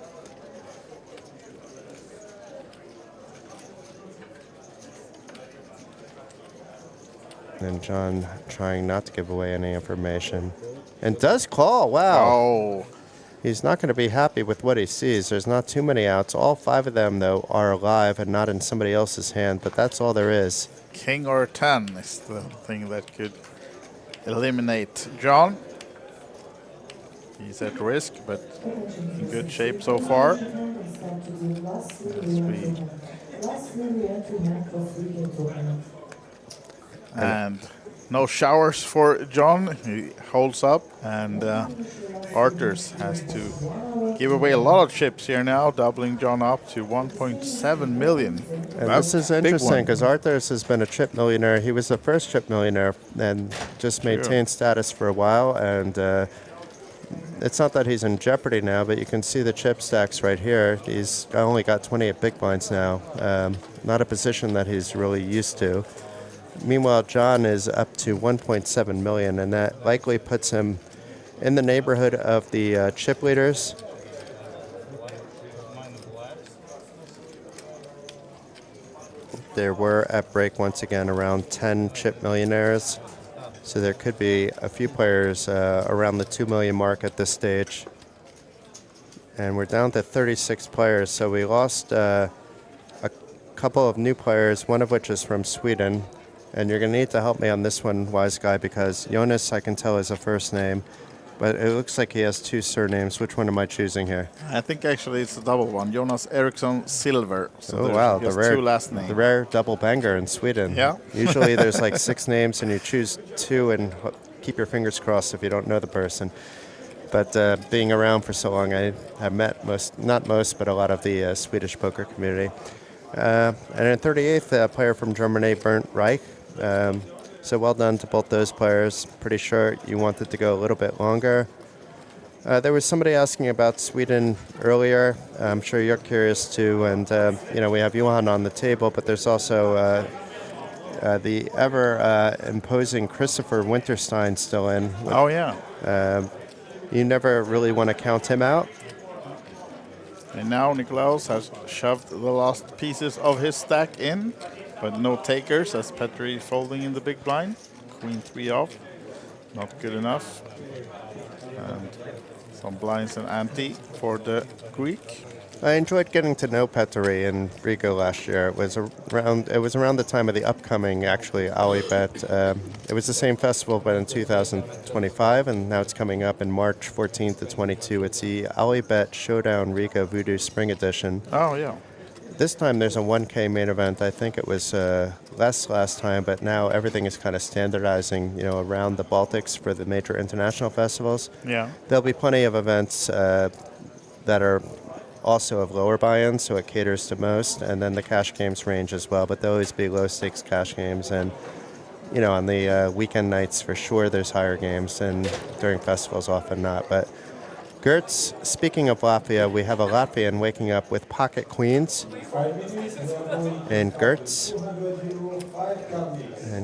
And John trying not to give away any information. And does call, wow. Oh. He's not going to be happy with what he sees. There's not too many outs. All 5 of them, though, are alive and not in somebody else's hand, but that's all there is. King or 10 is the thing that could eliminate John. He's at risk, but in good shape so far. And no showers for John. He holds up, and Arthurs has to give away a lot of chips here now, doubling John up to 1.7 million. And this is interesting because Arthurs has been a chip millionaire. He was the first chip millionaire and just maintained status for a while. And it's not that he's in jeopardy now, but you can see the chip stacks right here. He's only got 28 big blinds now. Not a position that he's really used to. Meanwhile, John is up to 1.7 million, and that likely puts him in the neighborhood of the chip leaders. There were at break once again around 10 chip millionaires, so there could be a few players around the 2 million mark at this stage. And we're down to 36 players, so we lost a couple of new players, one of which is from Sweden. And you're going to need to help me on this one, wise guy, because Jonas, I can tell, is a first name. But it looks like he has 2 surnames. Which one am I choosing here? I think actually it's a double one. Jonas Eriksson Silver. So oh, wow. He has 2 last names. The rare double banger in Sweden. Yeah. Usually there's like 6 names, and you choose 2 and keep your fingers crossed if you don't know the person. But being around for so long, I have met not most, but a lot of the Swedish poker community. And in 38th, a player from Germany, Bernd Reich. So well done to both those players. Pretty sure you wanted to go a little bit longer. There was somebody asking about Sweden earlier. I'm sure you're curious too. And, we have Johan on the table, but there's also the ever-imposing Christopher Winterstein still in. Oh, yeah. You never really want to count him out. And now Nikolaus has shoved the last pieces of his stack in. But no takers as Petri folding in the big blind. Queen 3 off. Not good enough. And some blinds and ante for the Greek. I enjoyed getting to know Petri in Riga last year. It was around the time of the upcoming, actually, OlyBet. It was the same festival, but in 2025, and now it's coming up in March 14th to 22. It's the OlyBet Showdown Riga Voodoo Spring Edition. Oh, yeah. this time there's a 1K main event. I think it was less last time, but now everything is kind of standardizing, around the Baltics for the major international festivals. Yeah. There'll be plenty of events that are also of lower buy-ins, so it caters to most, and then the cash games range as well, but there'll always be low-stakes cash games, and on the weekend nights for sure there's higher games, and during festivals often not. But Gertz, speaking of Latvia, we have a Latvian waking up with pocket queens, and Gertz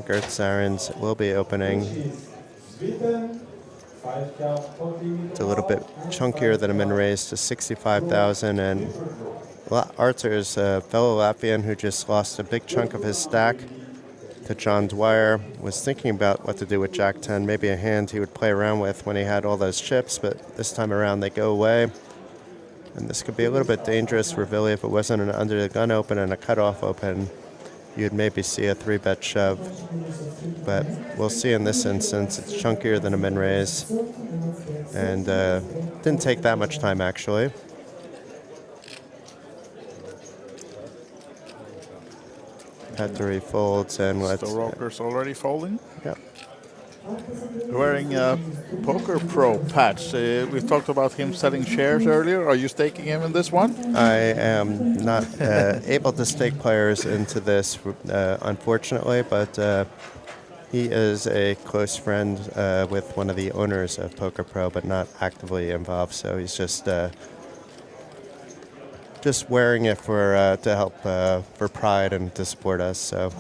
Zarins will be opening. It's a little bit chunkier than a min raise to 65,000, and Arthur's a fellow Latvian who just lost a big chunk of his stack to John Dwyer, was thinking about what to do with Jack 10, maybe a hand he would play around with when he had all those chips, but this time around they go away. And this could be a little bit dangerous for Billy if it wasn't an under the gun open and a cutoff open. You'd maybe see a 3-bet shove, but we'll see in this instance. It's chunkier than a min raise, and didn't take that much time actually. Petri folds, and let's... The Roker's already folding. Yeah. Wearing a Poker Pro patch. We talked about him selling shares earlier. Are you staking him in this one? I am not able to stake players into this, unfortunately, but he is a close friend with one of the owners of Poker Pro, but not actively involved, so he's just wearing it for to help for pride and to support us. So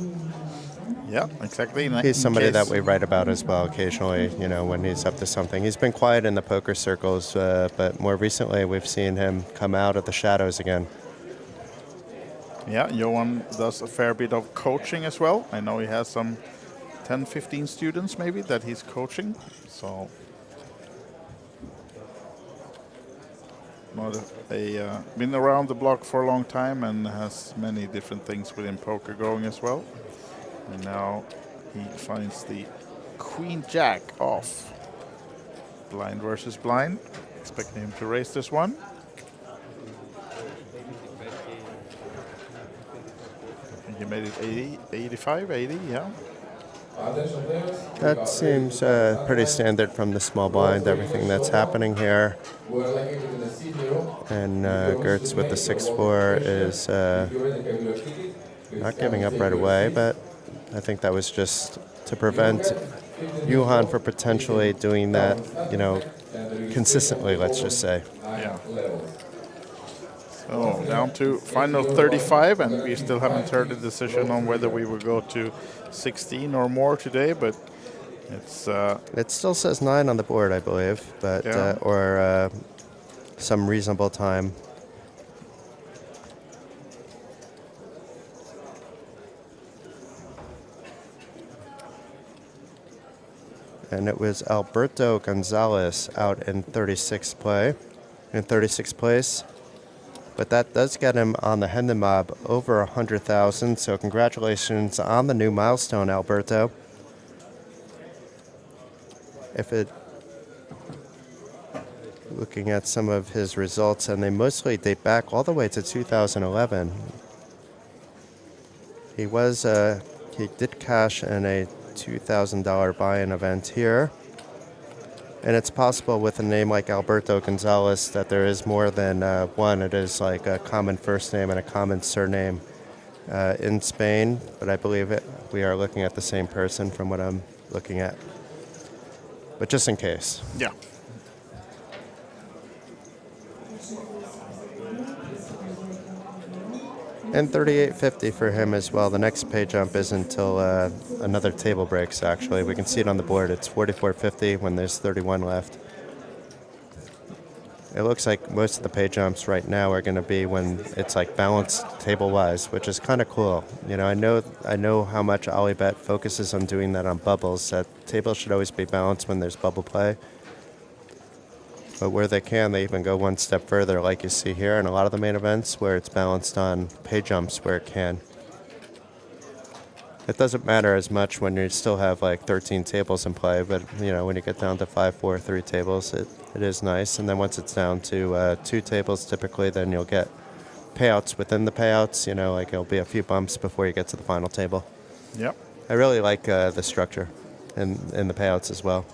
yeah, exactly. He's somebody that we write about as well occasionally, when he's up to something. He's been quiet in the poker circles, but more recently we've seen him come out of the shadows again. Yeah, Johan does a fair bit of coaching as well. I know he has some 10, 15 students maybe that he's coaching. So been around the block for a long time and has many different things within poker going as well. And now he finds the Queen Jack off. Blind versus blind. Expecting him to raise this one. I think he made it 80, 85, 80, yeah. That seems pretty standard from the small blind, everything that's happening here. And Gertz with the 6-4 is not giving up right away, but I think that was just to prevent Johan from potentially doing that, consistently, let's just say. Yeah. So down to final 35, and we still haven't heard a decision on whether we will go to 16 or more today, but it's... it still says 9 on the board, I believe, but yeah. Or some reasonable time. And it was Alberto Gonzalez out in 36th place. But that does get him on the Hendon Mob over 100,000. So congratulations on the new milestone, Alberto. Looking at some of his results, and they mostly date back all the way to 2011. He did cash in a $2,000 buy-in event here. And it's possible with a name like Alberto Gonzalez that there is more than one. It is like a common first name and a common surname in Spain, but I believe we are looking at the same person from what I'm looking at. But just in case. Yeah. And 38.50 for him as well. The next pay jump isn't until another table breaks, actually. We can see it on the board. It's 44.50 when there's 31 left. It looks like most of the pay jumps right now are going to be when it's like balanced table-wise, which is kind of cool. I know how much OlyBet focuses on doing that on bubbles. That tables should always be balanced when there's bubble play. But where they can, they even go one step further, like you see here in a lot of the main events, where it's balanced on pay jumps where it can. It doesn't matter as much when you still have like 13 tables in play, but when you get down to 5, 4, 3 tables, it is nice. And then once it's down to 2 tables, typically, then you'll get payouts within the payouts. You know, like it'll be a few bumps before you get to the final table. Yep. I really like the structure in the payouts as well.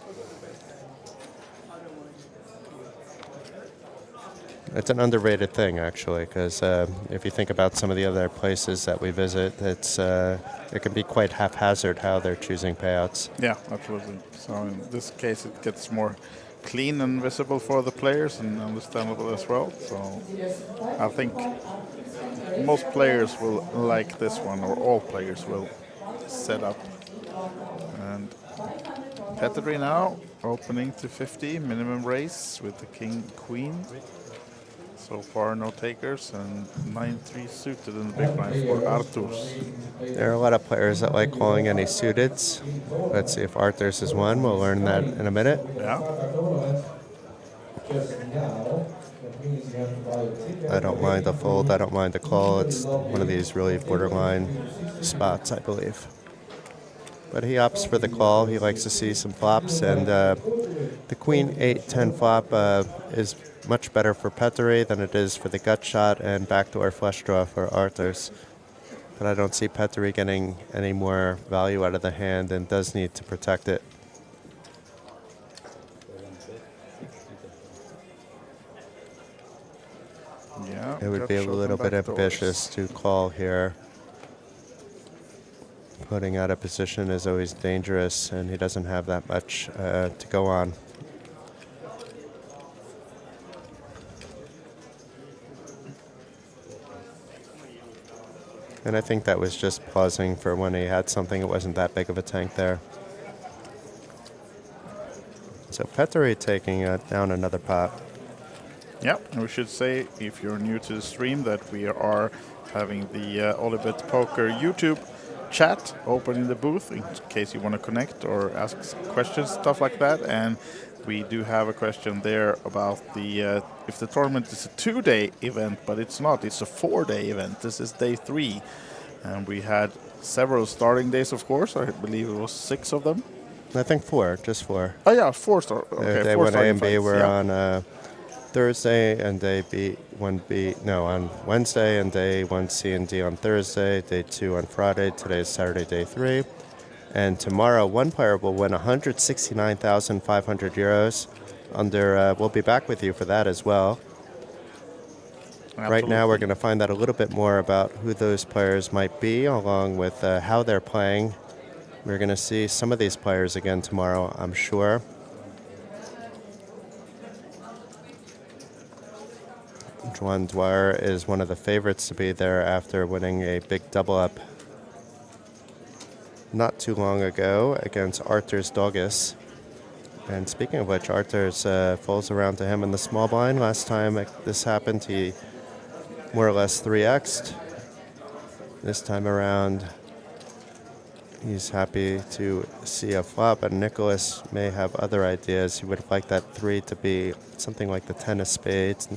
It's an underrated thing, actually, because if you think about some of the other places that we visit, it can be quite haphazard how they're choosing payouts. Yeah, absolutely. So in this case, it gets more clean and visible for the players and understandable as well. So I think most players will like this one, or all players will set up. And Petri now opening to 50, minimum raise with the king, queen. So far, no takers, and 9-3 suited in the big blind for Arturs. There are a lot of players that like calling any suiteds. Let's see if Arthurs is one. We'll learn that in a minute. Yeah. I don't mind the fold. I don't mind the call. It's one of these really borderline spots, I believe. But he opts for the call. He likes to see some flops, and the queen 8-10 flop is much better for Petri than it is for the gut shot and backdoor flush draw for Arthurs. But I don't see Petri getting any more value out of the hand and does need to protect it. Yeah, it would be a little bit ambitious to call here. Putting out of position is always dangerous, and he doesn't have that much to go on. And I think that was just pausing for when he had something. It wasn't that big of a tank there. So Petri taking down another pot. Yeah, and we should say, if you're new to the stream, that we are having the OlyBet Poker YouTube chat open in the booth in case you want to connect or ask questions, stuff like that. And we do have a question there about the if the tournament is a 2-day event, but it's not. It's a 4-day event. This is day 3, and we had several starting days. Of course, I believe it was 6 of them. I think 4, just 4. Oh yeah, 4 start. Okay, day 4 1 A and B fights, were yeah. on Thursday, and day B, 1B, no, on Wednesday, and day 1 C and D on Thursday, day 2 on Friday. Today is Saturday, day 3. And tomorrow, one player will win 169,500 euros. We'll be back with you for that as well. Absolutely. Right now, we're going to find out a little bit more about who those players might be, along with how they're playing. We're going to see some of these players again tomorrow, I'm sure. Juan Dwyer is one of the favorites to be there after winning a big double-up not too long ago against Arthurs Dogus. And speaking of which, Arthurs falls around to him in the small blind. Last time this happened, he more or less 3x'd. This time around, he's happy to see a flop, and Nicholas may have other ideas. He would like that 3 to be something like the 10 of spades,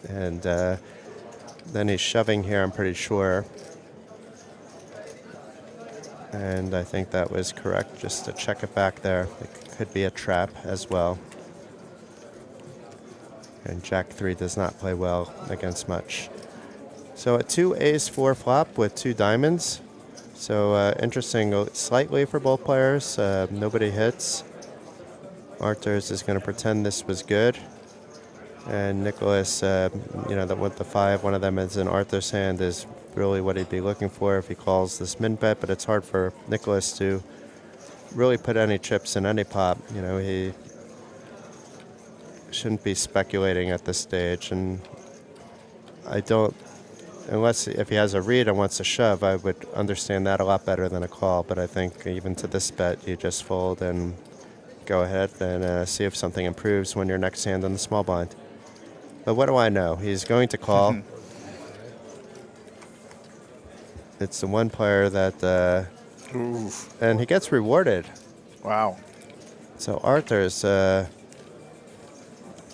and then he's shoving here, I'm pretty sure. And I think that was correct, just to check it back there. It could be a trap as well. And Jack 3 does not play well against much. So a 2 ace 4 flop with 2 diamonds. So interesting slightly for both players. Nobody hits. Arthurs is going to pretend this was good. And Nicholas, that with the 5, one of them is in Arthur's hand, is really what he'd be looking for if he calls this min bet. But it's hard for Nicholas to really put any chips in any pot. He shouldn't be speculating at this stage. And I don't, unless if he has a read and wants to shove, I would understand that a lot better than a call. But I think even to this bet, you just fold and go ahead and see if something improves when you're next hand in the small blind. But what do I know? He's going to call. It's the one player that... and he gets rewarded. Wow. So Arthur's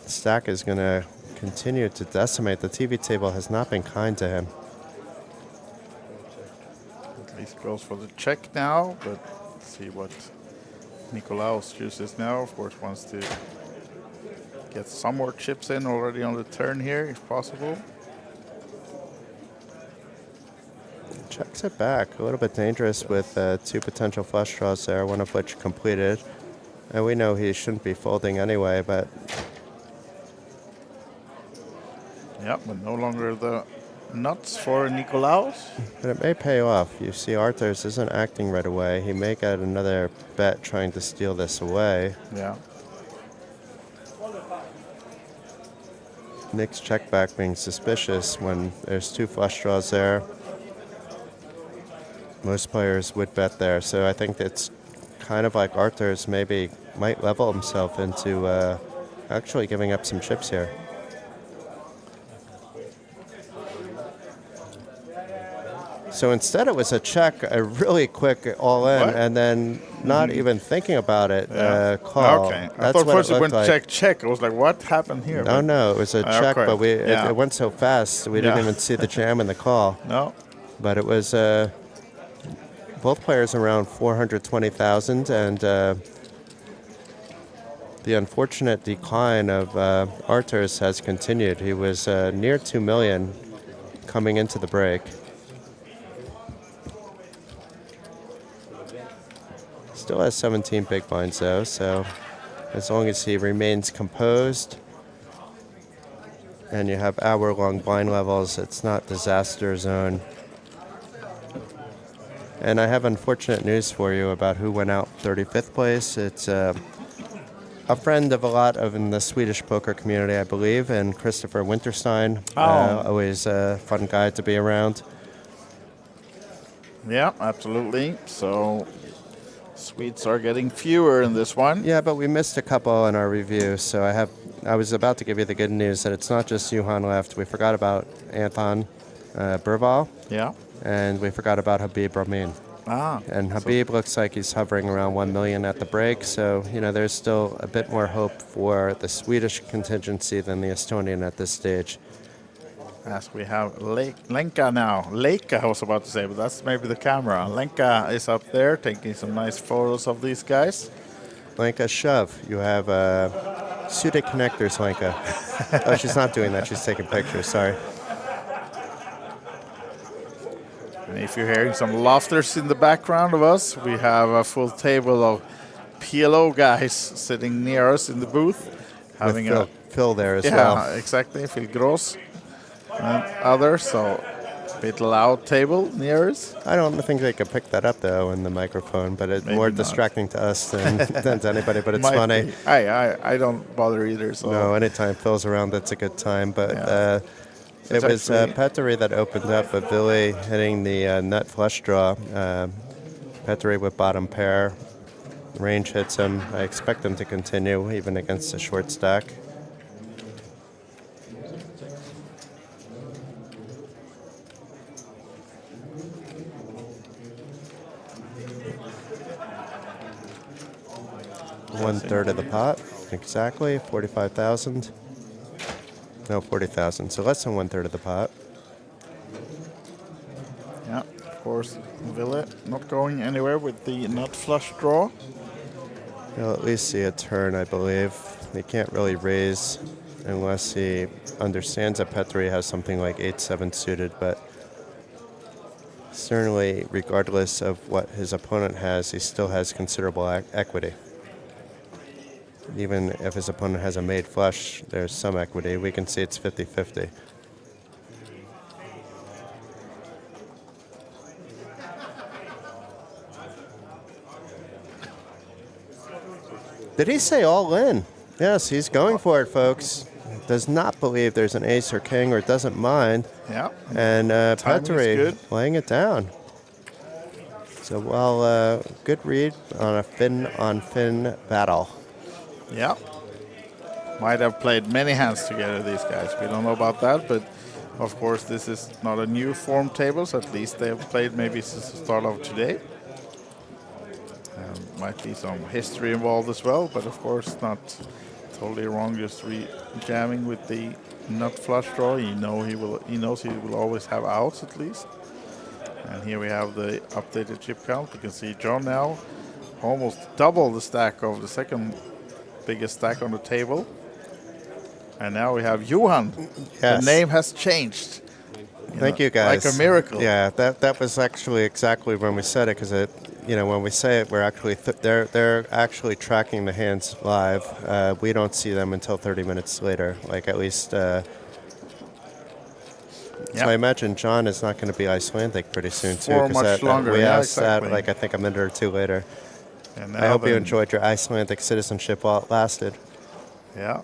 stack is going to continue to decimate. The TV table has not been kind to him. At least goes for the check now, but let's see what Nikolaus chooses now. Of course, wants to get some more chips in already on the turn here, if possible. checks it back. A little bit dangerous with 2 potential flush draws there, one of which completed. And we know he shouldn't be folding anyway, but... Yeah, but no longer the nuts for Nikolaus. But it may pay off. You see Arthurs isn't acting right away. He may get another bet trying to steal this away. Yeah. Nick's check back being suspicious when there's 2 flush draws there. Most players would bet there, so I think it's kind of like Arthurs maybe might level himself into actually giving up some chips here. So instead it was a check, a really quick all-in, and then not even thinking about it, call. Okay. I That's thought what first it it went looked like. check. I was like, what happened here? No, no, it was a check, okay. but it went so fast we didn't even see the jam in the call. No. But it was both players around 420,000, and the unfortunate decline of Arthurs has continued. He was near 2 million coming into the break. Still has 17 big blinds though, so as long as he remains composed and you have hour-long blind levels, it's not disaster zone. And I have unfortunate news for you about who went out 35th place. It's a friend of a lot of in the Swedish poker community, I believe, and Christopher Winterstein. Always a fun guy to be around. Yeah, absolutely. So Swedes are getting fewer in this one. Yeah, but we missed a couple in our review, so I was about to give you the good news that it's not just Johan left. We forgot about Anton Burval. Yeah. And we forgot about Habib Ramin. And Habib looks like he's hovering around 1 million at the break, so there's still a bit more hope for the Swedish contingency than the Estonian at this stage. As we have Lenka now. Leica, I was about to say, but that's maybe the camera. Lenka is up there taking some nice photos of these guys. Lenka, shove. You have suited connectors, Lenka. Oh, she's not doing that. She's taking pictures. Sorry. And if you're hearing some laughters in the background of us, we have a full table of PLO guys sitting near us in the booth. Having With Phil there as well. Yeah, exactly. Phil Gross and others. So a bit loud table near us. I don't think they could pick that up, though, in the microphone, but it's Maybe more not. distracting to us than to anybody, but it's Might funny. be. I don't bother either. So. No, anytime Phil's around, that's a good time, but... It's it was actually- Petteri that opened up, but Billy hitting the nut flush draw. Petteri with bottom pair. Range hits him. I expect him to continue, even against a short stack. One-third of the pot, exactly, 45,000. No, 40,000, so less than 1/3 of the pot. Yeah, of course, Ville not going anywhere with the nut flush draw. He'll at least see a turn, I believe. He can't really raise unless he understands that Petteri has something like 8-7 suited, but certainly, regardless of what his opponent has, he still has considerable equity. Even if his opponent has a made flush, there's some equity. We can see it's 50-50. Did he say all in? Yes, he's going for it, folks. Does not believe there's an ace or king or doesn't mind. Yeah. And Timing is Petteri good. laying it down. So, good read on a fin-on-fin battle. Yeah. Might have played many hands together, these guys. We don't know about that, but of course this is not a new form table, so at least they have played maybe since the start of today. Might be some history involved as well, but of course not totally wrong, just jamming with the nut flush draw. He knows he will always have outs at least. And here we have the updated chip count. You can see John now almost double the stack of the second biggest stack on the table. And now we have Johan. Yes. The name has changed. Thank you, guys. Like a miracle. Yeah, that was actually exactly when we said it, because when we say it, we're actually they're actually tracking the hands live. We don't see them until 30 minutes later, like at least. So I imagine John is not going to be Icelandic pretty soon too. For much longer. We asked exactly. that I think a minute or two later. And I hope you enjoyed your Icelandic citizenship while it lasted. Yeah.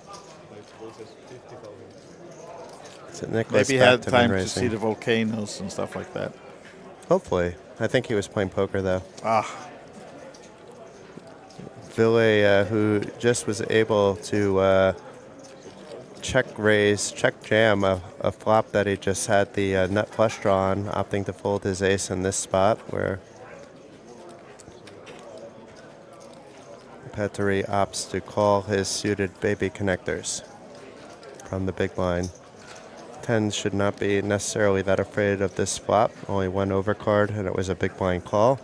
So Nicholas maybe he had back to time moon to racing. see the volcanoes and stuff like that. Hopefully. I think he was playing poker though. Ville, who just was able to check jam a flop that he just had the nut flush draw on, opting to fold his ace in this spot where Petteri opts to call his suited baby connectors from the big blind. Tens should not be necessarily that afraid of this flop. Only one overcard, and it was a big blind call.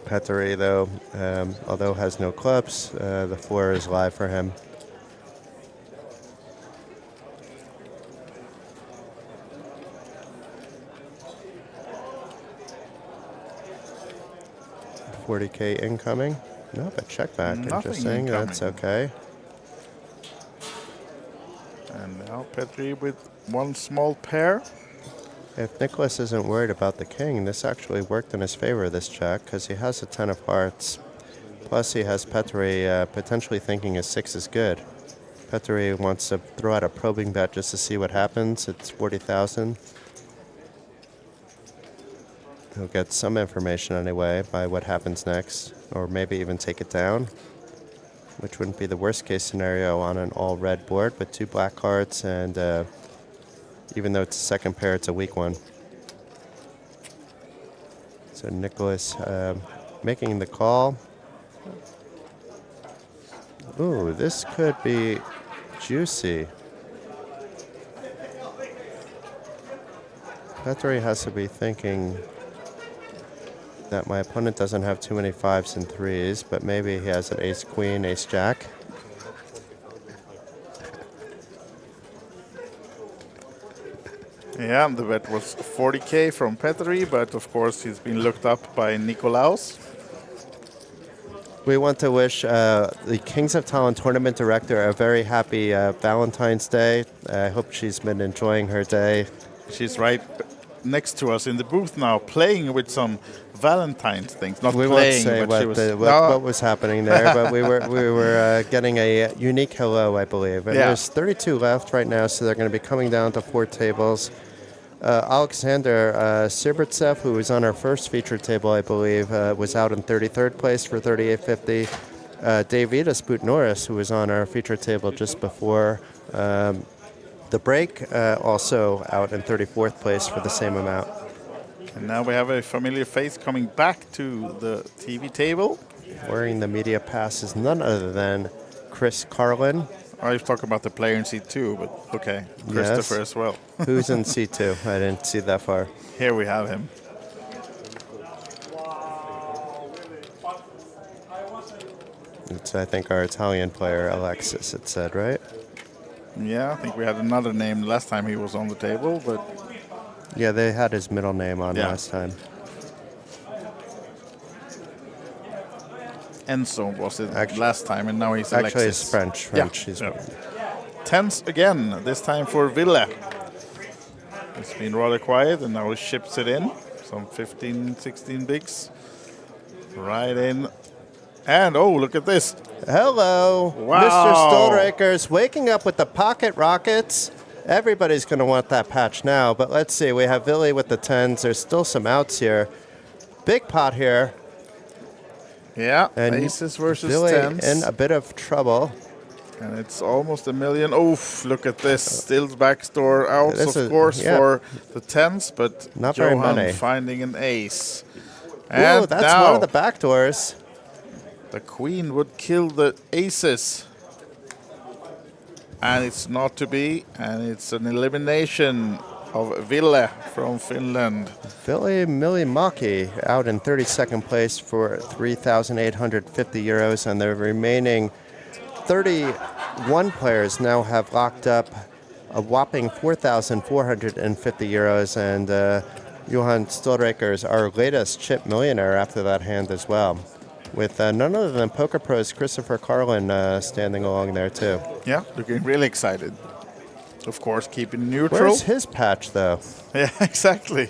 Petteri, though, although has no clubs, the floor is live for him. $40K incoming. No, but check back. Nothing Interesting. incoming. That's okay. And now Petteri with one small pair. If Nicholas isn't worried about the king, this actually worked in his favor, this check, because he has a 10 of hearts. Plus, he has Petteri potentially thinking his 6 is good. Petteri wants to throw out a probing bet just to see what happens. It's 40,000. He'll get some information anyway by what happens next, or maybe even take it down, which wouldn't be the worst case scenario on an all red board, but 2 black cards, and even though it's a second pair, it's a weak one. So Nicholas making the call. Ooh, this could be juicy. Petteri has to be thinking that my opponent doesn't have too many 5s and 3s, but maybe he has an ace-queen, ace-jack. Yeah, the bet was 40K from Petteri, but of course he's been looked up by Nikolaus. We want to wish the Kings of Tallinn tournament director a very happy Valentine's Day. I hope she's been enjoying her day. She's right next to us in the booth now, playing with some Valentine's things. Not We playing, won't say but she was what was happening there, but we were getting a unique hello, I believe. And there's 32 left right now, so they're going to be coming down to 4 tables. Alexander Sirbertsev, who was on our first feature table, I believe, was out in 33rd place for 38.50. Davidas Butnoris, who was on our feature table just before the break, also out in 34th place for the same amount. And now we have a familiar face coming back to the TV table. Wearing the media pass is none other than Chris Carlin. I was talking about the player in C2, but okay, Christopher as well. Who's in C2? I didn't see that far. Here we have him. It's, I think, our Italian player, Alexis, it said, right? Yeah, I think we had another name last time he was on the table, but... Yeah, they had his middle name on last time. Enzo was it last time, and now he's Alexis. Actually, it's French. Yeah. Tens again, this time for Ville. It's been rather quiet, and now he ships it in. Some 15, 16 bigs. Right in. And, oh, look at this. Hello. Wow. Mr. Stolrakers waking up with the pocket rockets. Everybody's going to want that patch now, but let's see. We have Ville with the 10s. There's still some outs here. Big pot here. Yeah, and aces versus Ville 10s. in a bit of trouble. And it's almost $1 million. Oof, look at this. Still backdoor outs, This of is- course, yeah. for the 10s, but Not very Johan many. finding an ace. Ooh, And that's now one of the backdoors. the queen would kill the aces. And it's not to be, and it's an elimination of Ville from Finland. Ville Milimaki out in 32nd place for 3,850 euros, and the remaining 31 players now have locked up a whopping 4,450 euros, and Johan Stolreker is our latest chip millionaire after that hand as well, with none other than Poker Pro's Christopher Carlin standing along there too. Yeah, looking really excited. Of course, keeping neutral. Where's his patch, though? Yeah, exactly.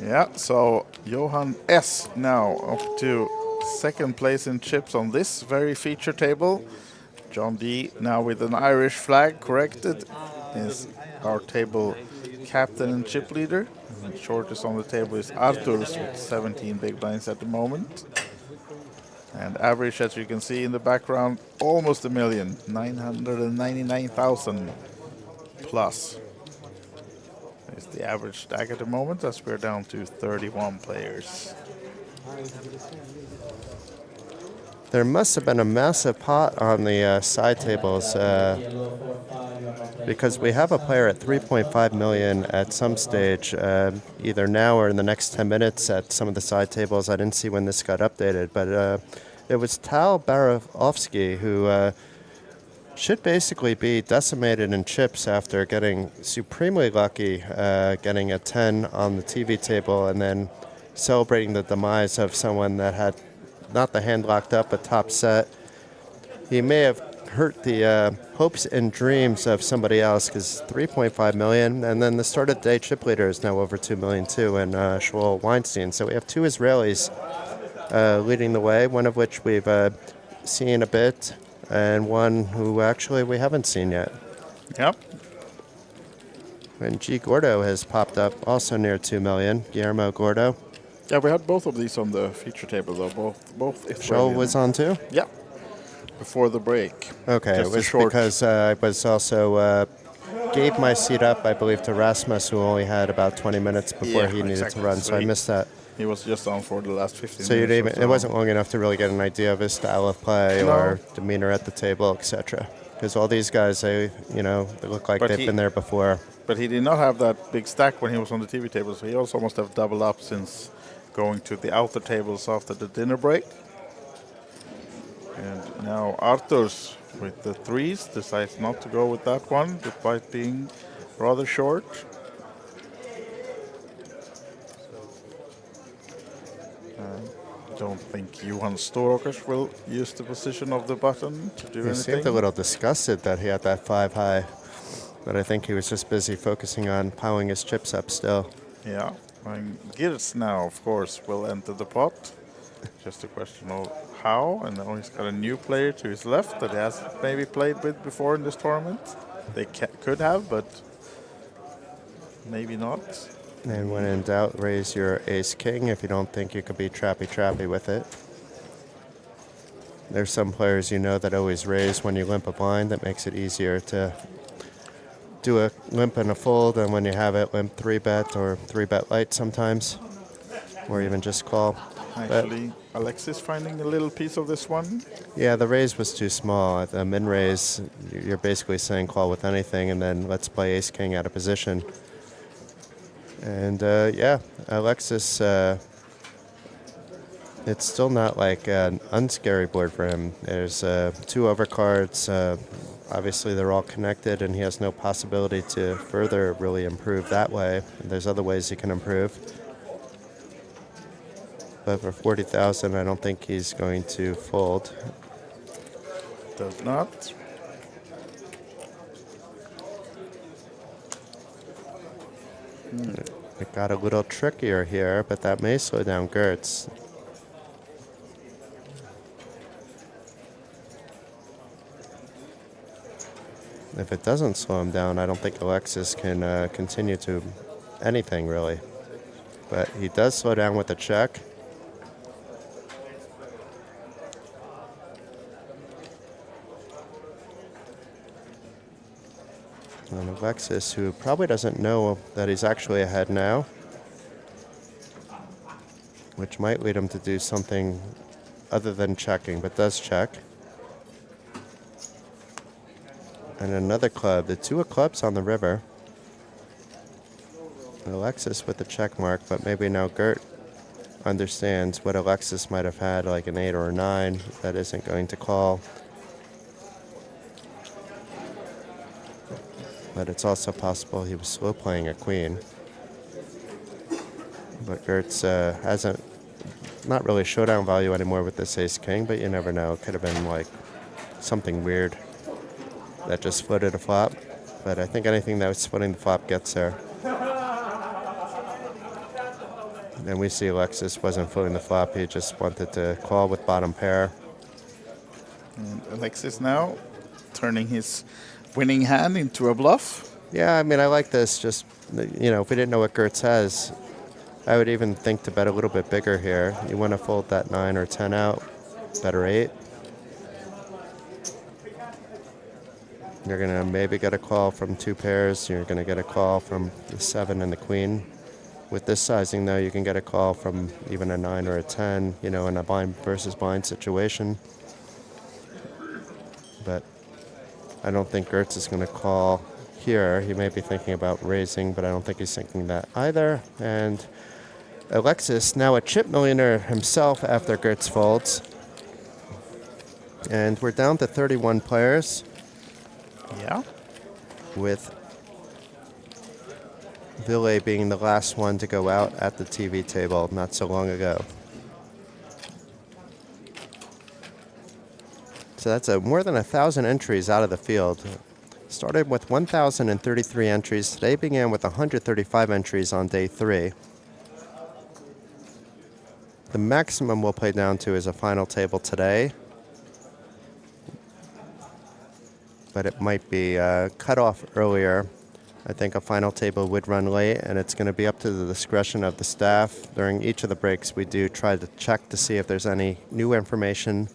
Yeah, so Johan S. now up to second place in chips on this very feature table. John D. now with an Irish flag corrected is our table captain and chip leader. And shortest on the table is Arturs with 17 big blinds at the moment. And average, as you can see in the background, almost 1 million, 999,000 plus. Is the average stack at the moment, as we're down to 31 players. There must have been a massive pot on the side tables because we have a player at 3.5 million at some stage, either now or in the next 10 minutes at some of the side tables. I didn't see when this got updated, but it was Tal Barovsky who should basically be decimated in chips after getting supremely lucky, getting a 10 on the TV table and then celebrating the demise of someone that had not the hand locked up, but top set. He may have hurt the hopes and dreams of somebody else, because 3.5 million, and then the start of the day chip leader is now over 2 million too, and Shmuel Weinstein. So we have two Israelis leading the way, one of which we've seen a bit, and one who actually we haven't seen yet. Yep. And G. Gordo has popped up, also near 2 million, Guillermo Gordo. Yeah, we had both of these on the feature table, though. Both Joel was on too? Yeah. Before the break. Okay, Just it was because I was also gave my seat up, I believe, to Rasmus, who only had about 20 minutes before he needed to run, so I missed that. He was just on for the last 15 so minutes. It wasn't long enough to really get an idea of his style of play or demeanor at the table, etc. Because all these guys, they look like they've been there before. But he did not have that big stack when he was on the TV table, so he also must have doubled up since going to the outer tables after the dinner break. And now Arturs with the threes decides not to go with that one, despite being rather short. Don't think Johan Storokers will use the position of the button to do anything. He seemed a little disgusted that he had that 5 high, but I think he was just busy focusing on piling his chips up still. Yeah, and Girts now, of course, will enter the pot. Just a question of how, and now he's got a new player to his left that he has maybe played with before in this tournament. They could have, but maybe not. And when in doubt, raise your ace-king if you don't think you could be trappy with it. There's some players that always raise when you limp a blind. That makes it easier to do a limp and a fold than when you have it limp 3-bet or 3-bet light sometimes, or even just call. Actually, Alexis finding a little piece of this one. Yeah, the raise was too small. At the min-raise, you're basically saying call with anything, and then let's play ace-king out of position. And Alexis, it's still not like an unscary board for him. There's 2 overcards. Obviously, they're all connected, and he has no possibility to further really improve that way. And there's other ways he can improve. But for 40,000, I don't think he's going to fold. Does not. It got a little trickier here, but that may slow down Gertz. If it doesn't slow him down, I don't think Alexis can continue to anything, really. But he does slow down with a check. And Alexis, who probably doesn't know that he's actually ahead now, which might lead him to do something other than checking, but does check. And another club, the 2 of clubs on the river. Alexis with the check mark, but maybe now Gert understands what Alexis might have had, like an 8 or a 9, that isn't going to call. but it's also possible he was slow playing a queen. But Gertz hasn't, not really showdown value anymore with this ace-king, but you never know. It could have been like something weird that just floated a flop. But I think anything that was floating the flop gets there. And we see Alexis wasn't floating the flop. He just wanted to call with bottom pair. And Alexis now turning his winning hand into a bluff. Yeah, I mean, I like this. Just, you know, if we didn't know what Gertz has, I would even think to bet a little bit bigger here. You want to fold that 9 or 10 out, better 8. You're going to maybe get a call from 2 pairs. You're going to get a call from the 7 and the queen. With this sizing, though, you can get a call from even a 9 or a 10, you know, in a blind versus blind situation. But I don't think Gertz is going to call here. He may be thinking about raising, but I don't think he's thinking that either. And Alexis, now a chip millionaire himself after Gertz folds. And we're down to 31 players. Yeah. With Ville being the last one to go out at the TV table not so long ago. So that's more than 1,000 entries out of the field. Started with 1,033 entries. Today began with 135 entries on day 3. The maximum we'll play down to is a final table today. But it might be cut off earlier. I think a final table would run late, and it's going to be up to the discretion of the staff. During each of the breaks, we do try to check to see if there's any new information.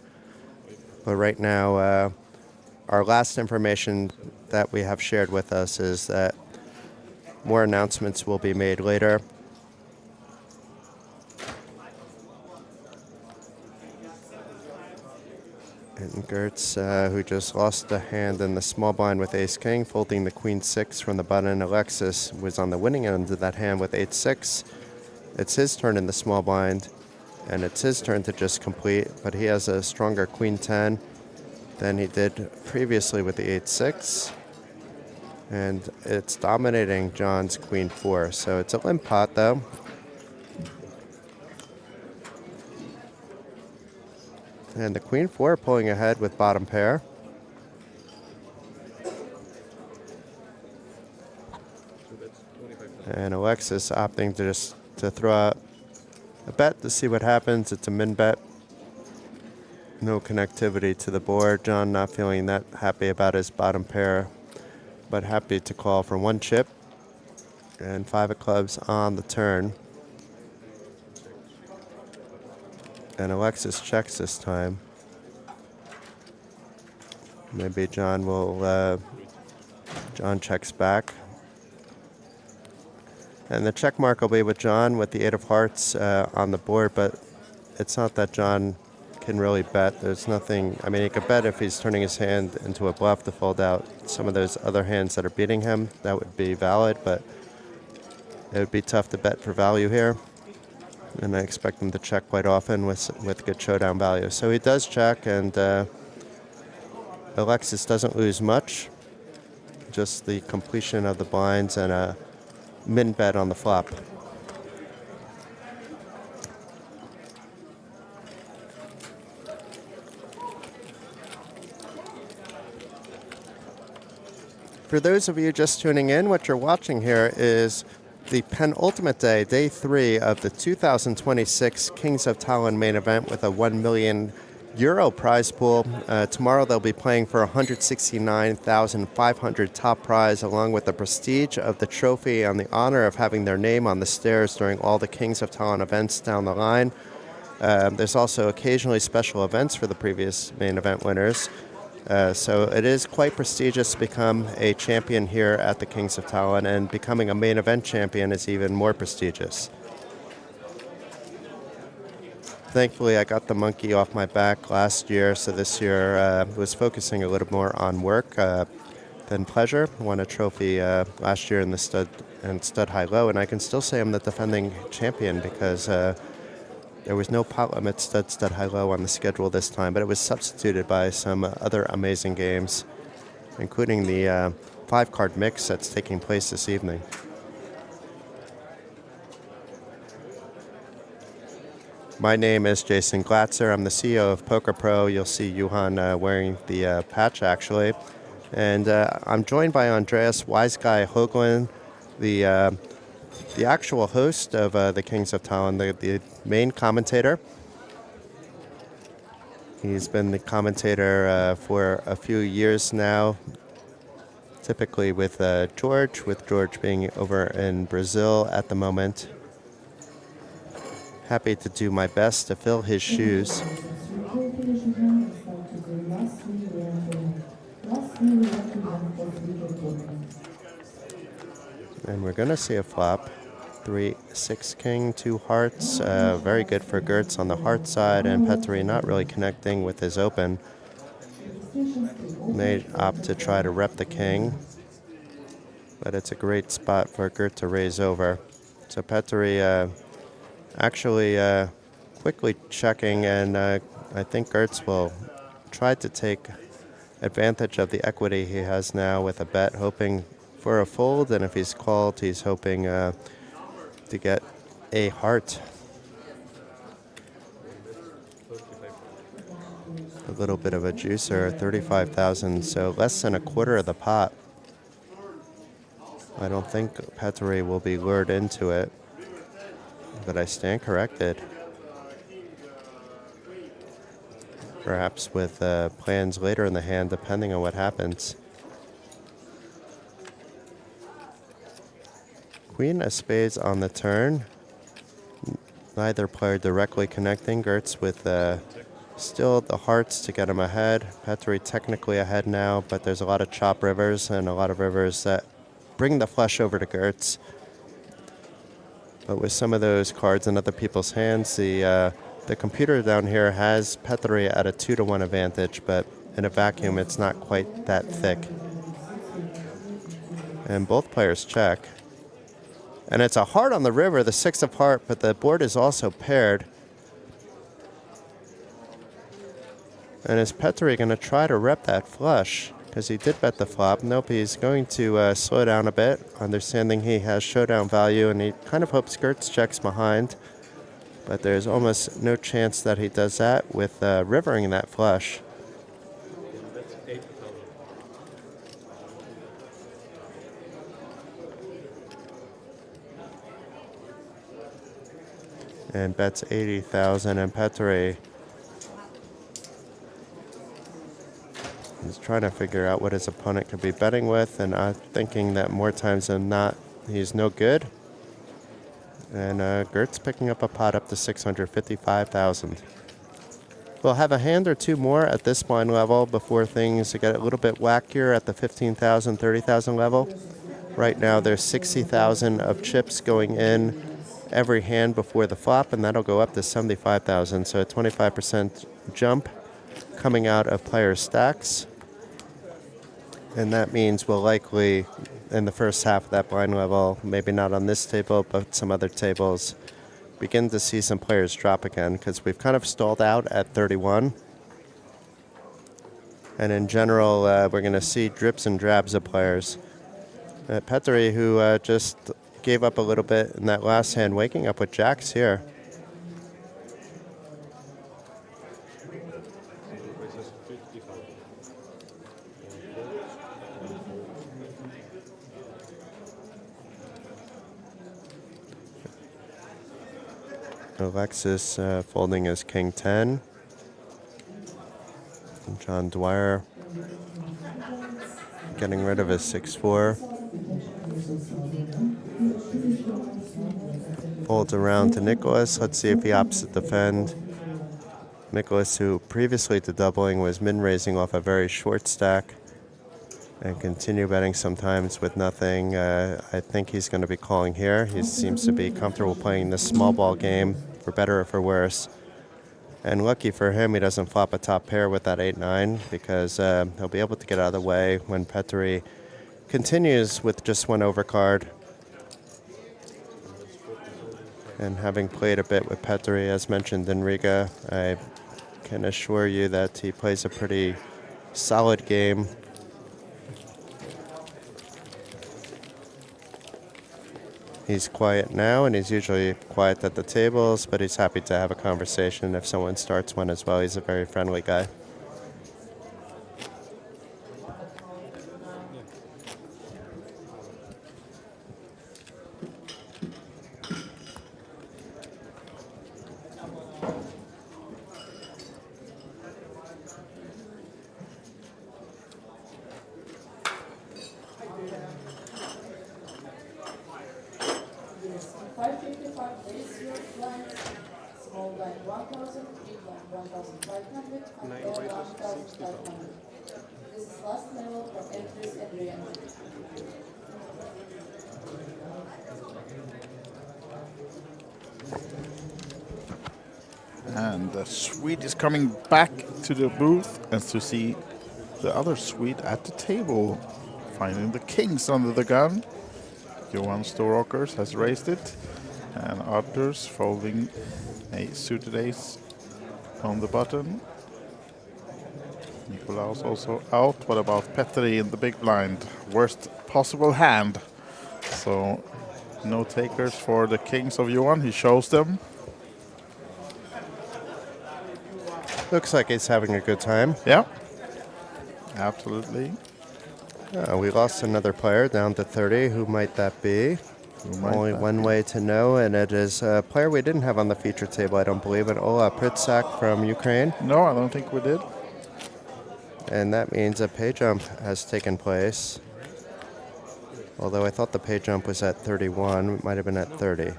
But right now, our last information that we have shared with us is that more announcements will be made later. And Gertz, who just lost a hand in the small blind with ace-king, folding the queen-6 from the button. Alexis was on the winning end of that hand with 8-6. It's his turn in the small blind, and it's his turn to just complete, but he has a stronger queen-10 than he did previously with the 8-6. And it's dominating John's queen-4, so it's a limp pot, though. And the queen-4 pulling ahead with bottom pair. And Alexis opting to throw out a bet to see what happens. It's a min bet. No connectivity to the board. John not feeling that happy about his bottom pair, but happy to call for 1 chip. And 5 of clubs on the turn. And Alexis checks this time. Maybe John will, John checks back. And the check mark will be with John with the 8 of hearts on the board, but it's not that John can really bet. There's nothing, I mean, he could bet if he's turning his hand into a bluff to fold out some of those other hands that are beating him. That would be valid, but it would be tough to bet for value here. And I expect him to check quite often with good showdown value. So he does check, and Alexis doesn't lose much. Just the completion of the blinds and a min bet on the flop. For those of you just tuning in, what you're watching here is the penultimate day, day 3 of the 2026 Kings of Tallinn main event with a €1 million prize pool. Tomorrow they'll be playing for $169,500 top prize, along with the prestige of the trophy and the honor of having their name on the stairs during all the Kings of Tallinn events down the line. There's also occasionally special events for the previous main event winners. So it is quite prestigious to become a champion here at the Kings of Tallinn, and becoming a main event champion is even more prestigious. Thankfully, I got the monkey off my back last year, so this year was focusing a little more on work than pleasure. Won a trophy last year in the stud high-low, and I can still say I'm the defending champion because there was no pot limit stud high-low on the schedule this time, but it was substituted by some other amazing games, including the 5-card mix that's taking place this evening. My name is Jason Glatzer. I'm the CEO of Poker Pro. You'll see Johan wearing the patch, actually. And I'm joined by Andreas Wise Guy Hoagland, the actual host of the Kings of Tallinn, the main commentator. He's been the commentator for a few years now, typically with George being over in Brazil at the moment. Happy to do my best to fill his shoes. And we're going to see a flop. 3, 6, king, 2 hearts. Very good for Gertz on the heart side, and Petteri not really connecting with his open. May opt to try to rep the king, but it's a great spot for Gert to raise over. So Petteri actually quickly checking, and I think Gertz will try to take advantage of the equity he has now with a bet, hoping for a fold, and if he's called, he's hoping to get a heart. A little bit of a juicer, 35,000, so less than a quarter of the pot. I don't think Petteri will be lured into it, but I stand corrected. Perhaps with plans later in the hand, depending on what happens. Queen of spades on the turn. Neither player directly connecting. Gertz with still the hearts to get him ahead. Petteri technically ahead now, but there's a lot of chop rivers and a lot of rivers that bring the flush over to Gertz. But with some of those cards in other people's hands, the computer down here has Petteri at a 2-to-1 advantage, but in a vacuum, it's not quite that thick. And both players check. And it's a heart on the river, the 6 of heart, but the board is also paired. And is Petteri going to try to rep that flush? Because he did bet the flop. Nope, he's going to slow down a bit, understanding he has showdown value, and he kind of hopes Gertz checks behind. But there's almost no chance that he does that with rivering that flush. And bets 80,000, and Petteri is trying to figure out what his opponent could be betting with, and I'm thinking that more times than not, he's no good. And Gertz picking up a pot up to 655,000. We'll have a hand or two more at this blind level before things get a little bit wackier at the 15,000, 30,000 level. Right now there's 60,000 of chips going in every hand before the flop, and that'll go up to 75,000. So a 25% jump coming out of players' stacks. And that means we'll likely, in the first half of that blind level, maybe not on this table, but some other tables, begin to see some players drop again, because we've kind of stalled out at 31. And in general, we're going to see drips and drabs of players. Petteri, who just gave up a little bit in that last hand, waking up with jacks here. Alexis folding his king 10. And John Dwyer getting rid of his 6-4. Folds around to Nicholas. Let's see if he opts to defend. Nicholas, who previously to doubling was min-raising off a very short stack and continue betting sometimes with nothing. I think he's going to be calling here. He seems to be comfortable playing this small ball game, for better or for worse. And lucky for him, he doesn't flop a top pair with that 8-9, because he'll be able to get out of the way when Petteri continues with just one overcard. And having played a bit with Petteri, as mentioned in Riga, I can assure you that he plays a pretty solid game. He's quiet now, and he's usually quiet at the tables, but he's happy to have a conversation if someone starts one as well. He's a very friendly guy. And the Swede is coming back to the booth and to see the other Swede at the table, finding the kings under the gun. Johan Storåkers has raised it, and Arthurs folding a suited ace on the button. Nikolaus also out. What about Petteri in the big blind? Worst possible hand. So no takers for the kings of Johan. He shows them. Looks like he's having a good time. Yeah, absolutely. We lost another player down to 30. Who might that be? Only one way to know, and it is a player we didn't have on the feature table, I don't believe it. Ola Pritsak from Ukraine. No, I don't think we did. And that means a pay jump has taken place. Although I thought the pay jump was at 31. It might have been at 30.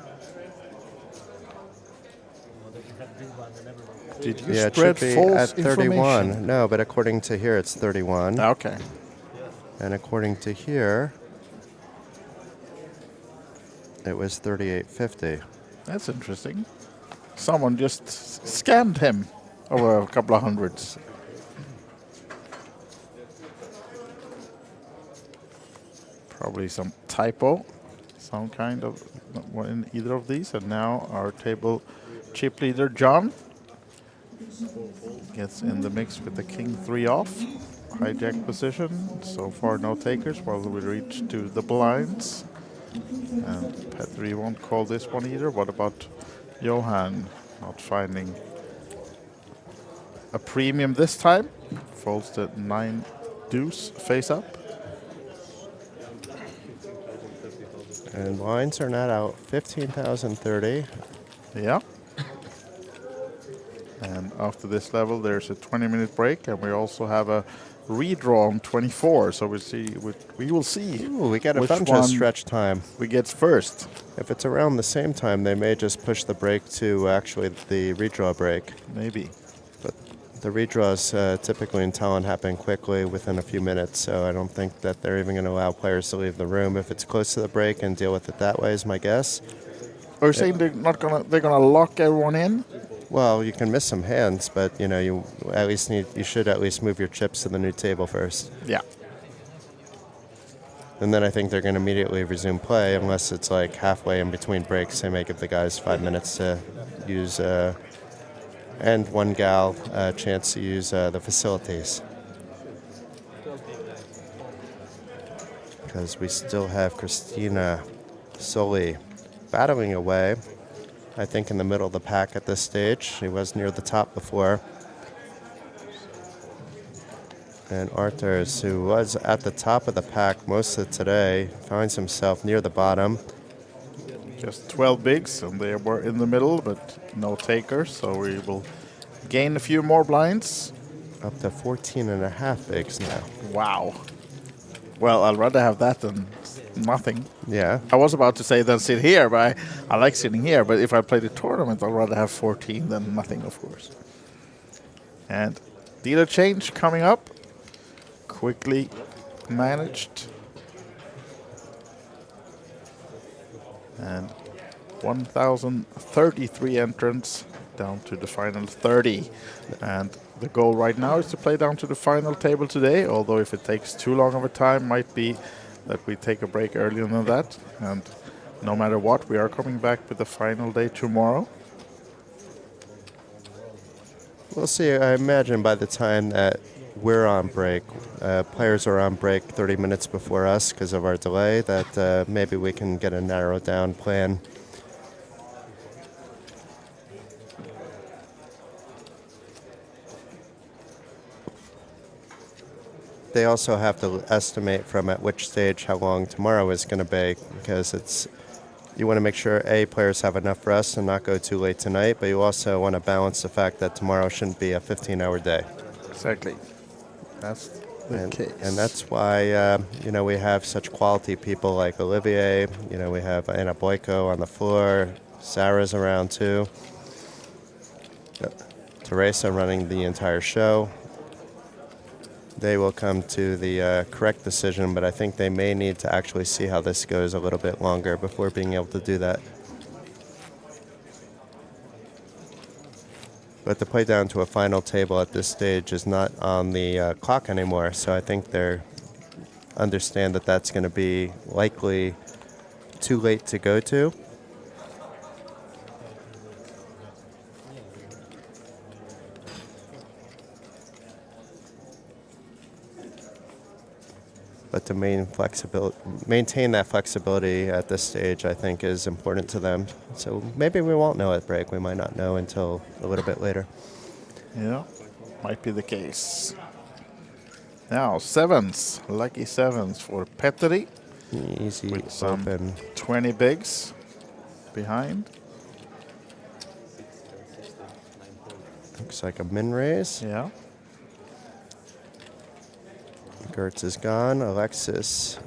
Did you yeah, spread it should be false at 31. information? No, but according to here, it's 31. Okay. And according to here, it was 38.50. That's interesting. Someone just scammed him over a couple of hundreds. Probably some typo, some kind of in either of these. And now our table chip leader, John, gets in the mix with the king 3 off. Hijack position. So far no takers while we reach to the blinds. And Petteri won't call this one either. What about Johan? Not finding a premium this time. Folds the 9 deuce face up. And blinds are not out. 15,030. Yeah. And after this level, there's a 20-minute break, and we also have a redraw on 24. So we will see. Ooh, we get a which bunch one of stretch time. We get first. If it's around the same time, they may just push the break to actually the redraw break. Maybe. But the redraws typically in Tallinn happen quickly within a few minutes, so I don't think that they're even going to allow players to leave the room. If it's close to the break and deal with it that way is my guess. Are you saying they're gonna lock everyone in? Well, you can miss some hands, but you should at least move your chips to the new table first. Yeah. And then I think they're going to immediately resume play unless it's like halfway in between breaks. They may give the guys 5 minutes to use, and one gal a chance to use the facilities. Because we still have Christina Soli battling away. I think in the middle of the pack at this stage. She was near the top before. And Arthurs, who was at the top of the pack most of today, finds himself near the bottom. Just 12 bigs, and they were in the middle, but no takers. So we will gain a few more blinds. Up to 14.5 bigs now. Wow. Well, I'd rather have that than nothing. Yeah. I was about to say then sit here, but I like sitting here. But if I play the tournament, I'd rather have 14 than nothing, of course. And dealer change coming up. Quickly managed. And 1,033 entrants down to the final 30. And the goal right now is to play down to the final table today, although if it takes too long of a time, might be that we take a break earlier than that. And no matter what, we are coming back with the final day tomorrow. We'll see. I imagine by the time that we're on break. Players are on break 30 minutes before us because of our delay, that maybe we can get a narrowed down plan. They also have to estimate from at which stage how long tomorrow is going to be, because you want to make sure players have enough rest and not go too late tonight, but you also want to balance the fact that tomorrow shouldn't be a 15-hour day. Exactly. That's the case. And that's why we have such quality people like Olivier. We have Anna Boyko on the floor. Sarah's around too. Teresa running the entire show. They will come to the correct decision, but I think they may need to actually see how this goes a little bit longer before being able to do that. But to play down to a final table at this stage is not on the clock anymore, so I think they understand that that's going to be likely too late to go to. But to maintain that flexibility at this stage, I think, is important to them. So maybe we won't know at break. We might not know until a little bit later. Yeah, might be the case. Now, sevens. Lucky sevens for Petteri. Easy with some open. 20 bigs behind. Looks like a min raise. Yeah. Gertz is gone. Alexis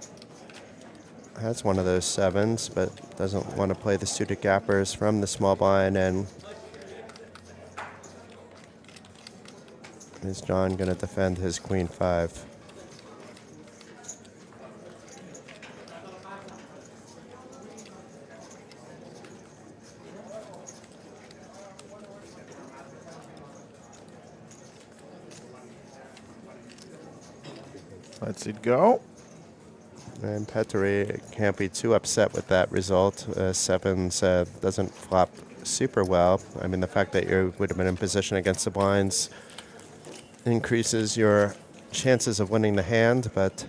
has one of those sevens, but doesn't want to play the suited gappers from the small blind. And is John going to defend his queen 5? Let's it go. And Petteri can't be too upset with that result. Sevens doesn't flop super well. I mean, the fact that you would have been in position against the blinds increases your chances of winning the hand, but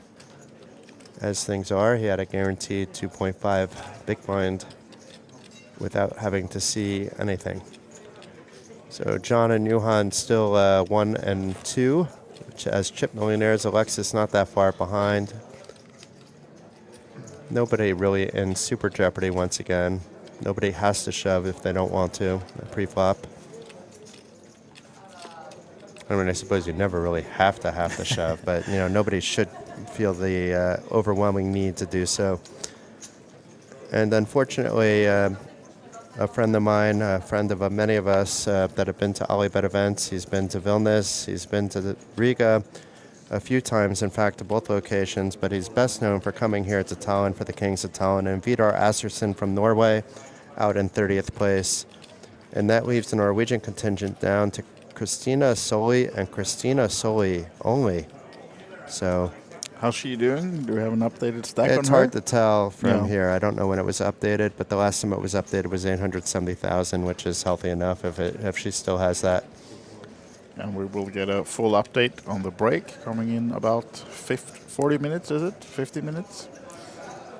as things are, he had a guaranteed 2.5 big blind without having to see anything. So John and Johan still 1 and 2. As chip millionaires, Alexis not that far behind. Nobody really in super jeopardy once again. Nobody has to shove if they don't want to pre-flop. I mean, I suppose you never really have to shove, but nobody should feel the overwhelming need to do so. And unfortunately, a friend of mine, a friend of many of us that have been to OlyBet events. He's been to Vilnius, he's been to Riga a few times, in fact, to both locations, but he's best known for coming here to Tallinn for the Kings of Tallinn. And Vidar Asserson from Norway out in 30th place. And that leaves the Norwegian contingent down to Christina Soli and Christina Soli only. So how's she doing? Do we have an updated stack on her? It's hard to tell from here. I don't know when it was updated, but the last time it was updated was 870,000, which is healthy enough if she still has that. And we will get a full update on the break coming in about 40 minutes, is it? 50 minutes?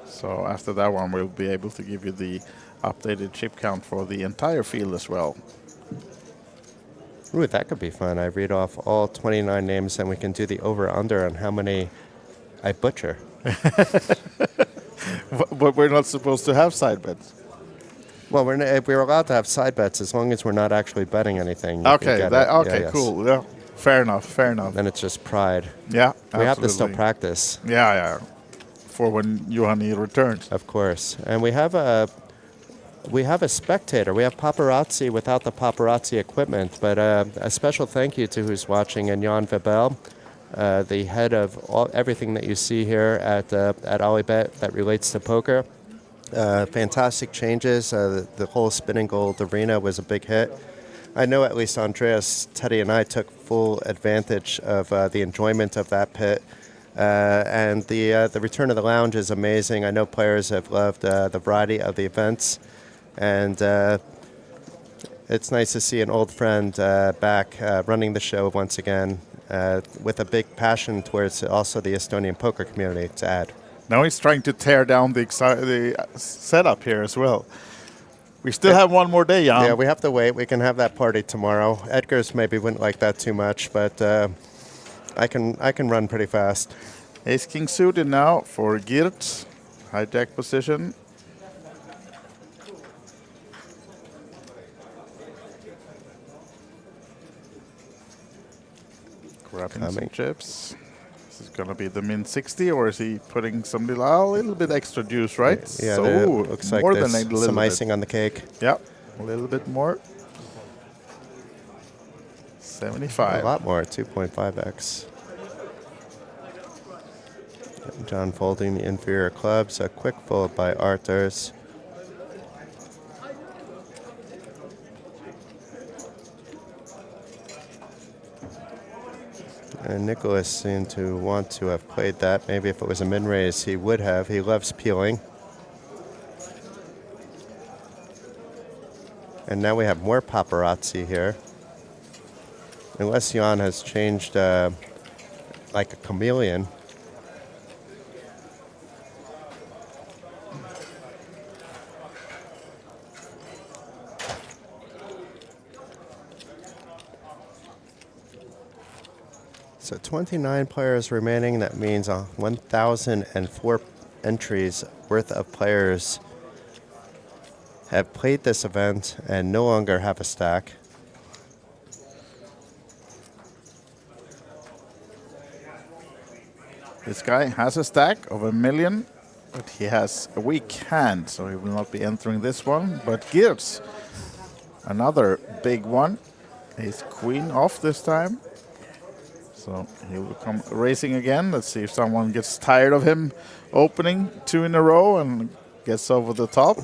So after that one, we'll be able to give you the updated chip count for the entire field as well. Ooh, that could be fun. I read off all 29 names, and we can do the over-under on how many I butcher. But we're not supposed to have side bets. Well, we're allowed to have side bets as long as we're not actually betting anything. Okay, cool. Yeah, fair enough. Then it's just pride. Yeah, we have to still practice. Yeah. For when Juhani returns. Of course, and we have a spectator. We have paparazzi without the paparazzi equipment, but a special thank you to who's watching, and Jan Vebel, the head of everything that you see here at OlyBet that relates to poker. Fantastic changes. The whole spinning gold arena was a big hit. I know at least Andreas, Teddy, and I took full advantage of the enjoyment of that pit. And the return of the lounge is amazing. I know players have loved the variety of the events. And it's nice to see an old friend back running the show once again. with a big passion towards also the Estonian poker community to add. Now he's trying to tear down the setup here as well. We still have one more day, Jan. Yeah, we have to wait. We can have that party tomorrow. Edgar's maybe wouldn't like that too much, but I can run pretty fast. Ace King suited now for Geert. Hijack position. Grabbing some chips. Is going to be the min 60, or is he putting some little bit extra juice, right? Yeah, so looks like more there's than a little some bit. icing on the cake. Yeah, a little bit more. 75. A lot more, 2.5x. John folding the inferior clubs, a quick fold by Arthurs. And Nicholas seemed to want to have played that. Maybe if it was a min-raise, he would have. He loves peeling. And now we have more paparazzi here. Unless Jan has changed like a chameleon. So 29 players remaining. That means 1,004 entries worth of players have played this event and no longer have a stack. This guy has a stack of 1 million, but he has a weak hand, so he will not be entering this one. But Geertz, another big one. Ace Queen off this time. So he will come racing again. Let's see if someone gets tired of him opening 2 in a row and gets over the top.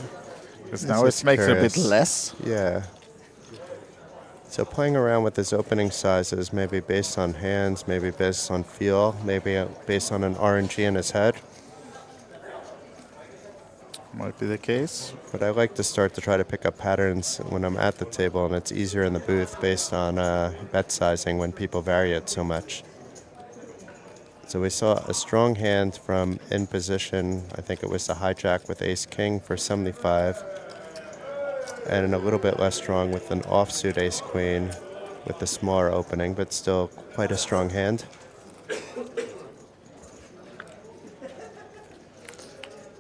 Because now it makes it a bit less. Yeah. So playing around with his opening sizes, maybe based on hands, maybe based on feel, maybe based on an RNG in his head. Might be the case. But I like to start to try to pick up patterns when I'm at the table, and it's easier in the booth based on bet sizing when people vary it so much. So we saw a strong hand from in position. I think it was the hijack with Ace King for 75. And a little bit less strong with an offsuit Ace Queen with the smaller opening, but still quite a strong hand.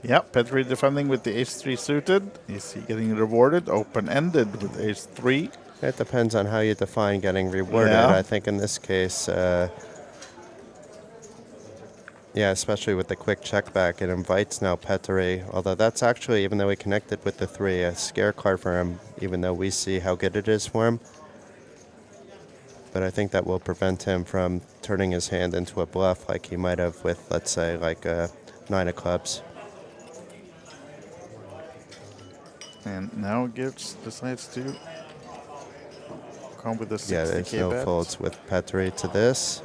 Yeah, Petri defending with the Ace-3 suited. Is he getting rewarded? Open-ended with Ace-3. It depends on how you define getting rewarded. Yeah. I think in this case, yeah, especially with the quick check back, it invites now Petri. Although that's actually, even though he connected with the 3, a scare card for him, even though we see how good it is for him. But I think that will prevent him from turning his hand into a bluff like he might have with, let's say, like a 9 of clubs. And now Geertz decides to come with the 60K Yeah, there's no bet. folds with Petri to this.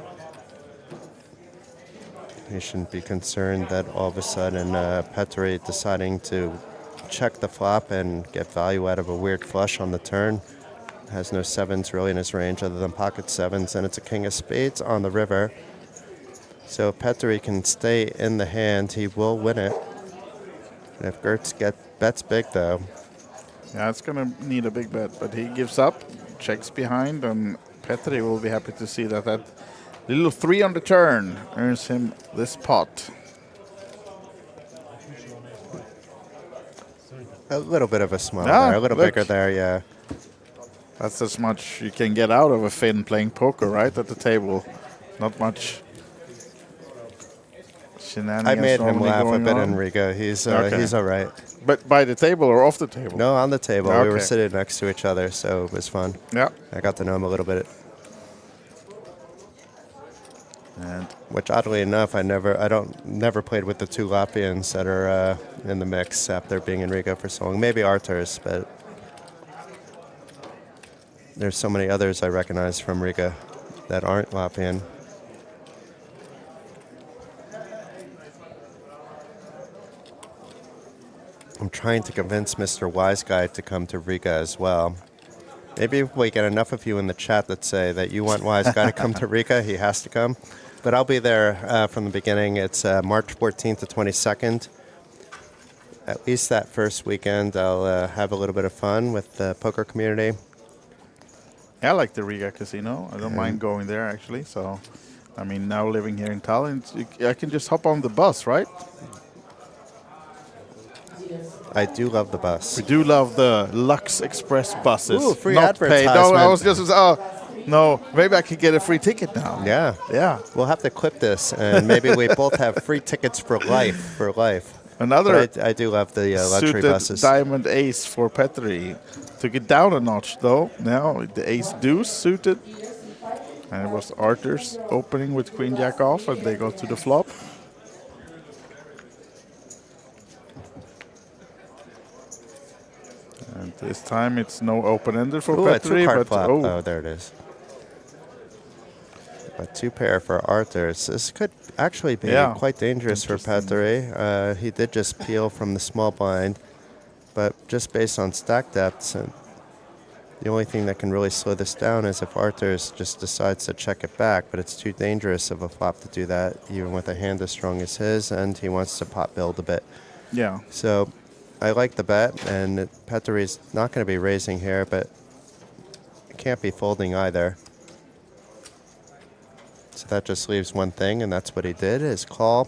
He shouldn't be concerned that all of a sudden Petri deciding to check the flop and get value out of a weird flush on the turn. Has no 7s really in his range other than pocket 7s, and it's a king of spades on the river. So if Petri can stay in the hand, he will win it. And if Geertz bets big though. Yeah, it's going to need a big bet, but he gives up, checks behind, and Petri will be happy to see that little 3 on the turn earns him this pot. A little bit of a smile Ah, there, a little look. bigger there, yeah. That's as much you can get out of a Finn playing poker, right, at the table. Not much shenanigans. I made him normally laugh a going bit on. in Riga. He's Okay. all right. But by the table or off the table? No, on the table. We were Okay. sitting next to each other, so it was fun. Yeah. I got to know him a little bit. And which, oddly enough, I never played with the 2 Latvians that are in the mix after being in Riga for so long. Maybe Arthurs, but there's so many others I recognize from Riga that aren't Latvian. I'm trying to convince Mr. Wise Guy to come to Riga as well. Maybe if we get enough of you in the chat that say that you want Wise Guy to come to Riga, he has to come. But I'll be there from the beginning. It's March 14th to 22nd. At least that first weekend, I'll have a little bit of fun with the poker community. Yeah, I like the Riga Casino. I don't mind going there, actually. So, I mean, now living here in Tallinn, I can just hop on the bus, right? I do love the bus. We do love the Lux Express buses. Ooh, free not advertisement. paid. No, I was just, no, maybe I could get a free ticket now. Yeah. Yeah. We'll have to clip this, and maybe we both have free tickets for life. Another I do love the luxury suited buses. diamond ace for Petri. Took it down a notch, though. Now the ace deuce suited. And it was Arthur's opening with queen jack off, and they go to the flop. And this time it's no open-ender for Petri. A two-card but flop. Oh, there it is. A two pair for Arthur's. This could actually be quite dangerous for Petri. He did just peel from the small blind, but just based on stack depths, and the only thing that can really slow this down is if Arthur's just decides to check it back, but it's too dangerous of a flop to do that, even with a hand as strong as his, and he wants to pot build a bit. Yeah. So I like the bet, and Petri's not going to be raising here, but it can't be folding either. So that just leaves one thing, and that's what he did, is call.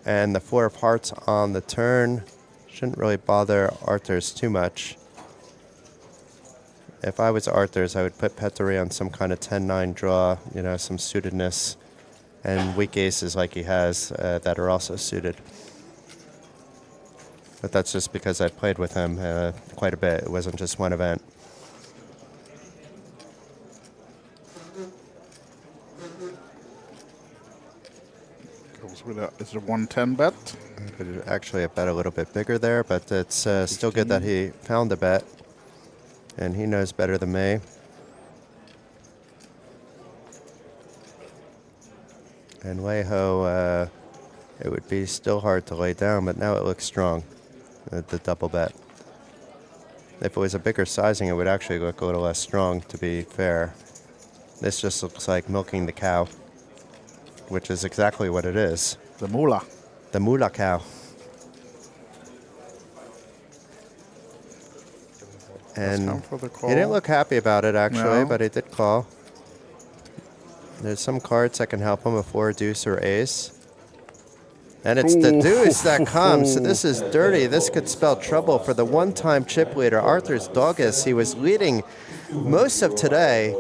And the 4 of hearts on the turn shouldn't really bother Arthur's too much. If I was Arthur's, I would put Petri on some kind of 10-9 draw, you know, some suitedness, and weak aces like he has that are also suited. But that's just because I played with him quite a bit. It wasn't just one event. Goes with a, it's a 110 bet. Could actually have bet a little bit bigger there, but it's still good that he found the bet. And he knows better than me. And Leho, it would be still hard to lay down, but now it looks strong, the double bet. If it was a bigger sizing, it would actually look a little less strong, to be fair. This just looks like milking the cow, which is exactly what it is. The moolah. The moolah cow. And he didn't look happy about it, actually, but he did call. There's some cards that can help him, a 4, deuce, or ace. And it's the deuce that comes, so this is dirty. This could spell trouble for the one-time chip leader, Arthur's Doggis. He was leading most of today,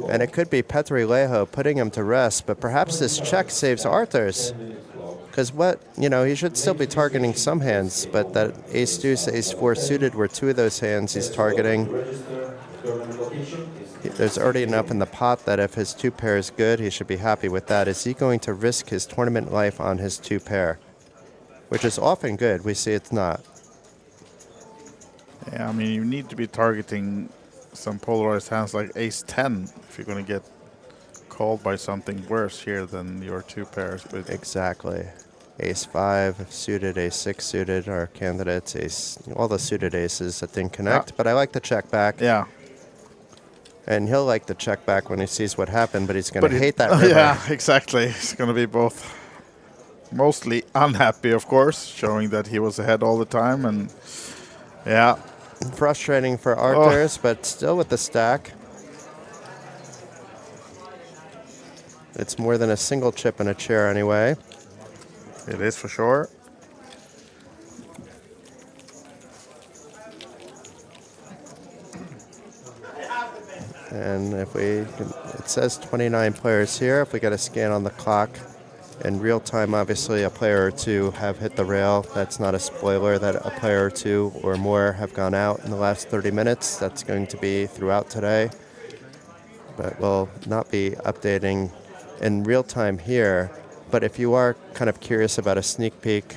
and it could be Petri Leho putting him to rest, but perhaps this check saves Arthur's. Because he should still be targeting some hands, but that ace deuce, ace 4 suited were 2 of those hands he's targeting. There's already enough in the pot that if his 2 pair is good, he should be happy with that. Is he going to risk his tournament life on his 2 pair? Which is often good. We see it's not. Yeah, I mean, you need to be targeting some polarized hands like ace 10 if you're going to get called by something worse here than your 2 pairs. But exactly. Ace 5 suited, ace 6 suited are candidates. All the suited aces that didn't connect, but I like the check back. Yeah. And he'll like the check back when he sees what happened, but he's going to hate that river. Yeah, exactly. He's going to be both mostly unhappy, of course, showing that he was ahead all the time. And yeah. Frustrating for Arthur's, but still with the stack. It's more than a single chip in a chair anyway. It is for sure. And if it says 29 players here. If we get a scan on the clock in real time, obviously a player or 2 have hit the rail. That's not a spoiler that a player or 2 or more have gone out in the last 30 minutes. That's going to be throughout today. But we'll not be updating in real time here. But if you are kind of curious about a sneak peek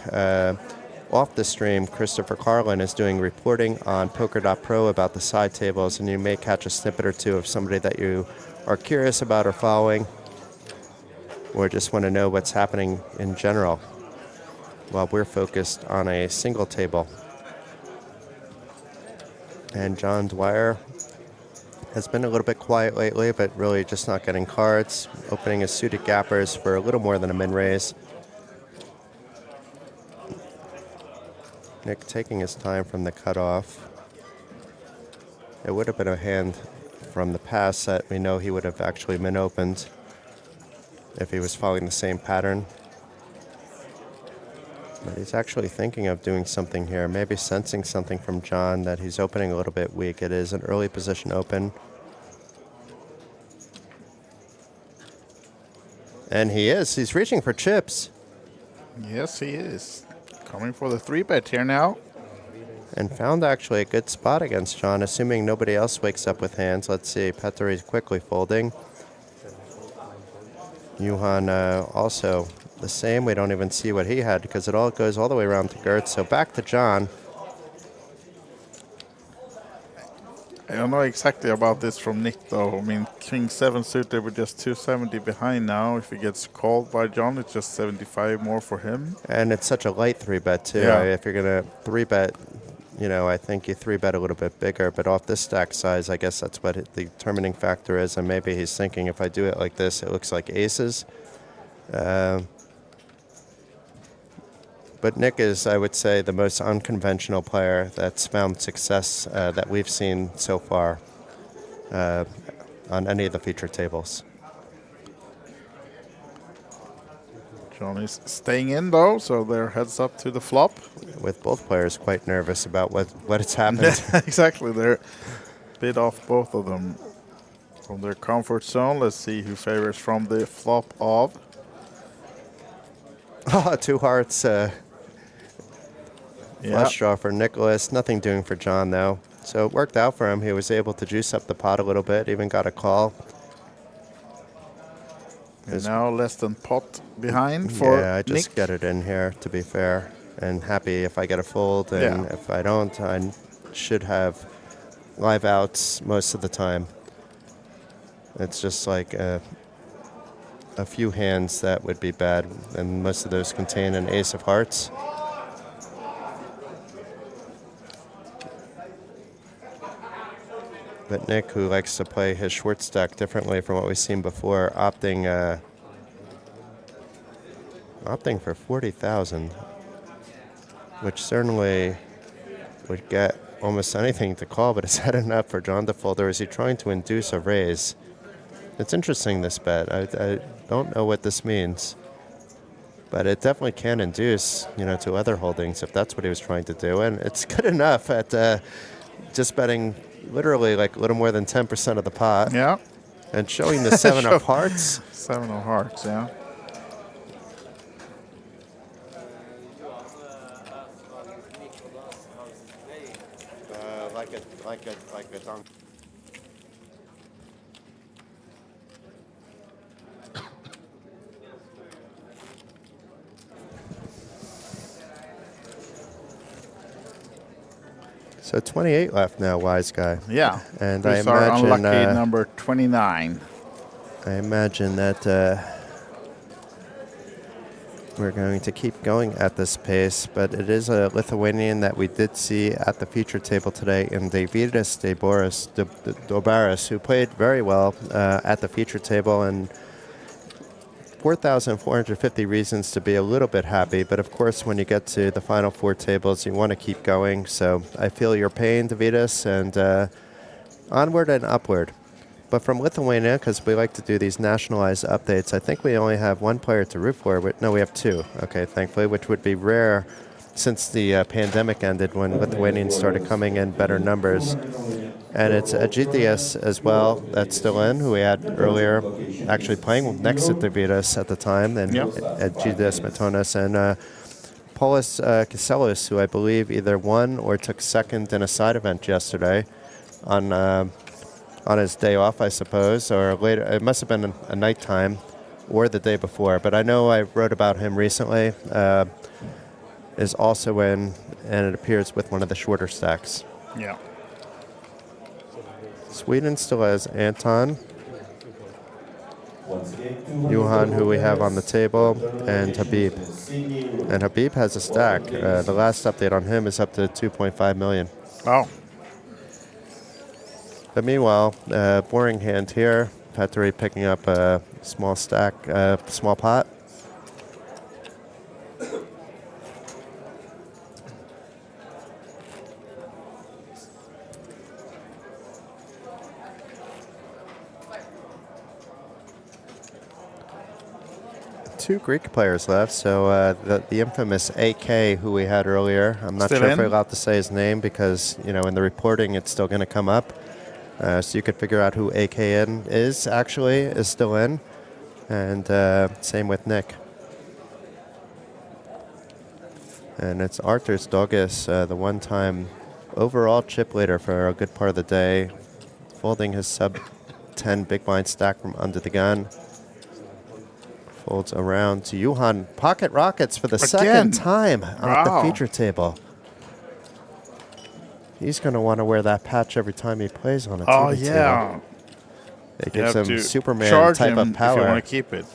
off the stream, Christopher Carlin is doing reporting on poker.pro about the side tables, and you may catch a snippet or 2 of somebody that you are curious about or following, or just want to know what's happening in general while we're focused on a single table. And John Dwyer has been a little bit quiet lately, but really just not getting cards. Opening his suited gappers for a little more than a min raise. Nick taking his time from the cutoff. It would have been a hand from the past set we know he would have actually min opened if he was following the same pattern. But he's actually thinking of doing something here, maybe sensing something from John that he's opening a little bit weak. It is an early position open. And he is. He's reaching for chips. Yes, he is. Coming for the 3-bet here now. And found actually a good spot against John, assuming nobody else wakes up with hands. Let's see, Petteri quickly folding. Johan also the same. We don't even see what he had because it all goes all the way around to Gert. So back to John. I don't know exactly about this from Nick though. I mean, King 7 suited with just 270 behind now. If he gets called by John, it's just 75 more for him. And it's such a light 3-bet too. Yeah. If you're going to 3-bet, you know, I think you 3-bet a little bit bigger, but off this stack size, I guess that's what the determining factor is. And maybe he's thinking if I do it like this, it looks like aces. But Nick is, I would say, the most unconventional player that's found success that we've seen so far on any of the feature tables. John is staying in though, so they're heads up to the flop. With both players quite nervous about what has happened. Exactly, they're a bit off both of them from their comfort zone. Let's see who favors from the flop of. Oh, 2 hearts. Flush draw for Nicholas. Nothing doing for John, though. So it worked out for him. He was able to juice up the pot a little bit, even got a call. And now less than pot behind for Yeah, I just Nick. get it in here, to be fair. And happy if I get a fold. And if I don't, I should have live outs most of the time. It's just like a few hands that would be bad. And most of those contain an ace of hearts. But Nick, who likes to play his short stack differently from what we've seen before, opting for 40,000, which certainly would get almost anything to call, but is that enough for John to fold, or is he trying to induce a raise? It's interesting, this bet. I don't know what this means, but it definitely can induce, you know, to other holdings if that's what he was trying to do, and it's good enough at just betting literally like a little more than 10% of the pot. Yeah. And showing the 7 of hearts. 7 of hearts, yeah. Like a dunk. So 28 left now, wise guy. Yeah. And These I are imagine unlucky number 29. I imagine that we're going to keep going at this pace, but it is a Lithuanian that we did see at the feature table today in Davidas Dobaris, who played very well at the feature table, and 4,450 reasons to be a little bit happy, but of course when you get to the final 4 tables you want to keep going, so I feel your pain, Davidas, and onward and upward. But from Lithuania, because we like to do these nationalized updates, I think we only have 1 player to root for. No, we have 2, okay, thankfully, which would be rare since the pandemic ended when Lithuanians started coming in better numbers. And it's a GTS as well that's still in, who we had earlier, actually playing next to Davidas at the time, and at GTS Metonis, and Polis Kiselis, who I believe either won or took second in a side event yesterday on his day off, I suppose, or later. It must have been a nighttime or the day before, but I know I wrote about him recently, is also in, and it appears with one of the shorter stacks. Yeah. Sweden still has Anton, Johan, who we have on the table, and Habib. And Habib has a stack. The last update on him is up to 2.5 million. Oh. But meanwhile, boring hand here. Petteri picking up a small stack, small pot. Two Greek players left, so the infamous AK who we had earlier. I'm not sure if we're allowed to say his name because, you know, in the reporting it's still going to come up. So you could figure out who AKN is still in. And same with Nick. And it's Arthur's Doggis, the one-time overall chip leader for a good part of the day, folding his sub-10 big blind stack from under the gun. Folds around to Johan. Pocket rockets for the second time on the feature table. He's going to want to wear that patch every time he plays on a TV table. It gives him Superman type of power. If you want to keep it.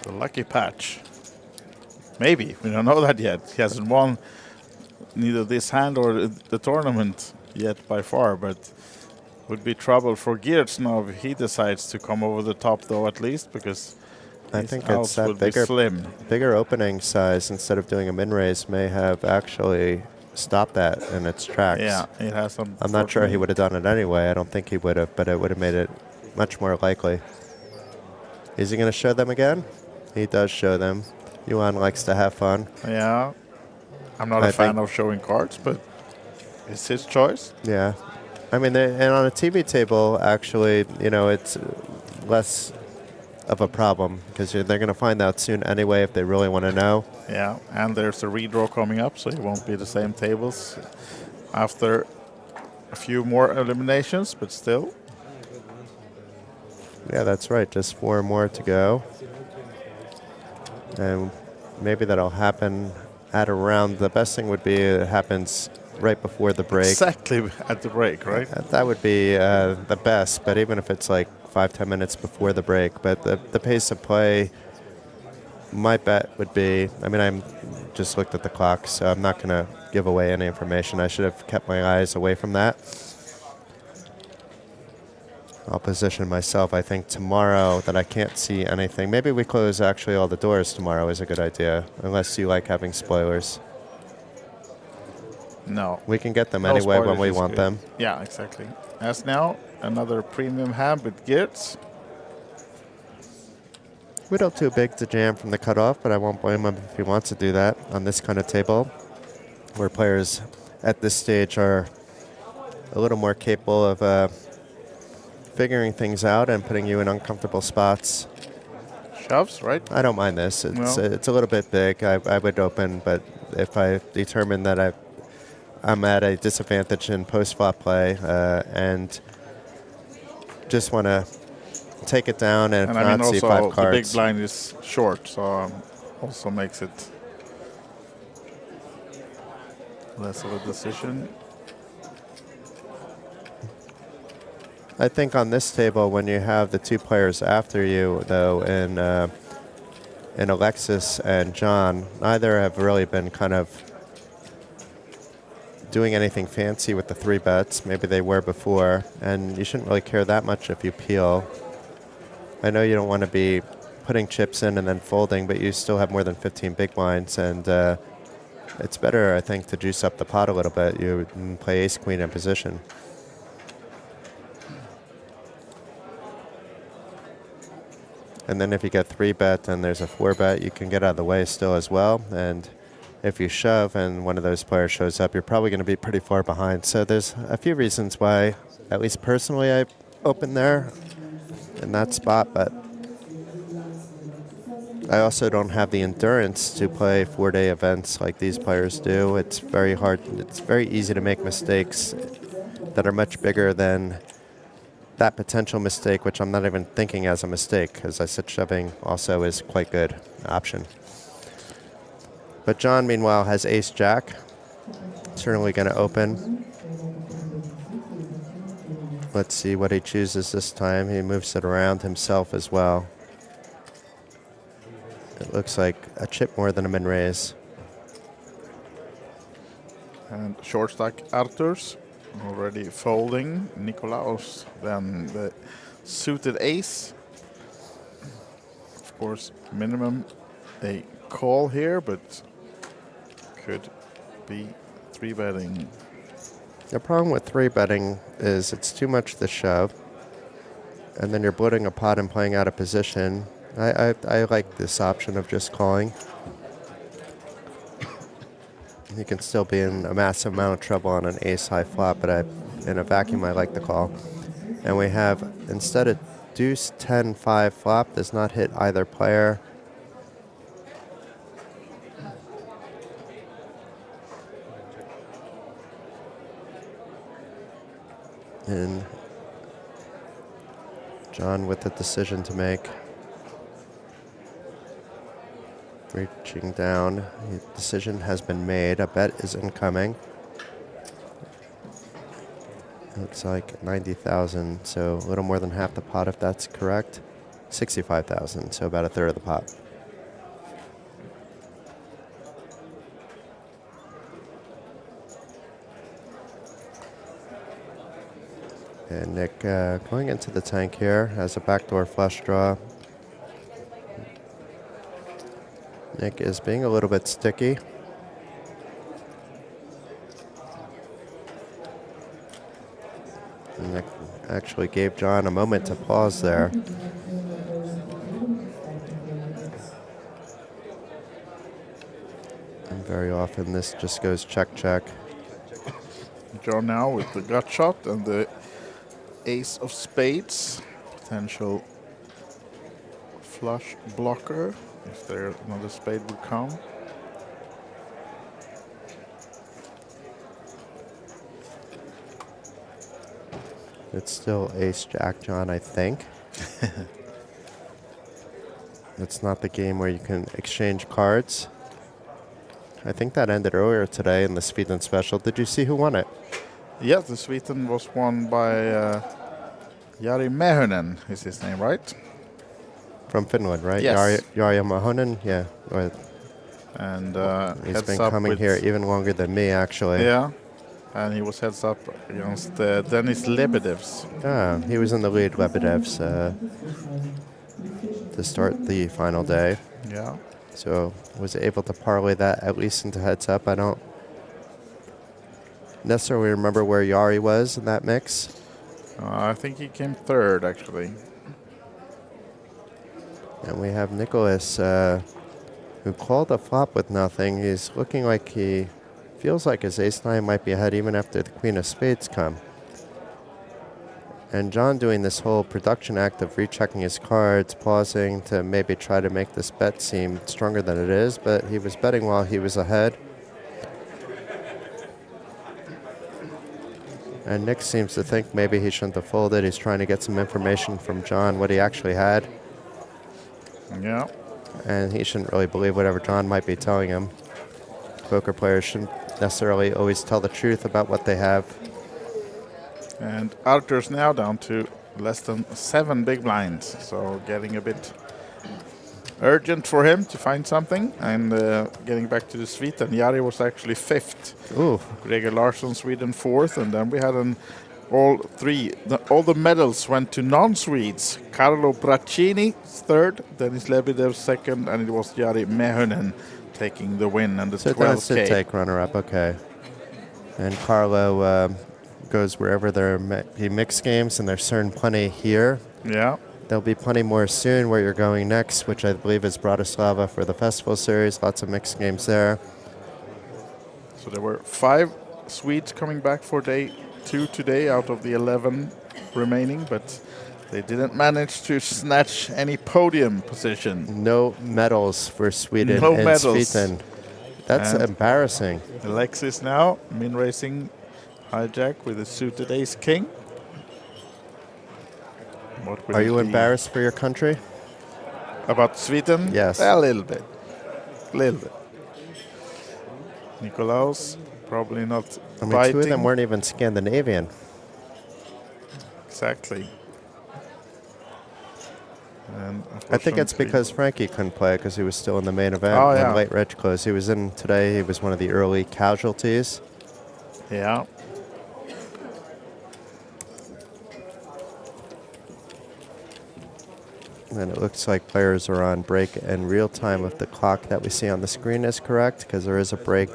The lucky patch. Maybe. We don't know that yet. He hasn't won neither this hand or the tournament yet by far, but would be trouble for Geertz now if he decides to come over the top, though, at least, because I think it's that bigger opening size instead of doing a min raise may have actually stopped that in its tracks. Yeah, it has some. I'm not sure he would have done it anyway. I don't think he would have, but it would have made it much more likely. Is he going to show them again? He does show them. Yuan likes to have fun. Yeah. I'm not a fan of showing cards, but it's his choice. Yeah. I mean, and on a TV table, actually, you know, it's less of a problem because they're going to find out soon anyway if they really want to know. Yeah, and there's a redraw coming up, so it won't be the same tables after a few more eliminations, but still. Yeah, that's right. Just 4 more to go. And maybe that'll happen at around, the best thing would be it happens right before the break. Exactly at the break, right? That would be the best, but even if it's like 5-10 minutes before the break. But the pace of play, my bet would be, I mean, I just looked at the clock, so I'm not going to give away any information. I should have kept my eyes away from that. I'll position myself, I think, tomorrow that I can't see anything. Maybe we close actually all the doors tomorrow is a good idea, unless you like having spoilers. No. We can get them anyway when we want them. Yeah, exactly. As now, another premium hand with Geertz. Widow too big to jam from the cutoff, but I won't blame him if he wants to do that on this kind of table, where players at this stage are a little more capable of figuring things out and putting you in uncomfortable spots. Shoves, right? I don't mind this. It's a little bit big. I would open, but if I determine that I'm at a disadvantage in post-flop play and just want to take it down and if not, see 5 cards. The big blind is short, so also makes it less of a decision. I think on this table, when you have the 2 players after you, though, in Alexis and John, neither have really been kind of doing anything fancy with the 3 bets. Maybe they were before, and you shouldn't really care that much if you peel. I know you don't want to be putting chips in and then folding, but you still have more than 15 big blinds, and it's better, I think, to juice up the pot a little bit. You play ace-queen in position. And then if you get 3-bet and there's a 4-bet, you can get out of the way still as well. And if you shove and one of those players shows up, you're probably going to be pretty far behind. So there's a few reasons why, at least personally, I open there in that spot. But I also don't have the endurance to play 4-day events like these players do. It's very hard. It's very easy to make mistakes that are much bigger than that potential mistake, which I'm not even thinking as a mistake. As I said, shoving also is quite good option. But John, meanwhile, has ace-jack. Certainly going to open. Let's see what he chooses this time. He moves it around himself as well. It looks like a chip more than a min raise. And short stack Arturs already folding. Nikolaus, then the suited ace. Of course, minimum a call here, but could be 3-betting. The problem with 3-betting is it's too much to shove, and then you're bloating a pot and playing out of position. I like this option of just calling. You can still be in a massive amount of trouble on an ace-high flop, but in a vacuum, I like the call. And we have, instead of deuce 10-5 flop, does not hit either player. And John with a decision to make. Reaching down, the decision has been made. A bet is incoming. Looks like 90,000, so a little more than half the pot if that's correct. 65,000, so about a third of the pot. And Nick going into the tank here has a backdoor flush draw. Nick is being a little bit sticky. And Nick actually gave John a moment to pause there. And very often this just goes check, check. John now with the gut shot and the ace of spades. Potential flush blocker if there another spade would come. It's still ace-jack, John, I think. It's not the game where you can exchange cards. I think that ended earlier today in the Sweden Special. Did you see who won it? Yeah, the Sweden was won by Jari Mehonen, is his name, right? From Finland, right? Yes. Jari Mehonen, yeah. Right. And he's been coming here even longer than me, actually. Yeah, and he was heads up against Denis Lebedevs. Ah, he was in the lead, Lebedevs, to start the final day. Yeah. So was able to parlay that at least into heads up. I don't necessarily remember where Jari was in that mix. I think he came third, actually. And we have Nicholas, who called a flop with nothing. He's looking like he feels like his ace-9 might be ahead even after the queen of spades come. And John doing this whole production act of rechecking his cards, pausing to maybe try to make this bet seem stronger than it is, but he was betting while he was ahead. And Nick seems to think maybe he shouldn't have folded. He's trying to get some information from John, what he actually had. Yeah. And he shouldn't really believe whatever John might be telling him. Poker players shouldn't necessarily always tell the truth about what they have. And Arthur's now down to less than 7 big blinds, so getting a bit urgent for him to find something. And getting back to the Sweden, Jari was actually 5th. Ooh. Greger Larsson, Sweden 4th, and then we had all the medals went to non-Swedes. Carlo Braccini 3rd, Denis Lebedev 2nd, and it was Jari Mehonen taking the win and the so 12K. That's the take runner-up, okay. And Carlo goes wherever there be mixed games, and there's certain plenty here. Yeah. There'll be plenty more soon where you're going next, which I believe is Bratislava for the festival series. Lots of mixed games there. So there were 5 Swedes coming back for day 2 today out of the 11 remaining, but they didn't manage to snatch any podium position. No medals for Sweden no and medals. Sweden. That's embarrassing. Alexis now, min-racing hijack with a suited ace-king. Are you embarrassed for your country? About Sweden? Yes. A little bit. Nikolaus, probably not biting. 2 of them weren't even Scandinavian. Exactly. And I think it's because Frankie couldn't play because he was still in the main event Oh, when yeah. late Reg closed. He was in today. He was one of the early casualties. Yeah. And it looks like players are on break in real time if the clock that we see on the screen is correct, because there is a break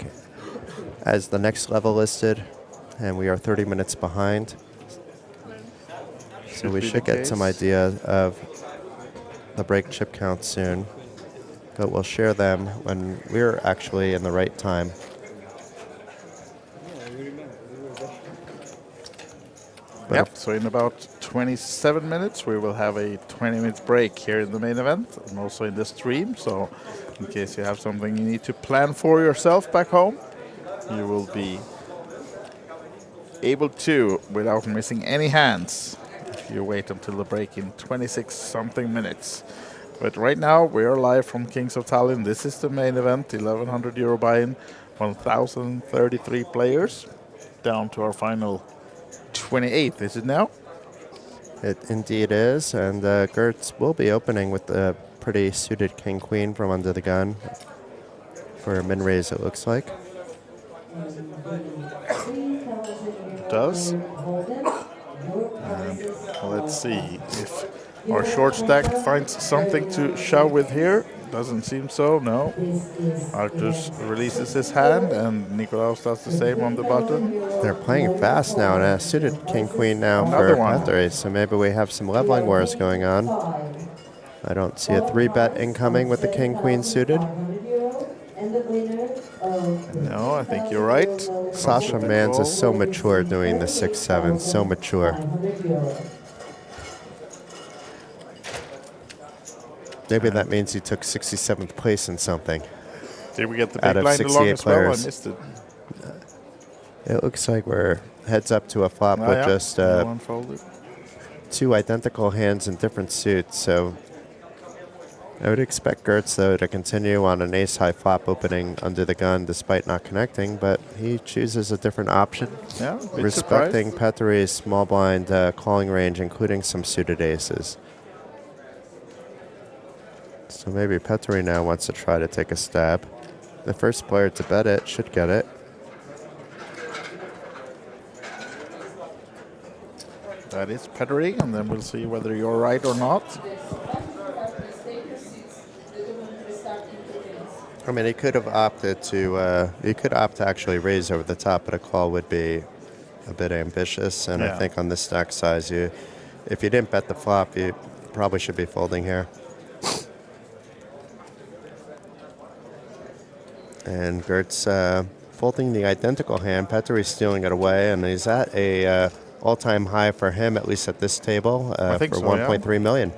as the next level listed, and we are 30 minutes behind. So we should get some idea of the break chip count soon, but we'll share them when we're actually in the right time. Yep, so in about 27 minutes we will have a 20-minute break here in the main event and also in the stream. So in case you have something you need to plan for yourself back home, you will be able to without missing any hands if you wait until the break in 26-something minutes. But right now we are live from Kings of Tallinn. This is the main event, 1,100 euro buy-in, 1,033 players, down to our final 28th, is it now? It indeed is, and Gertz will be opening with a pretty suited king-queen from under the gun for a min-raise, it looks like. It does. And let's see if our short stack finds something to shove with here. Doesn't seem so, no. Artus releases his hand and Nikolaus does the same on the button. They're playing fast now, and a suited king-queen now Another for one. Petteri, so maybe we have some leveling wars going on. I don't see a 3-bet incoming with the king-queen suited. No, I think you're right. Sasha Mans is so mature doing the 6-7, so mature. Maybe that means he took 67th place in something. Did we get the out big of blind 68 along as well? I players. missed it. It looks like we're heads up to a flop with yeah. just One folded. 2 identical hands in different suits. So I would expect Gertz, though, to continue on an ace-high flop opening under the gun despite not connecting, but he chooses a different option. Yeah, a bit respecting surprised. Petteri's small blind calling range, including some suited aces. So maybe Petteri now wants to try to take a stab. The first player to bet it should get it. That is Petteri, and then we'll see whether you're right or not. I mean, he could have opted to, he could opt to actually raise over the top, but a call would be a bit ambitious. And Yeah. I think on this stack size, if you didn't bet the flop, you probably should be folding here. And Gertz folding the identical hand. Petteri stealing it away, and he's at a all-time high for him, at least at this table, I for think so, 1.3 million.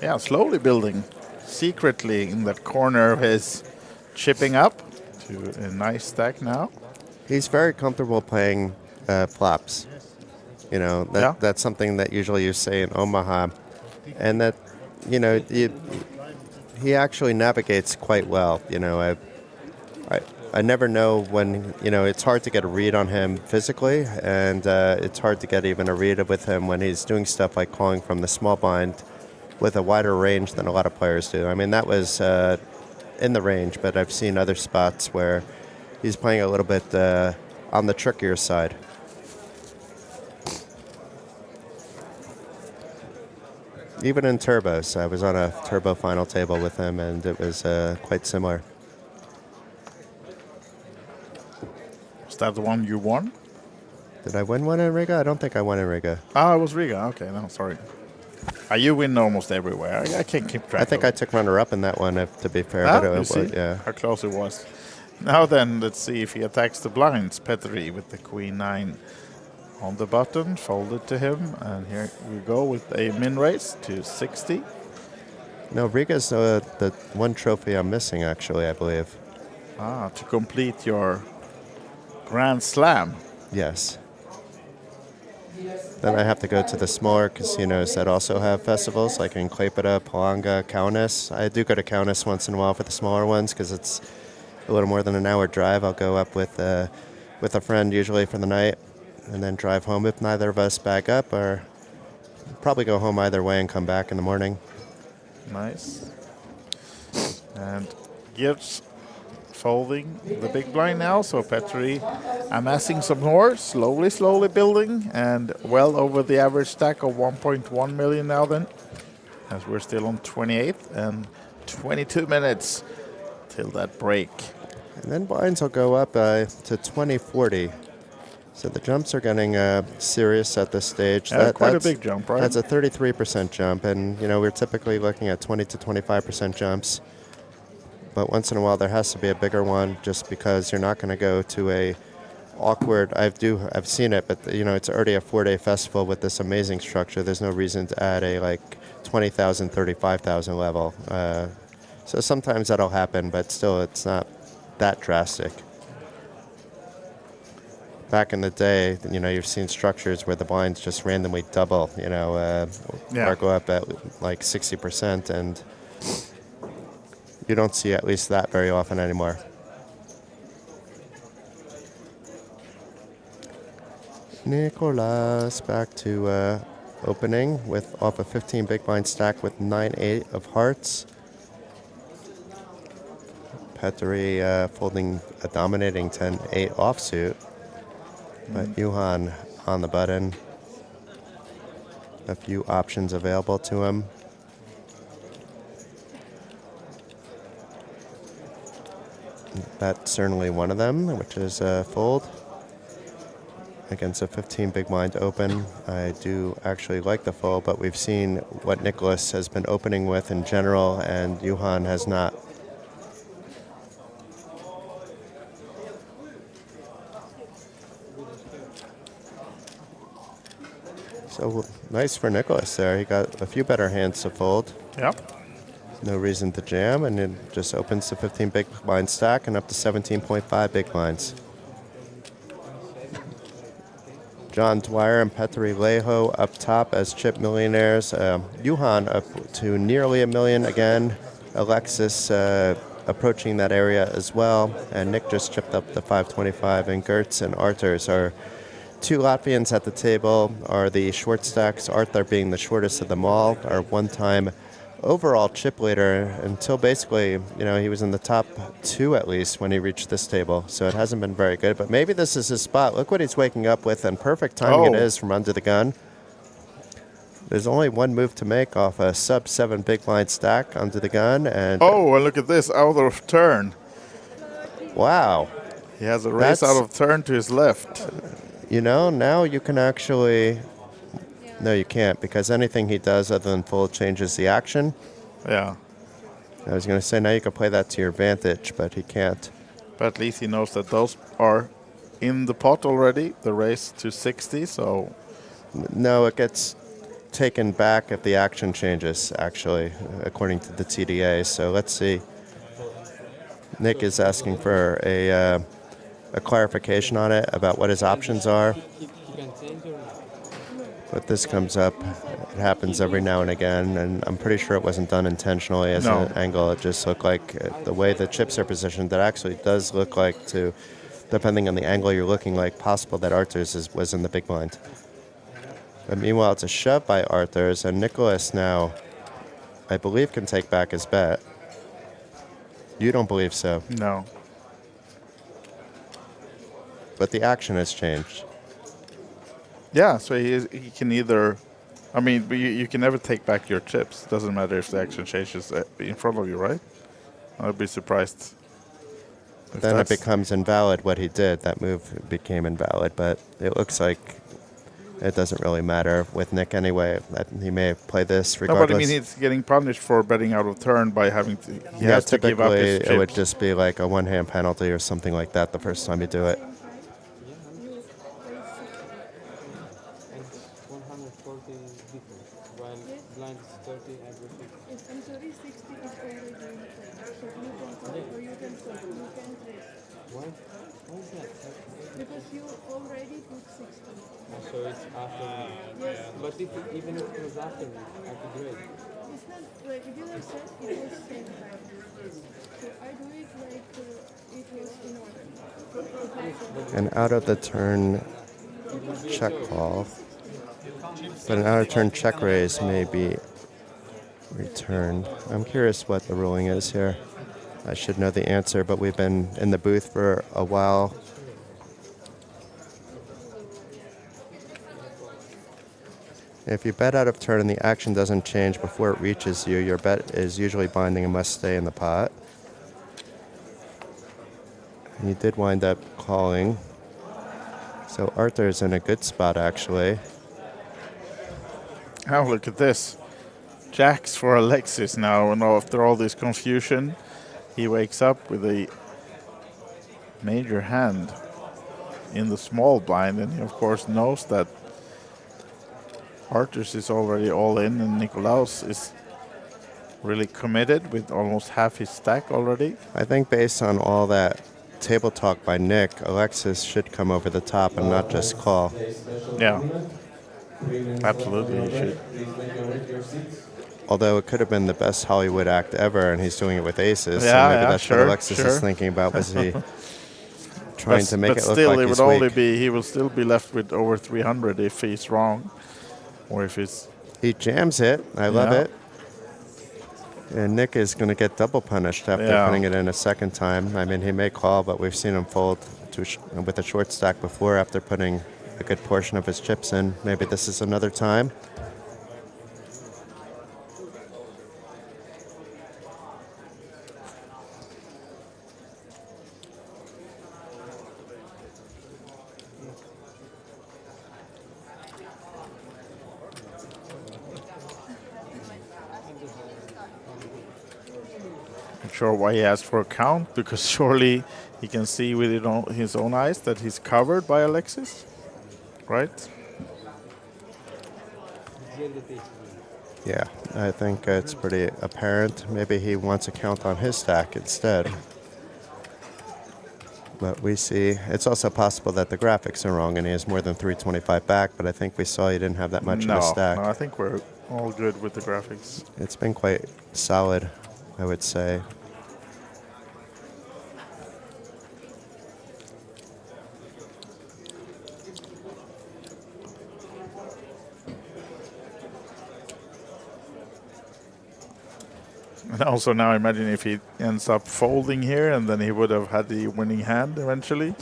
Yeah, slowly building. Secretly in that corner of his chipping up to a nice stack now. He's very comfortable playing flops. You know, that's something that usually you say in Omaha. And that, you know, he actually navigates quite well. You know, I never know when, you know, it's hard to get a read on him physically, and it's hard to get even a read with him when he's doing stuff like calling from the small blind with a wider range than a lot of players do. I mean, that was in the range, but I've seen other spots where he's playing a little bit on the trickier side. Even in turbos, I was on a turbo final table with him, and it was quite similar. Was that the one you won? Did I win one in Riga? I don't think I won in Riga. Ah, it was Riga. Okay, no, sorry. You win almost everywhere. I can't keep track. I think I took runner-up in that one, to be fair. Ah, but you it see was, yeah. how close it was. Now then, let's see if he attacks the blinds. Petteri with the queen 9 on the button, folded to him, and here we go with a min raise to 60. No, Riga's the one trophy I'm missing, actually, I believe. Ah, to complete your Grand Slam. Yes. Then I have to go to the smaller casinos that also have festivals, like in Klaipėda, Palanga, Kaunas. I do go to Kaunas once in a while for the smaller ones because it's a little more than an hour drive. I'll go up with a friend usually for the night and then drive home if neither of us back up, or probably go home either way and come back in the morning. Nice. And gives folding the big blind now, so Petri amassing some more, slowly building, and well over the average stack of 1.1 million now then, as we're still on 28th and 22 minutes till that break. And then blinds will go up to 2040. So the jumps are getting serious at this stage. Yeah, quite a big jump, right? That's a 33% jump, and we're typically looking at 20 to 25% jumps. But once in a while, there has to be a bigger one, just because you're not going to go to a awkward. I've seen it, but it's already a 4-day festival with this amazing structure. There's no reason to add a 20,000, 35,000 level. So sometimes that'll happen, but still, it's not that drastic. Back in the day, you've seen structures where the blinds just randomly double, or go up at 60%, and you don't see at least that very often anymore. Nicolas back to opening off a 15 big blind stack with 9-8 of hearts. Petri folding a dominating 10-8 offsuit. But Johan on the button. A few options available to him. That's certainly one of them, which is fold. Against a 15 big blind open. I do actually like the fold, but we've seen what Nicholas has been opening with in general, and Johan has not. So nice for Nicholas there. He got a few better hands to fold. Yep. No reason to jam, and it just opens to 15 big blind stack and up to 17.5 big blinds. John Dwyer and Petri Lejo up top as chip millionaires. Johan up to nearly $1 million again. Alexis approaching that area as well. And Nick just chipped up to 525. And Gertz and Arthurs are two Latvians at the table, are the short stacks. Arthur being the shortest of them all, our one-time overall chip leader until basically, he was in the top 2 at least when he reached this table. So it hasn't been very good, but maybe this is his spot. Look what he's waking up with, and perfect timing it is from under the gun. There's only one move to make off a sub-7 big blind stack under the gun, and and look at this, out of turn. Wow. He has a raise out of turn to his left. Now you can actually... No, you can't, because anything he does other than fold changes the action. Yeah. I was going to say, now you can play that to your advantage, but he can't. But at least he knows that those are in the pot already, the raise to 60, so... No, it gets taken back if the action changes, actually, according to the TDA. So let's see. Nick is asking for a clarification on it about what his options are. But this comes up. It happens every now and again, and I'm pretty sure it wasn't done intentionally as an angle. It just looked like the way the chips are positioned, that actually does look like, to, depending on the angle you're looking, like possible that Arthurs was in the big blind. But meanwhile, it's a shove by Arthurs, and Nicholas now, I believe, can take back his bet. You don't believe so? No. But the action has changed. Yeah, so he can either... I mean, you can never take back your chips. Doesn't matter if the action changes in front of you, right? I'd be surprised. Then it becomes invalid what he did. That move became invalid, but it looks like it doesn't really matter with Nick anyway. That he may play this regardless. No, but I mean, he's getting punished for betting out of turn by having to... He has to give up his chips. It would just be like a one-hand penalty or something like that the first time you do it. Because you already put 60. So it's after me. Yes. But even if it was after me, I could raise. It's not like if you have said it was same time. So I do it like it was in order. An out of the turn check call. But an out of turn check raise may be returned. I'm curious what the ruling is here. I should know the answer, but we've been in the booth for a while. If you bet out of turn and the action doesn't change before it reaches you, your bet is usually binding and must stay in the pot. And you did wind up calling. So Arthur's in a good spot, actually. Oh, look at this. Jacks for Alexis now, and after all this confusion, he wakes up with a major hand in the small blind, and he of course knows that Arthur's is already all in, and Nikolaus is really committed with almost half his stack already. I think based on all that table talk by Nick, Alexis should come over the top and not just call. Yeah, absolutely he should. Although it could have been the best Hollywood act ever, and he's doing it with aces, Yeah, so maybe yeah, that's sure, what Alexis sure. is thinking about. Was he trying to make but it look still, like it he's would only weak? be he will still be left with over 300 if he's wrong, or if it's. He jams it. I love Yeah. it. And Nick is going to get double punished after Yeah. putting it in a second time. I mean, he may call, but we've seen him fold with a short stack before after putting a good portion of his chips in. Maybe this is another time. Not sure why he asked for a count, because surely he can see with his own eyes that he's covered by Alexis, right? Yeah, I think it's pretty apparent. Maybe he wants a count on his stack instead. But we see, it's also possible that the graphics are wrong and he has more than 325 back, but I think we saw he didn't have that much in his stack. No, I think we're all good with the graphics. It's been quite solid, I would say. And also now imagine if he ends up folding here, and then he would have had the winning hand eventually.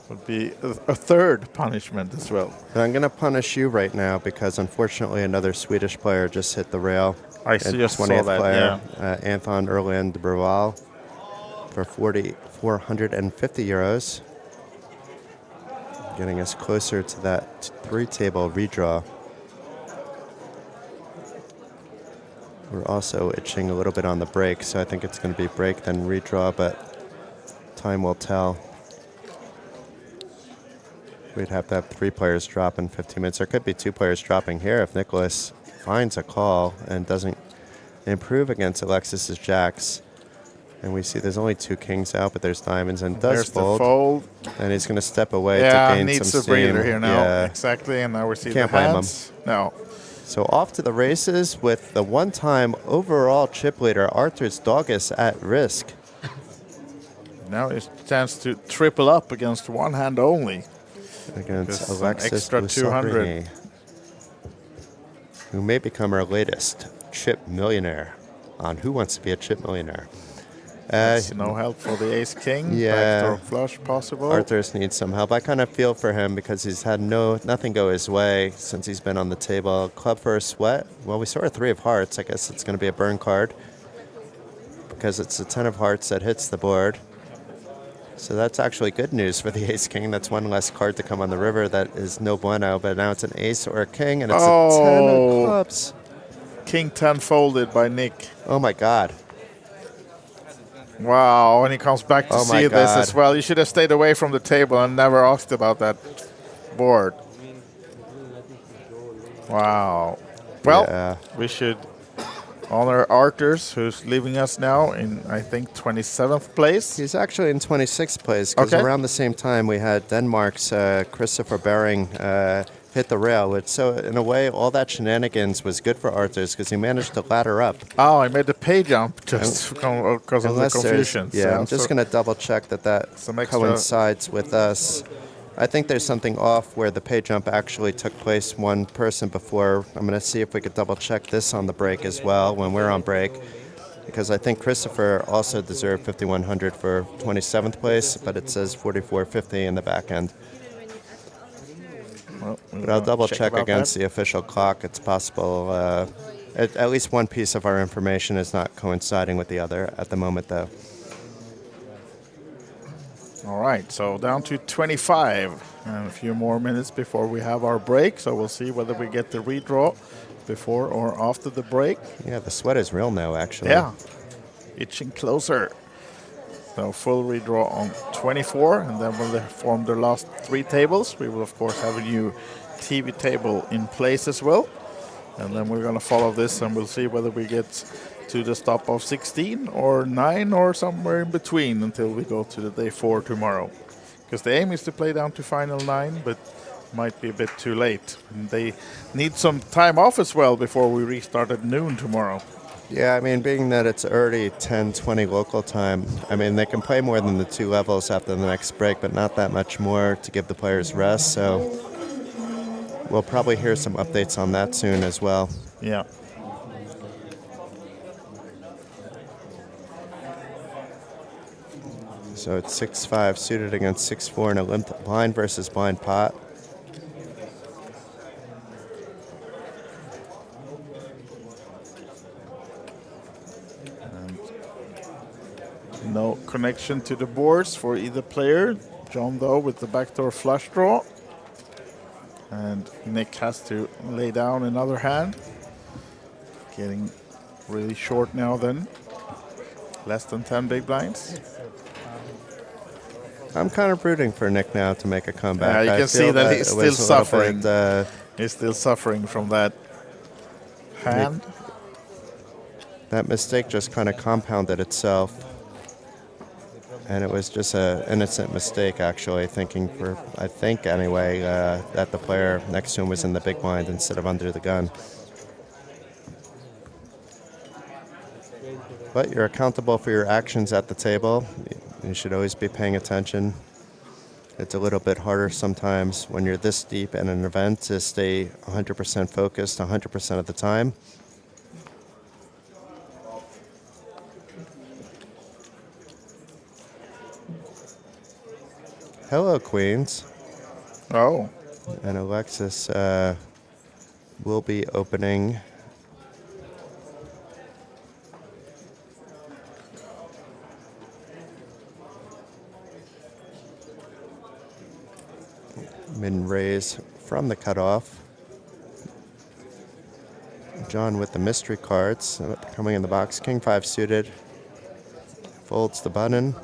Would be a third punishment as well. And I'm going to punish you right now because unfortunately another Swedish player just hit the rail. I just saw that, player, Anton Erland Breval for 450 euros. Getting us closer to that three-table redraw. We're also itching a little bit on the break, so I think it's going to be break then redraw, but time will tell. We'd have to have 3 players drop in 15 minutes. There could be 2 players dropping here if Nicholas finds a call and doesn't improve against Alexis's jacks. And we see there's only 2 kings out, but there's diamonds and does There's fold. the fold. And he's going to step away Yeah, to gain needs some a breather steam. here now. Yeah. Exactly, and now we see Can't the blame hands. him. No. So off to the races with the one-time overall chip leader, Arthur's Doggis, at risk. Now it's a chance to triple up against one hand only. Against Just Alexis extra 200. Busabrini, who may become our latest chip millionaire on Who Wants to Be a Chip Millionaire. That's no help for the ace king. Yeah. Backdoor flush possible. Arthur's needs some help. I kind of feel for him because he's had nothing go his way since he's been on the table. Club for a sweat. Well, we saw a 3 of hearts. I guess it's going to be a burn card because it's a 10 of hearts that hits the board. So that's actually good news for the ace king. That's one less card to come on the river. That is no bueno, but now it's an ace or a king, and it's a 10 of clubs. King 10 folded by Nick. Oh, my God. Wow, and he comes back to Oh my see this God. as well. You should have stayed away from the table and never asked about that board. Wow. Well, Yeah. we should honor Arthurs, who's leaving us now in, I think, 27th place. He's actually in 26th place because Okay. around the same time we had Denmark's Christopher Bering hit the rail. So in a way, all that shenanigans was good for Arthurs because he managed to ladder up. Oh, I made the pay jump just because of the Unless there's- confusion. Yeah, So- I'm just so- going to double check that Some extra- coincides with us. I think there's something off where the pay jump actually took place one person before. I'm going to see if we could double check this on the break as well when we're on break. because I think Christopher also deserved 5,100 for 27th place, but it says 44.50 in the back end. Well, but I'll double check against the official clock. It's possible at least one piece of our information is not coinciding with the other at the moment, though. All right, so down to 25 and a few more minutes before we have our break. So we'll see whether we get the redraw before or after the break. Yeah, the sweat is real now, actually. Yeah, itching closer. So full redraw on 24, and then when they form their last 3 tables, we will of course have a new TV table in place as well. And then we're going to follow this, and we'll see whether we get to the stop of 16 or 9 or somewhere in between until we go to the day 4 tomorrow. Because the aim is to play down to final 9, but might be a bit too late. And they need some time off as well before we restart at noon tomorrow. Yeah, I mean, being that it's already 10:20 local time, I mean, they can play more than the 2 levels after the next break, but not that much more to give the players rest. So we'll probably hear some updates on that soon as well. Yeah. So it's 6-5 suited against 6-4 in a blind versus blind pot. And no connection to the boards for either player. John, though, with the backdoor flush draw. And Nick has to lay down another hand. Getting really short now then. Less than 10 big blinds. I'm kind of rooting for Nick now to make a comeback. Yeah, you can see that he's still suffering. Bit, he's still suffering from that hand. That mistake just kind of compounded itself. And it was just an innocent mistake, actually, I think anyway, that the player next to him was in the big blind instead of under the gun. But you're accountable for your actions at the table. You should always be paying attention. It's a little bit harder sometimes when you're this deep in an event to stay 100% focused 100% of the time. Hello, Queens. Oh. And Alexis will be opening. Min raise from the cutoff. John with the mystery cards coming in the box. King 5 suited. Folds the button.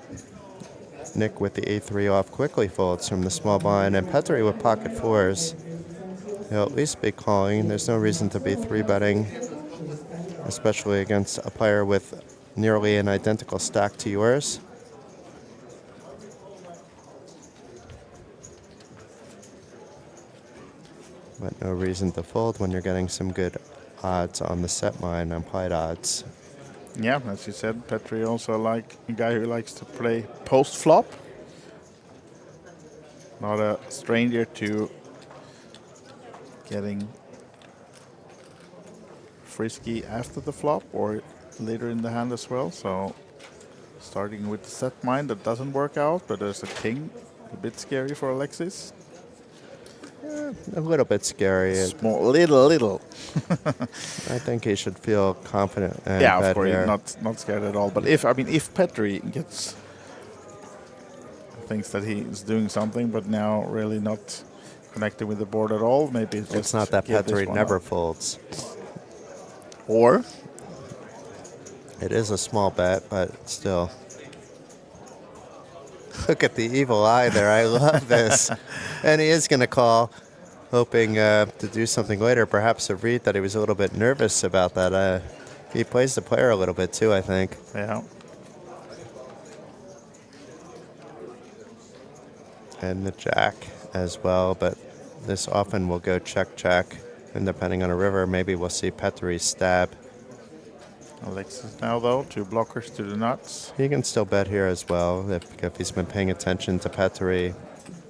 Nick with the A3 off quickly folds from the small blind. And Petri with pocket 4s. He'll at least be calling. There's no reason to be 3-betting, especially against a player with nearly an identical stack to yours. But no reason to fold when you're getting some good odds on the set line, implied odds. Yeah, as you said, Petri also like a guy who likes to play post-flop. Not a stranger to getting frisky after the flop or later in the hand as well. So starting with the set mind, that doesn't work out, but there's a king, a bit scary for Alexis. A little bit scary. Small, little. I think he should feel confident. And yeah, of course, not scared at all. But if Petri thinks that he's doing something, but now really not connected with the board at all, maybe it's not that Petri never folds. Or it is a small bet, but still. Look at the evil eye there. I love this. And he is going to call, hoping to do something later. Perhaps a read that he was a little bit nervous about that. He plays the player a little bit too, I think. Yeah. And the jack as well, but this often will go check. And depending on a river, maybe we'll see Petri stab. Alexis now, though, 2 blockers to the nuts. He can still bet here as well if he's been paying attention to Petri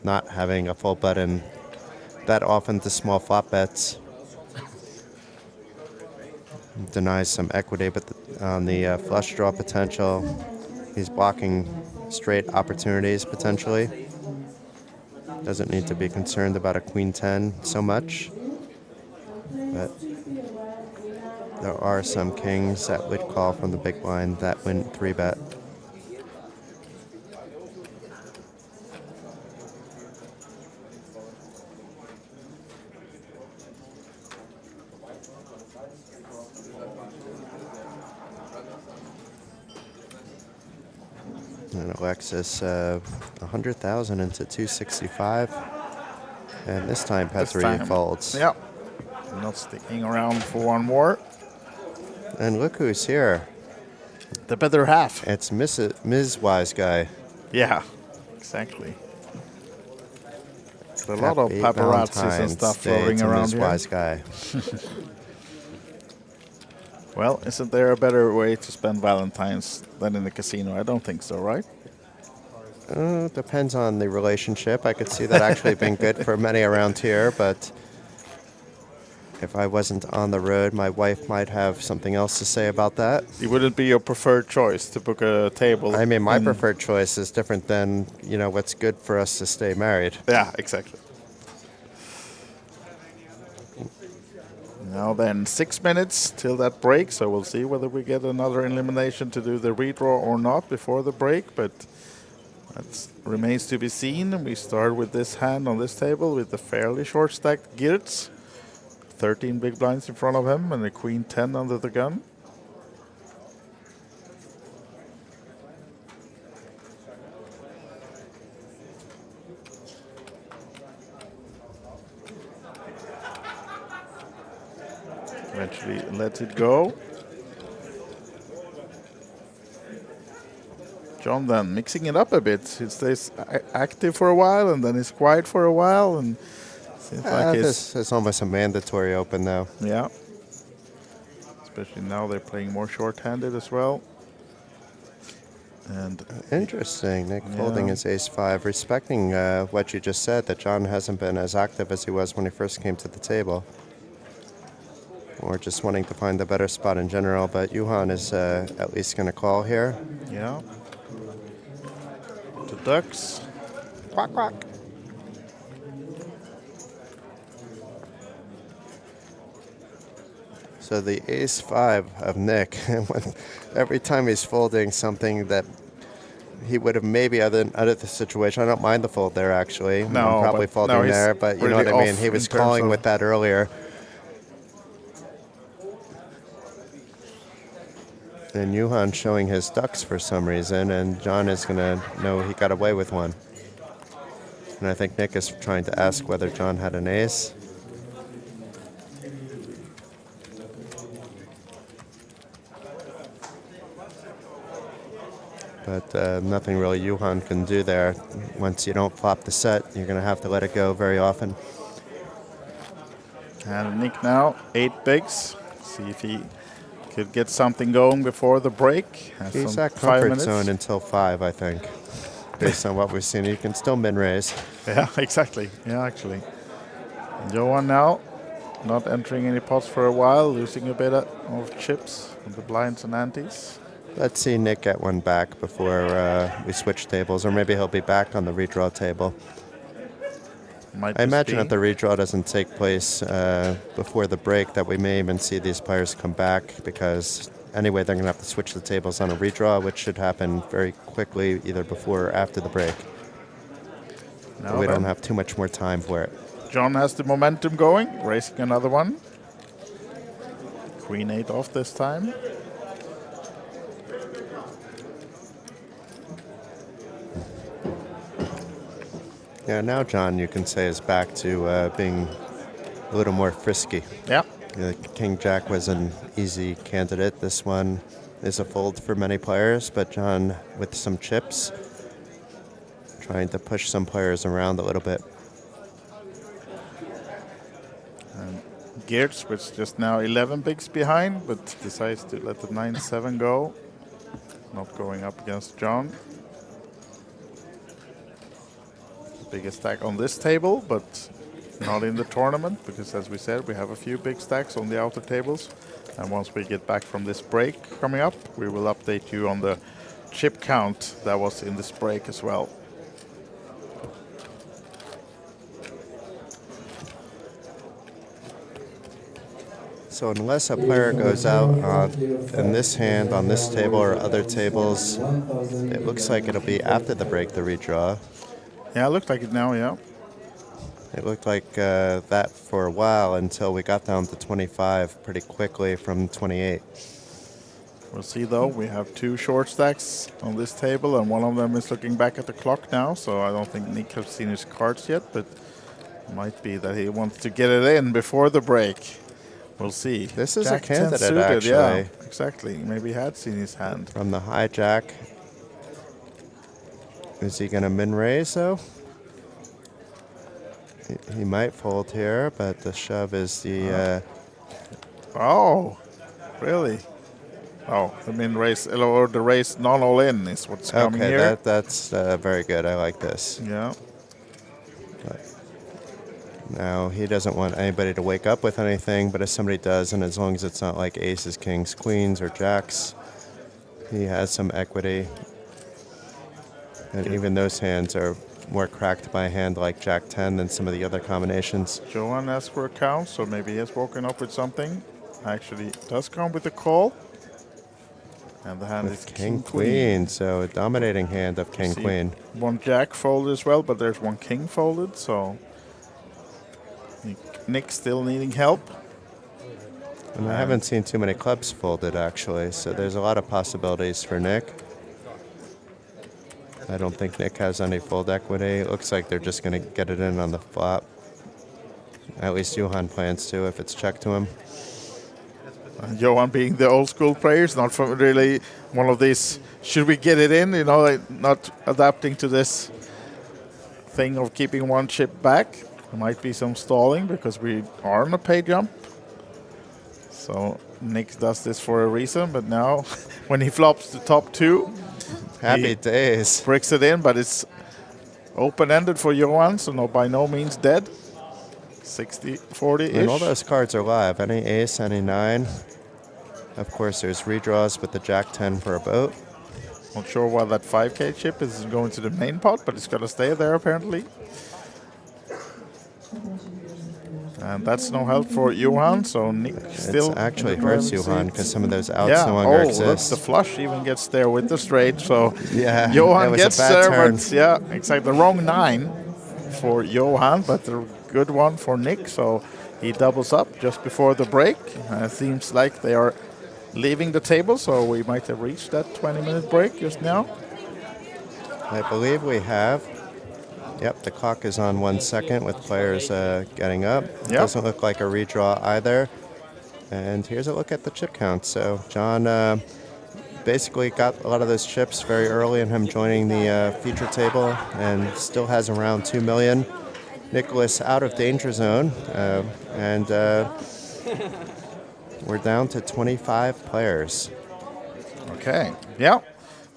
not having a full button that often to small flop bets. denies some equity, but on the flush draw potential, he's blocking straight opportunities potentially. Doesn't need to be concerned about a queen 10 so much, but there are some kings that would call from the big blind that wouldn't 3-bet. And Alexis, 100,000 into 265. And this time Petri folds. Yep. Not sticking around for one more. And look who's here. The better half. It's Ms. Wise Guy. Yeah, exactly. A lot of paparazzis and stuff floating around here. Wise Guy. Well, isn't there a better way to spend Valentine's than in the casino? I don't think so, right? Depends on the relationship. I could see that actually being good for many around here, but if I wasn't on the road, my wife might have something else to say about that. It wouldn't be your preferred choice to book a table. I mean, my preferred choice is different than, you know, what's good for us to stay married. Yeah, exactly. Now then, 6 minutes till that break, so we'll see whether we get another elimination to do the redraw or not before the break, but that remains to be seen. We start with this hand on this table with the fairly short stacked Geertz. 13 big blinds in front of him and a queen 10 under the gun. Eventually lets it go. John then mixing it up a bit. He stays active for a while and then he's quiet for a while, and seems like this is almost a mandatory open though. Yeah. Especially now they're playing more short-handed as well. And interesting, Nick folding his ace-5, respecting what you just said, that John hasn't been as active as he was when he first came to the table. Or just wanting to find a better spot in general, but Johan is at least going to call here. Yeah. To ducks. Quack, quack. So the ace-5 of Nick, every time he's folding something that he would have maybe out of the situation. I don't mind the fold there, actually. No, I'm probably folding there, but you know what I mean? He was calling with that earlier. And Johan showing his ducks for some reason, and John is going to know he got away with one. And I think Nick is trying to ask whether John had an ace. But nothing really Johan can do there. Once you don't flop the set, you're going to have to let it go very often. And Nick now, 8 bigs. See if he could get something going before the break. He's at comfort zone until 5, I think, based on what we've seen. He can still min-raise. Yeah, exactly. Yeah, actually. Johan now, not entering any pots for a while, losing a bit of chips on the blinds and antes. Let's see Nick get one back before we switch tables, or maybe he'll be back on the redraw table. I imagine if the redraw doesn't take place before the break, that we may even see these players come back, because anyway they're going to have to switch the tables on a redraw, which should happen very quickly, either before or after the break. But we don't have too much more time for it. John has the momentum going, raising another one. Queen 8 off this time. Yeah, now John, you can say, is back to being a little more frisky. Yeah. King Jack was an easy candidate. This one is a fold for many players, but John, with some chips, trying to push some players around a little bit. And Geertz, which just now 11 bigs behind, but decides to let the 9-7 go. Not going up against John. Biggest stack on this table, but not in the tournament, because as we said, we have a few big stacks on the outer tables. And once we get back from this break coming up, we will update you on the chip count that was in this break as well. So unless a player goes out in this hand, on this table, or other tables, it looks like it'll be after the break, the redraw. Yeah, it looked like it now, yeah. It looked like that for a while until we got down to 25 pretty quickly from 28. We'll see, though. We have 2 short stacks on this table, and one of them is looking back at the clock now, so I don't think Nick has seen his cards yet, but it might be that he wants to get it in before the break. We'll see. This is Jack a candidate, 10 suited, actually. Yeah, exactly. Maybe he had seen his hand. From the hijack. Is he going to min-raise, though? He might fold here, but the shove is the... Oh, really? Oh, the min-raise, or the raise non-all-in is what's coming here. Okay, that's very good. I like this. Yeah. Now, he doesn't want anybody to wake up with anything, but if somebody does, and as long as it's not like aces, kings, queens, or jacks, he has some equity. And even those hands are more cracked by a hand like Jack 10 than some of the other combinations. Johan asked for a count, so maybe he has woken up with something. Actually, does come with a call. And the hand is King Queen, so a dominating hand of King Queen. One Jack folded as well, but there's one King folded, so Nick still needing help. And I haven't seen too many clubs folded, actually, so there's a lot of possibilities for Nick. I don't think Nick has any fold equity. It looks like they're just going to get it in on the flop. At least Johan plans to if it's checked to him. Johan being the old school players, not from really one of these, should we get it in, you know, like not adapting to this thing of keeping one chip back. There might be some stalling because we are on a pay jump. So Nick does this for a reason, but now when he flops the top 2, happy days, bricks it in, but it's open-ended for Johan, so no, by no means dead. 60-40-ish. And all those cards are live. Any ace, any 9. Of course, there's redraws with the Jack 10 for a boat. Not sure why that 5K chip is going to the main pot, but it's going to stay there apparently. And that's no help for Johan, so Nick still... It actually hurts Johan because some of those outs no longer exist. The flush even gets there with the straight, so yeah, Johan gets there, but yeah, exactly. The wrong 9 for Johan, but the good one for Nick, so he doubles up just before the break. It seems like they are leaving the table, so we might have reached that 20-minute break just now. I believe we have. Yep, the clock is on 1 second with players getting up. Yep. Doesn't look like a redraw either. And here's a look at the chip count. So John basically got a lot of those chips very early in him joining the feature table and still has around 2 million. Nicholas out of danger zone. And we're down to 25 players. Okay, yeah.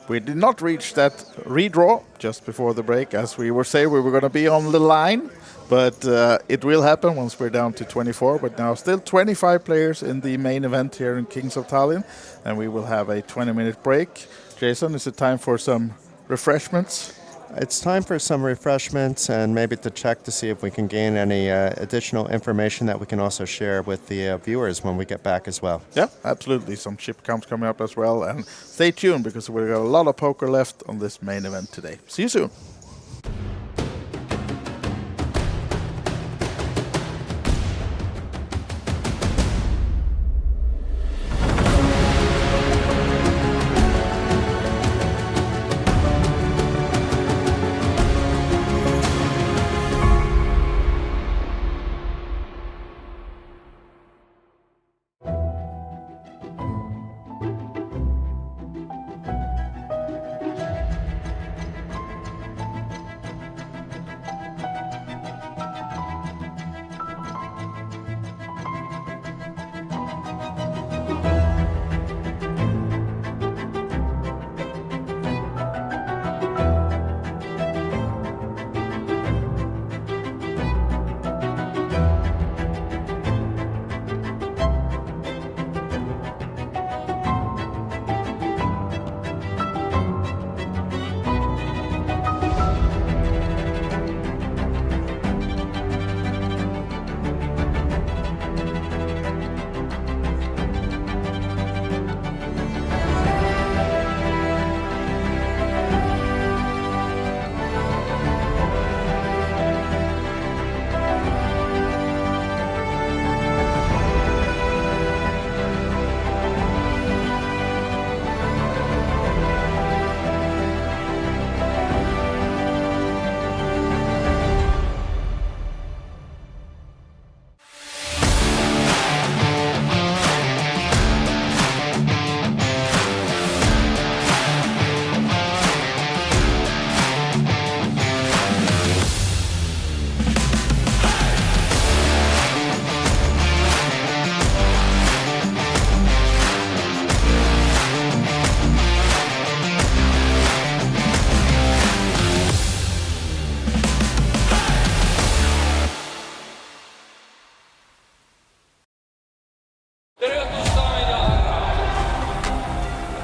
We did not reach that redraw just before the break, as we were saying we were going to be on the line, but it will happen once we're down to 24. But now still 25 players in the main event here in Kings of Tallinn, and we will have a 20-minute break. Jason, is it time for some refreshments? It's time for some refreshments and maybe to check to see if we can gain any additional information that we can also share with the viewers when we get back as well. Yeah, absolutely. Some chip counts coming up as well. And stay tuned because we've got a lot of poker left on this main event today. See you soon.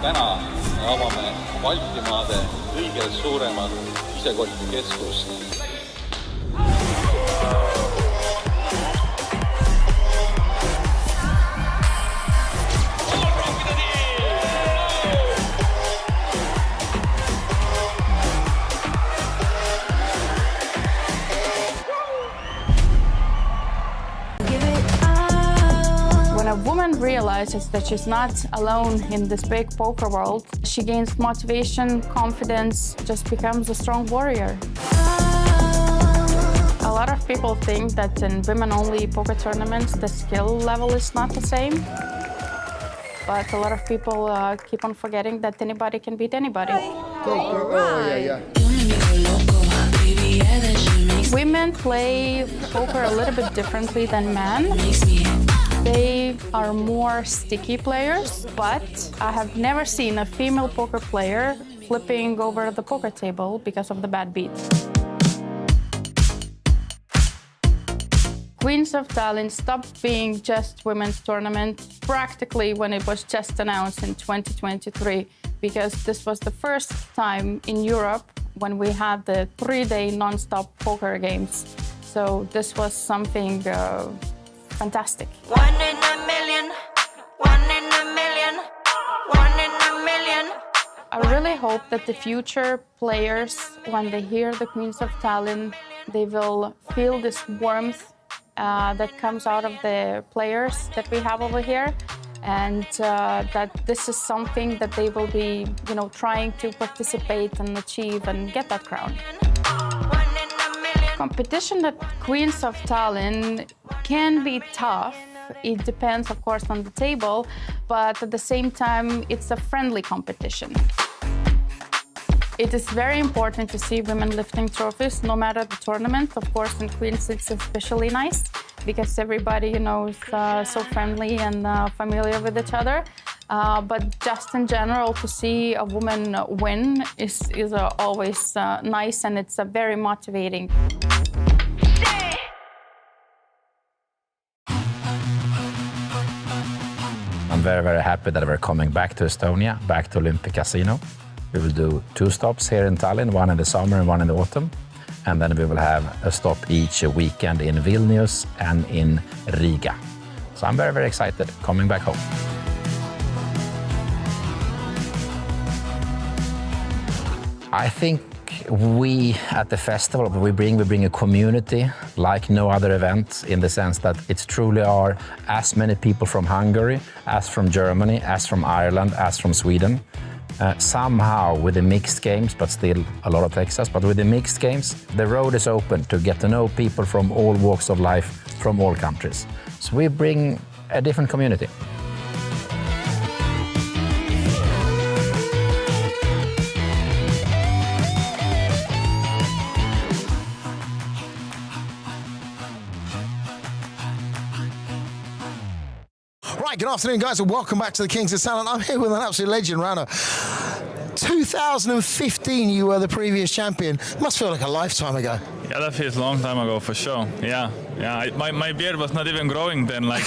täna me avame Baltimaade kõige suuremat sisekotikeskust. When a woman realizes that she's not alone in this big poker world, she gains motivation, confidence, just becomes a strong warrior. A lot of people think that in women-only poker tournaments, the skill level is not the same. But a lot of people keep on forgetting that anybody can beat anybody. Women play poker a little bit differently than men. They are more sticky players, but I have never seen a female poker player flipping over the poker table because of the bad beat. Queens of Tallinn stopped being just women's tournament practically when it was just announced in 2023, because this was the first time in Europe when we had the 3-day non-stop poker games. So this was something fantastic. One in a million, one in a million, one in a million. I really hope that the future players, when they hear the Queens of Tallinn, they will feel this warmth that comes out of the players that we have over here, and that this is something that they will be, trying to participate and achieve and get that crown. Competition at Queens of Tallinn can be tough. It depends, of course, on the table, but at the same time, it's a friendly competition. It is very important to see women lifting trophies, no matter the tournament. Of course, in Queens, it's especially nice because everybody, is so friendly and familiar with each other. But just in general, to see a woman win is always nice, and it's very motivating. I'm very, very happy that we're coming back to Estonia, back to Olympic Casino. We will do 2 stops here in Tallinn, one in the summer and one in the autumn. And then we will have a stop each weekend in Vilnius and in Riga. So I'm very, very excited coming back home. I think we at the festival, we bring a community like no other event, in the sense that it's truly are as many people from Hungary, as from Germany, as from Ireland, as from Sweden. Somehow with the mixed games, but still a lot of Texas, but with the mixed games, the road is open to get to know people from all walks of life, from all countries. So we bring a different community. Right, good afternoon, guys, and welcome back to the Kings of Talent. I'm here with an absolute legend, Rana. 2015, you were the previous champion. Must feel like a lifetime ago. Yeah, that feels a long time ago for sure. Yeah. My beard was not even growing then. Like,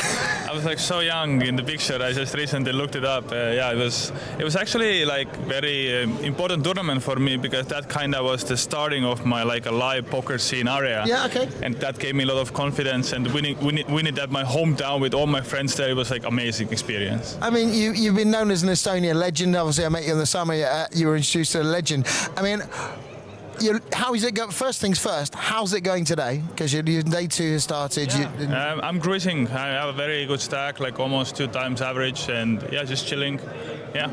I was so young in the picture. I just recently looked it up. It was actually very important tournament for me, because that kind of was the starting of my a live poker scene area. Yeah, okay. And that gave me a lot of confidence, and winning at my hometown with all my friends there, it was amazing experience. I mean, you've been known as an Estonian legend. Obviously, I met you in the summer. You were introduced to a legend. I mean, how is it going? First things first, how's it going today? Because your day 2 has started. Yeah. I'm cruising. I have a very good stack, almost 2 times average, and just chilling. Yeah.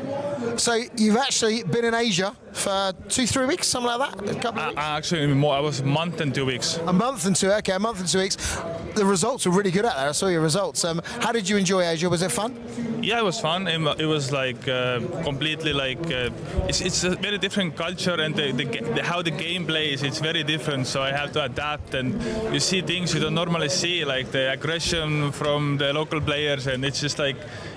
So you've actually been in Asia for 2-3 weeks, something like that? A couple of weeks? Actually, more. I was a month and 2 weeks. A month and 2 weeks. The results were really good out there. I saw your results. How did you enjoy Asia? Was it fun? Yeah, it was fun. It was completely it's a very different culture, and how the game plays, it's very different. So I have to adapt, and you see things you don't normally see, like the aggression from the local players, and it's just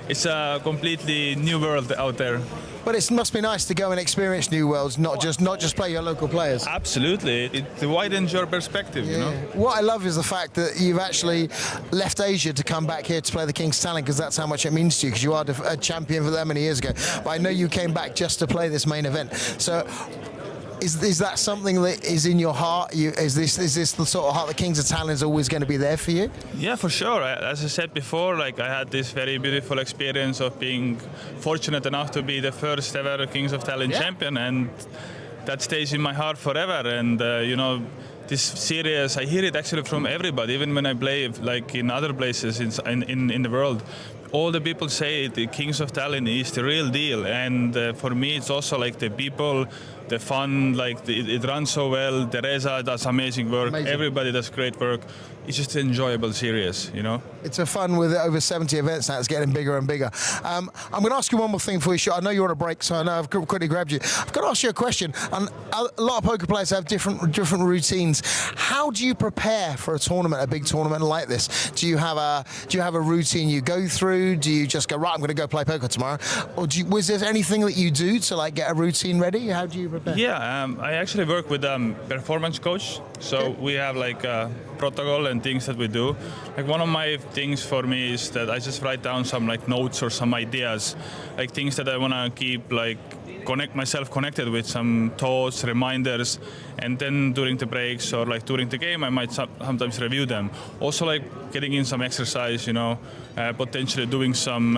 it's a completely new world out there. but it must be nice to go and experience new worlds, not just play your local players. Absolutely, it widens your perspective, you know. What I love is the fact that you've actually left Asia to come back here to play the King's Tallinn, because that's how much it means to you, because you are a champion for them many years ago. But I know you came back just to play this main event. So is that something that is in your heart? Is this the sort of heart that Kings of Tallinn is always going to be there for you? Yeah, for sure. As I said before, like I had this very beautiful experience of being fortunate enough to be the first ever Kings of Tallinn champion, and that stays in my heart forever. And you know, this series, I hear it actually from everybody, even when I play like in other places in the world. All the people say the Kings of Tallinn is the real deal, and for me it's also like the people, the fun, like it runs so well. Teresa does amazing work. Everybody does great work. It's just an enjoyable series, you know. It's a fun with over 70 events now. It's getting bigger and bigger. I'm going to ask you one more thing before you shoot. I know you're on a break, so I know I've quickly grabbed you. I've got to ask you a question. And a lot of poker players have different routines. How do you prepare for a tournament, a big tournament like this? Do you have a routine you go through? Do you just go, right, I'm going to go play poker tomorrow? Or was there anything that you do to like get a routine ready? How do you prepare? Yeah, I actually work with a performance coach. So we have like a protocol and things that we do. Like one of my things for me is that I just write down some like notes or some ideas, like things that I want to keep like connect myself connected with, some thoughts, reminders, and then during the breaks or like during the game I might sometimes review them. Also like getting in some exercise, you know, potentially doing some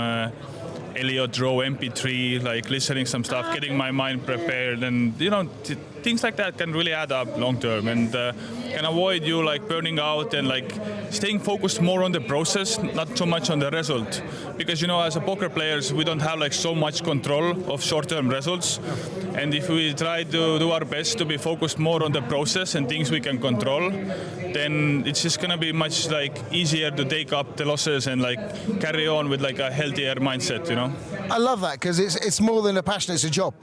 Elliot Row MP3, like listening some stuff, getting my mind prepared, and you know, things like that can really add up long term and can avoid you like burning out and like staying focused more on the process, not so much on the result. Because you know, as a poker players, we don't have like so much control of short-term results, and if we try to do our best to be focused more on the process and things we can control, then it's just gonna be much like easier to take up the losses and like carry on with like a healthier mindset, you know. I love that, because it's more than a passion, it's a job.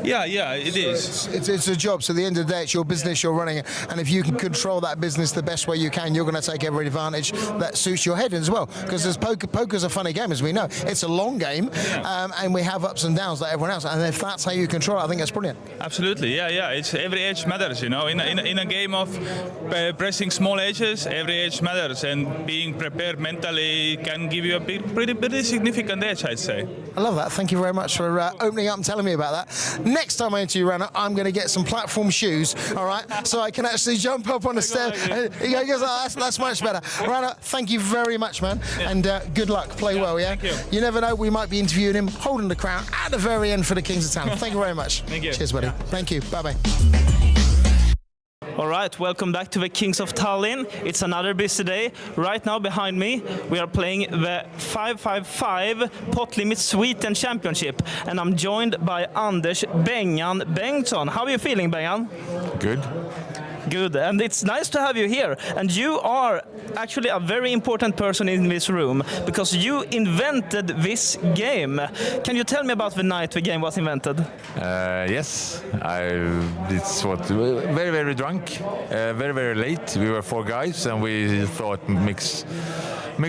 Yeah, it is. It's a job. So at the end of the day, it's your business, you're running it. And if you can control that business the best way you can, you're going to take every advantage that suits your head as well. Because poker's a funny game, as we know. It's a long game, and we have ups and downs like everyone else. And if that's how you control it, I think that's brilliant. Absolutely, yeah. It's every edge matters, you know. In a game of pressing small edges, every edge matters, and being prepared mentally can give you a pretty significant edge, I'd say. I love that. Thank you very much for opening up and telling me about that. Next time I interview Rana, I'm going to get some platform shoes, all right, so I can actually jump up on the stairs. He goes, oh, that's much better. Rana, thank you very much, man, and good luck. Play well, yeah? Thank you. You never know, we might be interviewing him, holding the crown at the very end for the Kings of Tallinn. Thank you very much. Thank you. Cheers, buddy. Thank you. Bye-bye. All right, welcome back to the Kings of Tallinn. It's another busy day. Right now behind me, we are playing the 555 Pot Limit Sweden Championship, and I'm joined by Anders Bengan Bengtsson. How are you feeling, Bengan? Good. Good, and it's nice to have you here. And you are actually a very important person in this room, because you invented this game. Can you tell me about the night the game was invented? Yes, it's very, very drunk, very, very late. We were 4 guys, and we thought mix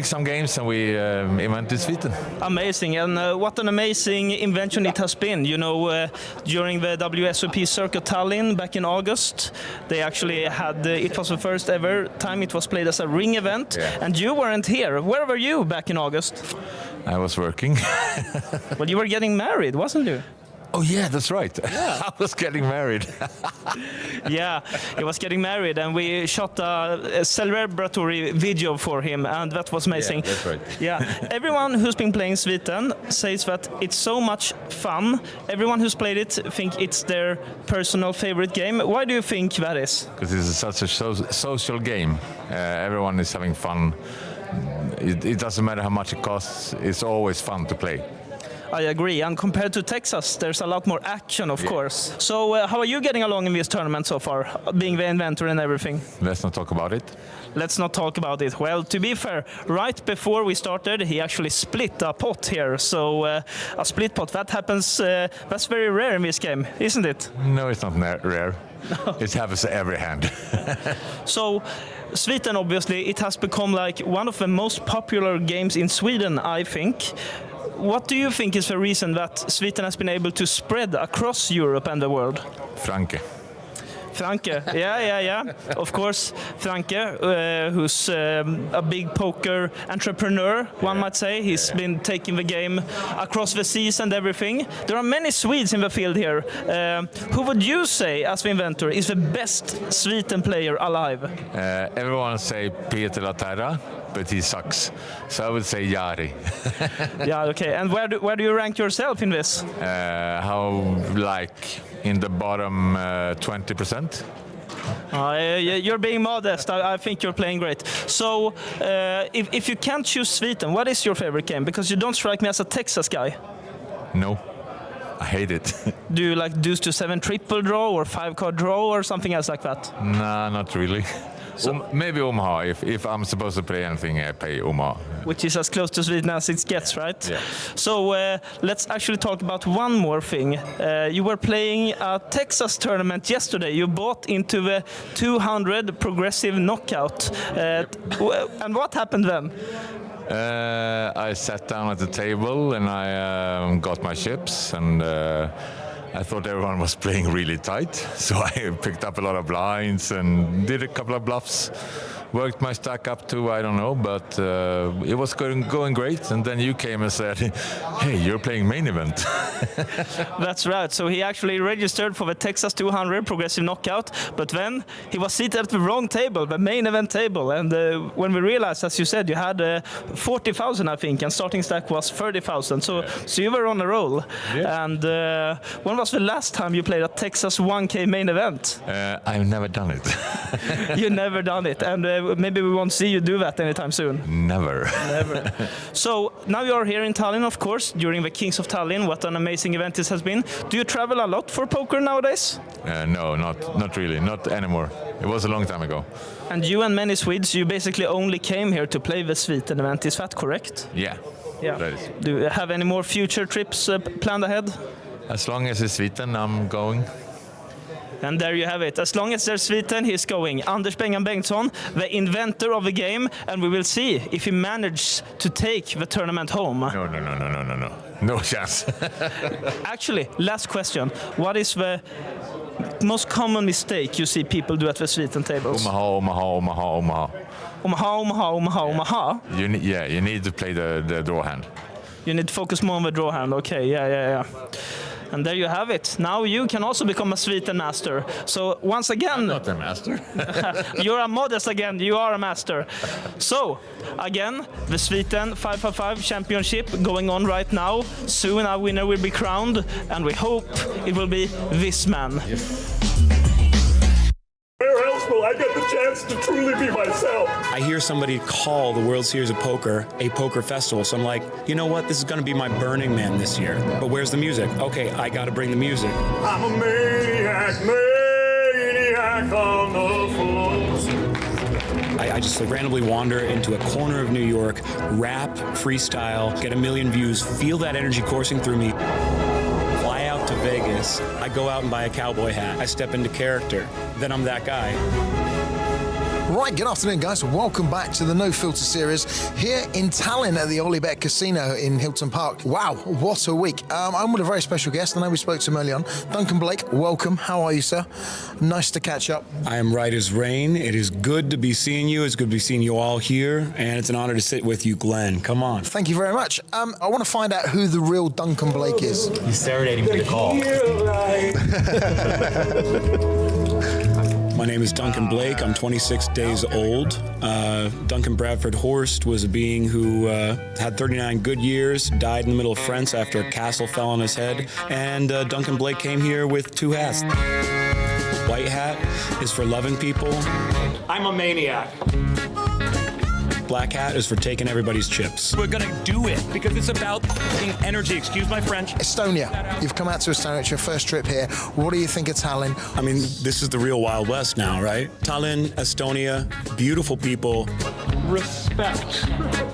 some games, and we invented Sweden. Amazing, and what an amazing invention it has been. You know, during the WSOP Circuit Tallinn back in August, they actually had, it was the first ever time it was played as a ring event, and you weren't here. Where were you back in August? I was working. Well, you were getting married, wasn't you? Oh yeah, that's right. Yeah. I was getting married. Yeah, he was getting married, and we shot a celebratory video for him, and that was amazing. Yeah, that's right. Yeah, everyone who's been playing Sweden says that it's so much fun. Everyone who's played it think it's their personal favorite game. Why do you think that is? Because it's such a social game. Everyone is having fun. It doesn't matter how much it costs. It's always fun to play. I agree, and compared to Texas, there's a lot more action, of course. So how are you getting along in this tournament so far, being the inventor and everything? Let's not talk about it. Let's not talk about it. Well, to be fair, right before we started, he actually split a pot here. So a split pot, that happens, that's very rare in this game, isn't it? No, it's not rare. No. It happens every hand. So Sweden, obviously, it has become like one of the most popular games in Sweden, I think. What do you think is the reason that Sweden has been able to spread across Europe and the world? Franke. Franke, yeah. Of course, Franke, who's a big poker entrepreneur, one might say. He's been taking the game across the seas and everything. There are many Swedes in the field here. Who would you say, as the inventor, is the best Sweden player alive? Everyone say Peter Laterra, but he sucks. So I would say Jari. Yeah, okay. And where do you rank yourself in this? In the bottom 20%. You're being modest. I think you're playing great. So, if you can't choose Sweden, what is your favorite game? Because you don't strike me as a Texas guy. No, I hate it. Do you like deuce to seven triple draw or 5-card draw or something else like that? Nah, not really. So, maybe Omaha. If I'm supposed to play anything, I play Omaha. Which is as close to Sweden as it gets, right? Yeah. So let's actually talk about one more thing. You were playing a Texas tournament yesterday. You bought into the 200 progressive knockout. And what happened then? I sat down at the table and I got my chips and I thought everyone was playing really tight, so I picked up a lot of blinds and did a couple of bluffs. Worked my stack up to, I don't know, but it was going great. And then you came and said, hey, you're playing main event. That's right. So he actually registered for the Texas 200 progressive knockout, but then he was seated at the wrong table, the main event table. And when we realized, as you said, you had 40,000, I think, and starting stack was 30,000. So you were on a roll. Yeah. And when was the last time you played a Texas 1K main event? I've never done it. You never done it. And maybe we won't see you do that anytime soon. Never. Never. So now you are here in Tallinn, of course, during the Kings of Tallinn. What an amazing event this has been. Do you travel a lot for poker nowadays? No, not really. Not anymore. It was a long time ago. And you and many Swedes, you basically only came here to play the Sweden event. Is that correct? Yeah. Yeah. That is. Do you have any more future trips planned ahead? As long as it's Sweden, I'm going. And there you have it. As long as there's Sweden, he's going. Anders Bengan Bengtsson, the inventor of the game, and we will see if he manages to take the tournament home. No. No chance. Actually, last question. What is the most common mistake you see people do at the Sweden tables? Omaha. You need to play the draw hand. You need to focus more on the draw hand. Okay, yeah. And there you have it. Now you can also become a Sweden master. So once again... I'm not a master. You're a modest again. You are a master. So, again, the Sweden 555 Championship going on right now. Soon our winner will be crowned. And we hope it will be this man. Yes. Where else will I get the chance to truly be myself? I hear somebody call the World Series of Poker a poker festival, so I'm like, you know what, this is going to be my Burning Man this year. But where's the music? Okay, I got to bring the music. I'm a maniac on the floor. I just randomly wander into a corner of New York, rap, freestyle, get a million views, feel that energy coursing through me. Fly out to Vegas. I go out and buy a cowboy hat. I step into character. Then I'm that guy. Right, good afternoon, guys. Welcome back to the No Filter series here in Tallinn at the OlyBet Casino in Hilton Park. Wow, what a week. I'm with a very special guest. I know we spoke to him early on. Duncan Blake, welcome. How are you, sir? Nice to catch up. I am right as rain. It is good to be seeing you. It's good to be seeing you all here. And it's an honor to sit with you, Glenn. Come on. Thank you very much. I want to find out who the real Duncan Blake is. He's serenading me to call. My name is Duncan Blake. I'm 26 days old. Duncan Bradford Horst was a being who had 39 good years, died in the middle of France after a castle fell on his head, and Duncan Blake came here with two hats. White hat is for loving people. I'm a maniac. Black hat is for taking everybody's chips. We're gonna do it because it's about energy. Excuse my French. Estonia. You've come out to Estonia. It's your first trip here. What do you think of Tallinn? I mean, this is the real Wild West now, right? Tallinn, Estonia, beautiful people. Respect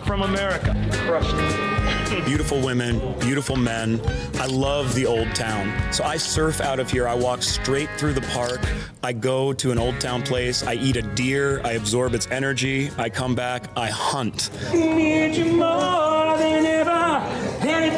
from America. Crushed it. Beautiful women, beautiful men. I love the old town. So I surf out of here. I walk straight through the park. I go to an old town place. I eat a deer. I absorb its energy. I come back. I hunt. Need you more than ever. And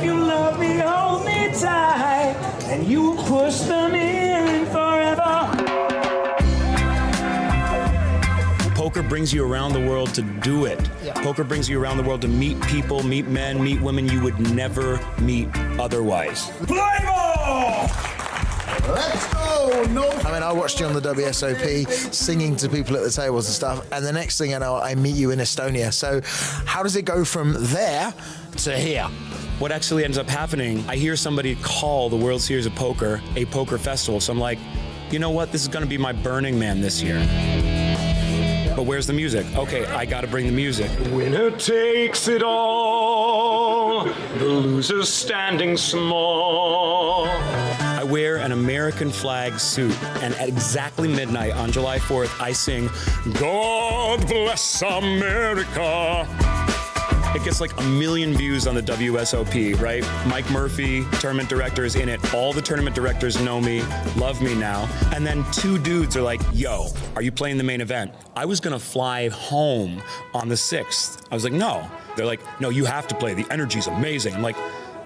brings you around the world to do it. Yeah. Poker brings you around the world to meet people, meet men, meet women you would never meet otherwise. Play ball! Let's go! No. I mean, I watched you on the WSOP singing to people at the tables and stuff, and the next thing I know, I meet you in Estonia. So how does it go from there to here? What actually ends up happening, I hear somebody call the World Series of Poker a poker festival. So I'm like, you know what? This is going to be my Burning Man this year. But where's the music? Okay, I got to bring the music. Winner takes it all, the loser standing small. I wear an American flag suit, and at exactly midnight on July 4th, I sing, God Bless America. It gets like 1 million views on the WSOP, right? Mike Murphy, tournament director, is in it. All the tournament directors know me, love me now. And then 2 dudes are like, yo, are you playing the main event? I was gonna fly home on the 6th. I was like, no. They're like, no, you have to play. The energy's amazing. I'm like,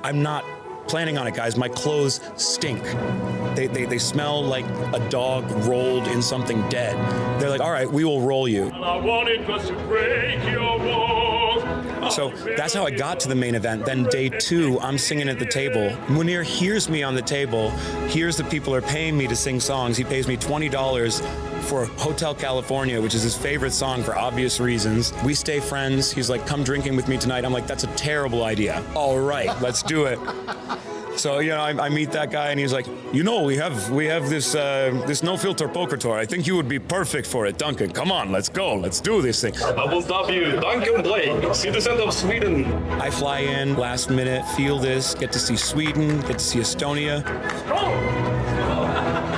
I'm not planning on it, guys. My clothes stink. They smell like a dog rolled in something dead. They're like, all right, we will roll you. All I wanted was to break your walls. So that's how I got to the main event. Then day 2, I'm singing at the table. Munir hears me on the table, hears that people are paying me to sing songs. He pays me $20 for Hotel California, which is his favorite song for obvious reasons. We stay friends. He's like, come drinking with me tonight. I'm like, that's a terrible idea. All right, let's do it. So, you know, I meet that guy and he's like, you know, we have this no filter poker tour. I think you would be perfect for it, Duncan. Come on, let's go. Let's do this thing. I will stop you, Duncan Blake, citizen of Sweden. I fly in last minute, feel this, get to see Sweden, get to see Estonia.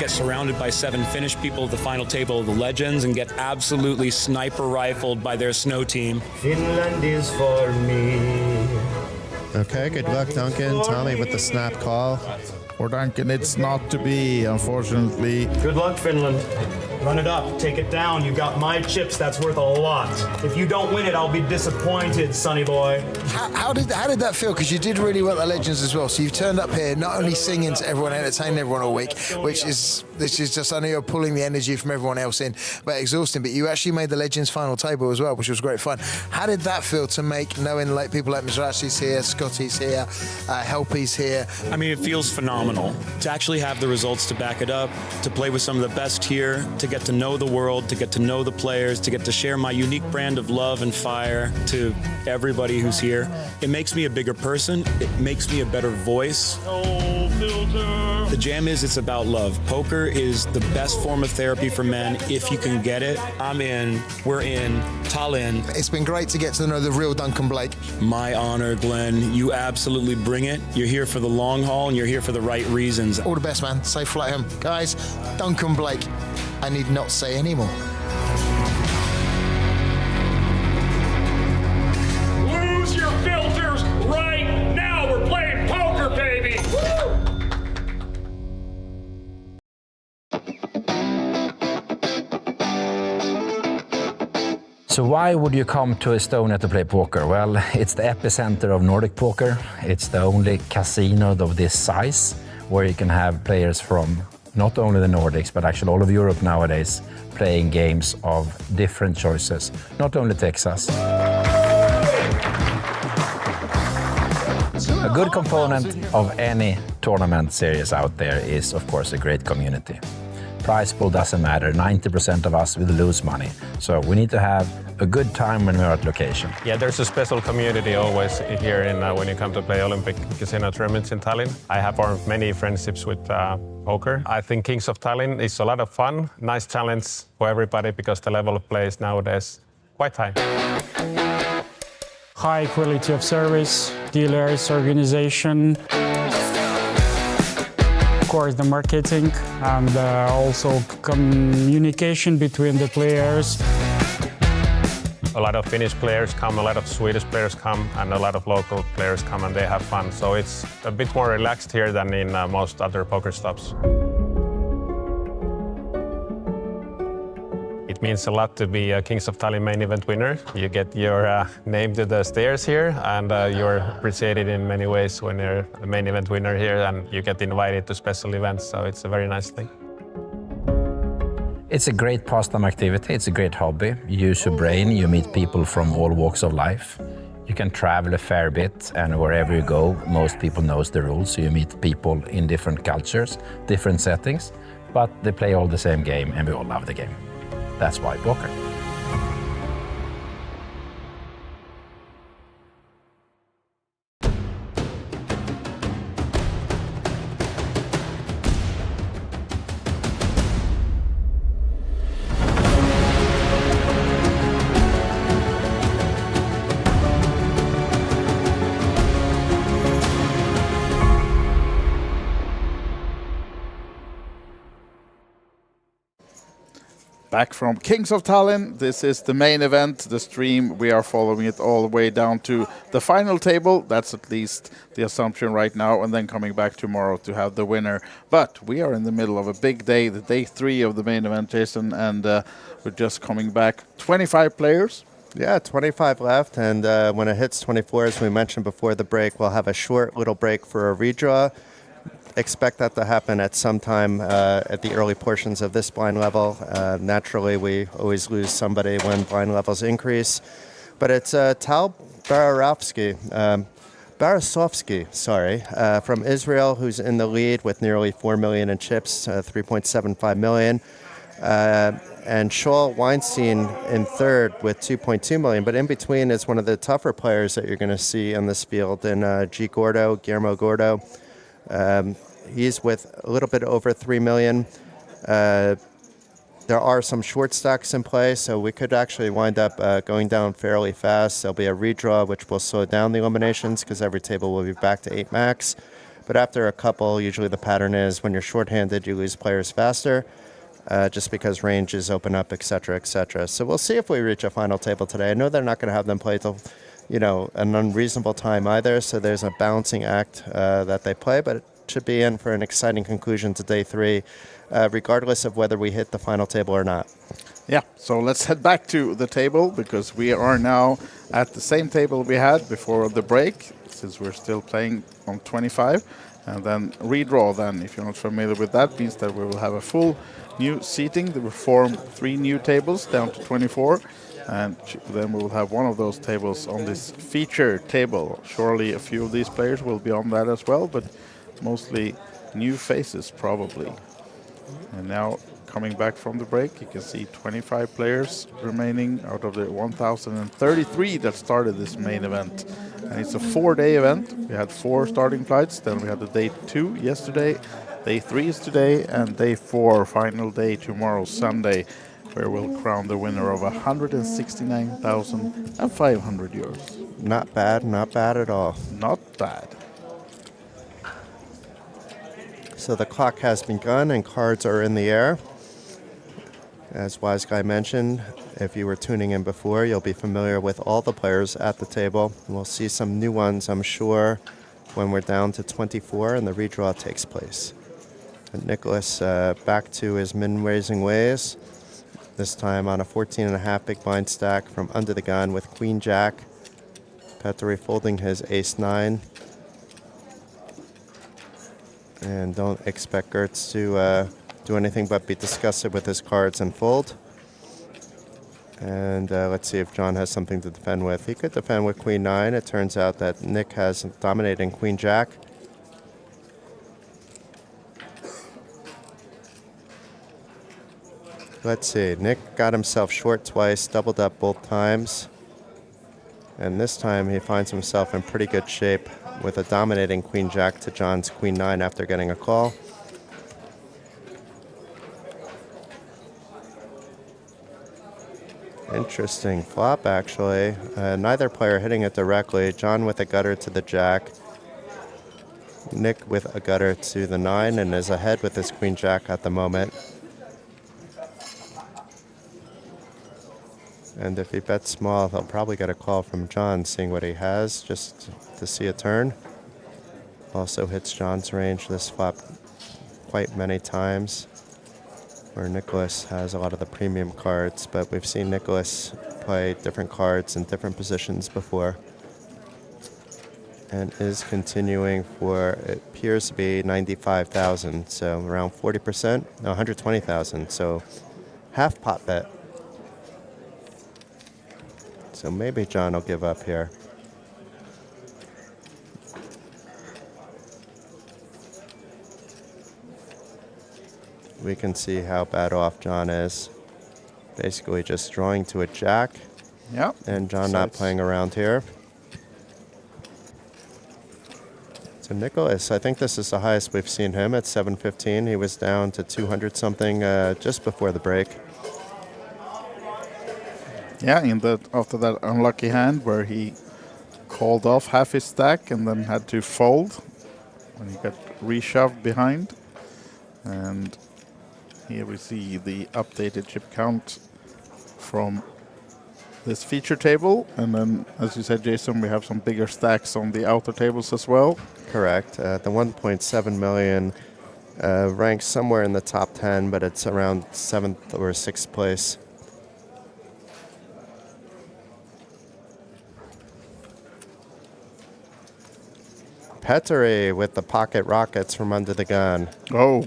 Get surrounded by 7 Finnish people at the final table of the legends and get absolutely sniper rifled by their snow team. Finland is for me. Okay, good luck, Duncan. Tommy with the snap call. For Duncan, it's not to be, unfortunately. Good luck, Finland. Run it up, take it down. You got my chips, that's worth a lot. If you don't win it, I'll be disappointed, sonny boy. How did that feel? Because you did really well at Legends as well. So you've turned up here, not only singing to everyone, entertaining everyone all week, this is just, I know you're pulling the energy from everyone else in, but exhausting. But you actually made the Legends final table as well, which was great fun. How did that feel to make, knowing like people like Mizrachi's here, Scotty's here, Helpy's here? I mean, it feels phenomenal to actually have the results to back it up, to play with some of the best here, to get to know the world, to get to know the players, to get to share my unique brand of love and fire to everybody who's here. It makes me a bigger person. It makes me a better voice. The jam is, it's about love. Poker is the best form of therapy for men. If you can get it, I'm in. We're in Tallinn. It's been great to get to know the real Duncan Blake. My honor, Glenn. You absolutely bring it. You're here for the long haul and you're here for the right reasons. All the best, man. Safe flight home. Guys, Duncan Blake, I need not say anymore. Lose your filters right now. We're playing poker, baby. Woo! So why would you come to Estonia to play poker? Well, it's the epicenter of Nordic poker. It's the only casino of this size where you can have players from not only the Nordics, but actually all of Europe nowadays playing games of different choices, not only Texas. A good component of any tournament series out there is, of course, a great community. Prize pool doesn't matter. 90% of us will lose money. So we need to have a good time when we're at location. Yeah, there's a special community always here when you come to play Olympic Casino tournaments in Tallinn. I have formed many friendships with poker. I think Kings of Tallinn is a lot of fun, nice challenge for everybody because the level of play is nowadays quite high. High quality of service, dealers, organization. Of course, the marketing and also communication between the players. A lot of Finnish players come, a lot of Swedish players come, and a lot of local players come and they have fun. So it's a bit more relaxed here than in most other poker stops. It means a lot to be a Kings of Tallinn main event winner. You get your name to the stairs here, and you're appreciated in many ways when you're a main event winner here, and you get invited to special events, so it's a very nice thing. It's a great pastime activity, it's a great hobby. You use your brain, you meet people from all walks of life. You can travel a fair bit, and wherever you go, most people knows the rules, so you meet people in different cultures, different settings, but they play all the same game, and we all love the game. That's why poker. Back from Kings of Tallinn, this is the main event, the stream. We are following it all the way down to the final table. That's at least the assumption right now, and then coming back tomorrow to have the winner. But we are in the middle of a big day, the day 3 of the main event, Jason, and we're just coming back. 25 players. Yeah, 25 left, and when it hits 24, as we mentioned before the break, we'll have a short little break for a redraw. Expect that to happen at some time at the early portions of this blind level. Naturally, we always lose somebody when blind levels increase. But it's Tal Barasovsky, from Israel, who's in the lead with nearly 4 million in chips, 3.75 million. And Shaul Weinstein in third with 2.2 million. But in between is one of the tougher players that you're going to see in this field, and Guillermo Gordo. He's with a little bit over 3 million. There are some short stacks in play, so we could actually wind up going down fairly fast. There'll be a redraw, which will slow down the eliminations because every table will be back to 8 max. But after a couple, usually the pattern is when you're shorthanded, you lose players faster, just because ranges open up, et cetera, et cetera. So we'll see if we reach a final table today. I know they're not going to have them play till an unreasonable time either, so there's a balancing act that they play, but it should be in for an exciting conclusion to day 3, regardless of whether we hit the final table or not. Yeah, so let's head back to the table, because we are now at the same table we had before the break, since we're still playing on 25, and then redraw then, if you're not familiar with that, means that we will have a full new seating. They will form 3 new tables down to 24. And then we will have one of those tables on this feature table. Surely a few of these players will be on that as well, but mostly new faces probably. And now coming back from the break, you can see 25 players remaining out of the 1,033 that started this main event. And it's a 4-day event. We had 4 starting flights, then we had the day 2 yesterday, day 3 is today, and day 4, final day tomorrow, Sunday, where we'll crown the winner of 169,500 euros. Not bad at all. Not bad. So the clock has begun and cards are in the air. As Wise Guy mentioned, if you were tuning in before, you'll be familiar with all the players at the table. We'll see some new ones, I'm sure, when we're down to 24 and the redraw takes place. And Nicholas back to his min-raising ways. This time on a 14.5 big blind stack from under the gun with Queen Jack. Petteri folding his Ace-9. And don't expect Gertz to do anything but be disgusted with his cards and fold. And let's see if John has something to defend with. He could defend with Queen-9. It turns out that Nick has dominating Queen Jack. Let's see, Nick got himself short twice, doubled up both times. And this time he finds himself in pretty good shape with a dominating Queen Jack to John's Queen-9 after getting a call. Interesting flop, actually. Neither player hitting it directly. John with a gutter to the Jack. Nick with a gutter to the 9 and is ahead with his Queen Jack at the moment. And if he bets small, he'll probably get a call from John, seeing what he has, just to see a turn. Also hits John's range this flop quite many times, where Nicholas has a lot of the premium cards, but we've seen Nicholas play different cards in different positions before. And is continuing for, it appears to be 95,000, so around 40%, no, 120,000. So half pot bet. So maybe John will give up here. We can see how bad off John is. Basically just drawing to a jack. Yeah. And John not playing around here. So Nicholas, I think this is the highest we've seen him at 715. He was down to 200 something just before the break. Yeah, after that unlucky hand where he called off half his stack and then had to fold when he got reshoved behind. And here we see the updated chip count from this feature table. And then, as you said, Jason, we have some bigger stacks on the outer tables as well. Correct. The 1.7 million ranks somewhere in the top 10, but it's around 7th or 6th place. Petteri with the pocket rockets from under the gun. Oh.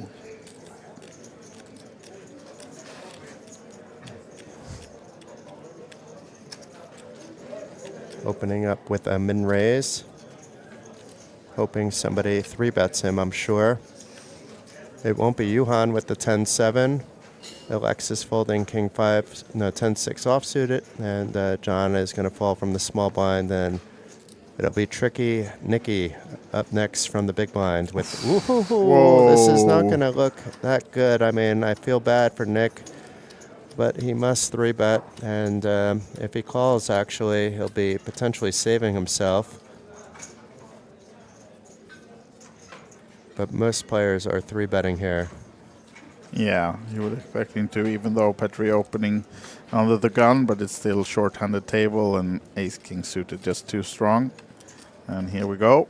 Opening up with a min raise. Hoping somebody 3-bets him, I'm sure. It won't be Johan with the 10-7. Alexis folding king 5, no, 10-6 offsuited. And John is going to fall from the small blind. And it'll be tricky. Nikki up next from the big blind with, whoa, this is not going to look that good. I mean, I feel bad for Nick, but he must 3-bet. And if he calls, actually, he'll be potentially saving himself. But most players are 3-betting here. Yeah, you would expect him to, even though Petteri opening under the gun, but it's still short-handed table and ace-king suited just too strong. And here we go.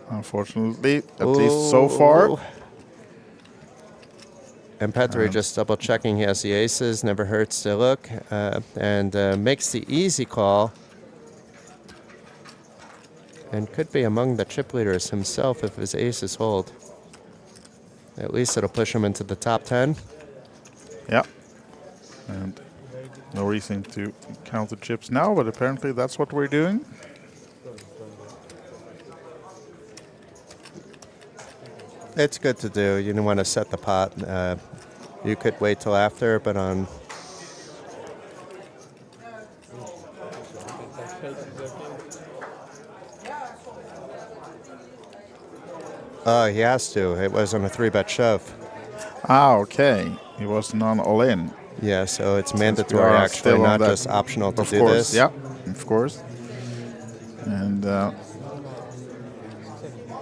Unfortunately, at least so far. And Petteri just double-checking he has the aces, never hurts to look, and makes the easy call. And could be among the chip leaders himself if his aces hold. At least it'll push him into the top 10. Yeah. And no reason to count the chips now, but apparently that's what we're doing. It's good to do. You don't want to set the pot. You could wait till after, but on... He has to. It wasn't a 3-bet shove. Ah, okay. He wasn't on all-in. Yeah, so it's mandatory, actually, not just optional to do this. Yeah, of course. And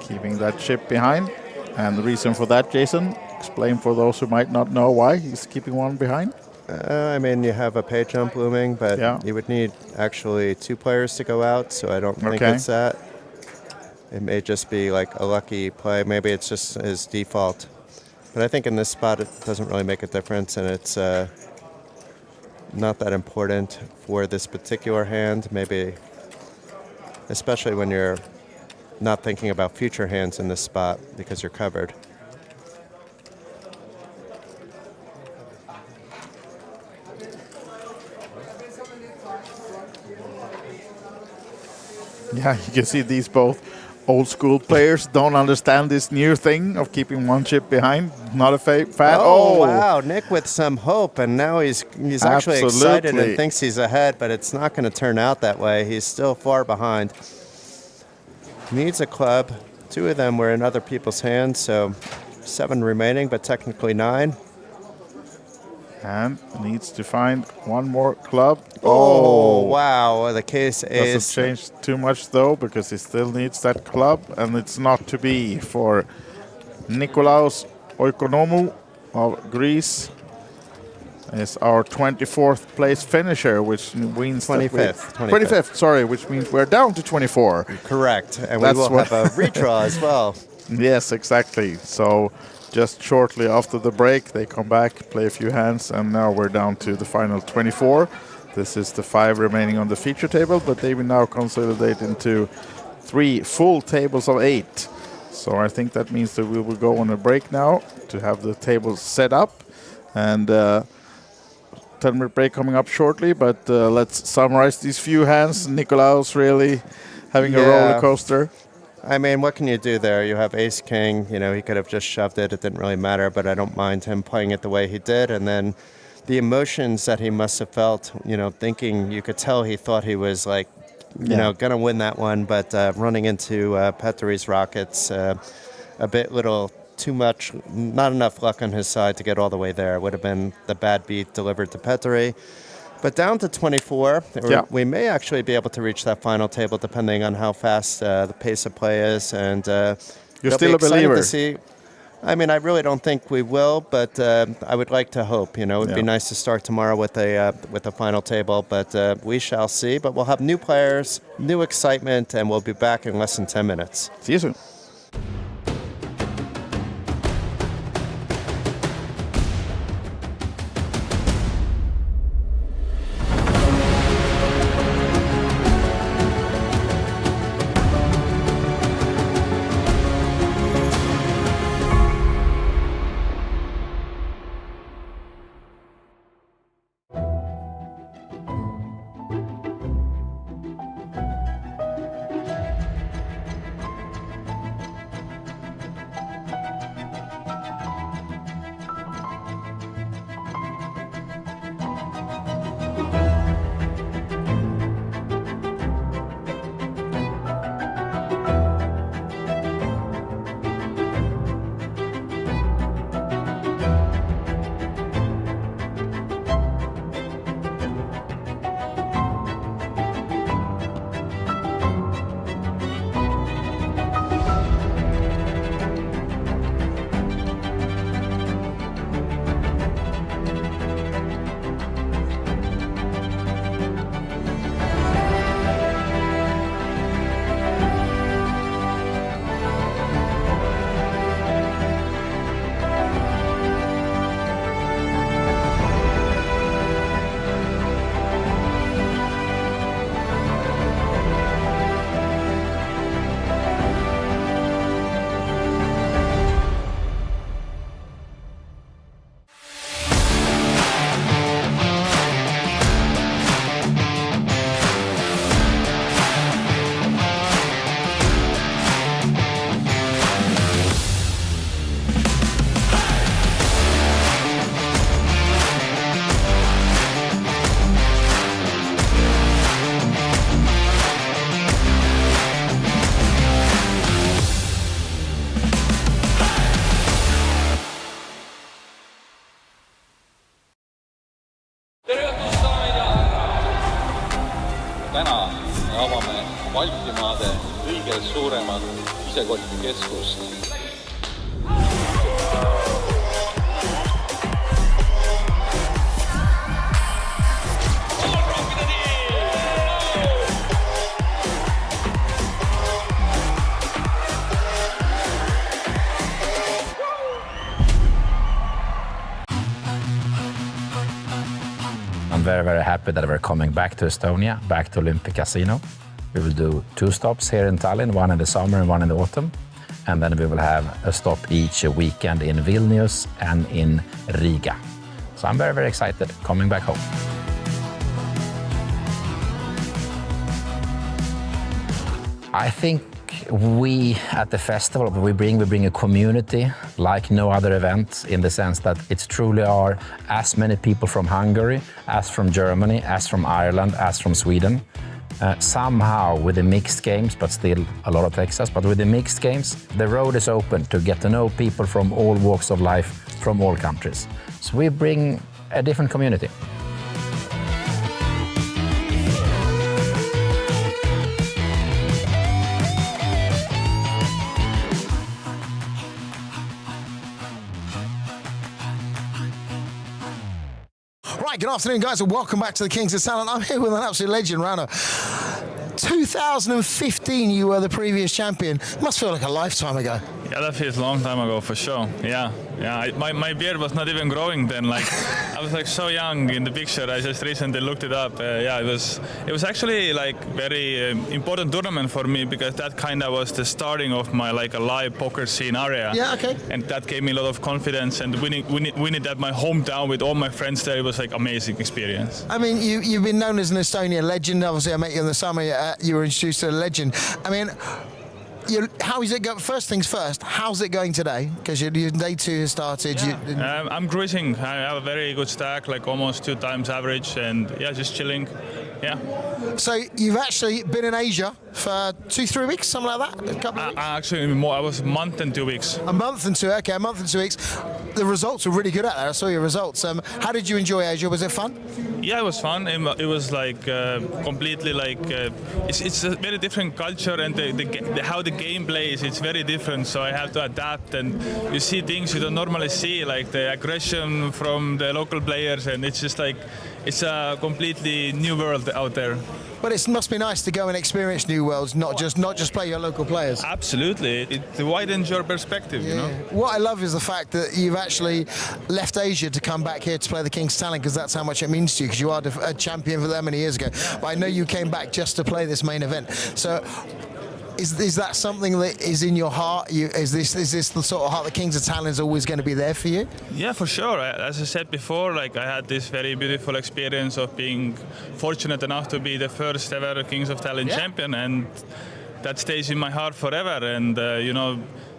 keeping that chip behind. And the reason for that, Jason, explain for those who might not know why he's keeping one behind. I mean, you have a pay jump looming, but you would need actually 2 players to go out, so I don't think it's that. It may just be like a lucky play. Maybe it's just his default. But I think in this spot, it doesn't really make a difference, and it's not that important for this particular hand. Maybe, especially when you're not thinking about future hands in this spot because you're covered. Yeah, you can see these both old school players don't understand this new thing of keeping one chip behind. Not a fan. Oh, wow. Nick with some hope, and now he's actually excited and thinks he's ahead, but it's not going to turn out that way. He's still far behind. Needs a club. 2 of them were in other people's hands, so 7 remaining, but technically 9. And needs to find one more club. Oh, wow. The case doesn't is... change too much, though, because he still needs that club, and it's not to be for Nikolaos Oikonomou of Greece. Is our 24th place finisher, which means 25th. 25th, sorry, which means we're down to 24. Correct, and we will have a redraw as well. Yes, exactly. So just shortly after the break, they come back, play a few hands, and now we're down to the final 24. This is the 5 remaining on the feature table, but they will now consolidate into 3 full tables of 8. So I think that means that we will go on a break now to have the tables set up, and 10-minute break coming up shortly, but let's summarize these few hands. Nicolaus really having a roller coaster. I mean, what can you do there? You have ace king. You know, he could have just shoved it. It didn't really matter, but I don't mind him playing it the way he did. And then the emotions that he must have felt, you know, thinking, you could tell he thought he was like, you know, going to win that one, but running into Petri's rockets, a bit little too much, not enough luck on his side to get all the way there. It would have been the bad beat delivered to Petri. But down to 24, we may actually be able to reach that final table depending on how fast the pace of play is. And you're still a believer. To see. I mean, I really don't think we will, but I would like to hope. You know, it would be nice to start tomorrow with a final table, but we shall see. But we'll have new players, new excitement, and we'll be back in less than 10 minutes. See you soon. täna me avame Baltimaade kõige suuremat isekotikeskust. I'm very, very happy that we're coming back to Estonia, back to Olympic Casino. We will do 2 stops here in Tallinn, 1 in the summer and 1 in the autumn. And then we will have a stop each weekend in Vilnius and in Riga. So I'm very, very excited coming back home. I think we at the festival, we bring a community like no other event, in the sense that it's truly are as many people from Hungary, as from Germany, as from Ireland, as from Sweden. Somehow with the mixed games, but still a lot of Texas, but with the mixed games, the road is open to get to know people from all walks of life, from all countries. So we bring a different community. Right, good afternoon, guys, and welcome back to the Kings of Talent. I'm here with an absolute legend, Rana. 2015, you were the previous champion. Must feel like a lifetime ago. Yeah, that feels a long time ago for sure. Yeah. My beard was not even growing then. Like I was like so young in the picture. I just recently looked it up. It was actually like very important tournament for me because that kind of was the starting of my like a live poker scene area. Yeah, okay. And that gave me a lot of confidence. And winning at my hometown with all my friends there, it was like amazing experience. I mean, you've been known as an Estonian legend. Obviously, I met you in the summer. You were introduced to a legend. I mean, how is it going? First things first, how's it going today? Because your day 2 has started. Yeah. I'm cruising. I have a very good stack, like almost 2 times average, and just chilling. Yeah. So you've actually been in Asia for 2-3 weeks, something like that? A couple of weeks? Actually, more. I was a month and 2 weeks. A month and 2 weeks. The results were really good out there. I saw your results. How did you enjoy Asia? Was it fun? Yeah, it was fun. It was like completely like it's a very different culture, and how the game plays, it's very different. So I have to adapt, and you see things you don't normally see, like the aggression from the local players, and it's just like it's a completely new world out there. But it must be nice to go and experience new worlds, not just play your local players. Absolutely, it widens your perspective. Yeah. You know. What I love is the fact that you've actually left Asia to come back here to play the King's Tallinn, because that's how much it means to you. Because you are a champion for that many years ago. But I know you came back just to play this main event. So. Is that something that is in your heart? Is this the sort of heart the Kings of Tallinn is always going to be there for you? Yeah, for sure. As I said before, like I had this very beautiful experience of being fortunate enough to be the first ever Kings of Tallinn champion, and that stays in my heart forever. And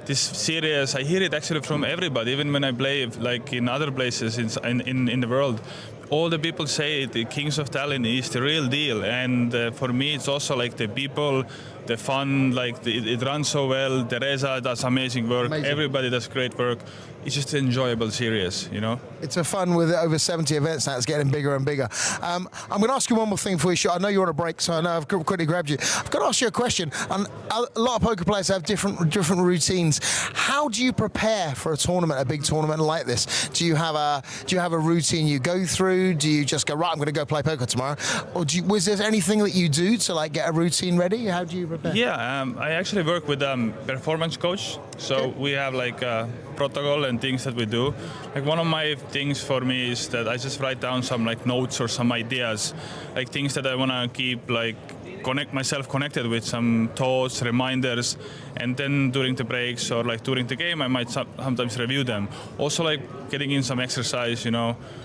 this series, I hear it actually from everybody, even when I play like in other places in the world. All the people say the Kings of Tallinn is the real deal, and for me it's also like the people, the fun, like it runs so well. Teresa does amazing work. Everybody does great work. It's just an enjoyable series, you know. It's a fun with over 70 events now. It's getting bigger and bigger. I'm going to ask you one more thing before you shoot. I know you're on a break, so I know I've quickly grabbed you. I've got to ask you a question. And a lot of poker players have different routines. How do you prepare for a big tournament like this? Do you have a routine you go through? Do you just go, right, I'm going to go play poker tomorrow? Or was there anything that you do to like get a routine ready? How do you prepare? Yeah, I actually work with a performance coach. So we have like a protocol and things that we do. Like one of my things for me is that I just write down some like notes or some ideas, like things that I want to keep like connect myself connected with, some thoughts, reminders, and then during the breaks or like during the game I might sometimes review them. Also like getting in some exercise,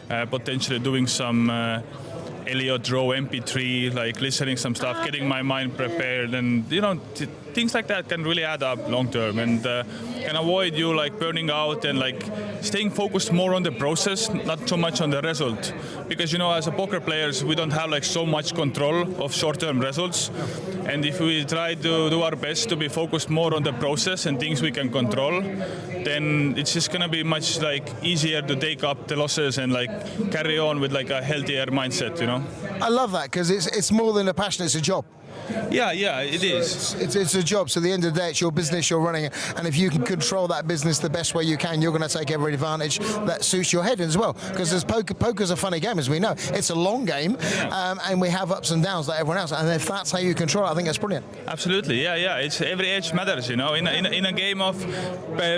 potentially doing some Elliot Draw MP3, like listening some stuff, getting my mind prepared, and things like that can really add up long term and can avoid you like burning out and like staying focused more on the process, not so much on the result. Because as a poker players, we don't have like so much control of short-term results, and if we try to do our best to be focused more on the process and things we can control, then it's just gonna be much like easier to take up the losses and like carry on with like a healthier mindset. I love that, because it's more than a passion, it's a job. Yeah, it is. It's a job. So at the end of the day, it's your business you're running, and if you can control that business the best way you can, you're going to take every advantage that suits your head as well. Because poker's a funny game, as we know. It's a long game, and we have ups and downs like everyone else. And if that's how you control it, I think that's brilliant. Absolutely, yeah. It's every edge matters. In a game of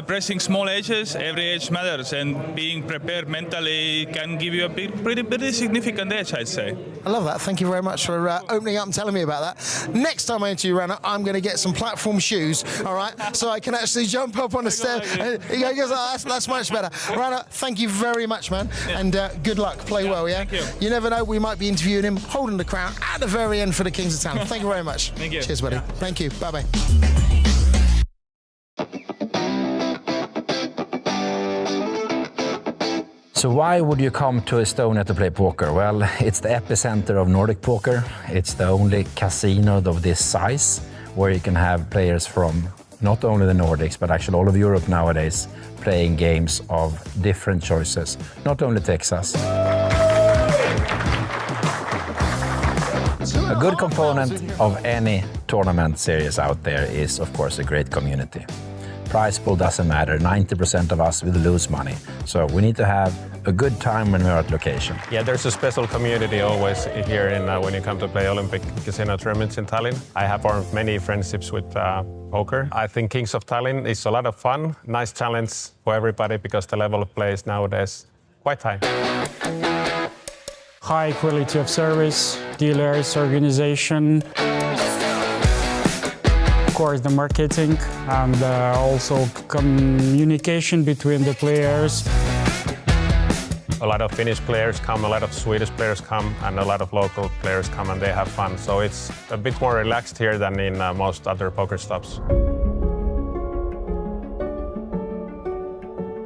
pressing small edges, every edge matters, and being prepared mentally can give you a pretty significant edge, I'd say. I love that. Thank you very much for opening up and telling me about that. Next time I interview Rana, I'm going to get some platform shoes, all right, so I can actually jump up on the stair. He goes, that's much better. Rana, thank you very much, man, and good luck. Play well, yeah? Thank you. You never know, we might be interviewing him, holding the crown at the very end for the Kings of Tallinn. Thank you very much. Thank you. Cheers, buddy. Yeah. Thank you. Bye-bye. So why would you come to Estonia to play poker? Well, it's the epicenter of Nordic poker. It's the only casino of this size where you can have players from not only the Nordics, but actually all of Europe nowadays playing games of different choices, not only Texas. A good component of any tournament series out there is, of course, a great community. prize pool doesn't matter. 90% of us will lose money. So we need to have a good time when we're at location. Yeah, there's a special community always here when you come to play Olympic casino tournaments in Tallinn. I have formed many friendships with poker. I think Kings of Tallinn is a lot of fun, nice challenge for everybody because the level of play is nowadays quite high. High quality of service, dealers, organization. Of course, the marketing and also communication between the players. A lot of Finnish players come, a lot of Swedish players come, and a lot of local players come and they have fun. So it's a bit more relaxed here than in most other poker stops.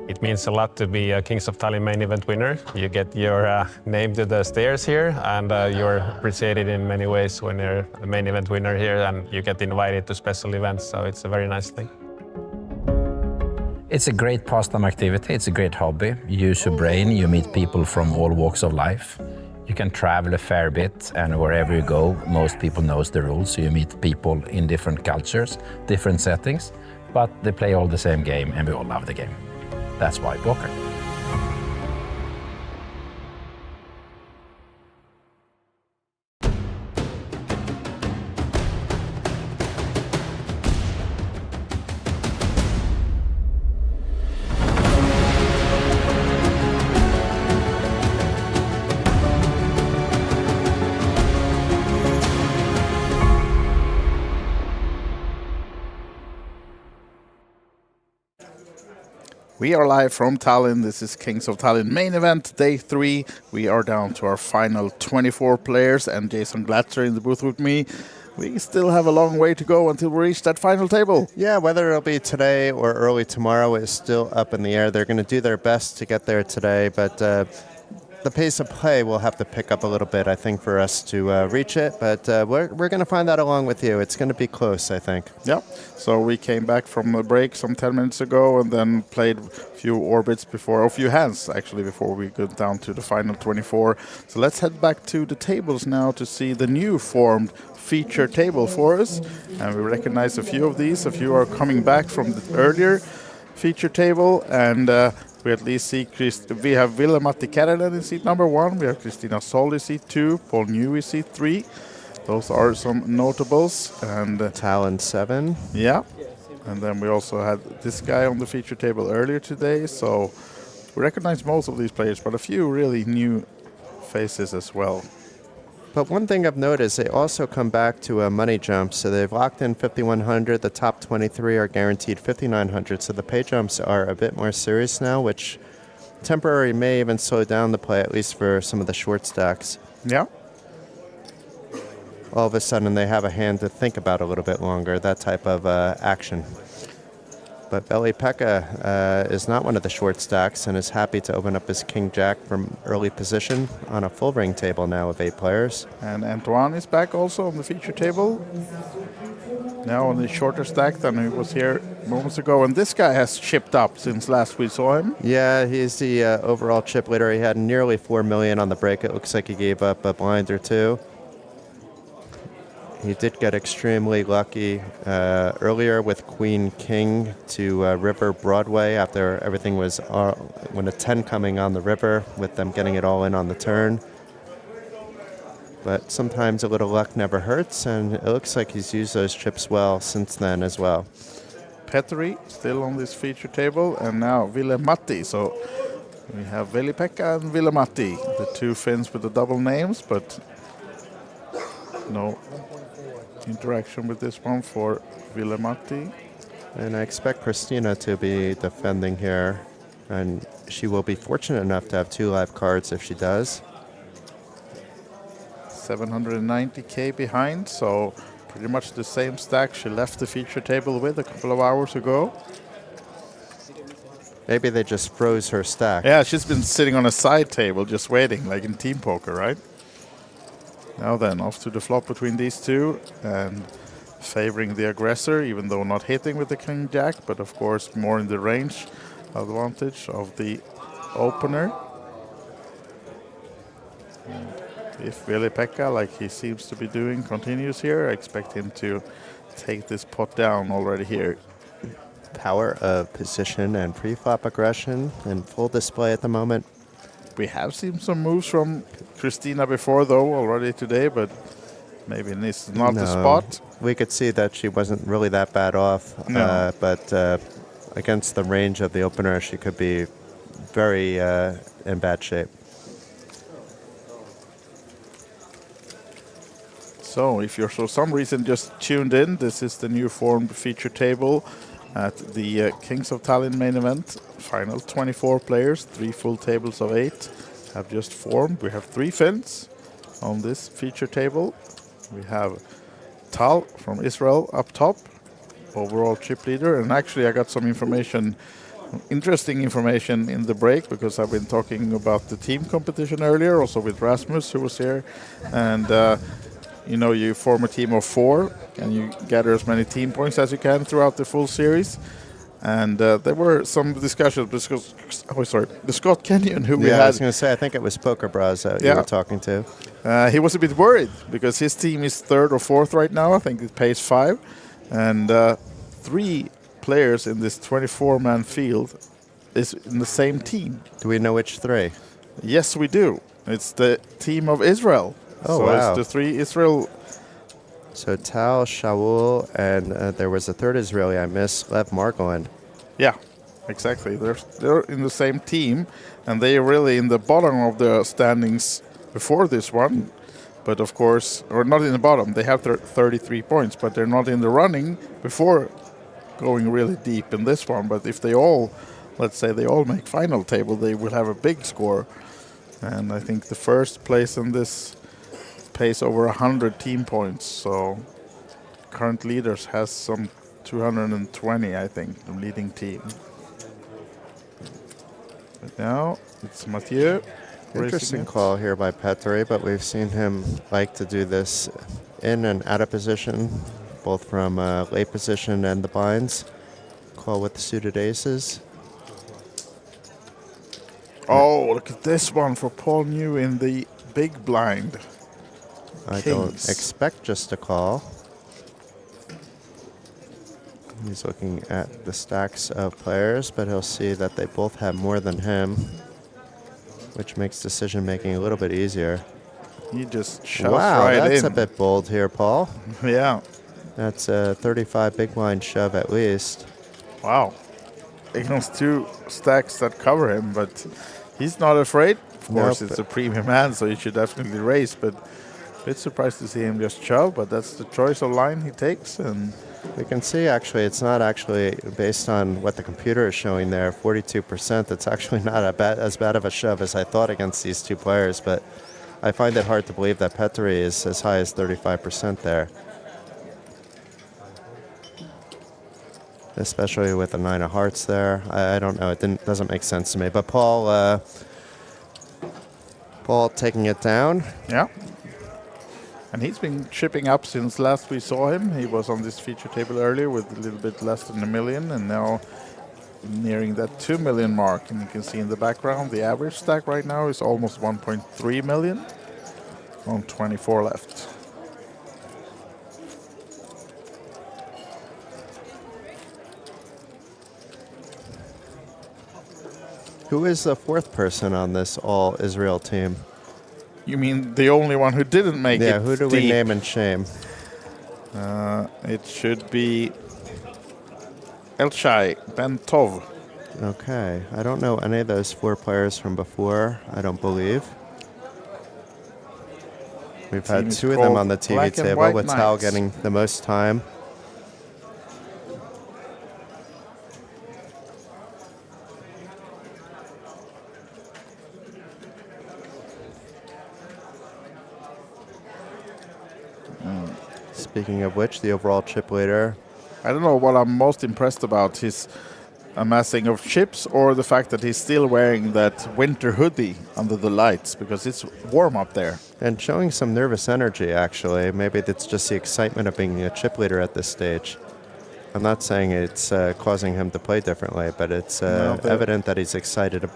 It means a lot to be a Kings of Tallinn main event winner. You get your name to the stairs here, and you're appreciated in many ways when you're a main event winner here, and you get invited to special events, so it's a very nice thing. It's a great pastime activity, it's a great hobby. You use your brain, you meet people from all walks of life. You can travel a fair bit, and wherever you go, most people knows the rules, so you meet people in different cultures, different settings, but they play all the same game, and we all love the game. That's why poker. We are live from Tallinn. This is Kings of Tallinn main event, day 3. We are down to our final 24 players and Jason Glatzer in the booth with me. We still have a long way to go until we reach that final table. Yeah, whether it'll be today or early tomorrow is still up in the air. They're going to do their best to get there today, but the pace of play will have to pick up a little bit, I think, for us to reach it. But we're going to find that along with you. It's going to be close, I think. Yeah. So we came back from a break some 10 minutes ago and then played a few orbits before, or a few hands actually, before we got down to the final 24. So let's head back to the tables now to see the new formed feature table for us. And we recognize a few of these. A few are coming back from the earlier feature table, and we at least see we have Ville-Matti Kärrelen in seat number 1. We have Kristina Sol in seat 2. Paul Newey seat 3. Those are some notables. And Tallinn 7. Yeah. And then we also had this guy on the feature table earlier today. So we recognize most of these players, but a few really new faces as well. But one thing I've noticed, they also come back to a money jump. So they've locked in 5,100. The top 23 are guaranteed 5,900. So the pay jumps are a bit more serious now, which temporarily may even slow down the play, at least for some of the short stacks. Yeah. All of a sudden, they have a hand to think about a little bit longer, that type of action. But Veli-Pekka is not one of the short stacks and is happy to open up his king-jack from early position on a full ring table now with 8 players. And Antoine is back also on the feature table. Now on the shorter stack than he was here moments ago. And this guy has chipped up since last we saw him. Yeah, he's the overall chip leader. He had nearly 4 million on the break. It looks like he gave up a blind or 2. He did get extremely lucky earlier with Queen King to River Broadway after everything was when a 10 coming on the river with them getting it all in on the turn. But sometimes a little luck never hurts, and it looks like he's used those chips well since then as well. Petteri still on this feature table, and now Ville-Matti. So we have Veli-Pekka and Ville-Matti, the two Finns with the double names, but no interaction with this one for Ville-Matti. And I expect Kristina to be defending here, and she will be fortunate enough to have 2 live cards if she does. 790k behind, so pretty much the same stack she left the feature table with a couple of hours ago. Maybe they just froze her stack. Yeah, she's been sitting on a side table just waiting, like in team poker, right? Now then, off to the flop between these two, and favoring the aggressor, even though not hitting with the king-jack, but of course more in the range advantage of the opener. And if Veli-Pekka, like he seems to be doing, continues here, I expect him to take this pot down already here. power of position and pre-flop aggression in full display at the moment. We have seen some moves from Christina before, though, already today, but maybe this is not the spot. We could see that she wasn't really that bad off, No. but against the range of the opener, she could be very in bad shape. So if you're for some reason just tuned in, this is the new formed feature table at the Kings of Tallinn main event. Final 24 players, 3 full tables of 8 have just formed. We have 3 Finns on this feature table. We have Tal from Israel up top, overall chip leader. And actually I got some information, interesting information in the break, because I've been talking about the team competition earlier, also with Rasmus who was here. And you know, you form a team of 4 and you gather as many team points as you can throughout the full series. And there were some discussions because, the Scott Kenyon who we had. I was going to say, I think it was Poker Bros that you were talking to. He was a bit worried because his team is 3rd or 4th right now. I think it pays 5. And 3 players in this 24-man field is in the same team. Do we know which 3? Yes, we do. It's the team of Israel. Oh, so wow. it's the 3 Israel. So Tal, Shaul, and there was a 3rd Israeli I missed, Lev Margolin. Yeah, exactly. They're in the same team, and they are really in the bottom of the standings before this one. But of course, or not in the bottom. They have 33 points, but they're not in the running before going really deep in this one. But if they all, let's say they all make final table, they will have a big score. And I think the first place in this pays over 100 team points. So current leaders has some 220, I think, the leading team. But now it's Mathieu. Interesting call here by Petteri, but we've seen him like to do this in and out of position, both from late position and the binds. Call with the suited aces. Oh, look at this one for Paul New in the big blind. I Kings. don't expect just a call. He's looking at the stacks of players, but he'll see that they both have more than him, which makes decision making a little bit easier. He just shoves wow, right that's in. a bit bold here, Paul. Yeah. That's a 35 big blind shove at least. Wow. Against 2 stacks that cover him, but he's not afraid. Of course, it's a premium hand, so he should definitely raise, but a bit surprised to see him just shove, but that's the choice of line he takes. And we can see actually it's not actually based on what the computer is showing there, 42%. It's actually not as bad of a shove as I thought against these 2 players, but I find it hard to believe that Petteri is as high as 35% there. Especially with the 9 of hearts there. I don't know, it doesn't make sense to me. But Paul taking it down. Yeah. And he's been chipping up since last we saw him. He was on this feature table earlier with a little bit less than $1 million, and now nearing that 2 million mark. And you can see in the background, the average stack right now is almost 1.3 million on 24 left. Who is the 4th person on this all Israel team? You mean the only one who didn't make it? Yeah, who do we name and shame? It should be Elshai Ben Tov. Okay, I don't know any of those 4 players from before, I don't believe. We've had 2 of them on the TV table, with Tal getting the most time. Speaking of which, the overall chip leader. I don't know what I'm most impressed about, his amassing of chips or the fact that he's still wearing that winter hoodie under the lights, because it's warm up there. And showing some nervous energy, actually. Maybe it's just the excitement of being a chip leader at this stage. I'm not saying it's causing him to play differently, but it's evident that he's excited.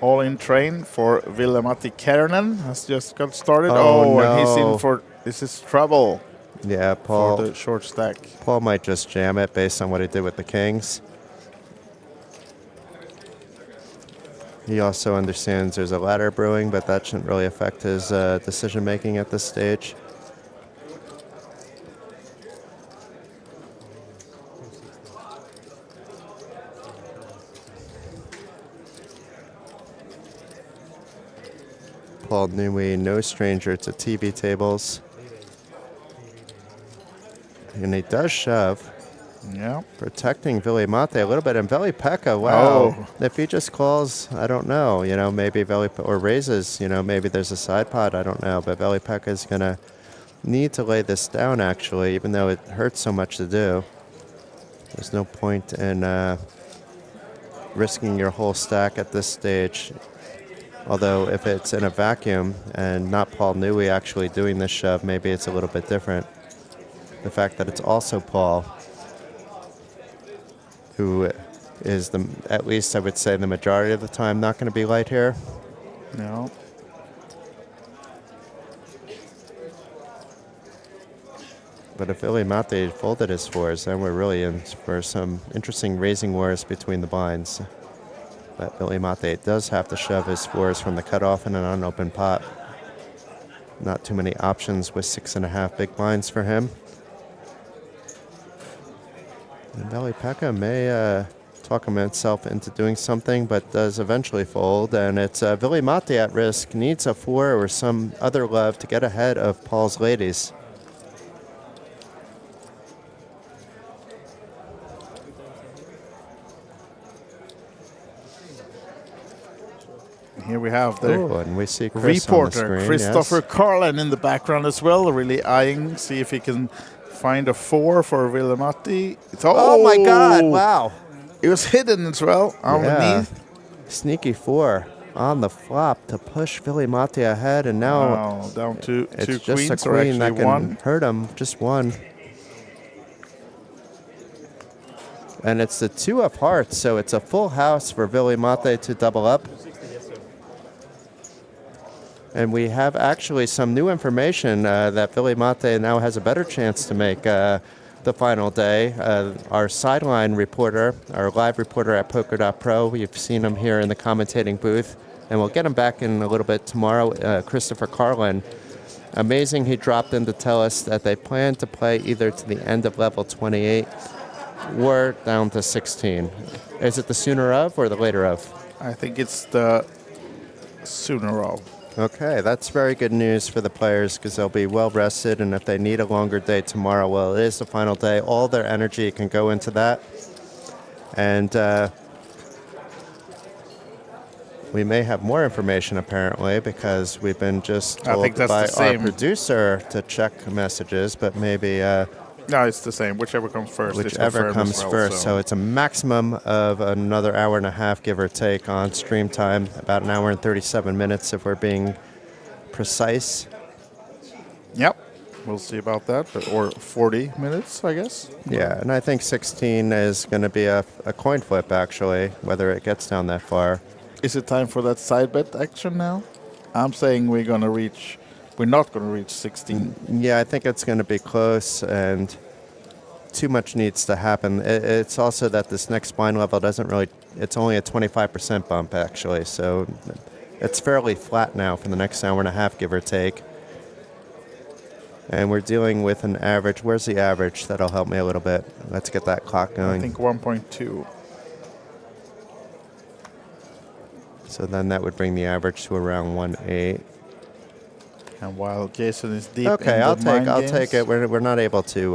All in train for Ville-Matti Kärnen has just got started. Oh, no. And he's in for, this is trouble. Yeah, Paul. For the short stack. Paul might just jam it based on what he did with the kings. He also understands there's a ladder brewing, but that shouldn't really affect his decision making at this stage. Paul Newey, no stranger to TV tables. And he does shove. Yeah. Protecting Veli Mate a little bit. And Veli Pekka, wow. Oh. If he just calls, I don't know. You know, maybe or raises, you know, maybe there's a side pot. I don't know. But Veli Pekka is going to need to lay this down, actually, even though it hurts so much to do. There's no point in risking your whole stack at this stage. Although if it's in a vacuum and not Paul Newey actually doing this shove, maybe it's a little bit different. The fact that it's also Paul, who is, at least I would say the majority of the time, not going to be light here. No. But if Veli Mate folded his fours, then we're really in for some interesting raising wars between the blinds. But Veli Mate does have to shove his fours from the cutoff in an unopened pot. Not too many options with 6.5 big blinds for him. And Veli Pekka may talk himself into doing something, but does eventually fold. And it's Veli Mate at risk, needs a 4 or some other love to get ahead of Paul's ladies. Here we have the and we see Chris reporter, on the screen, Christopher yes. Carlin, in the background as well, really eyeing, see if he can find a 4 for Veli Mate. Oh my God, wow. It was hidden as well underneath. Sneaky 4 on the flop to push Veli Mate ahead, and now down to it's two just queens, a or queen that actually can one. hurt him, just one. And it's the 2 of hearts, so it's a full house for Veli Mate to double up. And we have actually some new information that Veli Mate now has a better chance to make the final day. Our sideline reporter, our live reporter at Poker.pro, we've seen him here in the commentating booth, and we'll get him back in a little bit tomorrow, Christopher Carlin. Amazing, he dropped in to tell us that they plan to play either to the end of level 28 or down to 16. Is it the sooner of or the later of? I think it's the sooner of. Okay, that's very good news for the players because they'll be well rested, and if they need a longer day tomorrow, well, it is the final day. All their energy can go into that. And we may have more information, apparently, because we've been just told by our producer to check messages, but maybe... no, it's the same. Whichever comes first. Whichever comes first. So it's a maximum of another hour and a half, give or take, on stream time. About an hour and 37 minutes if we're being precise. Yep. We'll see about that. Or 40 minutes, I guess. Yeah, and I think 16 is going to be a coin flip, actually, whether it gets down that far. Is it time for that side bet action now? I'm saying we're not going to reach 16. Yeah, I think it's going to be close, and too much needs to happen. It's also that this next spine level doesn't really, it's only a 25% bump, actually, so it's fairly flat now for the next hour and a half, give or take. And we're dealing with an average. Where's the average? That'll help me a little bit. Let's get that clock going. I think 1.2. So then that would bring the average to around 1.8. And while Jason is deep okay, in I'll games, take it. We're not able to.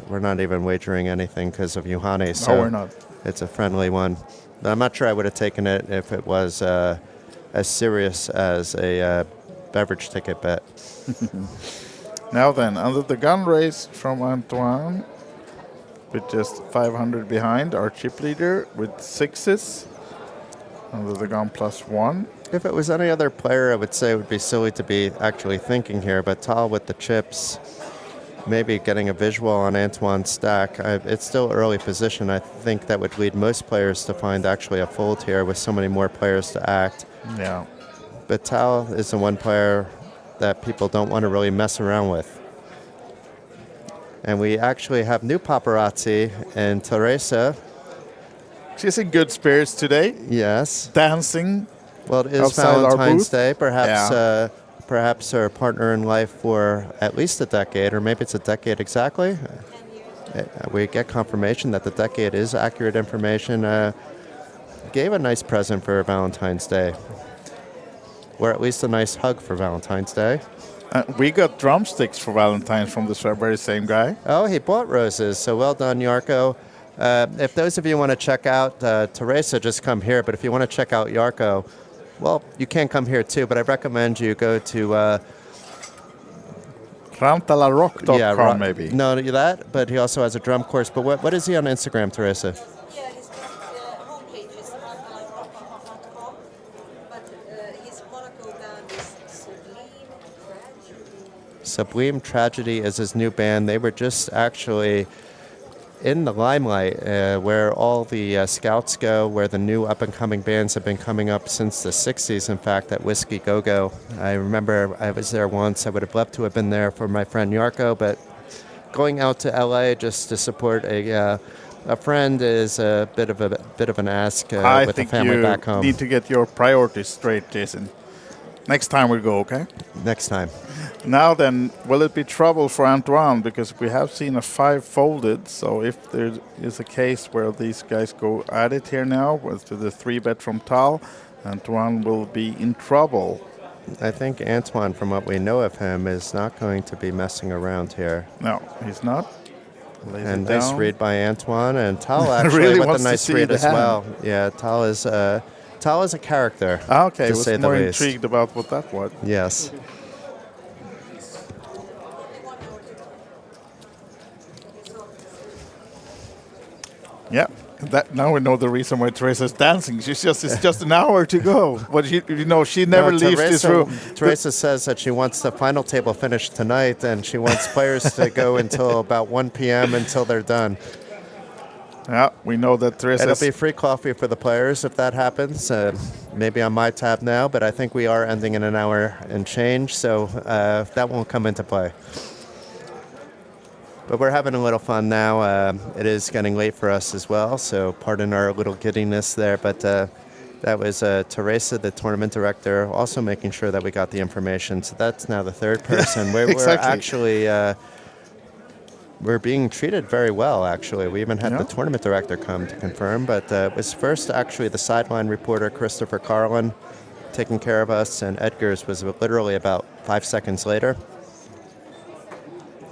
We're not even wagering anything because of Juhani. So no, we're not. It's a friendly one. But I'm not sure I would have taken it if it was as serious as a beverage ticket bet. Now then, under the gun race from Antoine, with just 500 behind, our chip leader with 6s. Under the gun +1. If it was any other player, I would say it would be silly to be actually thinking here, but Tal with the chips, maybe getting a visual on Antoine's stack. It's still early position. I think that would lead most players to find actually a fold here with so many more players to act. Yeah. But Tal is the one player that people don't want to really mess around with. And we actually have new paparazzi and Teresa. She's in good spirits today. Yes. Dancing. Well, it is outside our Valentine's booth. Day. Perhaps Yeah. perhaps her partner in life for at least a decade, or maybe it's a decade exactly. We get confirmation that the decade is accurate information. Gave a nice present for Valentine's Day. Or at least a nice hug for Valentine's Day. We got drumsticks for Valentine's from this very same guy. Oh, he bought roses, so well done, Yarko. If those of you want to check out Teresa, just come here. But if you want to check out Yarko, well, you can come here too. But I recommend you go to Rantalarock.com, maybe. No, that. But he also has a drum course. But what is he on Instagram, Teresa? Yeah, his homepage is rantalarock.com, but his Monaco band is Sublime Tragedy. Sublime Tragedy is his new band. They were just actually in the limelight where all the scouts go, where the new up-and-coming bands have been coming up since the 60s, in fact, at Whiskey Go-Go. I remember I was there once. I would have loved to have been there for my friend Yarko, but going out to LA just to support a friend is a bit of an ask with the family back home. I think you need to get your priorities straight, Jason. Next time we go, okay? Next time. Now then, will it be trouble for Antoine? Because we have seen a 5 folded, so if there is a case where these guys go at it here now, with the 3-bet from Tal, Antoine will be in trouble. I think Antoine, from what we know of him, is not going to be messing around here. No, he's not. Lays And it nice down. read by Antoine, and Tal actually Really with wants a to nice see read the as hand. well. Yeah, Tal is a character. Okay, to was say the more least. intrigued about what that was. Yes. Yeah, that now we know the reason why Teresa's dancing. It's just an hour to go. But she never leaves this room. Teresa says that she wants the final table finished tonight, and she wants players to go until about 1 p.m. until they're done. Yeah, we know that Teresa. It'll be free coffee for the players if that happens. Maybe on my tab now, but I think we are ending in an hour and change, so that won't come into play. But we're having a little fun now. It is getting late for us as well, so pardon our little giddiness there. But that was Teresa, the tournament director, also making sure that we got the information. So that's now the third person. We're actually we're being treated very well, actually. We even had the tournament director come to confirm. But it was first actually the sideline reporter, Christopher Carlin, taking care of us, and Edgar's was literally about 5 seconds later.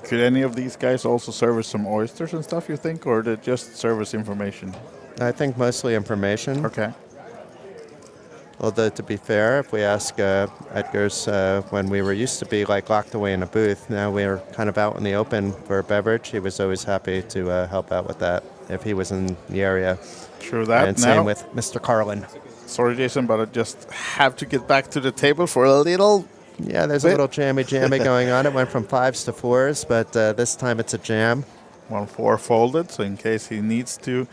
Could any of these guys also service some oysters and stuff, you think, or they just service information? I think mostly information. Okay. Although, to be fair, if we ask Edgar's, when we were used to be like locked away in a booth, now we're kind of out in the open for a beverage. He was always happy to help out with that if he was in the area. True that. And now, same with Mr. Carlin. Sorry, Jason, but I just have to get back to the table for a little. Yeah, there's a little jammy going on. It went from 5s to 4s, but this time it's a jam. 1-4 folded, so in case he needs to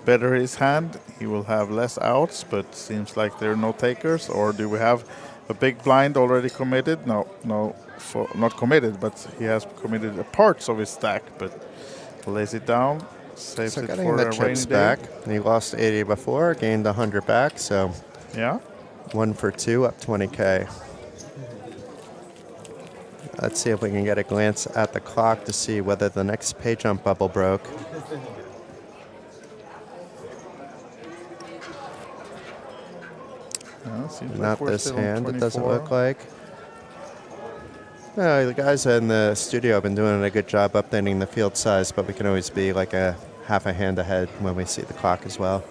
better his hand, he will have less outs, but seems like there are no takers. Or do we have a big blind already committed? No, not committed, but he has committed a parts of his stack, but lays it down, saves So it getting for the a chips rainy day. back. He lost 80 before, gained 100 back, so yeah, 1 for 2, up 20K. Let's see if we can get a glance at the clock to see whether the next pay jump bubble broke. Not this hand, it doesn't look like. No, the guys in the studio have been doing a good job updating the field size, but we can always be like a half a hand ahead when we see the clock as well.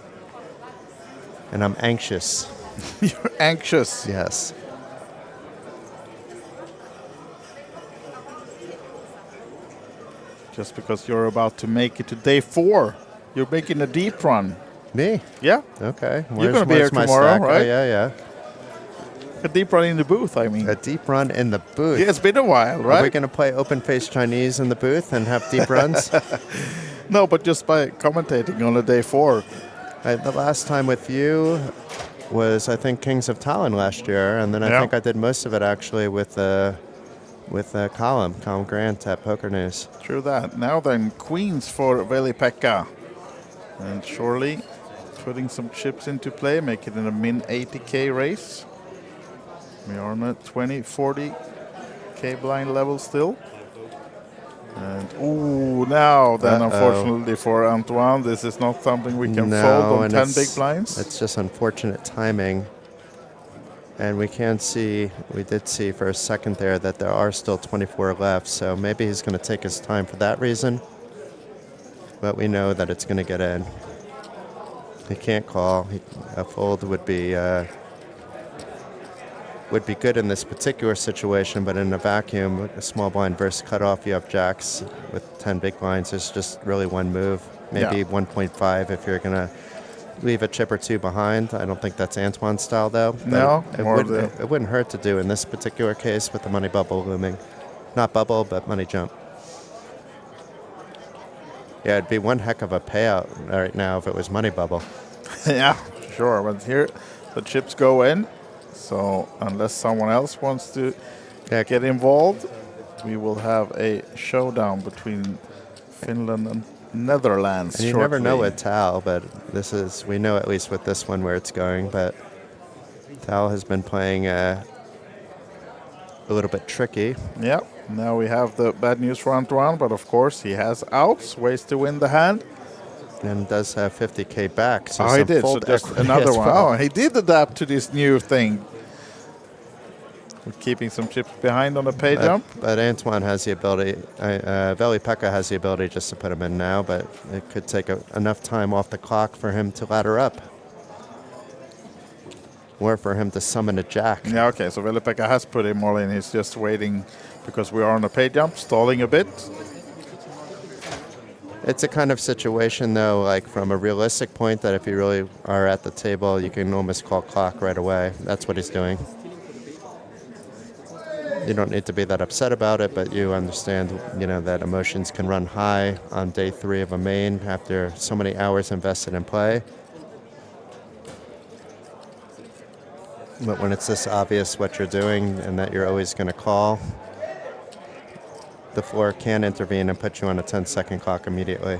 And I'm anxious. You're anxious? Yes. Just because you're about to make it to day 4. You're making a deep run. Me? Yeah. Okay. You're going to be here tomorrow, stack? right? Oh, yeah. A deep run in the booth, I mean. A deep run in the booth? Yeah, it's been a while, right? Are we going to play open-faced Chinese in the booth and have deep runs? No, but just by commentating on a day 4. The last time with you was, I think, Kings of Tallinn last year, and then I think I did most of it actually with with Colin Grant at Poker News. True that. Now then, queens for Veli-Pekka. And surely putting some chips into play, make it in a min 80k race. We are on a 20, 40k blind level still. And ooh, now then, unfortunately for Antoine, this is not something we can fold on 10 big blinds. It's just unfortunate timing. And we did see for a second there that there are still 24 left, so maybe he's going to take his time for that reason. But we know that it's going to get in. He can't call. A fold would be good in this particular situation, but in a vacuum, a small blind versus cutoff, you have jacks with 10 big blinds. There's just really one move, maybe 1.5 if you're going to leave a chip or two behind. I don't think that's Antoine's style, though. No, it wouldn't hurt to do in this particular case with the money bubble looming. Not bubble, but money jump. Yeah, it'd be one heck of a payout right now if it was money bubble. Yeah, sure. But here, the chips go in. So unless someone else wants to get involved, we will have a showdown between Finland and Netherlands. And you shortly. never know with Tal, but we know at least with this one where it's going. But Tal has been playing a little bit tricky. Yeah. Now we have the bad news for Antoine, but of course he has outs, ways to win the hand. And does have 50k back. So he did. So just another one. Well. Oh, he did adapt to this new thing. We're keeping some chips behind on the pay jump. But Antoine has the ability, Veli-Pekka has the ability just to put him in now, but it could take enough time off the clock for him to ladder up. Or for him to summon a jack. Yeah, okay, so Veli-Pekka has put him all in. He's just waiting because we are on a pay jump, stalling a bit. It's a kind of situation, though, like from a realistic point, that if you really are at the table, you can almost call clock right away. That's what he's doing. You don't need to be that upset about it, but you understand, that emotions can run high on day 3 of a main after so many hours invested in play. But when it's this obvious what you're doing and that you're always going to call, the floor can intervene and put you on a 10-second clock immediately.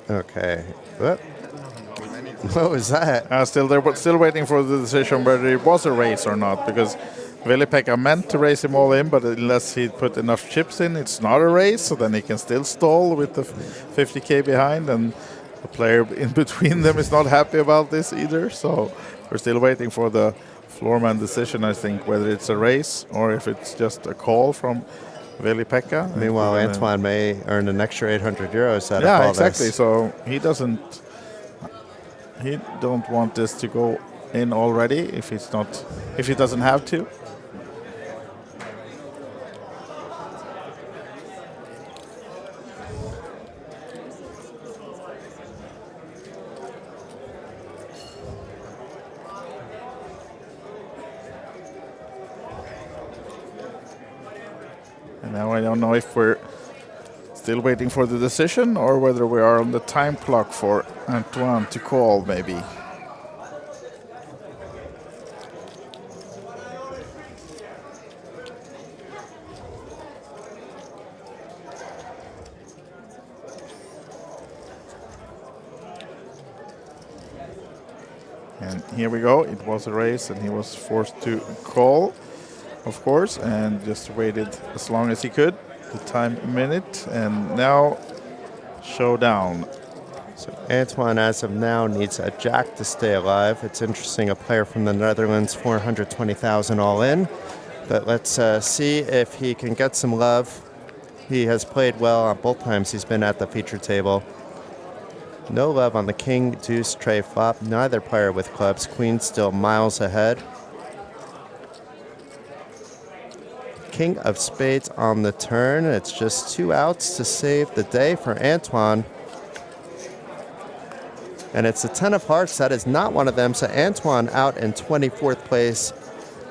Okay. What was that? Still waiting for the decision whether it was a raise or not, because Veli-Pekka meant to raise him all in, but unless he put enough chips in, it's not a raise, so then he can still stall with the 50k behind, and the player in between them is not happy about this either, so we're still waiting for the floorman decision, I think, whether it's a raise or if it's just a call from Veli-Pekka. Meanwhile, Antoine may earn an extra 800 euros out of all this. Yeah, exactly, so he don't want this to go in already if he doesn't have to. And now I don't know if we're still waiting for the decision or whether we are on the time clock for Antoine to call, maybe. And here we go. It was a race and he was forced to call, of course, and just waited as long as he could. The time minute, and now showdown. So Antoine, as of now, needs a jack to stay alive. It's interesting, a player from the Netherlands, 420,000 all in. But let's see if he can get some love. He has played well on both times he's been at the feature table. No love on the king, deuce, tray flop. Neither player with clubs. Queen still miles ahead. King of spades on the turn. It's just 2 outs to save the day for Antoine. And it's the 10 of hearts. That is not one of them. So Antoine out in 24th place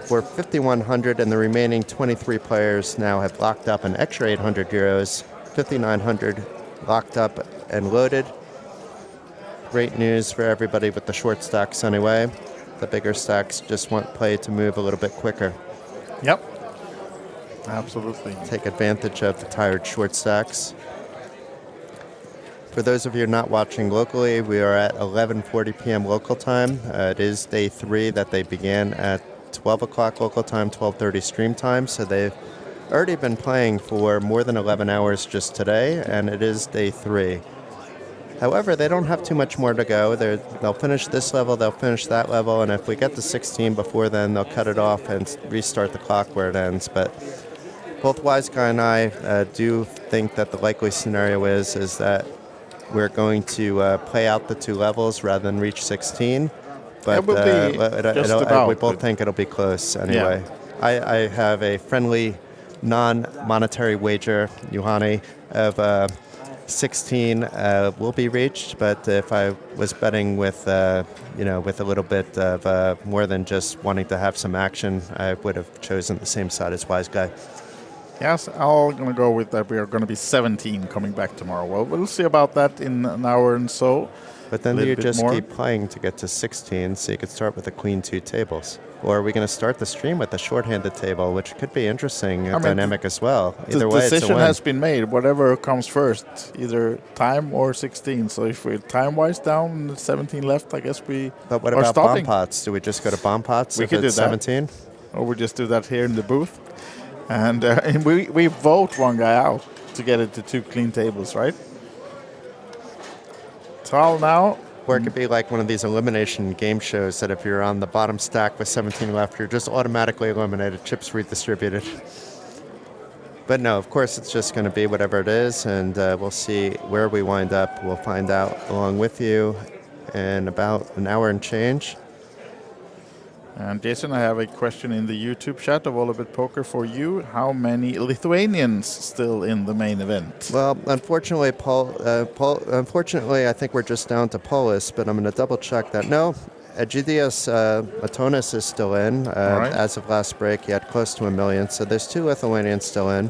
for 5,100, and the remaining 23 players now have locked up an extra 800 euros. 5,900 locked up and loaded. Great news for everybody with the short stacks anyway. The bigger stacks just want play to move a little bit quicker. Yep. Absolutely. Take advantage of the tired short stacks. For those of you not watching locally, we are at 11:40 p.m. local time. It is day 3 that they began at 12 o'clock local time, 12:30 stream time. So they've already been playing for more than 11 hours just today, and it is day 3. However, they don't have too much more to go. They'll finish this level, they'll finish that level, and if we get to 16 before then, they'll cut it off and restart the clock where it ends. But both Wise Guy and I do think that the likely scenario is that we're going to play out the 2 levels rather than reach 16. But it will be just about, we both think it'll be close anyway. Yeah. I have a friendly, non-monetary wager, Juhani, of 16 will be reached. But if I was betting with, with a little bit of more than just wanting to have some action, I would have chosen the same side as Wise Guy. Yes, I'm going to go with that. We are going to be 17 coming back tomorrow. Well, we'll see about that in an hour and so. But then you just keep playing to get to 16, so you could start with the Queen 2 tables. Or are we going to start the stream with the short-handed table, which could be interesting, dynamic as well. Either way, the decision has been made. Whatever comes first, either time or 16. So if we're time-wise down, 17 left, I guess we But what are about stopping. bomb pots? Do we just go to bomb pots We if could do it's that. 17? Or we just do that here in the booth. And we vote one guy out to get it to 2 clean tables, right? Tal now. Or it could be like one of these elimination game shows that if you're on the bottom stack with 17 left, you're just automatically eliminated, chips redistributed. But no, of course, it's just going to be whatever it is, and we'll see where we wind up. We'll find out along with you in about an hour and change. And Jason, I have a question in the YouTube chat of OlyBet Poker for you. How many Lithuanians still in the main event? Well, unfortunately, unfortunately, I think we're just down to Polis, but I'm going to double check that. No, Egidius Matonis is still in. Right. As of last break, he had close to 1 million. So there's 2 Lithuanians still in.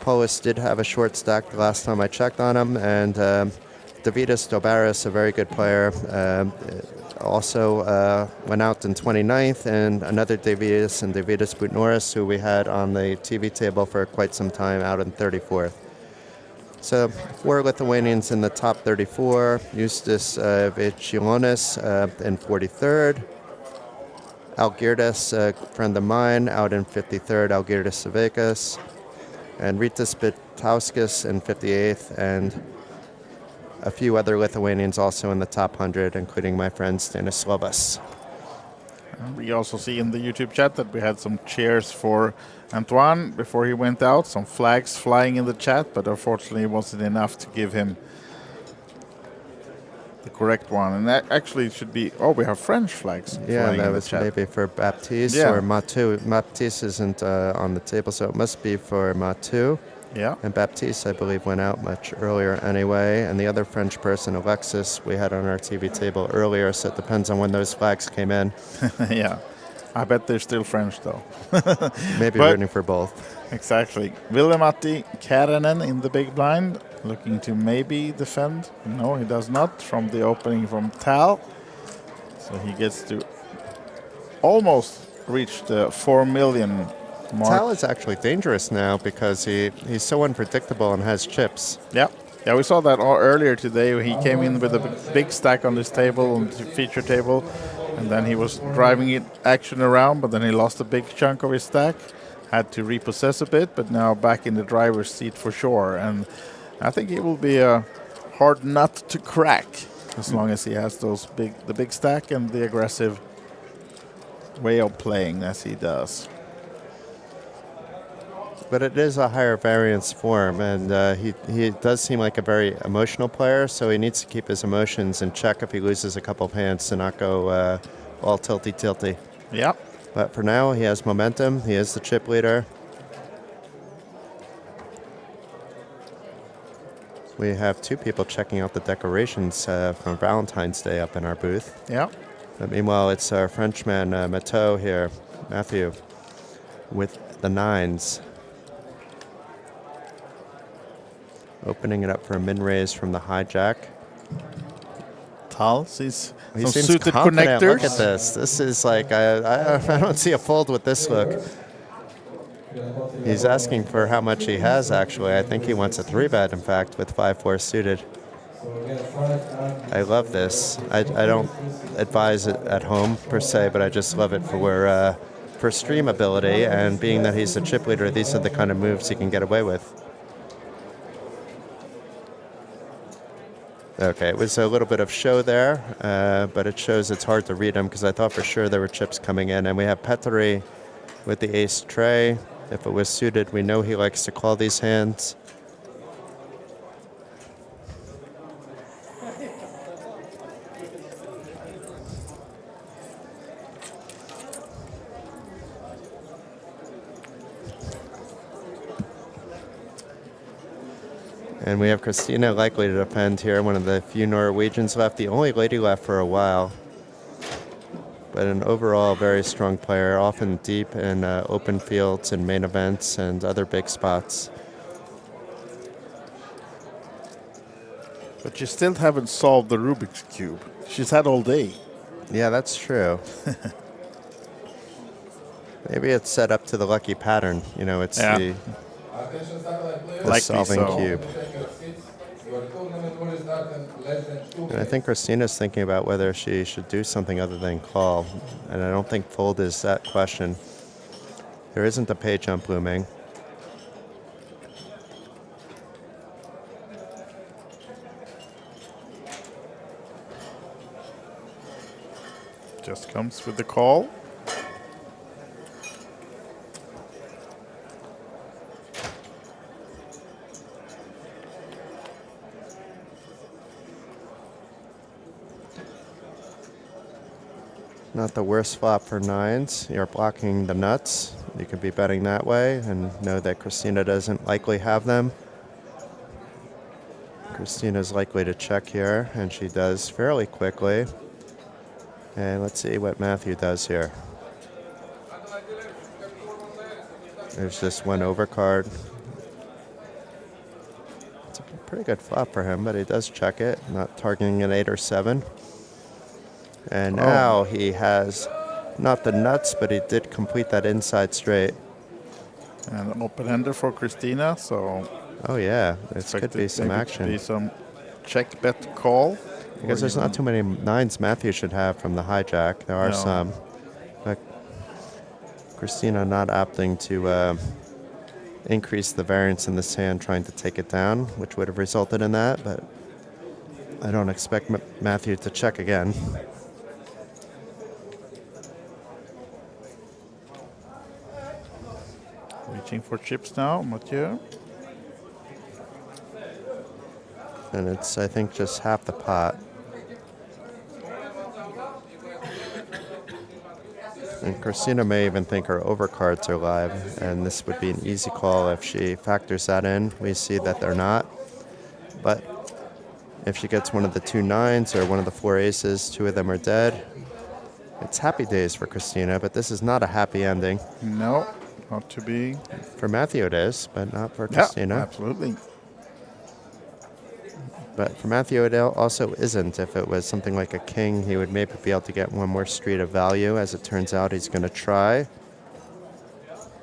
Polis did have a short stack the last time I checked on him, and Davidas Dobaris, a very good player, also went out in 29th, and another Davidas and Davidas Butnoris, who we had on the TV table for quite some time, out in 34th. So 4 Lithuanians in the top 34, Justus Vaičiūnas in 43rd, Algirdas, a friend of mine, out in 53rd, Algirdas Saveikas, and Rytis Bitauskas in 58th, and a few other Lithuanians also in the top 100, including my friend Stanislavas. We also see in the YouTube chat that we had some cheers for Antoine before he went out, some flags flying in the chat, but unfortunately it wasn't enough to give him the correct one. And that actually should be, we have French flags flying that in was the chat. maybe for Baptiste or Matu. Baptiste isn't on the table, so it must be for Matu. Yeah. And Baptiste, I believe, went out much earlier anyway. And the other French person, Alexis, we had on our TV table earlier, so it depends on when those flags came in. Yeah. I bet they're still French, though. Maybe rooting for both. Exactly. Ville-Matti Kärinen in the big blind, looking to maybe defend. No, he does not, from the opening from Tal. So he gets to almost reach the 4 million mark. Tal is actually dangerous now because he's so unpredictable and has chips. Yeah, we saw that earlier today. He came in with a big stack on this table, on the feature table, and then he was driving it action around, but then he lost a big chunk of his stack, had to repossess a bit, but now back in the driver's seat for sure. And I think it will be a hard nut to crack as long as he has the big stack and the aggressive way of playing as he does. But it is a higher variance form, and he does seem like a very emotional player, so he needs to keep his emotions in check if he loses a couple of hands to not go all tilty-tilty. Yeah. But for now, he has momentum. He is the chip leader. We have 2 people checking out the decorations from Valentine's Day up in our booth. Yeah. But meanwhile, it's our Frenchman, Mathieu here, Matthew, with the 9s. Opening it up for a min-raise from the hijack. Tal sees He some seems suited confident. connectors. Look at this. This is like, I don't see a fold with this look. He's asking for how much he has, actually. I think he wants a 3-bet, in fact, with 5-4 suited. I love this. I don't advise it at home, per se, but I just love it for stream ability, and being that he's a chip leader, these are the kind of moves he can get away with. Okay, it was a little bit of show there, but it shows it's hard to read him because I thought for sure there were chips coming in. And we have Petteri with the ace tray. If it was suited, we know he likes to call these hands. And we have Christina likely to defend here, one of the few Norwegians left, the only lady left for a while. But an overall very strong player, often deep in open fields and main events and other big spots. But you still haven't solved the Rubik's Cube. She's had all day. Yeah, that's true. Maybe it's set up to the lucky pattern. You know, it's the solving cube. And I think Christina's thinking about whether she should do something other than call. And I don't think fold is that question. There isn't a pay jump looming. Just comes with the call. Not the worst flop for nines. You're blocking the nuts. You could be betting that way and know that Christina doesn't likely have them. Christina's likely to check here, and she does fairly quickly. And let's see what Matthew does here. There's just one overcard. It's a pretty good flop for him, but he does check it, not targeting an 8 or 7. And now he has not the nuts, but he did complete that inside straight. And an open-ender for Christina, so... Oh yeah, this could be some action. Could be some check bet call. Because there's not too many nines Matthew should have from the hijack. There are some. But Christina not opting to increase the variance in this hand, trying to take it down, which would have resulted in that, but I don't expect Matthew to check again. Reaching for chips now, Mathieu. And it's, I think, just half the pot. And Christina may even think her overcards are live, and this would be an easy call if she factors that in. We see that they're not. But if she gets one of the 2 nines or one of the 4 aces, 2 of them are dead. It's happy days for Christina, but this is not a happy ending. No, not to be. For Matthew it is, but not for Christina. Yeah, absolutely. But for Matthew, it also isn't. If it was something like a king, he would maybe be able to get one more street of value. As it turns out, he's going to try.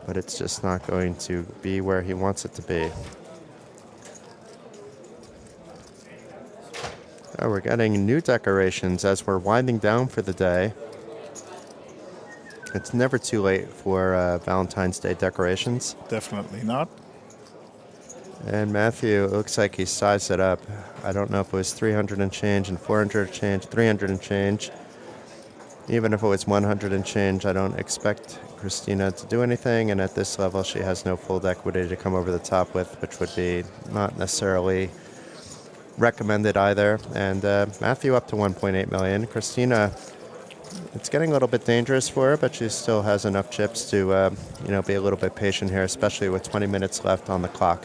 But it's just not going to be where he wants it to be. Oh, we're getting new decorations as we're winding down for the day. It's never too late for Valentine's Day decorations. Definitely not. And Matthew, it looks like he sized it up. I don't know if it was 300 and change and 400 and change, 300 and change. Even if it was 100 and change, I don't expect Christina to do anything. And at this level, she has no fold equity to come over the top with, which would be not necessarily recommended either. And Matthew up to 1.8 million. Christina, it's getting a little bit dangerous for her, but she still has enough chips to be a little bit patient here, especially with 20 minutes left on the clock.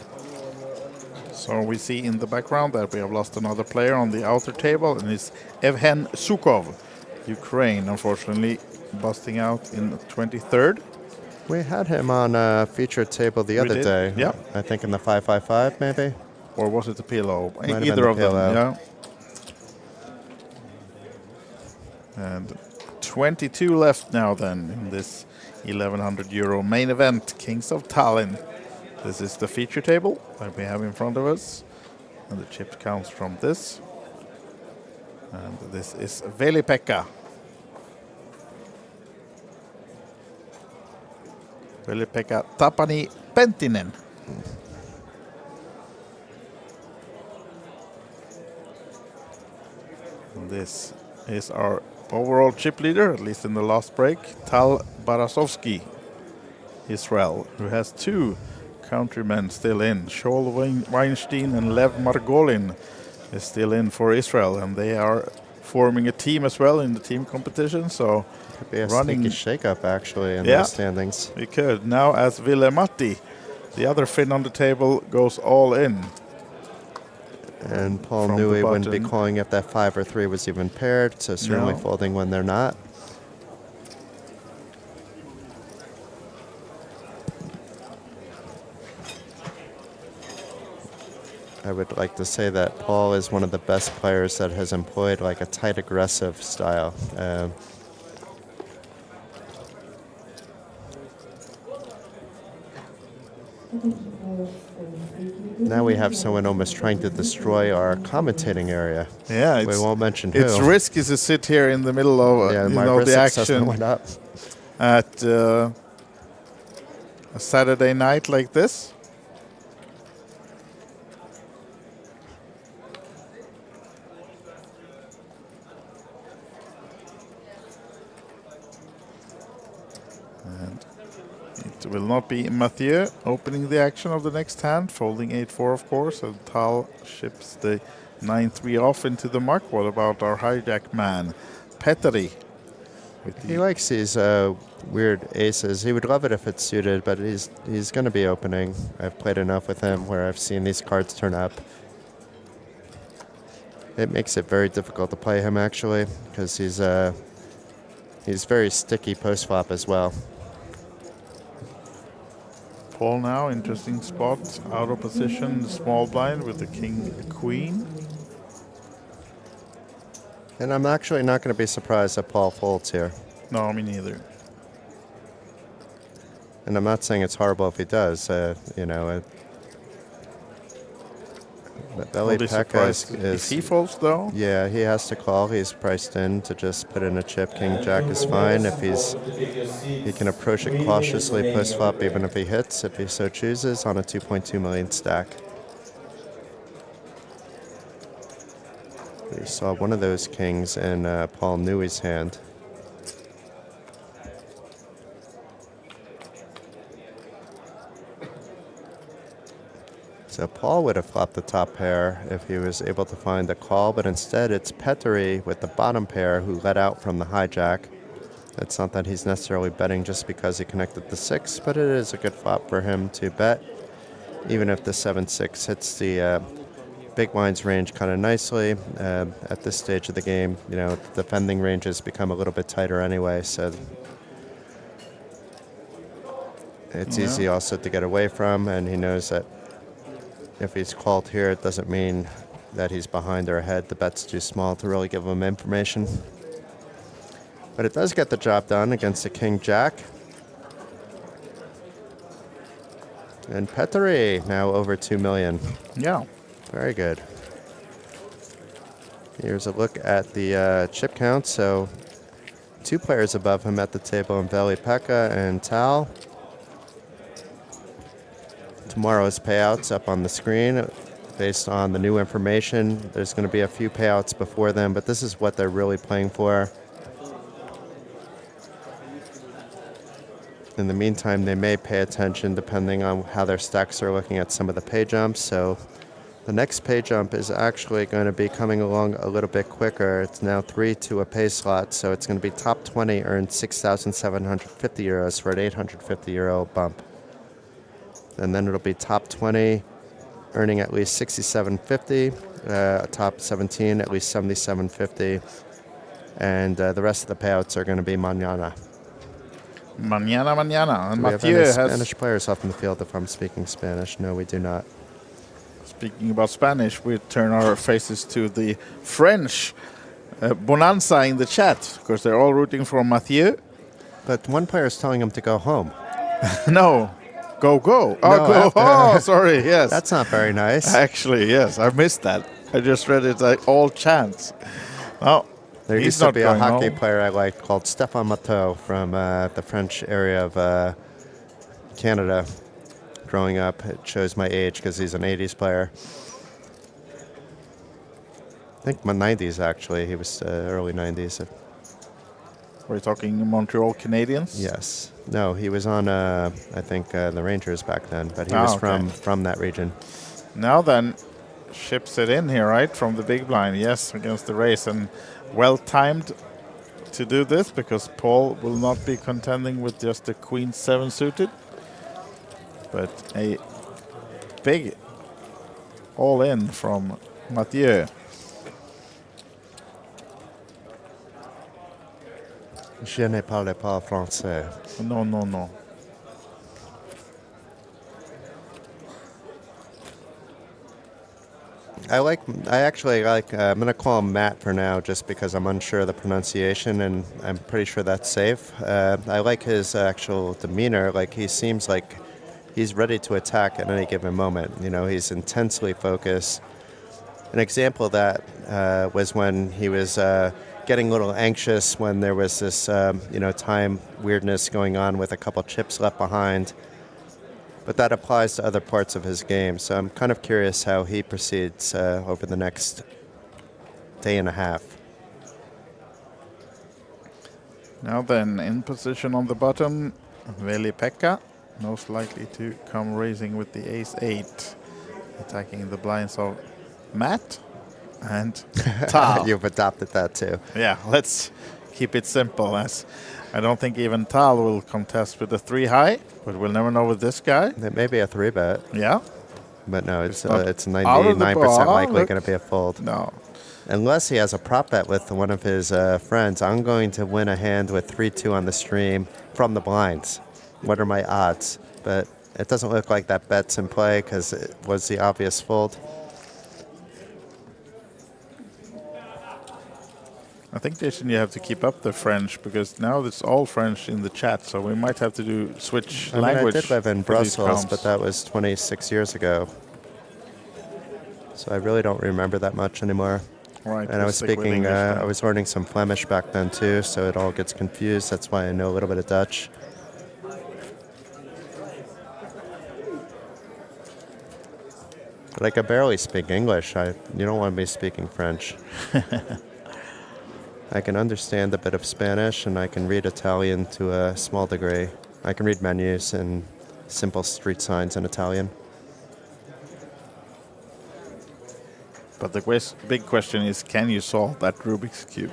So we see in the background that we have lost another player on the outer table, and it's Evhen Sukhov, Ukraine, unfortunately, busting out in 23rd. We had him on a featured table the other day. Yeah. I think in the 555 maybe. Or was it the PLO? Might have been Either the of them, PLO. yeah. And 22 left now then in this 1,100 euro main event, Kings of Tallinn. This is the feature table that we have in front of us. And the chip counts from this. And this is Veli-Pekka. Veli-Pekka Tapani Penttinen. And this is our overall chip leader, at least in the last break, Tal Barasovsky, Israel, who has two countrymen still in. Shoal Weinstein and Lev Margolin is still in for Israel, and they are forming a team as well in the team competition. So Could be a running sneaky shake-up, actually, in Yeah. the standings. we could. Now as Ville Matti, the other Finn on the table, goes all in. And Paul From knew the he wouldn't be button. calling if that 5 or 3 was even paired, so certainly No. folding when they're not. I would like to say that Paul is one of the best players that has employed like a tight aggressive style. Now we have someone almost trying to destroy our commentating area. Yeah, we won't mention who. It's risky to sit here in the middle of my the risk assessment action went up. at a Saturday night like this. And it will not be Mathieu opening the action of the next hand, folding 8-4 of course, and Tal ships the 9-3 off into the muck. What about our hijack man, Petteri? He likes these weird aces. He would love it if it's suited, but he's going to be opening. I've played enough with him where I've seen these cards turn up. It makes it very difficult to play him, actually, because he's very sticky post-flop as well. Paul now, interesting spot, out of position, small blind with the king, queen. And I'm actually not going to be surprised that Paul folds here. No, me neither. And I'm not saying it's horrible if he does. But I'll be surprised if he folds, though. Yeah, he has to call. He's priced in to just put in a chip. King Jack is fine. If he can approach it cautiously post flop, even if he hits, if he so chooses, on a 2.2 million stack. We saw one of those kings in Paul Newey's hand. So Paul would have flopped the top pair if he was able to find a call, but instead it's Petteri with the bottom pair who let out from the hijack. It's not that he's necessarily betting just because he connected the 6, but it is a good flop for him to bet, even if the 7-6 hits the big blinds range kind of nicely. At this stage of the game, defending ranges become a little bit tighter anyway, so it's easy also to get away from, and he knows that if he's called here, it doesn't mean that he's behind or ahead. The bet's too small to really give him information. But it does get the job done against the King Jack. And Petteri now over 2 million. Yeah. Very good. Here's a look at the chip count. So 2 players above him at the table in Veli-Pekka and Tal. Tomorrow's payouts up on the screen based on the new information. There's going to be a few payouts before them, but this is what they're really playing for. In the meantime, they may pay attention depending on how their stacks are looking at some of the pay jumps. So the next pay jump is actually going to be coming along a little bit quicker. It's now 3 to a pay slot, so it's going to be top 20 earned 6,750 euros for an 850 euro bump. And then it'll be top 20 earning at least 6750, top 17 at least 7750, and the rest of the payouts are going to be mañana. Mañana. And Do we have Mathieu any has Spanish players off in the field if I'm speaking Spanish? No, we do not. Speaking about Spanish, we turn our faces to the French bonanza in the chat, because they're all rooting for Mathieu. But one player is telling him to go home. No. Go. Oh, No, go. after. Oh, sorry. Yes. That's not very nice. Actually, yes. I missed that. I just read it like all chance. Oh, There he's used to not be a going hockey home. player I liked called Stéphane Matteau from the French area of Canada. Growing up, it shows my age because he's an 80s player. I think my 90s, actually. He was early 90s. We're talking Montreal Canadiens? Yes. No, he was on, I think, the Rangers back then, but he was from that region. Now then, ships it in here, right, from the big blind. Yes, against the race. And well-timed to do this, because Paul will not be contending with just the Queen 7 suited. But a big all-in from Mathieu. Je ne parle pas français. No. I actually like, I'm going to call him Matt for now just because I'm unsure of the pronunciation and I'm pretty sure that's safe. I like his actual demeanor. Like, he seems like he's ready to attack at any given moment. You know, he's intensely focused. An example of that was when he was getting a little anxious when there was this, time weirdness going on with a couple chips left behind. But that applies to other parts of his game. So I'm kind of curious how he proceeds over the next day and a half. Now then, in position on the bottom, Veli-Pekka, most likely to come raising with the ace-8, attacking the blinds of Matt and Tal. You've adopted that too. Yeah, let's keep it simple, as I don't think even Tal will contest with a 3 high, but we'll never know with this guy. It may be a 3-bet. Yeah. But no, it's not 99% likely going to be a fold. No. Unless he has a prop bet with one of his friends, I'm going to win a hand with 3-2 on the stream from the blinds. What are my odds? But it doesn't look like that bet's in play because it was the obvious fold. I think, Jason, you have to keep up the French, because now it's all French in the chat, so we might have to switch language. I did live in for these Brussels, comps. but that was 26 years ago. So I really don't remember that much anymore. Right. And I was speaking, I was learning some Flemish back then too, so it all gets confused. That's why I know a little bit of Dutch. But I can barely speak English. You don't want me speaking French. I can understand a bit of Spanish, and I can read Italian to a small degree. I can read menus and simple street signs in Italian. But the big question is, can you solve that Rubik's Cube?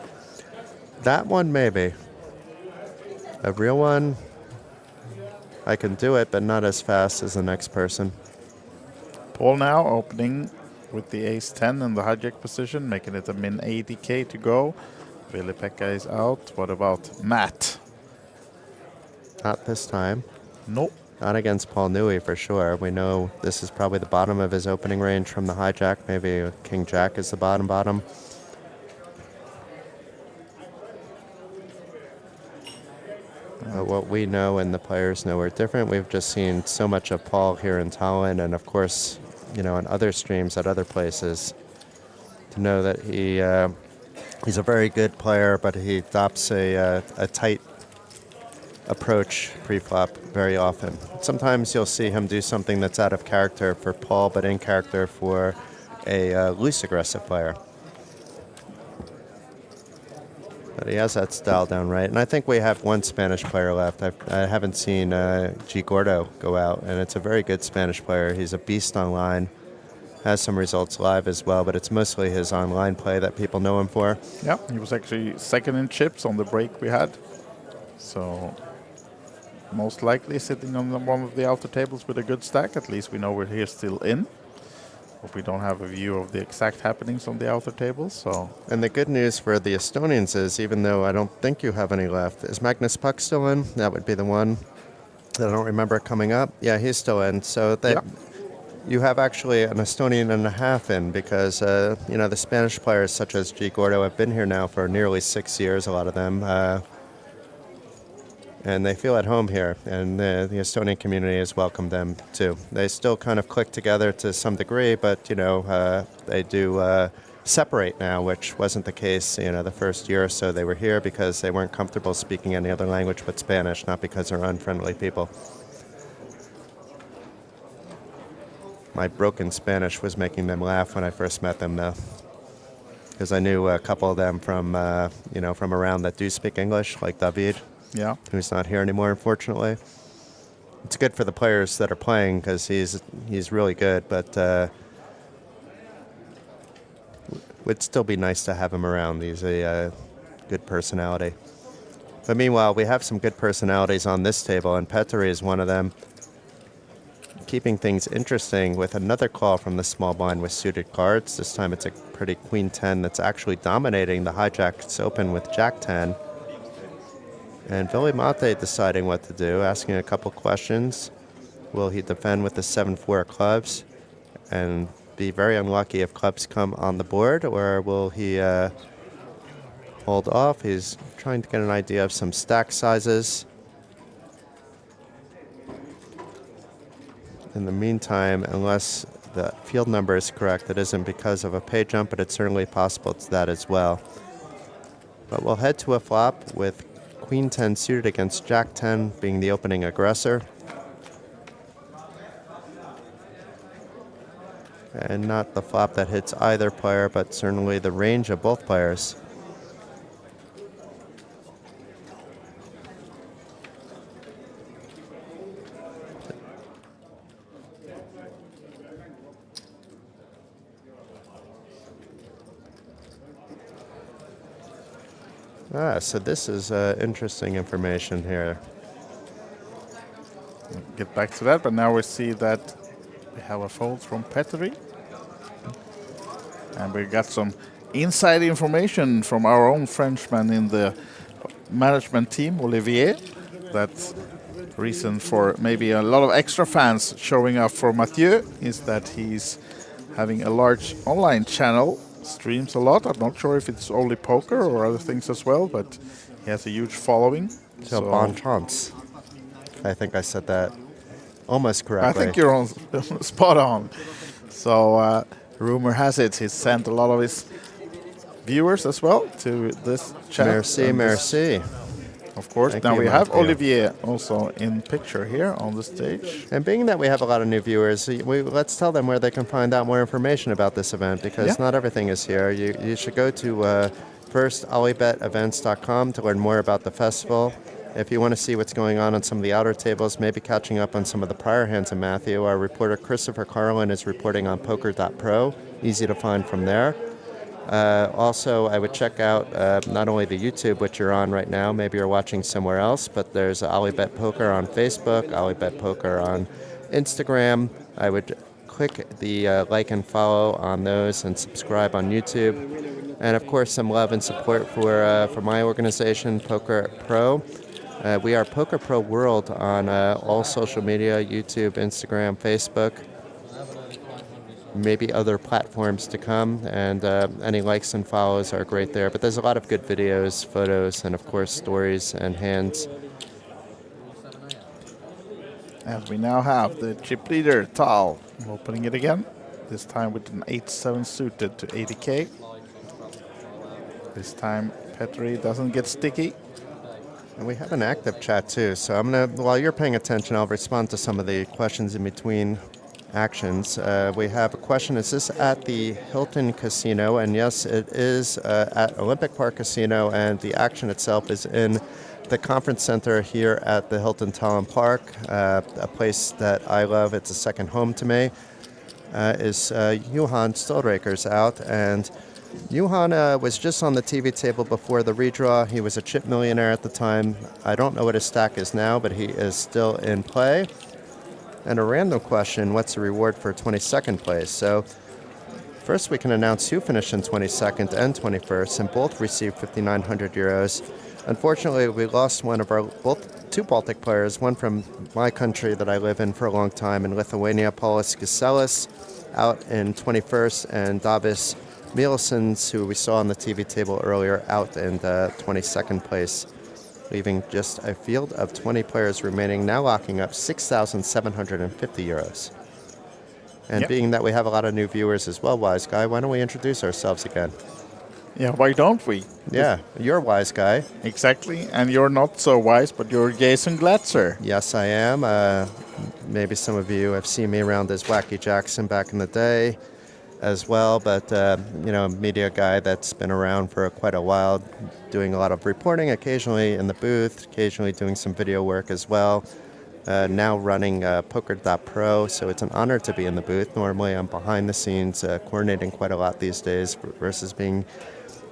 That one, maybe. A real one, I can do it, but not as fast as the next person. Paul now opening with the ace-10 in the hijack position, making it a min 80k to go. Veli-Pekka is out. What about Matt? Not this time. Nope. Not against Paul Newey for sure. We know this is probably the bottom of his opening range from the hijack. Maybe King Jack is the bottom. What we know and the players know are different. We've just seen so much of Paul here in Tallinn, and of course, on other streams at other places, to know that he's a very good player, but he adopts a tight approach pre-flop very often. Sometimes you'll see him do something that's out of character for Paul, but in character for a loose aggressive player. But he has that style down right. And I think we have one Spanish player left. I haven't seen G. Gordo go out, and it's a very good Spanish player. He's a beast online. Has some results live as well, but it's mostly his online play that people know him for. Yeah, he was actually second in chips on the break we had. So most likely sitting on one of the outer tables with a good stack. At least we know we're here still in. But we don't have a view of the exact happenings on the outer tables. So. And the good news for the Estonians is, even though I don't think you have any left, is Magnus Puck still in? That would be the one that I don't remember coming up. Yeah, he's still in. So you have actually an Estonian and a half in because, you know, the Spanish players such as G. Gordo have been here now for nearly 6 years, a lot of them. And they feel at home here, and the Estonian community has welcomed them too. They still kind of click together to some degree, but, you know, they do separate now, which wasn't the case, you know, the first year or so they were here because they weren't comfortable speaking any other language but Spanish, not because they're unfriendly people. My broken Spanish was making them laugh when I first met them, though, because I knew a couple of them from, you know, from around that do speak English, like David. Yeah. Who's not here anymore, unfortunately. It's good for the players that are playing because he's really good, but would still be nice to have him around. He's a good personality. But meanwhile, we have some good personalities on this table, and Petteri is one of them, keeping things interesting with another call from the small blind with suited cards. This time it's a pretty Queen 10 that's actually dominating the hijacks open with Jack 10. And Veli Mate deciding what to do, asking a couple questions. Will he defend with the 7-4 clubs and be very unlucky if clubs come on the board, or will he hold off? He's trying to get an idea of some stack sizes. In the meantime, unless the field number is correct, it isn't because of a pay jump, but it's certainly possible it's that as well. But we'll head to a flop with Queen 10 suited against Jack 10 being the opening aggressor. And not the flop that hits either player, but certainly the range of both players. So this is interesting information here. We'll get back to that, but now we see that we have a fold from Petteri. And we got some inside information from our own Frenchman in the management team, Olivier. That's reason for maybe a lot of extra fans showing up for Mathieu is that he's having a large online channel, streams a lot. I'm not sure if it's only poker or other things as well, but he has a huge following. So bon chance. I think I said that almost correctly. I think you're on spot on. So rumor has it he's sent a lot of his viewers as well to this chat. Merci, merci. Of course. Thank now you, we have Matthew. Olivier also in picture here on the stage. And being that we have a lot of new viewers, let's tell them where they can find out more information about this event, because not everything is here. You should go to first OlyBetEvents.com to learn more about the festival. If you want to see what's going on some of the outer tables, maybe catching up on some of the prior hands of Matthew, our reporter Christopher Carlin is reporting on poker.pro. Easy to find from there. Also, I would check out not only the YouTube, which you're on right now, maybe you're watching somewhere else, but there's OlyBet Poker on Facebook, OlyBet Poker on Instagram. I would click the like and follow on those and subscribe on YouTube. And of course, some love and support for my organization, Poker Pro. We are Poker Pro World on all social media, YouTube, Instagram, Facebook. Maybe other platforms to come, and any likes and follows are great there. But there's a lot of good videos, photos, and of course stories and hands. As we now have the chip leader, Tal, opening it again. This time with an 8-7 suited to 80k. This time Petteri doesn't get sticky. And we have an active chat too, so I'm gonna, while you're paying attention, I'll respond to some of the questions in between actions. We have a question, is this at the Hilton Casino? And yes, it is at Olympic Park Casino, and the action itself is in the conference center here at the Hilton Tallinn Park, a place that I love. It's a second home to me. Is Johan Stolraker's out, and Johan was just on the TV table before the redraw. He was a chip millionaire at the time. I don't know what his stack is now, but he is still in play. And a random question, what's the reward for 22nd place? So first we can announce who finished in 22nd and 21st, and both received 5,900 euros. Unfortunately, we lost one of our two Baltic players, one from my country that I live in for a long time in Lithuania, Paulius Giselis, out in 21st, and Davis Mielsens, who we saw on the TV table earlier, out in 22nd place, leaving just a field of 20 players remaining, now locking up 6,750 euros. And being that we have a lot of new viewers as well, Wise Guy, why don't we introduce ourselves again? Yeah, why don't we? Yeah, you're Wise Guy. Exactly, and you're not so wise, but you're Jason Glatzer. Yes, I am. Maybe some of you have seen me around as Wacky Jackson back in the day as well, but, you know, a media guy that's been around for quite a while, doing a lot of reporting, occasionally in the booth, occasionally doing some video work as well. Now running Poker.pro, so it's an honor to be in the booth. Normally I'm behind the scenes coordinating quite a lot these days versus being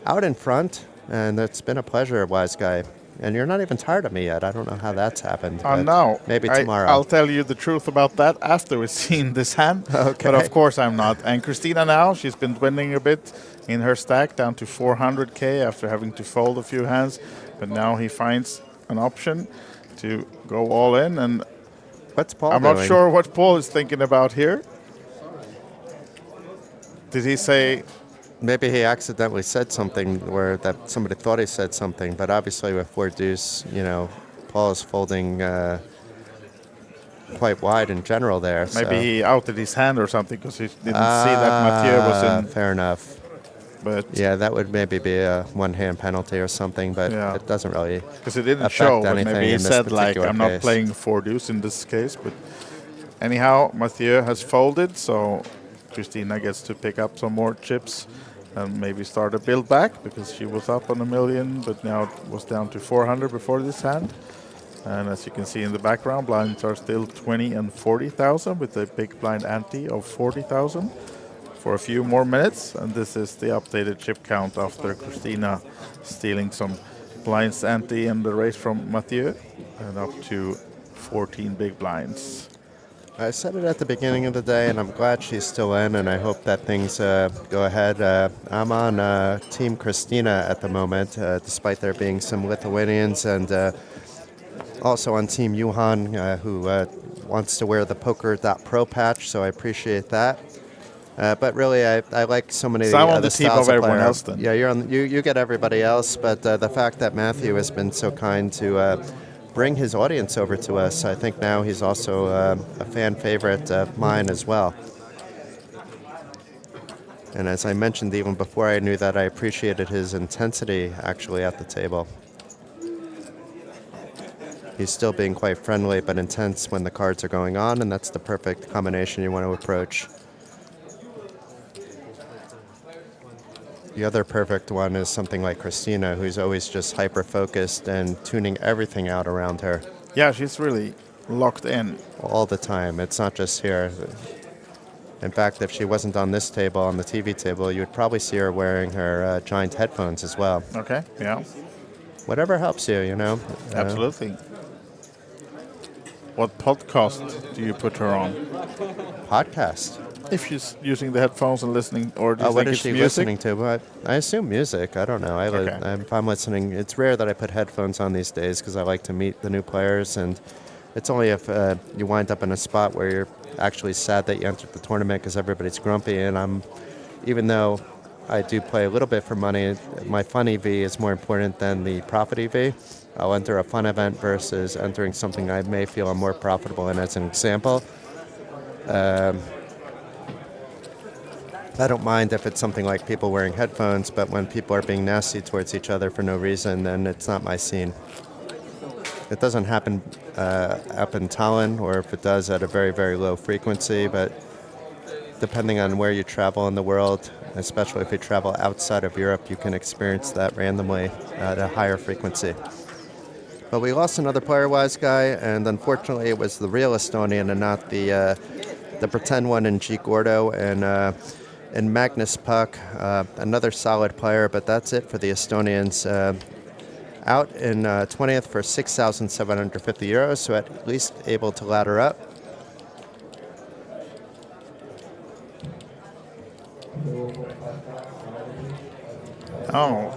out in front, and it's been a pleasure, Wise Guy. And you're not even tired of me yet. I don't know how that's happened. No. Maybe tomorrow. I'll tell you the truth about that after we've seen this hand. Okay. But of course I'm not. And Christina now, she's been dwindling a bit in her stack, down to 400k after having to fold a few hands. But now he finds an option to go all in. And what's Paul I'm doing? not sure what Paul is thinking about here. Did he say... Maybe he accidentally said something where that somebody thought he said something, but obviously with 4 deuce, you know, Paul is folding quite wide in general there. Maybe he outed his hand or something because he didn't see that Mathieu was in. Fair enough. But yeah, that would maybe be a one-hand penalty or something, but it doesn't really because it didn't affect show, but anything maybe he in this said, like, particular I'm not case. playing 4 deuce in this case. But anyhow, Mathieu has folded, so Christina gets to pick up some more chips and maybe start a build back because she was up on $1 million, but now it was down to 400 before this hand. And as you can see in the background, blinds are still 20 and 40,000 with a big blind ante of 40,000 for a few more minutes. And this is the updated chip count after Christina stealing some blinds ante in the race from Mathieu and up to 14 big blinds. I said it at the beginning of the day, and I'm glad she's still in, and I hope that things go ahead. I'm on Team Christina at the moment, despite there being some Lithuanians, and also on Team Johan, who wants to wear the Poker.pro patch, so I appreciate that. But really, I like so many So I'm on other the team styles of everyone player. else then. Yeah, you're on. You get everybody else, but the fact that Matthew has been so kind to bring his audience over to us, I think now he's also a fan favorite of mine as well. And as I mentioned even before I knew that, I appreciated his intensity actually at the table. He's still being quite friendly but intense when the cards are going on, and that's the perfect combination you want to approach. The other perfect one is something like Christina, who's always just hyper-focused and tuning everything out around her. Yeah, she's really locked in. All the time. It's not just here. In fact, if she wasn't on this table, on the TV table, you would probably see her wearing her giant headphones as well. Okay, yeah. Whatever helps you, you know. Absolutely. What podcast do you put her on? Podcast. If she's using the headphones and listening, or do you what think is it's she music? listening to? Well, I assume music. I don't know. If I'm listening, it's rare that I put headphones on these days because I like to meet the new players, and it's only if you wind up in a spot where you're actually sad that you entered the tournament because everybody's grumpy. And even though I do play a little bit for money, my fun EV is more important than the profit EV. I'll enter a fun event versus entering something I may feel I'm more profitable in. As an example, I don't mind if it's something like people wearing headphones, but when people are being nasty towards each other for no reason, then it's not my scene. It doesn't happen up in Tallinn, or if it does, at a very, very low frequency, but depending on where you travel in the world, especially if you travel outside of Europe, you can experience that randomly at a higher frequency. But we lost another player, Wise Guy, and unfortunately it was the real Estonian and not the pretend one in G. Gordo and Magnus Puck, another solid player, but that's it for the Estonians. Out in 20th for 6,750 euros, so at least able to ladder up. Oh,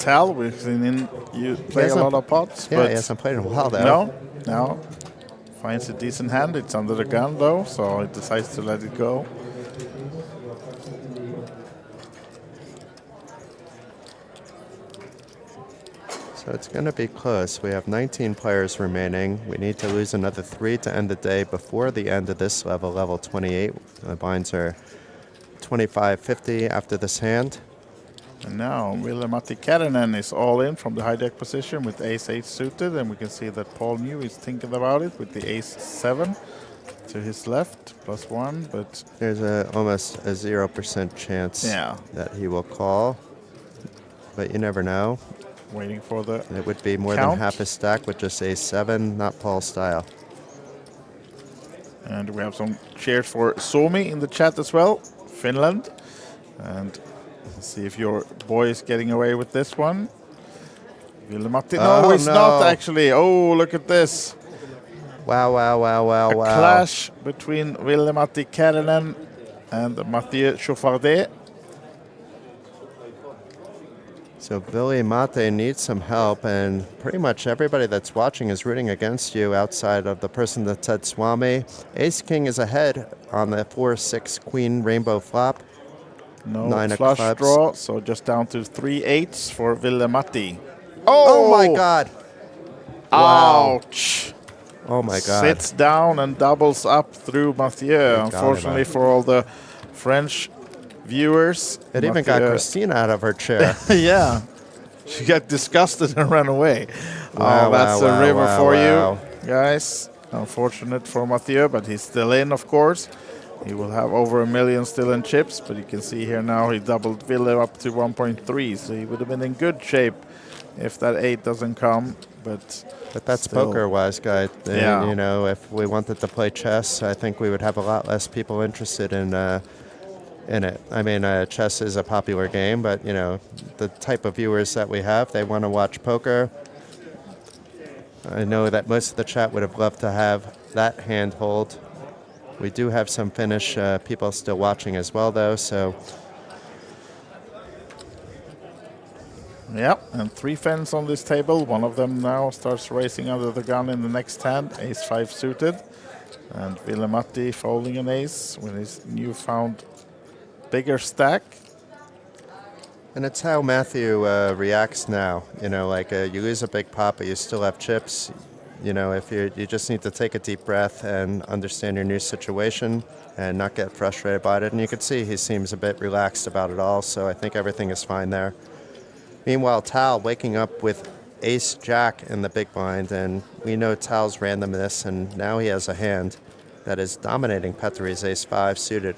Tal, we've seen you play a lot of pots. Yeah, but he hasn't played in a while, though. No. Finds a decent hand. It's under the gun, though, so he decides to let it go. So it's going to be close. We have 19 players remaining. We need to lose another 3 to end the day before the end of this level, level 28. The blinds are 25-50 after this hand. And now Ville-Matti Kärinen is all in from the high deck position with ace-8 suited, and we can see that Paul New is thinking about it with the ace-7 to his left, +1, but... There's almost a 0% chance that he will call, but you never know. Waiting for the It would be more count. than half a stack with just ace-7, not Paul's style. And we have some cheers for Suomi in the chat as well, Finland. And let's see if your boy is getting away with this one. Ville-Matti, no, he's not actually. Oh, look at this. Wow. A clash between Ville-Matti Kärinen and Mathieu Chauffardet. So Ville-Matti needs some help, and pretty much everybody that's watching is rooting against you outside of the person that said Swami. Ace-King is ahead on the 4-6 Queen Rainbow flop. No 9 of flush clubs. draw, so just down to 3 8s for Ville-Matti. Oh my God. Ouch. Oh my God. Sits down and doubles up through Mathieu. Unfortunately for all the French viewers. It even got Christina out of her chair. Yeah. She got disgusted and ran away. Wow, That's wow, a river wow, for wow. you, guys. Unfortunate for Mathieu, but he's still in, of course. He will have over $1 million still in chips, but you can see here now he doubled Ville up to 1.3, so he would have been in good shape if that 8 doesn't come. But that's still. poker-wise, guys. Yeah. You know, if we wanted to play chess, I think we would have a lot less people interested in it. I mean, chess is a popular game, but, you know, the type of viewers that we have, they want to watch poker. I know that most of the chat would have loved to have that hand hold. We do have some Finnish people still watching as well, though, so... Yep, and 3 Finns on this table. One of them now starts racing under the gun in the next hand, ace-5 suited. And Ville-Matti folding an ace with his newfound bigger stack. And it's how Matthew reacts now. You know, like you lose a big pot, but you still have chips. You know, if you just need to take a deep breath and understand your new situation and not get frustrated about it. And you can see he seems a bit relaxed about it all, so I think everything is fine there. Meanwhile, Tal waking up with ace-jack in the big blind, and we know Tal's randomness, and now he has a hand that is dominating Petteri's ace-5 suited.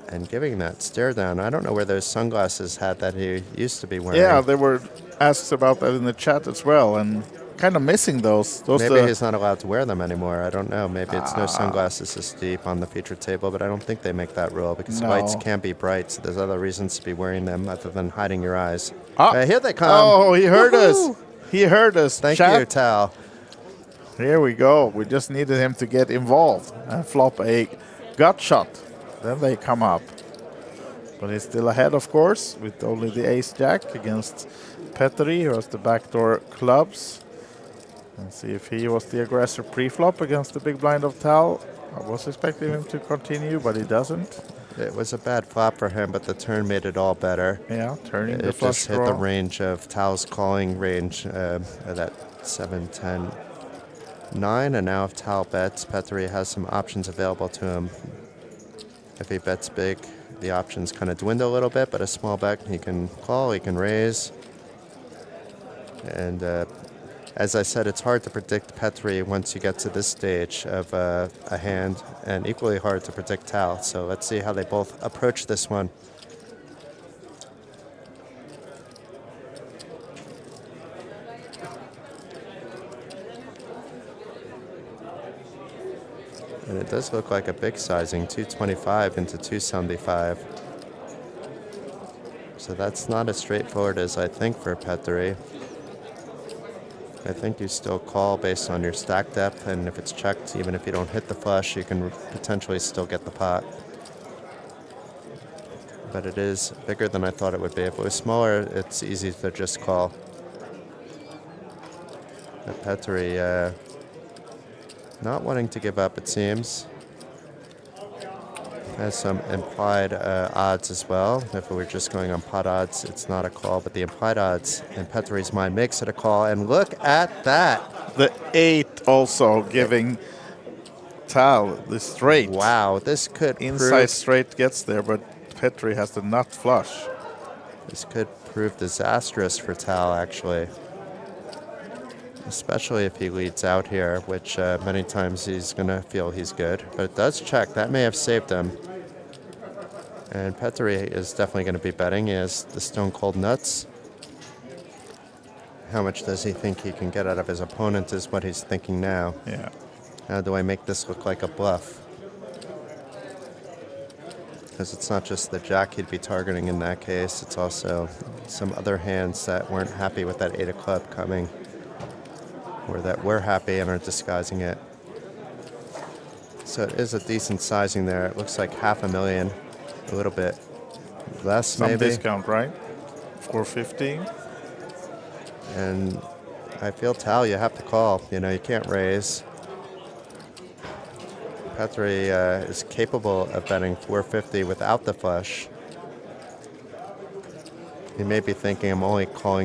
And giving that stare down. I don't know where those sunglasses had that he used to be wearing. Yeah, there were asks about that in the chat as well, and kind of missing those. Maybe he's not allowed to wear them anymore. I don't know. Maybe it's no sunglasses is deep on the feature table, but I don't think they make that rule because lights can be bright, so there's other reasons to be wearing them other than hiding your eyes. Here they come. Oh, he heard us. He heard us. Thank chat. you, Tal. Here we go. We just needed him to get involved and flop a gut shot. Then they come up. But he's still ahead, of course, with only the ace-jack against Petteri, who has the backdoor clubs. And see if he was the aggressor pre-flop against the big blind of Tal. I was expecting him to continue, but he doesn't. It was a bad flop for him, but the turn made it all better. Yeah, turning the it flush just hit draw. the range of Tal's calling range, that 7, 10, 9. And now if Tal bets, Petteri has some options available to him. If he bets big, the options kind of dwindle a little bit, but a small bet, he can call, he can raise. And as I said, it's hard to predict Petteri once you get to this stage of a hand, and equally hard to predict Tal. So let's see how they both approach this one. And it does look like a big sizing, 225 into 275. So that's not as straightforward as I think for Petteri. I think you still call based on your stack depth, and if it's checked, even if you don't hit the flush, you can potentially still get the pot. but it is bigger than I thought it would be. If it was smaller, it's easy to just call. But Petteri not wanting to give up, it seems. Has some implied odds as well. If we were just going on pot odds, it's not a call, but the implied odds in Petteri's mind makes it a call. And look at that. The 8 also giving Tal the straight. Wow, this could Inside straight gets there, but Petteri has the nut flush. This could prove disastrous for Tal, actually. Especially if he leads out here, which many times he's going to feel he's good. But it does check. That may have saved him. And Petteri is definitely going to be betting. He has the stone cold nuts. How much does he think he can get out of his opponent is what he's thinking now. Yeah. How do I make this look like a bluff? Because it's not just the jack he'd be targeting in that case. It's also some other hands that weren't happy with that 8 of club coming, or that were happy and are disguising it. So it is a decent sizing there. It looks like $500,000, a little bit less Some maybe. discount, right? 450. And I feel Tal, you have to call. You know, you can't raise. Petteri is capable of betting 450 without the flush. He may be thinking, I'm only calling